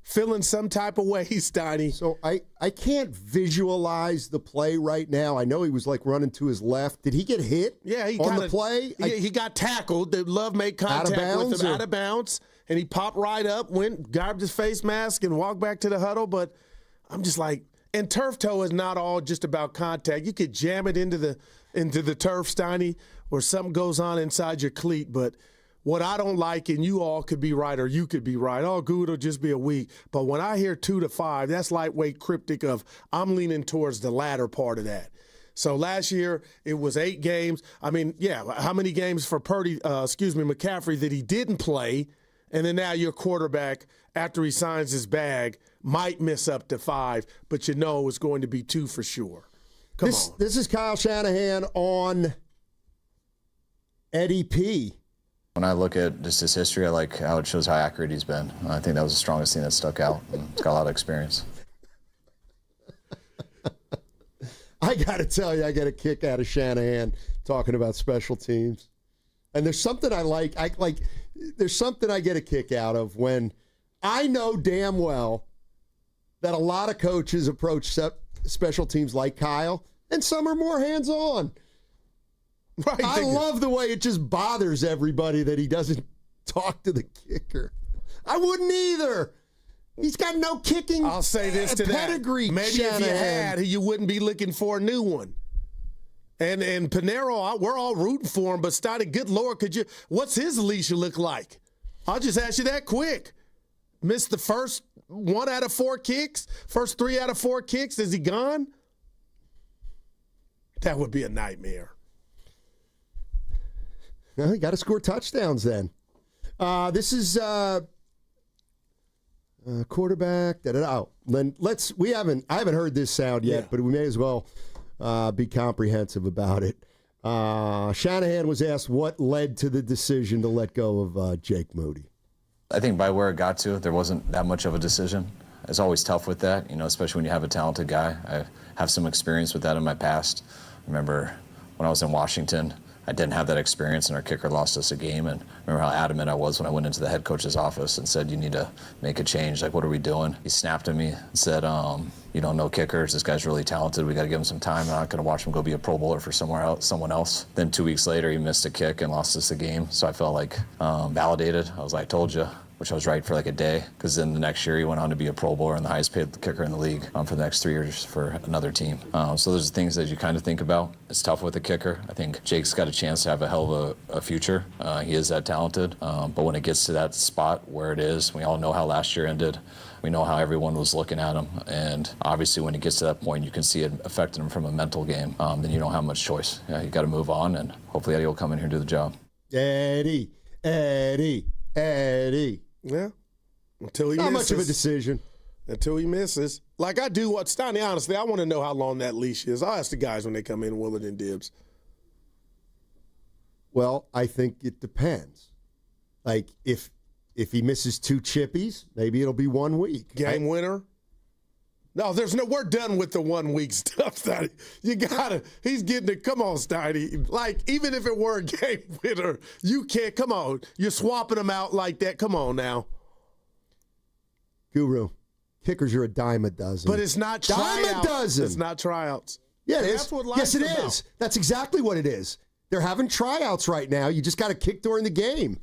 feeling some type of way, Steiny. So I can't visualize the play right now. I know he was like running to his left. Did he get hit? Yeah, on the play? He got tackled. Love made contact with him out of bounds, and he popped right up, grabbed his face mask, and walked back to the huddle. But I'm just like, and turf toe is not all just about contact. You could jam it into the turf, Steiny, or something goes on inside your cleat. But what I don't like, and you all could be right or you could be right, oh, good, it'll just be a week. But when I hear 2 to 5, that's lightweight cryptic of I'm leaning towards the latter part of that. So last year it was 8 games. I mean, yeah, how many games for McCaffrey that he didn't play, and then now your quarterback, after he signs his bag, might miss up to 5, but it's going to be 2 for sure. Come on. This is Kyle Shanahan on Eddie P. When I look at just his history, I like how it shows how accurate he's been. I think that was the strongest thing that stuck out. He's got a lot of experience. I got to tell you, I get a kick out of Shanahan talking about special teams. And there's something I like. There's something I get a kick out of when I know damn well that a lot of coaches approach special teams like Kyle, and some are more hands-on. Right, I love the way it just bothers everybody that he doesn't talk to the kicker. I wouldn't either. He's got no kicking. I'll say this to pedigree. That. Maybe Shanahan. If you had, you wouldn't be looking for a new one. And Panero, we're all rooting for him, but Steiny, good Lord, what's his leash look like? I'll just ask you that quick. Missed the first 1 out of 4 kicks? First 3 out of 4 kicks? Is he gone? That would be a nightmare. Well, you got to score touchdowns then. This is quarterback. Oh, then I haven't heard this sound yet, but we may as well be comprehensive about it. Shanahan was asked what led to the decision to let go of Jake Moody. I think by where it got to, there wasn't that much of a decision. It's always tough with that, especially when you have a talented guy. I have some experience with that in my past. I remember when I was in Washington, I didn't have that experience, and our kicker lost us a game. And remember how adamant I was when I went into the head coach's office and said, you need to make a change. Like, what are we doing? He snapped at me and said, you don't know kickers. This guy's really talented. We got to give him some time. I'm not going to watch him go be a Pro Bowler for someone else. Then 2 weeks later, he missed a kick and lost us a game. So I felt like validated. I was like, I told you. Which I was right for like a day, because then the next year he went on to be a Pro Bowler and the highest paid kicker in the league for the next 3 years for another team. So those are things that you kind of think about. It's tough with a kicker. I think Jake's got a chance to have a hell of a future. He is that talented. But when it gets to that spot where it is, we all know how last year ended. We know how everyone was looking at him. And obviously when it gets to that point, you can see it affecting him from a mental game. Then you don't have much choice. You got to move on, and hopefully Eddie will come in here and do the job. Eddie. Yeah. Until he Not misses. much of a decision. Until he misses. Like I do what Steiny, honestly, I want to know how long that leash is. I'll ask the guys when they come in, Willard and Dibs. Well, I think it depends. Like if he misses 2 chippies, maybe it'll be 1 week. Game winner? No, we're done with the 1 week stuff, Steiny. He's getting it. Come on, Steiny. Like, even if it were a game winner, you can't, come on. You're swapping them out like that. Come on now. Guru, kickers are a dime a dozen. But it's not tryouts. Dime a dozen. It's not tryouts. Yeah, it is. That's what yes, it about. is. That's exactly what it is. They're having tryouts right now. You just got to kick during the game.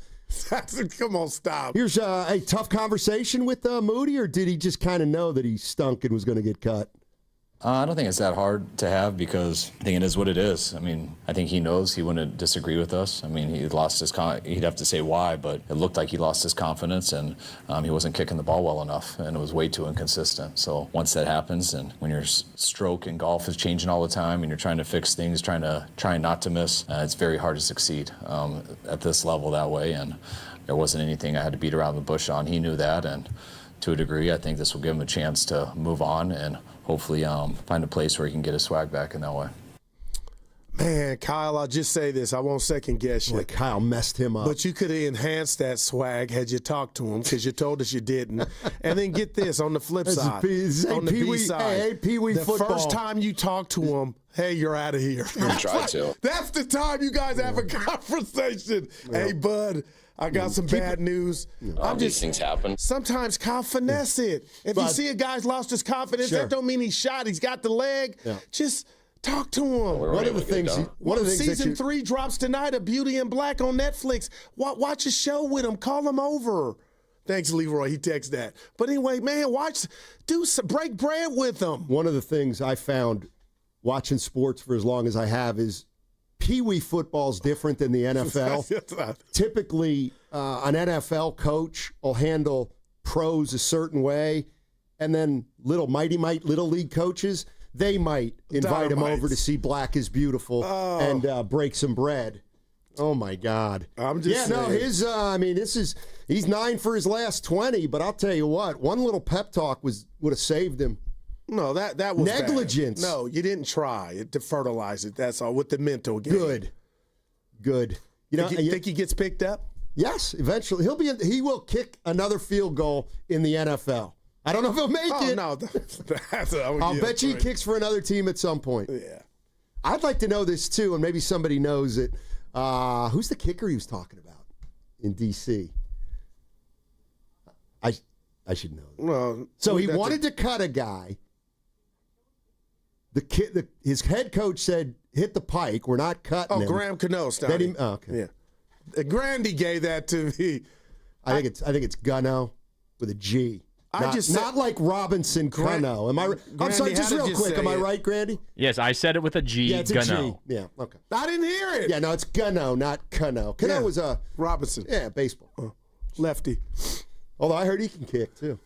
Come on, stop. Here's a tough conversation with Moody, or did he just kind of know that he stunk and was going to get cut? I don't think it's that hard to have, because I think it is what it is. I mean, I think he knows he wouldn't disagree with us. I mean, he lost his he'd have to say why, but it looked like he lost his confidence, and he wasn't kicking the ball well enough, and it was way too inconsistent. So once that happens, and when your stroke in golf is changing all the time, and you're trying to fix things, trying not to miss, it's very hard to succeed at this level that way. And there wasn't anything I had to beat around the bush on. He knew that, and to a degree, I think this will give him a chance to move on and hopefully find a place where he can get his swag back in that way. Man, Kyle, I'll just say this. I won't second guess you. Boy, Kyle messed him up. But you could have enhanced that swag had you talked to him, because you told us you didn't. And then get this on the flip side. On the B side. Pee-wee football. The first time you talk to him, hey, you're out of here. That's the time you guys have a conversation. Hey, bud, I got some bad news. These things happen. Sometimes Kyle finesse it. If you see a guy's lost his confidence, that don't mean he's shot. He's got the leg. Yeah. Just talk to him. One of the things Season 3 drops tonight of Beauty in Black on Netflix. Watch a show with him. Call him over. Thanks, Leroy. He texted that. But anyway, man, break bread with him. One of the things I found watching sports for as long as I have is Pee-wee football is different than the NFL. Typically, an NFL coach will handle pros a certain way, and then little league coaches, they might invite him over to see Black is Beautiful and break some bread. Oh my God! I'm just saying. He's 9 for his last 20, but I'll tell you what, one little pep talk would have saved him. No, that was negligence. Bad. No, you didn't try to fertilize it. That's all with the mental game. Good. You think he gets picked up? Yes, eventually he will kick another field goal in the NFL. I don't know if he'll make it. No, I'll bet you he kicks for another team at some point. Yeah. I'd like to know this, too, and maybe somebody knows it. Who's the kicker he was talking about in D.C.? I should know that. Well, so he wanted to cut a guy. His head coach said, hit the pike. We're not cutting him. Graham Cano. Okay. Yeah. Grandy gave that to me. I think it's Gunno with a G. Not like Robinson Cano. Am I? I'm sorry, just real quick. Am I right, Grandy? Yes, I said it with a G. Yeah, it's Gunno. a G. Yeah, okay. I didn't hear it. Yeah, no, it's Gunno, not Cano. Cano was a Robinson. Yeah, baseball. Lefty. Although I heard he can kick too.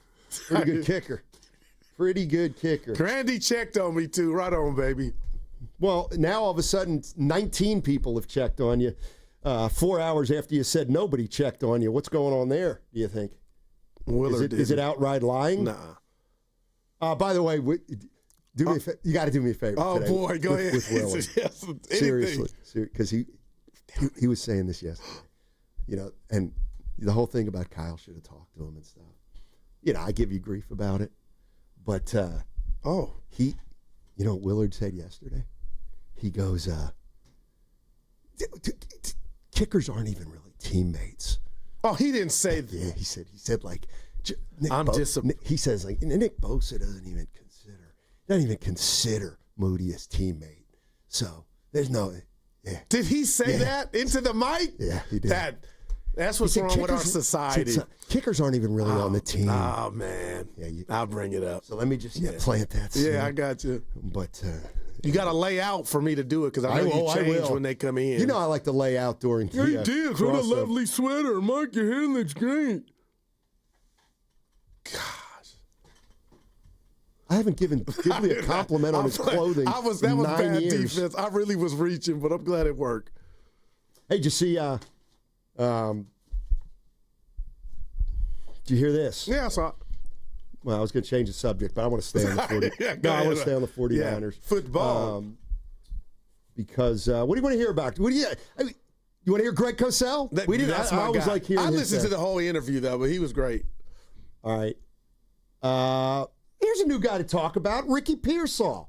Pretty good kicker. Pretty good kicker. Grandy checked on me too. Right on, baby. Well, now all of a sudden, 19 people have checked on you. 4 hours after you said nobody checked on you. What's going on there, do you think? Willard is it outright lying? Nah. By the way, you got to do me a favor. Oh, today boy, go ahead. With Willard. Yes, seriously. Because he was saying this yesterday. And the whole thing about Kyle should have talked to him and stuff. I give you grief about it. But Willard said yesterday, he goes, kickers aren't even really teammates. Oh, he didn't say that. Yeah, he said like, I'm disappointed. He says like, Nick Bosa doesn't even consider Moody as teammate. So there's no. Yeah. Did he say that into the mic? Yeah, he did. That's what's wrong with our society. Kickers aren't even really on the team. Oh, man. Yeah, I'll bring it up. So let me just plant that. Yeah, I got you. But you got to lay out for me to do it because I know you change when they come in. I like to lay out during the Hey, Dibs, what a lovely sweater. Mark, your hair looks great. Gosh. I haven't given me a compliment on his clothing. That was 9 bad years. defense. I really was reaching, but I'm glad it worked. Hey, did you see did you hear this? Yeah, I saw it. Well, I was going to change the subject, but I want to stay on the 40. I want to stay on the 49ers. Yeah, football. Because what do you want to hear about? You want to hear Greg Cosell? That's my guy. Like hearing I listened to the whole interview, though, but he was great. All right. Here's a new guy to talk about, Ricky Pearsall.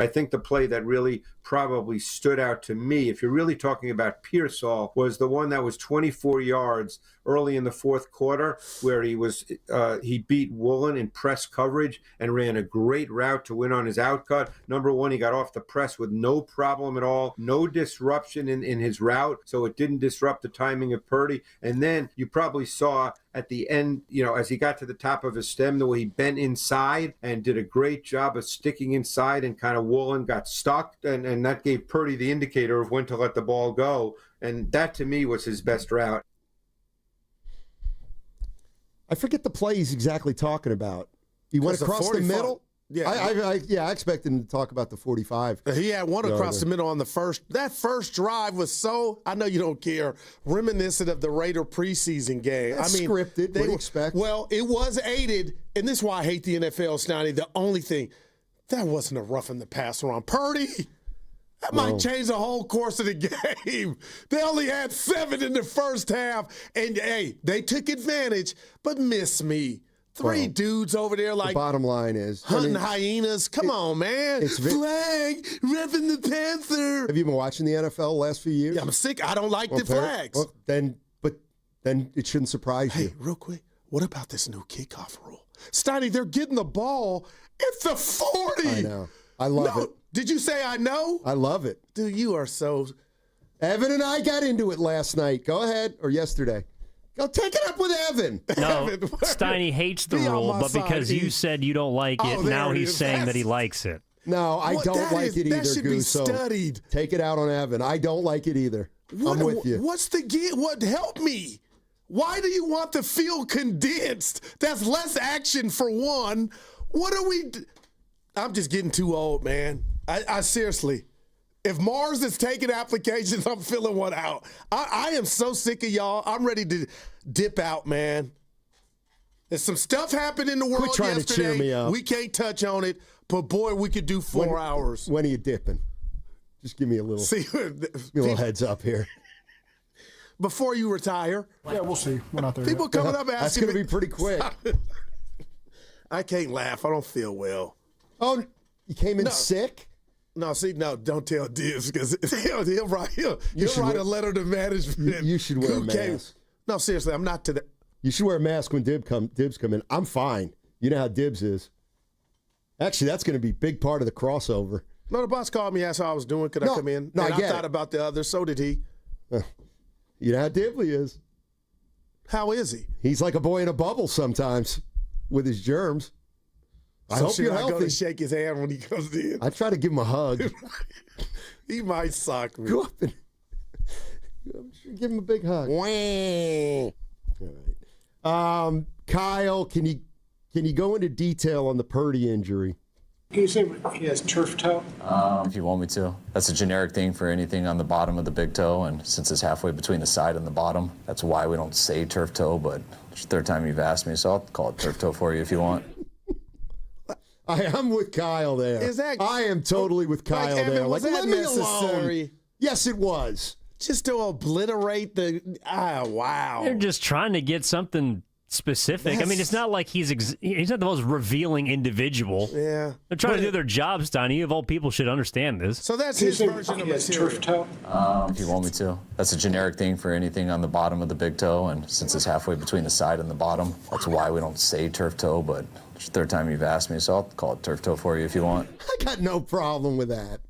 I think the play that really probably stood out to me, if you're really talking about Pearsall, was the one that was 24 yards early in the fourth quarter, where he beat Woolen in press coverage and ran a great route to win on his outcut. Number one, he got off the press with no problem at all, no disruption in his route, so it didn't disrupt the timing of Purdy. And then you probably saw at the end, as he got to the top of his stem, the way he bent inside and did a great job of sticking inside, and kind of Woolen got stuck, and that gave Purdy the indicator of when to let the ball go. And that, to me, was his best route. I forget the play he's exactly talking about. He went across the middle? Yeah, I expected him to talk about the 45. He had one across the middle on the first. That first drive was so, I know you don't care, reminiscent of the Raider preseason game. That's scripted. What do you expect? Well, it was aided, and this is why I hate the NFL, Steiny. The only thing, that wasn't a roughing the passer on Purdy. That might change the whole course of the game. They only had 7 in the first half, and, hey, they took advantage, but miss me. Three dudes over there like the bottom line is hunting hyenas. Come on, man. Flag, revving the Panther. Have you been watching the NFL the last few years? Yeah, I'm sick. I don't like the flags. Well, then it shouldn't surprise you. Hey, real quick, what about this new kickoff rule? Steiny, they're getting the ball at the 40. I know. I love it. Did you say I know? I love it. Dude, you are so... Evan and I got into it last night. Go ahead. Or yesterday. Go take it up with Evan. No, Steiny hates the rule, but because you said you don't like it, now he's saying that he likes it. No, I don't like it either, that should be studied. Take it out on Evan. I don't like it either. I'm with you. What's the what? Help me. Why do you want the field condensed? That's less action for one. What are we? I'm just getting too old, man. I seriously. If Mars is taking applications, I'm filling one out. I am so sick of y'all. I'm ready to dip out, man. There's some stuff happened in the world yesterday. To cheer me up. We can't touch on it, but boy, we could do 4 hours. When are you dipping? Just give me a little, give me a little heads up here. before you retire. Yeah, we'll see. We're not there People yet. coming up asking That's going to be pretty quick. I can't laugh. I don't feel well. Oh, you came in sick? No, don't tell Dibs because he'll write a letter to management. You should wear a mask. No, seriously, I'm not to that. You should wear a mask when Dibs come in. I'm fine. You know how Dibs is. Actually, that's going to be a big part of the crossover. No, the boss called me, asked how I was doing. Could I come in? No, and I thought about the others. So did he. You know how Dibley is. How is he? He's like a boy in a bubble sometimes with his germs. I hope you're healthy. Go to shake his hand when he comes in. I try to give him a hug. He might sock me. Go up and give him a big hug. All right. Kyle, can you go into detail on the Purdy injury? Can you say he has turf toe? If you want me to. That's a generic thing for anything on the bottom of the big toe, and since it's halfway between the side and the bottom, that's why we don't say turf toe, but it's the third time you've asked me, so I'll call it turf toe for you if you want. I'm with Kyle there. I am totally with Kyle Evan, there. Was like, that let me necessary? alone. Yes, it was. Just to obliterate the. Wow. They're just trying to get something specific. I mean, it's not like he's not the most revealing individual. Yeah. They're trying to do their job, Steiny. You of all people should understand this. So that's his version of material. Turf toe? If you want me to. That's a generic thing for anything on the bottom of the big toe, and since it's halfway between the side and the bottom, that's why we don't say turf toe, but it's the third time you've asked me, so I'll call it turf toe for you if you want. I got no problem with that.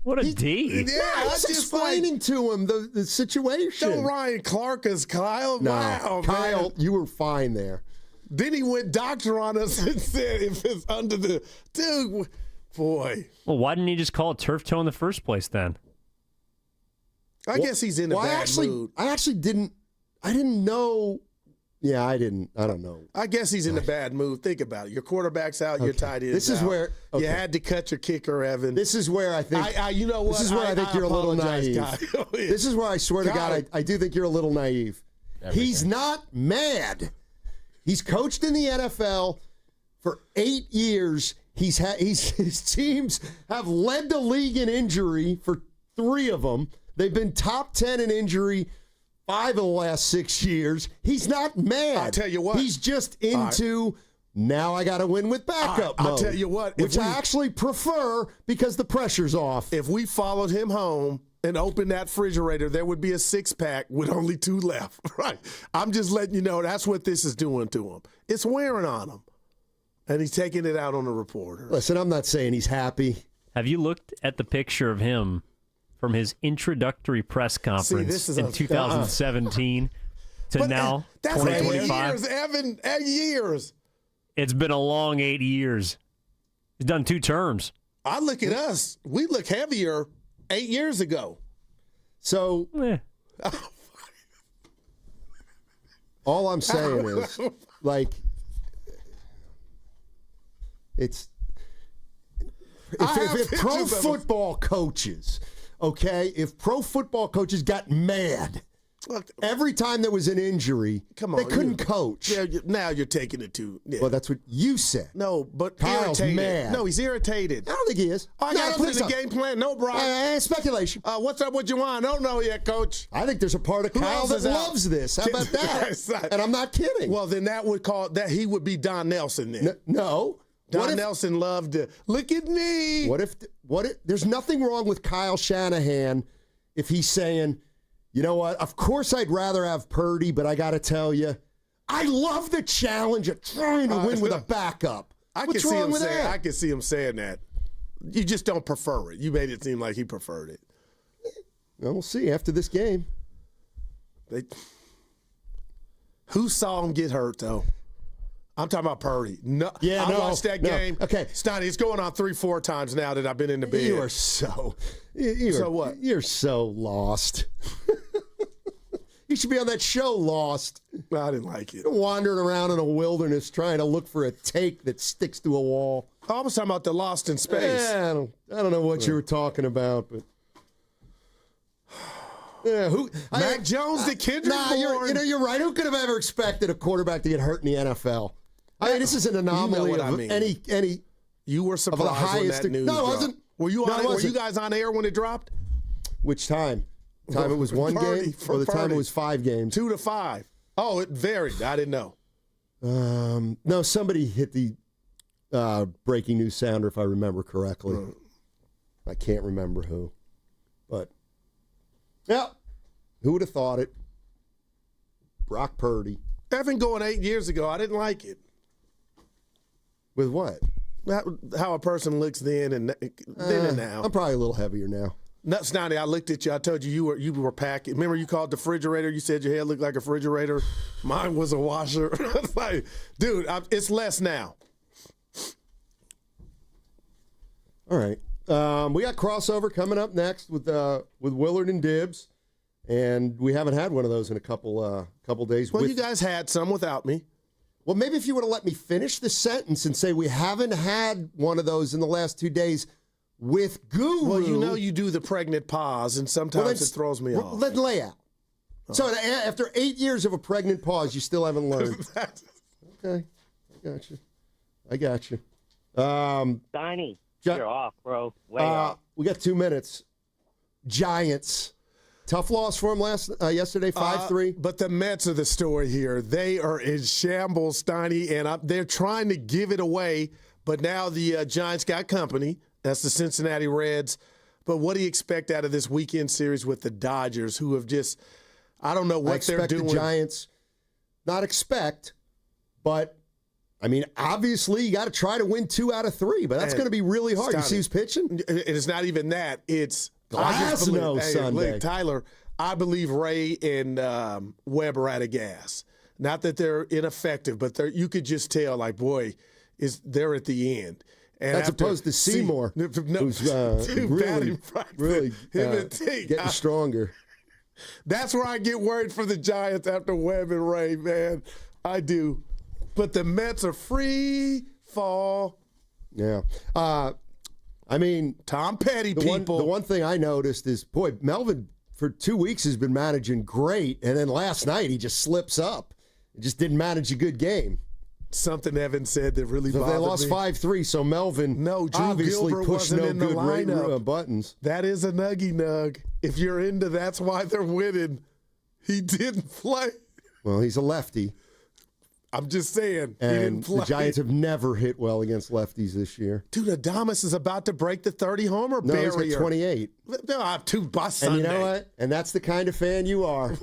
What a D. Yeah, I was explaining to him the situation. Don't Ryan Clark as Kyle. No, Wow, Kyle, man. you were fine there. Then he went doctor on us and said if it's under the dude, boy. Well, why didn't he just call it turf toe in the first place then? I guess he's in a bad mood. I actually didn't know. Yeah, I didn't. I don't know. I guess he's in a bad mood. Think about it. Your quarterback's out. Your tight end's This is out. where you had to cut your kicker, Evan. This is where I think. You know what? This is where I think you're a little apologize, naive. Kyle. This is where I swear to God, I do think you're a little naive. He's not mad. He's coached in the NFL for 8 years. His teams have led the league in injury for 3 of them. They've been top 10 in injury 5 of the last 6 years. He's not mad. I'll tell you what. He's just into, now I got to win with backup mode. I'll tell you what. Which I actually prefer because the pressure's off. If we followed him home and opened that refrigerator, there would be a 6-pack with only 2 left. Right. I'm just letting you know that's what this is doing to him. It's wearing on him. And he's taking it out on the reporter. Listen, I'm not saying he's happy. Have you looked at the picture of him from his introductory press conference in 2017 to now, that's 2025? 8 years, Evan. 8 years. It's been a long 8 years. He's done 2 terms. I look at us. We look heavier 8 years ago. So, all I'm saying is, like, it's if pro football coaches, okay, if pro football coaches got mad every time there was an injury, they couldn't coach. Yeah, now you're taking it too. Yeah. Well, that's what you said. No, but Kyle's irritated. mad. No, he's irritated. I don't think he is. I got to put in the game plan. No, Brian. Speculation. What's up with Juwan? I don't know yet, Coach. I think there's a part of Kyle that loves this. How about that? And I'm not kidding. Well, then that would call that he would be Don Nelson then. No. Don Nelson loved to look at me. What if there's nothing wrong with Kyle Shanahan if he's saying, you know what, of course I'd rather have Purdy, but I got to tell you, I love the challenge of trying to win with a backup. What's wrong with that? I can see him saying that. You just don't prefer it. You made it seem like he preferred it. Well, we'll see after this game. Who saw him get hurt, though? I'm talking about Purdy. No, I watched that game. Okay. Steiny, it's going on 3-4 times now that I've been in the bed. You are so... what? You're so lost. You should be on that show, Lost. I didn't like it. You're wandering around in a wilderness trying to look for a take that sticks to a wall. I was talking about the Lost in Space. Yeah, I don't know what you were talking about, but... Yeah, Mac Jones, the Kendrick born. You're right. Who could have ever expected a quarterback to get hurt in the NFL? I mean, this is an anomaly any. You were surprised when that news dropped. Were you guys on air when it dropped? Which time? Time it was one game, or the time it was 5 games? 2 to 5. Oh, it varied. I didn't know. No, somebody hit the breaking news sounder, if I remember correctly. I can't remember who. But, yeah, who would have thought it? Brock Purdy. Evan going 8 years ago, I didn't like it. With what? How a person looks then and now. I'm probably a little heavier now. No, Steiny, I looked at you. I told you you were packing. Remember you called the refrigerator? You said your head looked like a refrigerator. Mine was a washer. It's like, dude, it's less now. All right. We got crossover coming up next with Willard and Dibs, and we haven't had one of those in a couple days. Well, you guys had some without me. Well, maybe if you would have let me finish the sentence and say we haven't had one of those in the last 2 days with Guru. Well, you know you do the pregnant pause, and sometimes it throws me off. Then lay out. Oh. So after 8 years of a pregnant pause, you still haven't learned. Okay. I got you. Steiny, you're off, bro. Way off. We got 2 minutes. Giants. Tough loss for them yesterday, 5-3. But the Mets are the story here. They are in shambles, Steiny, and they're trying to give it away. But now the Giants got company. That's the Cincinnati Reds. But what do you expect out of this weekend series with the Dodgers, who have just, I don't know what they're doing. The Giants, not expect, but, I mean, obviously you got to try to win 2 out of 3, but that's going to be really hard. You see who's pitching? It's not even that. It's Glasnow Sunday. Look, Tyler, I believe Ray and Webb are out of gas. Not that they're ineffective, but you could just tell, like, boy, they're at the end. And as opposed to Seymour, who's really getting stronger. That's where I get worried for the Giants after Webb and Ray, man. I do. But the Mets are free fall. Yeah. I mean, Tom Petty, the one thing I noticed is, boy, Melvin for 2 weeks has been managing great, and then last night he just slips up. He just didn't manage a good game. Something Evan said that really bothered me. They lost 5-3, so Melvin obviously Gilbert pushed no good lineup. Buttons. That is a nuggy nug. If you're into that's why they're winning, he didn't play. Well, he's a lefty. I'm just saying. And he didn't play. The Giants have never hit well against lefties this year. Dude, Adames is about to break the 30-homer barrier. No, he's got 28. No, I have 2 by Sunday. And you know what? And that's the kind of fan you are.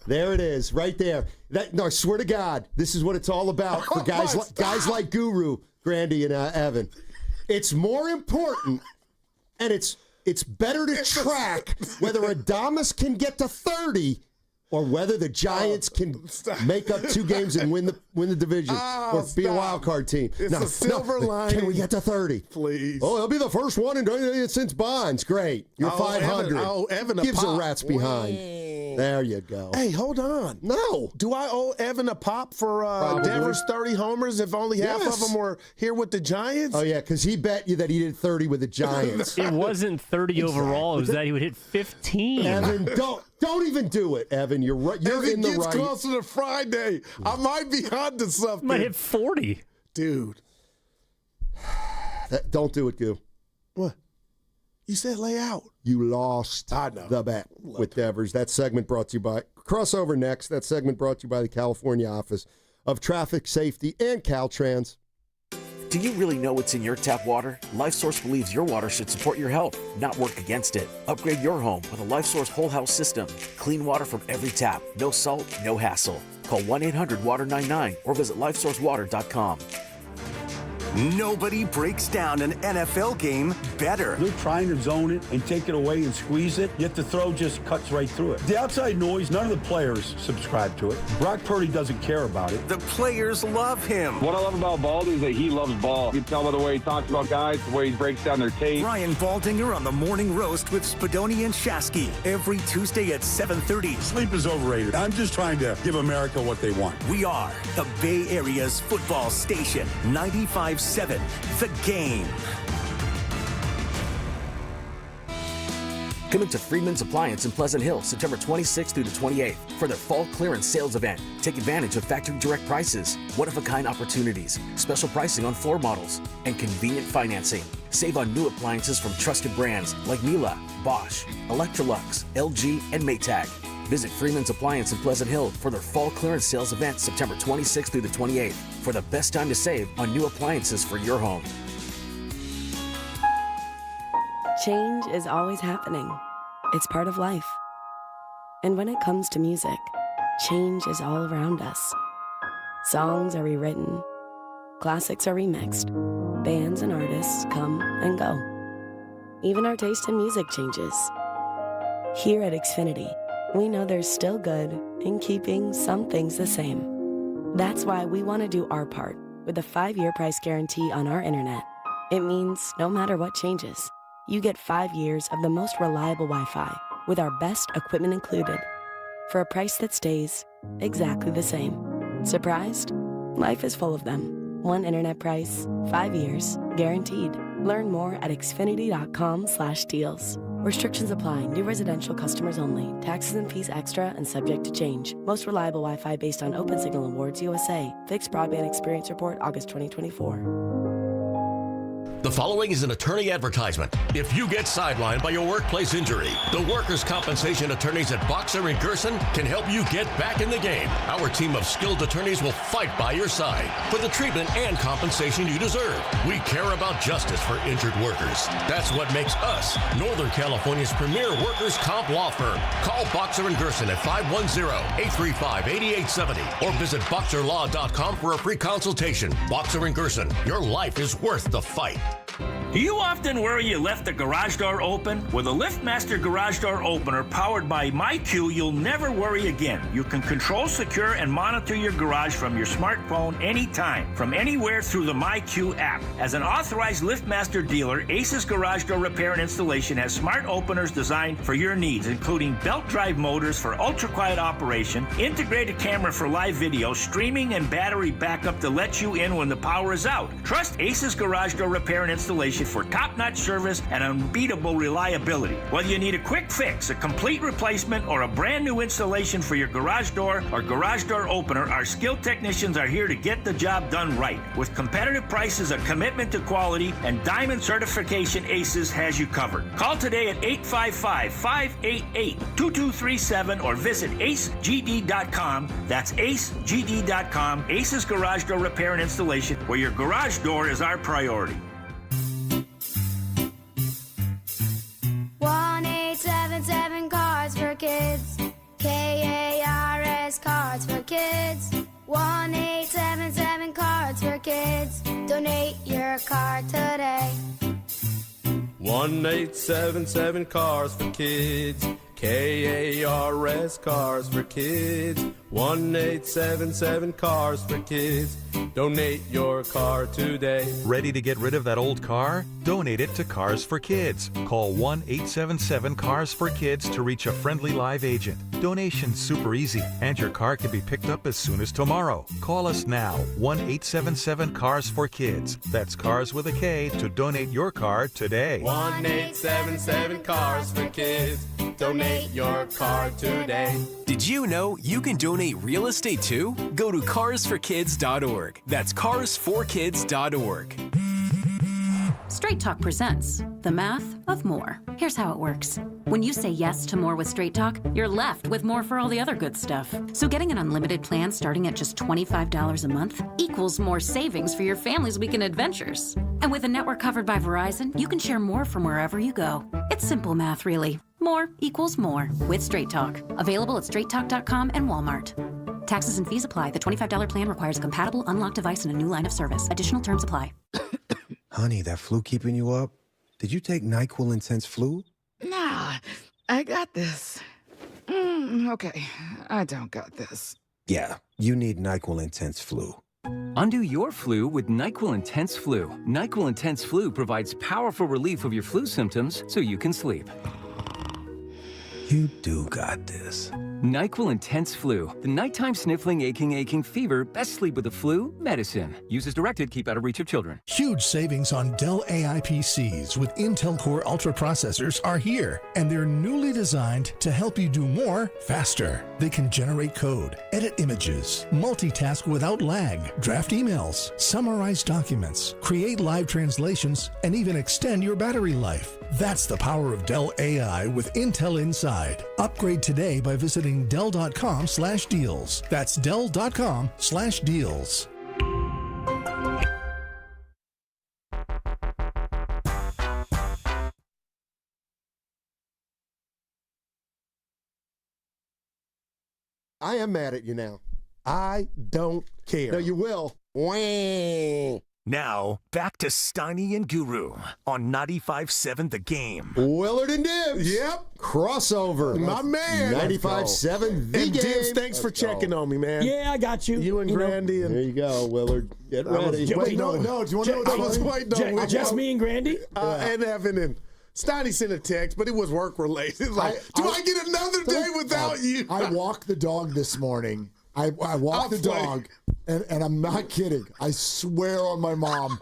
There it is, right there. I swear to God, this is what it's all about for guys like Guru, Grandy, and Evan. It's more important, and it's better to track whether Adames can get to 30 or whether the Giants can make up 2 games and win the division or be a wild card team. It's a silver lining. Can we get to 30? Please. Oh, he'll be the first one since Bonds. Great. You're 500. Evan gives a rat's behind. There you go. Hey, hold on. No. Do I owe Evan a pop for Devers 30 homers if only half of them were here with the Giants? Oh, yeah, because he bet you that he did 30 with the Giants. It wasn't 30 overall. It was that he would hit 15. Evan, don't even do it, Evan. You're right. You're in the right. It gets closer to Friday. I might be onto something. Might hit 40. Dude. Don't do it, Goo. What? You said lay out. You lost the bet with Devers. That segment brought to you by Crossover next. That segment brought to you by the California Office of Traffic Safety and Caltrans. Do you really know what's in your tap water? LifeSource believes your water should support your health, not work against it. Upgrade your home with a LifeSource whole house system. Clean water from every tap. No salt, no hassle. Call 1-800-WATER-99 or visit lifesourcewater.com. Nobody breaks down an NFL game better. They're trying to zone it and take it away and squeeze it, yet the throw just cuts right through it. The outside noise, none of the players subscribe to it. Brock Purdy doesn't care about it. The players love him. What I love about Baldy is that he loves ball. You can tell by the way he talks about guys, the way he breaks down their tape. Ryan Baldinger on the Morning Roast with Spadoni and Shasky every Tuesday at 7:30. Sleep is overrated. I'm just trying to give America what they want. We are the Bay Area's football station, 95.7 The Game. Come into Freeman's Appliance in Pleasant Hill September 26th through the 28th for their fall clearance sales event. Take advantage of factory direct prices, one-of-a-kind opportunities, special pricing on floor models, and convenient financing. Save on new appliances from trusted brands like Miele, Bosch, Electrolux, LG, and Maytag. Visit Freeman's Appliance in Pleasant Hill for their fall clearance sales event September 26th through the 28th for the best time to save on new appliances for your home. Change is always happening. It's part of life. And when it comes to music, change is all around us. Songs are rewritten. Classics are remixed. Bands and artists come and go. Even our taste in music changes. Here at Xfinity, we know there's still good in keeping some things the same. That's why we want to do our part with a 5-year price guarantee on our internet. It means no matter what changes, you get 5 years of the most reliable Wi-Fi with our best equipment included for a price that stays exactly the same. Surprised? Life is full of them. One internet price, 5 years, guaranteed. Learn more at xfinity.com/deals. Restrictions apply. New residential customers only. Taxes and fees extra and subject to change. Most reliable Wi-Fi based on OpenSignal Awards USA. Fixed Broadband Experience Report, August 2024. The following is an attorney advertisement. If you get sidelined by your workplace injury, the workers' compensation attorneys at Boxer and Gerson can help you get back in the game. Our team of skilled attorneys will fight by your side for the treatment and compensation you deserve. We care about justice for injured workers. That's what makes us Northern California's premier workers' comp law firm. Call Boxer and Gerson at 510-835-8870 or visit boxerlaw.com for a free consultation. Boxer and Gerson, your life is worth the fight. Do you often worry you left the garage door open? With a LiftMaster garage door opener powered by MyQ, you'll never worry again. You can control, secure, and monitor your garage from your smartphone anytime, from anywhere through the MyQ app. As an authorized LiftMaster dealer, Ace's Garage Door Repair and Installation has smart openers designed for your needs, including belt drive motors for ultra-quiet operation, integrated camera for live video, streaming, and battery backup to let you in when the power is out. Trust Ace's Garage Door Repair and Installation for top-notch service and unbeatable reliability. Whether you need a quick fix, a complete replacement, or a brand new installation for your garage door or garage door opener, our skilled technicians are here to get the job done right. With competitive prices, a commitment to quality, and diamond certification, Aces has you covered. Call today at 855-588-2237 or visit acegd.com. That's acegd.com. Aces Garage Door Repair and Installation, where your garage door is our priority. 1-877 Cards for Kids. KARS Cards for Kids. 1-877 Cards for Kids. Donate your card today. 1-877 Cars for Kids. KARS Cars for Kids. 1-877 Cars for Kids. Donate your car today. Ready to get rid of that old car? Donate it to Cars for Kids. Call 1-877-CARS-FOR-KIDS to reach a friendly live agent. Donation's super easy, and your car can be picked up as soon as tomorrow. Call us now, 1-877-CARS-FOR-KIDS. That's Cars with a K to donate your car today. 1-877 Cars for Kids. Donate your car today. Did you know you can donate real estate too? Go to carsforkids.org. That's carsforkids.org. Straight Talk presents The Math of More. Here's how it works. When you say yes to more with Straight Talk, you're left with more for all the other good stuff. So getting an unlimited plan starting at just $25 a month equals more savings for your family's weekend adventures. And with a network covered by Verizon, you can share more from wherever you go. It's simple math, really. More equals more with Straight Talk. Available at straighttalk.com and Walmart. Taxes and fees apply. The $25 plan requires a compatible unlocked device and a new line of service. Additional terms apply. Honey, that flu keeping you up? Did you take NyQuil Intense Flu? Nah, I got this. Okay, I don't got this. Yeah, you need NyQuil Intense Flu. Undo your flu with NyQuil Intense Flu. NyQuil Intense Flu provides powerful relief of your flu symptoms so you can sleep. You do got this. NyQuil Intense Flu. The nighttime sniffling, aching fever. Best sleep with the flu medicine. Use as directed. Keep out of reach of children. Huge savings on Dell AI PCs with Intel Core Ultra processors are here, and they're newly designed to help you do more faster. They can generate code, edit images, multitask without lag, draft emails, summarize documents, create live translations, and even extend your battery life. That's the power of Dell AI with Intel inside. Upgrade today by visiting Dell.com/deals. That's Dell.com/deals. I am mad at you now. I don't care. No, you will. Wah. Now, back to Steiny and Guru on 95.7 The Game. Willard and Dibs. Yep. Crossover. My man. 95.7 The And Game. Dibs, thanks for checking on me, man. Yeah, I got you. You and Grandy. There you go, Willard. Get ready. Do you want to know what I was waiting on? Just me and Grandy? And Evan and Steiny sent a text, but it was work related. Like, I get another day without you? I walked the dog this morning. I walked the dog, and I'm not kidding. I swear on my mom,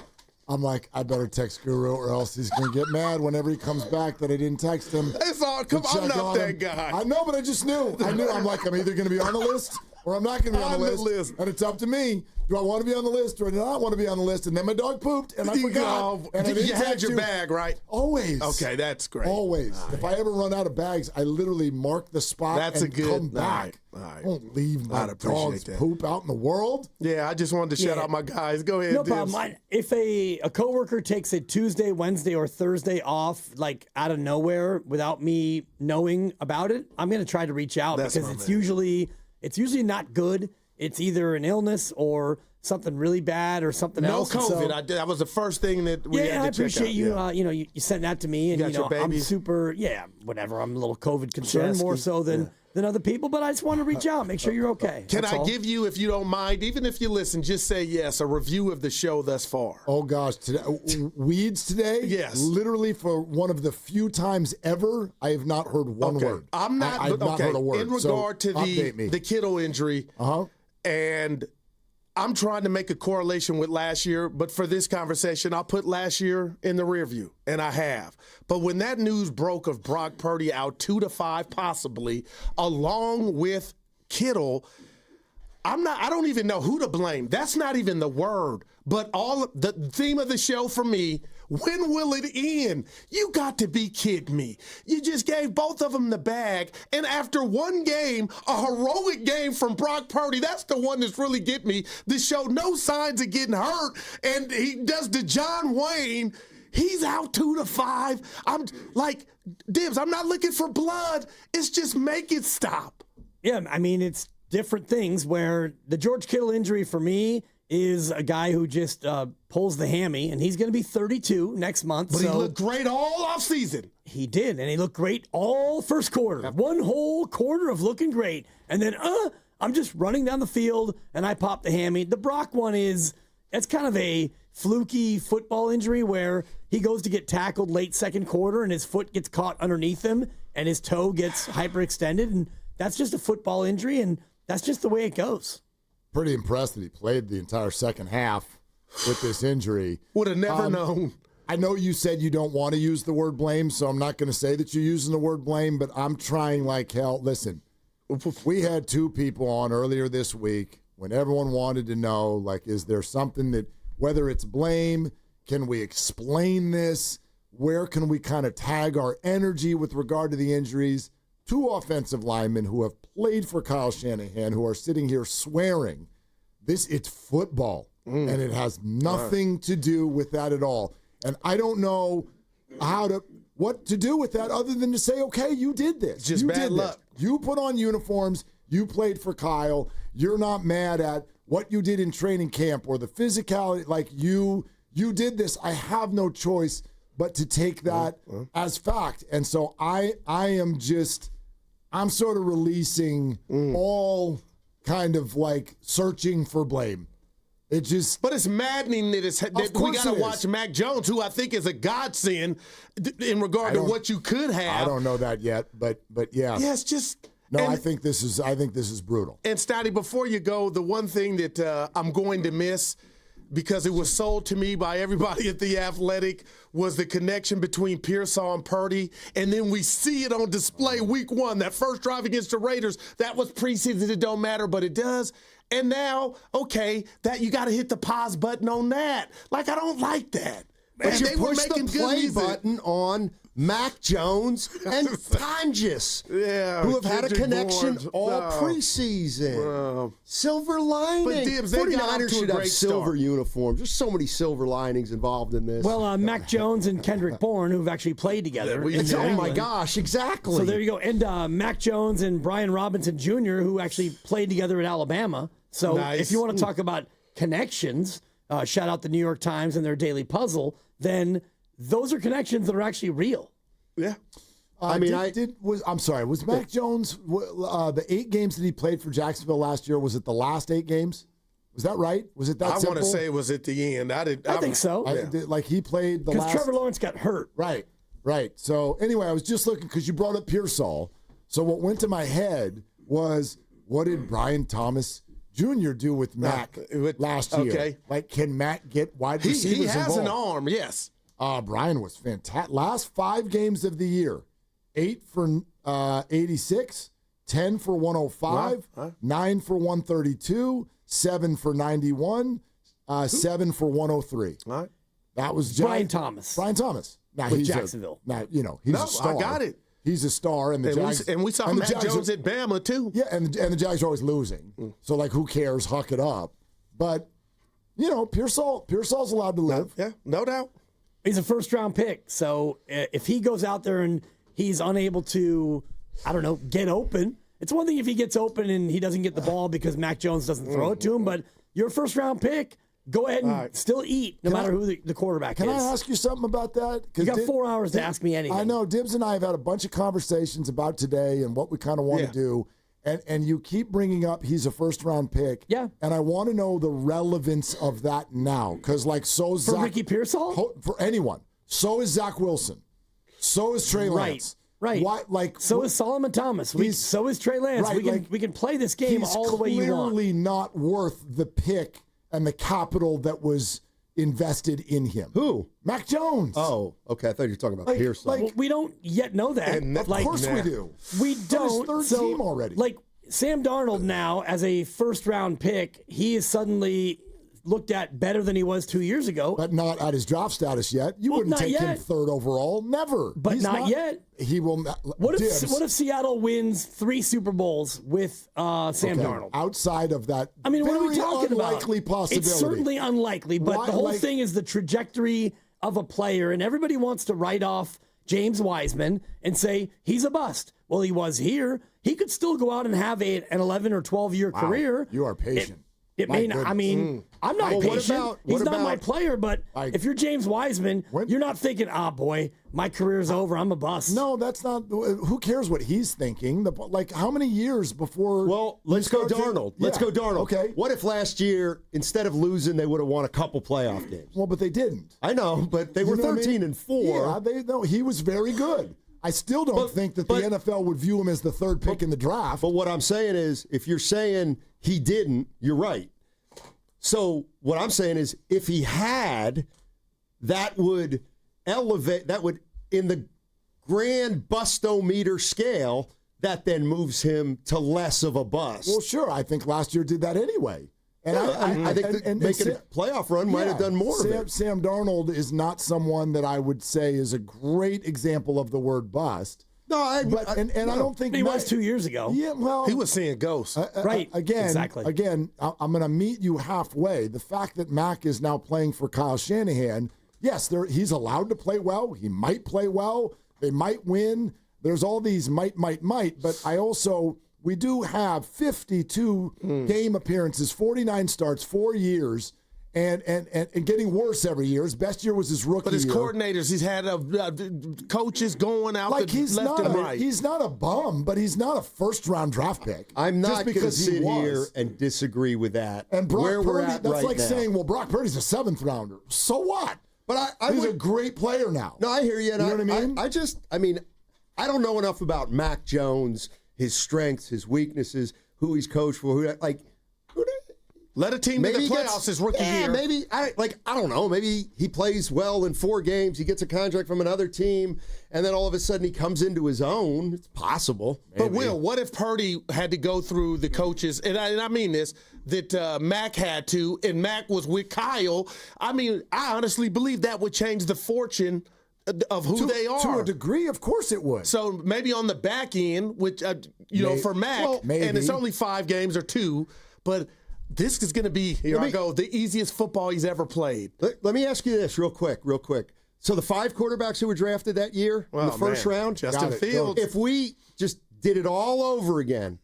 I'm like, I better text Guru or else he's going to get mad whenever he comes back that I didn't text him. It's all, I'm not that guy. I know, but I just knew. I'm like, I'm either going to be on the list or I'm not going to be on the list. And it's up to me. Do I want to be on the list or do I not want to be on the list? And then my dog pooped and I forgot. And you had your bag, right? Always. Okay, that's great. Always. Right. If I ever run out of bags, I literally mark the spot come back. All right. I won't leave my dog's poop out in the world. Yeah, I just wanted to shout out my guys. Go ahead, No Dibs. problem. If a coworker takes a Tuesday, Wednesday, or Thursday off, like out of nowhere, without me knowing about it, I'm going to try to reach out because it's usually not good. It's either an illness or something really bad or something else. No COVID. That was the first thing that we had to check out. I appreciate you. You sent that to me, and your I'm babies? super. Yeah, whatever. I'm a little COVID concerned more so than other people, but I just want to reach out, make sure you're okay. Can I give you, if you don't mind, even if you listen, just say yes, a review of the show thus far? Oh gosh, Weeds today. Yes, literally for one of the few times ever, I have not heard one word. I'm not. I've not heard a word. In regard to the Kittle injury, and I'm trying to make a correlation with last year, but for this conversation, I'll put last year in the rear view, and I have. But when that news broke of Brock Purdy out 2 to 5 possibly, along with Kittle, I don't even know who to blame. That's not even the word. But the theme of the show for me, when will it end? You got to be kidding me. You just gave both of them the bag, and after one game, a heroic game from Brock Purdy, that's the one that's really getting me. This showed no signs of getting hurt, and he does the John Wayne. He's out 2 to 5. I'm like, Dibs, I'm not looking for blood. It's just make it stop. Yeah, I mean, it's different things where the George Kittle injury for me is a guy who just pulls the hammy, and he's going to be 32 next month. But he looked great all offseason. He did, and he looked great all first quarter. One whole quarter of looking great. And then, I'm just running down the field, and I pop the hammy. The Brock one it's kind of a fluky football injury where he goes to get tackled late second quarter, and his foot gets caught underneath him, and his toe gets hyperextended, and that's just a football injury, and that's just the way it goes. Pretty impressed that he played the entire second half with this injury. Would have never known. I know you said you don't want to use the word blame, so I'm not going to say that you're using the word blame, but I'm trying like hell. Listen, we had 2 people on earlier this week when everyone wanted to know, like, is there something that, whether it's blame, can we explain this? Where can we kind of tag our energy with regard to the injuries? 2 offensive linemen who have played for Kyle Shanahan who are sitting here swearing it's football, and it has nothing to do with that at all. And I don't know what to do with that other than to say, okay, you did this. Just bad luck. You put on uniforms. You played for Kyle. You're not mad at what you did in training camp or the physicality. Like, you did this. I have no choice but to take that as fact. And so I'm sort of releasing all kind of like searching for blame. But it's maddening that we got to watch Mac Jones, who I think is a godsend in regard to what you could have. I don't know that yet, but yeah. Yeah, it's just. No, I think this is brutal. And Steiny, before you go, the one thing that I'm going to miss, because it was sold to me by everybody at The Athletic, was the connection between Pearsall and Purdy. And then we see it on display week 1, that first drive against the Raiders. That was preseason. It don't matter, but it does. And now, okay, that you got to hit the pause button on that. Like, I don't like that. But you they were push making the good play music. button on Mac Jones and Tonjes, who have had a connection all preseason. Silver lining. But Dibs, they got off 49ers to a should have great silver start. uniforms. There's so many silver linings involved in this. Well, Mac Jones and Kendrick Bourne, who've actually played together. Oh, my gosh, exactly. So there you go. And Mac Jones and Brian Robinson Jr., who actually played together at Alabama. So if you want to talk about connections, shout out the New York Times and their daily puzzle, then those are connections that are actually real. Yeah. I'm sorry. Was Mac Jones the 8 games that he played for Jacksonville last year? Was it the last 8 games? Was that right? Was it that simple? I want to say it was at the end. I think so. He played the last. Because Trevor Lawrence got hurt. Right. So anyway, I was just looking because you brought up Pearsall. So what went to my head was, what did Brian Thomas Jr. do with Mac last year? Okay. Like, can Mac get wide receivers He has involved? an arm, yes. Brian was fantastic. Last 5 games of the year, 8 for 86, 10 for 105, 9 for 132, 7 for 91, 7 for 103. Right. That was Brian Thomas. Now With he's Jacksonville. He's a star. I got it. He's a star, and we saw Mac Jones at Bama too. Yeah, and the Jags are always losing. So who cares? Huck it up. But Pearsall's allowed to live. Yeah, no doubt. He's a first-round pick. So if he goes out there and he's unable to, get open. It's one thing if he gets open and he doesn't get the ball because Mac Jones doesn't throw it to him, but you're a first-round pick. Go ahead and still eat, no matter who the quarterback is. Can I ask you something about that? You got 4 hours to ask me anything. I know. Dibs and I have had a bunch of conversations about today and what we kind of want to do. And you keep bringing up he's a first-round pick. Yeah. And I want to know the relevance of that now. Because, for Ricky Pearsall? For anyone. So is Zach Wilson. So is Trey Lance. Right. Why, so is Solomon Thomas. So is Trey Lance. Right, we can play this game all the way you want. He's clearly not worth the pick and the capital that was invested in him. Who? Mac Jones. Oh, okay. I thought you were talking about Pearsall. We don't yet know that. Of course we do. We don't. His third team already. Sam Darnold now, as a first-round pick, he is suddenly looked at better than he was 2 years ago. But not at his draft status yet. You wouldn't take him 3rd overall. Never. But He's not yet. He will not. What if Seattle wins 3 Super Bowls with Sam Darnold? Outside of that, what are we talking about? Unlikely possibility. It's certainly unlikely, but the whole thing is the trajectory of a player, and everybody wants to write off James Wiseman and say he's a bust. Well, he was here. He could still go out and have an 11 or 12-year career. You are patient. It may not. I'm not patient. He's not my player, but if you're James Wiseman, you're not thinking, boy, my career's over. I'm a bust. No, that's not. Who cares what he's thinking? How many years before? Well, let's go Darnold. Let's go Darnold. Okay. What if last year, instead of losing, they would have won a couple playoff games? Well, but they didn't. I know, but they were 13-4. Yeah, he was very good. I still don't think that the NFL would view him as the 3rd pick in the draft. But what I'm saying is, if you're saying he didn't, you're right. So what I'm saying is, if he had, that would elevate, that would, in the grand bustometer scale, that then moves him to less of a bust. Well, sure. I think last year did that anyway. And I think making a playoff run might have done more of it. Sam Darnold is not someone that I would say is a great example of the word bust. No, I don't think he was 2 years ago. Yeah, well, he was seeing ghosts. Right. Exactly. Again, I'm going to meet you halfway. The fact that Mac is now playing for Kyle Shanahan, yes, he's allowed to play well. He might play well. They might win. There's all these might. But we do have 52 game appearances, 49 starts, 4 years. And getting worse every year. His best year was his rookie year. But his coordinators, he's had coaches going out left and right. He's not a bum, but he's not a first-round draft pick. I'm not going to sit here and disagree with that. And Brock Purdy, that's like now. saying, well, Brock Purdy's a 7th-rounder. So what? But he's a great player now. No, I hear you. You know what I mean? I don't know enough about Mac Jones his strengths, his weaknesses, who he's coached for, let a team in the playoffs his rookie year. Maybe I don't know. Maybe he plays well in 4 games. He gets a contract from another team, and then all of a sudden he comes into his own. It's possible. But Will, what if Purdy had to go through the coaches? And I mean this, that Mac had to, and Mac was with Kyle. I mean, I honestly believe that would change the fortune of who they are. To a degree, of course it would. So maybe on the back end, which for Mac, and it's only 5 games or 2, but. This is going to be, the easiest football he's ever played. Let me ask you this real quick. So the 5 quarterbacks who were drafted that year in the first round, Justin Fields. If we just did it all over again,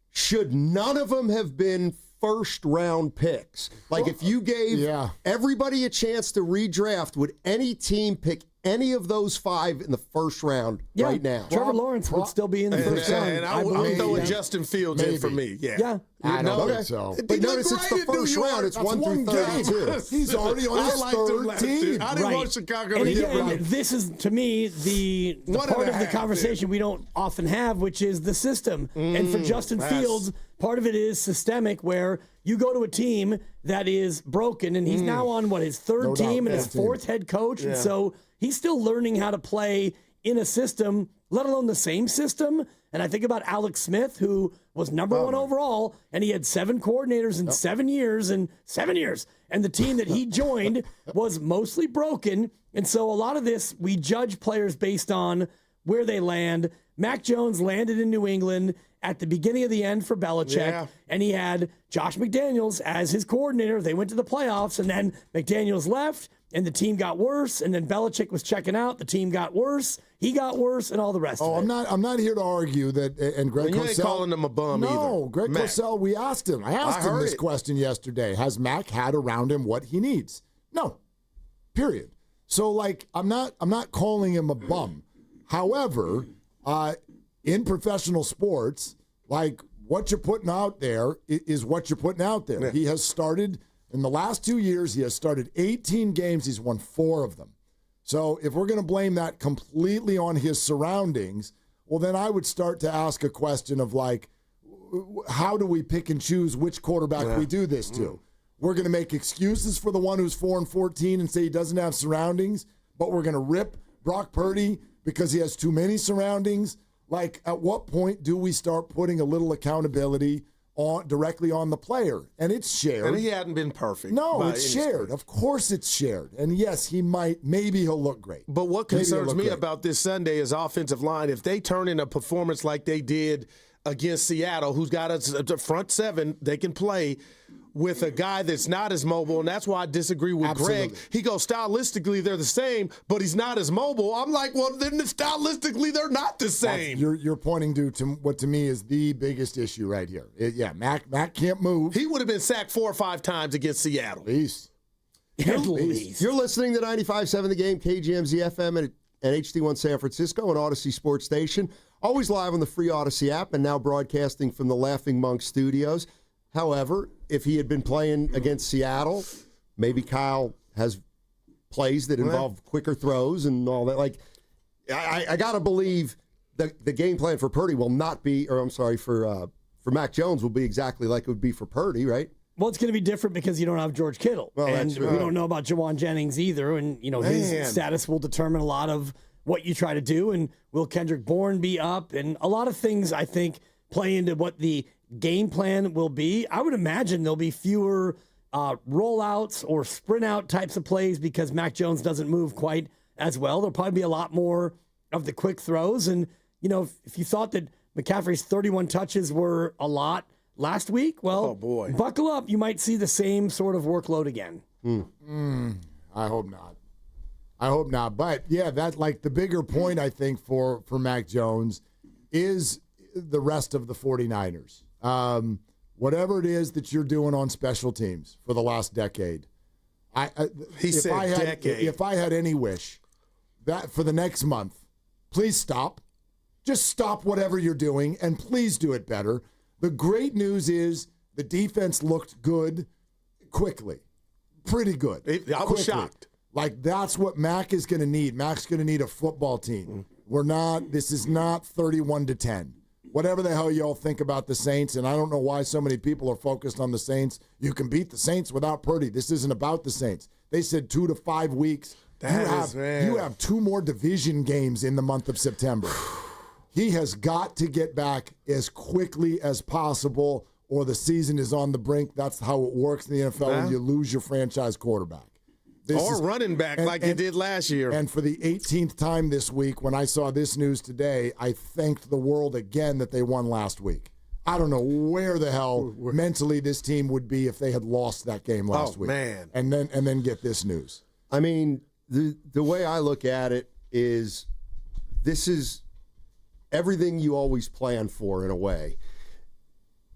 should none of them have been first-round picks? Like if you gave everybody a chance to redraft, would any team pick any of those 5 in the first round right now? Trevor Lawrence would still be in the first round. And I'm throwing Justin Fields in for me. Yeah. I don't think so. But notice it's the first round. It's 1 through 32. He's already on his third team. I didn't want Chicago and to get again, right. This is, to me, the part of the conversation we don't often have, which is the system. And for Justin Fields, part of it is systemic, where you go to a team that is broken, and he's now on, his third team and his 4th head coach. And so he's still learning how to play in a system, let alone the same system. And I think about Alex Smith, who was number 1 overall, and he had 7 coordinators in 7 years. And the team that he joined was mostly broken. And so a lot of this, we judge players based on where they land. Mac Jones landed in New England at the beginning of the end for Belichick, and he had Josh McDaniels as his coordinator. They went to the playoffs, and then McDaniels left, and the team got worse, and then Belichick was checking out. The team got worse. He got worse, and all the rest of it. I'm not here to argue that. And Greg Cosell, you ain't calling him a bum either. No, Greg Cosell, we asked him. I asked him this question yesterday. Has Mac had around him what he needs? No. Period. So, I'm not calling him a bum. However, in professional sports, what you're putting out there is what you're putting out there. Yeah. He has started, in the last 2 years, he has started 18 games. He's won 4 of them. So if we're going to blame that completely on his surroundings, well, then I would start to ask a question of, how do we pick and choose which quarterback we do this to? We're going to make excuses for the one who's 4-14 and say he doesn't have surroundings, but we're going to rip Brock Purdy because he has too many surroundings. At what point do we start putting a little accountability directly on the player? And it's shared. And he hadn't been perfect. No, it's shared. Of course it's shared. And yes, maybe he'll look great. But what concerns me about this Sunday is offensive line. If they turn in a performance like they did against Seattle, who's got a front 7 they can play with a guy that's not as mobile, and that's why I disagree with Greg. He goes, stylistically, they're the same, but he's not as mobile. I'm like, well, then stylistically, they're not the same. You're pointing to what to me is the biggest issue right here. Mac can't move. He would have been sacked 4 or 5 times against Seattle. You're listening to 95.7 The Game, KGMZ FM and HD1 San Francisco and Odyssey Sports Station. Always live on the free Odyssey app and now broadcasting from the Laughing Monk Studios. However, if he had been playing against Seattle, maybe Kyle has plays that involve quicker throws and all that. I got to believe the game plan for Purdy will not be, for Mac Jones will be exactly like it would be for Purdy, right? Well, it's going to be different because you don't have George Kittle. Well, and we don't know about Jawan Jennings either. And, his status will determine a lot of what you try to do. And will Kendrick Bourne be up? And a lot of things, I think, play into what the game plan will be. I would imagine there'll be fewer rollouts or sprint out types of plays because Mac Jones doesn't move quite as well. There'll probably be a lot more of the quick throws. And, if you thought that McCaffrey's 31 touches were a lot last week, well, buckle up. You might see the same sort of workload again. I hope not. But, that's the bigger point, I think, for Mac Jones is the rest of the 49ers. Whatever it is that you're doing on special teams for the last decade, if I had any wish, that for the next month, please stop. Just stop whatever you're doing, and please do it better. The great news is the defense looked good quickly, pretty good. I was shocked. That's what Mac is going to need. Mac's going to need a football team. This is not 31-10. whatever the hell y'all think about the Saints, and I don't know why so many people are focused on the Saints. You can beat the Saints without Purdy. This isn't about the Saints. They said 2 to 5 weeks. You have 2 more division games in the month of September. He has got to get back as quickly as possible, or the season is on the brink. That's how it works in the NFL when you lose your franchise quarterback. Running back like you did last year. And for the 18th time this week, when I saw this news today, I thanked the world again that they won last week. I don't know where the hell mentally this team would be if they had lost that game last week. Man. And then get this news. I mean, the way I look at it is this is everything you always plan for in a way.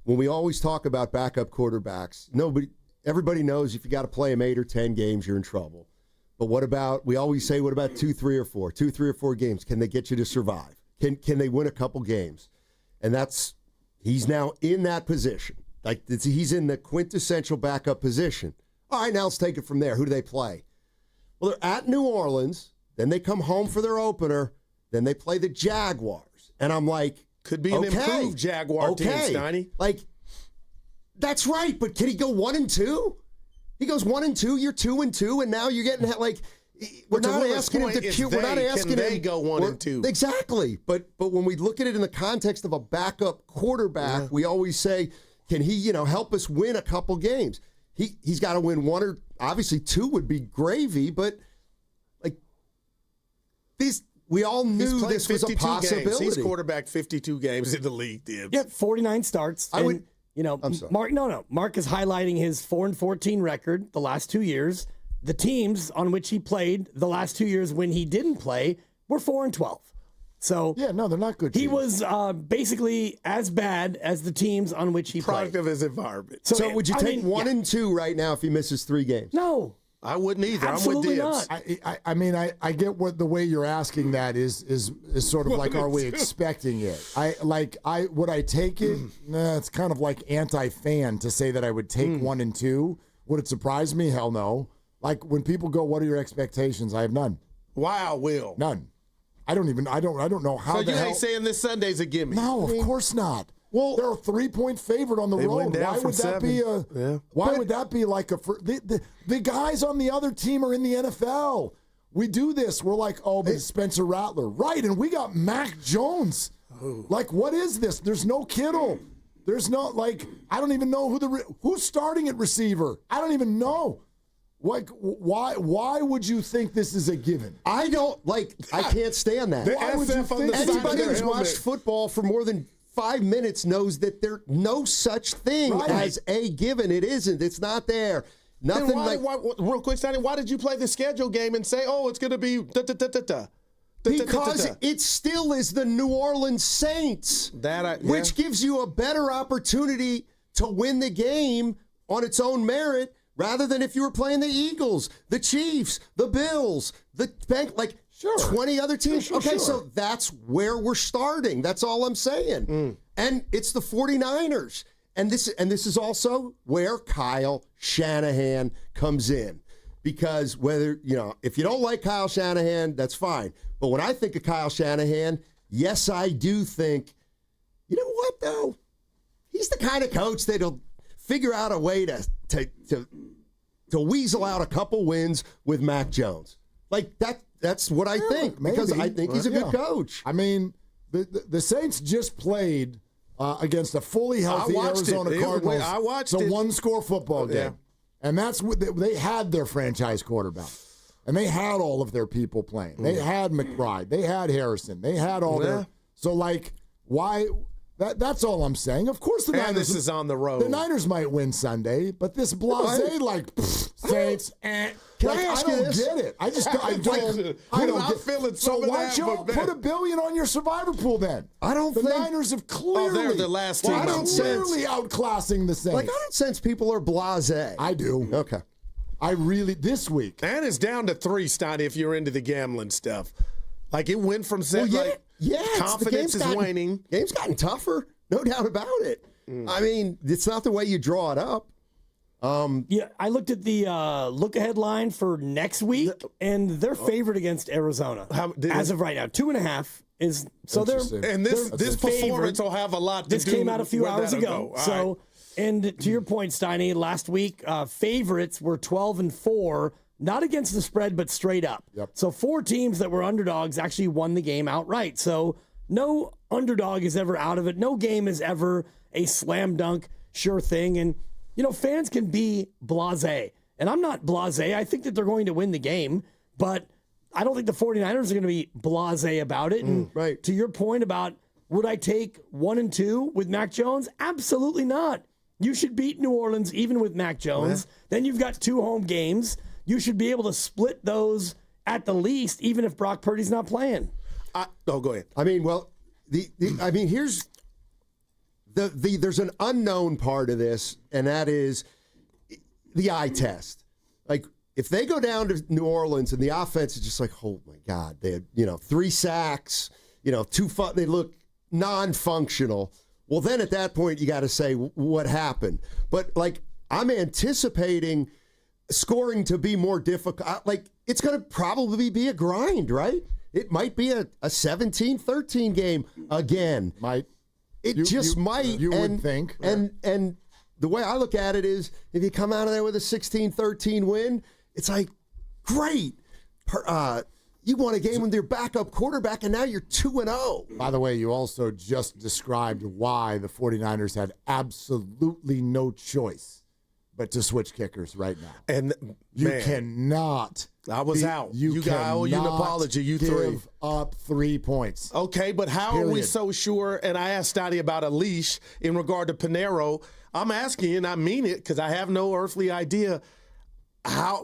When we always talk about backup quarterbacks, everybody knows if you got to play them 8 or 10 games, you're in trouble. But we always say, what about 2, 3, or 4? 2, 3, or 4 games. Can they get you to survive? Can they win a couple games? And he's now in that position. Like he's in the quintessential backup position. All right, now let's take it from there. Who do they play? Well, they're at New Orleans. Then they come home for their opener. Then they play the Jaguars. And I'm like, could be an improved Jaguar team, Steiny. Like, that's right, but can he go 1-2? He goes 1-2, you're 2-2, and now you're getting we're not asking him to we're not asking him they go 1-2. Exactly. But when we look at it in the context of a backup quarterback, we always say, can he, help us win a couple games? He's got to win 1 or obviously 2 would be gravy, but like we all knew this was a possibility. Games. He's quarterbacked 52 games in the league, Dibs. Yeah, 49 starts. I'm sorry. Mark is highlighting his 4-14 record the last 2 years. The teams on which he played the last 2 years when he didn't play were 4-12. So they're not good teams. He was basically as bad as the teams on which he Product played. of his environment. So would you take 1-2 right now if he misses 3 games? No. I wouldn't either. Absolutely I'm with Dibs. Not. I get what the way you're asking that is sort of like, are we expecting it? Would I take it? Nah, it's kind of like anti-fan to say that I would take 1-2. Would it surprise me? Hell no. Like when people go, what are your expectations? I have none. Wow, Will. None. I don't know how. So you ain't saying this Sunday's a gimme? No, of course not. Well, they're a 3-point favorite on the road. Why would that be Why would that be like the guys on the other team are in the NFL? We do this. We're like, but Spencer Rattler, right? And we got Mac Jones. Like, what is this? There's no Kittle. There's no I don't even know who's starting at receiver. I don't even know. Like, why would you think this is a given? I can't stand that. Anybody who's watched football for more than 5 minutes knows that there's no such thing as a given. It isn't. It's not there. Nothing real quick, Steiny, why did you play the schedule game and say, it's going to be da-da-da-da-da? Because it still is the New Orleans Saints, which gives you a better opportunity to win the game on its own merit rather than if you were playing the Eagles, the Chiefs, the Bills, the Bank, 20 other teams. So that's where we're starting. That's all I'm saying. And it's the 49ers. And this is also where Kyle Shanahan comes in. Because if you don't like Kyle Shanahan, that's fine. But when I think of Kyle Shanahan, yes, I do think, you know what, though? He's the kind of coach that'll figure out a way to weasel out a couple wins with Mac Jones. That's what I think, because I think he's a good coach. I mean, the Saints just played against a fully healthy Arizona Cardinals. I watched it. It's a one-score football game. Yeah. And that's what they had their franchise quarterback. And they had all of their people playing. They had McBride. They had Harrison. They had all their. So, why? That's all I'm saying. Of course, the Niners. This is on the road. The Niners might win Sunday, but this blasé Saints. Can I ask you this? Get it. I don't. I'm feeling so why don't y'all put $1 billion on your survivor pool then? The Niners have clearly. They're the last team. Clearly outclassing the Saints. I don't sense people are blasé. I do. Okay. This week. And it's down to 3, Steiny, if you're into the gambling stuff. It went from confidence is waning. Game's gotten tougher, no doubt about it. I mean, it's not the way you draw it up. I looked at the look-ahead line for next week, and they're favored against Arizona as of right now, 2.5. is so they're and this performance will have a lot to do. This came out a few hours ago. So, right. And to your point, Steiny, last week favorites were 12-4, not against the spread, but straight up. Yep. So 4 teams that were underdogs actually won the game outright. So no underdog is ever out of it. No game is ever a slam dunk sure thing. And fans can be blasé, and I'm not blasé. I think that they're going to win the game, but I don't think the 49ers are going to be blasé about it. And right. To your point about would I take 1 and 2 with Mac Jones? Absolutely not. You should beat New Orleans even with Mac Jones. Then you've got 2 home games. You should be able to split those at the least, even if Brock Purdy's not playing. Go ahead. I mean, well, here's there's an unknown part of this, and that is the eye test. Like, if they go down to New Orleans and the offense is just like, oh my God, they had 3 sacks, 2 they look non-functional. Well, then at that point, you got to say what happened. But, like, I'm anticipating scoring to be more difficult. Like, it's going to probably be a grind, right? It might be a 17-13 game again. Might. It just might. You would think. And the way I look at it is, if you come out of there with a 16-13 win, it's like, great. You won a game with your backup quarterback, and now you're 2-0. By the way, you also just described why the 49ers had absolutely no choice but to switch kickers right now. And you cannot. I was out. You owe you an apology. You give up 3 points. Okay, but how are we so sure? And I asked Steiny about a leash in regard to Pinheiro. I'm asking you, and I mean it, because I have no earthly idea.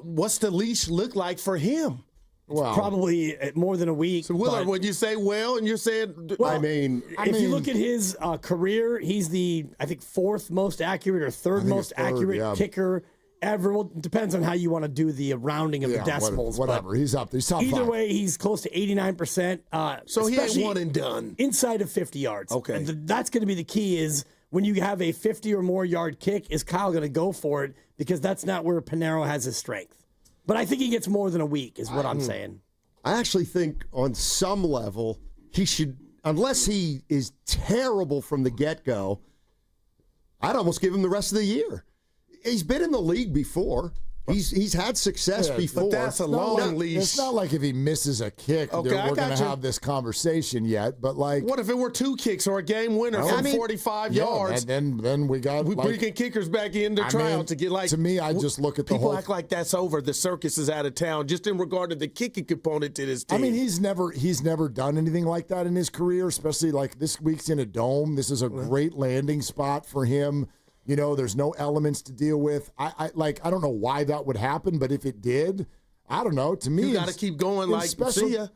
What's the leash look like for him? Well, probably more than a week. So, Willard, when you say and you're saying... Well, if you look at his career, he's the, I think, 4th most accurate or 3rd most accurate kicker ever. Well, it depends on how you want to do the rounding of the decimals. Whatever. He's up there. He's top 5. Either way, he's close to 89%. So he ain't one and done. Inside of 50 yards. Okay. And that's going to be the key is when you have a 50 or more yard kick, is Kyle going to go for it? Because that's not where Pinheiro has his strength. But I think he gets more than a week, is what I'm saying. I actually think on some level he should, unless he is terrible from the get-go, I'd almost give him the rest of the year. He's been in the league before. He's had success before. But that's a long leash. It's not like if he misses a kick, we're going to have this conversation yet. But like, what if it were 2 kicks or a game winner from 45 yards? And then we got bringing kickers back in to try out to get like. To me, I just look at the people whole. Act like that's over. The circus is out of town. Just in regard to the kicking component to this team. I mean, he's never done anything like that in his career. Especially like this week's in a dome. This is a great landing spot for him. There's no elements to deal with. I don't know why that would happen, but if it did, I don't know. To me, you got to keep going. Like, see ya.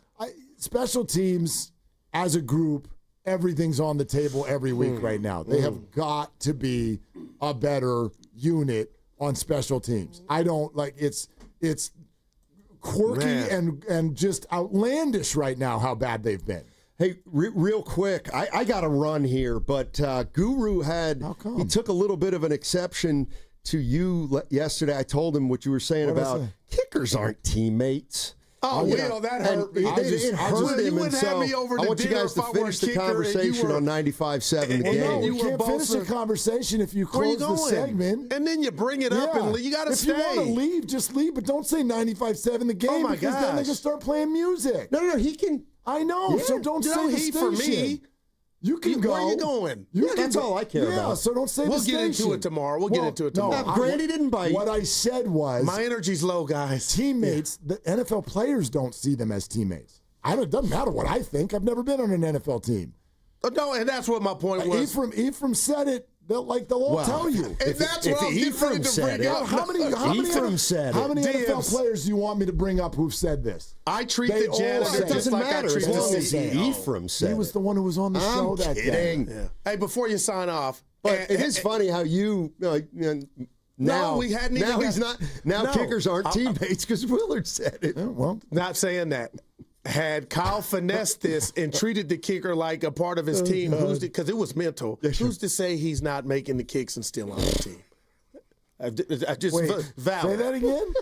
Special teams as a group, everything's on the table every week right now. They have got to be a better unit on special teams. I don't like it's quirky and just outlandish right now how bad they've been. Hey, real quick, I got to run here, but Guru he took a little bit of an exception to you yesterday. I told him what you were saying about kickers aren't teammates. Oh, Will, that hurt me. It hurt him, and so I want you guys to finish the conversation on 95.7 The Game. You can't finish the conversation if you close the segment. And then you bring it up, and you got to stay. If you want to leave, just leave, but don't say 95.7 The Game because then they can start playing music. No, he can... I know, so don't say the station. For me, you can go. Where are you going? That's all I care about. Yeah, so don't say the station. We'll get into it tomorrow. We'll get into it tomorrow. No, Granny didn't bite. What I said was... My energy's low, guys. Teammates, the NFL players don't see them as teammates. It doesn't matter what I think. I've never been on an NFL team. No, and that's what my point was. Ephraim said it. They'll all tell you. And that's what I'm getting ready to bring up. How many NFL players do you want me to bring up who've said this? I treat the janitor just like I treat the CEO. Ephraim said he was the one who was on the show that day. Yeah. Hey, before you sign off. But it is funny how you... Now we hadn't even he's not. Now kickers aren't teammates because Willard said it. Well, not saying that. Had Kyle finessed this and treated the kicker like a part of his team, because it was mental, who's to say he's not making the kicks and still on the team? Valid. Say that again?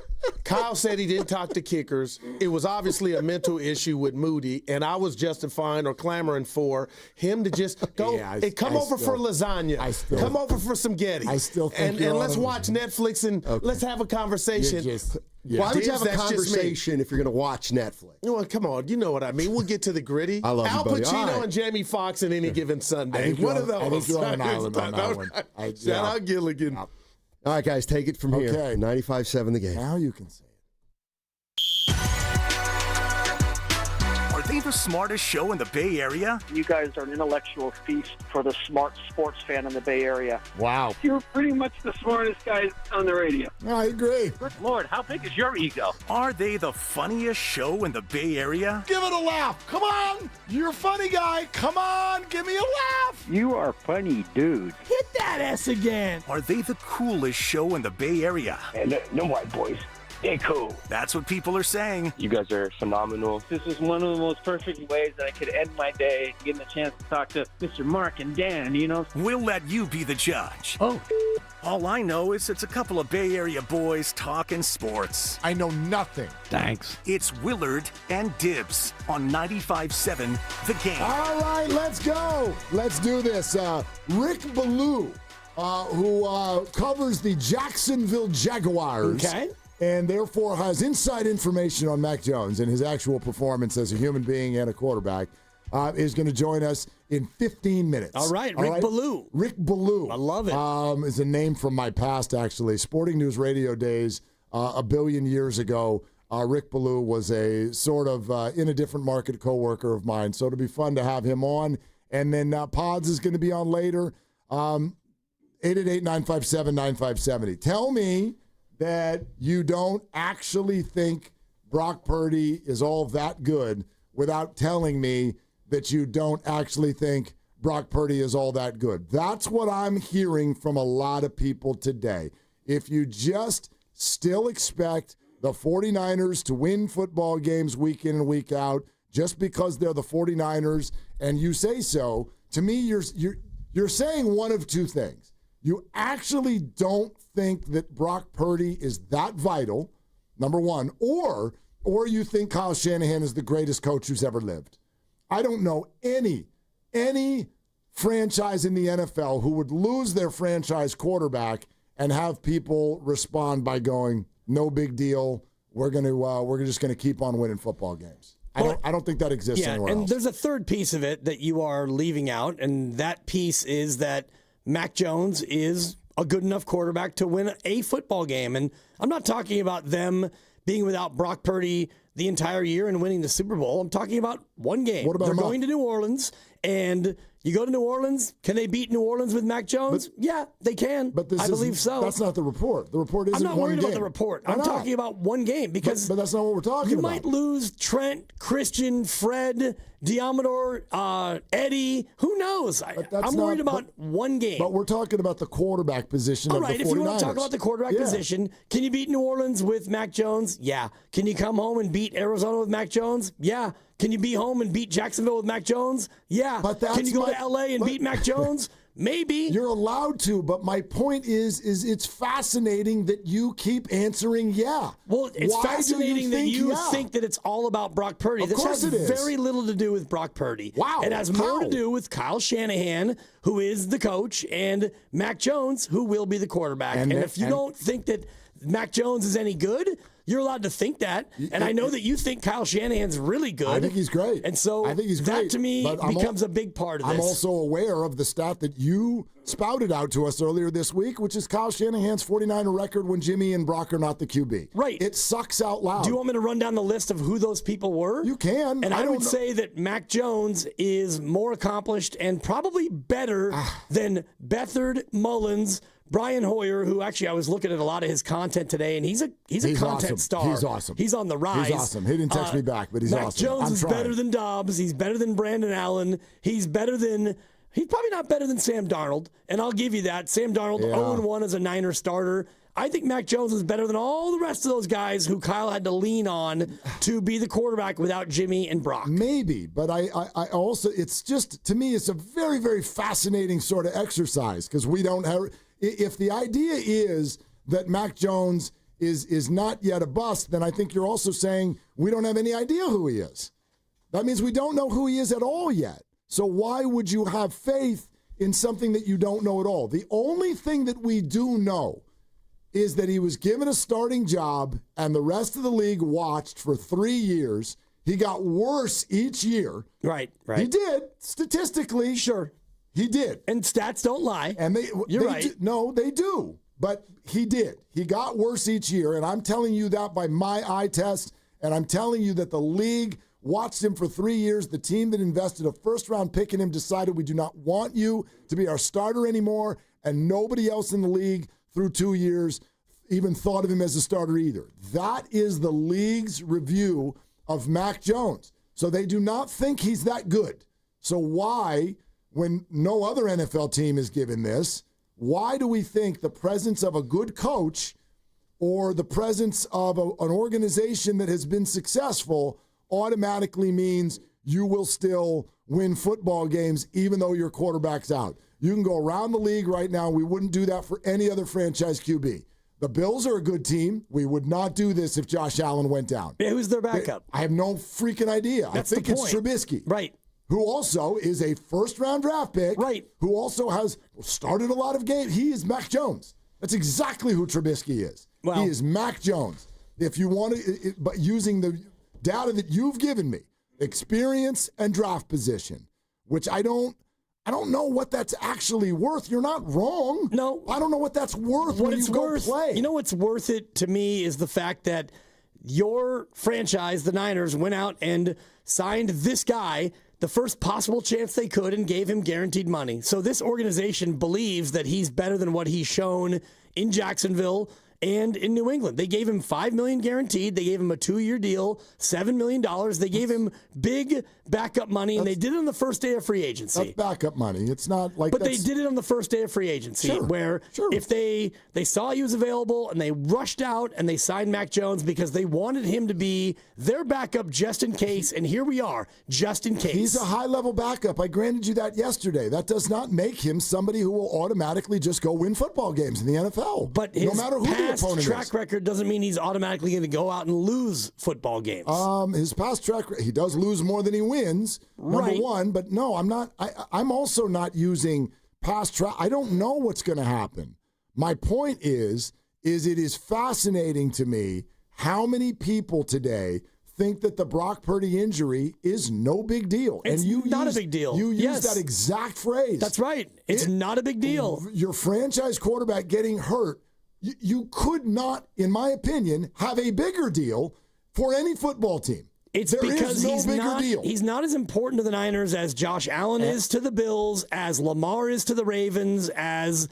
Kyle said he didn't talk to kickers. It was obviously a mental issue with Moody, and I was justifying or clamoring for him to just go and come over for lasagna. Come over for some Getty. I still think and let's watch Netflix and let's have a conversation. Why would you have a conversation if you're going to watch Netflix? Well, come on. You know what I mean. We'll get to the gritty. I love Al you, buddy. Pacino and Jamie Foxx on any given Sunday. One of those. I think you're on an island on that one. Shout out Gilligan. All right, guys, take it from here. 95.7 The Game. Now you can say it. Are they the smartest show in the Bay Area? You guys are an intellectual feast for the smart sports fan in the Bay Area. Wow. You're pretty much the smartest guys on the radio. I agree. Good Lord, how big is your ego? Are they the funniest show in the Bay Area? Give it a laugh. Come on. You're a funny guy. Come on. Give me a laugh. You are funny, dude. Hit that S again. Are they the coolest show in the Bay Area? And no white boys. They're cool. That's what people are saying. You guys are phenomenal. This is one of the most perfect ways that I could end my day, getting the chance to talk to Mr. Mark and Dan, you know? We'll let you be the judge. Oh. All I know is it's a couple of Bay Area boys talking sports. I know nothing. Thanks. It's Willard and Dibs on 95.7 The Game. All right, let's go. Let's do this. Rick Ballou, who covers the Jacksonville Jaguars. Okay. And therefore has inside information on Mac Jones and his actual performance as a human being and a quarterback, is going to join us in 15 minutes. All right, Rick Ballou. Rick Ballou. I love it. Is a name from my past, actually. Sporting News Radio days, a billion years ago. Rick Ballou was a sort of in a different market coworker of mine. So it'll be fun to have him on. And then Pods is going to be on later. 888-957-9570. Tell me that you don't actually think Brock Purdy is all that good without telling me that you don't actually think Brock Purdy is all that good. That's what I'm hearing from a lot of people today. If you just still expect the 49ers to win football games week in and week out just because they're the 49ers and you say so, to me you're saying one of two things. You actually don't think that Brock Purdy is that vital, number one, or you think Kyle Shanahan is the greatest coach who's ever lived. I don't know any franchise in the NFL who would lose their franchise quarterback and have people respond by going, "No big deal. We're just gonna keep on winning football games." I don't think that exists anywhere else. And there's a third piece of it that you are leaving out, and that piece is that Mac Jones is a good enough quarterback to win a football game. And I'm not talking about them being without Brock Purdy the entire year and winning the Super Bowl. I'm talking about one game. What about They're going to New Orleans, and you go to New Orleans. Can they beat New Orleans with Mac Jones? Yeah, they can. But I believe so. That's not the report. The report isn't I'm not one worried game. about the report. I'm talking about one game because but that's not what we're talking about. You might lose Trent, Christian, Fred, Diamador, Eddie. Who knows? I'm worried about one game. But we're talking about the quarterback position All of right, the 49ers. if you want to talk about the quarterback position, can you beat New Orleans with Mac Jones? Yeah. Can you come home and beat Arizona with Mac Jones? Yeah. Can you be home and beat Jacksonville with Mac Jones? Yeah. But can you go to L.A. and beat Mac Jones? Maybe. You're allowed to, but my point is it's fascinating that you keep answering yeah. Well, it's fascinating that you think that it's all about Brock Purdy. Of course it is. Very little to do with Brock Purdy. Wow. It has more to do with Kyle Shanahan, who is the coach, and Mac Jones, who will be the quarterback. And if you don't think that Mac Jones is any good, you're allowed to think that. And I know that you think Kyle Shanahan's really good. I think he's great. And so I think he's that great, to me becomes a big part of this. I'm also aware of the stat that you spouted out to us earlier this week, which is Kyle Shanahan's 49er record when Jimmy and Brock are not the QB. Right. It sucks out loud. Do you want me to run down the list of who those people were? You can. And I would say that Mac Jones is more accomplished and probably better than Beathard, Mullins, Brian Hoyer, who actually I was looking at a lot of his content today, and he's a content awesome. star. He's awesome. He's on the rise. He's awesome. He didn't text me back, but he's Mac awesome. Jones is better than Dobbs. He's better than Brandon Allen. He's probably not better than Sam Darnold, and I'll give you that. Sam Darnold 0-1 as a Niner starter. I think Mac Jones is better than all the rest of those guys who Kyle had to lean on to be the quarterback without Jimmy and Brock. Maybe, but I also, it's just, to me, it's a very, very fascinating sort of exercise because we don't have, if the idea is that Mac Jones is not yet a bust, then I think you're also saying we don't have any idea who he is. That means we don't know who he is at all yet. So why would you have faith in something that you don't know at all? The only thing that we do know is that he was given a starting job and the rest of the league watched for 3 years. He got worse each year. Right. He did, statistically. Sure. He did. And stats don't lie. And You're right. No, they do. But he did. He got worse each year, and I'm telling you that by my eye test, and I'm telling you that the league watched him for 3 years. The team that invested a first-round pick in him decided we do not want you to be our starter anymore, and nobody else in the league through 2 years even thought of him as a starter either. That is the league's review of Mac Jones. So they do not think he's that good. So why, when no other NFL team is given this, why do we think the presence of a good coach or the presence of an organization that has been successful automatically means you will still win football games even though your quarterback's out? You can go around the league right now. We wouldn't do that for any other franchise QB. The Bills are a good team. We would not do this if Josh Allen went down. Yeah, who's their backup? I have no freaking idea. That's I think the it's point. Trubisky. Right. Who also is a first-round draft pick. Right. Who also has started a lot of games. He is Mac Jones. That's exactly who Trubisky is. Well, he is Mac Jones. If you want to, but using the data that you've given me, experience and draft position, which I don't know what that's actually worth. You're not wrong. No. I don't know what that's worth What when it's you go worth, play. You know what's worth it to me is the fact that your franchise, the Niners, went out and signed this guy the first possible chance they could and gave him guaranteed money. So this organization believes that he's better than what he's shown in Jacksonville and in New England. They gave him $5 million guaranteed. They gave him a 2-year deal, $7 million. They gave him big backup money, and they did it on the first day of free agency. That's backup money. It's not like. But they did it on the first day of free agency, where if they saw he was available and they rushed out and they signed Mac Jones because they wanted him to be their backup just in case. And here we are, just in case. He's a high-level backup. I granted you that yesterday. That does not make him somebody who will automatically just go win football games in the NFL. But his no matter who the opponent track is. record doesn't mean he's automatically going to go out and lose football games. His past track record, he does lose more than he wins, number one. But no, I'm not. I'm also not using past track. I don't know what's going to happen. My point is it is fascinating to me how many people today think that the Brock Purdy injury is no big deal. It's not a big deal. You use that exact phrase. That's right. It's not a big deal. Your franchise quarterback getting hurt, you could not, in my opinion, have a bigger deal for any football team. It's there because is no he's bigger deal. He's not as important to the Niners as Josh Allen is to the Bills, as Lamar is to the Ravens, as ...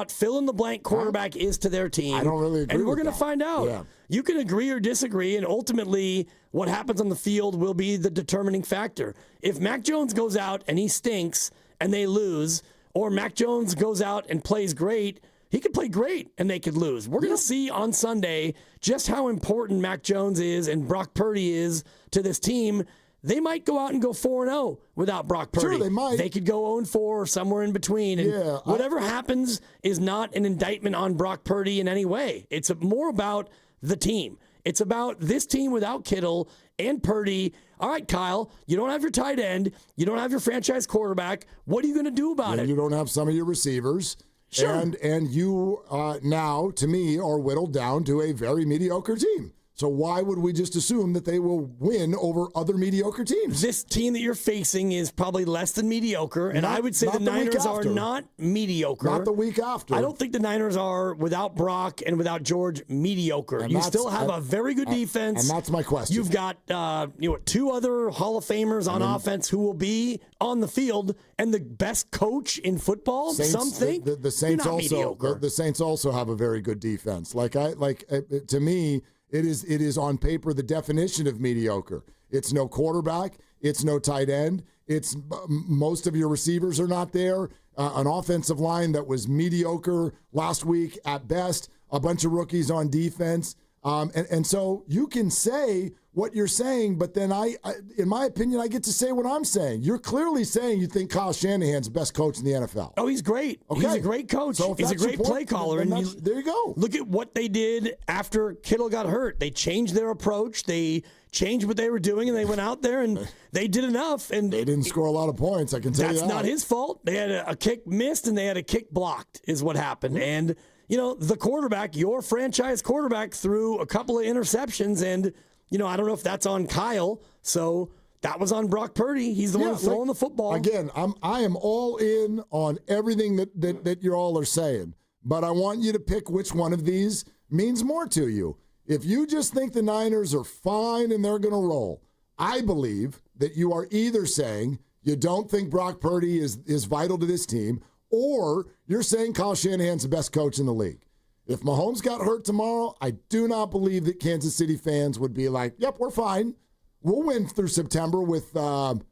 fill in the blank quarterback is to their team. I don't really agree. And we're going to find out. Yeah. You can agree or disagree, and ultimately what happens on the field will be the determining factor. If Mac Jones goes out and he stinks and they lose, or Mac Jones goes out and plays great, he could play great and they could lose. We're going to see on Sunday just how important Mac Jones is and Brock Purdy is to this team. They might go out and go 4-0 without Brock Purdy. Sure, they might. They could go 0-4 or somewhere in between. And whatever happens is not an indictment on Brock Purdy in any way. It's more about the team. It's about this team without Kittle and Purdy. All right, Kyle, you don't have your tight end. You don't have your franchise quarterback. What are you going to do about it? You don't have some of your receivers. Sure. And you now, to me, are whittled down to a very mediocre team. So why would we just assume that they will win over other mediocre teams? This team that you're facing is probably less than mediocre, and I would say the Niners are not mediocre. Not the week after. I don't think the Niners are, without Brock and without George, mediocre. You still have a very good defense. And that's my question. You've got 2 other Hall of Famers on offense who will be on the field, and the best coach in football. Some think the Saints the Saints also have a very good defense. To me, it is on paper the definition of mediocre. It's no quarterback. It's no tight end. It's most of your receivers are not there. An offensive line that was mediocre last week at best. A bunch of rookies on defense. And so you can say what you're saying, but then I in my opinion, I get to say what I'm saying. You're clearly saying you think Kyle Shanahan's the best coach in the NFL. Oh, he's great. Okay. He's a great coach. So he's a great play caller. And there you go. Look at what they did after Kittle got hurt. They changed their approach. They changed what they were doing, and they went out there and they did enough. And they didn't score a lot of points, I can tell you that. That's not his fault. They had a kick missed, and they had a kick blocked is what happened. Mm-hmm. And, the quarterback, your franchise quarterback, threw a couple of interceptions, and, I don't know if that's on Kyle. So that was on Brock Purdy. He's the one throwing the football. Again, I am all in on everything that you all are saying, but I want you to pick which one of these means more to you. If you just think the Niners are fine and they're going to roll, I believe that you are either saying you don't think Brock Purdy is vital to this team, or you're saying Kyle Shanahan's the best coach in the league. If Mahomes got hurt tomorrow, I do not believe that Kansas City fans would be like, yep, we're fine. We'll win through September with Kyle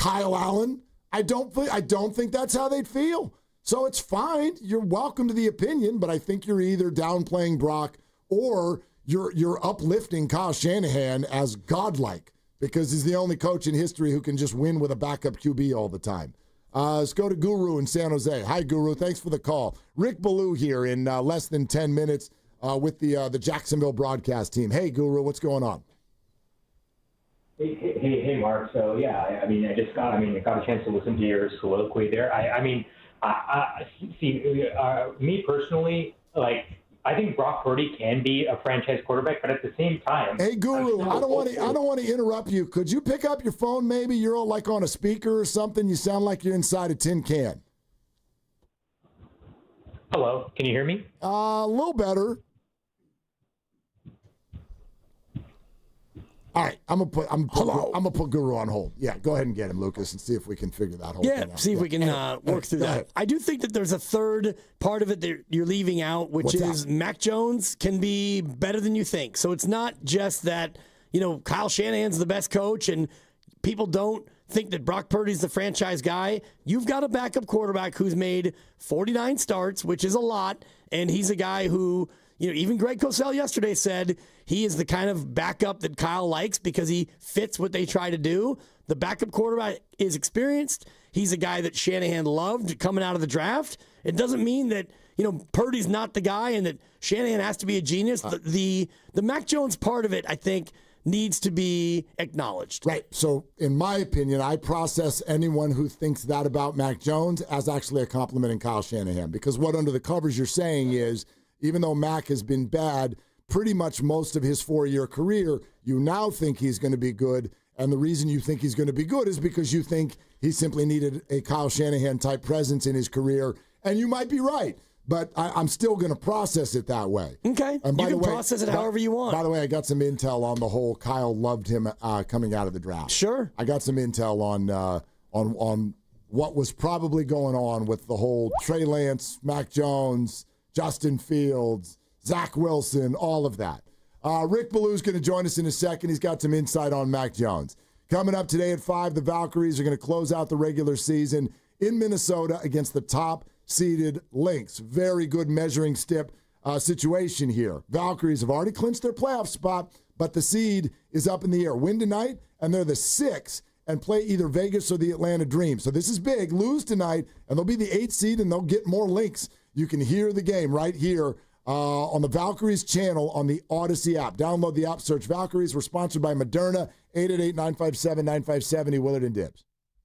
Allen. I don't think that's how they'd feel. So it's fine. You're welcome to the opinion, but I think you're either downplaying Brock or you're uplifting Kyle Shanahan as godlike because he's the only coach in history who can just win with a backup QB all the time. Let's go to Guru in San Jose. Hi, Guru. Thanks for the call. Rick Ballou here in less than 10 minutes with the Jacksonville broadcast team. Hey, Guru, what's going on? Hey, Mark. So, yeah, I got a chance to listen to your soliloquy there. Me personally, I think Brock Purdy can be a franchise quarterback, but at the same time, hey Guru, I don't want to interrupt you. Could you pick up your phone? Maybe you're all like on a speaker or something. You sound like you're inside a tin can. Hello, can you hear me? A little better. All right, I'm gonna put Guru on hold. Yeah, go ahead and get him, Lucas, and see if we can figure that whole thing out. See if we can work through that. I do think that there's a third part of it that you're leaving out, which is Mac Jones can be better than you think. So it's not just that, Kyle Shanahan's the best coach and people don't think that Brock Purdy's the franchise guy. You've got a backup quarterback who's made 49 starts, which is a lot, and he's a guy who, even Greg Cosell yesterday said he is the kind of backup that Kyle likes because he fits what they try to do. The backup quarterback is experienced. He's a guy that Shanahan loved coming out of the draft. It doesn't mean that, Purdy's not the guy and that Shanahan has to be a genius. The Mac Jones part of it, I think, needs to be acknowledged. Right. So, in my opinion, I process anyone who thinks that about Mac Jones as actually a compliment in Kyle Shanahan, because what under the covers you're saying is, even though Mac has been bad pretty much most of his 4-year career, you now think he's going to be good. And the reason you think he's going to be good is because you think he simply needed a Kyle Shanahan-type presence in his career. And you might be right, but I'm still going to process it that way. Okay. And you can process it however you want. By the way, I got some intel on the whole Kyle loved him coming out of the draft. Sure. I got some intel on what was probably going on with the whole Trey Lance, Mac Jones, Justin Fields, Zach Wilson, all of that. Rick Ballou's going to join us in a second. He's got some insight on Mac Jones. Coming up today at 5, the Valkyries are going to close out the regular season in Minnesota against the top-seeded Lynx. Very good measuring stick situation here. Valkyries have already clinched their playoff spot, but the seed is up in the air. Win tonight, and they're the 6th, and play either Vegas or the Atlanta Dream. So this is big. Lose tonight, and they'll be the 8th seed, and they'll get more Lynx. You can hear the game right here on the Valkyries channel on the Odyssey app. Download the app, search Valkyries. We're sponsored by Moderna, 888-957-9570, Willard Dibs.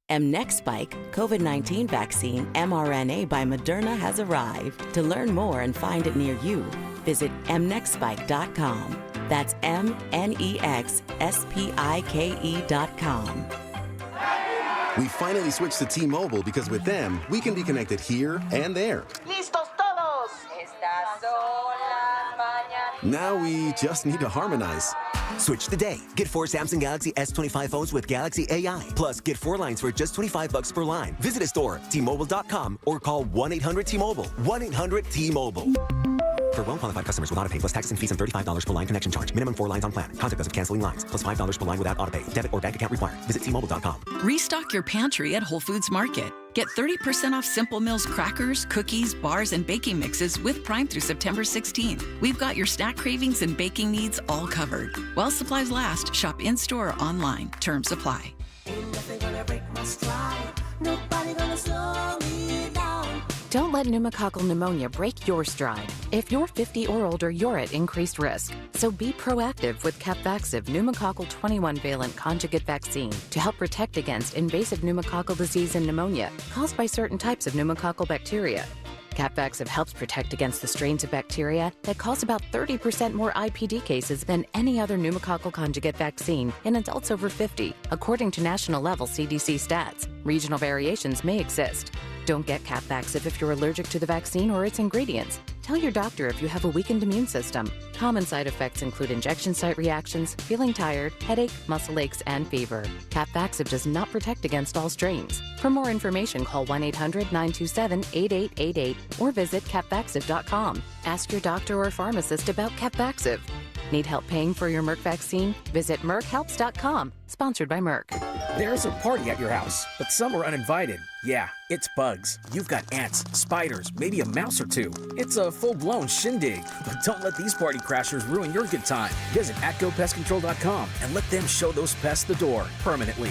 mNEXSpike COVID-19 vaccine mRNA by Moderna has arrived. To learn more and find it near you, visit mnexspike.com. That's mnexspike.com. We finally switched to T-Mobile because with them, we can be connected here and there. ¡Listos todos! Estas son las mañanas. Now we just need to harmonize. Switch today. Get 4 Samsung Galaxy S25 phones with Galaxy AI. Plus, get 4 lines for just $25 per line. Visit a store, T-Mobile.com, or call 1-800-T-Mobile. 1-800-T-Mobile. For well-qualified customers with autopay plus taxes and fees and $35 per line connection charge. Minimum 4 lines on plan. Contact us if canceling lines. Plus $5 per line without autopay. Debit or bank account required. Visit T-Mobile.com. Restock your pantry at Whole Foods Market. Get 30% off Simple Mills crackers, cookies, bars, and baking mixes with Prime through September 16th. We've got your snack cravings and baking needs all covered. While supplies last, shop in-store or online. Terms apply. Don't let pneumococcal pneumonia break your stride. If you're 50 or older, you're at increased risk. So be proactive with Capvaxive pneumococcal 21-valent conjugate vaccine to help protect against invasive pneumococcal disease and pneumonia caused by certain types of pneumococcal bacteria. Capvaxive helps protect against the strains of bacteria that cause about 30% more IPD cases than any other pneumococcal conjugate vaccine in adults over 50, according to national-level CDC stats. Regional variations may exist. Don't get Capvaxive if you're allergic to the vaccine or its ingredients. Tell your doctor if you have a weakened immune system. Common side effects include injection site reactions, feeling tired, headache, muscle aches, and fever. Capvaxive does not protect against all strains. For more information, call 1-800-927-8888 or visit capvaxive.com. Ask your doctor or pharmacist about Capvaxive. Need help paying for your Merck vaccine? Visit merckhelps.com. Sponsored by Merck. There's a party at your house, but some are uninvited. Yeah, it's bugs. You've got ants, spiders, maybe a mouse or two. It's a full-blown shindig. But don't let these party crashers ruin your good time. Visit atgopestcontrol.com and let them show those pests the door permanently.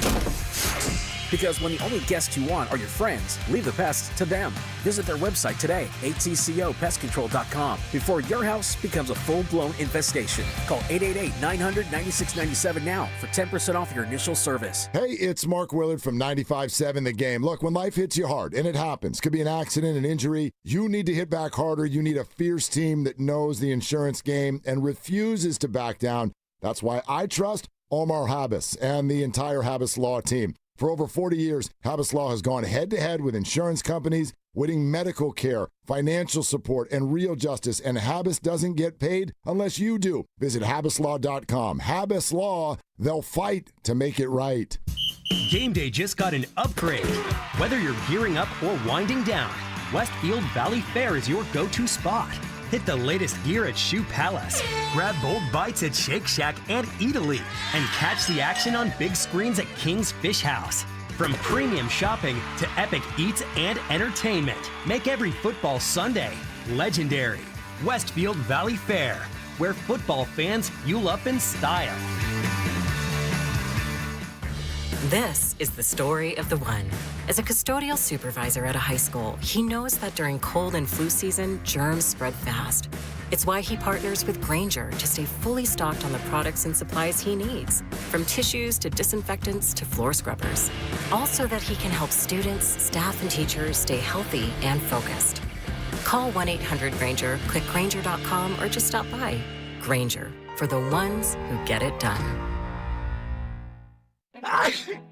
Because when the only guests you want are your friends, leave the pests to them. Visit their website today, atcopestcontrol.com, before your house becomes a full-blown infestation. Call 888-900-9697 now for 10% off your initial service. Hey, it's Mark Willard from 95.7 The Game. Look, when life hits you hard, and it happens, could be an accident, an injury, you need to hit back harder. You need a fierce team that knows the insurance game and refuses to back down. That's why I trust Omar Habas and the entire Habas Law team. For over 40 years, Habas Law has gone head-to-head with insurance companies, winning medical care, financial support, and real justice, and Habas doesn't get paid unless you do. Visit habaslaw.com. Habas Law, they'll fight to make it right. Game day just got an upgrade. Whether you're gearing up or winding down, Westfield Valley Fair is your go-to spot. Hit the latest gear at Shoe Palace, grab bold bites at Shake Shack and Eataly, and catch the action on big screens at King's Fish House. From premium shopping to epic eats and entertainment, make every football Sunday legendary. Westfield Valley Fair, where football fans fuel up in style. This is the story of the one. As a custodial supervisor at a high school, he knows that during cold and flu season, germs spread fast. It's why he partners with Grainger to stay fully stocked on the products and supplies he needs, from tissues to disinfectants to floor scrubbers. All so that he can help students, staff, and teachers stay healthy and focused. Call 1-800-GRAINGER, click Grainger.com, or just stop by. Grainger, for the ones who get it done.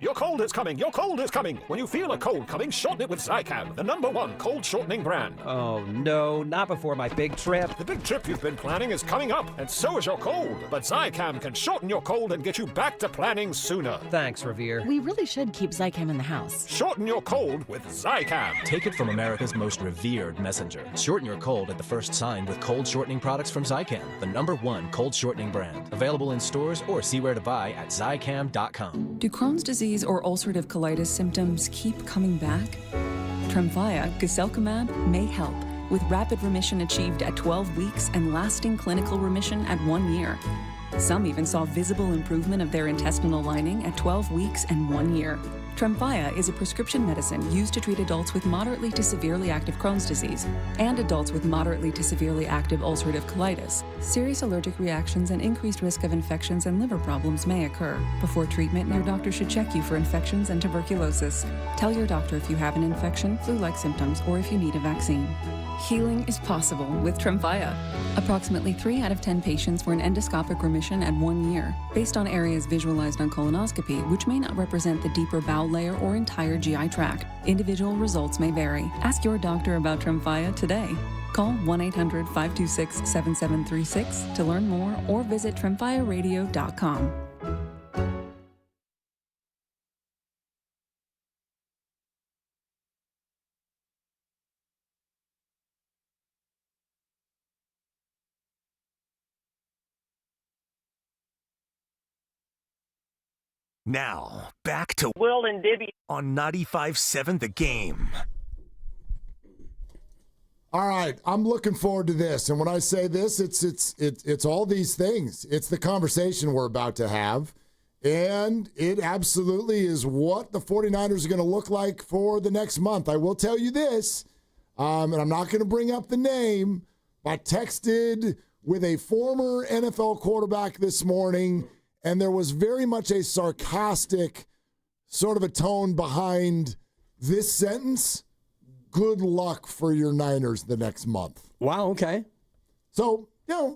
Your cold is coming. Your cold is coming. When you feel a cold coming, shorten it with Zicam, the #1 cold shortening brand. Oh, no, not before my big trip. The big trip you've been planning is coming up, and so is your cold. But Zicam can shorten your cold and get you back to planning sooner. Thanks, Revere. We really should keep Zicam in the house. Shorten your cold with Zicam. Take it from America's most revered messenger. Shorten your cold at the first sign with cold shortening products from Zicam, the #1 cold shortening brand. Available in stores or see where to buy at Zicam.com. Do Crohn's disease or ulcerative colitis symptoms keep coming back? Tremfya, guselkumab, may help, with rapid remission achieved at 12 weeks and lasting clinical remission at 1 year. Some even saw visible improvement of their intestinal lining at 12 weeks and 1 year. Tremfya is a prescription medicine used to treat adults with moderately to severely active Crohn's disease and adults with moderately to severely active ulcerative colitis. Serious allergic reactions and increased risk of infections and liver problems may occur. Before treatment, your doctor should check you for infections and tuberculosis. Tell your doctor if you have an infection, flu-like symptoms, or if you need a vaccine. Healing is possible with Tremfya. Approximately 3 out of 10 patients were in endoscopic remission at 1 year, based on areas visualized on colonoscopy, which may not represent the deeper bowel layer or entire GI tract. Individual results may vary. Ask your doctor about Tremfya today. Call 1-800-526-7736 to learn more or visit tremfyaradio.com. Now, back to Will and Dibby on 95.7 The Game. All right, I'm looking forward to this. And when I say this, it's all these things. It's the conversation we're about to have. And it absolutely is what the 49ers are going to look like for the next month. I will tell you this, and I'm not going to bring up the name. I texted with a former NFL quarterback this morning, and there was very much a sarcastic sort of a tone behind this sentence. Good luck for your Niners the next month. Wow, okay. So,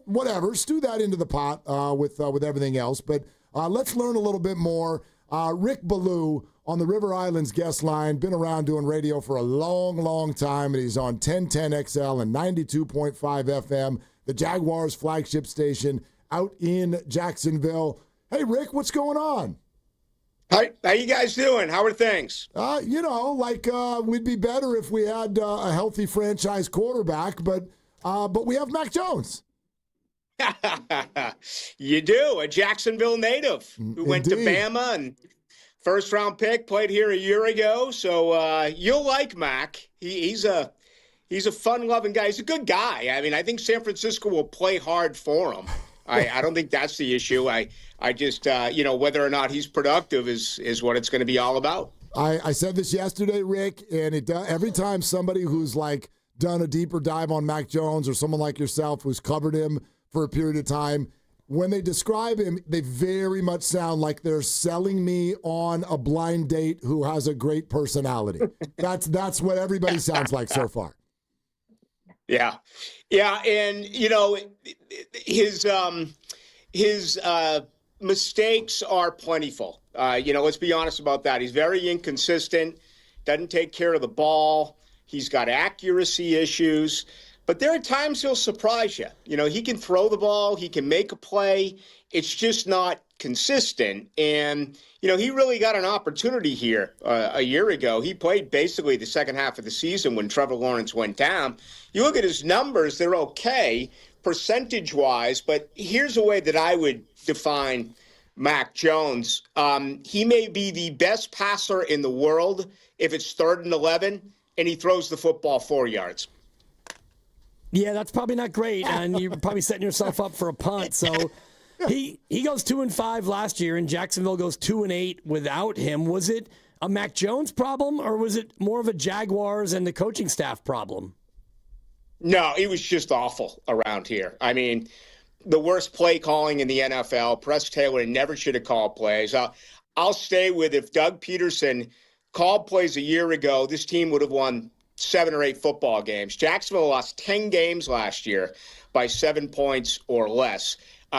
whatever. Stew that into the pot with everything else. But let's learn a little bit more. Rick Ballou on the River Islands guest line, been around doing radio for a long, long time, and he's on 1010XL and 92.5 FM, the Jaguars flagship station out in Jacksonville. Hey, Rick, what's going on? How you guys doing? How are things? We'd be better if we had a healthy franchise quarterback, but we have Mac Jones. You do, a Jacksonville native who went to Bama and first-round pick, played here a year ago. So you'll like Mac. He's a fun-loving guy. He's a good guy. I mean, I think San Francisco will play hard for him. I don't think that's the issue. I just, whether or not he's productive is what it's going to be all about. I said this yesterday, Rick, and every time somebody who's done a deeper dive on Mac Jones or someone like yourself who's covered him for a period of time, when they describe him, they very much sound like they're selling me on a blind date who has a great personality. That's what everybody sounds like so far. Yeah, and his mistakes are plentiful. Let's be honest about that. He's very inconsistent, doesn't take care of the ball. He's got accuracy issues, but there are times he'll surprise you. He can throw the ball, he can make a play. It's just not consistent. And, he really got an opportunity here a year ago. He played basically the second half of the season when Trevor Lawrence went down. You look at his numbers, they're okay percentage-wise, but here's a way that I would define Mac Jones. He may be the best passer in the world if it's 3rd and 11, and he throws the football 4 yards. Yeah, that's probably not great, and you're probably setting yourself up for a punt. So he goes 2-5 last year, and Jacksonville goes 2-8 without him. Was it a Mac Jones problem, or was it more of a Jaguars and the coaching staff problem? No, it was just awful around here. I mean, the worst play calling in the NFL. Press Taylor never should have called plays. I'll stay with if Doug Peterson called plays a year ago, this team would have won 7 or 8 football games. Jacksonville lost 10 games last year by 7 points or less.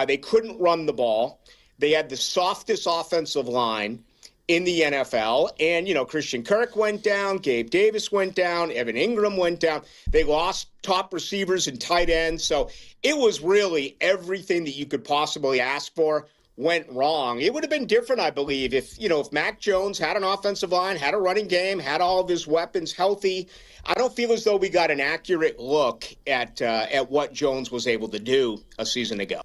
They couldn't run the ball. They had the softest offensive line in the NFL. And, Christian Kirk went down, Gabe Davis went down, Evan Ingram went down. They lost top receivers and tight ends. So it was really everything that you could possibly ask for went wrong. It would have been different, I believe, if Mac Jones had an offensive line, had a running game, had all of his weapons healthy. I don't feel as though we got an accurate look at what Jones was able to do a season ago.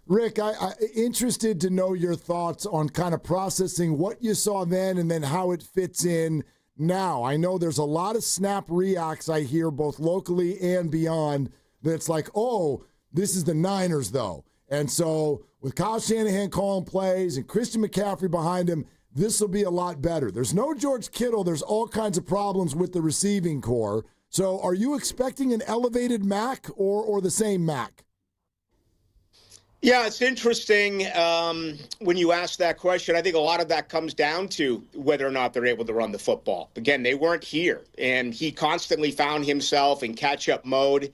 Rick, I'm interested to know your thoughts on kind of processing what you saw then and then how it fits in now. I know there's a lot of snap reacts I hear both locally and beyond that's like, oh, this is the Niners, though. And so with Kyle Shanahan calling plays and Christian McCaffrey behind him, this will be a lot better. There's no George Kittle. There's all kinds of problems with the receiving core. So are you expecting an elevated Mac or the same Mac? Yeah, it's interesting when you ask that question. I think a lot of that comes down to whether or not they're able to run the football. Again, they weren't here, and he constantly found himself in catch-up mode,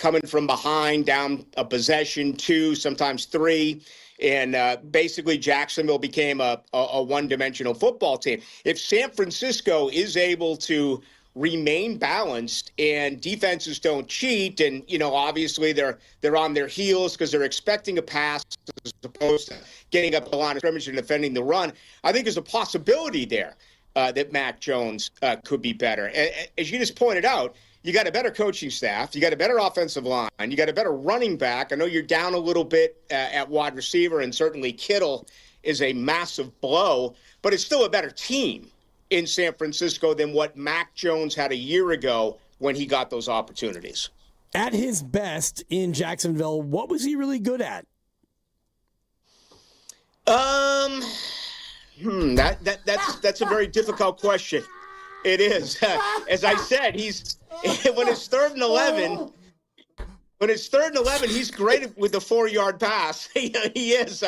coming from behind, down a possession, 2, sometimes 3. And basically Jacksonville became a one-dimensional football team. If San Francisco is able to remain balanced and defenses don't cheat, and obviously they're on their heels because they're expecting a pass as opposed to getting up the line of scrimmage and defending the run, I think there's a possibility there that Mac Jones could be better. As you just pointed out, you got a better coaching staff, you got a better offensive line, you got a better running back. I know you're down a little bit at wide receiver, and certainly Kittle is a massive blow, but it's still a better team in San Francisco than what Mac Jones had a year ago when he got those opportunities. At his best in Jacksonville, what was he really good at? That's a very difficult question. It is. As I said, when it's 3rd and 11. When it's 3rd and 11, he's great with the 4-yard pass. He is.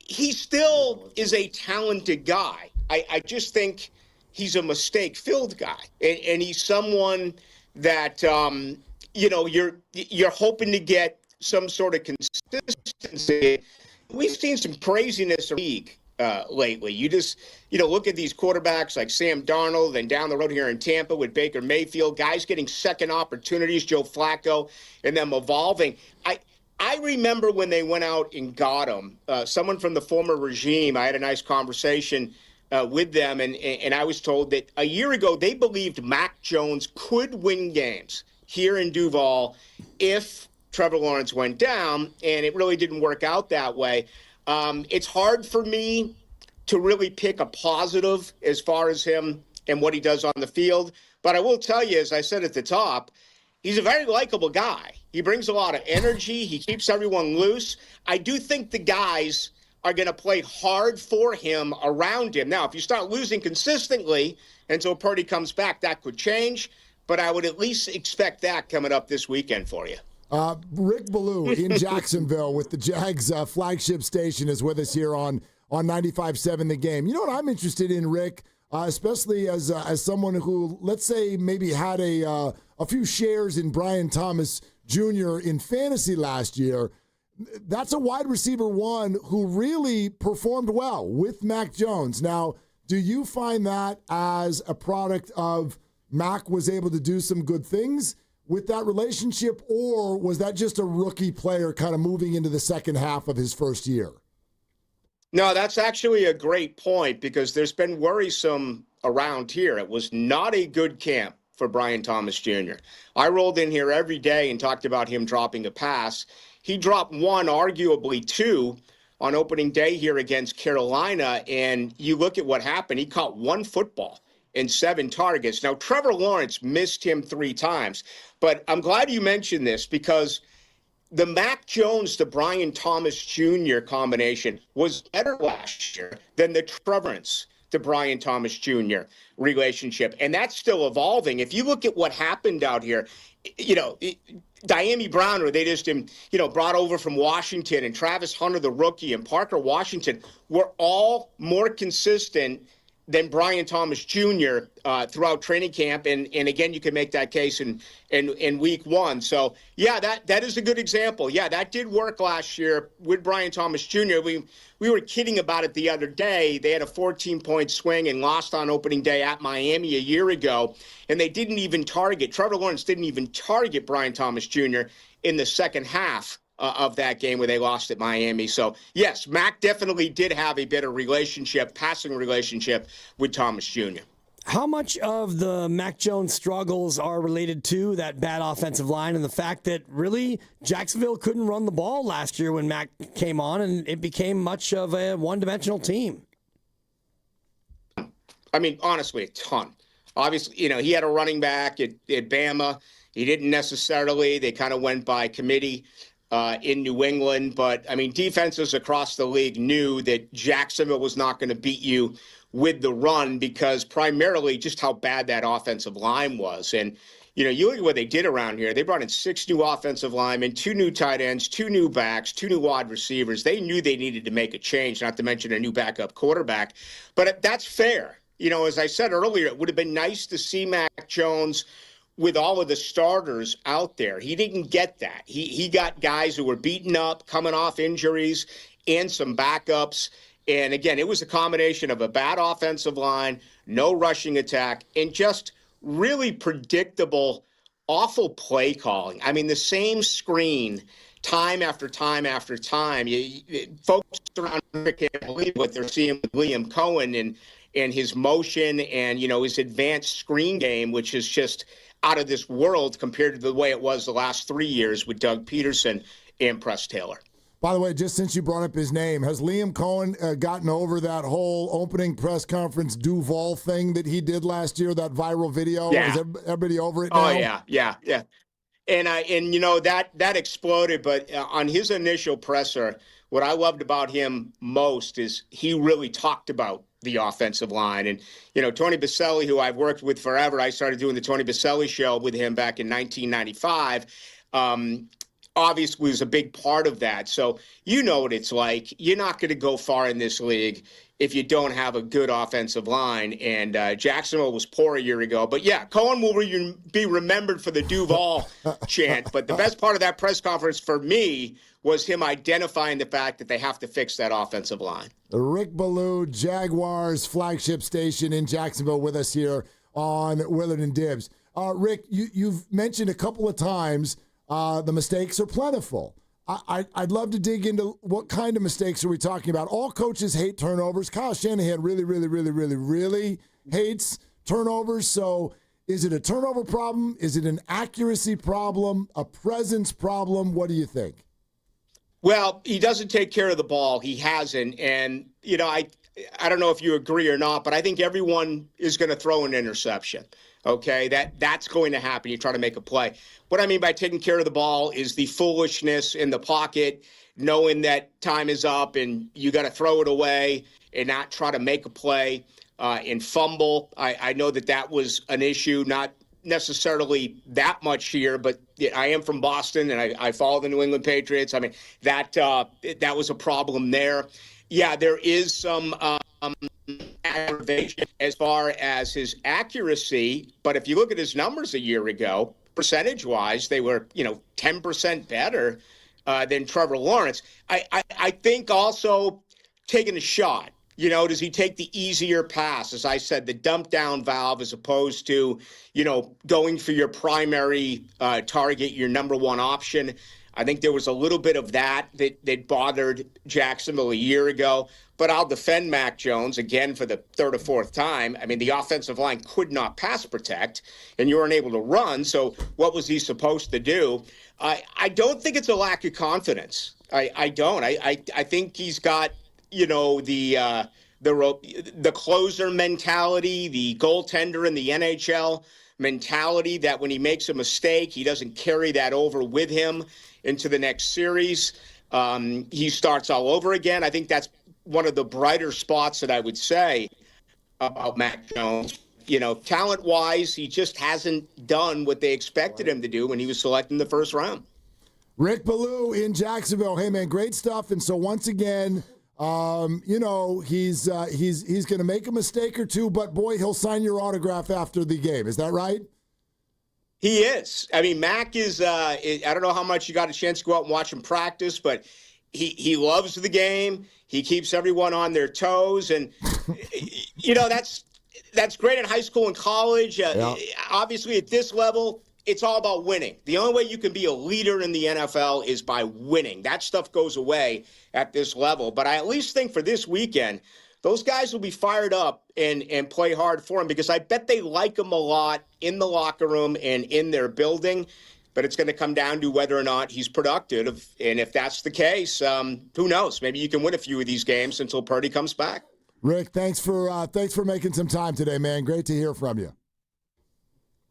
He still is a talented guy. I just think he's a mistake-filled guy, and he's someone that you're hoping to get some sort of consistency. We've seen some craziness in the league lately. You just, look at these quarterbacks like Sam Darnold, and down the road here in Tampa with Baker Mayfield, guys getting second opportunities, Joe Flacco, and them evolving. I remember when they went out and got him, someone from the former regime, I had a nice conversation with them, and I was told that a year ago they believed Mac Jones could win games here in Duval if Trevor Lawrence went down, and it really didn't work out that way. It's hard for me to really pick a positive as far as him and what he does on the field, but I will tell you, as I said at the top, he's a very likable guy. He brings a lot of energy. He keeps everyone loose. I do think the guys are going to play hard for him around him. Now, if you start losing consistently until Purdy comes back, that could change, but I would at least expect that coming up this weekend for you. Rick Ballou in Jacksonville with the Jags flagship station is with us here on 95.7 The Game. You know what I'm interested in, Rick, especially as someone who, let's say, maybe had a few shares in Brian Thomas Jr. in fantasy last year. That's a wide receiver one who really performed well with Mac Jones. Now, do you find that as a product of Mac was able to do some good things with that relationship, or was that just a rookie player kind of moving into the second half of his first year? No, that's actually a great point, because there's been worrisome around here. It was not a good camp for Brian Thomas Jr. I rolled in here every day and talked about him dropping a pass. He dropped one, arguably two, on opening day here against Carolina, and you look at what happened. He caught one football and 7 targets. Now, Trevor Lawrence missed him 3 times, but I'm glad you mentioned this, because the Mac Jones to Brian Thomas Jr. combination was better last year than the Trevor Lawrence to Brian Thomas Jr. relationship, and that's still evolving. If you look at what happened out here, Diami Brown, or they just brought over from Washington, and Travis Hunter, the rookie, and Parker Washington were all more consistent than Brian Thomas Jr. Throughout training camp, and again, you can make that case in week 1. So yeah, that is a good example. Yeah, that did work last year with Brian Thomas Jr. We were kidding about it the other day. They had a 14-point swing and lost on opening day at Miami a year ago, and they didn't even target. Trevor Lawrence didn't even target Brian Thomas Jr. in the second half of that game where they lost at Miami. So, yes, Mac definitely did have a better passing relationship with Thomas Jr. How much of the Mac Jones struggles are related to that bad offensive line and the fact that really Jacksonville couldn't run the ball last year when Mac came on, and it became much of a one-dimensional team? I mean, honestly, a ton. Obviously, he had a running back at Bama. He didn't necessarily. They kind of went by committee in New England. But, I mean, defenses across the league knew that Jacksonville was not going to beat you with the run, because primarily just how bad that offensive line was. And, you look at what they did around here. They brought in 6 new offensive linemen, 2 new tight ends, 2 new backs, 2 new wide receivers. They knew they needed to make a change, not to mention a new backup quarterback. But that's fair. As I said earlier, it would have been nice to see Mac Jones with all of the starters out there. He didn't get that. He got guys who were beaten up, coming off injuries, and some backups. And again, it was a combination of a bad offensive line, no rushing attack, and just really predictable, awful play calling. I mean, the same screen time after time after time. Folks around here can't believe what they're seeing with Liam Cohen and his motion and, his advanced screen game, which is just out of this world compared to the way it was the last 3 years with Doug Peterson and Press Taylor. By the way, just since you brought up his name, has Liam Cohen gotten over that whole opening press conference Duval thing that he did last year, that viral video? Yeah. Is everybody over it now? Oh, yeah. And that exploded, but on his initial presser, what I loved about him most is he really talked about the offensive line. And, Tony Baselli, who I've worked with forever, I started doing the Tony Baselli show with him back in 1995, obviously was a big part of that. So what it's like. You're not going to go far in this league if you don't have a good offensive line. And Jacksonville was poor a year ago. But, yeah, Cohen will be remembered for the Duval chant. But the best part of that press conference for me was him identifying the fact that they have to fix that offensive line. Rick Ballou, Jaguars flagship station in Jacksonville, with us here on Willard and Dibs. Rick, you've mentioned a couple of times the mistakes are plentiful. I'd love to dig into what kind of mistakes are we talking about. All coaches hate turnovers. Kyle Shanahan really hates turnovers. So is it a turnover problem? Is it an accuracy problem? A presence problem? What do you think? Well, he doesn't take care of the ball. He hasn't. And, I don't know if you agree or not, but I think everyone is going to throw an interception. Okay, that's going to happen. You try to make a play. What I mean by taking care of the ball is the foolishness in the pocket, knowing that time is up and you got to throw it away and not try to make a play and fumble. I know that was an issue, not necessarily that much here, but I am from Boston and I follow the New England Patriots. I mean, that was a problem there. Yeah, there is some aggravation as far as his accuracy, but if you look at his numbers a year ago, percentage-wise, they were 10% better than Trevor Lawrence. I think also taking a shot. Does he take the easier pass? As I said, the dump down valve as opposed to, going for your primary target, your number one option. I think there was a little bit of that bothered Jacksonville a year ago. But I'll defend Mac Jones again for the third or fourth time. I mean, the offensive line could not pass protect, and you weren't able to run. So what was he supposed to do? I don't think it's a lack of confidence. I don't. I think he's got the closer mentality, the goaltender in the NHL mentality that when he makes a mistake, he doesn't carry that over with him into the next series. He starts all over again. I think that's one of the brighter spots that I would say about Mac Jones. Talent-wise, he just hasn't done what they expected him to do when he was selected in the first round. Rick Ballou in Jacksonville. Hey, man, great stuff. And so once again, he's going to make a mistake or two, but boy, he'll sign your autograph after the game. Is that right? He is. I mean, Mac is, I don't know how much you got a chance to go out and watch him practice, but he loves the game. He keeps everyone on their toes. And, that's great in high school and college. Obviously, at this level, it's all about winning. The only way you can be a leader in the NFL is by winning. That stuff goes away at this level. But I at least think for this weekend, those guys will be fired up and play hard for him because I bet they like him a lot in the locker room and in their building. But it's going to come down to whether or not he's productive. And if that's the case, who knows? Maybe you can win a few of these games until Purdy comes back. Rick, thanks for making some time today, man. Great to hear from you.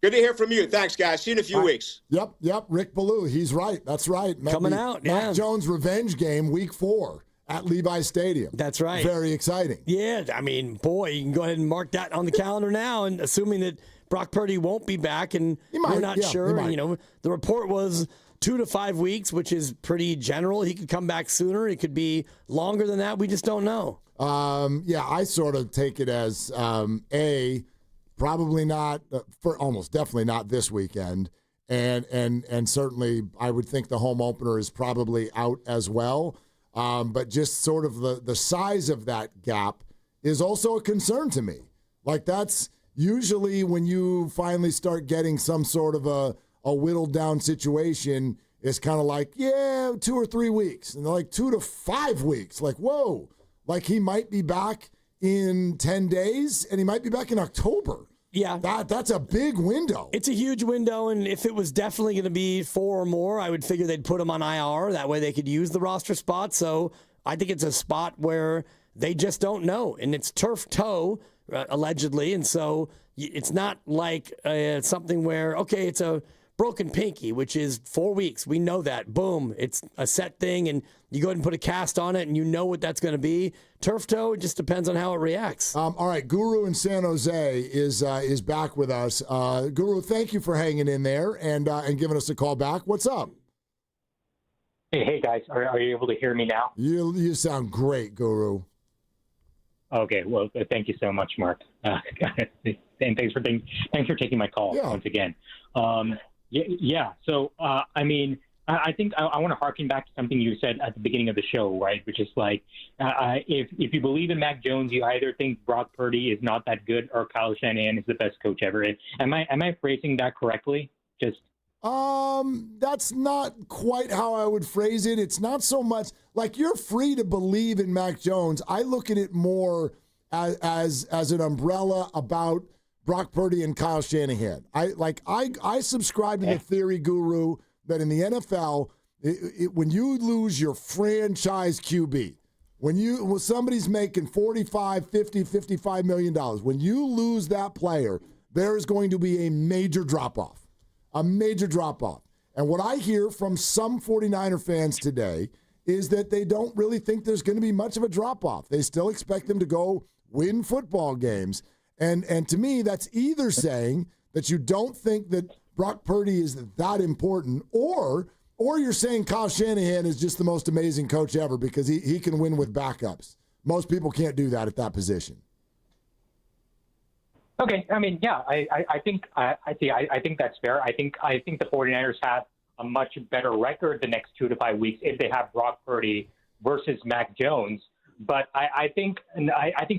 Good to hear from you. Thanks, guys. See you in a few weeks. Yep. Rick Ballou, he's right. That's right. Coming out, Mac Jones revenge game, week 4 at Levi Stadium. That's right. Very exciting. Yeah, I mean, boy, you can go ahead and mark that on the calendar now, and assuming that Brock Purdy won't be back, and we're not sure. And, the report was 2 to 5 weeks, which is pretty general. He could come back sooner. It could be longer than that. We just don't know. I sort of take it as probably not, for almost definitely not this weekend, and certainly I would think the home opener is probably out as well. But just sort of the size of that gap is also a concern to me. Like that's usually when you finally start getting some sort of a whittled down situation, it's kind of like, 2 or 3 weeks, and they're like 2 to 5 weeks. Like, whoa, like he might be back in 10 days and he might be back in October. Yeah. That's a big window. It's a huge window, and if it was definitely going to be 4 or more, I would figure they'd put him on IR. That way they could use the roster spot. So I think it's a spot where they just don't know. And it's turf toe, allegedly. And so it's not like something where, okay, it's a broken pinky, which is 4 weeks. We know that. Boom. It's a set thing, and you go ahead and put a cast on it, and you know what that's going to be. Turf toe, it just depends on how it reacts. All right, Guru in San Jose is back with us. Guru, thank you for hanging in there and giving us a call back. What's up? Hey guys, are you able to hear me now? You sound great, Guru. Okay, well, thank you so much, Mark. And thanks for taking my call once again. So, I think I want to harken back to something you said at the beginning of the show, right? Which is like, if you believe in Mac Jones, you either think Brock Purdy is not that good or Kyle Shanahan is the best coach ever. Am I phrasing that correctly? That's not quite how I would phrase it. It's not so much like you're free to believe in Mac Jones. I look at it more as an umbrella about Brock Purdy and Kyle Shanahan. I subscribe to the theory, Guru, that in the NFL, when you lose your franchise QB, when somebody's making $45, $50, $55 million, when you lose that player, there is going to be a major drop-off. A major drop-off. And what I hear from some 49er fans today is that they don't really think there's going to be much of a drop-off. They still expect them to go win football games. And to me, that's either saying that you don't think that Brock Purdy is that important, or you're saying Kyle Shanahan is just the most amazing coach ever because he can win with backups. Most people can't do that at that position. Okay, I think that's fair. I think the 49ers have a much better record the next 2 to 5 weeks if they have Brock Purdy versus Mac Jones. But I think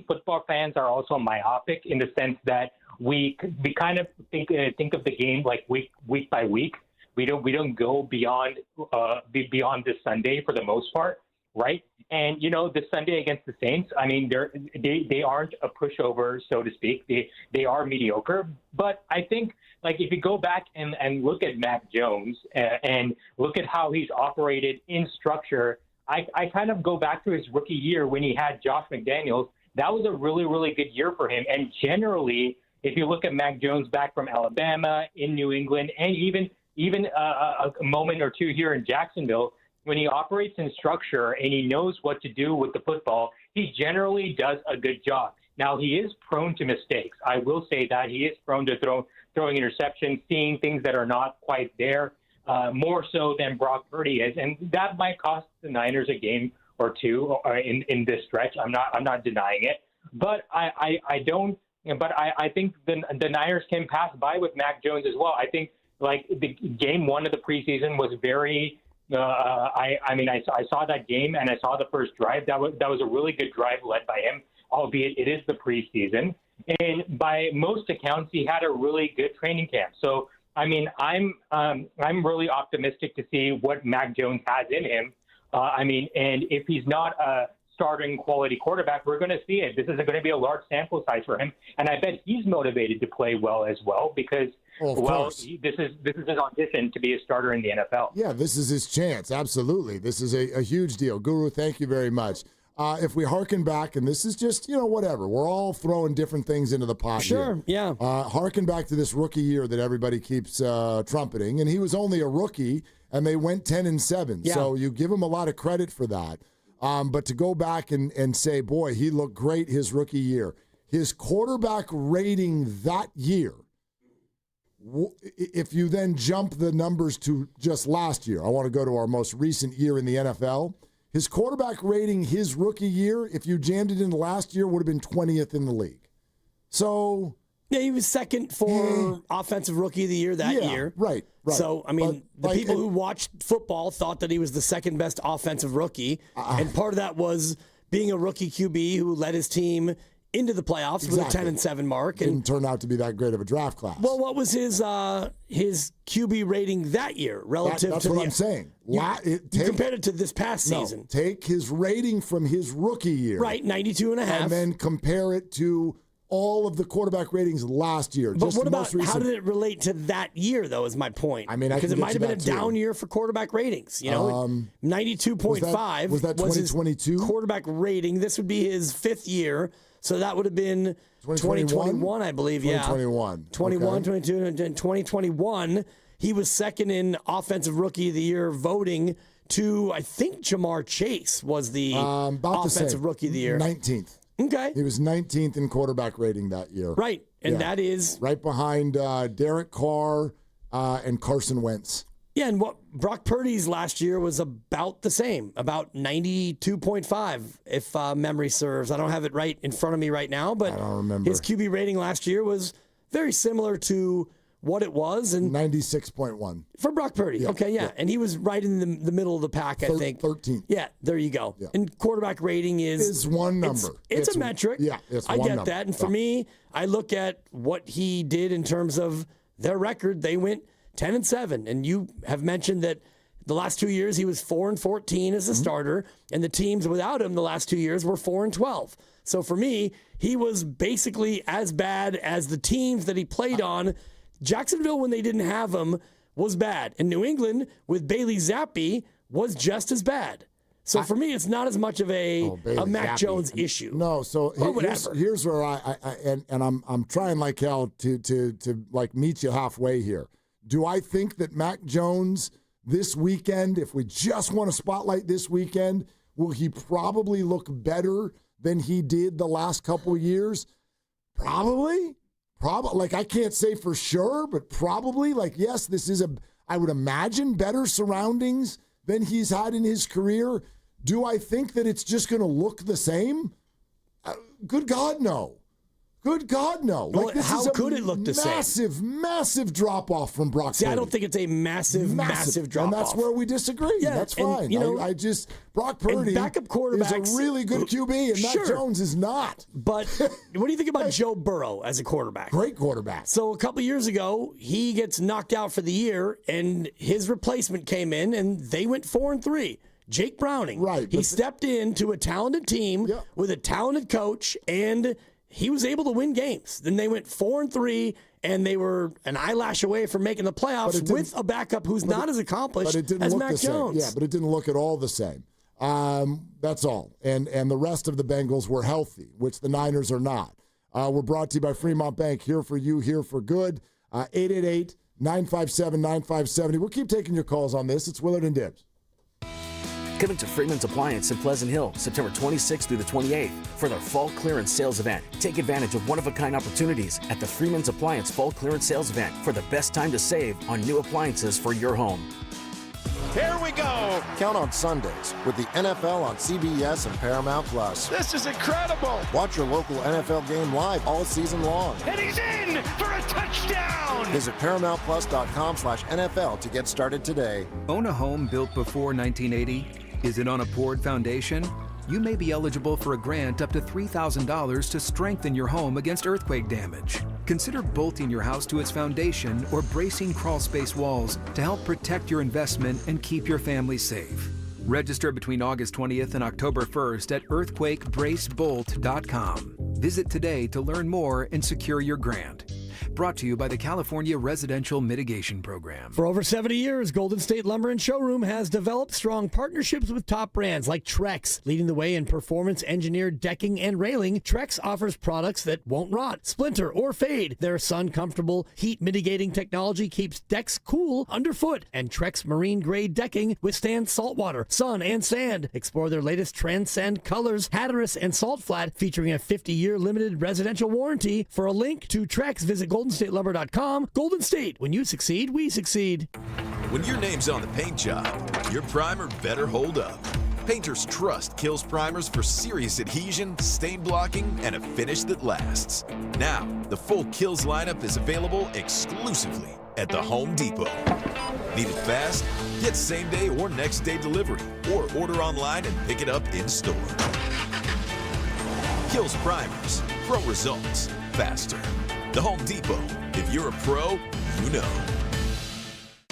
football fans are also myopic in the sense that we kind of think of the game like week by week. We don't go beyond this Sunday for the most part, right? And this Sunday against the Saints, they aren't a pushover, so to speak. They are mediocre. But I think if you go back and look at Mac Jones and look at how he's operated in structure, I kind of go back to his rookie year when he had Josh McDaniels. That was a really, really good year for him. And generally, if you look at Mac Jones back from Alabama, in New England, and even a moment or two here in Jacksonville, when he operates in structure and he knows what to do with the football, he generally does a good job. Now, he is prone to mistakes. I will say that he is prone to throwing interceptions, seeing things that are not quite there, more so than Brock Purdy is. And that might cost the Niners a game or two in this stretch. I'm not denying it. But I think the Niners can pass by with Mac Jones as well. I think the game 1 of the preseason was very I saw that game and I saw the first drive. That was a really good drive led by him, albeit it is the preseason. And by most accounts, he had a really good training camp. So I'm really optimistic to see what Mac Jones has in him. And if he's not a starting quality quarterback, we're going to see it. This is going to be a large sample size for him, and I bet he's motivated to play well as well because this is his audition to be a starter in the NFL. Yeah, this is his chance. Absolutely, this is a huge deal. Guru, thank you very much. If we hearken back, and this is just whatever, we're all throwing different things into the pot. Sure, here. yeah. Hearken back to this rookie year that everybody keeps trumpeting, and he was only a rookie, and they went 10-7. Yeah. So you give him a lot of credit for that. But to go back and say, boy, he looked great his rookie year. His quarterback rating that year, if you then jump the numbers to just last year, I want to go to our most recent year in the NFL. His quarterback rating his rookie year, if you jammed it into last year, would have been 20th in the league. So... yeah, he was second for Offensive Rookie of the Year that year. Right. So, the people who watched football thought that he was the second best offensive rookie. And part of that was being a rookie QB who led his team into the playoffs with a 10-7 mark. Didn't turn out to be that great of a draft class. Well, what was his QB rating that year relative that's to what I'm saying. You compared it to this past season. Take his rating from his rookie year. Right, 92.5. And then compare it to all of the quarterback ratings last year. But just what the about most recent. how did it relate to that year, though, is my point. I mean, because it might have been a down year for quarterback ratings. 92.5 was that 2022 his quarterback rating. This would be his 5th year, so that would have been 2021, I believe. 2021. 21, 22, and 2021. He was second in Offensive Rookie of the Year voting to, I think, Jamar Chase was the Offensive Rookie of the Year. 19th. Okay. He was 19th in quarterback rating that year. Right. And that is right behind Derek Carr and Carson Wentz. Yeah, and what Brock Purdy's last year was about the same, about 92.5, if memory serves. I don't have it right in front of me right now, but I don't remember. His QB rating last year was very similar to what it was. And 96.1. For Brock Purdy. Yeah, Okay, yeah. And he was right in the middle of the pack, I think. 13th. Yeah, there you go. Yeah. And quarterback rating is one number. It's a metric. Yeah, it's I one get number. that. And for me, I look at what he did in terms of their record. They went 10-7, and you have mentioned that the last 2 years he was 4-14 as a starter, and the teams without him the last 2 years were 4-12. So for me, he was basically as bad as the teams that he played on. Jacksonville, when they didn't have him, was bad, and New England with Bailey Zappi was just as bad. So for me, it's not as much of a Mac Jones issue. No, so here's where I'm trying like hell to like meet you halfway here. Do I think that Mac Jones this weekend, if we just want to spotlight this weekend, will he probably look better than he did the last couple of years? Probably. Like, I can't say for sure, but probably. Like, yes, this is I would imagine, better surroundings than he's had in his career. Do I think that it's just going to look the same? Good God, no. Good God, no. Well, like, this how is a could it look the same? Massive drop-off from Brock Purdy. I don't think it's a massive drop-off. And that's where we disagree. Yeah, that's fine. Brock Purdy backup quarterbacks is a really good QB, and Mac Jones is not. But what do you think about Joe Burrow as a quarterback? Great quarterback. So a couple of years ago, he gets knocked out for the year, and his replacement came in, and they went 4-3. Jake Browning. Right. He stepped into a talented team with a talented coach, and he was able to win games. Then they went 4-3, and they were an eyelash away from making the playoffs with a backup who's not as accomplished as Mac Jones. Yeah, but it didn't look at all the same. That's all. And the rest of the Bengals were healthy, which the Niners are not. We're brought to you by Fremont Bank. Here for you, here for good. 888-957-9570. We'll keep taking your calls on this. It's Willard and Dibs. Coming to Freeman's Appliance in Pleasant Hill, September 26th through the 28th for their fall clearance sales event. Take advantage of one-of-a-kind opportunities at the Freeman's Appliance Fall Clearance Sales Event for the best time to save on new appliances for your home. Here we go. Count on Sundays with the NFL on CBS and Paramount Plus. This is incredible. Watch your local NFL game live all season long. And he's in for a touchdown. Visit ParamountPlus.com/NFL to get started today. Own a home built before 1980? Is it on a poured foundation? You may be eligible for a grant up to $3,000 to strengthen your home against earthquake damage. Consider bolting your house to its foundation or bracing crawl space walls to help protect your investment and keep your family safe. Register between August 20th and October 1st at earthquakebracebolt.com. Visit today to learn more and secure your grant. Brought to you by the California Residential Mitigation Program. For over 70 years, Golden State Lumber and Showroom has developed strong partnerships with top brands like Trex. Leading the way in performance-engineered decking and railing, Trex offers products that won't rot, splinter, or fade. Their sun-comfortable, heat-mitigating technology keeps decks cool underfoot, and Trex marine-grade decking withstands saltwater, sun, and sand. Explore their latest Transcend colors, Hatteras and Salt Flat, featuring a 50-year limited residential warranty. For a link to Trex, visit GoldenStateLumber.com. Golden State, when you succeed, we succeed. When your name's on the paint job, your primer better hold up. Painters trust Kills primers for serious adhesion, stain blocking, and a finish that lasts. Now, the full Kills lineup is available exclusively at the Home Depot. Need it fast? Get same-day or next-day delivery, or order online and pick it up in-store. Kills primers. Pro results. Faster. The Home Depot. If you're a pro, you know.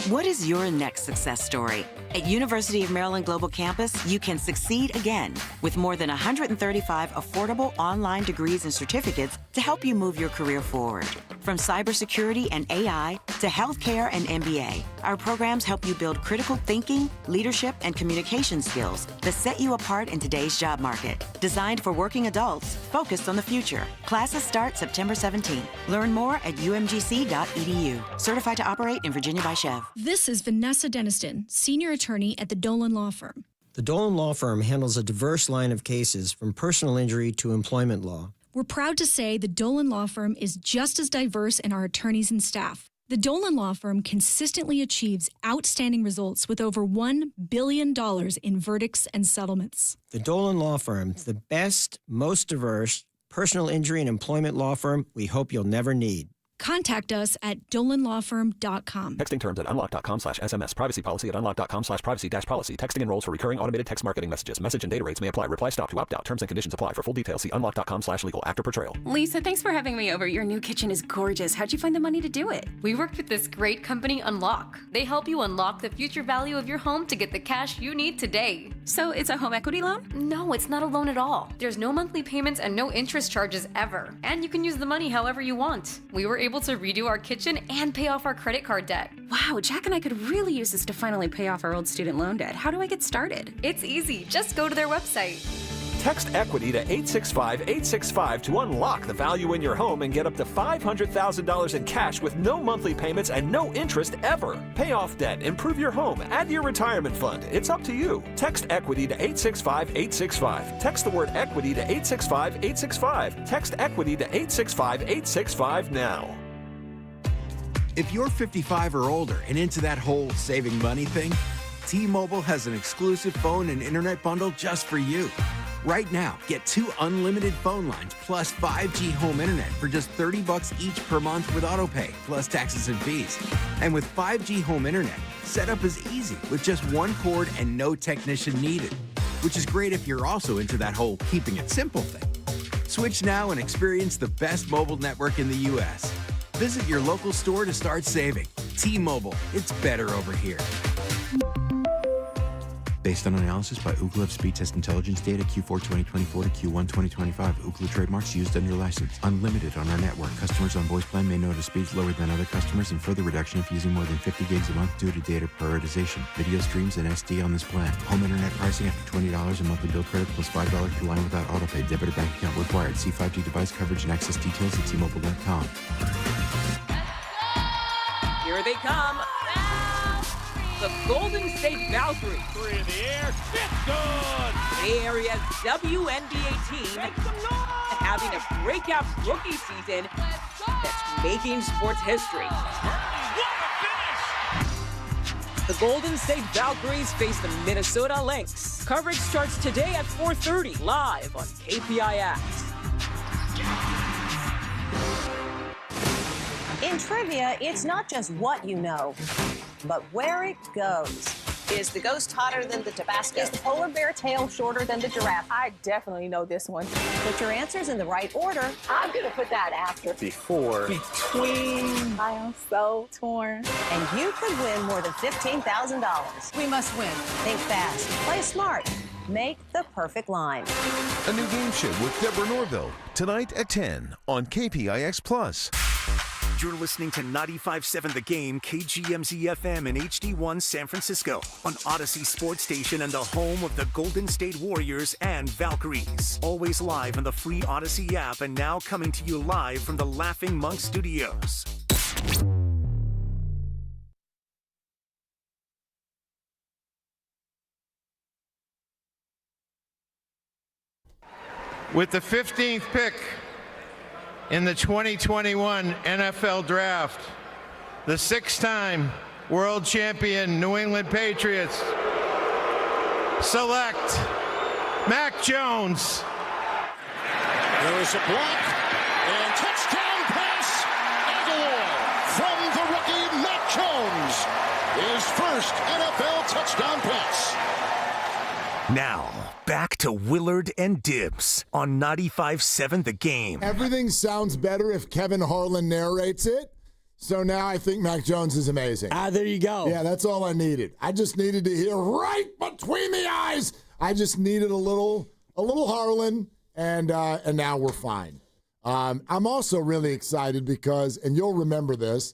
What is your next success story? At University of Maryland Global Campus, you can succeed again with more than 135 affordable online degrees and certificates to help you move your career forward. From cybersecurity and AI to healthcare and MBA, our programs help you build critical thinking, leadership, and communication skills that set you apart in today's job market. Designed for working adults, focused on the future. Classes start September 17th. Learn more at umgc.edu. Certified to operate in Virginia by Chev. This is Vanessa Deniston, senior attorney at the Dolan Law Firm. The Dolan Law Firm handles a diverse line of cases from personal injury to employment law. We're proud to say the Dolan Law Firm is just as diverse in our attorneys and staff. The Dolan Law Firm consistently achieves outstanding results with over $1 billion in verdicts and settlements. The Dolan Law Firm, the best, most diverse personal injury and employment law firm we hope you'll never need. Contact us at dolanlawfirm.com. Texting terms at unlock.com/SMS. Privacy policy at unlock.com/privacy-policy. Texting enrolls for recurring automated text marketing messages. Message and data rates may apply. Reply stop to opt out. Terms and conditions apply. For full details, see unlock.com/legal. After portrayal. Lisa, thanks for having me over. Your new kitchen is gorgeous. How'd you find the money to do it? We worked with this great company, Unlock. They help you unlock the future value of your home to get the cash you need today. So it's a home equity loan? No, it's not a loan at all. There's no monthly payments and no interest charges ever. And you can use the money however you want. We were able to redo our kitchen and pay off our credit card debt. Wow, Jack and I could really use this to finally pay off our old student loan debt. How do I get started? It's easy. Just go to their website. Text EQUITY to 865-865 to unlock the value in your home and get up to $500,000 in cash with no monthly payments and no interest ever. Pay off debt, improve your home, add to your retirement fund. It's up to you. Text EQUITY to 865-865. Text the word EQUITY to 865-865. Text EQUITY to 865-865 now. If you're 55 or older and into that whole saving money thing, T-Mobile has an exclusive phone and internet bundle just for you. Right now, get 2 unlimited phone lines plus 5G home internet for just $30 each per month with autopay, plus taxes and fees. And with 5G home internet, setup is easy with just 1 cord and no technician needed, which is great if you're also into that whole keeping it simple thing. Switch now and experience the best mobile network in the U.S. Visit your local store to start saving. T-Mobile, it's better over here. Based on analysis by Ookla Speed Test Intelligence data Q4 2024 to Q1 2025. Ookla trademarks used under license. Unlimited on our network. Customers on voice plan may notice speeds lower than other customers and further reduction if using more than 50 gigs a month due to data prioritization. Video streams and SD on this plan. Home internet pricing after $20 a monthly bill credit plus $5 per line without autopay. Debit or bank account required. See 5G device coverage and access details at T-Mobile.com. Here they come. The Golden State Valkyries. 3 in the air. It's good. Bay Area's WNBA team having a breakout rookie season that's making sports history. The Golden State Valkyries face the Minnesota Lynx. Coverage starts today at 4:30 live on KPIX. In trivia, it's not just what you know, but where it goes. Is the ghost hotter than the Tabasco? Is the polar bear tail shorter than the giraffe? I definitely know this one. Put your answers in the right order. I'm going to put that after. Before. Between. I am so torn. And you could win more than $15,000. We must win. Think fast. Play smart. Make the perfect line. A new game show with Deborah Norville. Tonight at 10 on KPIX+. You're listening to 95.7 The Game, KGMZ-FM in HD1 San Francisco, on Odyssey Sports Station and the home of the Golden State Warriors and Valkyries. Always live on the free Odyssey app and now coming to you live from the Laughing Monk Studios. With the 15th pick in the 2021 NFL Draft, the 6-time world champion New England Patriots select Mac Jones. There is a block and touchdown pass. Aguilar from the rookie Mac Jones. His first NFL touchdown pass. Now, back to Willard and Dibs on 95.7 The Game. Everything sounds better if Kevin Harlan narrates it. So now I think Mac Jones is amazing. There you go. Yeah, that's all I needed. I just needed to hear right between the eyes. I just needed a little Harlan, and now we're fine. I'm also really excited because, and you'll remember this,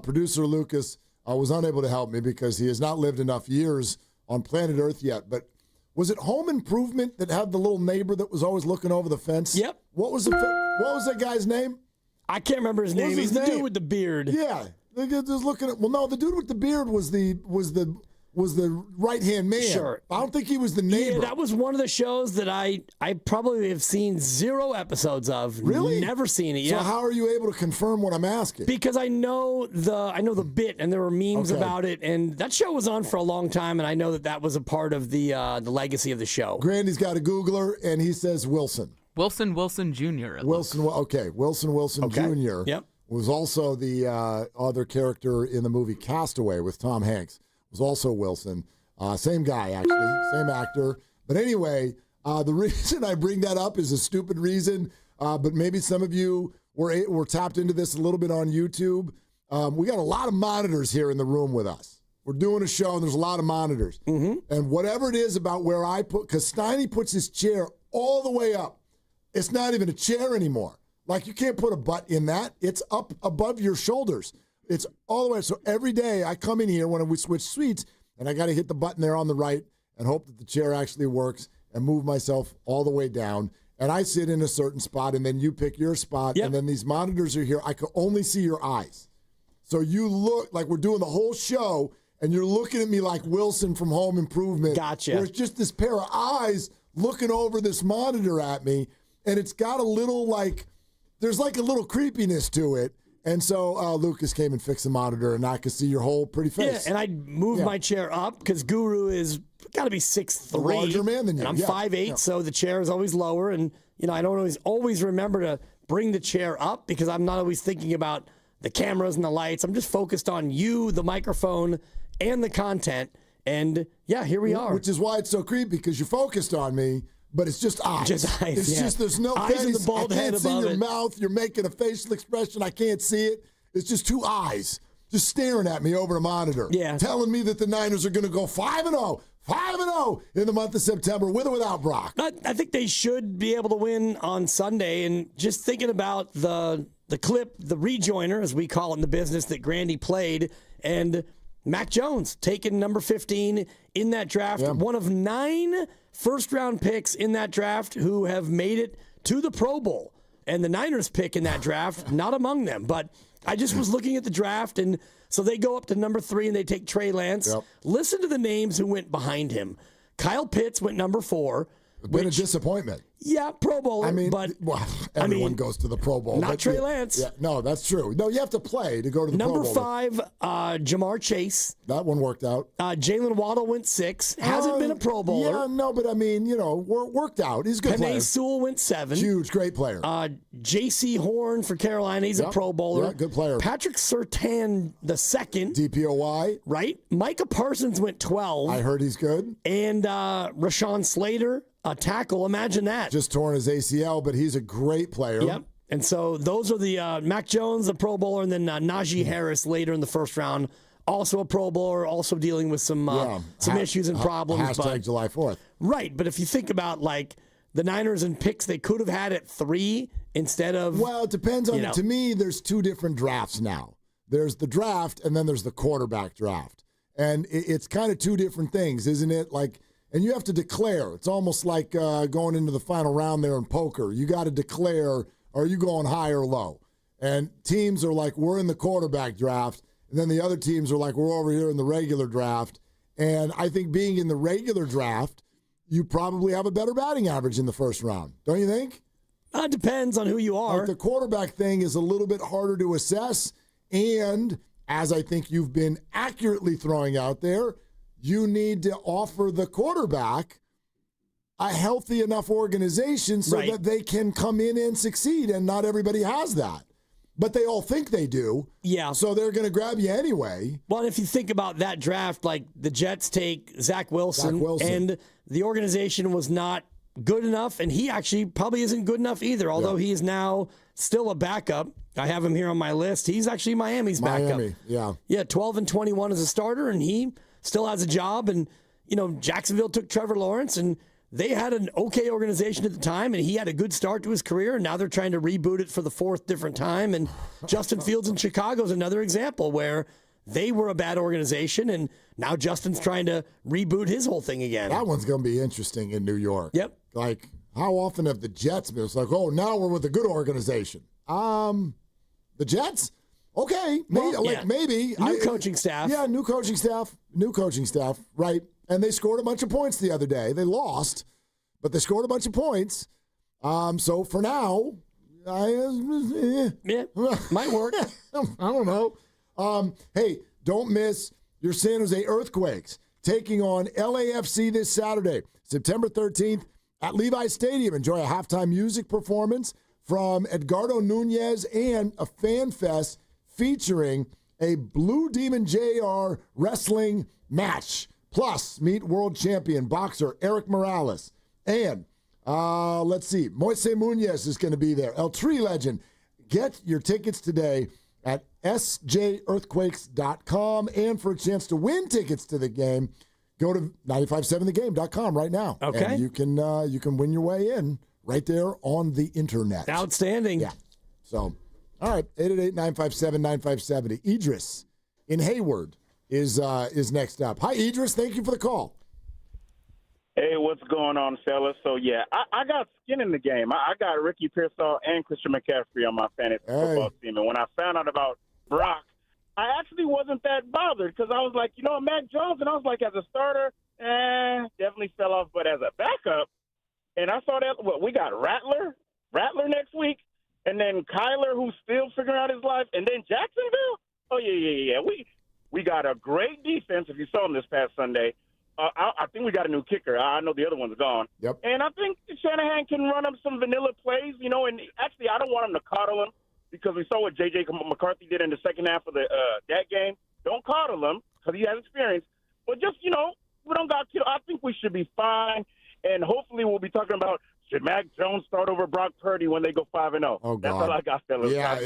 producer Lucas was unable to help me because he has not lived enough years on planet Earth yet. But was it Home Improvement that had the little neighbor that was always looking over the fence? Yep. What was that guy's name? I can't remember his name. He's the dude with the beard. Yeah. Just looking at. Well, no, the dude with the beard was the right-hand man. Sure. I don't think he was the neighbor. Yeah, that was one of the shows that I probably have seen 0 episodes of. Really? Never seen it. Yeah. So how are you able to confirm what I'm asking? Because I know the bit, and there were memes about it, and that show was on for a long time, and I know that was a part of the legacy of the show. Grandy's got a Googler, and he says Wilson. Wilson Jr. Wilson Jr. Yep. Was also the other character in the movie Castaway with Tom Hanks. Was also Wilson. Same guy, actually. Same actor. But anyway, the reason I bring that up is a stupid reason, but maybe some of you were tapped into this a little bit on YouTube. We got a lot of monitors here in the room with us. We're doing a show, and there's a lot of monitors. Mm-hmm. And whatever it is about where I put, because Steiny puts his chair all the way up. It's not even a chair anymore. Like, you can't put a butt in that. It's up above your shoulders. It's all the way. So every day I come in here when we switch suites, and I got to hit the button there on the right and hope that the chair actually works and move myself all the way down. And I sit in a certain spot, and then you pick your spot, and then these monitors are here. I can only see your eyes. So you look like we're doing the whole show, and you're looking at me like Wilson from Home Improvement. Gotcha. Where it's just this pair of eyes looking over this monitor at me, and it's got a little there's like a little creepiness to it. And so Lucas came and fixed the monitor, and I could see your whole pretty face. Yeah, and I moved my chair up because Guru is got to be 6'3". A larger man than you. And I'm 5'8", so the chair is always lower. And, I don't always remember to bring the chair up because I'm not always thinking about the cameras and the lights. I'm just focused on you, the microphone, and the content. And, yeah, here we are. Which is why it's so creepy, because you're focused on me. But it's just eyes. Just eyes. It's just there's no eyes face. And the bald I can't head see above your it. mouth. You're making a facial expression. I can't see it. It's just two eyes just staring at me over a monitor. Yeah. Telling me that the Niners are going to go 5-0. 5-0 in the month of September with or without Brock. I think they should be able to win on Sunday. And just thinking about the clip, the rejoiner, as we call it in the business, that Grandy played, and Mac Jones taking number 15 in that draft. Yeah. One of 9 first-round picks in that draft who have made it to the Pro Bowl. And the Niners pick in that draft, not among them. But I just was looking at the draft, and so they go up to number 3, and they take Trey Lance. Yep. Listen to the names who went behind him. Kyle Pitts went number 4. Been a disappointment. Yeah, Pro Bowler. Everyone goes to the Pro Bowl. Not Trey Lance. Yeah, no, that's true. No, you have to play to go to the Pro Bowl. Number 5, Jamar Chase. That one worked out. Jalen Waddle went 6. Hasn't been a Pro Bowler. Yeah, no, but worked out. He's a good player. Penei Sewell went 7. Huge, great player. J.C. Horn for Carolina. He's a Pro Bowler. Yeah, good player. Patrick Surtain II. DPOY. Right. Micah Parsons went 12. I heard he's good. And Rashawn Slater, a tackle. Imagine that. Just torn his ACL, but he's a great player. Yep. And so those are the Mac Jones, the Pro Bowler, and then Najee Harris later in the first round, also a Pro Bowler, also dealing with some issues and problems. Hashtag July 4th. Right. But if you think about the Niners and picks they could have had at 3 instead of. Well, it depends on. To me, there's 2 different drafts now. There's the draft, and then there's the quarterback draft, and it's kind of 2 different things, isn't it? And you have to declare. It's almost like going into the final round there in poker. You got to declare, are you going high or low? And teams are like, we're in the quarterback draft. And then the other teams are like, we're over here in the regular draft. And I think being in the regular draft, you probably have a better batting average in the first round. Don't you think? It depends on who you are. The quarterback thing is a little bit harder to assess. And as I think you've been accurately throwing out there, you need to offer the quarterback a healthy enough organization so that they can come in and succeed, and not everybody has that. But they all think they do. Yeah. So they're going to grab you anyway. Well, if you think about that draft, the Jets take Zach Wilson, and the organization was not good enough, and he actually probably isn't good enough either, although he is now still a backup. I have him here on my list. He's actually Miami's backup. Yeah, 12-21 as a starter, and he still has a job. And, Jacksonville took Trevor Lawrence, and they had an okay organization at the time, and he had a good start to his career, and now they're trying to reboot it for the fourth different time. And Justin Fields in Chicago is another example where they were a bad organization, and now Justin's trying to reboot his whole thing again. That one's going to be interesting in New York. Yep. Like, how often have the Jets been? It's like, oh, now we're with a good organization. The Jets? Okay. Maybe. New coaching staff. Yeah, new coaching staff, right. And they scored a bunch of points the other day. They lost, but they scored a bunch of points. So for now, might work. I don't know. Hey, don't miss your San Jose Earthquakes taking on LAFC this Saturday, September 13th at Levi Stadium. Enjoy a halftime music performance from Edgardo Nunez and a fan fest featuring a Blue Demon JR wrestling match. Plus, meet world champion boxer Eric Morales. And, let's see, Moise Munoz is going to be there. El Tree legend. Get your tickets today at sjearthquakes.com. And for a chance to win tickets to the game, go to 957thegame.com right now. Okay. And you can win your way in right there on the internet. Outstanding. Yeah. So, all right, 888-957-9570. Idris in Hayward is next up. Hi, Idris. Thank you for the call. Hey, what's going on, fellas? So, yeah, I got skin in the game. I got Ricky Pearsall and Christian McCaffrey on my fantasy football team. And when I found out about Brock, I actually wasn't that bothered because I was like, Mac Jones, and I was like, as a starter, definitely fell off. But as a backup, and I saw that, we got Rattler next week, and then Kyler, who's still figuring out his life, and then Jacksonville. Oh, yeah. We got a great defense, if you saw them this past Sunday. I think we got a new kicker. I know the other one's gone. Yep. And I think Shanahan can run up some vanilla plays, and actually I don't want him to coddle him because we saw what J.J. McCarthy did in the second half of that game. Don't coddle him because he has experience. But just, we don't got killed. I think we should be fine, and hopefully we'll be talking about should Mac Jones start over Brock Purdy when they go 5-0? Oh, God. That's all I got, fellas. Yeah,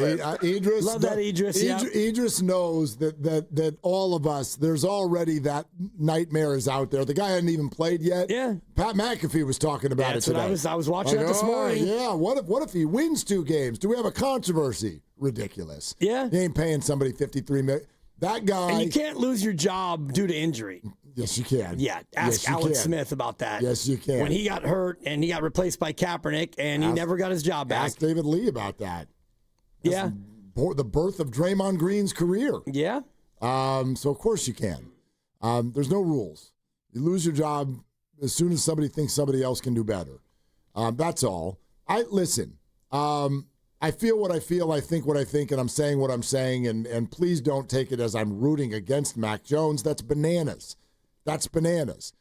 Idris. Love that, Idris. Idris knows that all of us, there's already that nightmare is out there. The guy hadn't even played yet. Yeah. Pat McAfee was talking about it today. I was watching that this morning. Yeah, what if he wins 2 games? Do we have a controversy? Ridiculous. Yeah. He ain't paying somebody $53 million. That guy. And you can't lose your job due to injury. Yes, you can. Yeah, ask Alex Smith about that. Yes, you can. When he got hurt and he got replaced by Kaepernick and he never got his job back. Ask David Lee about that. That's the birth of Draymond Green's career. Yeah. So, of course you can. There's no rules. You lose your job as soon as somebody thinks somebody else can do better. That's all. Listen, I feel what I feel, I think what I think, and I'm saying what I'm saying, and please don't take it as I'm rooting against Mac Jones. That's bananas. That's bananas,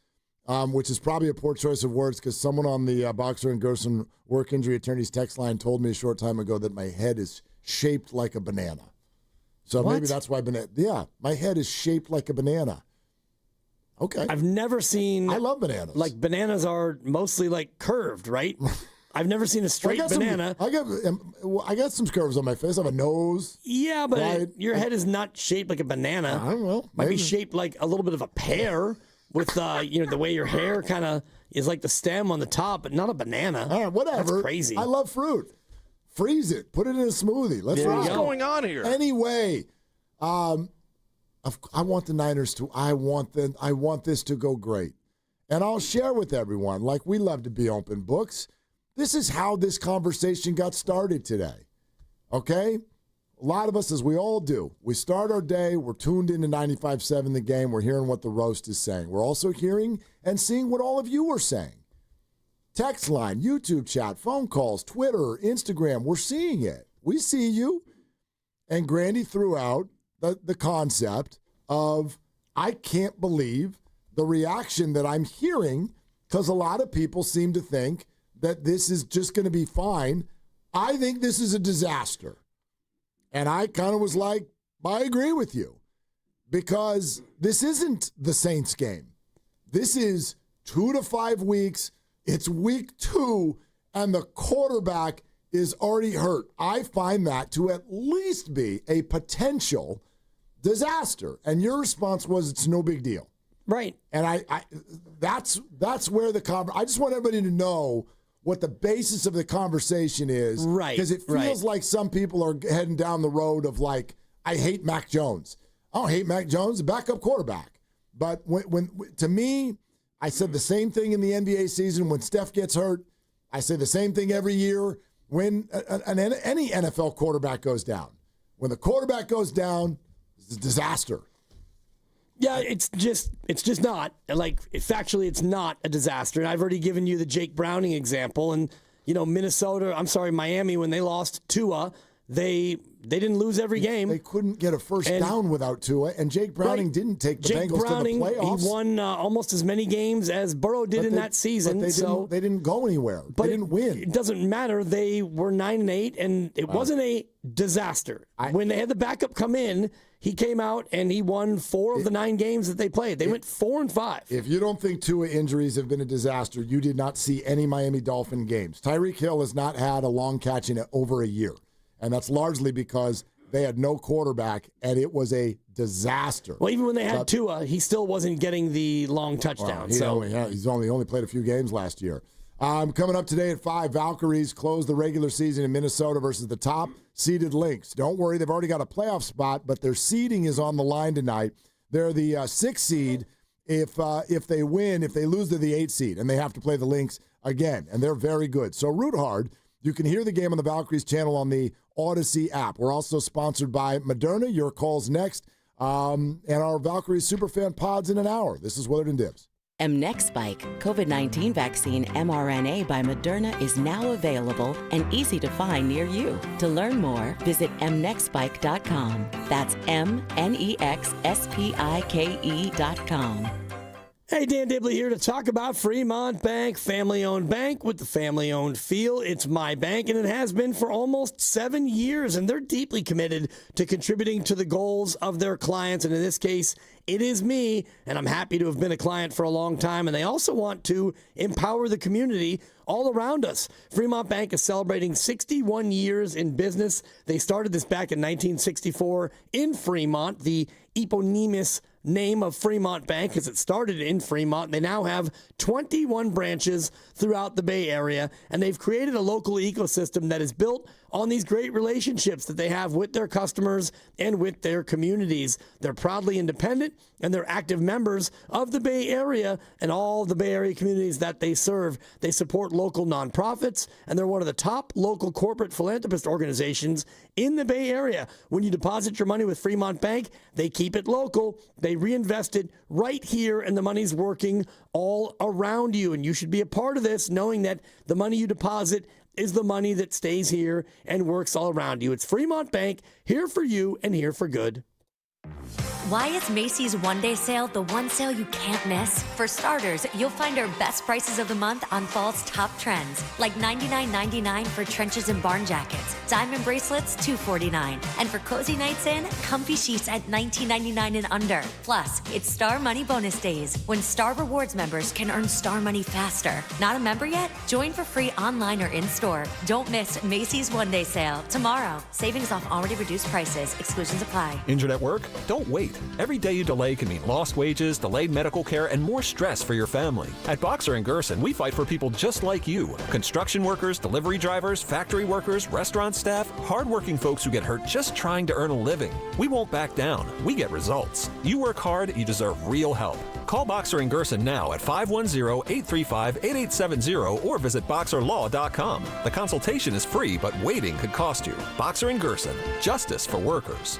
which is probably a poor choice of words because someone on the Boxer and Gerson work injury attorneys text line told me a short time ago that my head is shaped like a banana. So maybe that's why my head is shaped like a banana. Okay. I've never seen. I love bananas. Like bananas are mostly like curved, right? I've never seen a straight banana. I got some curves on my face. I have a nose. Yeah, but your head is not shaped like a banana. I don't know. Might be shaped like a little bit of a pear with the way your hair kind of is like the stem on the top, but not a banana. All right, whatever. That's crazy. I love fruit. Freeze it. Put it in a smoothie. What's going on here? Anyway, I want the Niners to. I want this to go great, and I'll share with everyone. Like we love to be open books. This is how this conversation got started today, okay? A lot of us, as we all do, we start our day, we're tuned into 95.7 The Game, we're hearing what the roast is saying. We're also hearing and seeing what all of you are saying. Text line, YouTube chat, phone calls, Twitter, Instagram, we're seeing it. We see you. And Grandy threw out the concept of, I can't believe the reaction that I'm hearing because a lot of people seem to think that this is just going to be fine. I think this is a disaster. And I kind of was like, I agree with you. Because this isn't the Saints game. This is 2 to 5 weeks. It's week 2, and the quarterback is already hurt. I find that to at least be a potential disaster. And your response was, it's no big deal. Right. And I that's where I just want everybody to know what the basis of the conversation is. Right. Because it feels like some people are heading down the road of like, I hate Mac Jones. I don't hate Mac Jones, a backup quarterback. But when to me, I said the same thing in the NBA season when Steph gets hurt. I say the same thing every year when any NFL quarterback goes down. When the quarterback goes down, it's a disaster. Yeah, it's just not. Like, factually, it's not a disaster. And I've already given you the Jake Browning example. And, Miami, when they lost Tua, they didn't lose every game. They couldn't get a first down without Tua, and Jake Browning didn't take the Bengals to the playoffs. He won almost as many games as Burrow did in that season. But they didn't go anywhere. They didn't win. It doesn't matter. They were 9-8, and it wasn't a disaster. When they had the backup come in, he came out and he won 4 of the 9 games that they played. They went 4-5. If you don't think Tua injuries have been a disaster, you did not see any Miami Dolphin games. Tyreek Hill has not had a long catch in over a year. And that's largely because they had no quarterback, and it was a disaster. Well, even when they had Tua, he still wasn't getting the long touchdown. He's only played a few games last year. Coming up today at 5, Valkyries close the regular season in Minnesota versus the top-seeded Lynx. Don't worry, they've already got a playoff spot, but their seeding is on the line tonight. They're the 6th seed if they win. If they lose, they're the 8th seed, and they have to play the Lynx again, and they're very good. So root hard. You can hear the game on the Valkyries channel on the Odyssey app. We're also sponsored by Moderna. Your call's next. And our Valkyries Superfan pods in an hour. This is Willard and Dibs. Mnexspike, COVID-19 vaccine mRNA by Moderna, is now available and easy to find near you. To learn more, visit mnexspike.com. That's mnexspike.com. Hey, Dan Dibley here to talk about Fremont Bank, family-owned bank with the family-owned feel. It's my bank, and it has been for almost 7 years, and they're deeply committed to contributing to the goals of their clients, and in this case, it is me, and I'm happy to have been a client for a long time, and they also want to empower the community all around us. Fremont Bank is celebrating 61 years in business. They started this back in 1964 in Fremont, the eponymous name of Fremont Bank, as it started in Fremont. They now have 21 branches throughout the Bay Area, and they've created a local ecosystem that is built on these great relationships that they have with their customers and with their communities. They're proudly independent, and they're active members of the Bay Area and all the Bay Area communities that they serve. They support local nonprofits, and they're one of the top local corporate philanthropist organizations in the Bay Area. When you deposit your money with Fremont Bank, they keep it local. They reinvest it right here, and the money's working all around you. And you should be a part of this, knowing that the money you deposit is the money that stays here and works all around you. It's Fremont Bank, here for you and here for good. Why is Macy's one-day sale the one sale you can't miss? For starters, you'll find our best prices of the month on fall's top trends, like $99.99 for trenches and barn jackets, diamond bracelets $249, and for cozy nights in, comfy sheets at $19.99 and under. Plus, it's Star Money bonus days, when Star Rewards members can earn Star Money faster. Not a member yet? Join for free online or in-store. Don't miss Macy's one-day sale tomorrow. Savings off already reduced prices. Exclusions apply. Injured at work? Don't wait. Every day you delay can mean lost wages, delayed medical care, and more stress for your family. At Boxer & Gerson, we fight for people just like you. Construction workers, delivery drivers, factory workers, restaurant staff, hardworking folks who get hurt just trying to earn a living. We won't back down. We get results. You work hard, you deserve real help. Call Boxer & Gerson now at 510-835-8870 or visit boxerlaw.com. The consultation is free, but waiting could cost you. Boxer & Gerson, justice for workers.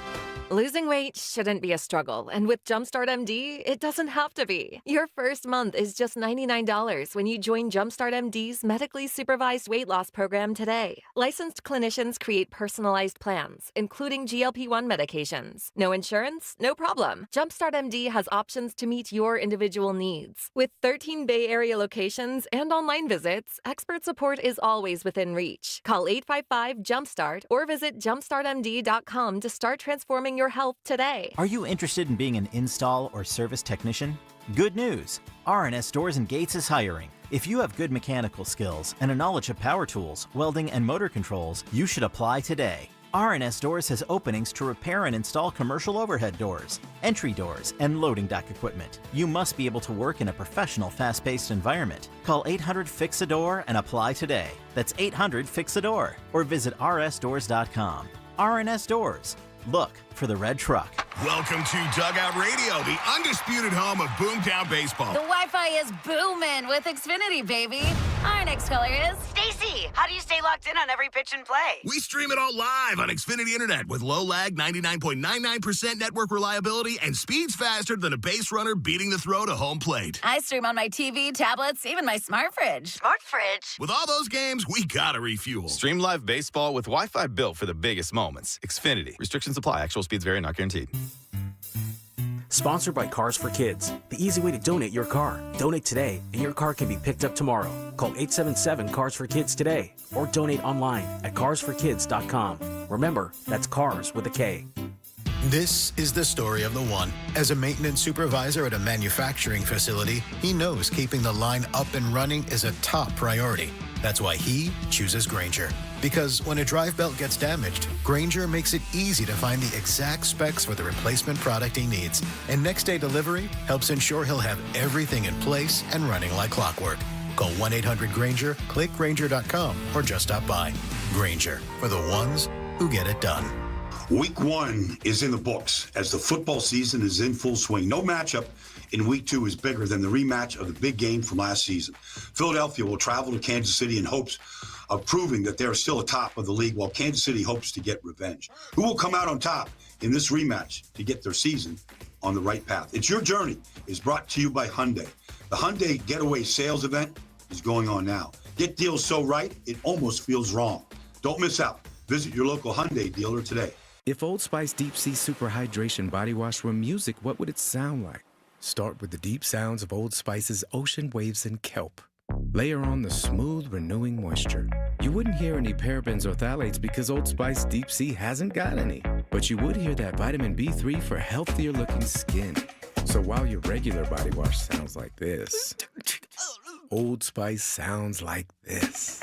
Losing weight shouldn't be a struggle, and with Jumpstart MD, it doesn't have to be. Your first month is just $99 when you join Jumpstart MD's medically supervised weight loss program today. Licensed clinicians create personalized plans, including GLP-1 medications. No insurance? No problem. Jumpstart MD has options to meet your individual needs. With 13 Bay Area locations and online visits, expert support is always within reach. Call 855-JUMPSTART or visit jumpstartmd.com to start transforming your health today. Are you interested in being an install or service technician? Good news! R&S Doors and Gates is hiring. If you have good mechanical skills and a knowledge of power tools, welding, and motor controls, you should apply today. R&S Doors has openings to repair and install commercial overhead doors, entry doors, and loading dock equipment. You must be able to work in a professional, fast-paced environment. Call 800-FIX-A-DOOR and apply today. That's 800-FIX-A-DOOR or visit rsdoors.com. R&S Doors. Look for the red truck. Welcome to Dugout Radio, the undisputed home of Boomtown baseball. The Wi-Fi is booming with Xfinity, baby. Our next caller is Stacy. How do you stay locked in on every pitch and play? We stream it all live on Xfinity Internet with low lag, 99.99% network reliability, and speeds faster than a base runner beating the throw to home plate. I stream on my TV, tablets, even my smart fridge. Smart fridge? With all those games, we gotta refuel. Stream live baseball with Wi-Fi built for the biggest moments. Xfinity. Restrictions apply. Actual speeds vary, not guaranteed. Sponsored by Cars for Kids, the easy way to donate your car. Donate today, and your car can be picked up tomorrow. Call 877-CARS-FOR-KIDS today, or donate online at carsforkids.com. Remember, that's cars with a K. This is the story of the one. As a maintenance supervisor at a manufacturing facility, he knows keeping the line up and running is a top priority. That's why he chooses Grainger. Because when a drive belt gets damaged, Grainger makes it easy to find the exact specs for the replacement product he needs. And next day delivery helps ensure he'll have everything in place and running like clockwork. Call 1-800-GRAINGER, click Grainger.com, or just stop by. Grainger, for the ones who get it done. Week 1 is in the books as the football season is in full swing. No matchup in Week 2 is bigger than the rematch of the big game from last season. Philadelphia will travel to Kansas City in hopes of proving that they're still atop of the league, while Kansas City hopes to get revenge. Who will come out on top in this rematch to get their season on the right path? It's Your Journey is brought to you by Hyundai. The Hyundai Getaway Sales Event is going on now. Get deals so right, it almost feels wrong. Don't miss out. Visit your local Hyundai dealer today. If Old Spice Deep Sea Super Hydration Body Wash were music, what would it sound like? Start with the deep sounds of Old Spice's ocean waves and kelp. Layer on the smooth, renewing moisture. You wouldn't hear any parabens or phthalates because Old Spice Deep Sea hasn't got any. But you would hear that vitamin B3 for healthier looking skin. So while your regular body wash sounds like this, Old Spice sounds like this.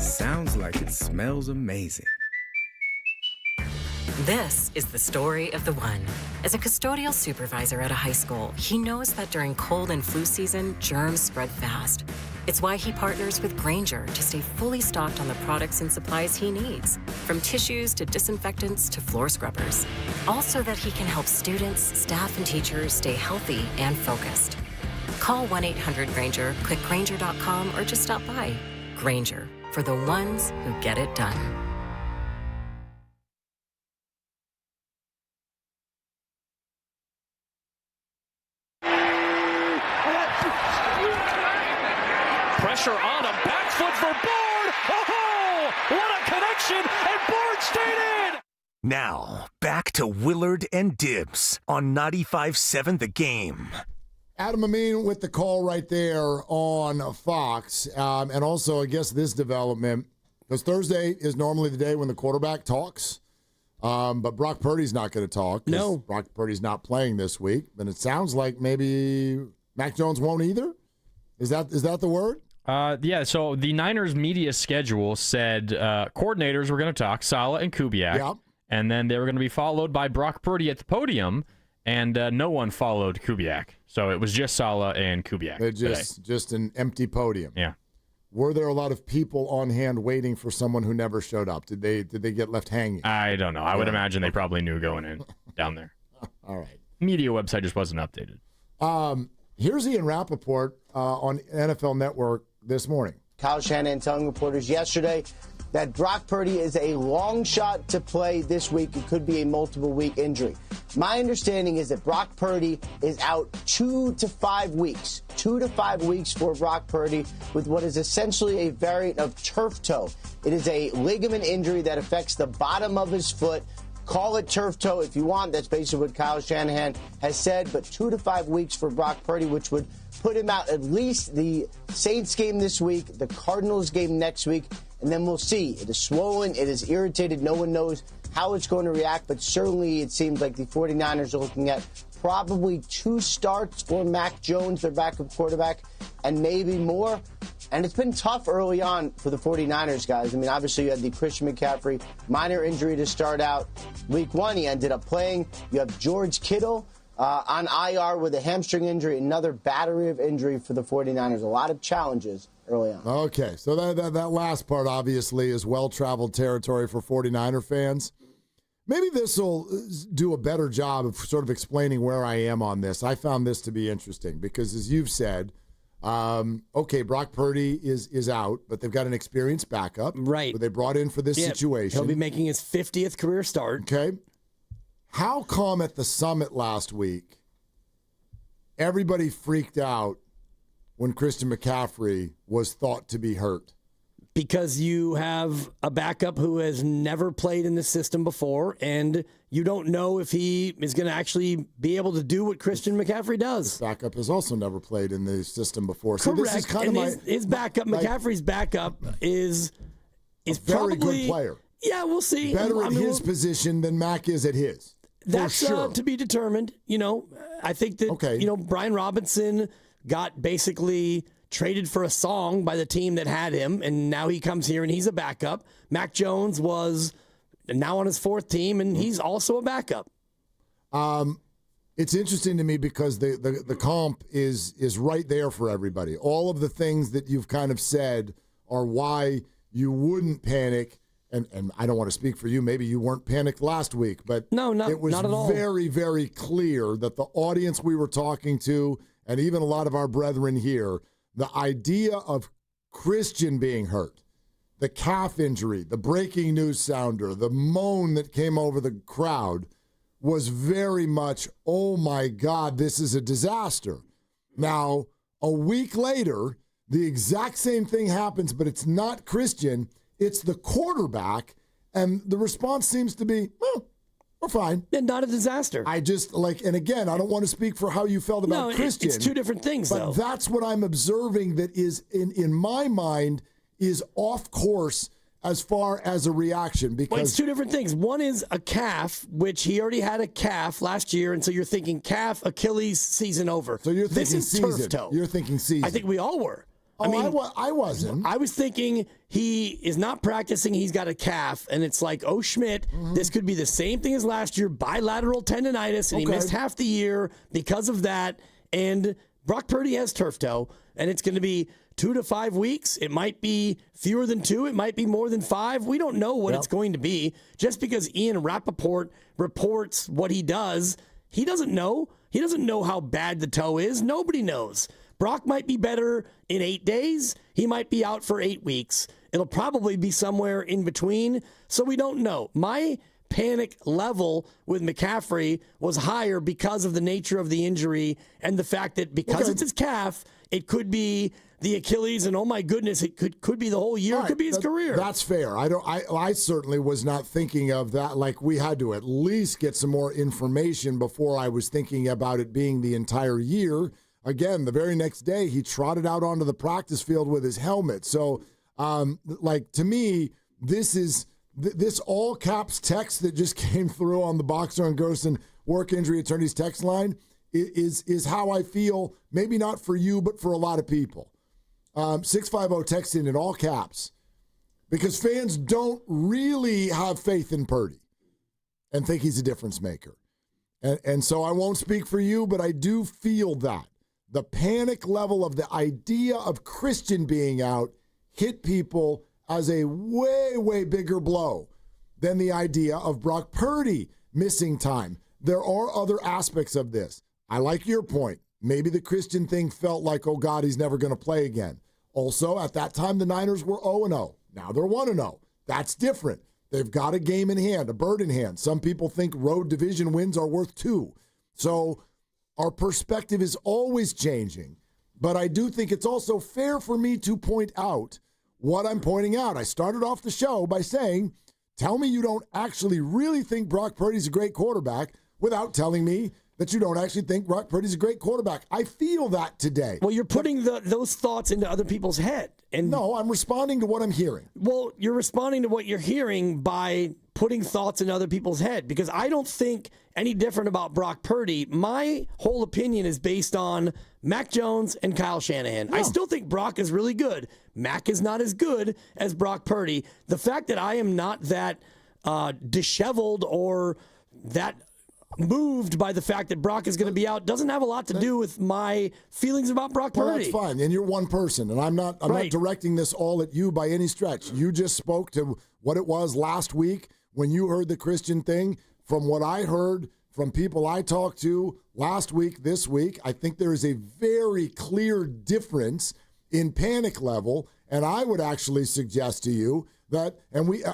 Sounds like it smells amazing. This is the story of the one. As a custodial supervisor at a high school, he knows that during cold and flu season, germs spread fast. It's why he partners with Grainger to stay fully stocked on the products and supplies he needs, from tissues to disinfectants to floor scrubbers. All so that he can help students, staff, and teachers stay healthy and focused. Call 1-800-GRAINGER, click Grainger.com, or just stop by. Grainger, for the ones who get it done. Pressure on him, back foot for Bourne. Oh, what a connection, and Bourne stayed in. Now, back to Willard and Dibs on 95.7 The Game. Adam Amin with the call right there on Fox. And also, I guess this development, because Thursday is normally the day when the quarterback talks. But Brock Purdy's not going to talk. No. Brock Purdy's not playing this week. And it sounds like maybe Mac Jones won't either. Is that the word? Yeah, so the Niners media schedule said coordinators were going to talk, Saleh and Kubiak, Yep. and then they were going to be followed by Brock Purdy at the podium, and no one followed Kubiak. So it was just Saleh and Kubiak Just an empty podium. Yeah. Were there a lot of people on hand waiting for someone who never showed up? Did they get left hanging? I don't know. I would imagine they probably knew going in down there. All right. Media website just wasn't updated. Here's Ian Rappaport on NFL Network this morning. Kyle Shanahan telling reporters yesterday that Brock Purdy is a long shot to play this week. It could be a multiple-week injury. My understanding is that Brock Purdy is out 2 to 5 weeks. 2 to 5 weeks for Brock Purdy with what is essentially a variant of turf toe. It is a ligament injury that affects the bottom of his foot. Call it turf toe if you want. That's basically what Kyle Shanahan has said. But 2 to 5 weeks for Brock Purdy, which would put him out at least the Saints game this week, the Cardinals game next week, and then we'll see. It is swollen. It is irritated. No one knows how it's going to react, but certainly it seems like the 49ers are looking at probably 2 starts for Mac Jones, their backup quarterback, and maybe more. And it's been tough early on for the 49ers, guys. I mean, obviously you had the Christian McCaffrey minor injury to start out week 1. He ended up playing. You have George Kittle on IR with a hamstring injury, another battery of injury for the 49ers. A lot of challenges early on. Okay, so that last part obviously is well-traveled territory for 49er fans. Maybe this will do a better job of sort of explaining where I am on this. I found this to be interesting because, as you've said, okay, Brock Purdy is out, but they've got an experienced backup. Right. Who they brought in for this situation. He'll be making his 50th career start. Okay. How come at the summit last week, everybody freaked out when Christian McCaffrey was thought to be hurt? Because you have a backup who has never played in this system before, and you don't know if he is going to actually be able to do what Christian McCaffrey does. Backup has also never played in the system before. Correct. So this is kind and his backup, McCaffrey's backup, is a very probably good player. Yeah, we'll see. Better at his position than Mac is at his. That's for sure. To be determined. I think that Brian Robinson got basically traded for a song by the team that had him, and now he comes here and he's a backup. Mac Jones was now on his 4th team, and he's also a backup. It's interesting to me because the comp is right there for everybody. All of the things that you've kind of said are why you wouldn't panic. And I don't want to speak for you. Maybe you weren't panicked last week, but it was not at all. Very, very clear that the audience we were talking to, and even a lot of our brethren here, the idea of Christian being hurt, the calf injury, the breaking news sounder, the moan that came over the crowd was very much, oh my God, this is a disaster. Now, a week later, the exact same thing happens, but it's not Christian, it's the quarterback, and the response seems to be, well, we're fine. And not a disaster. I just and again, I don't want to speak for how you felt about Christian. It's two different things, but that's what I'm observing that is, in my mind, is off course as far as a reaction. Because it's two different things. One is a calf, which he already had a calf last year, and so you're thinking calf, Achilles, season over. So you're thinking this is season. turf toe. You're thinking season. I think we all were. I wasn't. I was thinking he is not practicing. He's got a calf, and it's like, oh, Schmidt, this could be the same thing as last year, bilateral tendonitis, and he missed half the year because of that. And Brock Purdy has turf toe, and it's going to be 2 to 5 weeks. It might be fewer than 2. It might be more than 5. We don't know what it's going to be. Just because Ian Rappaport reports what he does, he doesn't know. He doesn't know how bad the toe is. Nobody knows. Brock might be better in 8 days. He might be out for 8 weeks. It'll probably be somewhere in between, so we don't know. My panic level with McCaffrey was higher because of the nature of the injury and the fact that because it's his calf, it could be the Achilles, and oh my goodness, it could be the whole year. It could be his career. That's fair. I certainly was not thinking of that. Like, we had to at least get some more information before I was thinking about it being the entire year. Again, the very next day, he trotted out onto the practice field with his helmet. So, to me, this all caps text that just came through on the Boxer and Gerson work injury attorneys text line is how I feel. Maybe not for you, but for a lot of people. 650 text in all caps, because fans don't really have faith in Purdy and think he's a difference maker. And so I won't speak for you, but I do feel that the panic level of the idea of Christian being out hit people as a way, way bigger blow than the idea of Brock Purdy missing time. There are other aspects of this. I like your point. Maybe the Christian thing felt like, oh God, he's never going to play again. Also, at that time, the Niners were 0-0. Now they're 1-0. That's different. They've got a game in hand, a bird in hand. Some people think road division wins are worth 2. So our perspective is always changing. But I do think it's also fair for me to point out what I'm pointing out. I started off the show by saying, tell me you don't actually really think Brock Purdy's a great quarterback without telling me that you don't actually think Brock Purdy's a great quarterback. I feel that today. Well, you're putting those thoughts into other people's head. And no, I'm responding to what I'm hearing. Well, you're responding to what you're hearing by putting thoughts in other people's head, because I don't think any different about Brock Purdy. My whole opinion is based on Mac Jones and Kyle Shanahan. I still think Brock is really good. Mac is not as good as Brock Purdy. The fact that I am not that disheveled or that moved by the fact that Brock is going to be out doesn't have a lot to do with my feelings about Brock Purdy. Well, that's fine, and you're one person, and I'm not directing this all at you by any stretch. You just spoke to what it was last week when you heard the Christian thing. From what I heard from people I talked to last week, this week, I think there is a very clear difference in panic level, and I would actually suggest to you that,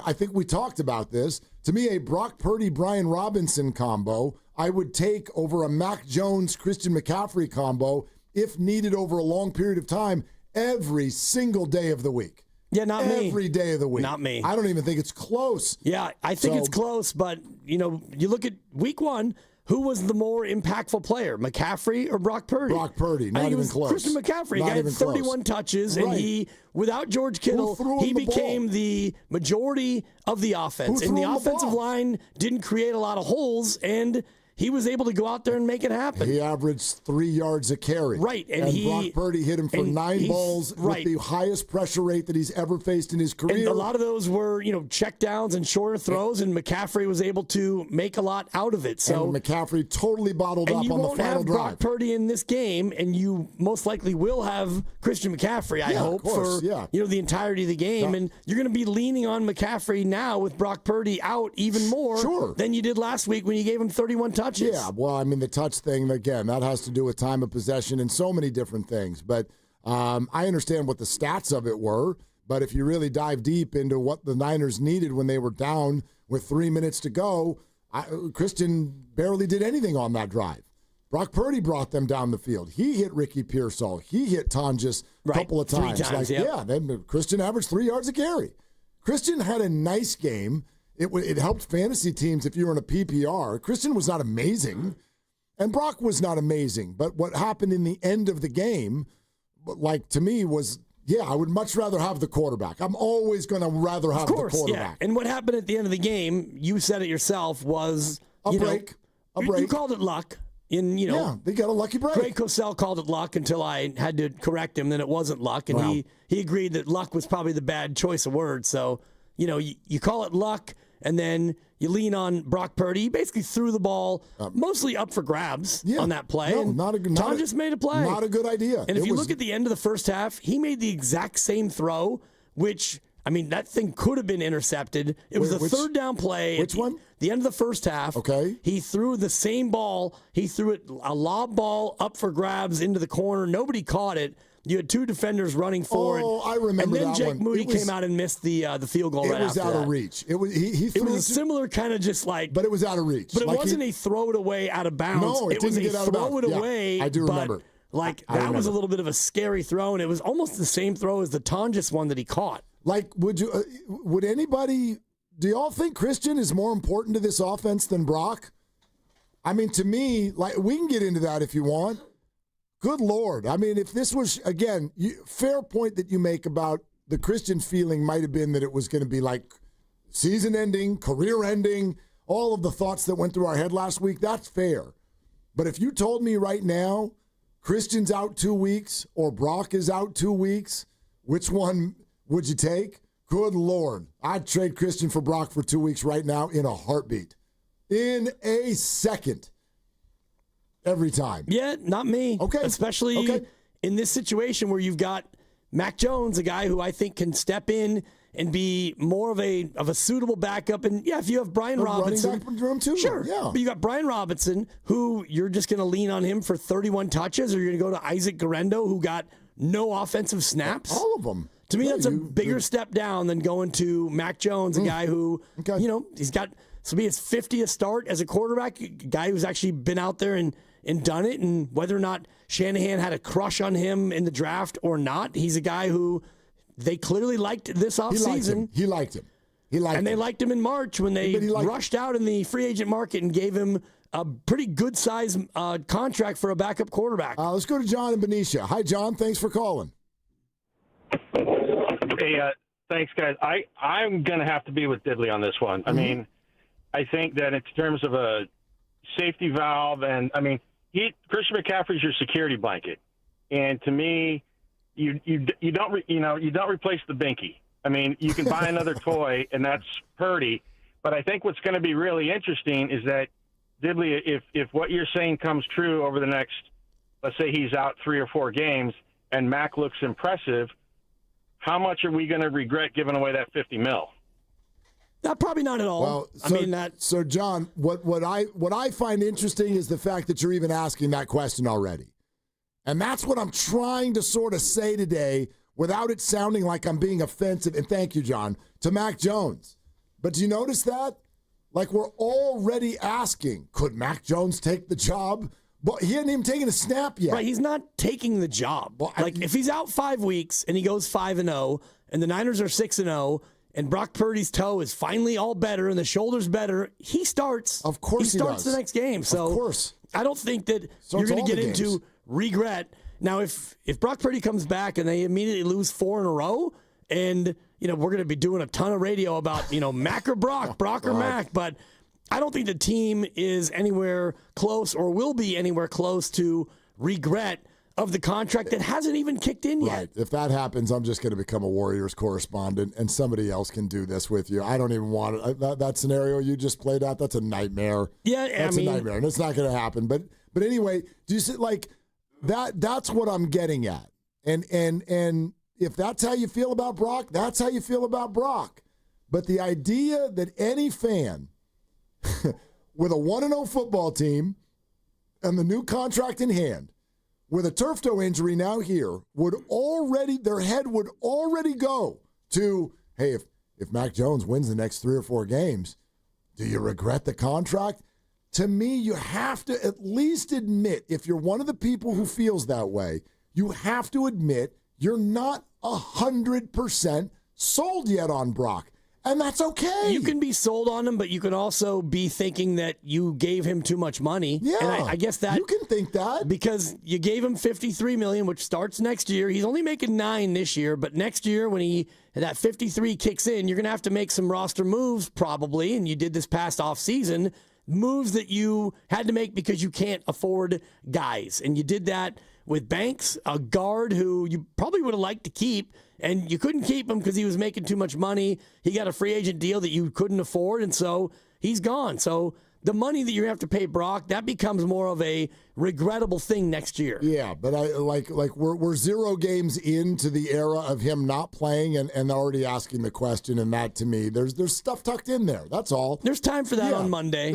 I think we talked about this, to me, a Brock Purdy, Brian Robinson combo, I would take over a Mac Jones, Christian McCaffrey combo if needed over a long period of time every single day of the week. Yeah, not me. Every day of the week. Not me. I don't even think it's close. Yeah, I think it's close, but, you look at week one, who was the more impactful player, McCaffrey or Brock Purdy? Brock Purdy, not even close. Christian McCaffrey. He had 31 touches, and he, without George Kittle, he became the majority of the offense. And the offensive line didn't create a lot of holes, and he was able to go out there and make it happen. He averaged 3 yards a carry. Right. And Brock Purdy hit him for 9 balls with the highest pressure rate that he's ever faced in his career. And a lot of those were, check downs and shorter throws, and McCaffrey was able to make a lot out of it. So and McCaffrey totally bottled up on the final drive. You won't have Brock Purdy in this game, and you most likely will have Christian McCaffrey, I hope, for the entirety of the game. And you're going to be leaning on McCaffrey now with Brock Purdy out even more than you did last week when you gave him 31 touches. Yeah, well, I mean, the touch thing, again, that has to do with time of possession and so many different things. But I understand what the stats of it were, but if you really dive deep into what the Niners needed when they were down with 3 minutes to go, Christian barely did anything on that drive. Brock Purdy brought them down the field. He hit Ricky Pearsall. He hit Tonjes a couple of times. 3 times, then Christian averaged 3 yards a carry. Christian had a nice game. It helped fantasy teams if you were in a PPR. Christian was not amazing, and Brock was not amazing. But what happened in the end of the game, to me, was, I would much rather have the quarterback. I'm always going to rather have the quarterback. Yeah. And what happened at the end of the game, you said it yourself, was a break. You called it luck. They got a lucky break. Greg Cosell called it luck until I had to correct him. Then it wasn't luck, and he agreed that luck was probably the bad choice of words. So you call it luck. And then you lean on Brock Purdy. He basically threw the ball mostly up for grabs on that play. Tom just made a play. Not a good idea. And if you look at the end of the first half, he made the exact same throw, which, that thing could have been intercepted. It was a third down play. Which one? The end of the first half. Okay. He threw the same ball. He threw it, a lob ball up for grabs into the corner. Nobody caught it. You had 2 defenders running for it. Oh, I remember that one. And then Jake Moody came out and missed the field goal right after that. It was out of reach. It was it was a similar kind of just But it was out of reach. But it wasn't a throw it away out of bounds. No, it didn't get out of bounds. Throw it away. I do remember. That was a little bit of a scary throw, and it was almost the same throw as the Tonjes one that he caught. Would anybody, do y'all think Christian is more important to this offense than Brock? To me, we can get into that if you want. Good Lord. If this was, again, fair point that you make about the Christian feeling might have been that it was going to be season ending, career ending, all of the thoughts that went through our head last week, that's fair. But if you told me right now, Christian's out 2 weeks or Brock is out 2 weeks, which one would you take? Good Lord. I'd trade Christian for Brock for 2 weeks right now in a heartbeat. In a second. Every time. Yeah, not me. Okay. Especially in this situation where you've got Mac Jones, a guy who I think can step in and be more of a suitable backup. And if you have Brian Robinson, running back room too. Sure. Yeah. But you got Brian Robinson, who you're just going to lean on him for 31 touches, or you're going to go to Isaac Guerrero, who got no offensive snaps. All of them. To me, that's a bigger step down than going to Mac Jones, a guy who, he's got so be his 50th start as a quarterback, a guy who's actually been out there and done it. And whether or not Shanahan had a crush on him in the draft or not, he's a guy who they clearly liked this offseason. He liked him. And they liked him in March when they rushed out in the free agent market and gave him a pretty good size contract for a backup quarterback. Let's go to John in Benicia. Hi, John. Thanks for calling. Hey, thanks, guys. I'm going to have to be with Diddley on this one. I mean, I think that in terms of a safety valve, and I mean, Christian McCaffrey's your security blanket, and to me, you don't replace the binky. I mean, you can buy another toy, and that's Purdy. But I think what's going to be really interesting is that Diddley, if what you're saying comes true over the next, let's say he's out 3 or 4 games, and Mac looks impressive, how much are we going to regret giving away that $50 million? Probably not at all. Well, so John, what I find interesting is the fact that you're even asking that question already. And that's what I'm trying to sort of say today without it sounding like I'm being offensive. And thank you, John, to Mac Jones. But do you notice that? Like, we're already asking, could Mac Jones take the job? But he hadn't even taken a snap yet. Right, he's not taking the job. Well, if he's out 5 weeks and he goes 5-0, and the Niners are 6-0, and Brock Purdy's toe is finally all better and the shoulder's better, he starts. Of course he starts does. the next game. So of course. I don't think that you're going to get into regret. Now, if Brock Purdy comes back and they immediately lose 4 in a row, and we're going to be doing a ton of radio about Mac or Brock, Brock or Mac, but I don't think the team is anywhere close or will be anywhere close to regret of the contract that hasn't even kicked in yet. Right. If that happens, I'm just going to become a Warriors correspondent, and somebody else can do this with you. I don't even want it. That scenario you just played out, that's a nightmare. Yeah, that's a nightmare, and it's not going to happen. But anyway, do you see, like, that's what I'm getting at. And if that's how you feel about Brock, that's how you feel about Brock. But the idea that any fan with a 1-0 football team and the new contract in hand, with a turf toe injury now here, their head would already go to, hey, if Mac Jones wins the next 3 or 4 games, do you regret the contract? To me, you have to at least admit, if you're one of the people who feels that way, you have to admit you're not 100% sold yet on Brock. And that's okay. You can be sold on him, but you can also be thinking that you gave him too much money. Yeah, and I guess that you can think that because you gave him $53 million, which starts next year. He's only making $9 million this year, but next year when that 53 kicks in, you're going to have to make some roster moves probably, and you did this past offseason, moves that you had to make because you can't afford guys, and you did that with Banks, a guard who you probably would have liked to keep, and you couldn't keep him because he was making too much money. He got a free agent deal that you couldn't afford, and so he's gone. So the money that you have to pay Brock, that becomes more of a regrettable thing next year. Yeah, but we're 0 games into the era of him not playing and already asking the question, and that to me, there's stuff tucked in there. That's all. There's time for that on Monday.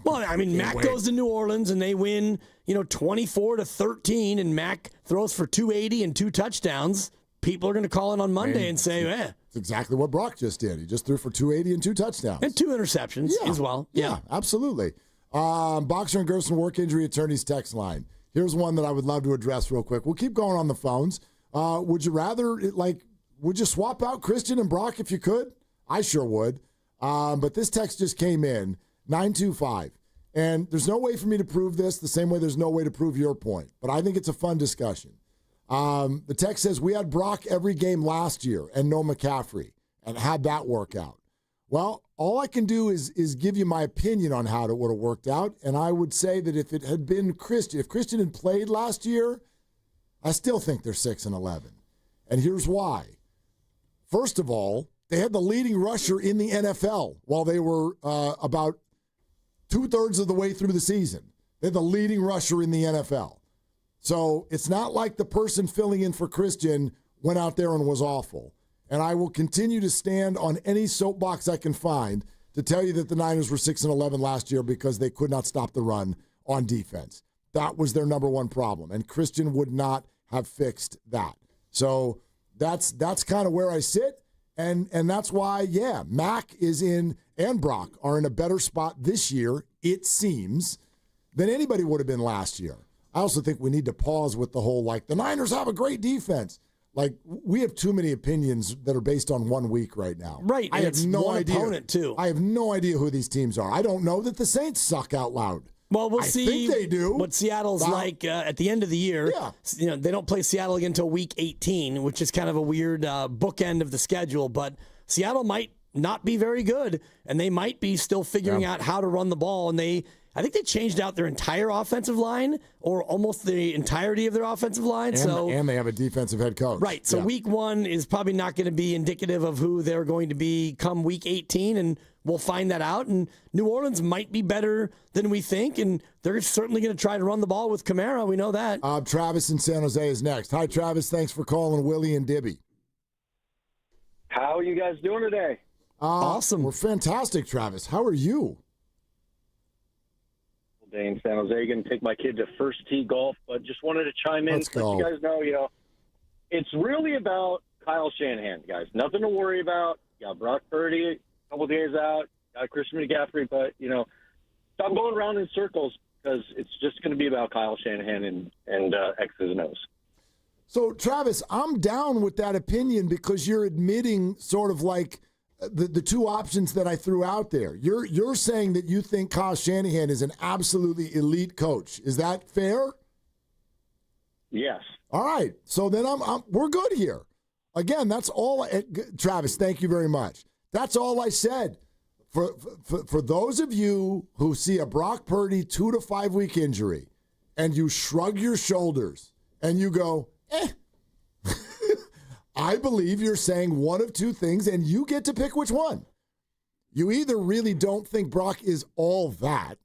Well, I mean, Mac goes to New Orleans and they win, 24-13, and Mac throws for 280 and 2 touchdowns. People are going to call in on Monday and say, It's exactly what Brock just did. He just threw for 280 and 2 touchdowns. And 2 interceptions as well. Yeah, absolutely. Boxer and Gerson work injury attorneys text line. Here's one that I would love to address real quick. We'll keep going on the phones. Would you swap out Christian and Brock if you could? I sure would. But this text just came in, 925. And there's no way for me to prove this the same way there's no way to prove your point. But I think it's a fun discussion. The text says, we had Brock every game last year and no McCaffrey. And how'd that work out? Well, all I can do is give you my opinion on how it would have worked out. And I would say that if it had been Christian, if Christian had played last year, I still think they're 6-11. And here's why. First of all, they had the leading rusher in the NFL while they were about 2/3 of the way through the season. They had the leading rusher in the NFL. So it's not like the person filling in for Christian went out there and was awful. And I will continue to stand on any soapbox I can find to tell you that the Niners were 6-11 last year because they could not stop the run on defense. That was their number one problem, and Christian would not have fixed that. So that's kind of where I sit, and that's why, Mac is in and Brock are in a better spot this year, it seems, than anybody would have been last year. I also think we need to pause with the whole, the Niners have a great defense. We have too many opinions that are based on 1 week right now. Right, I have no one idea. opponent, too. I have no idea who these teams are. I don't know that the Saints suck out loud. Well, we'll I see think they do. what Seattle's like at the end of the year. Yeah. They don't play Seattle again until week 18, which is kind of a weird bookend of the schedule. But Seattle might not be very good, and they might be still figuring out how to run the ball. And I think they changed out their entire offensive line, or almost the entirety of their offensive line. And they have a defensive head coach. Right. So week 1 is probably not going to be indicative of who they're going to be come week 18, and we'll find that out. And New Orleans might be better than we think, and they're certainly going to try to run the ball with Kamara. We know that. Travis in San Jose is next. Hi, Travis. Thanks for calling Willie and Dibby. How are you guys doing today? Awesome. We're fantastic, Travis. How are you? Day in San Jose, going to take my kid to First Tee Golf, but just wanted to chime in. Let's go. You guys know, it's really about Kyle Shanahan, guys. Nothing to worry about. You got Brock Purdy a couple days out. Got Christian McCaffrey, but stop going around in circles because it's just going to be about Kyle Shanahan and X's and O's. So, Travis, I'm down with that opinion because you're admitting sort of like the two options that I threw out there. You're saying that you think Kyle Shanahan is an absolutely elite coach. Is that fair? Yes. All right. So then we're good here. Again, that's all. Travis, thank you very much. That's all I said. For those of you who see a Brock Purdy 2 to 5 week injury and you shrug your shoulders and you go, I believe you're saying one of two things, and you get to pick which one. You either really don't think Brock is all that.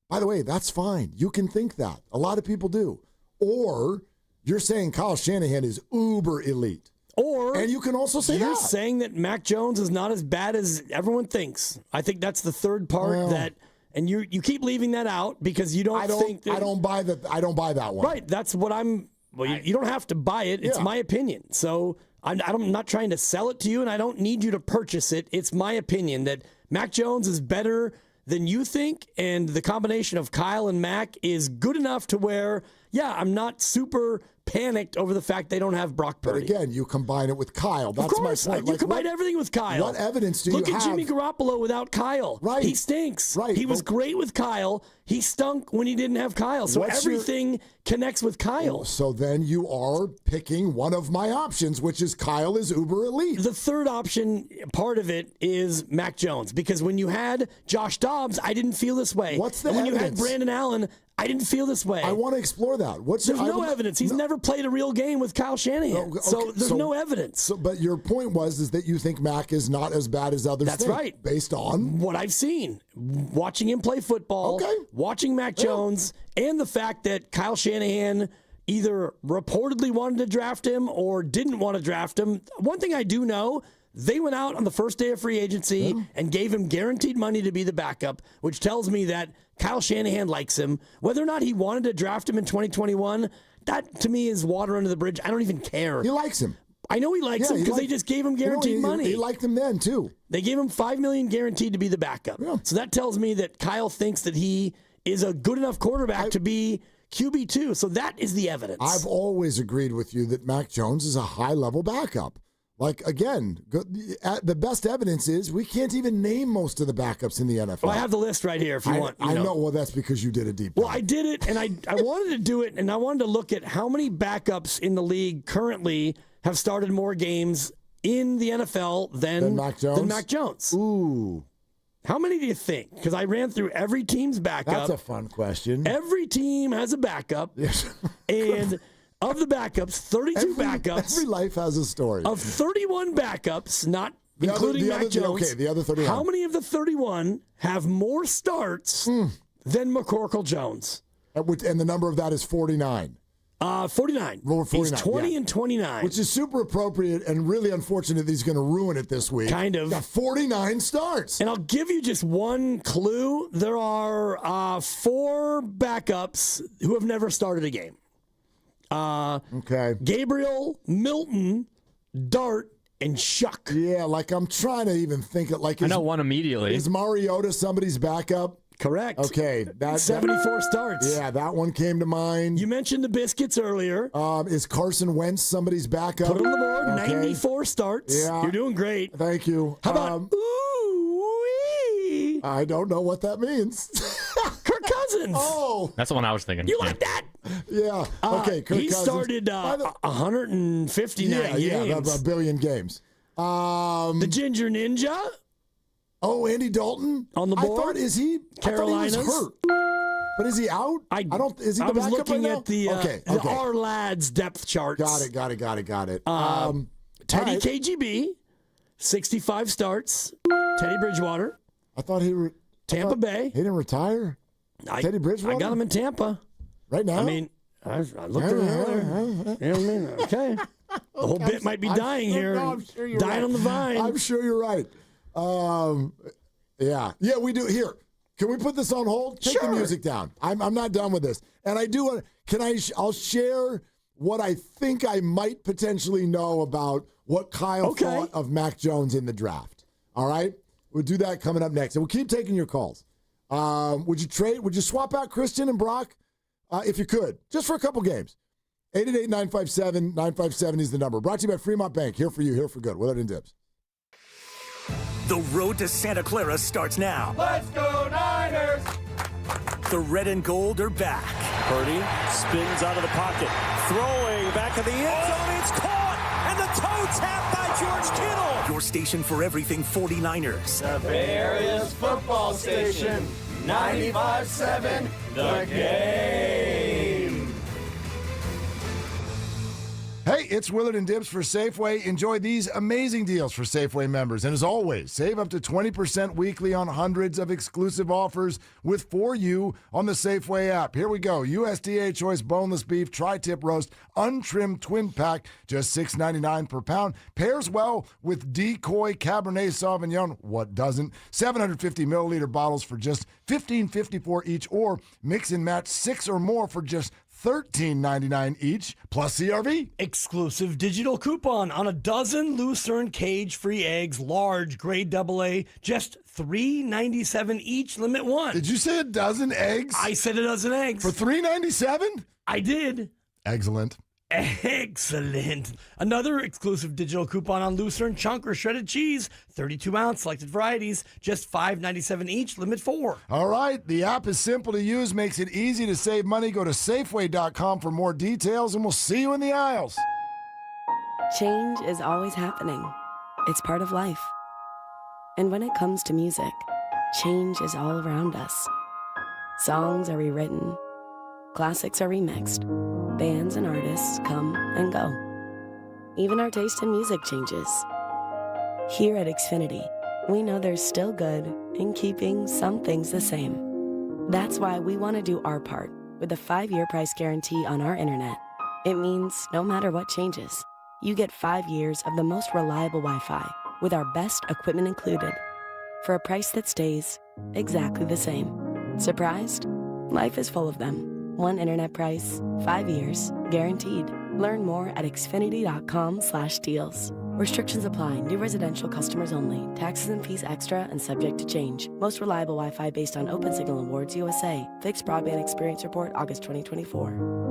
By the way, that's fine. You can think that. A lot of people do. Or you're saying Kyle Shanahan is uber elite. And you can also say you're that. saying that Mac Jones is not as bad as everyone thinks. I think that's the third part and you keep leaving that out because you don't think that. I don't buy that one. Right. That's what I'm. Well, you don't have to buy it. It's my opinion. So I'm not trying to sell it to you, and I don't need you to purchase it. It's my opinion that Mac Jones is better than you think, and the combination of Kyle and Mac is good enough to where, I'm not super panicked over the fact they don't have Brock Purdy. But again, you combine it with Kyle. That's of course, my point. You combine everything with Kyle. What evidence do you have? Look at Jimmy Garoppolo without Kyle. Right. He stinks. Right. He was great with Kyle. He stunk when he didn't have Kyle. So everything connects with Kyle. So then you are picking one of my options, which is Kyle is uber elite. The third option, part of it, is Mac Jones. Because when you had Josh Dobbs, I didn't feel this way. What's the and when evidence? you had Brandon Allen, I didn't feel this way. I want to explore that. There's no evidence. He's never played a real game with Kyle Shanahan. Okay, so there's no evidence. But your point is that you think Mac is not as bad as others That's think, right. Based on what I've seen. Watching him play football, watching Mac Jones, and the fact that Kyle Shanahan either reportedly wanted to draft him or didn't want to draft him. One thing I do know, they went out on the first day of free agency and gave him guaranteed money to be the backup, which tells me that Kyle Shanahan likes him. Whether or not he wanted to draft him in 2021, that to me is water under the bridge. I don't even care. He likes him. I know he likes him because they just gave him guaranteed money. He liked him then, too. They gave him $5 million guaranteed to be the backup. Yeah. So that tells me that Kyle thinks that he is a good enough quarterback to be QB2. So that is the evidence. I've always agreed with you that Mac Jones is a high-level backup. Like, again, the best evidence is we can't even name most of the backups in the NFL. Well, I have the list right here if you want. I know. Well, that's because you did a deep dive. Well, I did it, and I wanted to do it, and I wanted to look at how many backups in the league currently have started more games in the NFL than Mac Jones. Ooh. How many do you think? Because I ran through every team's backup. That's a fun question. Every team has a backup. Yes. And of the backups, 32 backups. Every life has a story. Of 31 backups, not including Mac Jones. Okay, the other 31. How many of the 31 have more starts than McCorkle Jones? And the number of that is 49. 49. Roll 49. He's 20 and 29. Which is super appropriate and really unfortunate that he's going to ruin it this week. Kind of. Got 49 starts. And I'll give you just one clue. There are 4 backups who have never started a game. Okay. Gabriel, Milton, Dart, and Shuck. Yeah, like I'm trying to even think of I know one immediately. Is Mariota somebody's backup? Correct. Okay. 74 starts. Yeah, that one came to mind. You mentioned the Biscuits earlier. Is Carson Wentz somebody's backup? Put it on the board. Okay. 94 starts. Yeah. You're doing great. Thank you. How about ooh-wee? I don't know what that means. Kirk Cousins. Cousins. Oh. That's the one I was thinking. You like that? Yeah. Okay. Kirk he Cousins. started 159 games. Yeah, a billion games. The Ginger Ninja. Oh, Andy Dalton on the board. I thought he was hurt. But is he out? I don't. Is he? I the was backup looking right at the okay. our lads depth charts. Got it. Teddy KGB, 65 starts. Teddy Bridgewater. I thought he Tampa Bay. He didn't retire. Teddy Bridgewater. I got him in Tampa right now. I mean, I looked at it earlier. You know what I mean? Okay. The whole bit might be dying here. I'm sure you're dying right. on the vine. I'm sure you're right. Yeah, we do. Here, can we put this on hold? Take the music down. I'm not done with this. And I do want. I'll share what I think I might potentially know about what Kyle thought of Mac Jones in the draft. All right, we'll do that coming up next, and we'll keep taking your calls. Would you trade? Would you swap out Christian and Brock if you could, just for a couple games? 888-957-957 is the number. Brought to you by Fremont Bank. Here for you, here for good. Willard and Dibs. The road to Santa Clara starts now. Let's go Niners! The red and gold are back. Purdy spins out of the pocket. Throwing back of the end zone. It's caught! And the toe tap by George Kittle! Your station for everything 49ers. The Bay Area's football station. 95.7 The Game. Hey, it's Willard and Dibs for Safeway. Enjoy these amazing deals for Safeway members. And as always, save up to 20% weekly on hundreds of exclusive offers with For You on the Safeway app. Here we go. USDA Choice Boneless Beef Tri-Tip Roast Untrimmed Twin Pack, just $6.99 per pound. Pairs well with Decoy Cabernet Sauvignon. What doesn't? 750 milliliter bottles for just $15.54 each, or mix and match 6 or more for just $13.99 each, plus CRV. Exclusive digital coupon on a dozen Lucerne cage-free eggs, large grade AA, just $3.97 each, limit 1. Did you say a dozen eggs? I said a dozen eggs. For $3.97? I did. Excellent. Excellent. Another exclusive digital coupon on Lucerne chunk or shredded cheese, 32-ounce selected varieties, just $5.97 each, limit 4. All right. The app is simple to use, makes it easy to save money. Go to Safeway.com for more details, and we'll see you in the aisles. Change is always happening. It's part of life. And when it comes to music, change is all around us. Songs are rewritten. Classics are remixed. Bands and artists come and go. Even our taste in music changes. Here at Xfinity, we know there's still good in keeping some things the same. That's why we want to do our part with a 5-year price guarantee on our internet. It means no matter what changes, you get 5 years of the most reliable Wi-Fi with our best equipment included for a price that stays exactly the same. Surprised? Life is full of them. One internet price, 5 years, guaranteed. Learn more at xfinity.com/deals. Restrictions apply. New residential customers only. Taxes and fees extra and subject to change. Most reliable Wi-Fi based on OpenSignal Awards USA. Fixed Broadband Experience Report, August 2024.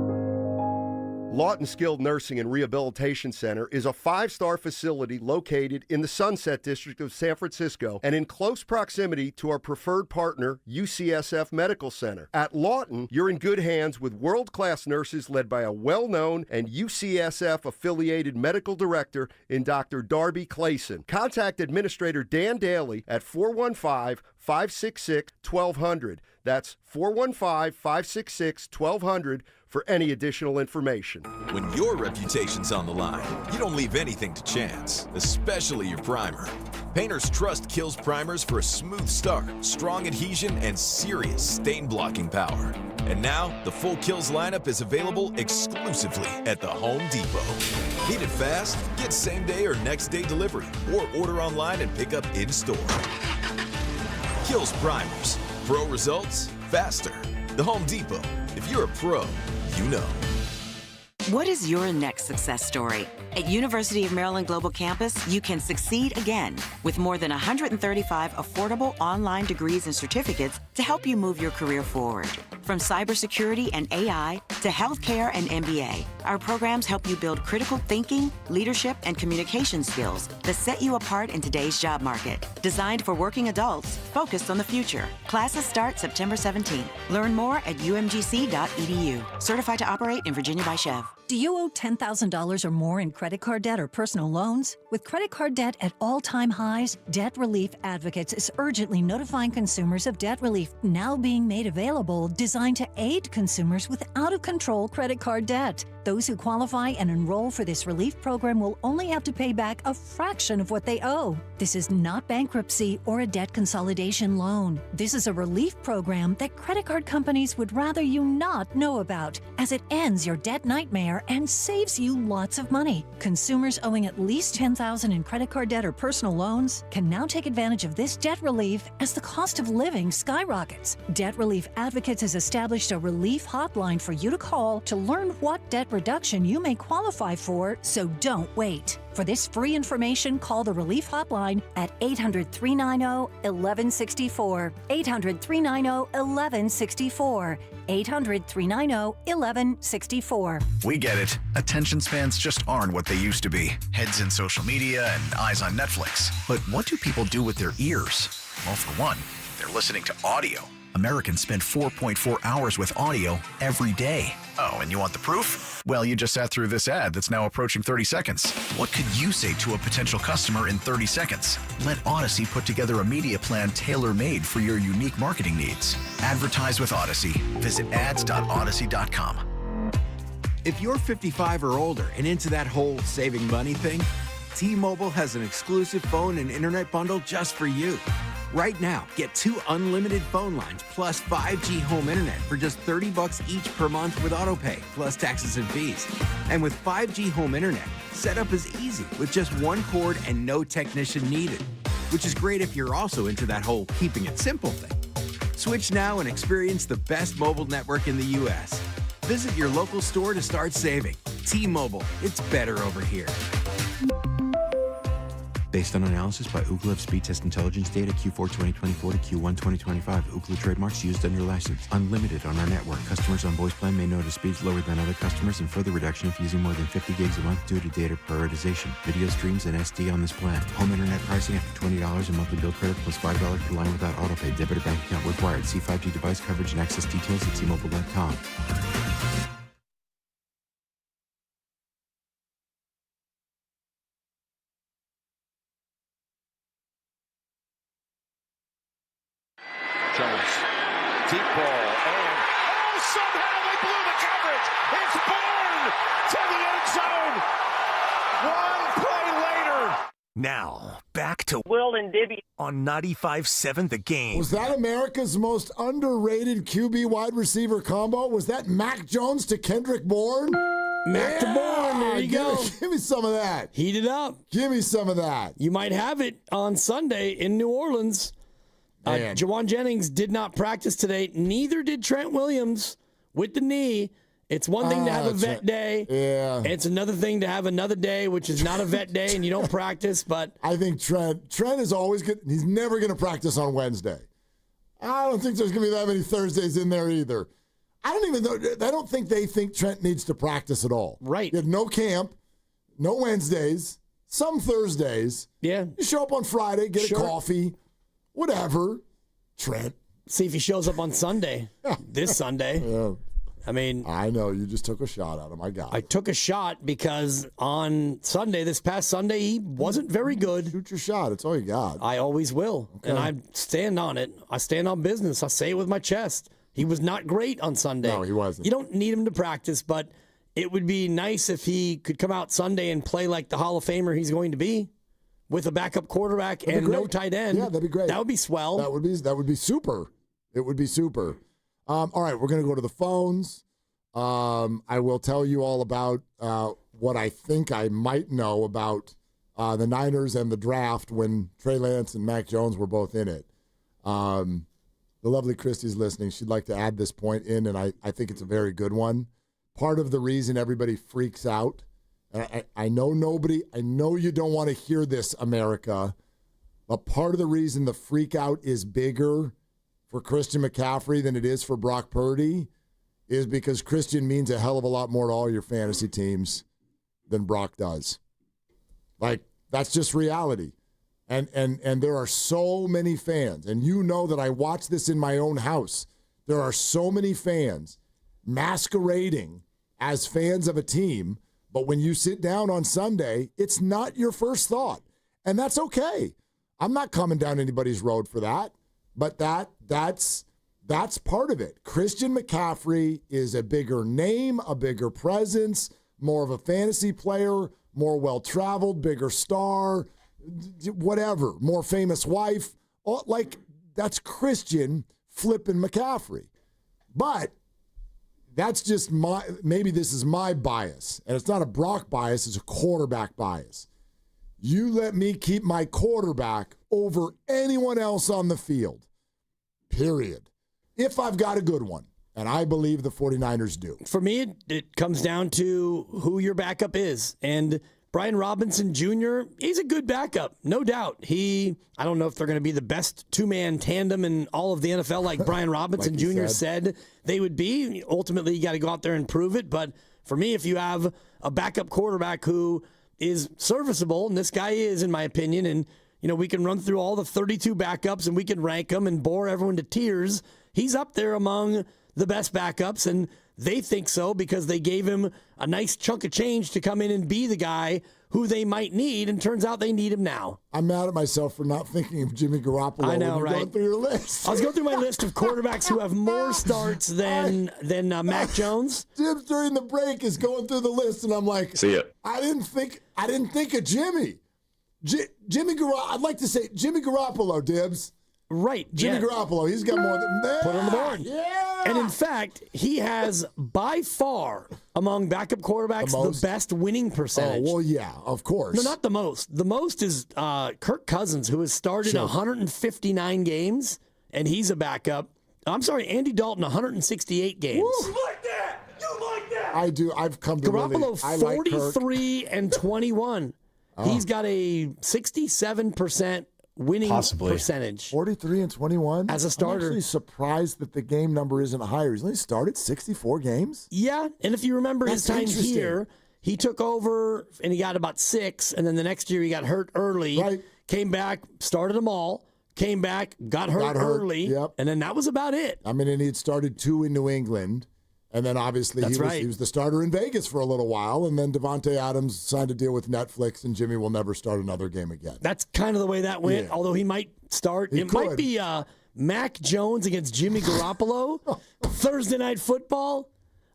Lawton Skilled Nursing and Rehabilitation Center is a 5-star facility located in the Sunset District of San Francisco and in close proximity to our preferred partner, UCSF Medical Center. At Lawton, you're in good hands with world-class nurses led by a well-known and UCSF-affiliated medical director in Dr. Darby Clayson. Contact Administrator Dan Daly at 415-566-1200. That's 415-566-1200 for any additional information. When your reputation's on the line, you don't leave anything to chance, especially your primer. Painters trust Kills primers for a smooth start, strong adhesion, and serious stain-blocking power. And now, the full Kills lineup is available exclusively at the Home Depot. Need it fast? Get same-day or next-day delivery, or order online and pick up in-store. Kills primers. Pro results, faster. The Home Depot. If you're a pro, you know. What is your next success story? At University of Maryland Global Campus, you can succeed again with more than 135 affordable online degrees and certificates to help you move your career forward. From cybersecurity and AI to healthcare and MBA, our programs help you build critical thinking, leadership, and communication skills that set you apart in today's job market. Designed for working adults, focused on the future. Classes start September 17th. Learn more at umgc.edu. Certified to operate in Virginia by Chev. Do you owe $10,000 or more in credit card debt or personal loans? With credit card debt at all-time highs, Debt Relief Advocates is urgently notifying consumers of debt relief now being made available, designed to aid consumers with out-of-control credit card debt. Those who qualify and enroll for this relief program will only have to pay back a fraction of what they owe. This is not bankruptcy or a debt consolidation loan. This is a relief program that credit card companies would rather you not know about, as it ends your debt nightmare and saves you lots of money. Consumers owing at least $10,000 in credit card debt or personal loans can now take advantage of this debt relief as the cost of living skyrockets. Debt Relief Advocates has established a relief hotline for you to call to learn what debt reduction you may qualify for, so don't wait. For this free information, call the Relief Hotline at 800-390-1164. 800-390-1164. 800-390-1164. We get it. Attention spans just aren't what they used to be. Heads in social media and eyes on Netflix. But what do people do with their ears? Well, for one, they're listening to audio. Americans spend 4.4 hours with audio every day. Oh, and you want the proof? Well, you just sat through this ad that's now approaching 30 seconds. What could you say to a potential customer in 30 seconds? Let Odyssey put together a media plan tailor-made for your unique marketing needs. Advertise with Odyssey. Visit ads.odyssey.com. If you're 55 or older and into that whole saving money thing, T-Mobile has an exclusive phone and internet bundle just for you. Right now, get 2 unlimited phone lines plus 5G home internet for just $30 each per month with AutoPay, plus taxes and fees. And with 5G home internet, setup is easy with just 1 cord and no technician needed, which is great if you're also into that whole keeping it simple thing. Switch now and experience the best mobile network in the U.S. Visit your local store to start saving. T-Mobile, it's better over here. Based on analysis by Ookla of speed test intelligence data Q4 2024 to Q1 2025, Ookla trademarks used under license. Unlimited on our network. Customers on voice plan may notice speeds lower than other customers and further reduction if using more than 50 gigs a month due to data prioritization. Video streams and SD on this plan. Home internet pricing after $20 a monthly bill credit plus $5 per line without autopay. Debit or bank account required. See 5G device coverage and access details at T-Mobile.com. Deep ball, and somehow they blew the coverage. It's Bourne to the end zone. One play later. Now, back to Will and Dibby on 95.7 The Game. Was that America's most underrated QB wide receiver combo? Was that Mac Jones to Kendrick Bourne? Mac to Bourne, there you go. Give me some of that. Heat it up. Give me some of that. You might have it on Sunday in New Orleans. Jawan Jennings did not practice today. Neither did Trent Williams with the knee. It's one thing to have a vet day. Yeah. It's another thing to have another day, which is not a vet day, and you don't practice. But I think Trent is always good. He's never going to practice on Wednesday. I don't think there's going to be that many Thursdays in there either. I don't think they think Trent needs to practice at all. Right. You have no camp, no Wednesdays, some Thursdays. Yeah. You show up on Friday, get a coffee. Whatever, Trent. See if he shows up on Sunday, this Sunday. Yeah. I mean, I know you just took a shot at him. I got it. I took a shot because on Sunday, this past Sunday, he wasn't very good. Shoot your shot. It's all you got. I always will. Okay. And I stand on it. I stand on business. I say it with my chest. He was not great on Sunday. No, he wasn't. You don't need him to practice, but it would be nice if he could come out Sunday and play like the Hall of Famer he's going to be. With a backup quarterback and no tight end. Yeah, that'd be great. That would be swell. That would be super. It would be super. All right, we're going to go to the phones. I will tell you all about what I think I might know about the Niners and the draft when Trey Lance and Mac Jones were both in it. The lovely Christy's listening. She'd like to add this point in, and I think it's a very good one. Part of the reason everybody freaks out, I know you don't want to hear this, America, but part of the reason the freak out is bigger for Christian McCaffrey than it is for Brock Purdy is because Christian means a hell of a lot more to all your fantasy teams than Brock does. Like, that's just reality. And there are so many fans, and you know that I watch this in my own house. There are so many fans masquerading as fans of a team, but when you sit down on Sunday, it's not your first thought. And that's okay. I'm not coming down anybody's road for that, but that's part of it. Christian McCaffrey is a bigger name, a bigger presence, more of a fantasy player, more well-traveled, bigger star, whatever, more famous wife. Like, that's Christian flipping McCaffrey. But that's just maybe this is my bias. And it's not a Brock bias, it's a quarterback bias. You let me keep my quarterback over anyone else on the field, period. If I've got a good one, and I believe the 49ers do. For me, it comes down to who your backup is. And Brian Robinson Jr., he's a good backup, no doubt. I don't know if they're going to be the best two-man tandem in all of the NFL like Brian Robinson like Jr. said they would be. Ultimately, you got to go out there and prove it. But for me, if you have a backup quarterback who is serviceable, and this guy is, in my opinion, and we can run through all the 32 backups and we can rank them and bore everyone to tears. He's up there among the best backups, and they think so because they gave him a nice chunk of change to come in and be the guy who they might need, and turns out they need him now. I'm mad at myself for not thinking of Jimmy Garoppolo. I know, when right? Going through your list. I was going through my list of quarterbacks who have more starts than Mac Jones. Jim during the break is going through the list, and I'm like, see it. I didn't think of Jimmy. Jimmy Garoppolo. I'd like to say Jimmy Garoppolo, Dibs. Right. Jimmy Garoppolo, he's got more than that. Put on the board. Yeah. And in fact, he has by far among backup quarterbacks the best winning percentage. Oh, well, yeah, of course. No, not the most. The most is Kirk Cousins, who has started 159 games, and he's a backup. I'm sorry, Andy Dalton, 168 games. Woo. You like that? You like that? I do. I've come to Garoppolo, really, 43 and 21. He's got a 67% winning percentage. 43 and 21? As a starter. I'm actually surprised that the game number isn't higher. He's only started 64 games? Yeah, and if you remember his time here, he took over and he got about 6, and then the next year he got hurt early, came back, started them all, came back, got hurt early, and then that was about it. I mean, and he had started 2 in New England, and then obviously he was the starter in Vegas for a little while, and then Devontae Adams signed a deal with Netflix, and Jimmy will never start another game again. That's kind of the way that went, although he might start. It might be Mac Jones against Jimmy Garoppolo, Thursday Night Football.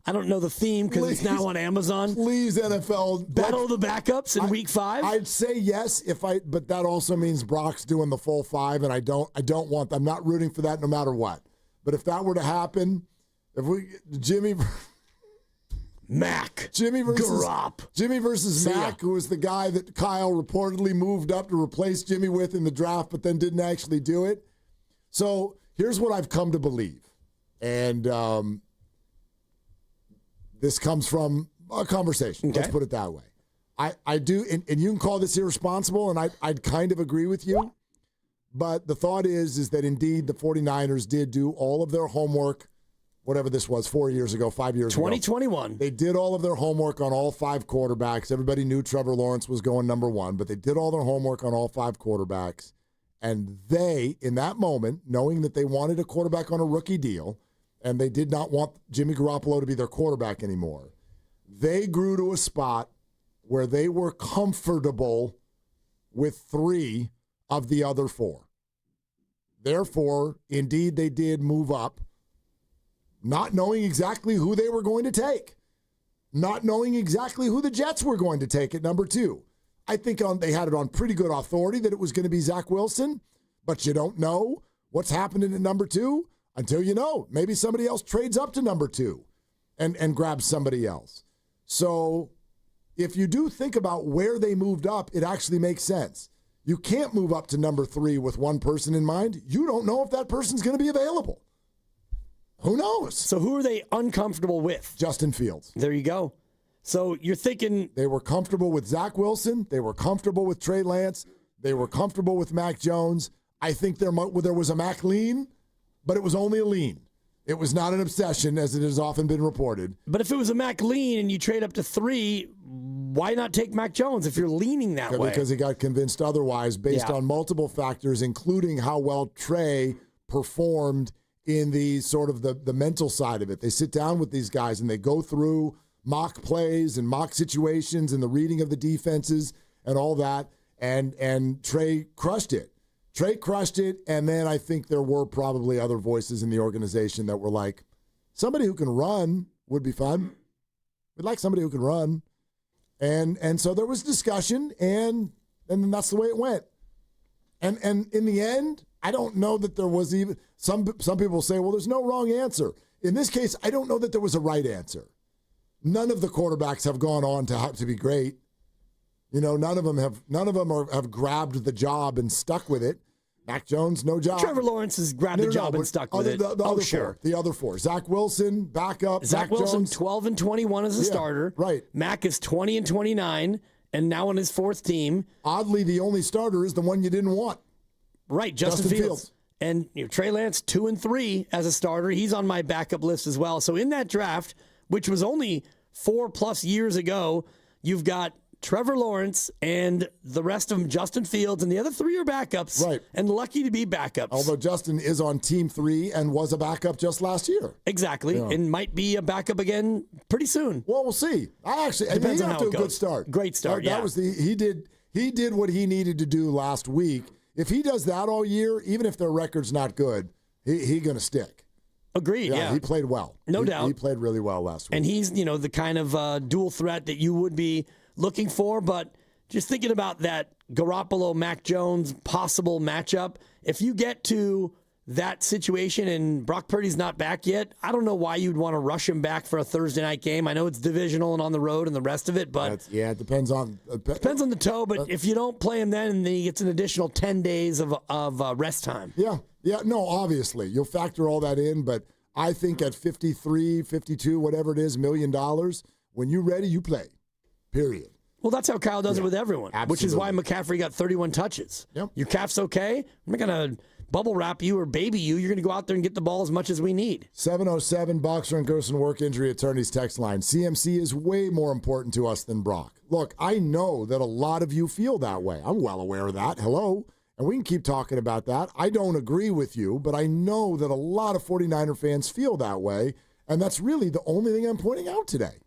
I don't know the theme because it's now on Amazon. Please, NFL. Battle of the backups in Week 5. I'd say yes, but that also means Brock's doing the full 5, and I'm not rooting for that no matter what. But if that were to happen, Jimmy versus Mac, who was the guy that Kyle reportedly moved up to replace Jimmy with in the draft, but then didn't actually do it. So here's what I've come to believe, and this comes from a conversation. Okay. Let's put it that way. I do, and you can call this irresponsible, and I'd kind of agree with you. But the thought is that indeed the 49ers did do all of their homework, whatever this was, 4 years ago, 5 years 2021. ago. They did all of their homework on all 5 quarterbacks. Everybody knew Trevor Lawrence was going number 1, but they did all their homework on all 5 quarterbacks. And they, in that moment, knowing that they wanted a quarterback on a rookie deal, and they did not want Jimmy Garoppolo to be their quarterback anymore, they grew to a spot where they were comfortable with 3 of the other 4. Therefore, indeed, they did move up, not knowing exactly who they were going to take, not knowing exactly who the Jets were going to take at number 2. I think they had it on pretty good authority that it was going to be Zach Wilson, but you don't know what's happening at number 2 until you know. Maybe somebody else trades up to number 2 and grabs somebody else. So if you do think about where they moved up, it actually makes sense. You can't move up to number 3 with one person in mind. You don't know if that person's going to be available. Who knows? So who are they uncomfortable with? Justin Fields. There you go. So you're thinking... They were comfortable with Zach Wilson. They were comfortable with Trey Lance. They were comfortable with Mac Jones. I think there was a Mac lean. but it was only a lean. It was not an obsession, as it has often been reported. But if it was a Mac lean and you trade up to 3, why not take Mac Jones if you're leaning that way? Because he got convinced otherwise based on multiple factors, including how well Trey performed in the sort of the mental side of it. They sit down with these guys and they go through mock plays and mock situations and the reading of the defenses and all that, and Trey crushed it. Trey crushed it, and then I think there were probably other voices in the organization that were like, somebody who can run would be fun. We'd like somebody who can run. And so there was discussion, and then that's the way it went. And in the end, I don't know that there was even some people say, well, there's no wrong answer. In this case, I don't know that there was a right answer. None of the quarterbacks have gone on to be great. You know, none of them have grabbed the job and stuck with it. Mac Jones, no job. Trevor Lawrence has grabbed the job and stuck with it. The other four. Zach Wilson, backup. Zach Wilson, 12-21 as a starter. Right. Mac is 20-29, and now on his fourth team. Oddly, the only starter is the one you didn't want. Right, Justin Fields. And Trey Lance, 2-3 as a starter. He's on my backup list as well. So in that draft, which was only 4+ years ago, you've got Trevor Lawrence and the rest of them, Justin Fields, and the other 3 are backups. Right. And lucky to be backups. Although Justin is on Team 3 and was a backup just last year. Exactly. Yeah. And might be a backup again pretty soon. Well, we'll see. He got to a good start. Great start, yeah. That was he did what he needed to do last week. If he does that all year, even if their record's not good, he going to stick. Agreed, yeah. He played well. No doubt. He played really well last week. And he's, the kind of dual threat that you would be looking for, but just thinking about that Garoppolo-Mac Jones possible matchup, if you get to that situation and Brock Purdy's not back yet, I don't know why you'd want to rush him back for a Thursday night game. I know it's divisional and on the road and the rest of it, but it depends on the toe. But if you don't play him then he gets an additional 10 days of rest time. Yeah, no, obviously you'll factor all that in, but I think at 53, 52, whatever it is, $1 million, when you're ready, you play. Period. Well, that's how Kyle does it with everyone, absolutely. Which is why McCaffrey got 31 touches. Yep. Your calf's okay. I'm not going to bubble wrap you or baby you. You're going to go out there and get the ball as much as we need. 707 Boxer and Gerson Work Injury Attorneys text line. CMC is way more important to us than Brock. Look, I know that a lot of you feel that way. I'm well aware of that. Hello. And we can keep talking about that. I don't agree with you, but I know that a lot of 49er fans feel that way, and that's really the only thing I'm pointing out today.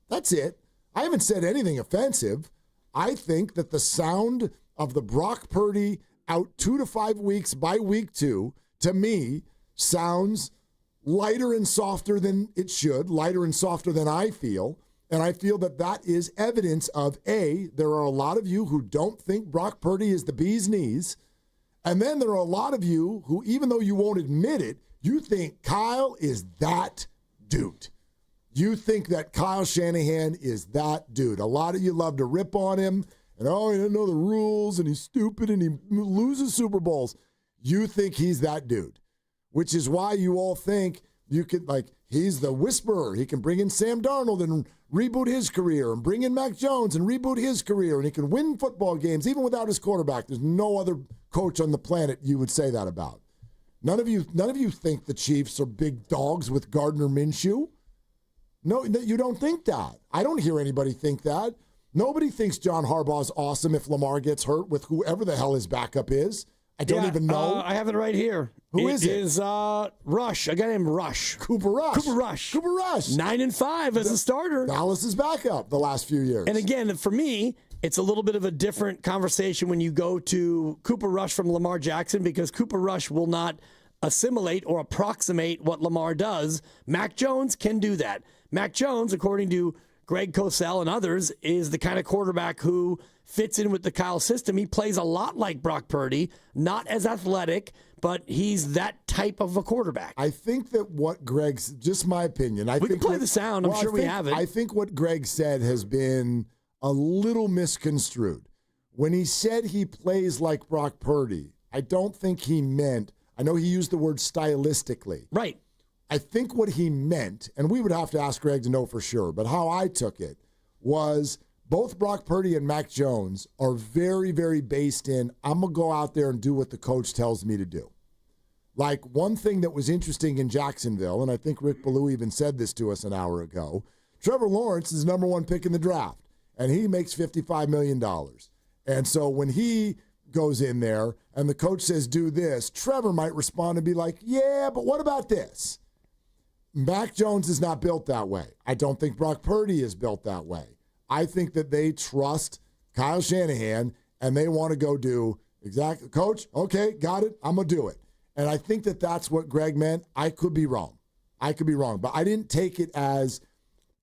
That's it. I haven't said anything offensive. I think that the sound of the Brock Purdy out 2 to 5 weeks by week 2, to me, sounds lighter and softer than it should, lighter and softer than I feel. And I feel that that is evidence of, A, there are a lot of you who don't think Brock Purdy is the bee's knees. And then there are a lot of you who, even though you won't admit it, you think Kyle is that dude. You think that Kyle Shanahan is that dude. A lot of you love to rip on him, and he doesn't know the rules, and he's stupid, and he loses Super Bowls. You think he's that dude, which is why you all think you could, he's the whisperer. He can bring in Sam Darnold and reboot his career, and bring in Mac Jones and reboot his career, and he can win football games even without his quarterback. There's no other coach on the planet you would say that about. None of you think the Chiefs are big dogs with Gardner Minshew. No, you don't think that. I don't hear anybody think that. Nobody thinks John Harbaugh's awesome if Lamar gets hurt with whoever the hell his backup is. I don't even know. I have it right here. Who is it? It is Rush. A guy named Rush. Cooper Rush. 9-5 as a starter. Dallas's backup the last few years. And again, for me, it's a little bit of a different conversation when you go to Cooper Rush from Lamar Jackson, because Cooper Rush will not assimilate or approximate what Lamar does. Mac Jones can do that. Mac Jones, according to Greg Cosell and others, is the kind of quarterback who fits in with the Kyle system. He plays a lot like Brock Purdy, not as athletic, but he's that type of a quarterback. I think that what Greg's, just my opinion. We can play the sound. I'm sure we have it. I think what Greg said has been a little misconstrued. When he said he plays like Brock Purdy, I don't think he meant, I know he used the word stylistically. Right. I think what he meant, and we would have to ask Greg to know for sure, but how I took it was both Brock Purdy and Mac Jones are very, very based in, I'm going to go out there and do what the coach tells me to do. Like, one thing that was interesting in Jacksonville, and I think Rick Ballou even said this to us an hour ago, Trevor Lawrence is the #1 pick in the draft, and he makes $55 million. And so when he goes in there and the coach says, do this, Trevor might respond and be like, yeah, but what about this? Mac Jones is not built that way. I don't think Brock Purdy is built that way. I think that they trust Kyle Shanahan and they want to go do exactly, coach, okay, got it, I'm going to do it. And I think that that's what Greg meant. I could be wrong. But I didn't take it as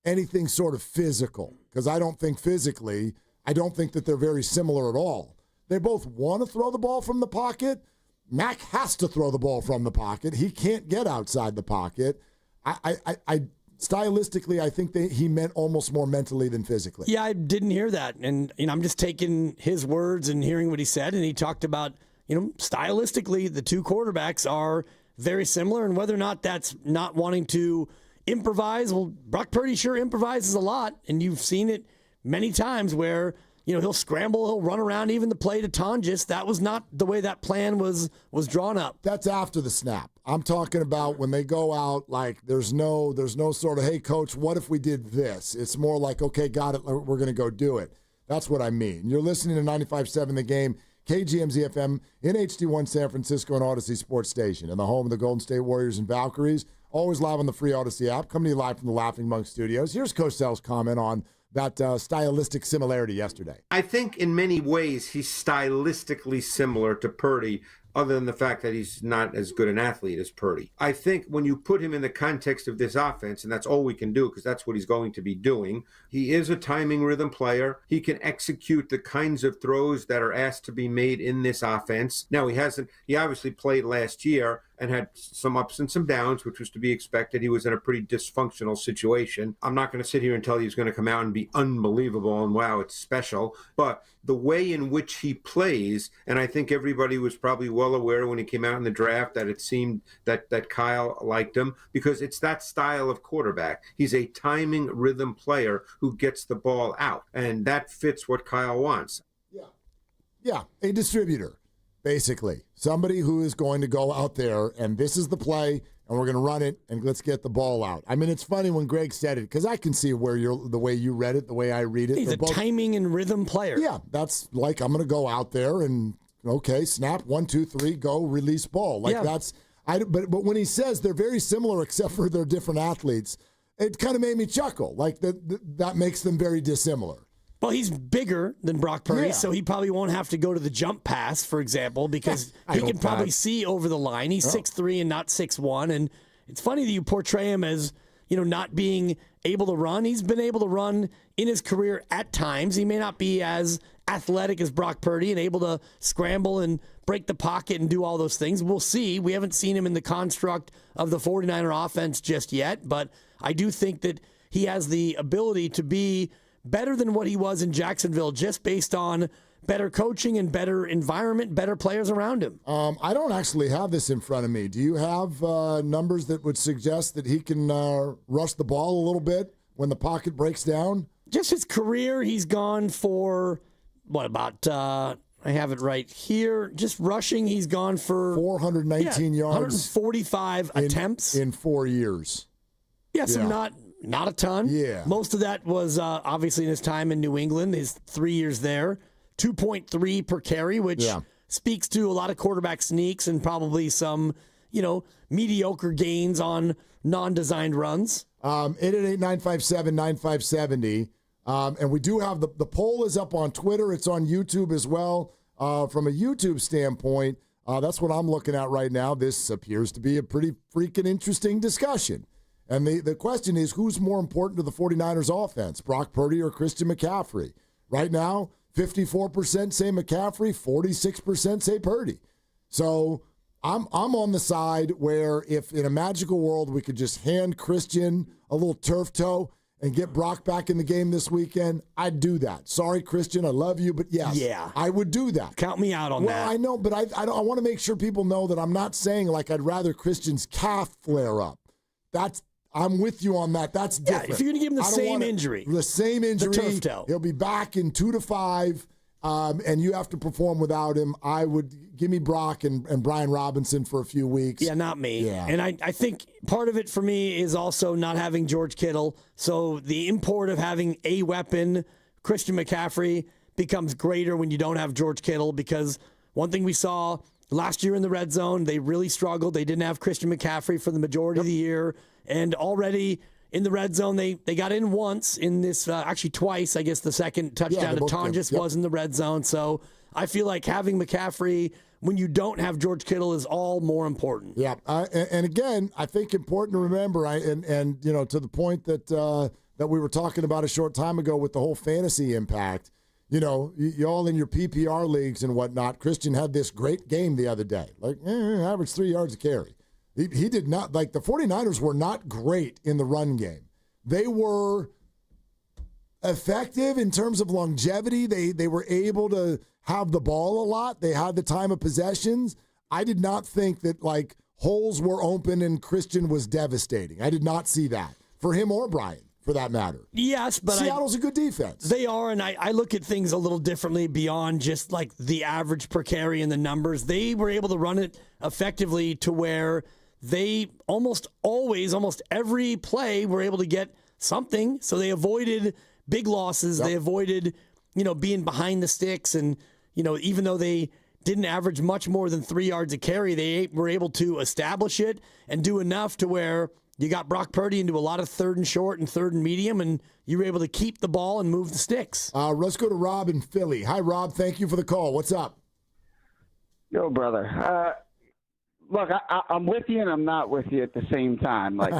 anything sort of physical, because I don't think physically, I don't think that they're very similar at all. They both want to throw the ball from the pocket. Mac has to throw the ball from the pocket. He can't get outside the pocket. I stylistically, I think that he meant almost more mentally than physically. Yeah, I didn't hear that. And I'm just taking his words and hearing what he said. And he talked about, stylistically, the two quarterbacks are very similar. And whether or not that's not wanting to improvise, well, Brock Purdy sure improvises a lot. And you've seen it many times where, he'll scramble, he'll run around, even the play to Tonjes. That was not the way that plan was drawn up. That's after the snap. I'm talking about when they go out, like there's no sort of, hey, coach, what if we did this? It's more like, okay, got it, we're going to go do it. That's what I mean. You're listening to 95.7 The Game, KGMZ FM, in HD1 San Francisco and Odyssey Sports Station, and the home of the Golden State Warriors and Valkyries. Always live on the free Odyssey app. Coming to you live from the Laughing Monk Studios. Here's Coach Sells' comment on that stylistic similarity yesterday. I think in many ways he's stylistically similar to Purdy, other than the fact that he's not as good an athlete as Purdy. I think when you put him in the context of this offense, and that's all we can do because that's what he's going to be doing, he is a timing rhythm player. He can execute the kinds of throws that are asked to be made in this offense. Now, he obviously played last year and had some ups and some downs, which was to be expected. He was in a pretty dysfunctional situation. I'm not going to sit here and tell you he's going to come out and be unbelievable and wow, it's special. But the way in which he plays, and I think everybody was probably well aware when he came out in the draft that it seemed that Kyle liked him because it's that style of quarterback. He's a timing rhythm player who gets the ball out, and that fits what Kyle wants. Yeah, a distributor. Basically, somebody who is going to go out there and this is the play and we're going to run it and let's get the ball out. I mean, it's funny when Greg said it because I can see where the way you read it, the way I read it. He's timing and rhythm player. Yeah, that's like I'm going to go out there and, okay, snap, 1, 2, 3, go, release ball. But when he says they're very similar except for they're different athletes, it kind of made me chuckle. Like that makes them very dissimilar. Well, he's bigger than Brock Purdy, so he probably won't have to go to the jump pass, for example, because he can probably see over the line. He's 6'3" and not 6'1", and it's funny that you portray him as, not being able to run. He's been able to run in his career at times. He may not be as athletic as Brock Purdy and able to scramble and break the pocket and do all those things. We'll see. We haven't seen him in the construct of the 49er offense just yet, but I do think that he has the ability to be better than what he was in Jacksonville just based on better coaching and better environment, better players around him. I don't actually have this in front of me. Do you have numbers that would suggest that he can rush the ball a little bit when the pocket breaks down? Just his career, he's gone for, I have it right here. Just rushing, he's gone for 419 yards. 145 attempts. In 4 years. Yes, and not a ton. Yeah. Most of that was obviously in his time in New England, his 3 years there. 2.3 per carry, which speaks to a lot of quarterback sneaks and probably some, mediocre gains on non-designed runs. 888-957-9570. And we do have the poll is up on Twitter. It's on YouTube as well. From a YouTube standpoint, that's what I'm looking at right now. This appears to be a pretty freaking interesting discussion. And the question is, who's more important to the 49ers offense, Brock Purdy or Christian McCaffrey? Right now, 54% say McCaffrey, 46% say Purdy. So I'm on the side where if in a magical world we could just hand Christian a little turf toe and get Brock back in the game this weekend, I'd do that. Sorry, Christian, I love you, but yes, I would do that. Count me out on that. Well, I know, but I want to make sure people know that I'm not saying like I'd rather Christian's calf flare up. I'm with you on that. That's different. If you're going to give him the same injury. The same injury. The turf toe. He'll be back in 2 to 5, and you have to perform without him, I would give me Brock and Brian Robinson for a few weeks. Yeah, not me. Yeah. And I think part of it for me is also not having George Kittle. So the import of having a weapon, Christian McCaffrey, becomes greater when you don't have George Kittle, because one thing we saw last year in the red zone, they really struggled. They didn't have Christian McCaffrey for the majority of the year. And already in the red zone, they got in once in this, actually twice. I guess the second touchdown to Tonjes was in the red zone. So I feel like having McCaffrey when you don't have George Kittle is all more important. Yeah, and again, I think important to remember, and you know, to the point that that we were talking about a short time ago with the whole fantasy impact. You know, you all in your PPR leagues and whatnot. Christian had this great game the other day, like average 3 yards a carry. He did not, like, the 49ers were not great in the run game. They were effective in terms of longevity. They were able to have the ball a lot. They had the time of possessions. I did not think that, like, holes were open and Christian was devastating. I did not see that for him or Brian, for that matter. Yes, but Seattle's a good defense. They are, and I look at things a little differently beyond just like the average per carry and the numbers. They were able to run it effectively to where they almost every play were able to get something. So they avoided big losses. Yep. They avoided, being behind the sticks. And, even though they didn't average much more than 3 yards a carry, they were able to establish it and do enough to where you got Brock Purdy into a lot of third and short and third and medium, and you were able to keep the ball and move the sticks. Let's go to Rob in Philly. Hi, Rob. Thank you for the call. What's up? Yo, brother. Look, I'm with you and I'm not with you at the same time. Like,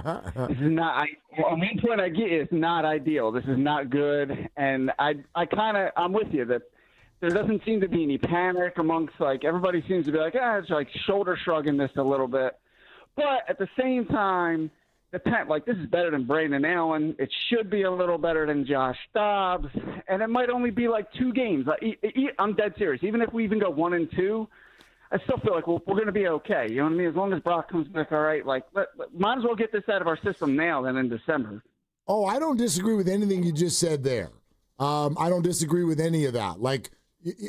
this is not. On one point, I get it's not ideal. This is not good, and I'm with you that there doesn't seem to be any panic amongst, like, everybody seems to be like, it's like shoulder shrugging this a little bit, but at the same time, this is better than Brandon Allen. It should be a little better than Josh Dobbs, and it might only be like 2 games. I'm dead serious. Even if we even go 1-2. I still feel like we're going to be okay. You know what I mean? As long as Brock comes back all right, might as well get this out of our system now than in December. Oh, I don't disagree with anything you just said there. I don't disagree with any of that.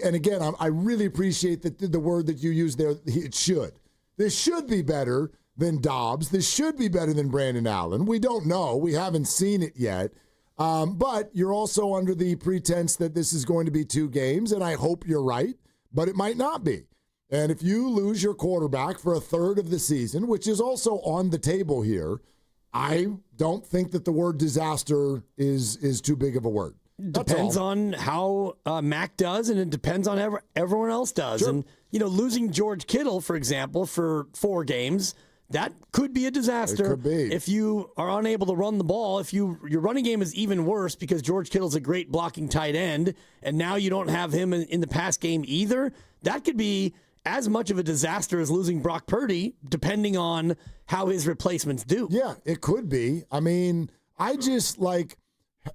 And again, I really appreciate the word that you used there. It should. This should be better than Dobbs. This should be better than Brandon Allen. We don't know. We haven't seen it yet. But you're also under the pretense that this is going to be 2 games, and I hope you're right, but it might not be. And if you lose your quarterback for a third of the season, which is also on the table here, I don't think that the word disaster is too big of a word. Depends on how Mac does, and it depends on how everyone else does. Sure. And, losing George Kittle, for example, for 4 games, that could be a disaster. It could be. If you are unable to run the ball, if your running game is even worse because George Kittle's a great blocking tight end, and now you don't have him in the pass game either, that could be as much of a disaster as losing Brock Purdy, depending on how his replacements do. Yeah, it could be. I mean, I just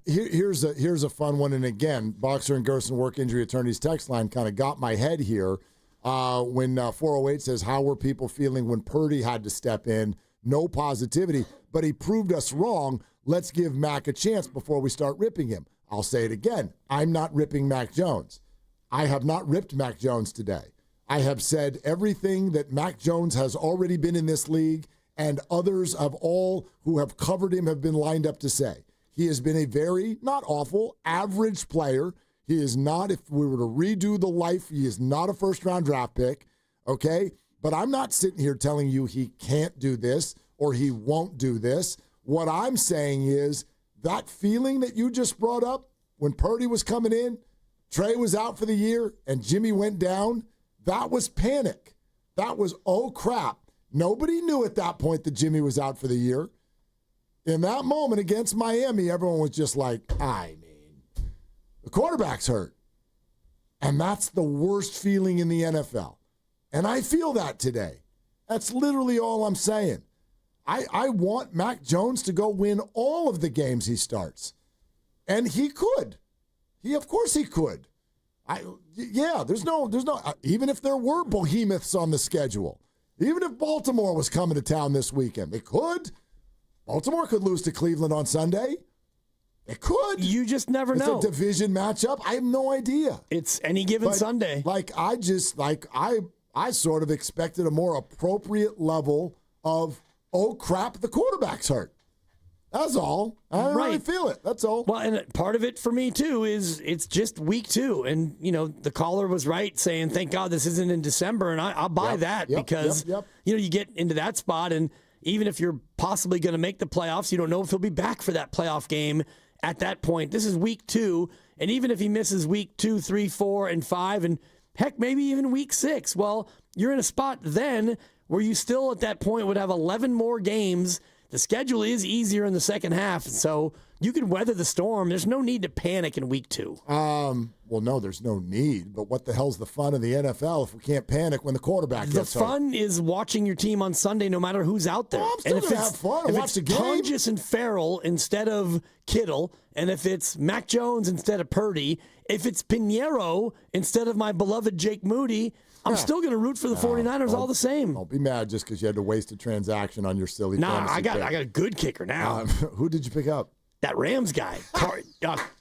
here's a fun one. And again, Boxer and Gerson Work Injury Attorneys text line kind of got my head here when 408 says, how were people feeling when Purdy had to step in? No positivity, but he proved us wrong. Let's give Mac a chance before we start ripping him. I'll say it again. I'm not ripping Mac Jones. I have not ripped Mac Jones today. I have said everything that Mac Jones has already been in this league, and others of all who have covered him have been lined up to say. He has been a very, not awful, average player. He is not, if we were to redo the life, he is not a first-round draft pick, okay? But I'm not sitting here telling you he can't do this or he won't do this. What I'm saying is that feeling that you just brought up when Purdy was coming in, Trey was out for the year, and Jimmy went down, that was panic. That was, oh, crap. Nobody knew at that point that Jimmy was out for the year. In that moment against Miami, everyone was just like, the quarterback's hurt. And that's the worst feeling in the NFL. And I feel that today. That's literally all I'm saying. I want Mac Jones to go win all of the games he starts. And he could. Of course he could. There's no, even if there were behemoths on the schedule, even if Baltimore was coming to town this weekend, they could. Baltimore could lose to Cleveland on Sunday. It could. You just never know. It's a division matchup. I have no idea. It's any given Sunday. I sort of expected a more appropriate level of, oh crap, the quarterback's hurt. That's all. I don't really feel it. That's all. Well, and part of it for me, too, is it's just week 2. And, the caller was right saying, thank God this isn't in December. And I'll buy that because, you get into that spot. And even if you're possibly going to make the playoffs, you don't know if he'll be back for that playoff game at that point. This is week 2. And even if he misses week 2, 3, 4, and 5, and heck, maybe even week 6, well, you're in a spot then where you still at that point would have 11 more games. The schedule is easier in the second half, so you can weather the storm. There's no need to panic in week 2. Well, no, there's no need. But what the hell's the fun of the NFL if we can't panic when the quarterback gets hurt? The fun is watching your team on Sunday no matter who's out there. Well, I'm still going to have fun and watch the game. If it's Pongus and Farrell instead of Kittle, and if it's Mac Jones instead of Purdy, if it's Pinheiro instead of my beloved Jake Moody, I'm still going to root for the 49ers all the same. Don't be mad just because you had to waste a transaction on your silly fantasy I got a good kicker now. Who did you pick up? That Rams guy.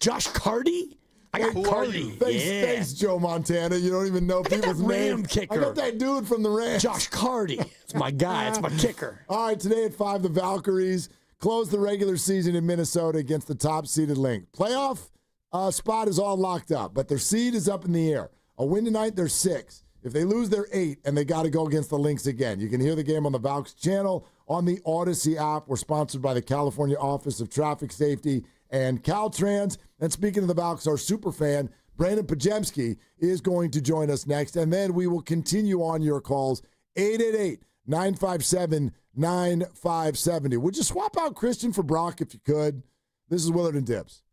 Josh Carty? I got Carty. Thanks, Joe Montana. You don't even know people's names. Kicker. I got that dude from the Rams. Josh Carty. It's my guy. It's my kicker. All right, today at 5, the Valkyries close the regular season in Minnesota against the top-seeded Lynx. Playoff spot is all locked up, but their seed is up in the air. A win tonight, they're 6. If they lose, they're 8, and they got to go against the Lynx again. You can hear the game on the Valks channel on the Odyssey app. We're sponsored by the California Office of Traffic Safety and Caltrans. And speaking of the Valks, our super fan, Brandon Pajemski, is going to join us next. And then we will continue on your calls, 888-957-9570. Would you swap out Christian for Brock if you could? This is Willard and Dibs.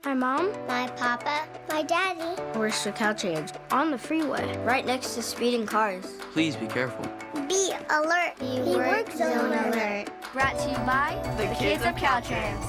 My mom, my papa, my daddy. Where's the cow change? On the freeway, right next to speeding cars. Please be careful. Be alert. Be work zone alert. Brought to you by the kids of Caltrans.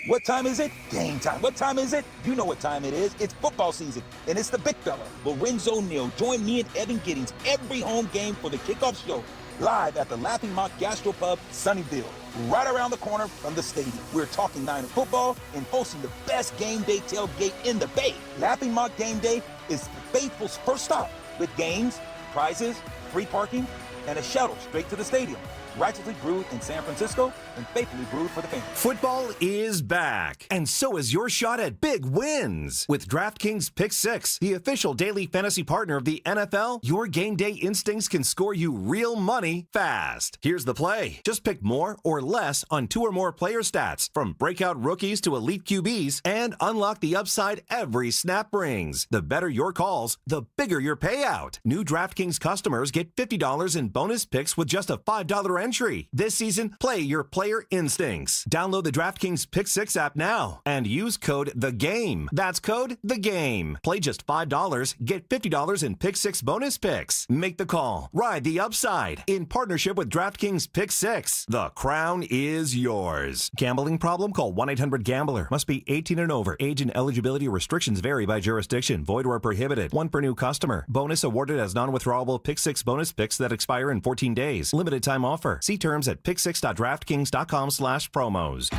What time is it? Game time. What time is it? You know what time it is. It's football season, and it's the big fella, Lorenzo Neal. Join me and Evan Giddings every home game for the kickoff show, live at the Laughing Mock Gastropub, Sunnyvale, right around the corner from the stadium. We're talking Niner football and hosting the best game day tailgate in the Bay. Laughing Mock Game Day is the faithful's first stop with games, prizes, free parking, and a shuttle straight to the stadium. Righteously brewed in San Francisco and faithfully brewed for the fans. Football is back, and so is your shot at big wins. With DraftKings Pick 6, the official daily fantasy partner of the NFL, your game day instincts can score you real money fast. Here's the play. Just pick more or less on 2 or more player stats, from breakout rookies to elite QBs, and unlock the upside every snap brings. The better your calls, the bigger your payout. New DraftKings customers get $50 in bonus picks with just a $5 entry. This season, play your player instincts. Download the DraftKings Pick 6 app now and use code THEGAME. That's code THEGAME. Play just $5, get $50 in Pick 6 bonus picks. Make the call. Ride the upside. In partnership with DraftKings Pick 6. The crown is yours. Gambling problem? Call 1-800-GAMBLER. Must be 18 and over. Age and eligibility restrictions vary by jurisdiction. Void where prohibited. 1 per new customer. Bonus awarded as non-withdrawable Pick 6 bonus picks that expire in 14 days. Limited time offer. See terms at pick6.draftkings.com/promos.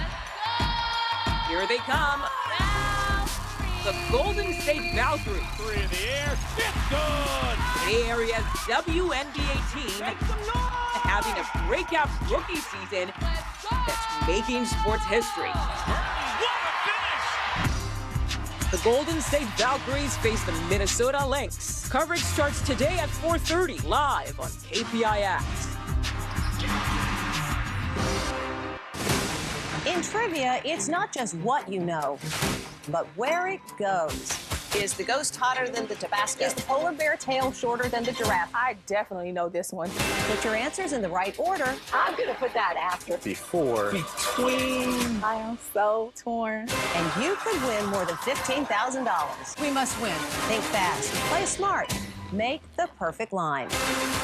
Here they come. The Golden State Valkyries. 3 in the air. It's good. Bay Area's WNBA team having a breakout rookie season that's making sports history. The Golden State Valkyries face the Minnesota Lynx. Coverage starts today at 4:30 live on KPIX. In trivia, it's not just what you know, but where it goes. Is the ghost hotter than the Tabasco? Is the polar bear tail shorter than the giraffe? I definitely know this one. Put your answers in the right order. I'm going to put that after. Before. Between. I am so torn. And you could win more than $15,000. We must win. Think fast. Play smart. Make the perfect line.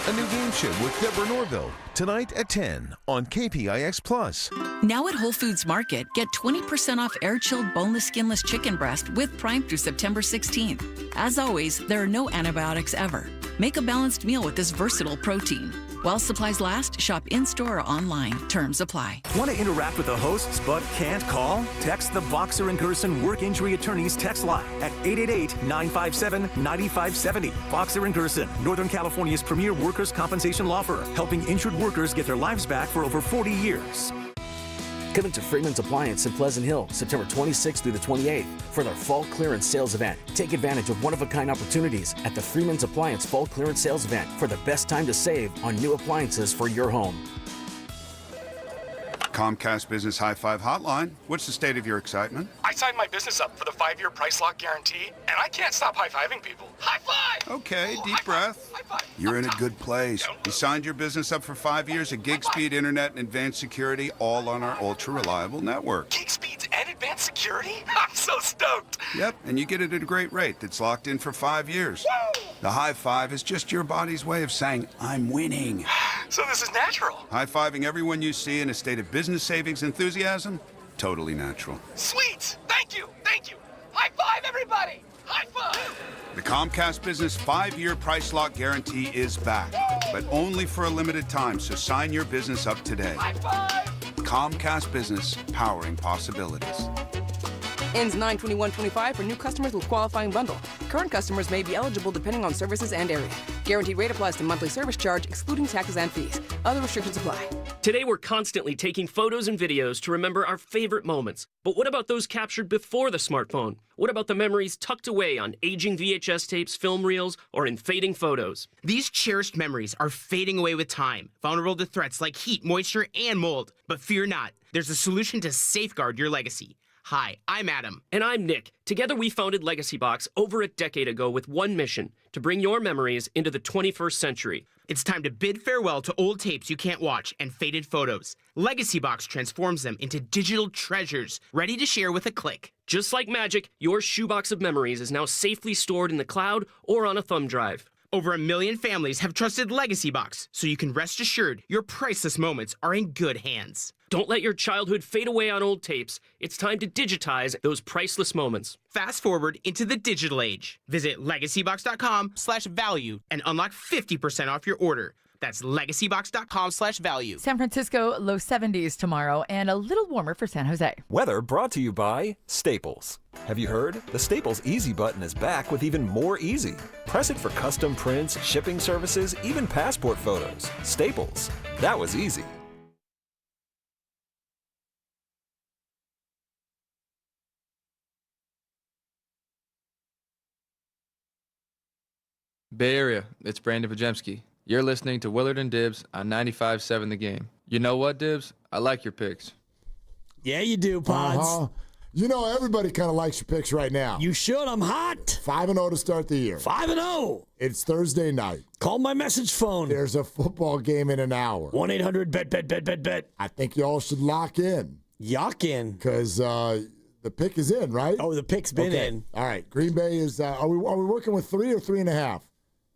A new game show with Deborah Norville, tonight at 10 on KPIX Plus. Now at Whole Foods Market, get 20% off air-chilled boneless, skinless chicken breast with Prime through September 16th. As always, there are no antibiotics ever. Make a balanced meal with this versatile protein. While supplies last, shop in-store or online. Terms apply. Want to interact with the hosts but can't call? Text the Boxer and Gerson Work Injury Attorneys text line at 888-957-9570. Boxer and Gerson, Northern California's premier workers' compensation law firm, helping injured workers get their lives back for over 40 years. Come into Freeman's Appliance in Pleasant Hill, September 26th through the 28th for their Fall Clearance Sales Event. Take advantage of one-of-a-kind opportunities at the Freeman's Appliance Fall Clearance Sales Event for the best time to save on new appliances for your home. Comcast Business High Five Hotline. What's the state of your excitement? I signed my business up for the 5-year price lock guarantee, and I can't stop high-fiving people. High five! Okay, deep breath. You're in a good place. You signed your business up for 5 years of gig speed internet and advanced security, all on our ultra-reliable network. Gig speeds and advanced security? I'm so stoked. Yep, and you get it at a great rate that's locked in for 5 years. Woo! The high five is just your body's way of saying, I'm winning. So this is natural. High-fiving everyone you see in a state of business savings enthusiasm? Totally natural. Sweet! Thank you! Thank you! High five, everybody! High five! The Comcast Business 5-year price lock guarantee is back, but only for a limited time, so sign your business up today. High five! Comcast Business, powering possibilities. Ends 9/21/25 for new customers with qualifying bundle. Current customers may be eligible depending on services and area. Guaranteed rate applies to monthly service charge, excluding taxes and fees. Other restrictions apply. Today, we're constantly taking photos and videos to remember our favorite moments. But what about those captured before the smartphone? What about the memories tucked away on aging VHS tapes, film reels, or in fading photos? These cherished memories are fading away with time, vulnerable to threats like heat, moisture, and mold. But fear not, there's a solution to safeguard your legacy. Hi, I'm Adam. And I'm Nick. Together we founded Legacy Box over a decade ago with one mission, to bring your memories into the 21st century. It's time to bid farewell to old tapes you can't watch and faded photos. Legacy Box transforms them into digital treasures, ready to share with a click. Just like magic, your shoebox of memories is now safely stored in the cloud or on a thumb drive. Over 1 million families have trusted Legacy Box, so you can rest assured your priceless moments are in good hands. Don't let your childhood fade away on old tapes. It's time to digitize those priceless moments. Fast forward into the digital age. Visit legacybox.com/value and unlock 50% off your order. That's legacybox.com/value. San Francisco, low 70s tomorrow and a little warmer for San Jose. Weather brought to you by Staples. Have you heard? The Staples Easy button is back with even more easy. Press it for custom prints, shipping services, even passport photos. Staples. That was easy. Bay Area, it's Brandon Pajemski. You're listening to Willard and Dibs on 95.7 The Game. You know what, Dibs? I like your picks. Yeah, you do, Pods. You know, everybody kind of likes your picks right now. You should. I'm hot. 5-0 to start the year. 5-0. It's Thursday night. Call my message phone. There's a football game in an hour. 1-800-bet. I think y'all should lock in. Yock in. Because the pick is in, right? Oh, the pick's been in. All right. Green Bay is, are we working with 3 or 3.5?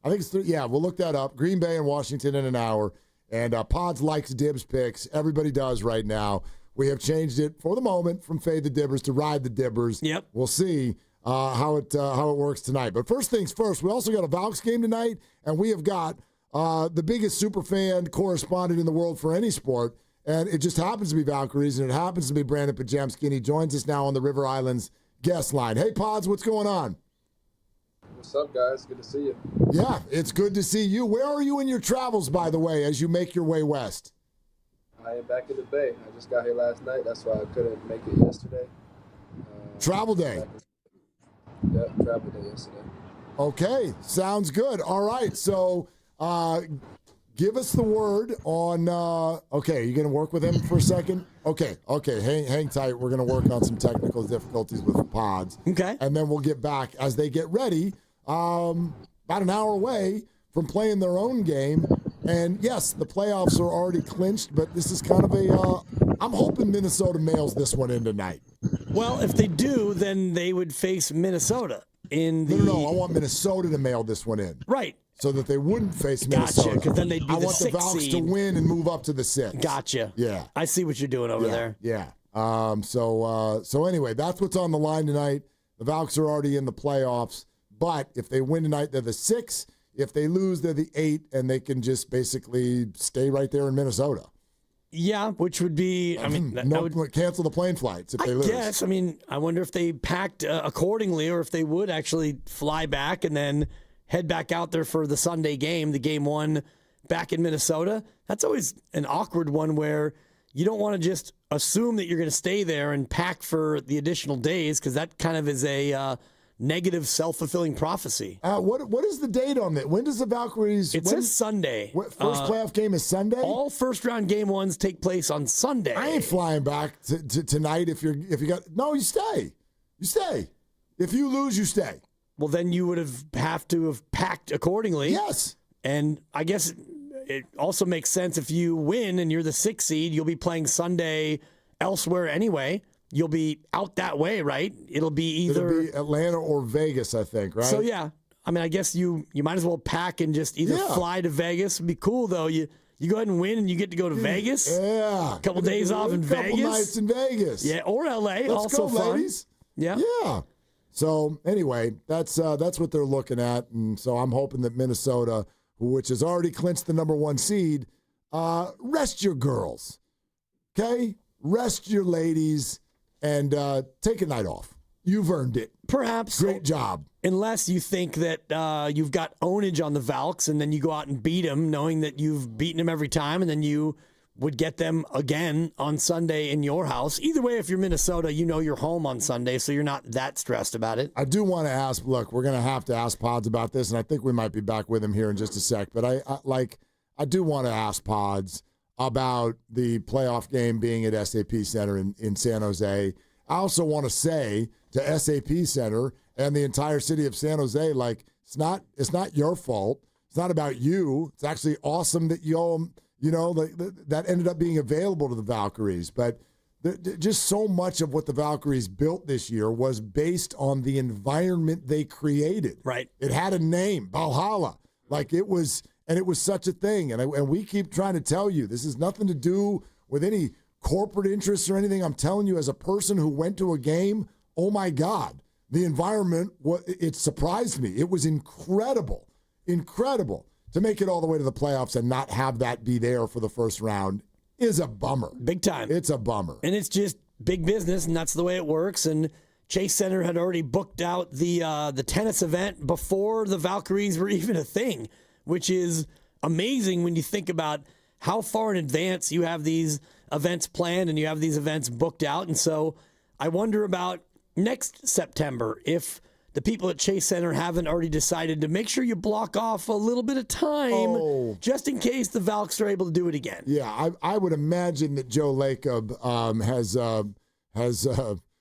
I think it's 3. Yeah, we'll look that up. Green Bay and Washington in an hour. And Pods likes Dibs picks. Everybody does right now. We have changed it for the moment from Fade the Dibbers to Ride the Dibbers. Yep. We'll see how it works tonight. But first things first, we also got a Valks game tonight, and we have got the biggest superfan correspondent in the world for any sport. And it just happens to be Valkyries, and it happens to be Brandon Pajemski, and he joins us now on the River Islands guest line. Hey, Pods, what's going on? What's up, guys? Good to see you. Yeah, it's good to see you. Where are you in your travels, by the way, as you make your way west? I am back in the Bay. I just got here last night. That's why I couldn't make it yesterday. Travel day. Yeah, travel day yesterday. Okay, sounds good. All right, so give us the word on, okay, you going to work with him for a second? Okay, hang tight. We're going to work on some technical difficulties with Pods. Okay. And then we'll get back as they get ready, about an hour away from playing their own game. And, yes, the playoffs are already clinched, but this is kind of I'm hoping Minnesota mails this one in tonight. Well, if they do, then they would face Minnesota in the... No, I want Minnesota to mail this one in. Right. So that they wouldn't face Minnesota. Gotcha, because then they'd be I want the Valks to win and move up to the 6. Gotcha. Yeah. I see what you're doing over there. Yeah. So anyway, that's what's on the line tonight. The Valks are already in the playoffs, but if they win tonight, they're the 6. if they lose, they're the 8, and they can just basically stay right there in Minnesota. Yeah, which would be, cancel the plane flights if they lose. Yes, I wonder if they packed accordingly or if they would actually fly back and then head back out there for the Sunday game, the game 1 back in Minnesota. That's always an awkward one where you don't want to just assume that you're going to stay there and pack for the additional days because that kind of is a negative self-fulfilling prophecy. What is the date on that? When does the Valkyries... It says Sunday. First playoff game is Sunday? All first-round game 1s take place on Sunday. I ain't flying back tonight if you got... No, you stay. You stay. If you lose, you stay. Well, then you would have to have packed accordingly. Yes. And I guess it also makes sense if you win and you're the 6th seed, you'll be playing Sunday elsewhere anyway. You'll be out that way, right? It'll be Atlanta or Vegas, I think, right? So, yeah. I guess you might as well pack and just either fly to Vegas. It'd be cool, though. You go ahead and win and you get to go to Vegas. Yeah. A couple days off in Vegas. A couple nights in Vegas. Yeah, or L.A. Let's also go, fun. ladies. Yeah. Yeah. So, anyway, that's what they're looking at. And so I'm hoping that Minnesota, which has already clinched the number 1 seed, rest your girls. Okay? Rest your ladies. And take a night off. You've earned it. Perhaps. Great job. Unless you think that you've got ownage on the Valks and then you go out and beat them knowing that you've beaten them every time and then you would get them again on Sunday in your house. Either way, if you're Minnesota, you know you're home on Sunday, so you're not that stressed about it. I do want to ask, look, we're going to have to ask Pods about this, and I think we might be back with him here in just a sec, but I do want to ask Pods about the playoff game being at SAP Center in San Jose. I also want to say to SAP Center and the entire city of San Jose, it's not your fault. It's not about you. It's actually awesome that that ended up being available to the Valkyries. But just so much of what the Valkyries built this year was based on the environment they created. Right. It had a name, Valhalla. And it was such a thing. And we keep trying to tell you, this has nothing to do with any corporate interests or anything. I'm telling you, as a person who went to a game, oh my God, the environment, it surprised me. It was incredible to make it all the way to the playoffs and not have that be there for the first round is a bummer. Big time. It's a bummer. And it's just big business, and that's the way it works. And Chase Center had already booked out the tennis event before the Valkyries were even a thing, which is amazing when you think about how far in advance you have these events planned and you have these events booked out. And so I wonder about next September if the people at Chase Center haven't already decided to make sure you block off a little bit of time just in case the Valks are able to do it again. Yeah, I would imagine that Joe Lacob has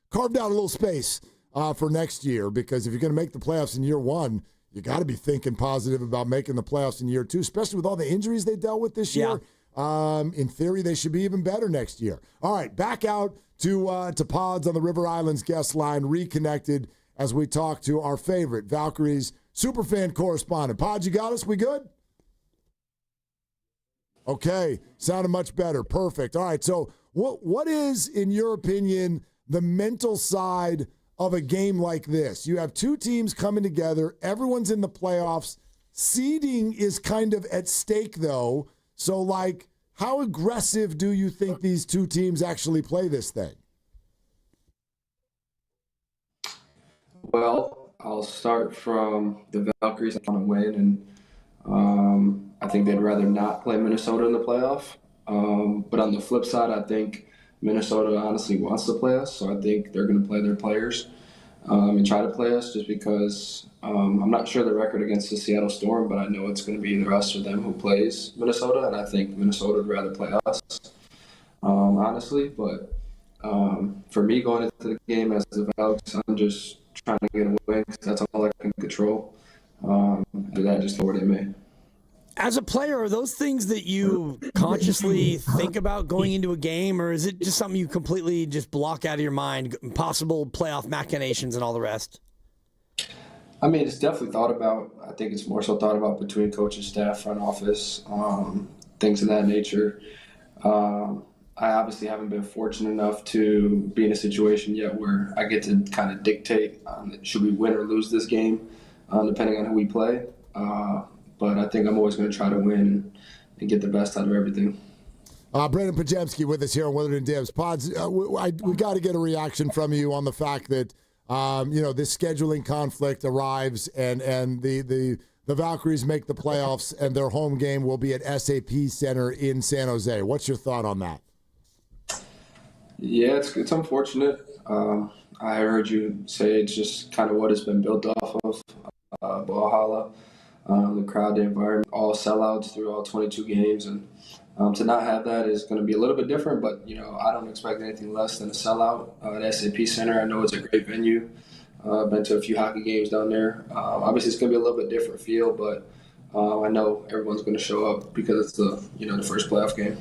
carved out a little space for next year, because if you're going to make the playoffs in year 1, you got to be thinking positive about making the playoffs in year 2, especially with all the injuries they dealt with this year. In theory, they should be even better next year. All right, back out to Pods on the River Islands guest line, reconnected as we talk to our favorite Valkyries superfan correspondent. Pods, you got us? We good? Okay, sounded much better. Perfect. All right, so what is, in your opinion, the mental side of a game like this? You have 2 teams coming together. Everyone's in the playoffs. Seeding is kind of at stake, though. So, how aggressive do you think these 2 teams actually play this thing? Well, I'll start from the Valkyries want to win, and I think they'd rather not play Minnesota in the playoff. But on the flip side, I think Minnesota honestly wants to play us, so I think they're going to play their players and try to play us, just because I'm not sure the record against the Seattle Storm, but I know it's going to be either us or them who plays Minnesota, and I think Minnesota would rather play us, honestly. But for me, going into the game as the Valks, I'm just trying to get a win, because that's all I can control. After that, just forward at me. As a player, are those things that you consciously think about going into a game, or is it just something you completely just block out of your mind, possible playoff machinations and all the rest? I mean, it's definitely thought about. I think it's more so thought about between coaches, staff, front office, things of that nature. I obviously haven't been fortunate enough to be in a situation yet where I get to kind of dictate should we win or lose this game, depending on who we play. but I think I'm always going to try to win and get the best out of everything. Brandon Pajemski with us here on Willard and Dibs. Pods, we got to get a reaction from you on the fact that this scheduling conflict arrives and the Valkyries make the playoffs and their home game will be at SAP Center in San Jose. What's your thought on that? Yeah, it's unfortunate. I heard you say it's just kind of what it's been built off of. Valhalla, the crowd, the environment, all sellouts through all 22 games, and to not have that is going to be a little bit different. But I don't expect anything less than a sellout at SAP Center. I know it's a great venue. Been to a few hockey games down there. Obviously, it's going to be a little bit different feel, but I know everyone's going to show up because it's the first playoff game.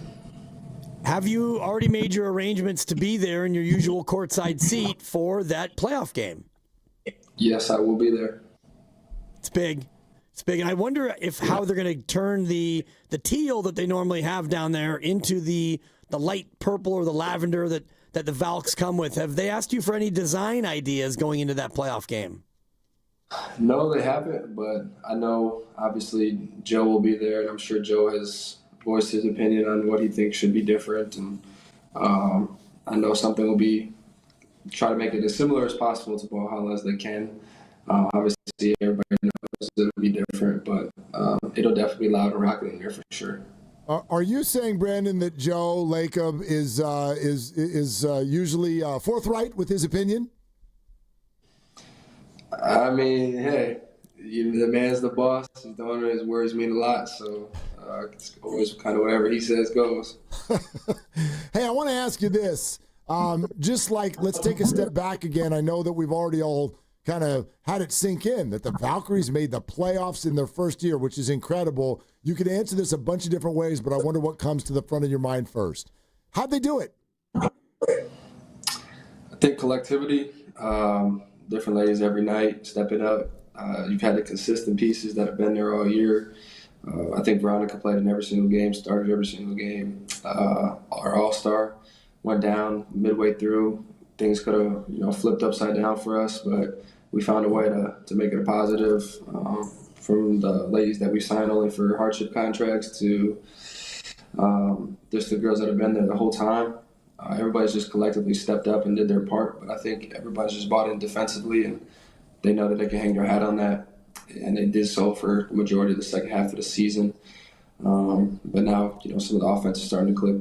Have you already made your arrangements to be there in your usual courtside seat for that playoff game? Yes, I will be there. It's big. It's big. And I wonder how they're going to turn the teal that they normally have down there into the light purple or the lavender that the Valks come with. Have they asked you for any design ideas going into that playoff game? No, they haven't, but I know obviously Joe will be there, and I'm sure Joe has voiced his opinion on what he thinks should be different. And I know something will be try to make it as similar as possible to Valhalla as they can. Obviously, everybody knows it'll be different, but it'll definitely be loud and rocking in there for sure. Are you saying, Brandon, that Joe Lacob is usually forthright with his opinion? I mean, hey, the man's the boss. He's the owner. His words mean a lot, so it's always kind of whatever he says goes. Hey, I want to ask you this. Just like, let's take a step back again. I know that we've already all kind of had it sink in that the Valkyries made the playoffs in their first year, which is incredible. You could answer this a bunch of different ways, but I wonder what comes to the front of your mind first. How'd they do it? I think collectivity, different ladies every night, stepping up. You've had the consistent pieces that have been there all year. I think Veronica played in every single game, started every single game. Our all-star went down midway through. Things could have, flipped upside down for us, but we found a way to make it a positive. From the ladies that we signed only for hardship contracts to just the girls that have been there the whole time. Everybody's just collectively stepped up and did their part, but I think everybody's just bought in defensively, and they know that they can hang their hat on that, and they did so for the majority of the second half of the season. But now, some of the offense is starting to click.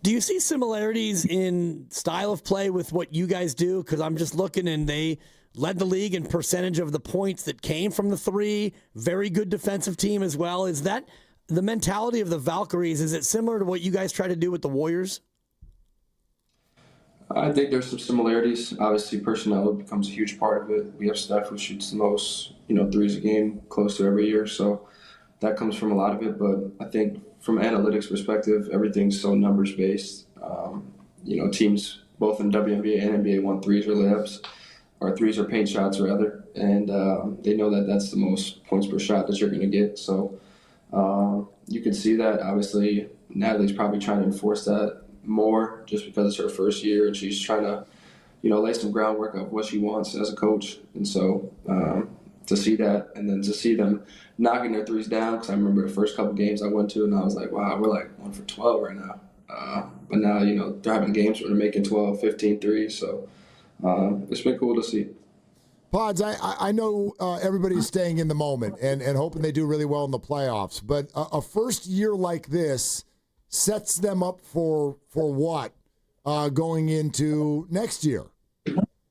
Do you see similarities in style of play with what you guys do? Because I'm just looking, and they led the league in percentage of the points that came from the three. Very good defensive team as well. Is that the mentality of the Valkyries? Is it similar to what you guys try to do with the Warriors? I think there's some similarities. Obviously, personnel becomes a huge part of it. We have Steph who shoots the most, threes a game, close to every year. So that comes from a lot of it. But I think from an analytics perspective, everything's so numbers based. Teams both in WNBA and NBA want threes or layups, or threes or paint shots rather, and they know that that's the most points per shot that you're going to get. So you can see that. Obviously, Natalie's probably trying to enforce that more just because it's her first year and she's trying to, lay some groundwork of what she wants as a coach. And so to see that, and then to see them knocking their threes down, because I remember the first couple games I went to and I was like, wow, we're like 1 for 12 right now. But now, they're having games where they're making 12, 15 threes. So it's been cool to see. Pods, I know everybody's staying in the moment and hoping they do really well in the playoffs, but a first year like this sets them up for what going into next year?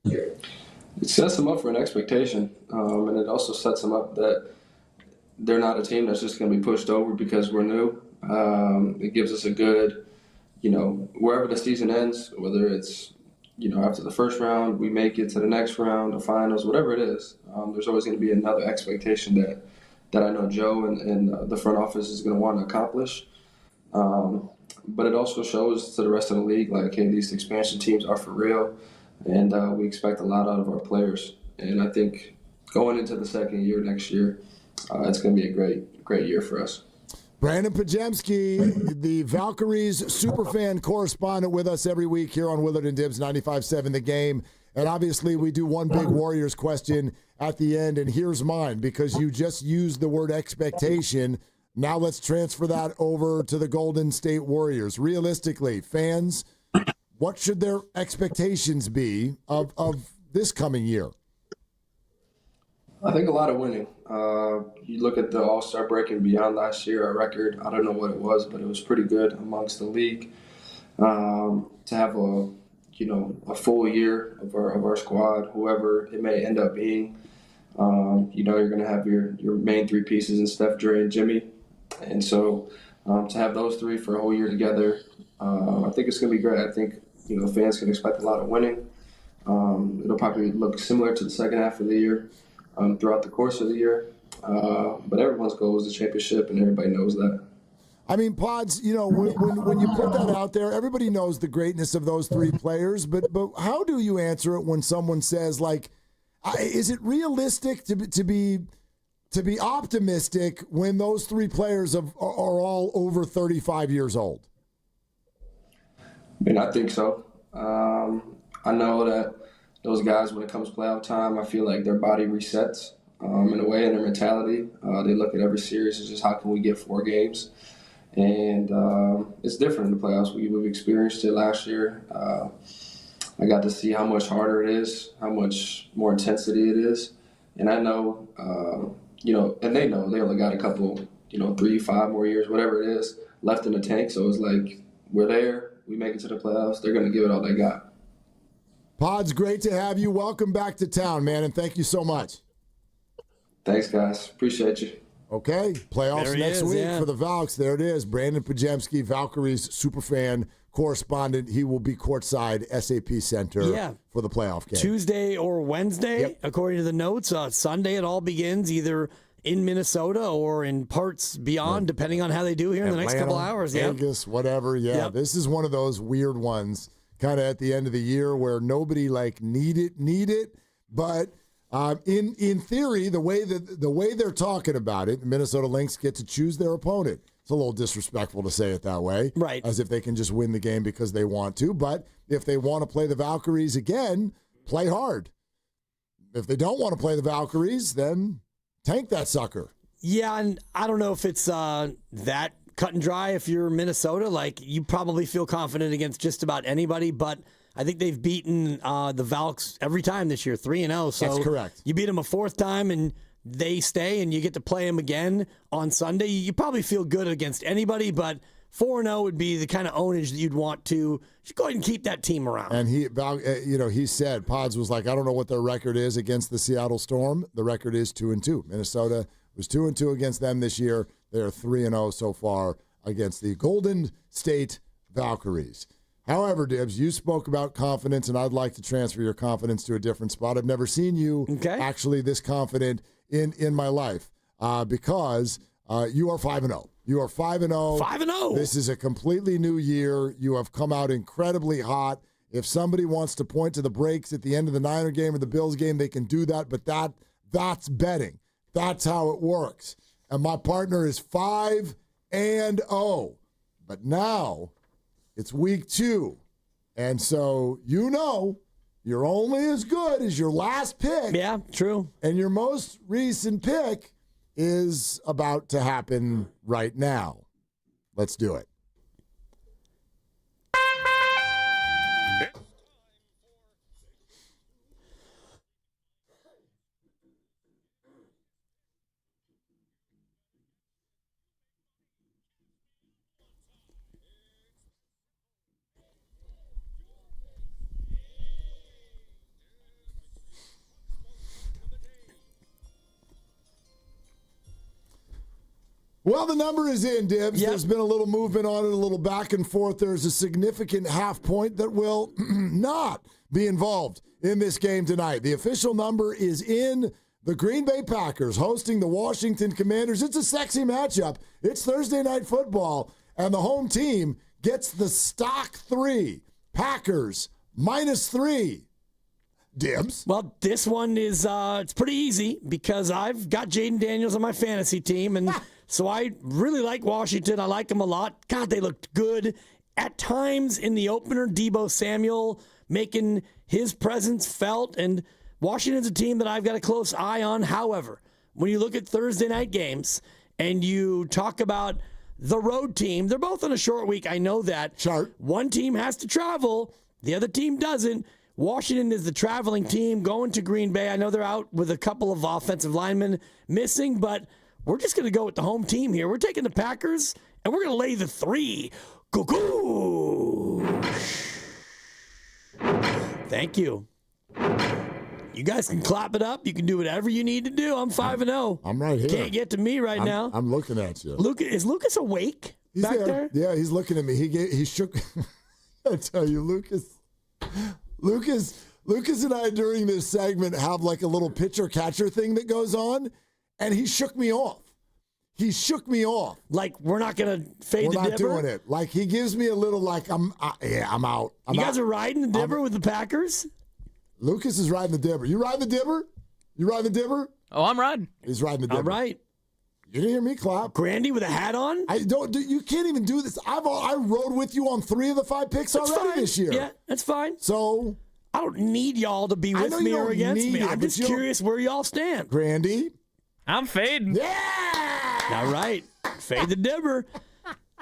It sets them up for an expectation, and it also sets them up that they're not a team that's just going to be pushed over because we're new. It gives us a good, wherever the season ends, whether it's, after the first round, we make it to the next round, the finals, whatever it is, there's always going to be another expectation that I know Joe and the front office is going to want to accomplish. But it also shows to the rest of the league, like, hey, these expansion teams are for real, and we expect a lot out of our players. And I think going into the second year next year, it's going to be a great year for us. Brandon Pajemski, the Valkyries superfan correspondent with us every week here on Willard and Dibs 95.7 The Game. And obviously we do one big Warriors question at the end, and here's mine, because you just used the word expectation. Now let's transfer that over to the Golden State Warriors. Realistically, fans, what should their expectations be of this coming year? I think a lot of winning. You look at the All-Star break and beyond last year, our record, I don't know what it was, but it was pretty good amongst the league. To have a full year of our squad, whoever it may end up being, you're going to have your main three pieces in Steph, Dre, and Jimmy. And so to have those three for a whole year together, I think it's going to be great. I think, fans can expect a lot of winning. It'll probably look similar to the second half of the year throughout the course of the year. But everyone's goal is the championship, and everybody knows that. I mean, Pods, when you put that out there, everybody knows the greatness of those three players, but how do you answer it when someone says, like, is it realistic to be optimistic when those three players are all over 35 years old? I mean, I think so. I know that those guys, when it comes playoff time, I feel like their body resets in a way, in their mentality. They look at every series as just how can we get 4 games. And it's different in the playoffs. We've experienced it last year. I got to see how much harder it is, how much more intensity it is. And I know, and they know they only got a couple, 3, 5 more years, whatever it is, left in the tank. So it's like, we're there, we make it to the playoffs, they're going to give it all they got. Pods, great to have you. Welcome back to town, man, and thank you so much. Thanks, guys. Appreciate you. Okay, playoffs next week for the Valks. There it is. Brandon Pajemski, Valkyries superfan correspondent. He will be courtside SAP Center for the playoff game. Tuesday or Wednesday, according to the notes. Sunday it all begins either in Minnesota or in parts beyond, depending on how they do here in the next couple hours. Vegas, whatever. Yeah, this is one of those weird ones, kind of at the end of the year where nobody need it, but in theory, the way they're talking about it, the Minnesota Lynx get to choose their opponent. It's a little disrespectful to say it that way, right? As if they can just win the game because they want to. But if they want to play the Valkyries again, play hard. If they don't want to play the Valkyries, then tank that sucker. Yeah, and I don't know if it's that cut and dry. If you're Minnesota, like, you probably feel confident against just about anybody, but I think they've beaten the Valks every time this year, 3-0. So that's correct. You beat them a 4th time and they stay and you get to play them again on Sunday. You probably feel good against anybody, but 4-0 would be the kind of ownage that you'd want to just go ahead and keep that team around. And he said, Pods was like, I don't know what their record is against the Seattle Storm. The record is 2-2. Minnesota was 2-2 against them this year. They are 3-0 so far against the Golden State Valkyries. However, Dibs, you spoke about confidence, and I'd like to transfer your confidence to a different spot. I've never seen you actually this confident in my life because you are 5-0. You are 5-0. 5-0. This is a completely new year. You have come out incredibly hot. If somebody wants to point to the breaks at the end of the Niner game or the Bills game, they can do that, but that's betting. That's how it works. And my partner is 5-0. But now it's week 2. And so you're only as good as your last pick. Yeah, true. And your most recent pick is about to happen right now. Let's do it. Well, the number is in, Dibs. There's been a little movement on it, a little back and forth. There's a significant half point that will not be involved in this game tonight. The official number is in. The Green Bay Packers hosting the Washington Commanders. It's a sexy matchup. It's Thursday Night Football, and the home team gets the stock 3. Packers -3. Dibs. Well, this one is it's pretty easy because I've got Jaden Daniels on my fantasy team, and So I really like Washington. I like them a lot. God, they looked good. At times in the opener, Deebo Samuel making his presence felt, and Washington's a team that I've got a close eye on. However, when you look at Thursday night games and you talk about the road team, they're both on a short week. I know that. Sure. One team has to travel. The other team doesn't. Washington is the traveling team going to Green Bay. I know they're out with a couple of offensive linemen missing, but we're just going to go with the home team here. We're taking the Packers, and we're going to lay the 3. Go. Thank you. You guys can clap it up. You can do whatever you need to do. I'm 5-0. I'm right here. Can't get to me right now. I'm looking at you. Is Lucas awake He's back there? Yeah, he's looking at me. He shook. I tell you, Lucas and I during this segment have like a little pitcher-catcher thing that goes on, and he shook me off. Like, we're not going to fade the dibber? We're not doing it. Like, he gives me a little like, I'm out. You guys are riding the dibber with the Packers? Lucas is riding the dibber. You riding the dibber? Oh, I'm riding. He's riding the dibber. All right. You didn't hear me clap. Grandy with a hat on? You can't even do this. I rode with you on 3 of the 5 picks already this year. Yeah, that's fine. So I don't need y'all to be with me or against me. I'm just curious where y'all stand. Grandy? I'm fading. Yeah! All right. Fade the dibber.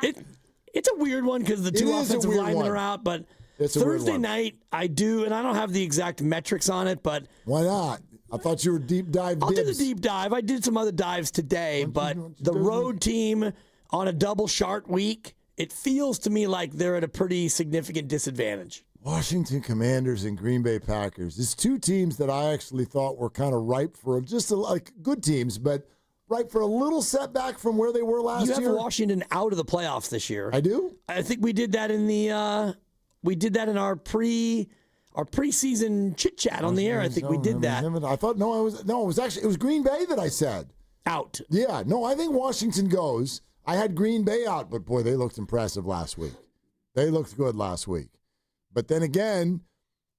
It's a weird one because the two offensive linemen are out, but Thursday night I do, and I don't have the exact metrics on it, but why not? I thought you were deep dive. I'll do the deep dive. I did some other dives today, but the road team on a double short week, it feels to me like they're at a pretty significant disadvantage. Washington Commanders and Green Bay Packers. It's 2 teams that I actually thought were kind of ripe for just like good teams, but ripe for a little setback from where they were last year. You have Washington out of the playoffs this year. I do. I think we did that in the in our preseason chit chat on the air. I think we did that. I thought it was Green Bay that I said out. Yeah, no, I think Washington goes. I had Green Bay out, but boy, they looked impressive last week. They looked good last week. But then again,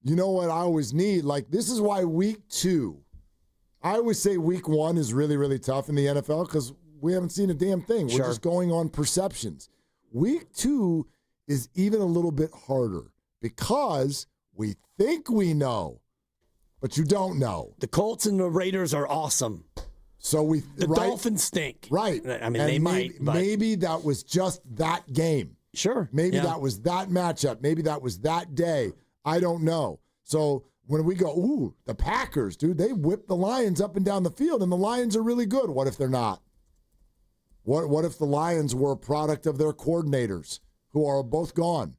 you know what I always need? Like, this is why week 2, I always say week 1 is really, really tough in the NFL because we haven't seen a damn thing. We're just going on perceptions. Week 2 is even a little bit harder because we think we know, but you don't know. The Colts and the Raiders are awesome. So the Dolphins stink. Right. I mean, they might. But maybe that was just that game. Sure. Maybe that was that matchup. Maybe that was that day. I don't know. So when we go, ooh, the Packers, dude, they whip the Lions up and down the field, and the Lions are really good. What if they're not? What if the Lions were a product of their coordinators who are both gone?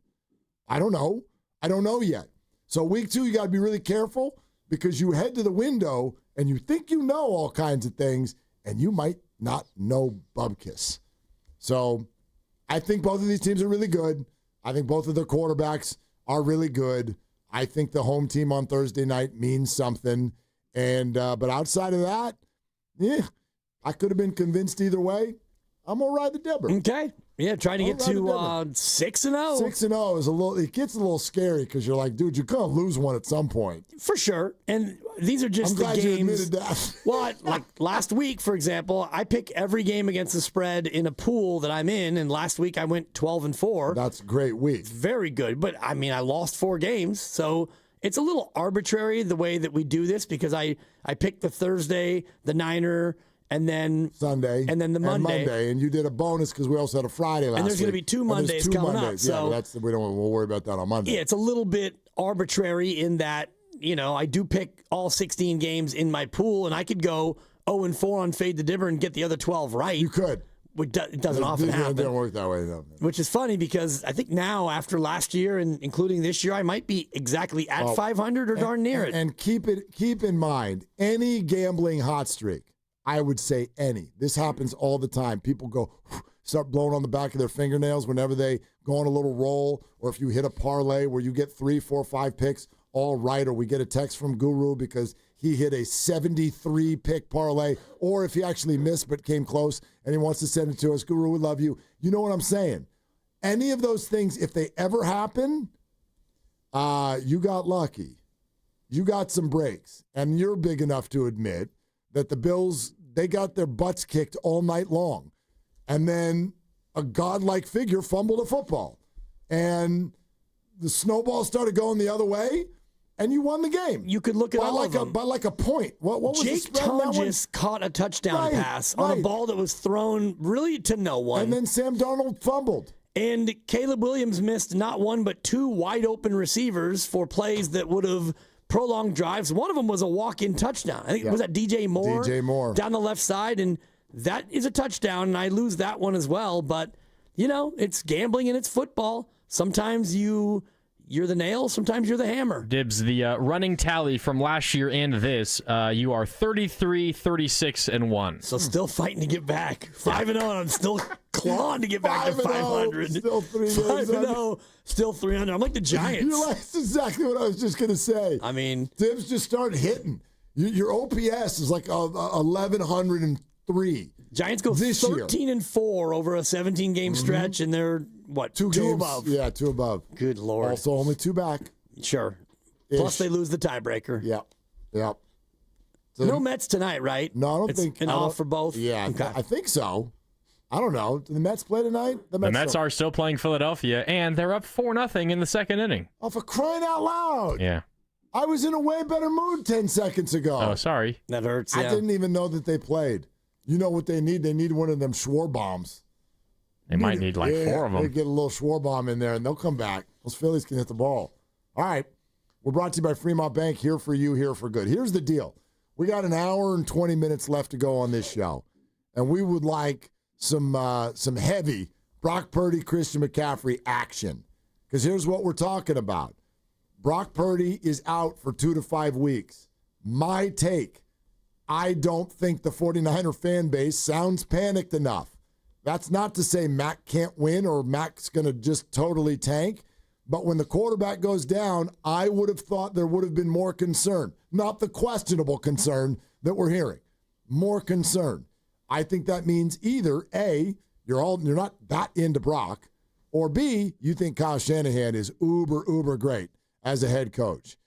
I don't know. I don't know yet. So week 2, you got to be really careful because you head to the window and you think you know all kinds of things, and you might not know bubkiss. So I think both of these teams are really good. I think both of their quarterbacks are really good. I think the home team on Thursday night means something. And but outside of that, I could have been convinced either way. I'm going to ride the dibber. Okay. Yeah, trying to get to 6-0. 6-0 is it gets a little scary because you're like, dude, you're going to lose one at some point. For sure. And these are just I'm glad the games. You admitted that. Well, like last week, for example, I pick every game against the spread in a pool that I'm in, and last week I went 12-4. That's a great week. Very good. But, I mean, I lost 4 games, so it's a little arbitrary the way that we do this because I picked the Thursday, the Niner, and then Sunday, and then the Monday, and you did a bonus because we also had a Friday last week. And there's going to be 2 Mondays coming up. So we'll worry about that on Monday. Yeah, it's a little bit arbitrary in that I do pick all 16 games in my pool, and I could go 0-4 on Fade the Dibber and get the other 12 right. You could. It doesn't often happen. It doesn't work that way, though. Which is funny because I think now, after last year and including this year, I might be exactly at 500 or darn near it. And keep in mind, any gambling hot streak, I would say any. This happens all the time. People start blowing on the back of their fingernails whenever they go on a little roll, or if you hit a parlay where you get 3, 4, 5 picks all right, or we get a text from Guru because he hit a 73-pick parlay, or if he actually missed but came close and he wants to send it to us, Guru, we love you. You know what I'm saying? Any of those things, if they ever happen, you got lucky. You got some breaks, and you're big enough to admit that the Bills, they got their butts kicked all night long. and then a godlike figure fumbled a football. And the snowball started going the other way, and you won the game. You could look at all of them. By like a point. What was Jake the spread on that one? Tonjes caught a touchdown pass on a ball that was thrown really to no one. And then Sam Darnold fumbled. And Caleb Williams missed not one but two wide open receivers for plays that would have prolonged drives. One of them was a walk-in touchdown. I think was that DJ Moore? DJ Moore. Down the left side, and that is a touchdown, and I lose that one as well. But, it's gambling and it's football. Sometimes you're the nail, sometimes you're the hammer. Dibs, the running tally from last year and this, you are 33, 36, and 1. So still fighting to get back. 5-0, and I'm still clawing to get back to 500. Still 3 games 5-0, still 300. I'm like the Giants. That's exactly what I was just going to say. I mean, Dibs just started hitting. Your OPS is like 1,103. Giants go 13-4 over a 17-game stretch, and they're, two games above? Yeah, 2 above. Good Lord. Also only 2 back. Sure. Plus they lose the tiebreaker. Yep. So no Mets tonight, right? No, I don't it's think. An off for both? Yeah, okay. I think so. I don't know. Do the Mets play tonight? The Mets are still playing Philadelphia, and they're up 4-0 in the second inning. Oh, for crying out loud. Yeah. I was in a way better mood 10 seconds ago. Oh, sorry. That hurts, I didn't even know that they played. You know what they need? They need one of them Schwarbombs. They might need 4 of them. They get a little Schwarbomb in there, and they'll come back. Those Phillies can hit the ball. All right. We're brought to you by Fremont Bank, here for you, here for good. Here's the deal. We got an hour and 20 minutes left to go on this show, and we would like some heavy Brock Purdy, Christian McCaffrey action, because here's what we're talking about. Brock Purdy is out for 2 to 5 weeks. My take, I don't think the 49er fan base sounds panicked enough. That's not to say Mac can't win or Mac's going to just totally tank. But when the quarterback goes down, I would have thought there would have been more concern. Not the questionable concern that we're hearing. More concern. I think that means either A, you're not that into Brock, or B, you think Kyle Shanahan is uber great as a head coach.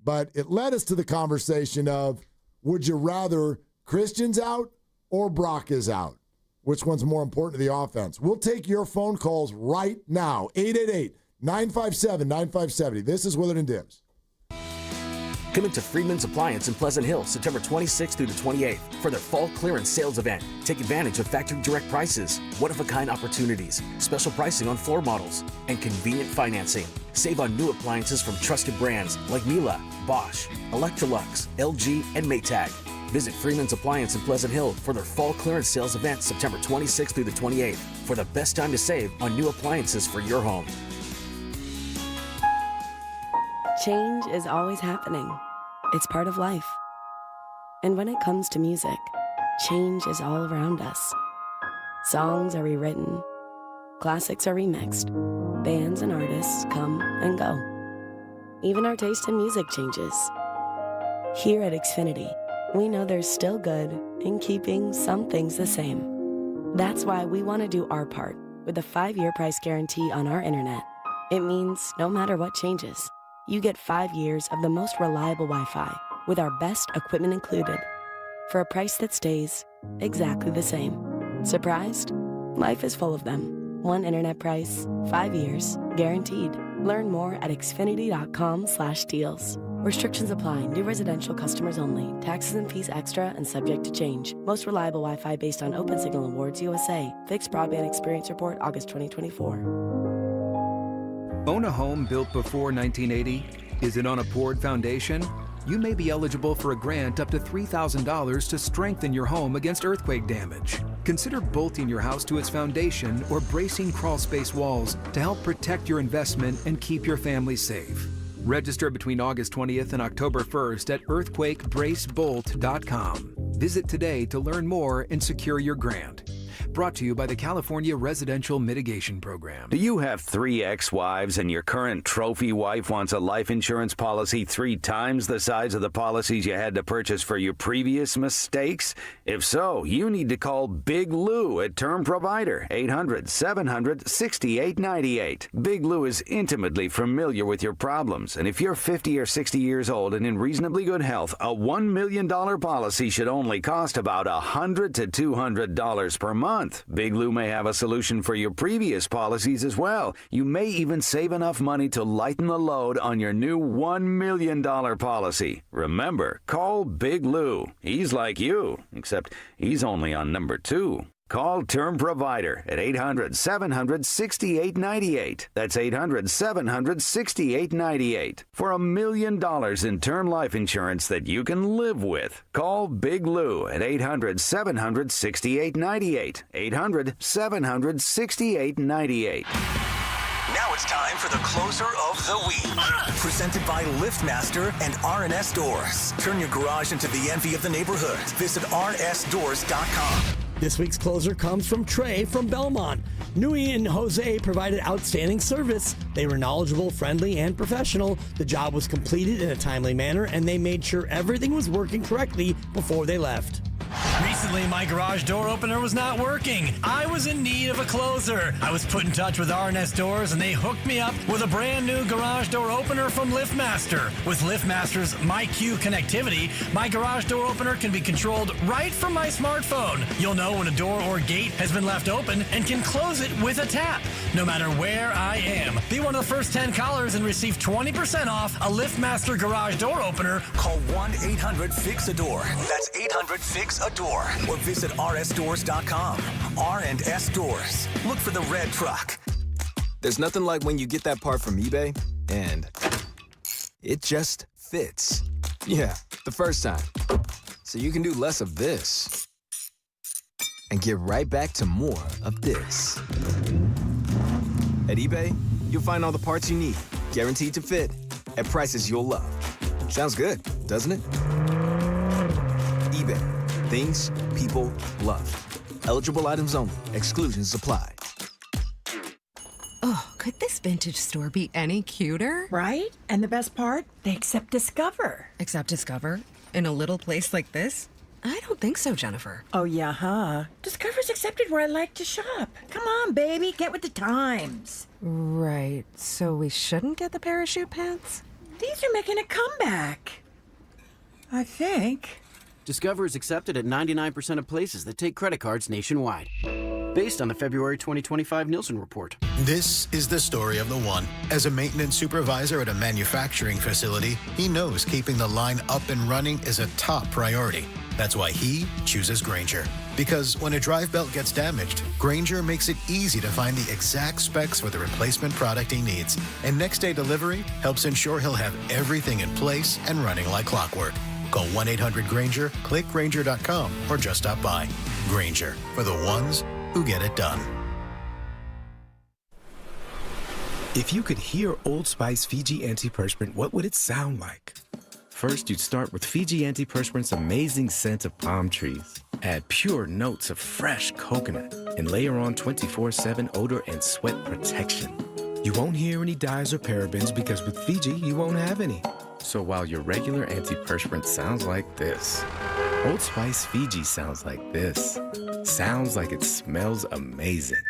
But it led us to the conversation of, would you rather Christian's out or Brock is out? Which one's more important to the offense? We'll take your phone calls right now. 888-957-9570. This is Willard and Dibs. Come into Freeman's Appliance in Pleasant Hill, September 26th through the 28th for their fall clearance sales event. Take advantage of factory direct prices, one-of-a-kind opportunities, special pricing on floor models, and convenient financing. Save on new appliances from trusted brands like Miele, Bosch, Electrolux, LG, and Maytag. Visit Freeman's Appliance in Pleasant Hill for their fall clearance sales event September 26th through the 28th for the best time to save on new appliances for your home. Change is always happening. It's part of life. And when it comes to music, change is all around us. Songs are rewritten. Classics are remixed. Bands and artists come and go. Even our taste in music changes. Here at Xfinity, we know there's still good in keeping some things the same. That's why we want to do our part with a 5-year price guarantee on our internet. It means no matter what changes, you get 5 years of the most reliable Wi-Fi with our best equipment included for a price that stays exactly the same. Surprised? Life is full of them. One internet price, 5 years, guaranteed. Learn more at xfinity.com/deals. Restrictions apply. New residential customers only. Taxes and fees extra and subject to change. Most reliable Wi-Fi based on Open Signal Awards USA. Fixed Broadband Experience Report, August 2024. Own a home built before 1980? Is it on a poured foundation? You may be eligible for a grant up to $3,000 to strengthen your home against earthquake damage. Consider bolting your house to its foundation or bracing crawl space walls to help protect your investment and keep your family safe. Register between August 20th and October 1st at earthquakebracebolt.com. Visit today to learn more and secure your grant. Brought to you by the California Residential Mitigation Program. Do you have 3 ex-wives and your current trophy wife wants a life insurance policy 3 times the size of the policies you had to purchase for your previous mistakes? If so, you need to call Big Lou at Term Provider, 800-700-6898. Big Lou is intimately familiar with your problems, and if you're 50 or 60 years old and in reasonably good health, a $1 million policy should only cost about $100 to $200 per month. month. Big Lou may have a solution for your previous policies as well. You may even save enough money to lighten the load on your new $1 million policy. Remember, call Big Lou. He's like you, except he's only on number 2. Call Term Provider at 800-700-6898. That's 800-700-6898 for $1 million in term life insurance that you can live with. Call Big Lou at 800-700-6898. 800-700-6898. Now it's time for the closer of the week. Presented by LiftMaster and RNS Doors. Turn your garage into the envy of the neighborhood. Visit rnsdoors.com. This week's closer comes from Trey from Belmont. Nui and Jose provided outstanding service. They were knowledgeable, friendly, and professional. The job was completed in a timely manner, and they made sure everything was working correctly before they left. Recently, my garage door opener was not working. I was in need of a closer. I was put in touch with RNS Doors, and they hooked me up with a brand new garage door opener from LiftMaster. With LiftMaster's MyQ connectivity, my garage door opener can be controlled right from my smartphone. You'll know when a door or gate has been left open and can close it with a tap, no matter where I am. Be one of the first 10 callers and receive 20% off a LiftMaster garage door opener. Call 1-800-FIX-A-DOOR. That's 800-FIX-A-DOOR. Or visit rsdoors.com. R&S Doors. Look for the red truck. There's nothing like when you get that part from eBay and it just fits. Yeah, the first time. So you can do less of this and get right back to more of this. At eBay, you'll find all the parts you need, guaranteed to fit, at prices you'll love. Sounds good, doesn't it? eBay. Things people love. Eligible items only. Exclusions apply. Oh, could this vintage store be any cuter? Right? And the best part? They accept Discover. Accept Discover? In a little place like this? I don't think so, Jennifer. Oh, yeah, huh? Discover's accepted where I like to shop. Come on, baby, get with the times. Right. So we shouldn't get the parachute pants? These are making a comeback. I think. Discover is accepted at 99% of places that take credit cards nationwide. Based on the February 2025 Nielsen report. This is the story of the one. As a maintenance supervisor at a manufacturing facility, he knows keeping the line up and running is a top priority. That's why he chooses Grainger. Because when a drive belt gets damaged, Grainger makes it easy to find the exact specs for the replacement product he needs. And next day delivery helps ensure he'll have everything in place and running like clockwork. Call 1-800-GRAINGER, click Grainger.com, or just stop by. Grainger, for the ones who get it done. If you could hear Old Spice Fiji Antiperspirant, what would it sound like? First, you'd start with Fiji Antiperspirant's amazing scent of palm trees. Add pure notes of fresh coconut and layer on 24/7 odor and sweat protection. You won't hear any dyes or parabens because with Fiji, you won't have any. So while your regular antiperspirant sounds like this, Old Spice Fiji sounds like this. Sounds like it smells amazing.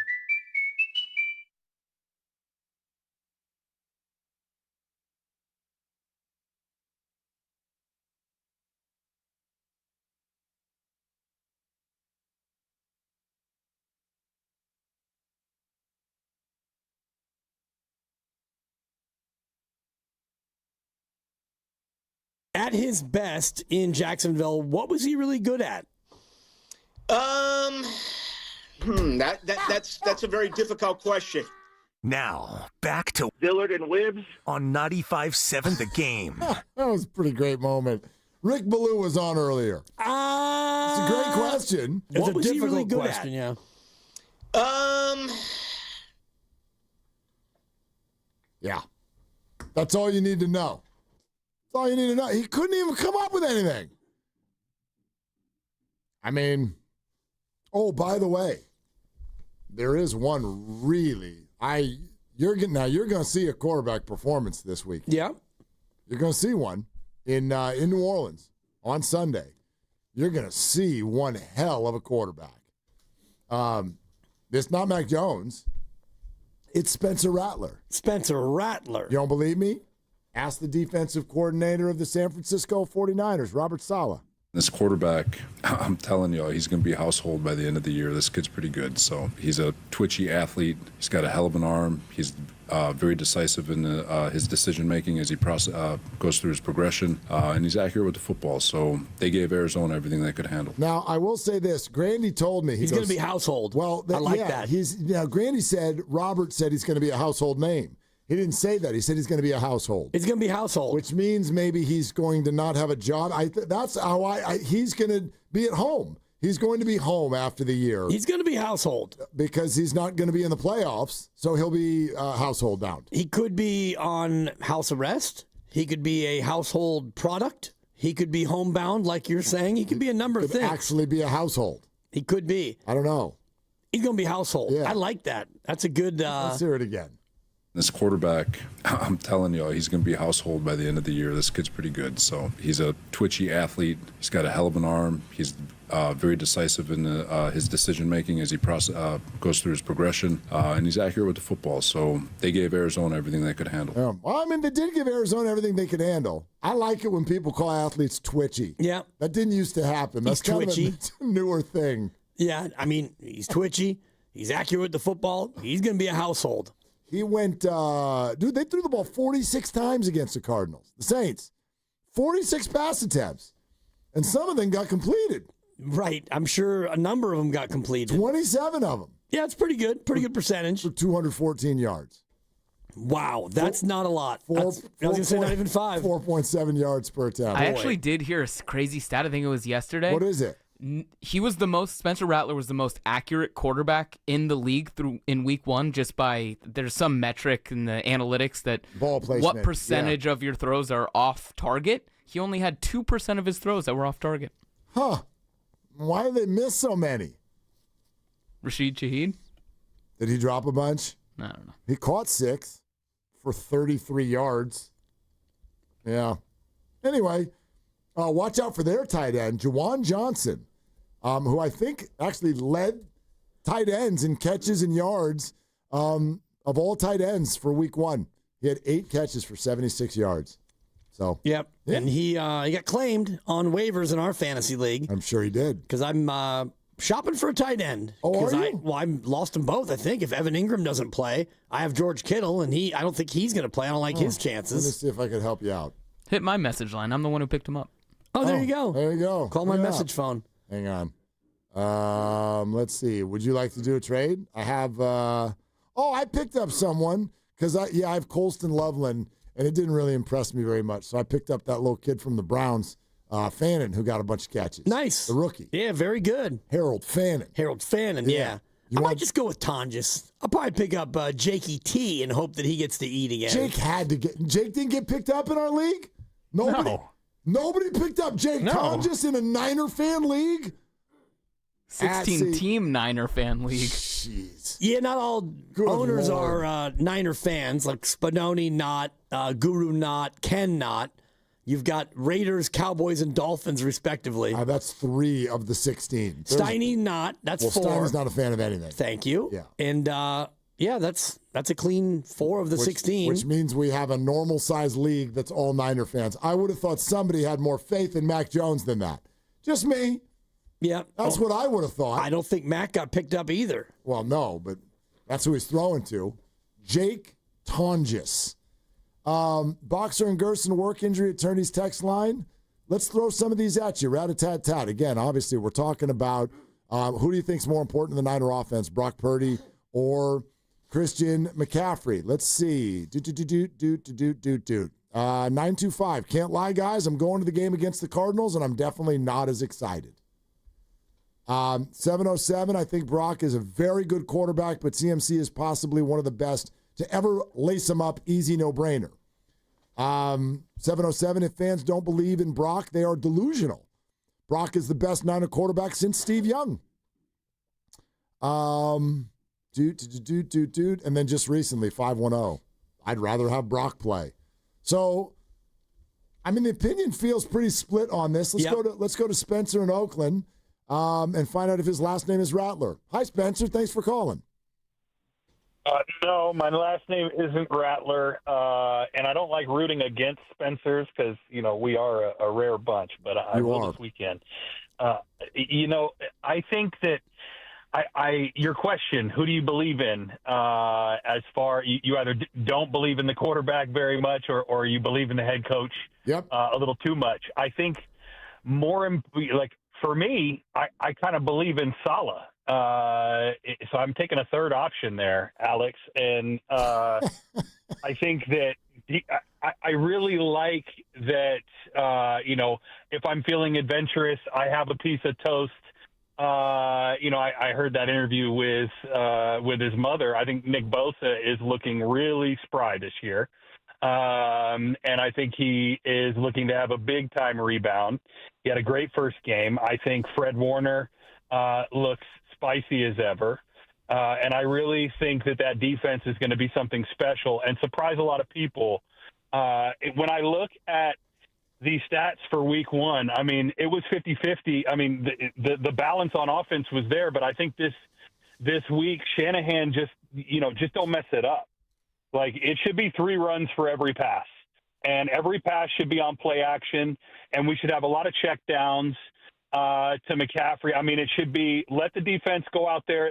At his best in Jacksonville, what was he really good at? That's a very difficult question. Now, back to Willard and Dibs on 95.7 The Game. That was a pretty great moment. Rick Ballou was on earlier. It's a great question. It's a difficult question, yeah. Yeah. That's all you need to know. That's all you need to know. He couldn't even come up with anything. I mean, oh, by the way, there is one really. You're going to see a quarterback performance this week. Yeah. You're going to see one in New Orleans on Sunday. You're going to see one hell of a quarterback. It's not Mac Jones. It's Spencer Rattler. Spencer Rattler. You don't believe me? Ask the defensive coordinator of the San Francisco 49ers, Robert Saleh. This quarterback, I'm telling you, he's going to be a household by the end of the year. This kid's pretty good. So he's a twitchy athlete. He's got a hell of an arm. He's very decisive in his decision-making as he goes through his progression. And he's accurate with the football. So they gave Arizona everything they could handle. Now, I will say this. Grandy told me. He's going to be household. Well, I like that. Grandy said, Robert said he's going to be a household name. He didn't say that. He said he's going to be a household. It's going to be household. Which means maybe he's going to not have a job. That's how he's going to be at home. He's going to be home after the year. He's going to be household. Because he's not going to be in the playoffs, so he'll be household bound. He could be on house arrest. He could be a household product. He could be homebound, like you're saying. He could be a number of things. Actually be a household. He could be. I don't know. He's going to be household. Yeah. I like that. That's a good... Let's hear it again. This quarterback, I'm telling you, he's going to be a household by the end of the year. This kid's pretty good. So he's a twitchy athlete. He's got a hell of an arm. He's very decisive in his decision-making as he goes through his progression. And he's accurate with the football. So they gave Arizona everything they could handle. Yeah. Well, I mean, they did give Arizona everything they could handle. I like it when people call athletes twitchy. Yeah. That didn't used to happen. That's He's twitchy. Kind of a newer thing. Yeah, I mean, he's twitchy. He's accurate with the football. He's going to be a household. He went, they threw the ball 46 times against the Cardinals. The Saints, 46 pass attempts. And some of them got completed. Right. I'm sure a number of them got completed. 27 of them. Yeah, it's pretty good. Pretty good percentage. For 214 yards. Wow, that's not a lot. I was going to say not even 5. 4.7 yards per attempt. I actually did hear a crazy stat. I think it was yesterday. What is it? Spencer Rattler was the most accurate quarterback in the league in week 1, just by, there's some metric in the analytics that ball placement, what percentage of your throws are off target. He only had 2% of his throws that were off target. Huh. Why did they miss so many? Rashid Shaheed? Did he drop a bunch? I don't know. He caught 6 for 33 yards. Yeah. Anyway, watch out for their tight end, Jawan Johnson, who I think actually led tight ends in catches and yards of all tight ends for week 1. He had 8 catches for 76 yards. So Yep. Yeah. And he got claimed on waivers in our fantasy league. I'm sure he did. Because I'm shopping for a tight end. Oh, are you? I lost them both, I think. If Evan Ingram doesn't play, I have George Kittle, and I don't think he's going to play. I don't like his chances. Let me see if I can help you out. Hit my message line. I'm the one who picked him up. Oh, there you go. There you go. Call my message phone. Hang on. Let's see. Would you like to do a trade? I have. I picked up someone because I have Colston Loveland, and it didn't really impress me very much. So I picked up that little kid from the Browns, Fannin, who got a bunch of catches. Nice. The rookie. Yeah, very good. Harold Fannin. Yeah. I might just go with Tonjes. I'll probably pick up Jakey T and hope that he gets to eat again. Jake didn't get picked up in our league? Nobody picked up Jake Tonjes in a Niner fan league? 16-team Niner fan league. Jeez. Yeah, not all owners are Niner fans. Like Spinoni not, Guru not, Ken not. You've got Raiders, Cowboys, and Dolphins, respectively. That's 3 of the 16. Steiny not. That's 4. Steiny's not a fan of anything. Thank you. Yeah. And, that's a clean 4 of the 16. Which means we have a normal-sized league that's all Niner fans. I would have thought somebody had more faith in Mac Jones than that. Just me. Yeah. That's what I would have thought. I don't think Mac got picked up either. Well, no, but that's who he's throwing to. Jake Tonjes. Boxer and Gerson work injury attorneys text line. Let's throw some of these at you. Rat-a-tat-tat. Again, obviously, we're talking about who do you think is more important in the Niner offense, Brock Purdy or Christian McCaffrey? Let's see. 925. Can't lie, guys. I'm going to the game against the Cardinals, and I'm definitely not as excited. 707, I think Brock is a very good quarterback, but CMC is possibly one of the best to ever lace him up. Easy, no-brainer. 707, if fans don't believe in Brock, they are delusional. Brock is the best Niner quarterback since Steve Young. And then just recently, 510. I'd rather have Brock play. So, I mean, the opinion feels pretty split on this. Let's go to Spencer in Oakland. And find out if his last name is Rattler. Hi, Spencer. Thanks for calling. No, my last name isn't Rattler, and I don't like rooting against Spencers because, we are a rare bunch, but I will this weekend. I think that your question, who do you believe in? As far you either don't believe in the quarterback very much, or you believe in the head coach a little too much. I think for me, I kind of believe in Saleh. So I'm taking a third option there, Alex, and I think that I really like that. If I'm feeling adventurous, I have a piece of toast. I heard that interview with his mother. I think Nick Bosa is looking really spry this year. And I think he is looking to have a big-time rebound. He had a great first game. I think Fred Warner looks spicy as ever. And I really think that defense is going to be something special and surprise a lot of people. When I look at the stats for week one, I mean, it was 50-50. I mean, the balance on offense was there, but I think this week Shanahan just don't mess it up. Like, it should be 3 runs for every pass, and every pass should be on play action, and we should have a lot of check downs to McCaffrey. I mean, it should be let the defense go out there.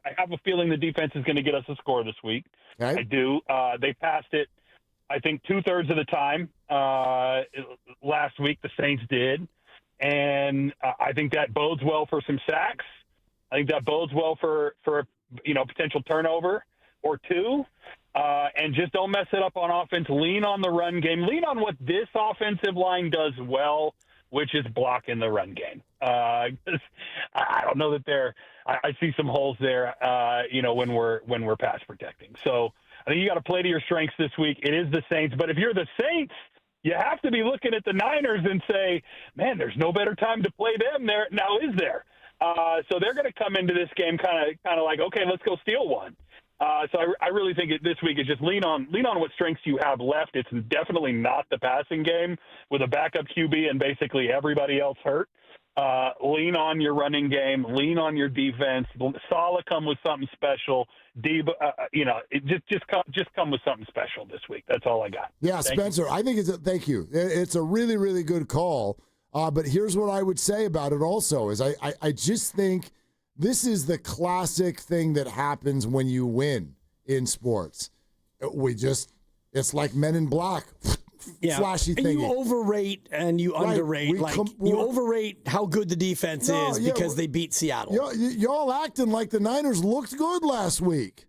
I have a feeling the defense is going to get us a score this week. Okay. I do. They passed it, I think, 2/3 of the time last week. The Saints did, and I think that bodes well for some sacks. I think that bodes well for potential turnover or two. And just don't mess it up on offense. Lean on the run game. Lean on what this offensive line does well, which is blocking the run game. I don't know that I see some holes there, when we're pass protecting. So I think you got to play to your strengths this week. It is the Saints, but if you're the Saints, you have to be looking at the Niners and say, man, there's no better time to play them there. Now, is there? So they're going to come into this game kind of like, okay, let's go steal one. So I really think this week is just lean on what strengths you have left. It's definitely not the passing game with a backup QB and basically everybody else hurt. Lean on your running game. Lean on your defense. Saleh come with something special. Just come with something special this week. That's all I got. Yeah, Spencer, I think thank you. It's a really, really good call. But here's what I would say about it also is I just think this is the classic thing that happens when you win in sports. It's like Men in Black, flashy thing. You overrate and you underrate. You overrate how good the defense is because they beat Seattle. Y'all acting like the Niners looked good last week.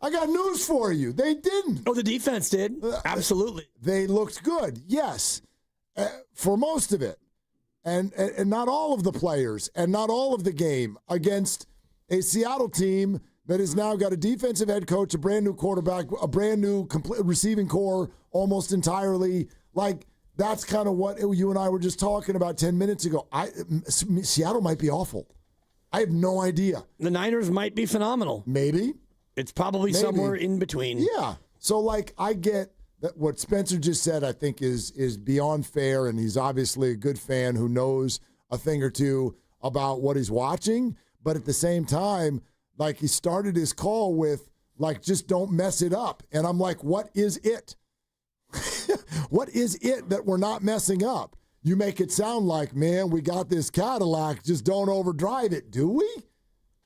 I got news for you. They didn't. Oh, the defense did. Absolutely. They looked good, yes, for most of it. And not all of the players and not all of the game against a Seattle team that has now got a defensive head coach, a brand new quarterback, a brand new receiving core almost entirely. Like, that's kind of what you and I were just talking about 10 minutes ago. Seattle might be awful. I have no idea. The Niners might be phenomenal. Maybe. It's probably somewhere in between. Yeah. So, I get that what Spencer just said, I think, is beyond fair, and he's obviously a good fan who knows a thing or two about what he's watching. But at the same time, he started his call with, just don't mess it up. And I'm like, what is it? What is it that we're not messing up? You make it sound like, man, we got this Cadillac, just don't overdrive it. Do we?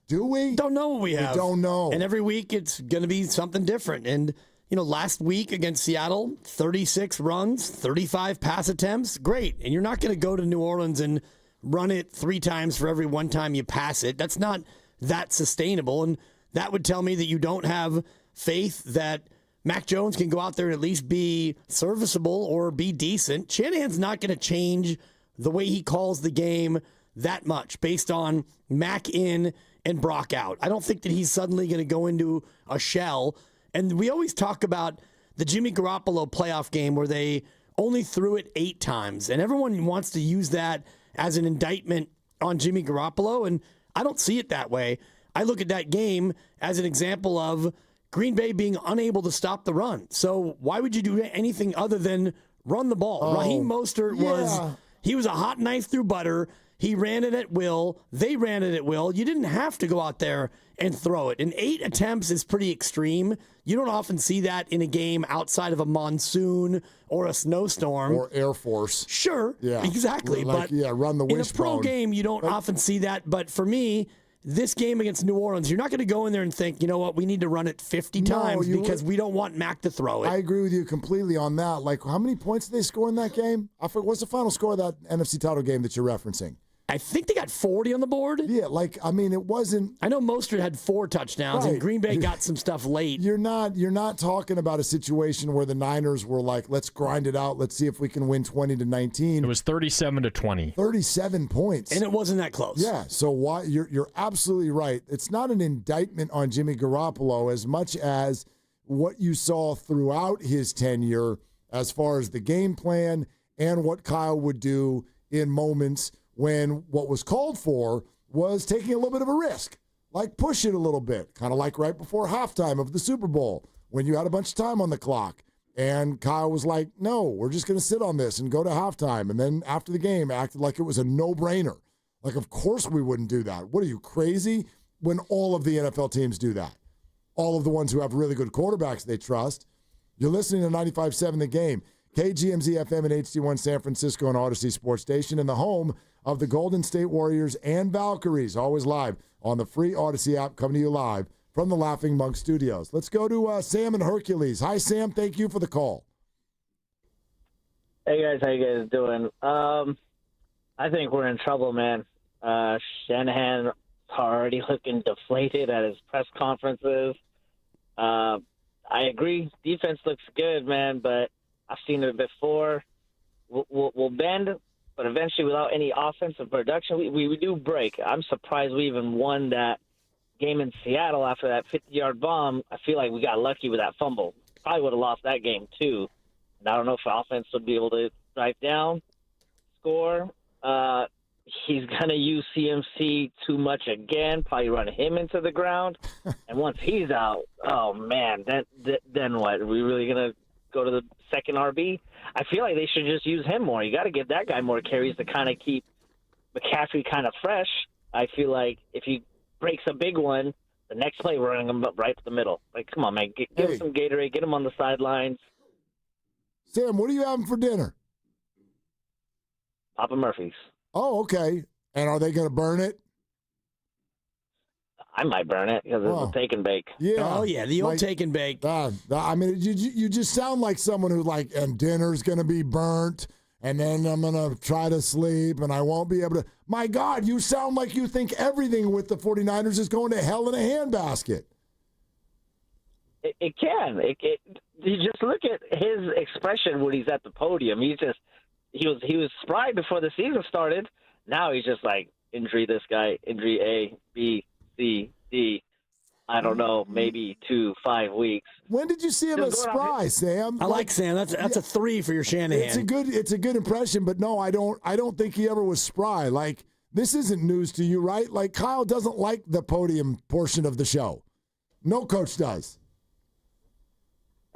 Do we? Don't know what we have. We don't know. And every week it's going to be something different. And last week against Seattle, 36 runs, 35 pass attempts. Great. And you're not going to go to New Orleans and run it 3 times for every 1 time you pass it. That's not that sustainable. And that would tell me that you don't have faith that Mac Jones can go out there and at least be serviceable or be decent. Shanahan's not going to change the way he calls the game that much based on Mac in and Brock out. I don't think that he's suddenly going to go into a shell. And we always talk about the Jimmy Garoppolo playoff game where they only threw it 8 times. And everyone wants to use that as an indictment on Jimmy Garoppolo. And I don't see it that way. I look at that game as an example of Green Bay being unable to stop the run. So why would you do anything other than run the ball? Raheem Mostert was a hot knife through butter. He ran it at will. They ran it at will. You didn't have to go out there and throw it. And 8 attempts is pretty extreme. You don't often see that in a game outside of a monsoon or a snowstorm. Or Air Force. Sure. Yeah. Exactly. Like, but run the in a wishbone. pro game, you don't often see that. But for me, this game against New Orleans, you're not going to go in there and think, you know what, we need to run it 50 times because we don't want Mac to throw it. I agree with you completely on that. Like, how many points did they score in that game? I forget, what's the final score of that NFC title game that you're referencing? I think they got 40 on the board. Yeah, it wasn't. I know Mostert had 4 touchdowns, and Green Bay got some stuff late. You're not talking about a situation where the Niners were like, let's grind it out. Let's see if we can win 20-19. It was 37-20. 37 points, and it wasn't that close. Yeah, so why you're absolutely right. It's not an indictment on Jimmy Garoppolo as much as what you saw throughout his tenure as far as the game plan and what Kyle would do in moments when what was called for was taking a little bit of a risk, like push it a little bit, kind of like right before halftime of the Super Bowl when you had a bunch of time on the clock. And Kyle was like, no, we're just going to sit on this and go to halftime. And then after the game, acted like it was a no-brainer. Like, of course we wouldn't do that. What are you, crazy? When all of the NFL teams do that. All of the ones who have really good quarterbacks they trust. You're listening to 95.7 The Game. KGMZ FM and HD1 San Francisco and Odyssey Sports Station, and the home of the Golden State Warriors and Valkyries, always live on the free Odyssey app, coming to you live from the Laughing Monk Studios. Let's go to Sam and Hercules. Hi, Sam. Thank you for the call. Hey, guys. How you guys doing? I think we're in trouble, man. Shanahan already looking deflated at his press conferences. I agree. Defense looks good, man, but I've seen it before. We'll bend, but eventually without any offensive production, we do break. I'm surprised we even won that game in Seattle after that 50-yard bomb. I feel like we got lucky with that fumble. Probably would have lost that game too. And I don't know if offense would be able to drive down, score. He's going to use CMC too much again, probably run him into the ground. And once he's out, oh, man, then what? Are we really going to go to the second RB? I feel like they should just use him more. You got to give that guy more carries to kind of keep McCaffrey kind of fresh. I feel like if he breaks a big one, the next play we're running him up right to the middle. Like, come on, man, give him some Gatorade, get him on the sidelines. Sam, what are you having for dinner? Papa Murphy's. Oh, okay. And are they going to burn it? I might burn it because it's a take and bake. Yeah. Oh, yeah, the old take and bake. I mean, you just sound like someone who, like, and dinner's going to be burnt, and then I'm going to try to sleep, and I won't be able to. My God, you sound like you think everything with the 49ers is going to hell in a handbasket. It can. You just look at his expression when he's at the podium. He was spry before the season started. Now he's just like, injury this guy, injury A, B, C, D. I don't know, maybe 5 weeks. When did you see him as spry, Sam? I like Sam. That's a 3 for your Shanahan. It's a good impression, but no, I don't think he ever was spry. Like, this isn't news to you, right? Like, Kyle doesn't like the podium portion of the show. No coach does.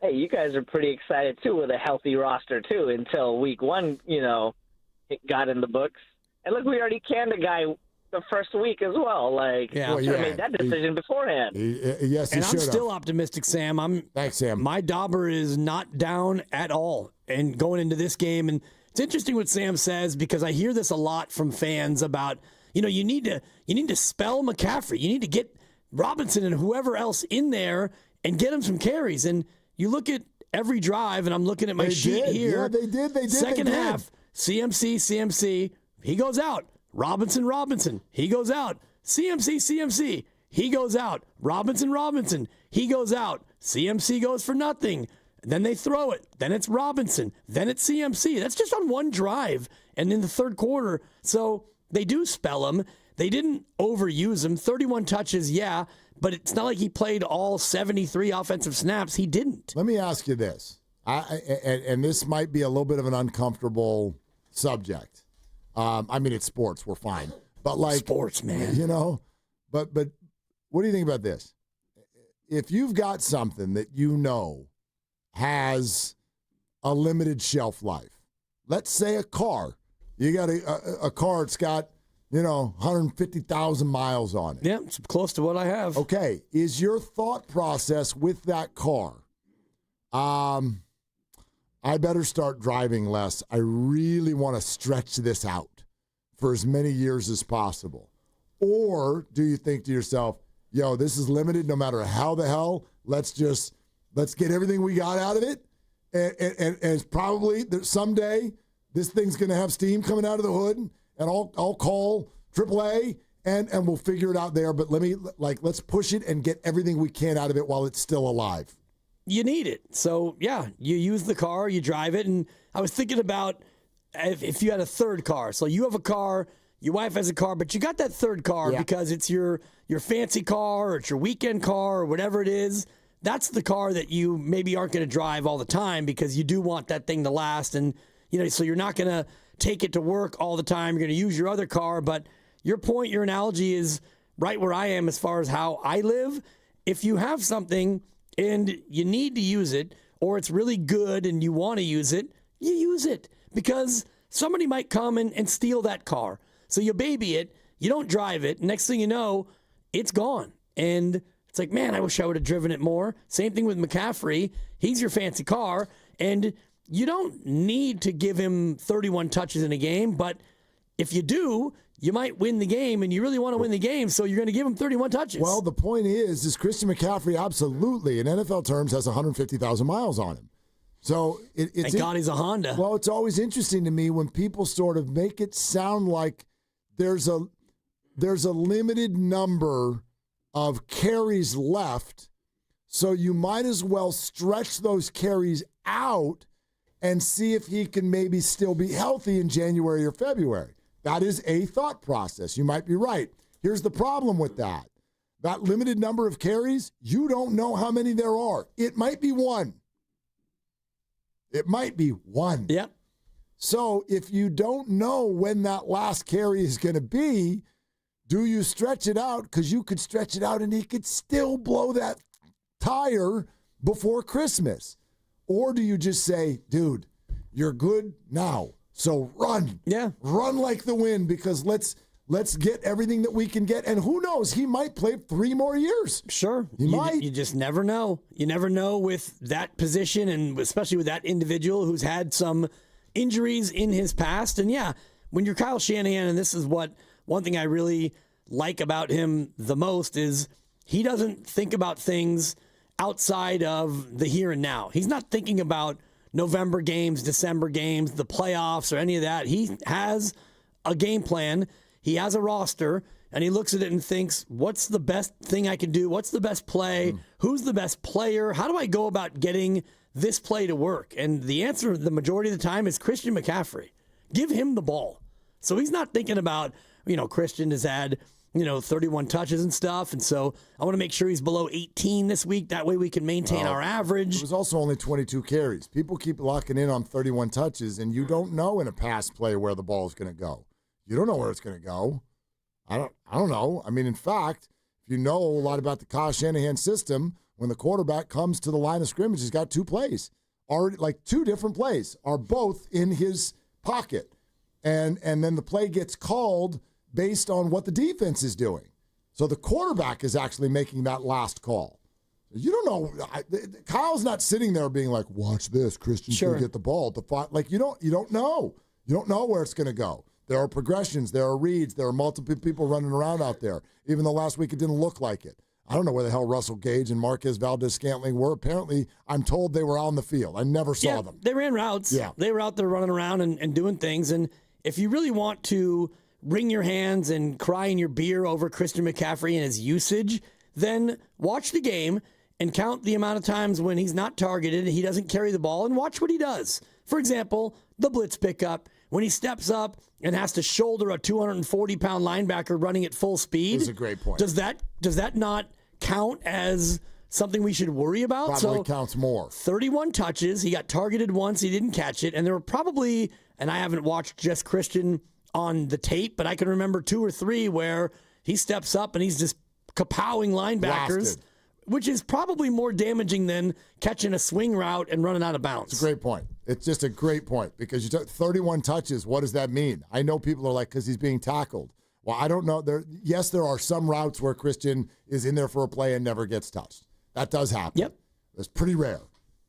Hey, you guys are pretty excited, too, with a healthy roster, too, until week 1, it got in the books. And look, we already canned a guy the first week as well. Like, should have made that decision beforehand. Yes, and I'm should've. still optimistic, Sam. Thanks, Sam. My Dauber is not down at all. And going into this game, and it's interesting what Sam says because I hear this a lot from fans about, you need to spell McCaffrey. You need to get Robinson and whoever else in there and get him some carries. And you look at every drive, and I'm looking at my sheet here. Yeah, they did. Second half, CMC, he goes out. Robinson, he goes out. CMC, he goes out. Robinson, he goes out. CMC goes for nothing. Then they throw it. Then it's Robinson. Then it's CMC. That's just on one drive and in the third quarter. So they do spell him. They didn't overuse him. 31 touches, yeah, but it's not like he played all 73 offensive snaps. He didn't. Let me ask you this, and this might be a little bit of an uncomfortable subject. I mean, it's sports. We're fine. But like sports, man. But what do you think about this? If you've got something that has a limited shelf life, let's say a car. You got a car, it's got 150,000 miles on it. Yeah, it's close to what I have. Okay, is your thought process with that car, I better start driving less. I really want to stretch this out for as many years as possible. Or do you think to yourself, this is limited no matter how the hell, let's get everything we got out of it. And it's probably someday this thing's going to have steam coming out of the hood, and I'll call AAA and we'll figure it out there. But let's push it and get everything we can out of it while it's still alive. You need it. So, yeah, you use the car, you drive it. And I was thinking about if you had a third car. So you have a car, your wife has a car, but you got that third car because it's your fancy car or it's your weekend car or whatever it is. That's the car that you maybe aren't going to drive all the time because you do want that thing to last. And, so you're not going to take it to work all the time. You're going to use your other car. But your point, your analogy is right where I am as far as how I live. If you have something and you need to use it, or it's really good and you want to use it, you use it because somebody might come and steal that car. So you baby it, you don't drive it. Next thing you know, it's gone. And it's like, man, I wish I would have driven it more. Same thing with McCaffrey. He's your fancy car. And you don't need to give him 31 touches in a game. But if you do, you might win the game, and you really want to win the game, so you're going to give him 31 touches. Well, the point is Christian McCaffrey absolutely, in NFL terms, has 150,000 miles on him. So it's thank God he's a Honda. Well, it's always interesting to me when people sort of make it sound like there's a limited number of carries left, so you might as well stretch those carries out and see if he can maybe still be healthy in January or February. That is a thought process. You might be right. Here's the problem with that. That limited number of carries, you don't know how many there are. It might be one. Yep. So if you don't know when that last carry is going to be, do you stretch it out? Because you could stretch it out and he could still blow that tire before Christmas. Or do you just say, dude, you're good now. So run. Yeah. Run like the wind because let's get everything that we can get. And who knows? He might play 3 more years. Sure. He might. You just never know. You never know with that position and especially with that individual who's had some injuries in his past. And yeah, when you're Kyle Shanahan, and this is what one thing I really like about him the most is he doesn't think about things outside of the here and now. He's not thinking about November games, December games, the playoffs, or any of that. He has a game plan. He has a roster, and he looks at it and thinks, what's the best thing I can do? What's the best play? Who's the best player? How do I go about getting this play to work? And the answer the majority of the time is Christian McCaffrey. Give him the ball. So he's not thinking about, Christian has had 31 touches and stuff. And so I want to make sure he's below 18 this week. That way we can maintain our average. It was also only 22 carries. People keep locking in on 31 touches, and you don't know in a pass play where the ball is going to go. You don't know where it's going to go. I don't know. I mean, in fact, if you know a lot about the Kyle Shanahan system, when the quarterback comes to the line of scrimmage, he's got 2 plays. Already, like 2 different plays are both in his pocket. And then the play gets called based on what the defense is doing. So the quarterback is actually making that last call. You don't know. Kyle's not sitting there being like, watch this, Christian's going to get the ball. You don't know. You don't know where it's going to go. There are progressions. There are reads. There are multiple people running around out there. Even though last week it didn't look like it. I don't know where the hell Russell Gage and Marquez Valdez-Scantling were. Apparently, I'm told they were on the field. I never saw them. They ran routes. Yeah. They were out there running around and doing things. And if you really want to wring your hands and cry in your beer over Christian McCaffrey and his usage, then watch the game and count the amount of times when he's not targeted and he doesn't carry the ball and watch what he does. For example, the blitz pickup, when he steps up and has to shoulder a 240-pound linebacker running at full speed. That's a great point. Does that not count as something we should worry about? Probably counts more. 31 touches. He got targeted once. He didn't catch it. And there were probably, and I haven't watched just Christian on the tape, but I can remember 2 or 3 where he steps up and he's just kapowing linebackers, Blasted. Which is probably more damaging than catching a swing route and running out of bounds. It's a great point. It's just a great point because you took 31 touches. What does that mean? I know people are like, because he's being tackled. Well, I don't know. Yes, there are some routes where Christian is in there for a play and never gets touched. That does happen. Yep. It's pretty rare.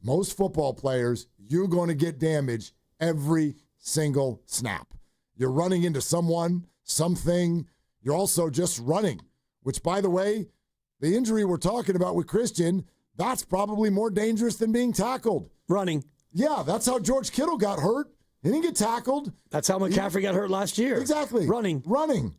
Most football players, you're going to get damage every single snap. You're running into someone, something. You're also just running, which, by the way, the injury we're talking about with Christian, that's probably more dangerous than being tackled. Running. Yeah, that's how George Kittle got hurt. He didn't get tackled. That's how McCaffrey got hurt last year. Exactly. Running.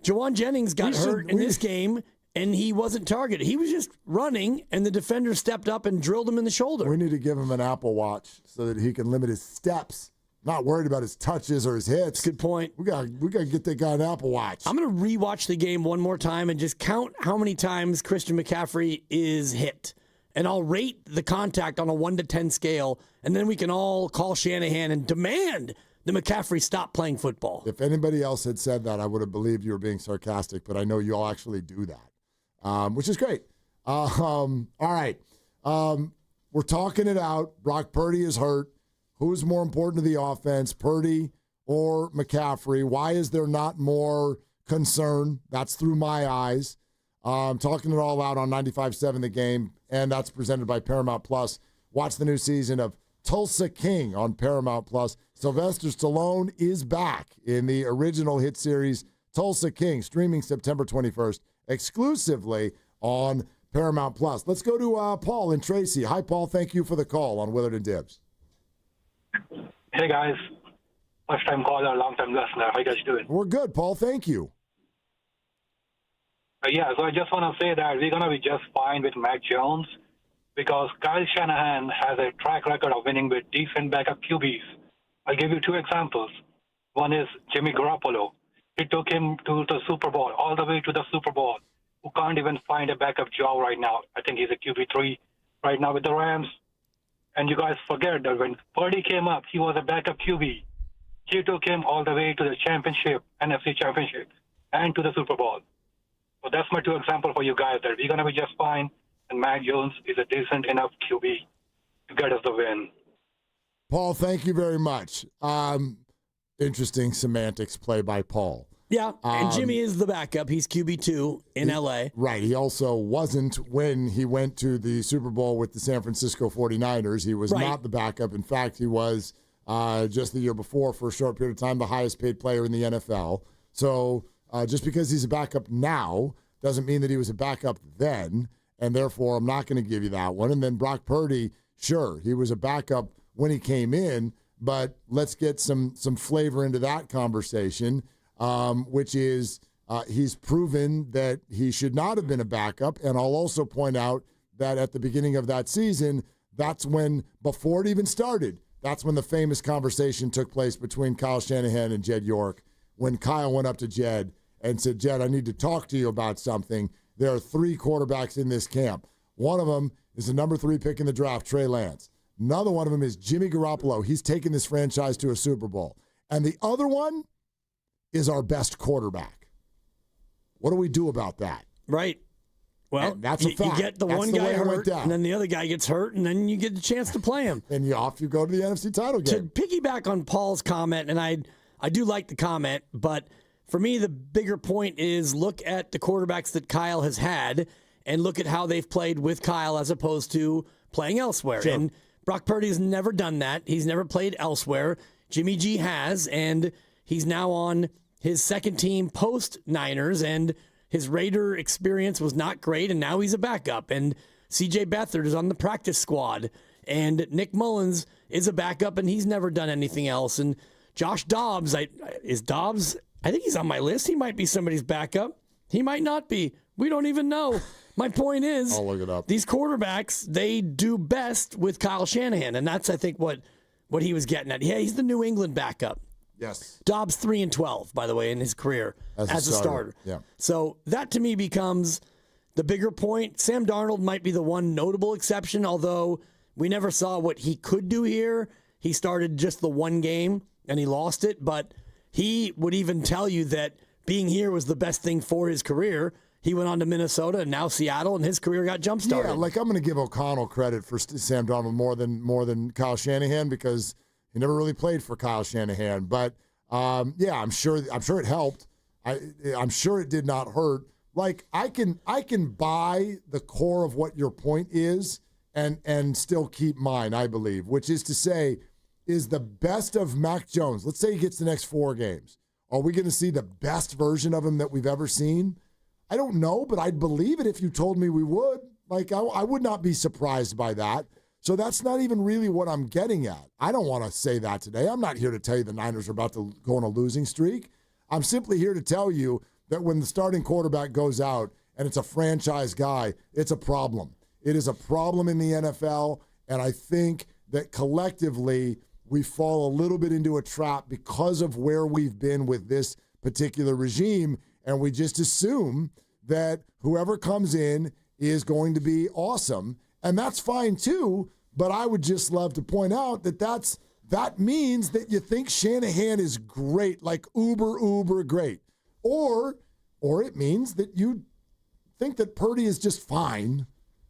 Jawan Jennings got hurt in this game, and he wasn't targeted. He was just running, and the defender stepped up and drilled him in the shoulder. We need to give him an Apple Watch so that he can limit his steps. Not worried about his touches or his hits. Good point. We got to get that guy an Apple Watch. I'm going to rewatch the game one more time and just count how many times Christian McCaffrey is hit. And I'll rate the contact on a 1 to 10 scale, and then we can all call Shanahan and demand that McCaffrey stop playing football. If anybody else had said that, I would have believed you were being sarcastic, but I know you all actually do that, which is great. All right. We're talking it out. Brock Purdy is hurt. Who's more important to the offense, Purdy or McCaffrey? Why is there not more concern? That's through my eyes. I'm talking it all out on 95.7 The Game, and that's presented by Paramount Plus. Watch the new season of Tulsa King on Paramount Plus. Sylvester Stallone is back in the original hit series Tulsa King, streaming September 21st, exclusively on Paramount Plus. Let's go to Paul and Tracy. Hi, Paul. Thank you for the call on Willard and Dibs. Hey, guys. First-time caller, long-time listener. How you guys doing? We're good, Paul. Thank you. Yeah, so I just want to say that we're going to be just fine with Mac Jones because Kyle Shanahan has a track record of winning with decent backup QBs. I'll give you two examples. One is Jimmy Garoppolo. He took him to the Super Bowl, all the way to the Super Bowl, who can't even find a backup job right now. I think he's a QB3 right now with the Rams. And you guys forget that when Purdy came up, he was a backup QB. He took him all the way to the championship, NFC championship, and to the Super Bowl. So that's my two examples for you guys that we're going to be just fine, and Mac Jones is a decent enough QB to get us the win. Paul, thank you very much. Interesting semantics play by Paul. Yeah, and Jimmy is the backup. He's QB2 in L.A. Right. He also wasn't when he went to the Super Bowl with the San Francisco 49ers. He was not the backup. In fact, he was just the year before, for a short period of time, the highest paid player in the NFL. So just because he's a backup now doesn't mean that he was a backup then, and therefore I'm not going to give you that one. And then Brock Purdy, sure, he was a backup when he came in, but let's get some flavor into that conversation, which is he's proven that he should not have been a backup. And I'll also point out that at the beginning of that season, that's when, before it even started, that's when the famous conversation took place between Kyle Shanahan and Jed York, when Kyle went up to Jed and said, Jed, I need to talk to you about something. There are 3 quarterbacks in this camp. One of them is the number 3 pick in the draft, Trey Lance. Another one of them is Jimmy Garoppolo. He's taken this franchise to a Super Bowl. And the other one is our best quarterback. What do we do about that? Right. Well, and that's a fact. You get the one guy hurt, and then the other guy gets hurt, and then you get the chance to play him. And off you go to the NFC title game. To piggyback on Paul's comment, and I do like the comment, but for me, the bigger point is look at the quarterbacks that Kyle has had and look at how they've played with Kyle as opposed to playing elsewhere. Sure. And Brock Purdy has never done that. He's never played elsewhere. Jimmy G has, and he's now on his second team post-Niners, and his Raider experience was not great, and now he's a backup. And C.J. Beathard is on the practice squad, and Nick Mullins is a backup, and he's never done anything else. And Josh Dobbs, I think he's on my list. He might be somebody's backup. He might not be. We don't even know. My point is, I'll look it up. These quarterbacks, they do best with Kyle Shanahan, and that's, I think, what he was getting at. Yeah, he's the New England backup. Yes. Dobbs 3-12, by the way, in his career as a starter. Yeah. So that, to me, becomes the bigger point. Sam Darnold might be the one notable exception, although we never saw what he could do here. He started just the one game, and he lost it, but he would even tell you that being here was the best thing for his career. He went on to Minnesota and now Seattle, and his career got jump-started. Yeah, like I'm going to give O'Connell credit for Sam Darnold more than Kyle Shanahan because he never really played for Kyle Shanahan. But yeah, I'm sure it helped. I'm sure it did not hurt. Like, I can buy the core of what your point is and still keep mine, I believe, which is to say, is the best of Mac Jones. Let's say he gets the next 4 games. Are we going to see the best version of him that we've ever seen? I don't know, but I'd believe it if you told me we would. Like, I would not be surprised by that. So that's not even really what I'm getting at. I don't want to say that today. I'm not here to tell you the Niners are about to go on a losing streak. I'm simply here to tell you that when the starting quarterback goes out and it's a franchise guy, it's a problem. It is a problem in the NFL, and I think that collectively we fall a little bit into a trap because of where we've been with this particular regime, and we just assume that whoever comes in is going to be awesome, and that's fine too, but I would just love to point out that that means that you think Shanahan is great, like uber great, or it means that you think that Purdy is just fine.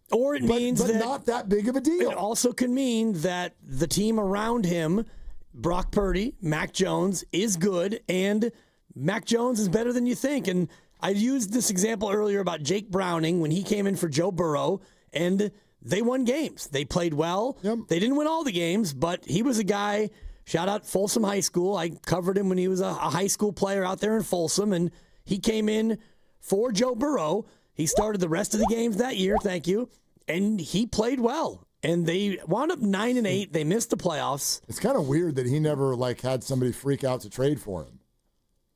Or it means but that not that big of a deal. It also can mean that the team around him, Brock Purdy, Mac Jones, is good, and Mac Jones is better than you think. And I used this example earlier about Jake Browning when he came in for Joe Burrow, and they won games. They played well. Yep. They didn't win all the games, but he was a guy, shout out Folsom High School. I covered him when he was a high school player out there in Folsom, and he came in for Joe Burrow. He started the rest of the games that year, thank you, and he played well. And they wound up 9-8. They missed the playoffs. It's kind of weird that he never had somebody freak out to trade for him.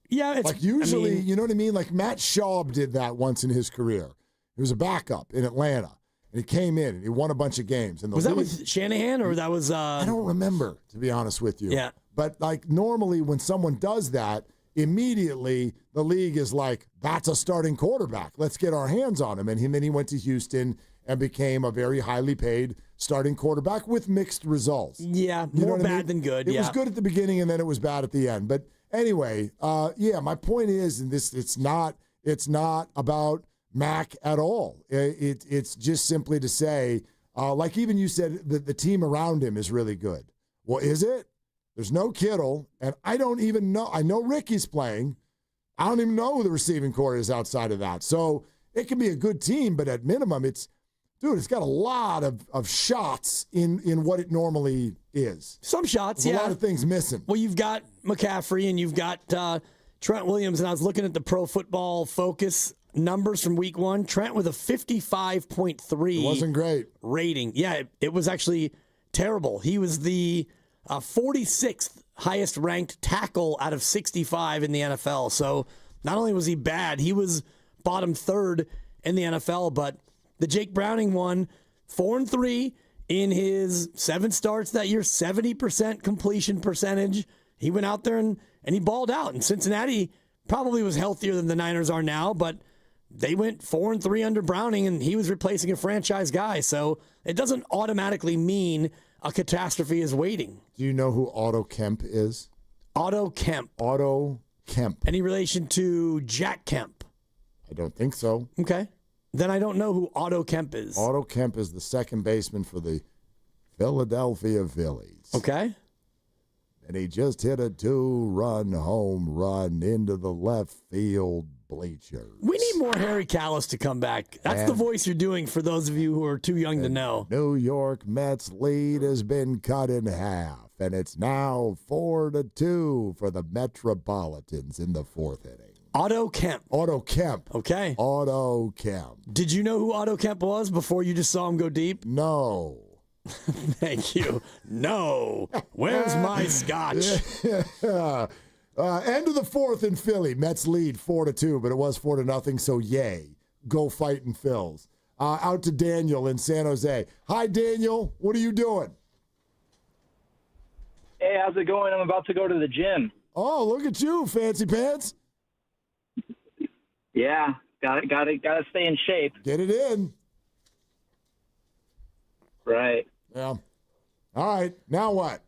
Yeah, it's usually, you know what I mean? Like Matt Schaub did that once in his career. He was a backup in Atlanta, and he came in and he won a bunch of games. And was that with Shanahan or that was? I don't remember, to be honest with you. Yeah, but normally when someone does that, immediately the league is like, that's a starting quarterback. Let's get our hands on him. And then he went to Houston and became a very highly paid starting quarterback with mixed results. Yeah, more bad than good. It was good at the beginning and then it was bad at the end. But anyway, my point is, and it's not about Mac at all. It's just simply to say, like even you said, that the team around him is really good. Well, is it? There's no Kittle, and I don't even know. I know Ricky's playing. I don't even know who the receiving core is outside of that. So it can be a good team, but at minimum, it's got a lot of shots in what it normally is. Some shots, There's a lot of things missing. Well, you've got McCaffrey and you've got Trent Williams, and I was looking at the Pro Football Focus numbers from Week 1. Trent with a 55.3. It wasn't great. Rating. Yeah, it was actually terrible. He was the 46th highest ranked tackle out of 65 in the NFL. So not only was he bad, he was bottom third in the NFL, but the Jake Browning one, 4-3 in his 7 starts that year, 70% completion percentage. He went out there and he balled out. And Cincinnati probably was healthier than the Niners are now, but they went 4-3 under Browning, and he was replacing a franchise guy. So it doesn't automatically mean a catastrophe is waiting. Do you know who Otto Kemp is? Otto Kemp. Any relation to Jack Kemp? I don't think so. Okay. Then I don't know who Otto Kemp is. Otto Kemp is the second baseman for the Philadelphia Phillies. Okay. And he just hit a 2-run home run into the left field bleachers. We need more Harry Callis to come back. That's the voice you're doing for those of you who are too young to know. New York Mets lead has been cut in half, and it's now 4-2 for the Metropolitans in the 4th inning. Otto Kemp. Okay. Otto Kemp. Did you know who Otto Kemp was before you just saw him go deep? No. Thank you. No. Where's my scotch? End of the 4th in Philly. Mets lead 4-2, but it was 4-0, so yay. Go fighting Phils. Out to Daniel in San Jose. Hi, Daniel. What are you doing? Hey, how's it going? I'm about to go to the gym. Oh, look at you, fancy pants. Yeah, gotta stay in shape. Get it in. Right. Yeah. All right. Now what?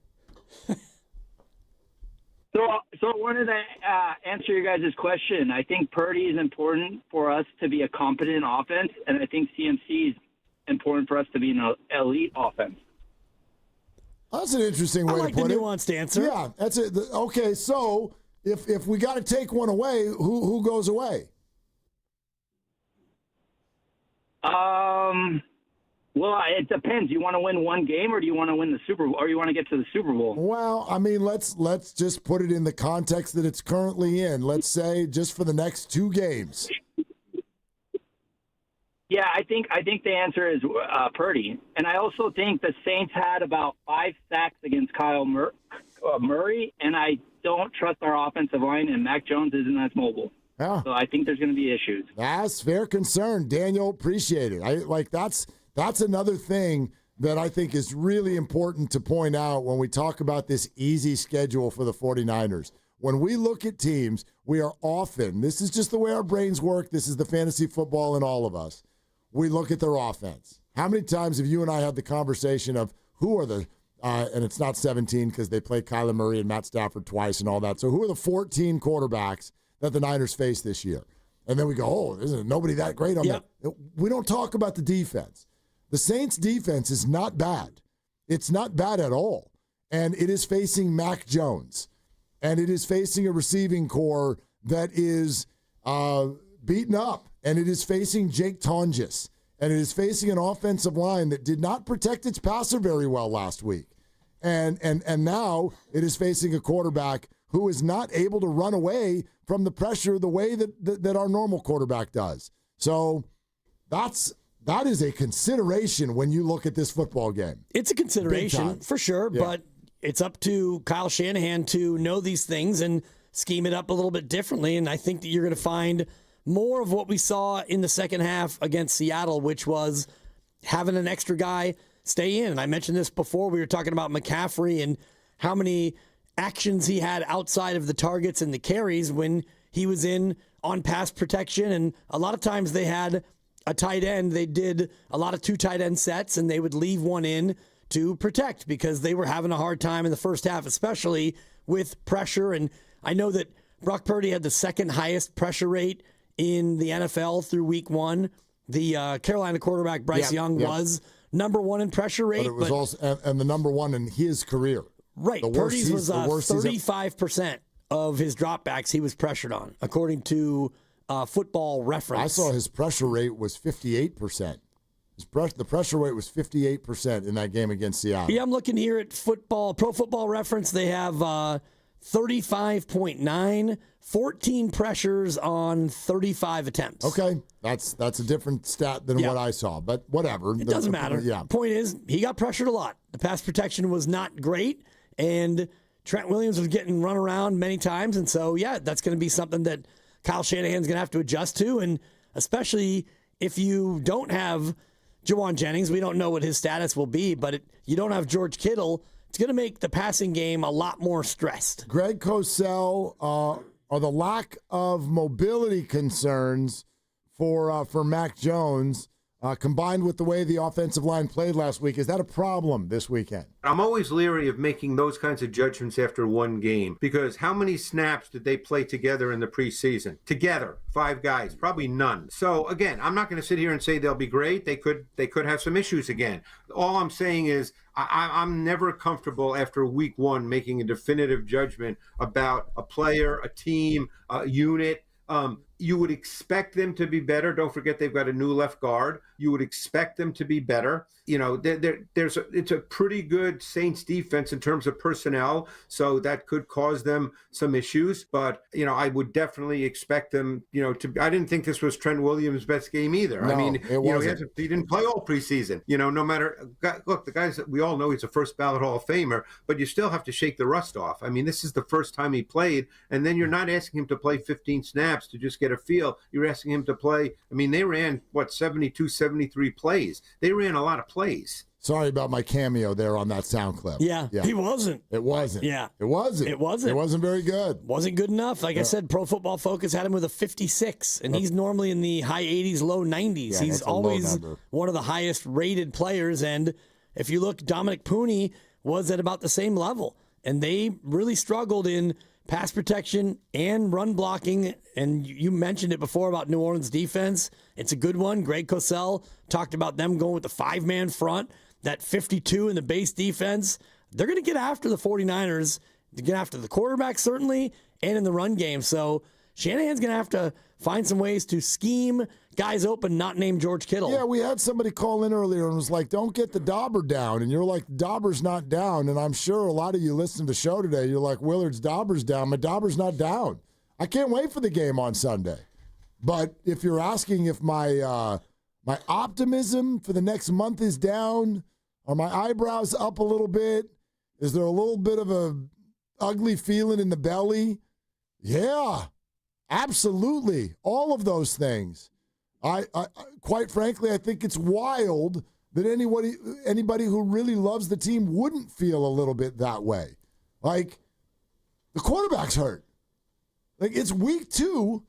So I wanted to answer your guys' question. I think Purdy is important for us to be a competent offense, and I think CMC is important for us to be an elite offense. That's an interesting way to put it. I like the nuanced answer. Yeah, that's it. Okay, so if we got to take one away, who goes away? Well, it depends. You want to win one game, or do you want to win the Super Bowl, or you want to get to the Super Bowl? Well, I mean, let's just put it in the context that it's currently in. Let's say just for the next 2 games. Yeah, I think the answer is Purdy, and I also think the Saints had about 5 sacks against Kyle Murray, and I don't trust our offensive line, and Mac Jones isn't as mobile. Yeah. So I think there's going to be issues. That's fair concern, Daniel. Appreciate it. That's another thing that I think is really important to point out when we talk about this easy schedule for the 49ers. When we look at teams, we are often, this is just the way our brains work, this is the fantasy football in all of us, we look at their offense. How many times have you and I had the conversation of who are the, and it's not 17 because they play Kyler Murray and Matt Stafford twice and all that, so who are the 14 quarterbacks that the Niners face this year? And then we go, oh, isn't nobody that great on that? We don't talk about the defense. The Saints' defense is not bad. It's not bad at all. And it is facing Mac Jones. And it is facing a receiving core that is beaten up. And it is facing Jake Tonjes. And it is facing an offensive line that did not protect its passer very well last week. And now it is facing a quarterback who is not able to run away from the pressure the way that our normal quarterback does. So that is a consideration when you look at this football game. It's a consideration for sure, but it's up to Kyle Shanahan to know these things and scheme it up a little bit differently. And I think that you're going to find more of what we saw in the second half against Seattle, which was having an extra guy stay in. And I mentioned this before. We were talking about McCaffrey and how many actions he had outside of the targets and the carries when he was in on pass protection. And a lot of times they had a tight end. They did a lot of 2 tight end sets, and they would leave one in to protect because they were having a hard time in the first half, especially with pressure. And I know that Brock Purdy had the 2nd highest pressure rate in the NFL through week 1. The Carolina quarterback, Bryce Young, was number 1 in pressure rate. But it was also and the number 1 in his career. Right. Purdy's was 35% of his dropbacks he was pressured on, according to Football Reference. I saw his pressure rate was 58%. The pressure rate was 58% in that game against Seattle. Yeah, I'm looking here at Pro Football Reference. They have 35.9, 14 pressures on 35 attempts. Okay, that's a different stat than what I saw, but whatever. It doesn't matter. Point is, he got pressured a lot. The pass protection was not great, and Trent Williams was getting run around many times, and so, that's going to be something that Kyle Shanahan's going to have to adjust to, and especially if you don't have Jawan Jennings, we don't know what his status will be, but you don't have George Kittle, it's going to make the passing game a lot more stressed. Greg Cosell, are the lack of mobility concerns for Mac Jones combined with the way the offensive line played last week, is that a problem this weekend? I'm always leery of making those kinds of judgments after one game because how many snaps did they play together in the preseason? Together, 5 guys, probably none. So again, I'm not going to sit here and say they'll be great. They could have some issues again. All I'm saying is I'm never comfortable after week 1 making a definitive judgment about a player, a team, a unit. You would expect them to be better. Don't forget they've got a new left guard. You would expect them to be better. You know, it's a pretty good Saints defense in terms of personnel, so that could cause them some issues. But, you know, I would definitely expect them, I didn't think this was Trent Williams' best game either. No, I mean, it wasn't. He didn't play all preseason. No matter, look, the guys, we all know he's a first ballot Hall of Famer, but you still have to shake the rust off. I mean, this is the first time he played, and then you're not asking him to play 15 snaps to just get a feel. You're asking him to play. I mean, they ran 72, 73 plays. They ran a lot of plays. Sorry about my cameo there on that sound clip. Yeah. He wasn't. It wasn't. Yeah. It wasn't. It wasn't. It wasn't very good. Wasn't good enough. Like I said, Pro Football Focus had him with a 56, and he's normally in the high 80s, low 90s. He's always one of the highest rated players, and if you look, Dominic Pooney was at about the same level, and they really struggled in pass protection and run blocking, and you mentioned it before about New Orleans defense. It's a good one. Greg Cosell talked about them going with the 5-man front, that 52 in the base defense. They're going to get after the 49ers. going after the quarterback, certainly, and in the run game. So Shanahan's going to have to find some ways to scheme guys open, not named George Kittle. Yeah, we had somebody call in earlier and was like, don't get the dauber down. And you're like, dauber's not down. And I'm sure a lot of you listening to the show today, you're like, Willard's dauber's down. My dauber's not down. I can't wait for the game on Sunday. But if you're asking if my my optimism for the next month is down, are my eyebrows up a little bit? Is there a little bit of a ugly feeling in the belly? Yeah, absolutely. All of those things. I quite frankly, I think it's wild that anybody who really loves the team wouldn't feel a little bit that way. Like, the quarterback's hurt. Like, it's week 2,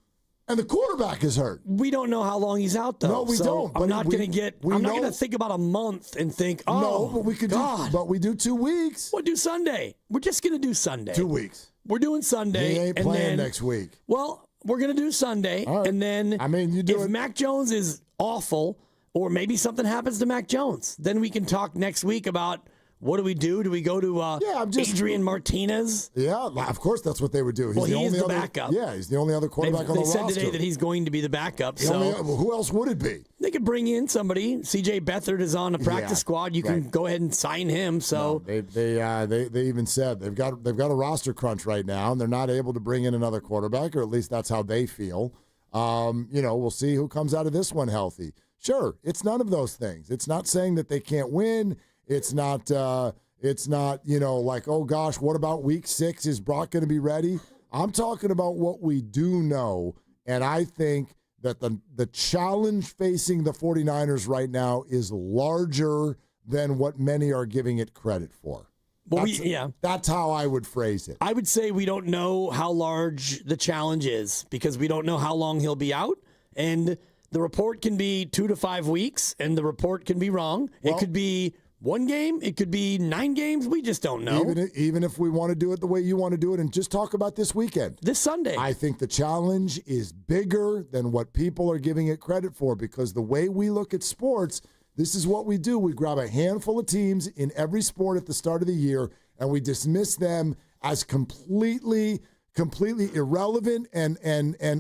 and the quarterback is hurt. We don't know how long he's out, though. No, we don't. I'm not going to think about a month and think, oh, no, but we could God. But we do 2 weeks. We'll do Sunday. We're just going to do Sunday. 2 weeks. We're doing Sunday. He ain't playing next week. Well, we're going to do Sunday, right. and then if Mac Jones is awful, or maybe something happens to Mac Jones, then we can talk next week about what do we do? Do we go to Adrian Martinez? Yeah, of course that's what they would do. He's the backup. Yeah, he's the only other quarterback on the roster. They said today that he's going to be the backup. Who else would it be? They could bring in somebody. C.J. Beathard is on the practice squad. You can go ahead and sign him. So they even said they've got a roster crunch right now, and they're not able to bring in another quarterback, or at least that's how they feel. We'll see who comes out of this one healthy. Sure, it's none of those things. It's not saying that they can't win. It's not like, oh gosh, what about week 6? Is Brock going to be ready? I'm talking about what we do know, and I think that the challenge facing the 49ers right now is larger than what many are giving it credit for. That's how I would phrase it. I would say we don't know how large the challenge is because we don't know how long he'll be out, and the report can be 2 to 5 weeks, and the report can be wrong. It could be 1 game. It could be 9 games. We just don't know. Even if we want to do it the way you want to do it and just talk about this weekend. This Sunday. I think the challenge is bigger than what people are giving it credit for, because the way we look at sports, this is what we do. We grab a handful of teams in every sport at the start of the year, and we dismiss them as completely irrelevant and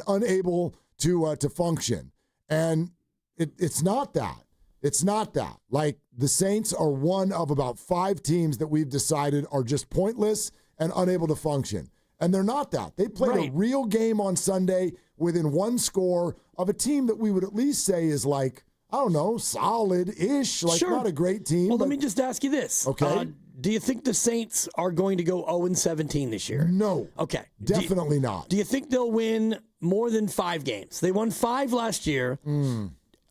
unable to function. And it's not that. It's not that. Like, the Saints are one of about 5 teams that we've decided are just pointless and unable to function. And they're not that. They played a real game on Sunday within 1 score of a team that we would at least say is like, I don't know, solid-ish, like not a great team. Well, let me just ask you this. Okay. Do you think the Saints are going to go 0-17 this year? No. Okay. Definitely not. Do you think they'll win more than 5 games? They won 5 last year.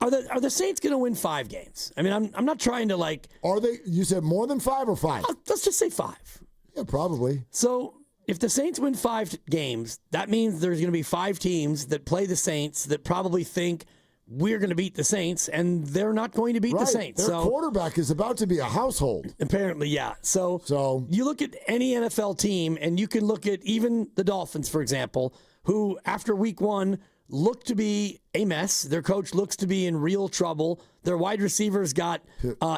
Are the Saints going to win 5 games? I mean, I'm not trying to like. Are they? You said more than 5 or 5? Let's just say 5. Yeah, probably. So if the Saints win 5 games, that means there's going to be 5 teams that play the Saints that probably think we're going to beat the Saints, and they're not going to beat the Saints. Their quarterback is about to be a household. Apparently, yeah. So you look at any NFL team, and you can look at even the Dolphins, for example, who after week 1 look to be a mess. Their coach looks to be in real trouble. Their wide receivers got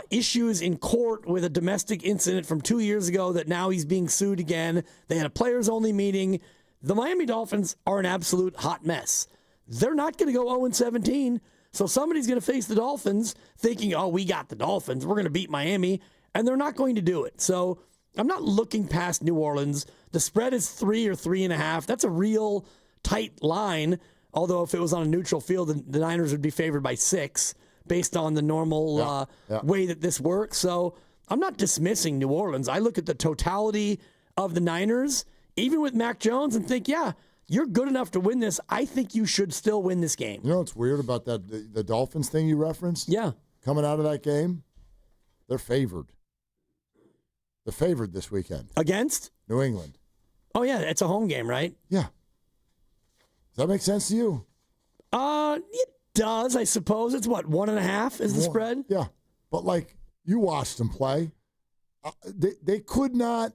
issues in court with a domestic incident from 2 years ago that now he's being sued again. They had a players-only meeting. The Miami Dolphins are an absolute hot mess. They're not going to go 0-17, so somebody's going to face the Dolphins thinking, oh, we got the Dolphins. We're going to beat Miami, and they're not going to do it. So I'm not looking past New Orleans. The spread is 3 or 3.5. That's a real tight line. Although if it was on a neutral field, the Niners would be favored by 6 based on the normal way that this works. So I'm not dismissing New Orleans. I look at the totality of the Niners, even with Mac Jones, and think, yeah, you're good enough to win this. I think you should still win this game. You know what's weird about that? The Dolphins thing you referenced? Yeah. Coming out of that game, they're favored. They're favored this weekend. Against? New England. Oh, yeah. It's a home game, right? Yeah. Does that make sense to you? It does, I suppose. It's what, 1.5 is the spread? Yeah. But, like, you watched them play. They could not.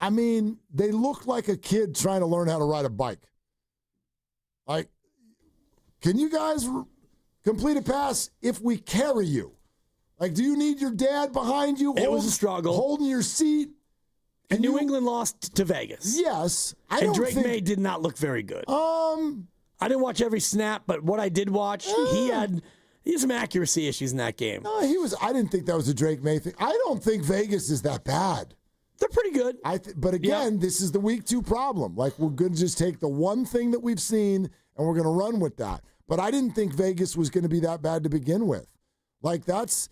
I mean, they looked like a kid trying to learn how to ride a bike. Like, can you guys complete a pass if we carry you? Like, do you need your dad behind you? It was a struggle. Holding your seat? And New England lost to Vegas. Yes. And Drake May did not look very good. I didn't watch every snap, but what I did watch, he had some accuracy issues in that game. No, I didn't think that was a Drake May thing. I don't think Vegas is that bad. They're pretty good. But again, this is the week 2 problem. Like, we're going to just take the one thing that we've seen and we're going to run with that. But I didn't think Vegas was going to be that bad to begin with. Like, that's,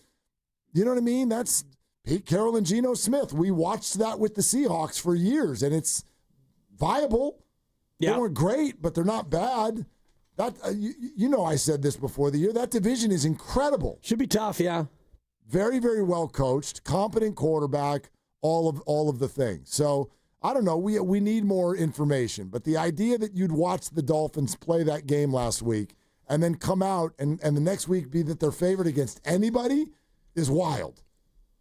you know what I mean? That's Pete Carroll and Geno Smith. We watched that with the Seahawks for years, and it's viable. They weren't great, but they're not bad. That I said this before the year. That division is incredible. Should be tough, yeah. Very, very well coached, competent quarterback, all of the things. So I don't know. We need more information. But the idea that you'd watch the Dolphins play that game last week and then come out and the next week be that they're favored against anybody is wild.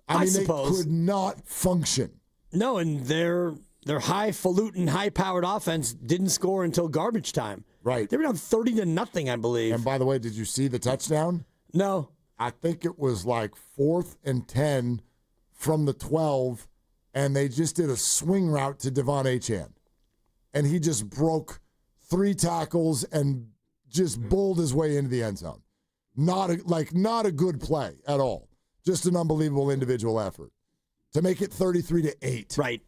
I mean, suppose. They could not function. No, and their highfalutin, high-powered offense didn't score until garbage time. Right. They were down 30-0, I believe. And by the way, did you see the touchdown? No. I think it was like 4th and 10 from the 12, and they just did a swing route to Devon Achane. And he just broke 3 tackles and just bowled his way into the end zone. Not a good play at all. Just an unbelievable individual effort to make it 33-8. Right.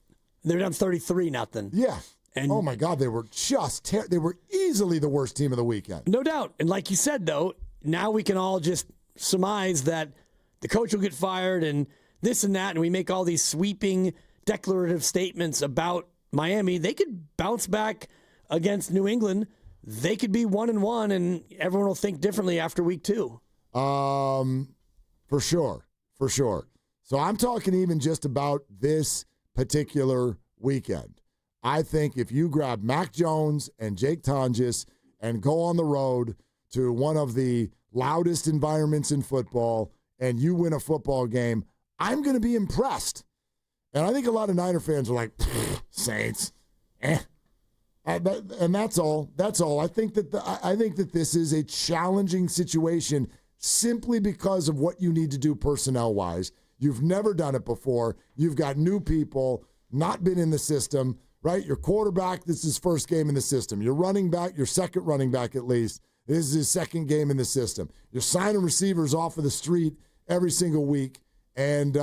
They're down 33-0. Yeah. And oh my God, they were they were easily the worst team of the weekend. No doubt. And like you said, though, now we can all just surmise that the coach will get fired and this and that, and we make all these sweeping declarative statements about Miami. They could bounce back against New England. They could be 1-1, and everyone will think differently after week 2. For sure. So I'm talking even just about this particular weekend. I think if you grab Mac Jones and Jake Tonjes and go on the road to one of the loudest environments in football and you win a football game, I'm going to be impressed. And I think a lot of Niner fans are like, Saints, And that's all. I think that this is a challenging situation simply because of what you need to do personnel-wise. You've never done it before. You've got new people, not been in the system, right? Your quarterback, this is his first game in the system. Your running back, your second running back at least, this is his second game in the system. You're signing receivers off of the street every single week. And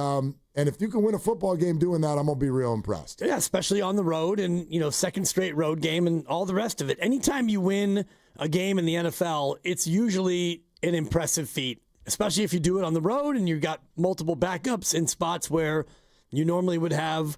if you can win a football game doing that, I'm going to be real impressed. Yeah, especially on the road and, second straight road game and all the rest of it. Anytime you win a game in the NFL, it's usually an impressive feat, especially if you do it on the road and you've got multiple backups in spots where you normally would have,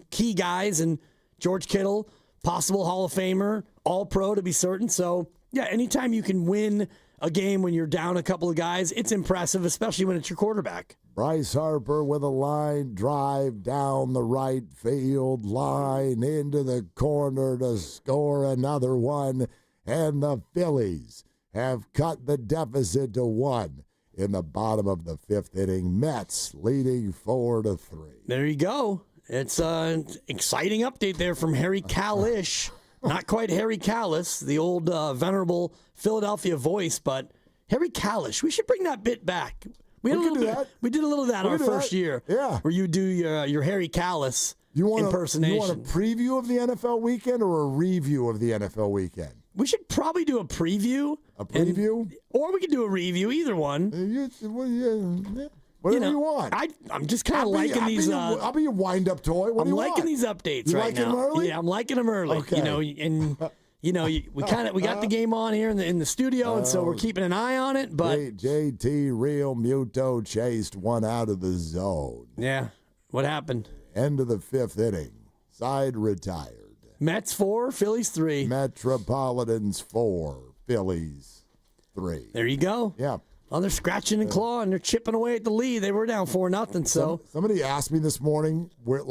key guys, and George Kittle, possible Hall of Famer, All-Pro to be certain. So, yeah, anytime you can win a game when you're down a couple of guys, it's impressive, especially when it's your quarterback. Bryce Harper with a line drive down the right field line into the corner to score another one. And the Phillies have cut the deficit to 1 in the bottom of the 5th inning. Mets leading 4-3. There you go. It's an exciting update there from Harry Kalish. Not quite Harry Callis, the old venerable Philadelphia voice, but Harry Kalish. We should bring that bit back. We did a little of that our first year. Yeah. Where you do your Harry Callis impersonation. You want a preview of the NFL weekend or a review of the NFL weekend? We should probably do a preview. A preview? Or we could do a review, either one. Whatever you want. I'm just kind of liking these. I'll be your wind-up toy. What do you want? I'm liking these updates you right now. Them early? Yeah, I'm liking them early. Okay. We got the game on here in the studio, and so we're keeping an eye on it. But JT Real Muto chased one out of the zone. Yeah, what happened? End of the 5th inning. Side retired. Mets 4, Phillies 3. Metropolitans 4, Phillies 3. There you go. Yeah. Well, they're scratching and clawing. They're chipping away at the lead. They were down 4-0. So somebody asked me this morning, where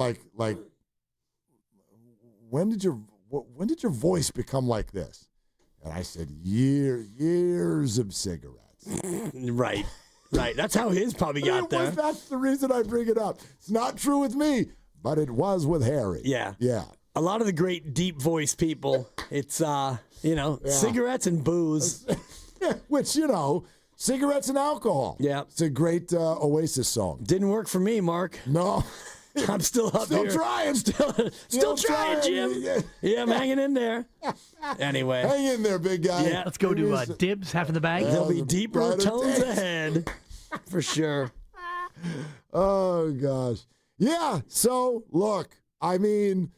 when did your voice become like this? And I said, years of cigarettes. Right. That's how his probably got there. That's the reason I bring it up. It's not true with me, but it was with Harry. Yeah. Yeah. A lot of the great deep voice people, it's cigarettes and booze. Which, cigarettes and alcohol. Yeah. It's a great Oasis song. Didn't work for me, Mark. No. I'm still up Still here. trying. Still trying, Jim. Yeah, I'm hanging in there. Anyway. Hang in there, big guy. Yeah. Let's go to Dibs, half in the bag. There'll be deeper tones ahead, for sure. Oh, gosh. Yeah, so, look, I mean,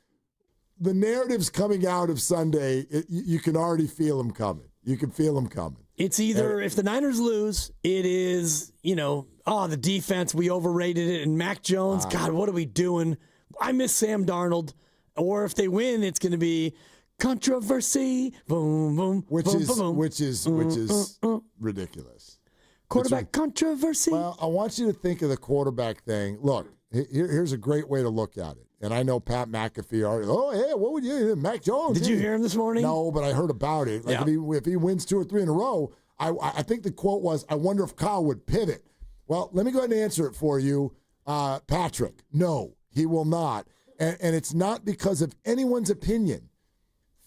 the narratives coming out of Sunday, you can already feel them coming. You can feel them coming. It's either, if the Niners lose, it is, the defense, we overrated it, and Mac Jones, God, what are we doing? I miss Sam Darnold. Or if they win, it's going to be controversy, boom, boom, which is ridiculous. Quarterback controversy. Well, I want you to think of the quarterback thing. Look, here's a great way to look at it. And I know Pat McAfee already, what would you, Mac Jones? Did you hear him this morning? No, but I heard about it. Like if he wins 2 or 3 in a row, I think the quote was, I wonder if Kyle would pivot. Well, let me go ahead and answer it for you, Patrick. No, he will not. And it's not because of anyone's opinion.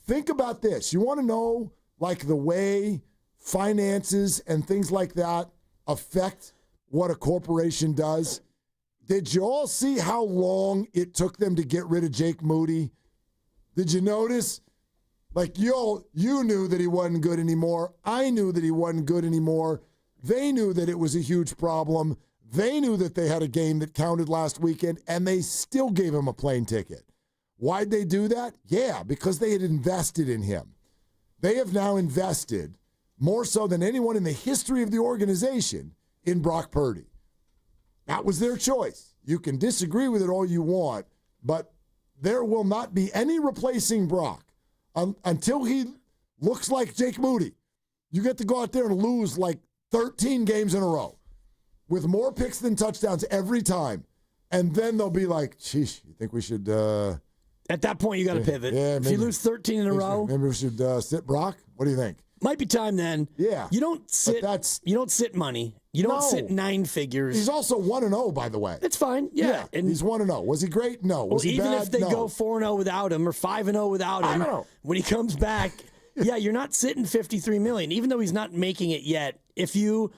Think about this. You want to know, like, the way finances and things like that affect what a corporation does? Did you all see how long it took them to get rid of Jake Moody? Did you notice? Like, you knew that he wasn't good anymore. I knew that he wasn't good anymore. They knew that it was a huge problem. They knew that they had a game that counted last weekend, and they still gave him a plane ticket. Why'd they do that? Yeah, because they had invested in him. They have now invested, more so than anyone in the history of the organization, in Brock Purdy. That was their choice. You can disagree with it all you want, but there will not be any replacing Brock until he looks like Jake Moody. You get to go out there and lose like 13 games in a row with more picks than touchdowns every time. And then they'll be like, geez, you think we should... At that point, you got to pivot. Yeah, if you lose 13 in a row... Maybe we should sit Brock? What do you think? Might be time then. Yeah. You don't sit money. You don't sit 9 figures. He's also 1-0, by the way. It's fine. Yeah. And he's 1-0. Was he great? No. Was he even bad? If they go 4-0 without him or 5-0 without him, I don't know. When he comes back, you're not sitting $53 million, even though he's not making it yet. If you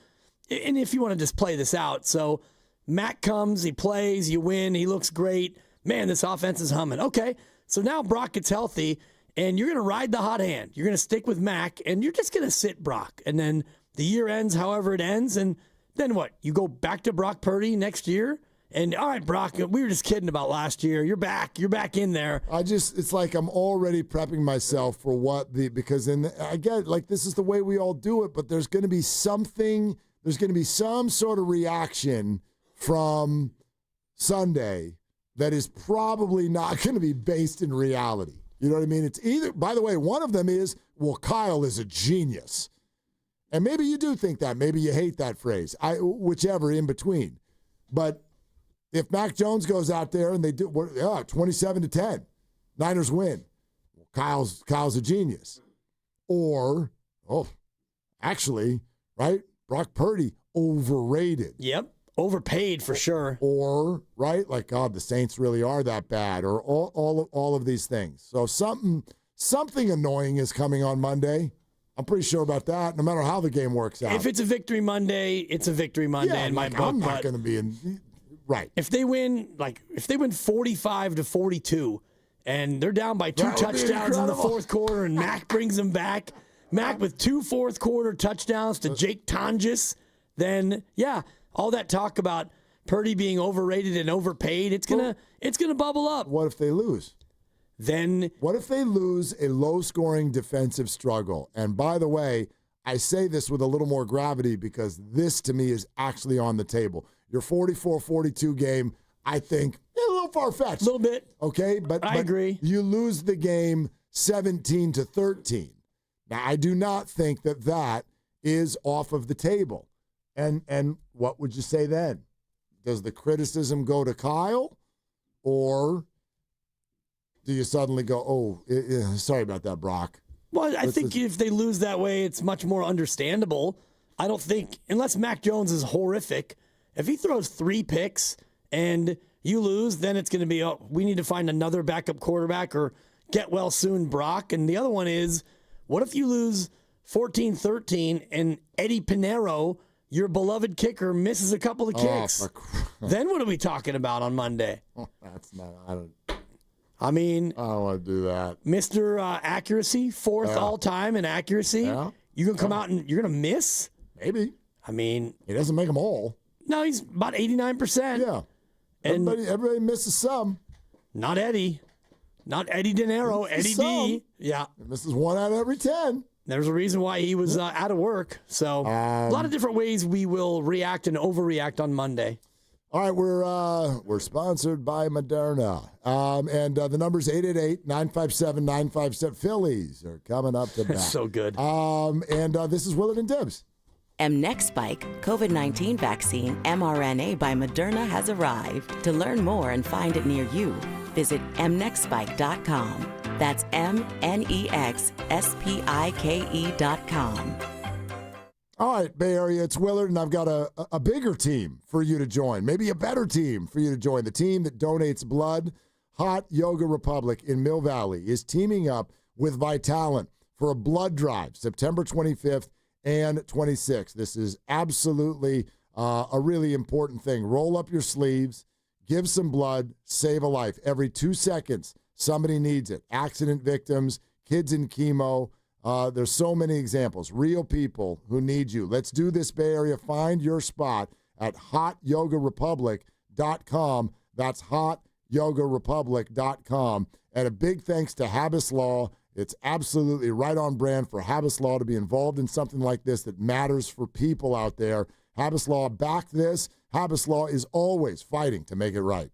want to just play this out. So Mac comes, he plays, you win, he looks great. Man, this offense is humming. Okay. So now Brock gets healthy, and you're going to ride the hot hand. You're going to stick with Mac, and you're just going to sit Brock. And then the year ends however it ends, and then what? You go back to Brock Purdy next year? And, all right, Brock, we were just kidding about last year. You're back. You're back in there. It's like I'm already prepping myself for because I get it, like this is the way we all do it, but there's going to be some sort of reaction from Sunday that is probably not going to be based in reality. You know what I mean? It's either, by the way, one of them is, well, Kyle is a genius. And maybe you do think that. Maybe you hate that phrase. Whichever, in between. But if Mac Jones goes out there and they do 27-10, Niners win. Kyle's a genius. Or, actually, right? Brock Purdy, overrated. Yep. Overpaid for sure. Or, right, like, God, the Saints really are that bad, or all of these things. So something annoying is coming on Monday. I'm pretty sure about that, no matter how the game works out. If it's a victory Monday, it's a victory Monday in my book. I'm not going to be in. Right. If they win 45-42, and they're down by 2 touchdowns in the fourth quarter, and Mac brings them back, Mac with 2 fourth quarter touchdowns to Jake Tonjes, then all that talk about Purdy being overrated and overpaid, it's gonna bubble up. What if they lose? Then what if they lose a low-scoring defensive struggle? And by the way, I say this with a little more gravity because this to me is actually on the table. Your 44-42 game, I think, a little far-fetched. A little bit. Okay, but I agree. You lose the game 17-13. Now, I do not think that is off of the table. And what would you say then? Does the criticism go to Kyle? Or do you suddenly go, sorry about that, Brock? Well, I think if they lose that way, it's much more understandable. I don't think, unless Mac Jones is horrific, if he throws 3 picks and you lose, then it's going to be, we need to find another backup quarterback or get well soon, Brock. And the other one is, what if you lose 14-13 and Eddie Pinheiro, your beloved kicker, misses a couple of kicks? Then what are we talking about on Monday? That's not. I don't want to do that. Mr. Accuracy, fourth all-time in accuracy. Yeah. You going to come out and you're going to miss? Maybe. I mean. He doesn't make them all. No, he's about 89%. Yeah. And everybody misses some. Not Eddie. Not Eddie De Niro. Eddie D. Yeah. He misses 1 out of every 10. There's a reason why he was out of work. So a lot of different ways we will react and overreact on Monday. All right, we're sponsored by Moderna. And the number's 888-957-957. Phillies are coming up to bat. So good. And this is Willard and Dibs. mNEXSpike COVID-19 vaccine mRNA by Moderna has arrived. To learn more and find it near you, visit mnexspike.com. That's mnexspike.com. All right, Bay Area, it's Willard, and I've got a bigger team for you to join, maybe a better team for you to join. The team that donates blood, Hot Yoga Republic in Mill Valley, is teaming up with Vitalant for a blood drive, September 25th and 26th. This is absolutely a really important thing. Roll up your sleeves, give some blood, save a life. Every 2 seconds, somebody needs it. Accident victims, kids in chemo. There's so many examples. Real people who need you. Let's do this, Bay Area. Find your spot at hotyogarepublic.com. That's hotyogarepublic.com. And a big thanks to Habas Law. It's absolutely right on brand for Habas Law to be involved in something like this that matters for people out there. Habas Law backed this. Habas Law is always fighting to make it right.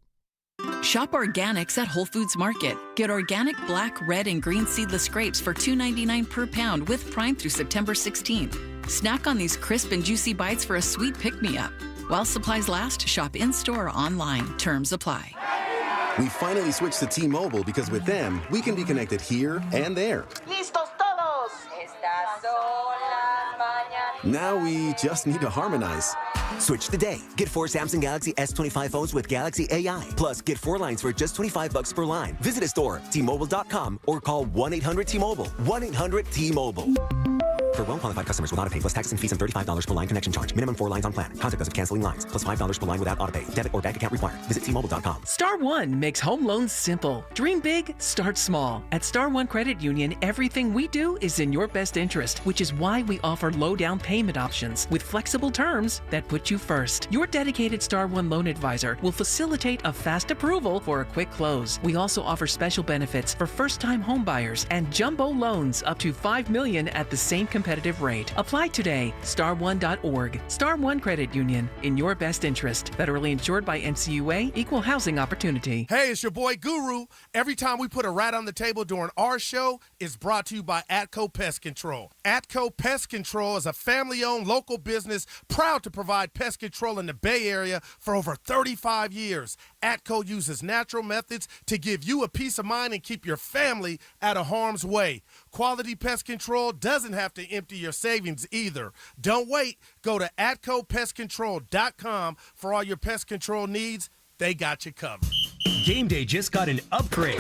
Shop organics at Whole Foods Market. Get organic black, red, and green seedless grapes for $2.99 per pound with Prime through September 16th. Snack on these crisp and juicy bites for a sweet pick-me-up. While supplies last, shop in-store or online. Terms apply. We finally switched to T-Mobile because with them, we can be connected here and there. ¡Listos todos! Estas son las mañanas. Now we just need to harmonize. Switch today. Get 4 Samsung Galaxy S25 phones with Galaxy AI. Plus, get 4 lines for just $25 per line. Visit a store, T-Mobile.com, or call 1-800-T-Mobile. 1-800-T-Mobile. For well-qualified customers with autopay plus taxes and fees and $35 per line connection charge. Minimum 4 lines on plan. Contact us if canceling lines. Plus $5 per line without autopay. Debit or bank account required. Visit T-Mobile.com. Star One makes home loans simple. Dream big, start small. At Star One Credit Union, everything we do is in your best interest, which is why we offer low down payment options with flexible terms that put you first. Your dedicated Star One loan advisor will facilitate a fast approval for a quick close. We also offer special benefits for first-time home buyers and jumbo loans up to $5 million at the same competitive rate. Apply today. Star1.org. Star One Credit Union. In your best interest. Federally insured by NCUA. Equal housing opportunity. Hey, it's your boy Guru. Every time we put a rat on the table during our show, it's brought to you by Atco Pest Control. Atco Pest Control is a family-owned local business proud to provide pest control in the Bay Area for over 35 years. Atco uses natural methods to give you a peace of mind and keep your family out of harm's way. Quality pest control doesn't have to empty your savings either. Don't wait. Go to AtcoPestControl.com for all your pest control needs. They got you covered. Game day just got an upgrade.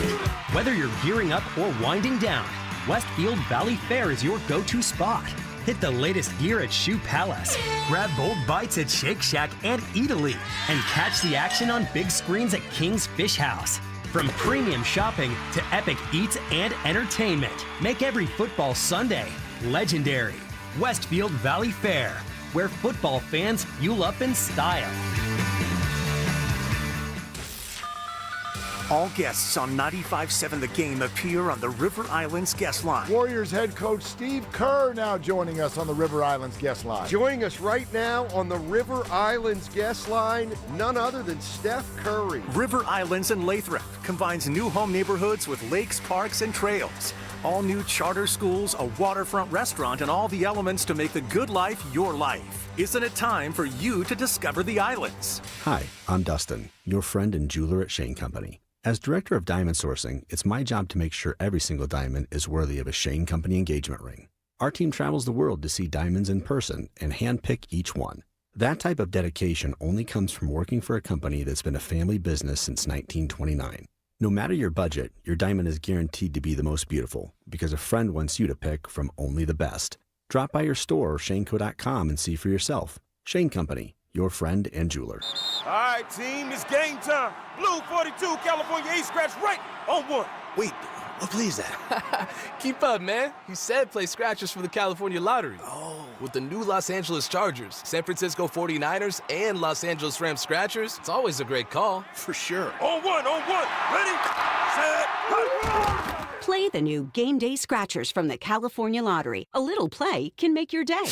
Whether you're gearing up or winding down, Westfield Valley Fair is your go-to spot. Hit the latest gear at Shoe Palace, grab bold bites at Shake Shack and Eataly, and catch the action on big screens at King's Fish House. From premium shopping to epic eats and entertainment, make every football Sunday legendary. Westfield Valley Fair, where football fans fuel up in style. All guests on 95.7 The Game appear on the River Islands guest line. Warriors head coach Steve Kerr now joining us on the River Islands guest line. Joining us right now on the River Islands guest line, none other than Steph Curry. River Islands in Lathrop combines new home neighborhoods with lakes, parks, and trails. All new charter schools, a waterfront restaurant, and all the elements to make the good life your life. Isn't it time for you to discover the islands? Hi, I'm Dustin, your friend and jeweler at Shane Company. As director of diamond sourcing, it's my job to make sure every single diamond is worthy of a Shane Company engagement ring. Our team travels the world to see diamonds in person and handpick each one. That type of dedication only comes from working for a company that's been a family business since 1929. No matter your budget, your diamond is guaranteed to be the most beautiful because a friend wants you to pick from only the best. Drop by your store or shaneco.com and see for yourself. Shane Company, your friend and jeweler. All right, team, it's game time. Blue 42, California Ace scratch right on one. Wait, what play is that? Keep up, man. He said play scratchers for the California Lottery. Oh. With the new Los Angeles Chargers, San Francisco 49ers, and Los Angeles Rams scratchers, it's always a great call. For sure. On one. Ready, set, go! Play the new Game Day Scratchers from the California Lottery. A little play can make your day.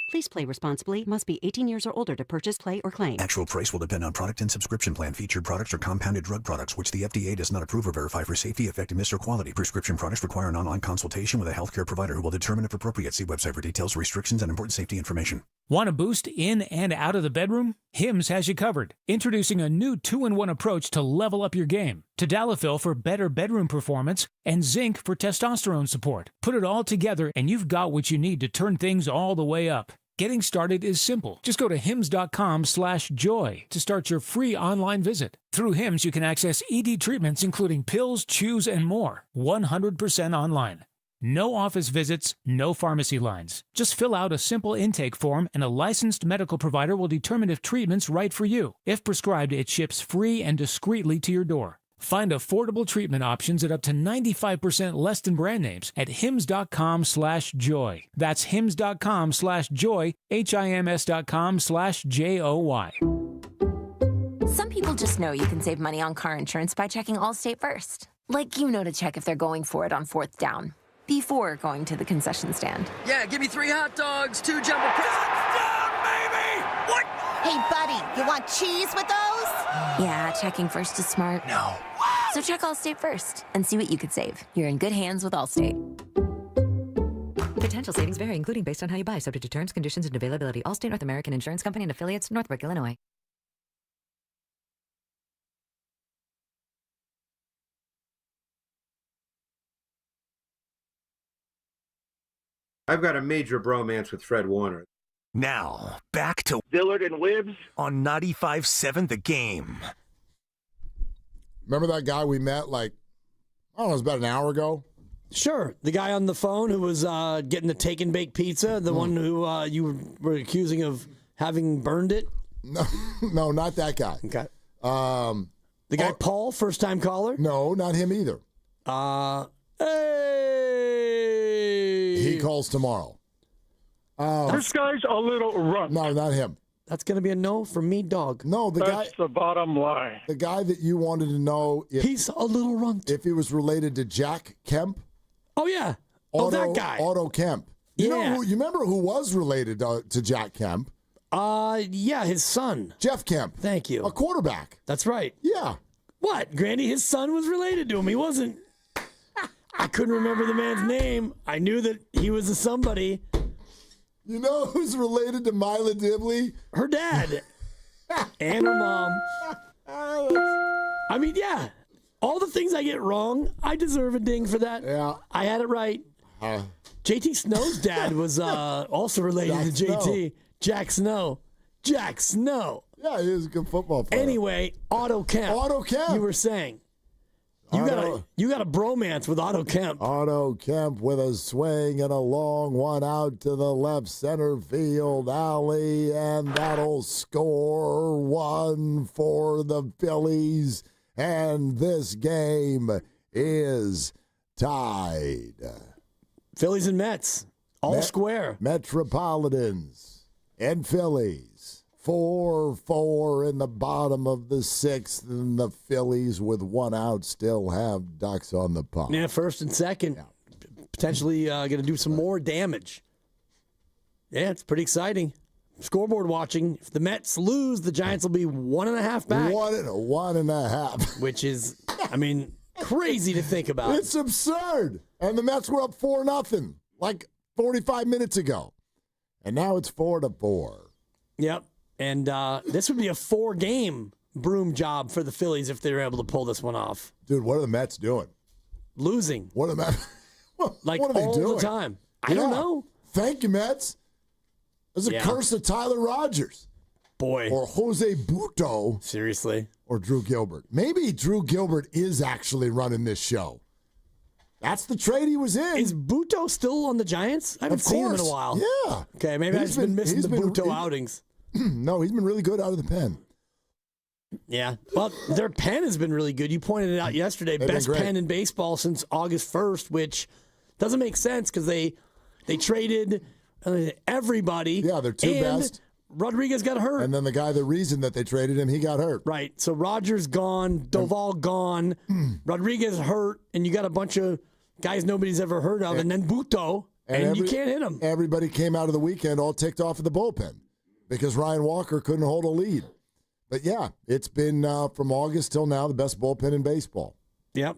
Please play responsibly. Must be 18 years or older to purchase, play, or claim. Actual price will depend on product and subscription plan. Featured products are compounded drug products, which the FDA does not approve or verify for safety, effectiveness, or quality. Prescription products require an online consultation with a healthcare provider who will determine if appropriate. See website for details, restrictions, and important safety information. Want a boost in and out of the bedroom? Hims has you covered. Introducing a new 2-in-1 approach to level up your game. Tadalafil for better bedroom performance and zinc for testosterone support. Put it all together and you've got what you need to turn things all the way up. Getting started is simple. Just go to hims.com/joy to start your free online visit. Through Hims, you can access ED treatments including pills, chews, and more. 100% online. No office visits, no pharmacy lines. Just fill out a simple intake form and a licensed medical provider will determine if treatment's right for you. If prescribed, it ships free and discreetly to your door. Find affordable treatment options at up to 95% less than brand names at hims.com/joy. That's hims.com/joy, HIMS.com/JOY. Some people just know you can save money on car insurance by checking Allstate first. Like you know to check if they're going for it on 4th down before going to the concession stand. Yeah, give me 3 hot dogs, 2 jumbo touchdown, baby! What? Hey, buddy, you want cheese with those? Yeah, checking first is smart. No. So check Allstate first and see what you could save. You're in good hands with Allstate. Potential savings vary, including based on how you buy, subject to terms, conditions, and availability. Allstate North American Insurance Company and affiliates, Northbrook, Illinois. I've got a major bromance with Fred Warner. Now, back to Willard and Dibs on 95.7 The Game. Remember that guy we met, like, I don't know, it was about an hour ago? Sure. The guy on the phone who was getting the take and bake pizza, the one who you were accusing of having burned it? No, not that guy. Okay. The guy Paul, first-time caller? No, not him either. Hey! He calls tomorrow. This guy's a little rough. No, not him. That's going to be a no from me, dog. No, That's the bottom line. The guy that you wanted to know if he's a little runt. If he was related to Jack Kemp. Oh yeah. That guy. Otto Kemp. You remember who was related to Jack Kemp? Yeah, his son. Jeff Kemp. Thank you. A quarterback. That's right. Yeah. What? Grandy, his son was related to him. He wasn't. I couldn't remember the man's name. I knew that he was a somebody. You know who's related to Mila Dibley? Her dad. And her mom. I mean, yeah. All the things I get wrong, I deserve a ding for that. Yeah. I had it right. JT Snow's dad was also related to JT. Snow. Jack Snow. Jack Snow. Yeah, he was a good football player. Anyway, Otto Kemp. Otto Kemp. You were saying. You got a bromance with Otto Kemp. Otto Kemp with a swing and a long one out to the left center field alley, and that'll score 1 for the Phillies, and this game is tied. Phillies and Mets, all square. Metropolitans and Phillies. 4-4 in the bottom of the 6th, and the Phillies with 1 out still have ducks on the pond. Yeah, first and second. Yeah. Potentially going to do some more damage. Yeah, it's pretty exciting. Scoreboard watching. If the Mets lose, the Giants will be 1.5 back. 1.5. Which is, I mean, crazy to think about. It's absurd. And the Mets were up 4-0 like 45 minutes ago. And now it's 4-4. Yep. And this would be a 4-game broom job for the Phillies if they were able to pull this one off. Dude, what are the Mets doing? Losing. What are the Mets? Like what are they all doing? the time. I don't know. Thank you, Mets. There's a curse of Tyler Rogers. Boy. Or Jose Buto. Seriously. Or Drew Gilbert. Maybe Drew Gilbert is actually running this show. That's the trade he was in. Is Buto still on the Giants? I haven't seen him in a while. Yeah. Okay, maybe I've just been missing the Buto outings. No, he's been really good out of the pen. Yeah. Well, their pen has been really good. You pointed it out yesterday. They've Best been great. pen in baseball since August 1st, which doesn't make sense because they traded everybody. Yeah, they're two best. Rodriguez got hurt. And then the reason that they traded him, he got hurt. Right. So Rogers gone, Doval gone, Rodriguez hurt, and you got a bunch of guys nobody's ever heard of, and then Buto, and you can't hit him. Everybody came out of the weekend all ticked off at the bullpen because Ryan Walker couldn't hold a lead. But, yeah, it's been from August till now the best bullpen in baseball. Yep.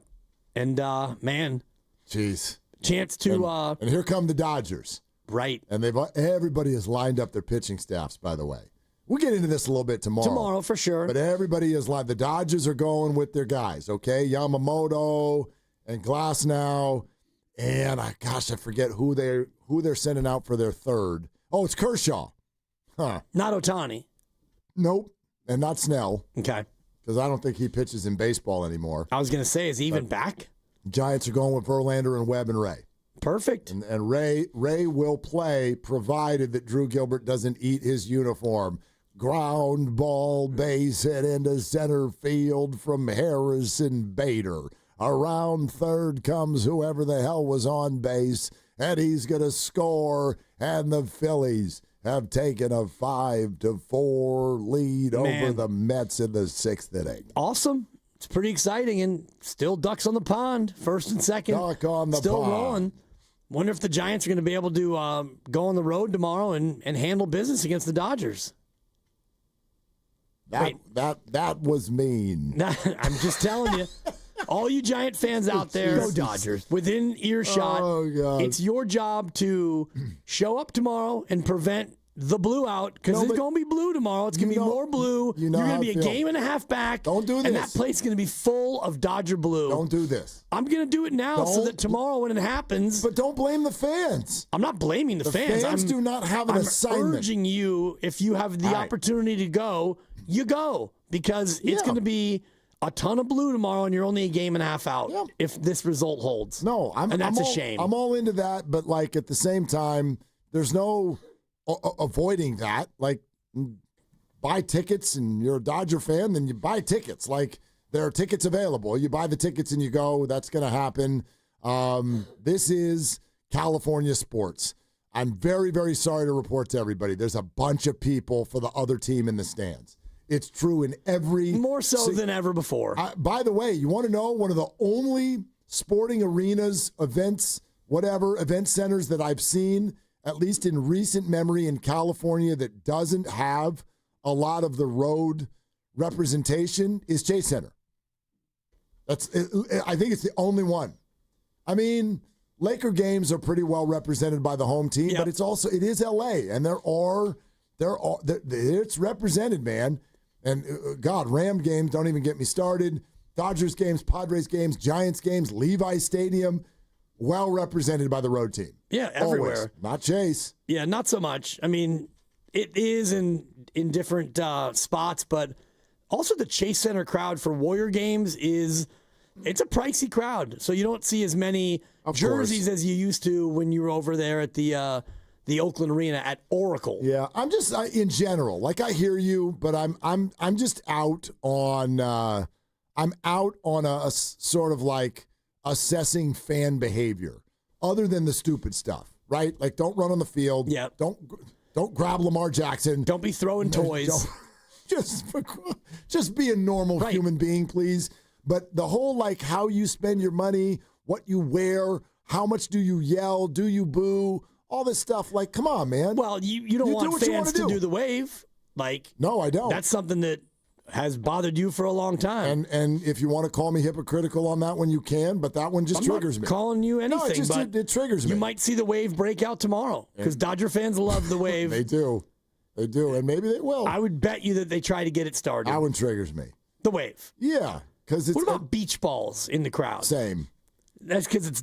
And, man. Jeez. Chance to and here come the Dodgers. Right. And everybody has lined up their pitching staffs, by the way. We'll get into this a little bit tomorrow. Tomorrow, for sure. But everybody is lined. The Dodgers are going with their guys, okay? Yamamoto and Glasnow. And, I forget who they're sending out for their third. Oh, it's Kershaw. Huh. Not Ohtani. Nope. And not Snell. Okay. Because I don't think he pitches in baseball anymore. I was going to say, is he even back? Giants are going with Verlander and Webb and Ray. Perfect. And Ray will play provided that Drew Gilbert doesn't eat his uniform. Ground ball base hit into center field from Harrison Bader. Around third comes whoever the hell was on base, and he's going to score. And the Phillies have taken a 5-4 lead over the Mets in the 6th inning. Awesome. It's pretty exciting, and still ducks on the pond, first and second. Duck on the still pond. rolling. Wonder if the Giants are going to be able to go on the road tomorrow and handle business against the Dodgers. That was mean. I'm just telling you. All you Giant fans out there, Go Dodgers. within earshot, God. it's your job to show up tomorrow and prevent the blue out, because it's going to be blue tomorrow. It's going to be more blue. You're going to be a game and a half back. Don't do this. And that place is going to be full of Dodger blue. Don't do this. I'm going to do it now so that tomorrow when it happens. But don't blame the fans. I'm not blaming the fans. Fans do not have an assignment. I'm urging you, if you have the opportunity to go, you go. Because it's going to be a ton of blue tomorrow, and you're only a game and a half out if this result holds. No, and that's a shame. I'm all into that, but like at the same time, there's no avoiding that. Like, buy tickets, and you're a Dodger fan, then you buy tickets. Like, there are tickets available. You buy the tickets and you go. That's going to happen. This is California sports. I'm very, very sorry to report to everybody. There's a bunch of people for the other team in the stands. It's true in every... More so than ever before. By the way, you want to know one of the only sporting arenas, event centers that I've seen, at least in recent memory in California, that doesn't have a lot of the road representation is Chase Center. I think it's the only one. I mean, Laker games are pretty well represented by the home team, but it is LA, and it's represented, man. And God, Ram games, don't even get me started. Dodgers games, Padres games, Giants games, Levi Stadium, well represented by the road team. Yeah, everywhere. Always. Not Chase. Yeah, not so much. I mean, it is in different spots, but also the Chase Center crowd for Warrior games it's a pricey crowd. So you don't see as many jerseys as you used to when you were over there at the Oakland Arena at Oracle. Yeah, I'm just in general. Like, I hear you, but I'm just out on a sort of like assessing fan behavior, other than the stupid stuff, right? Like, don't run on the field. Yeah. Don't grab Lamar Jackson. Don't be throwing toys. Just be a normal human being, please. But the whole, like, how you spend your money, what you wear, how much do you yell, do you boo, all this stuff, like, come on, man. Well, you don't want fans to do the wave. Like, no, I don't. That's something that has bothered you for a long time. And if you want to call me hypocritical on that one, you can, but that one just triggers me. I'm not calling you anything, but it triggers me. You might see the wave break out tomorrow, because Dodger fans love the wave. They do, and maybe they will. I would bet you that they try to get it started. That one triggers me. The wave. Yeah, because it's... What about beach balls in the crowd? Same. That's because it's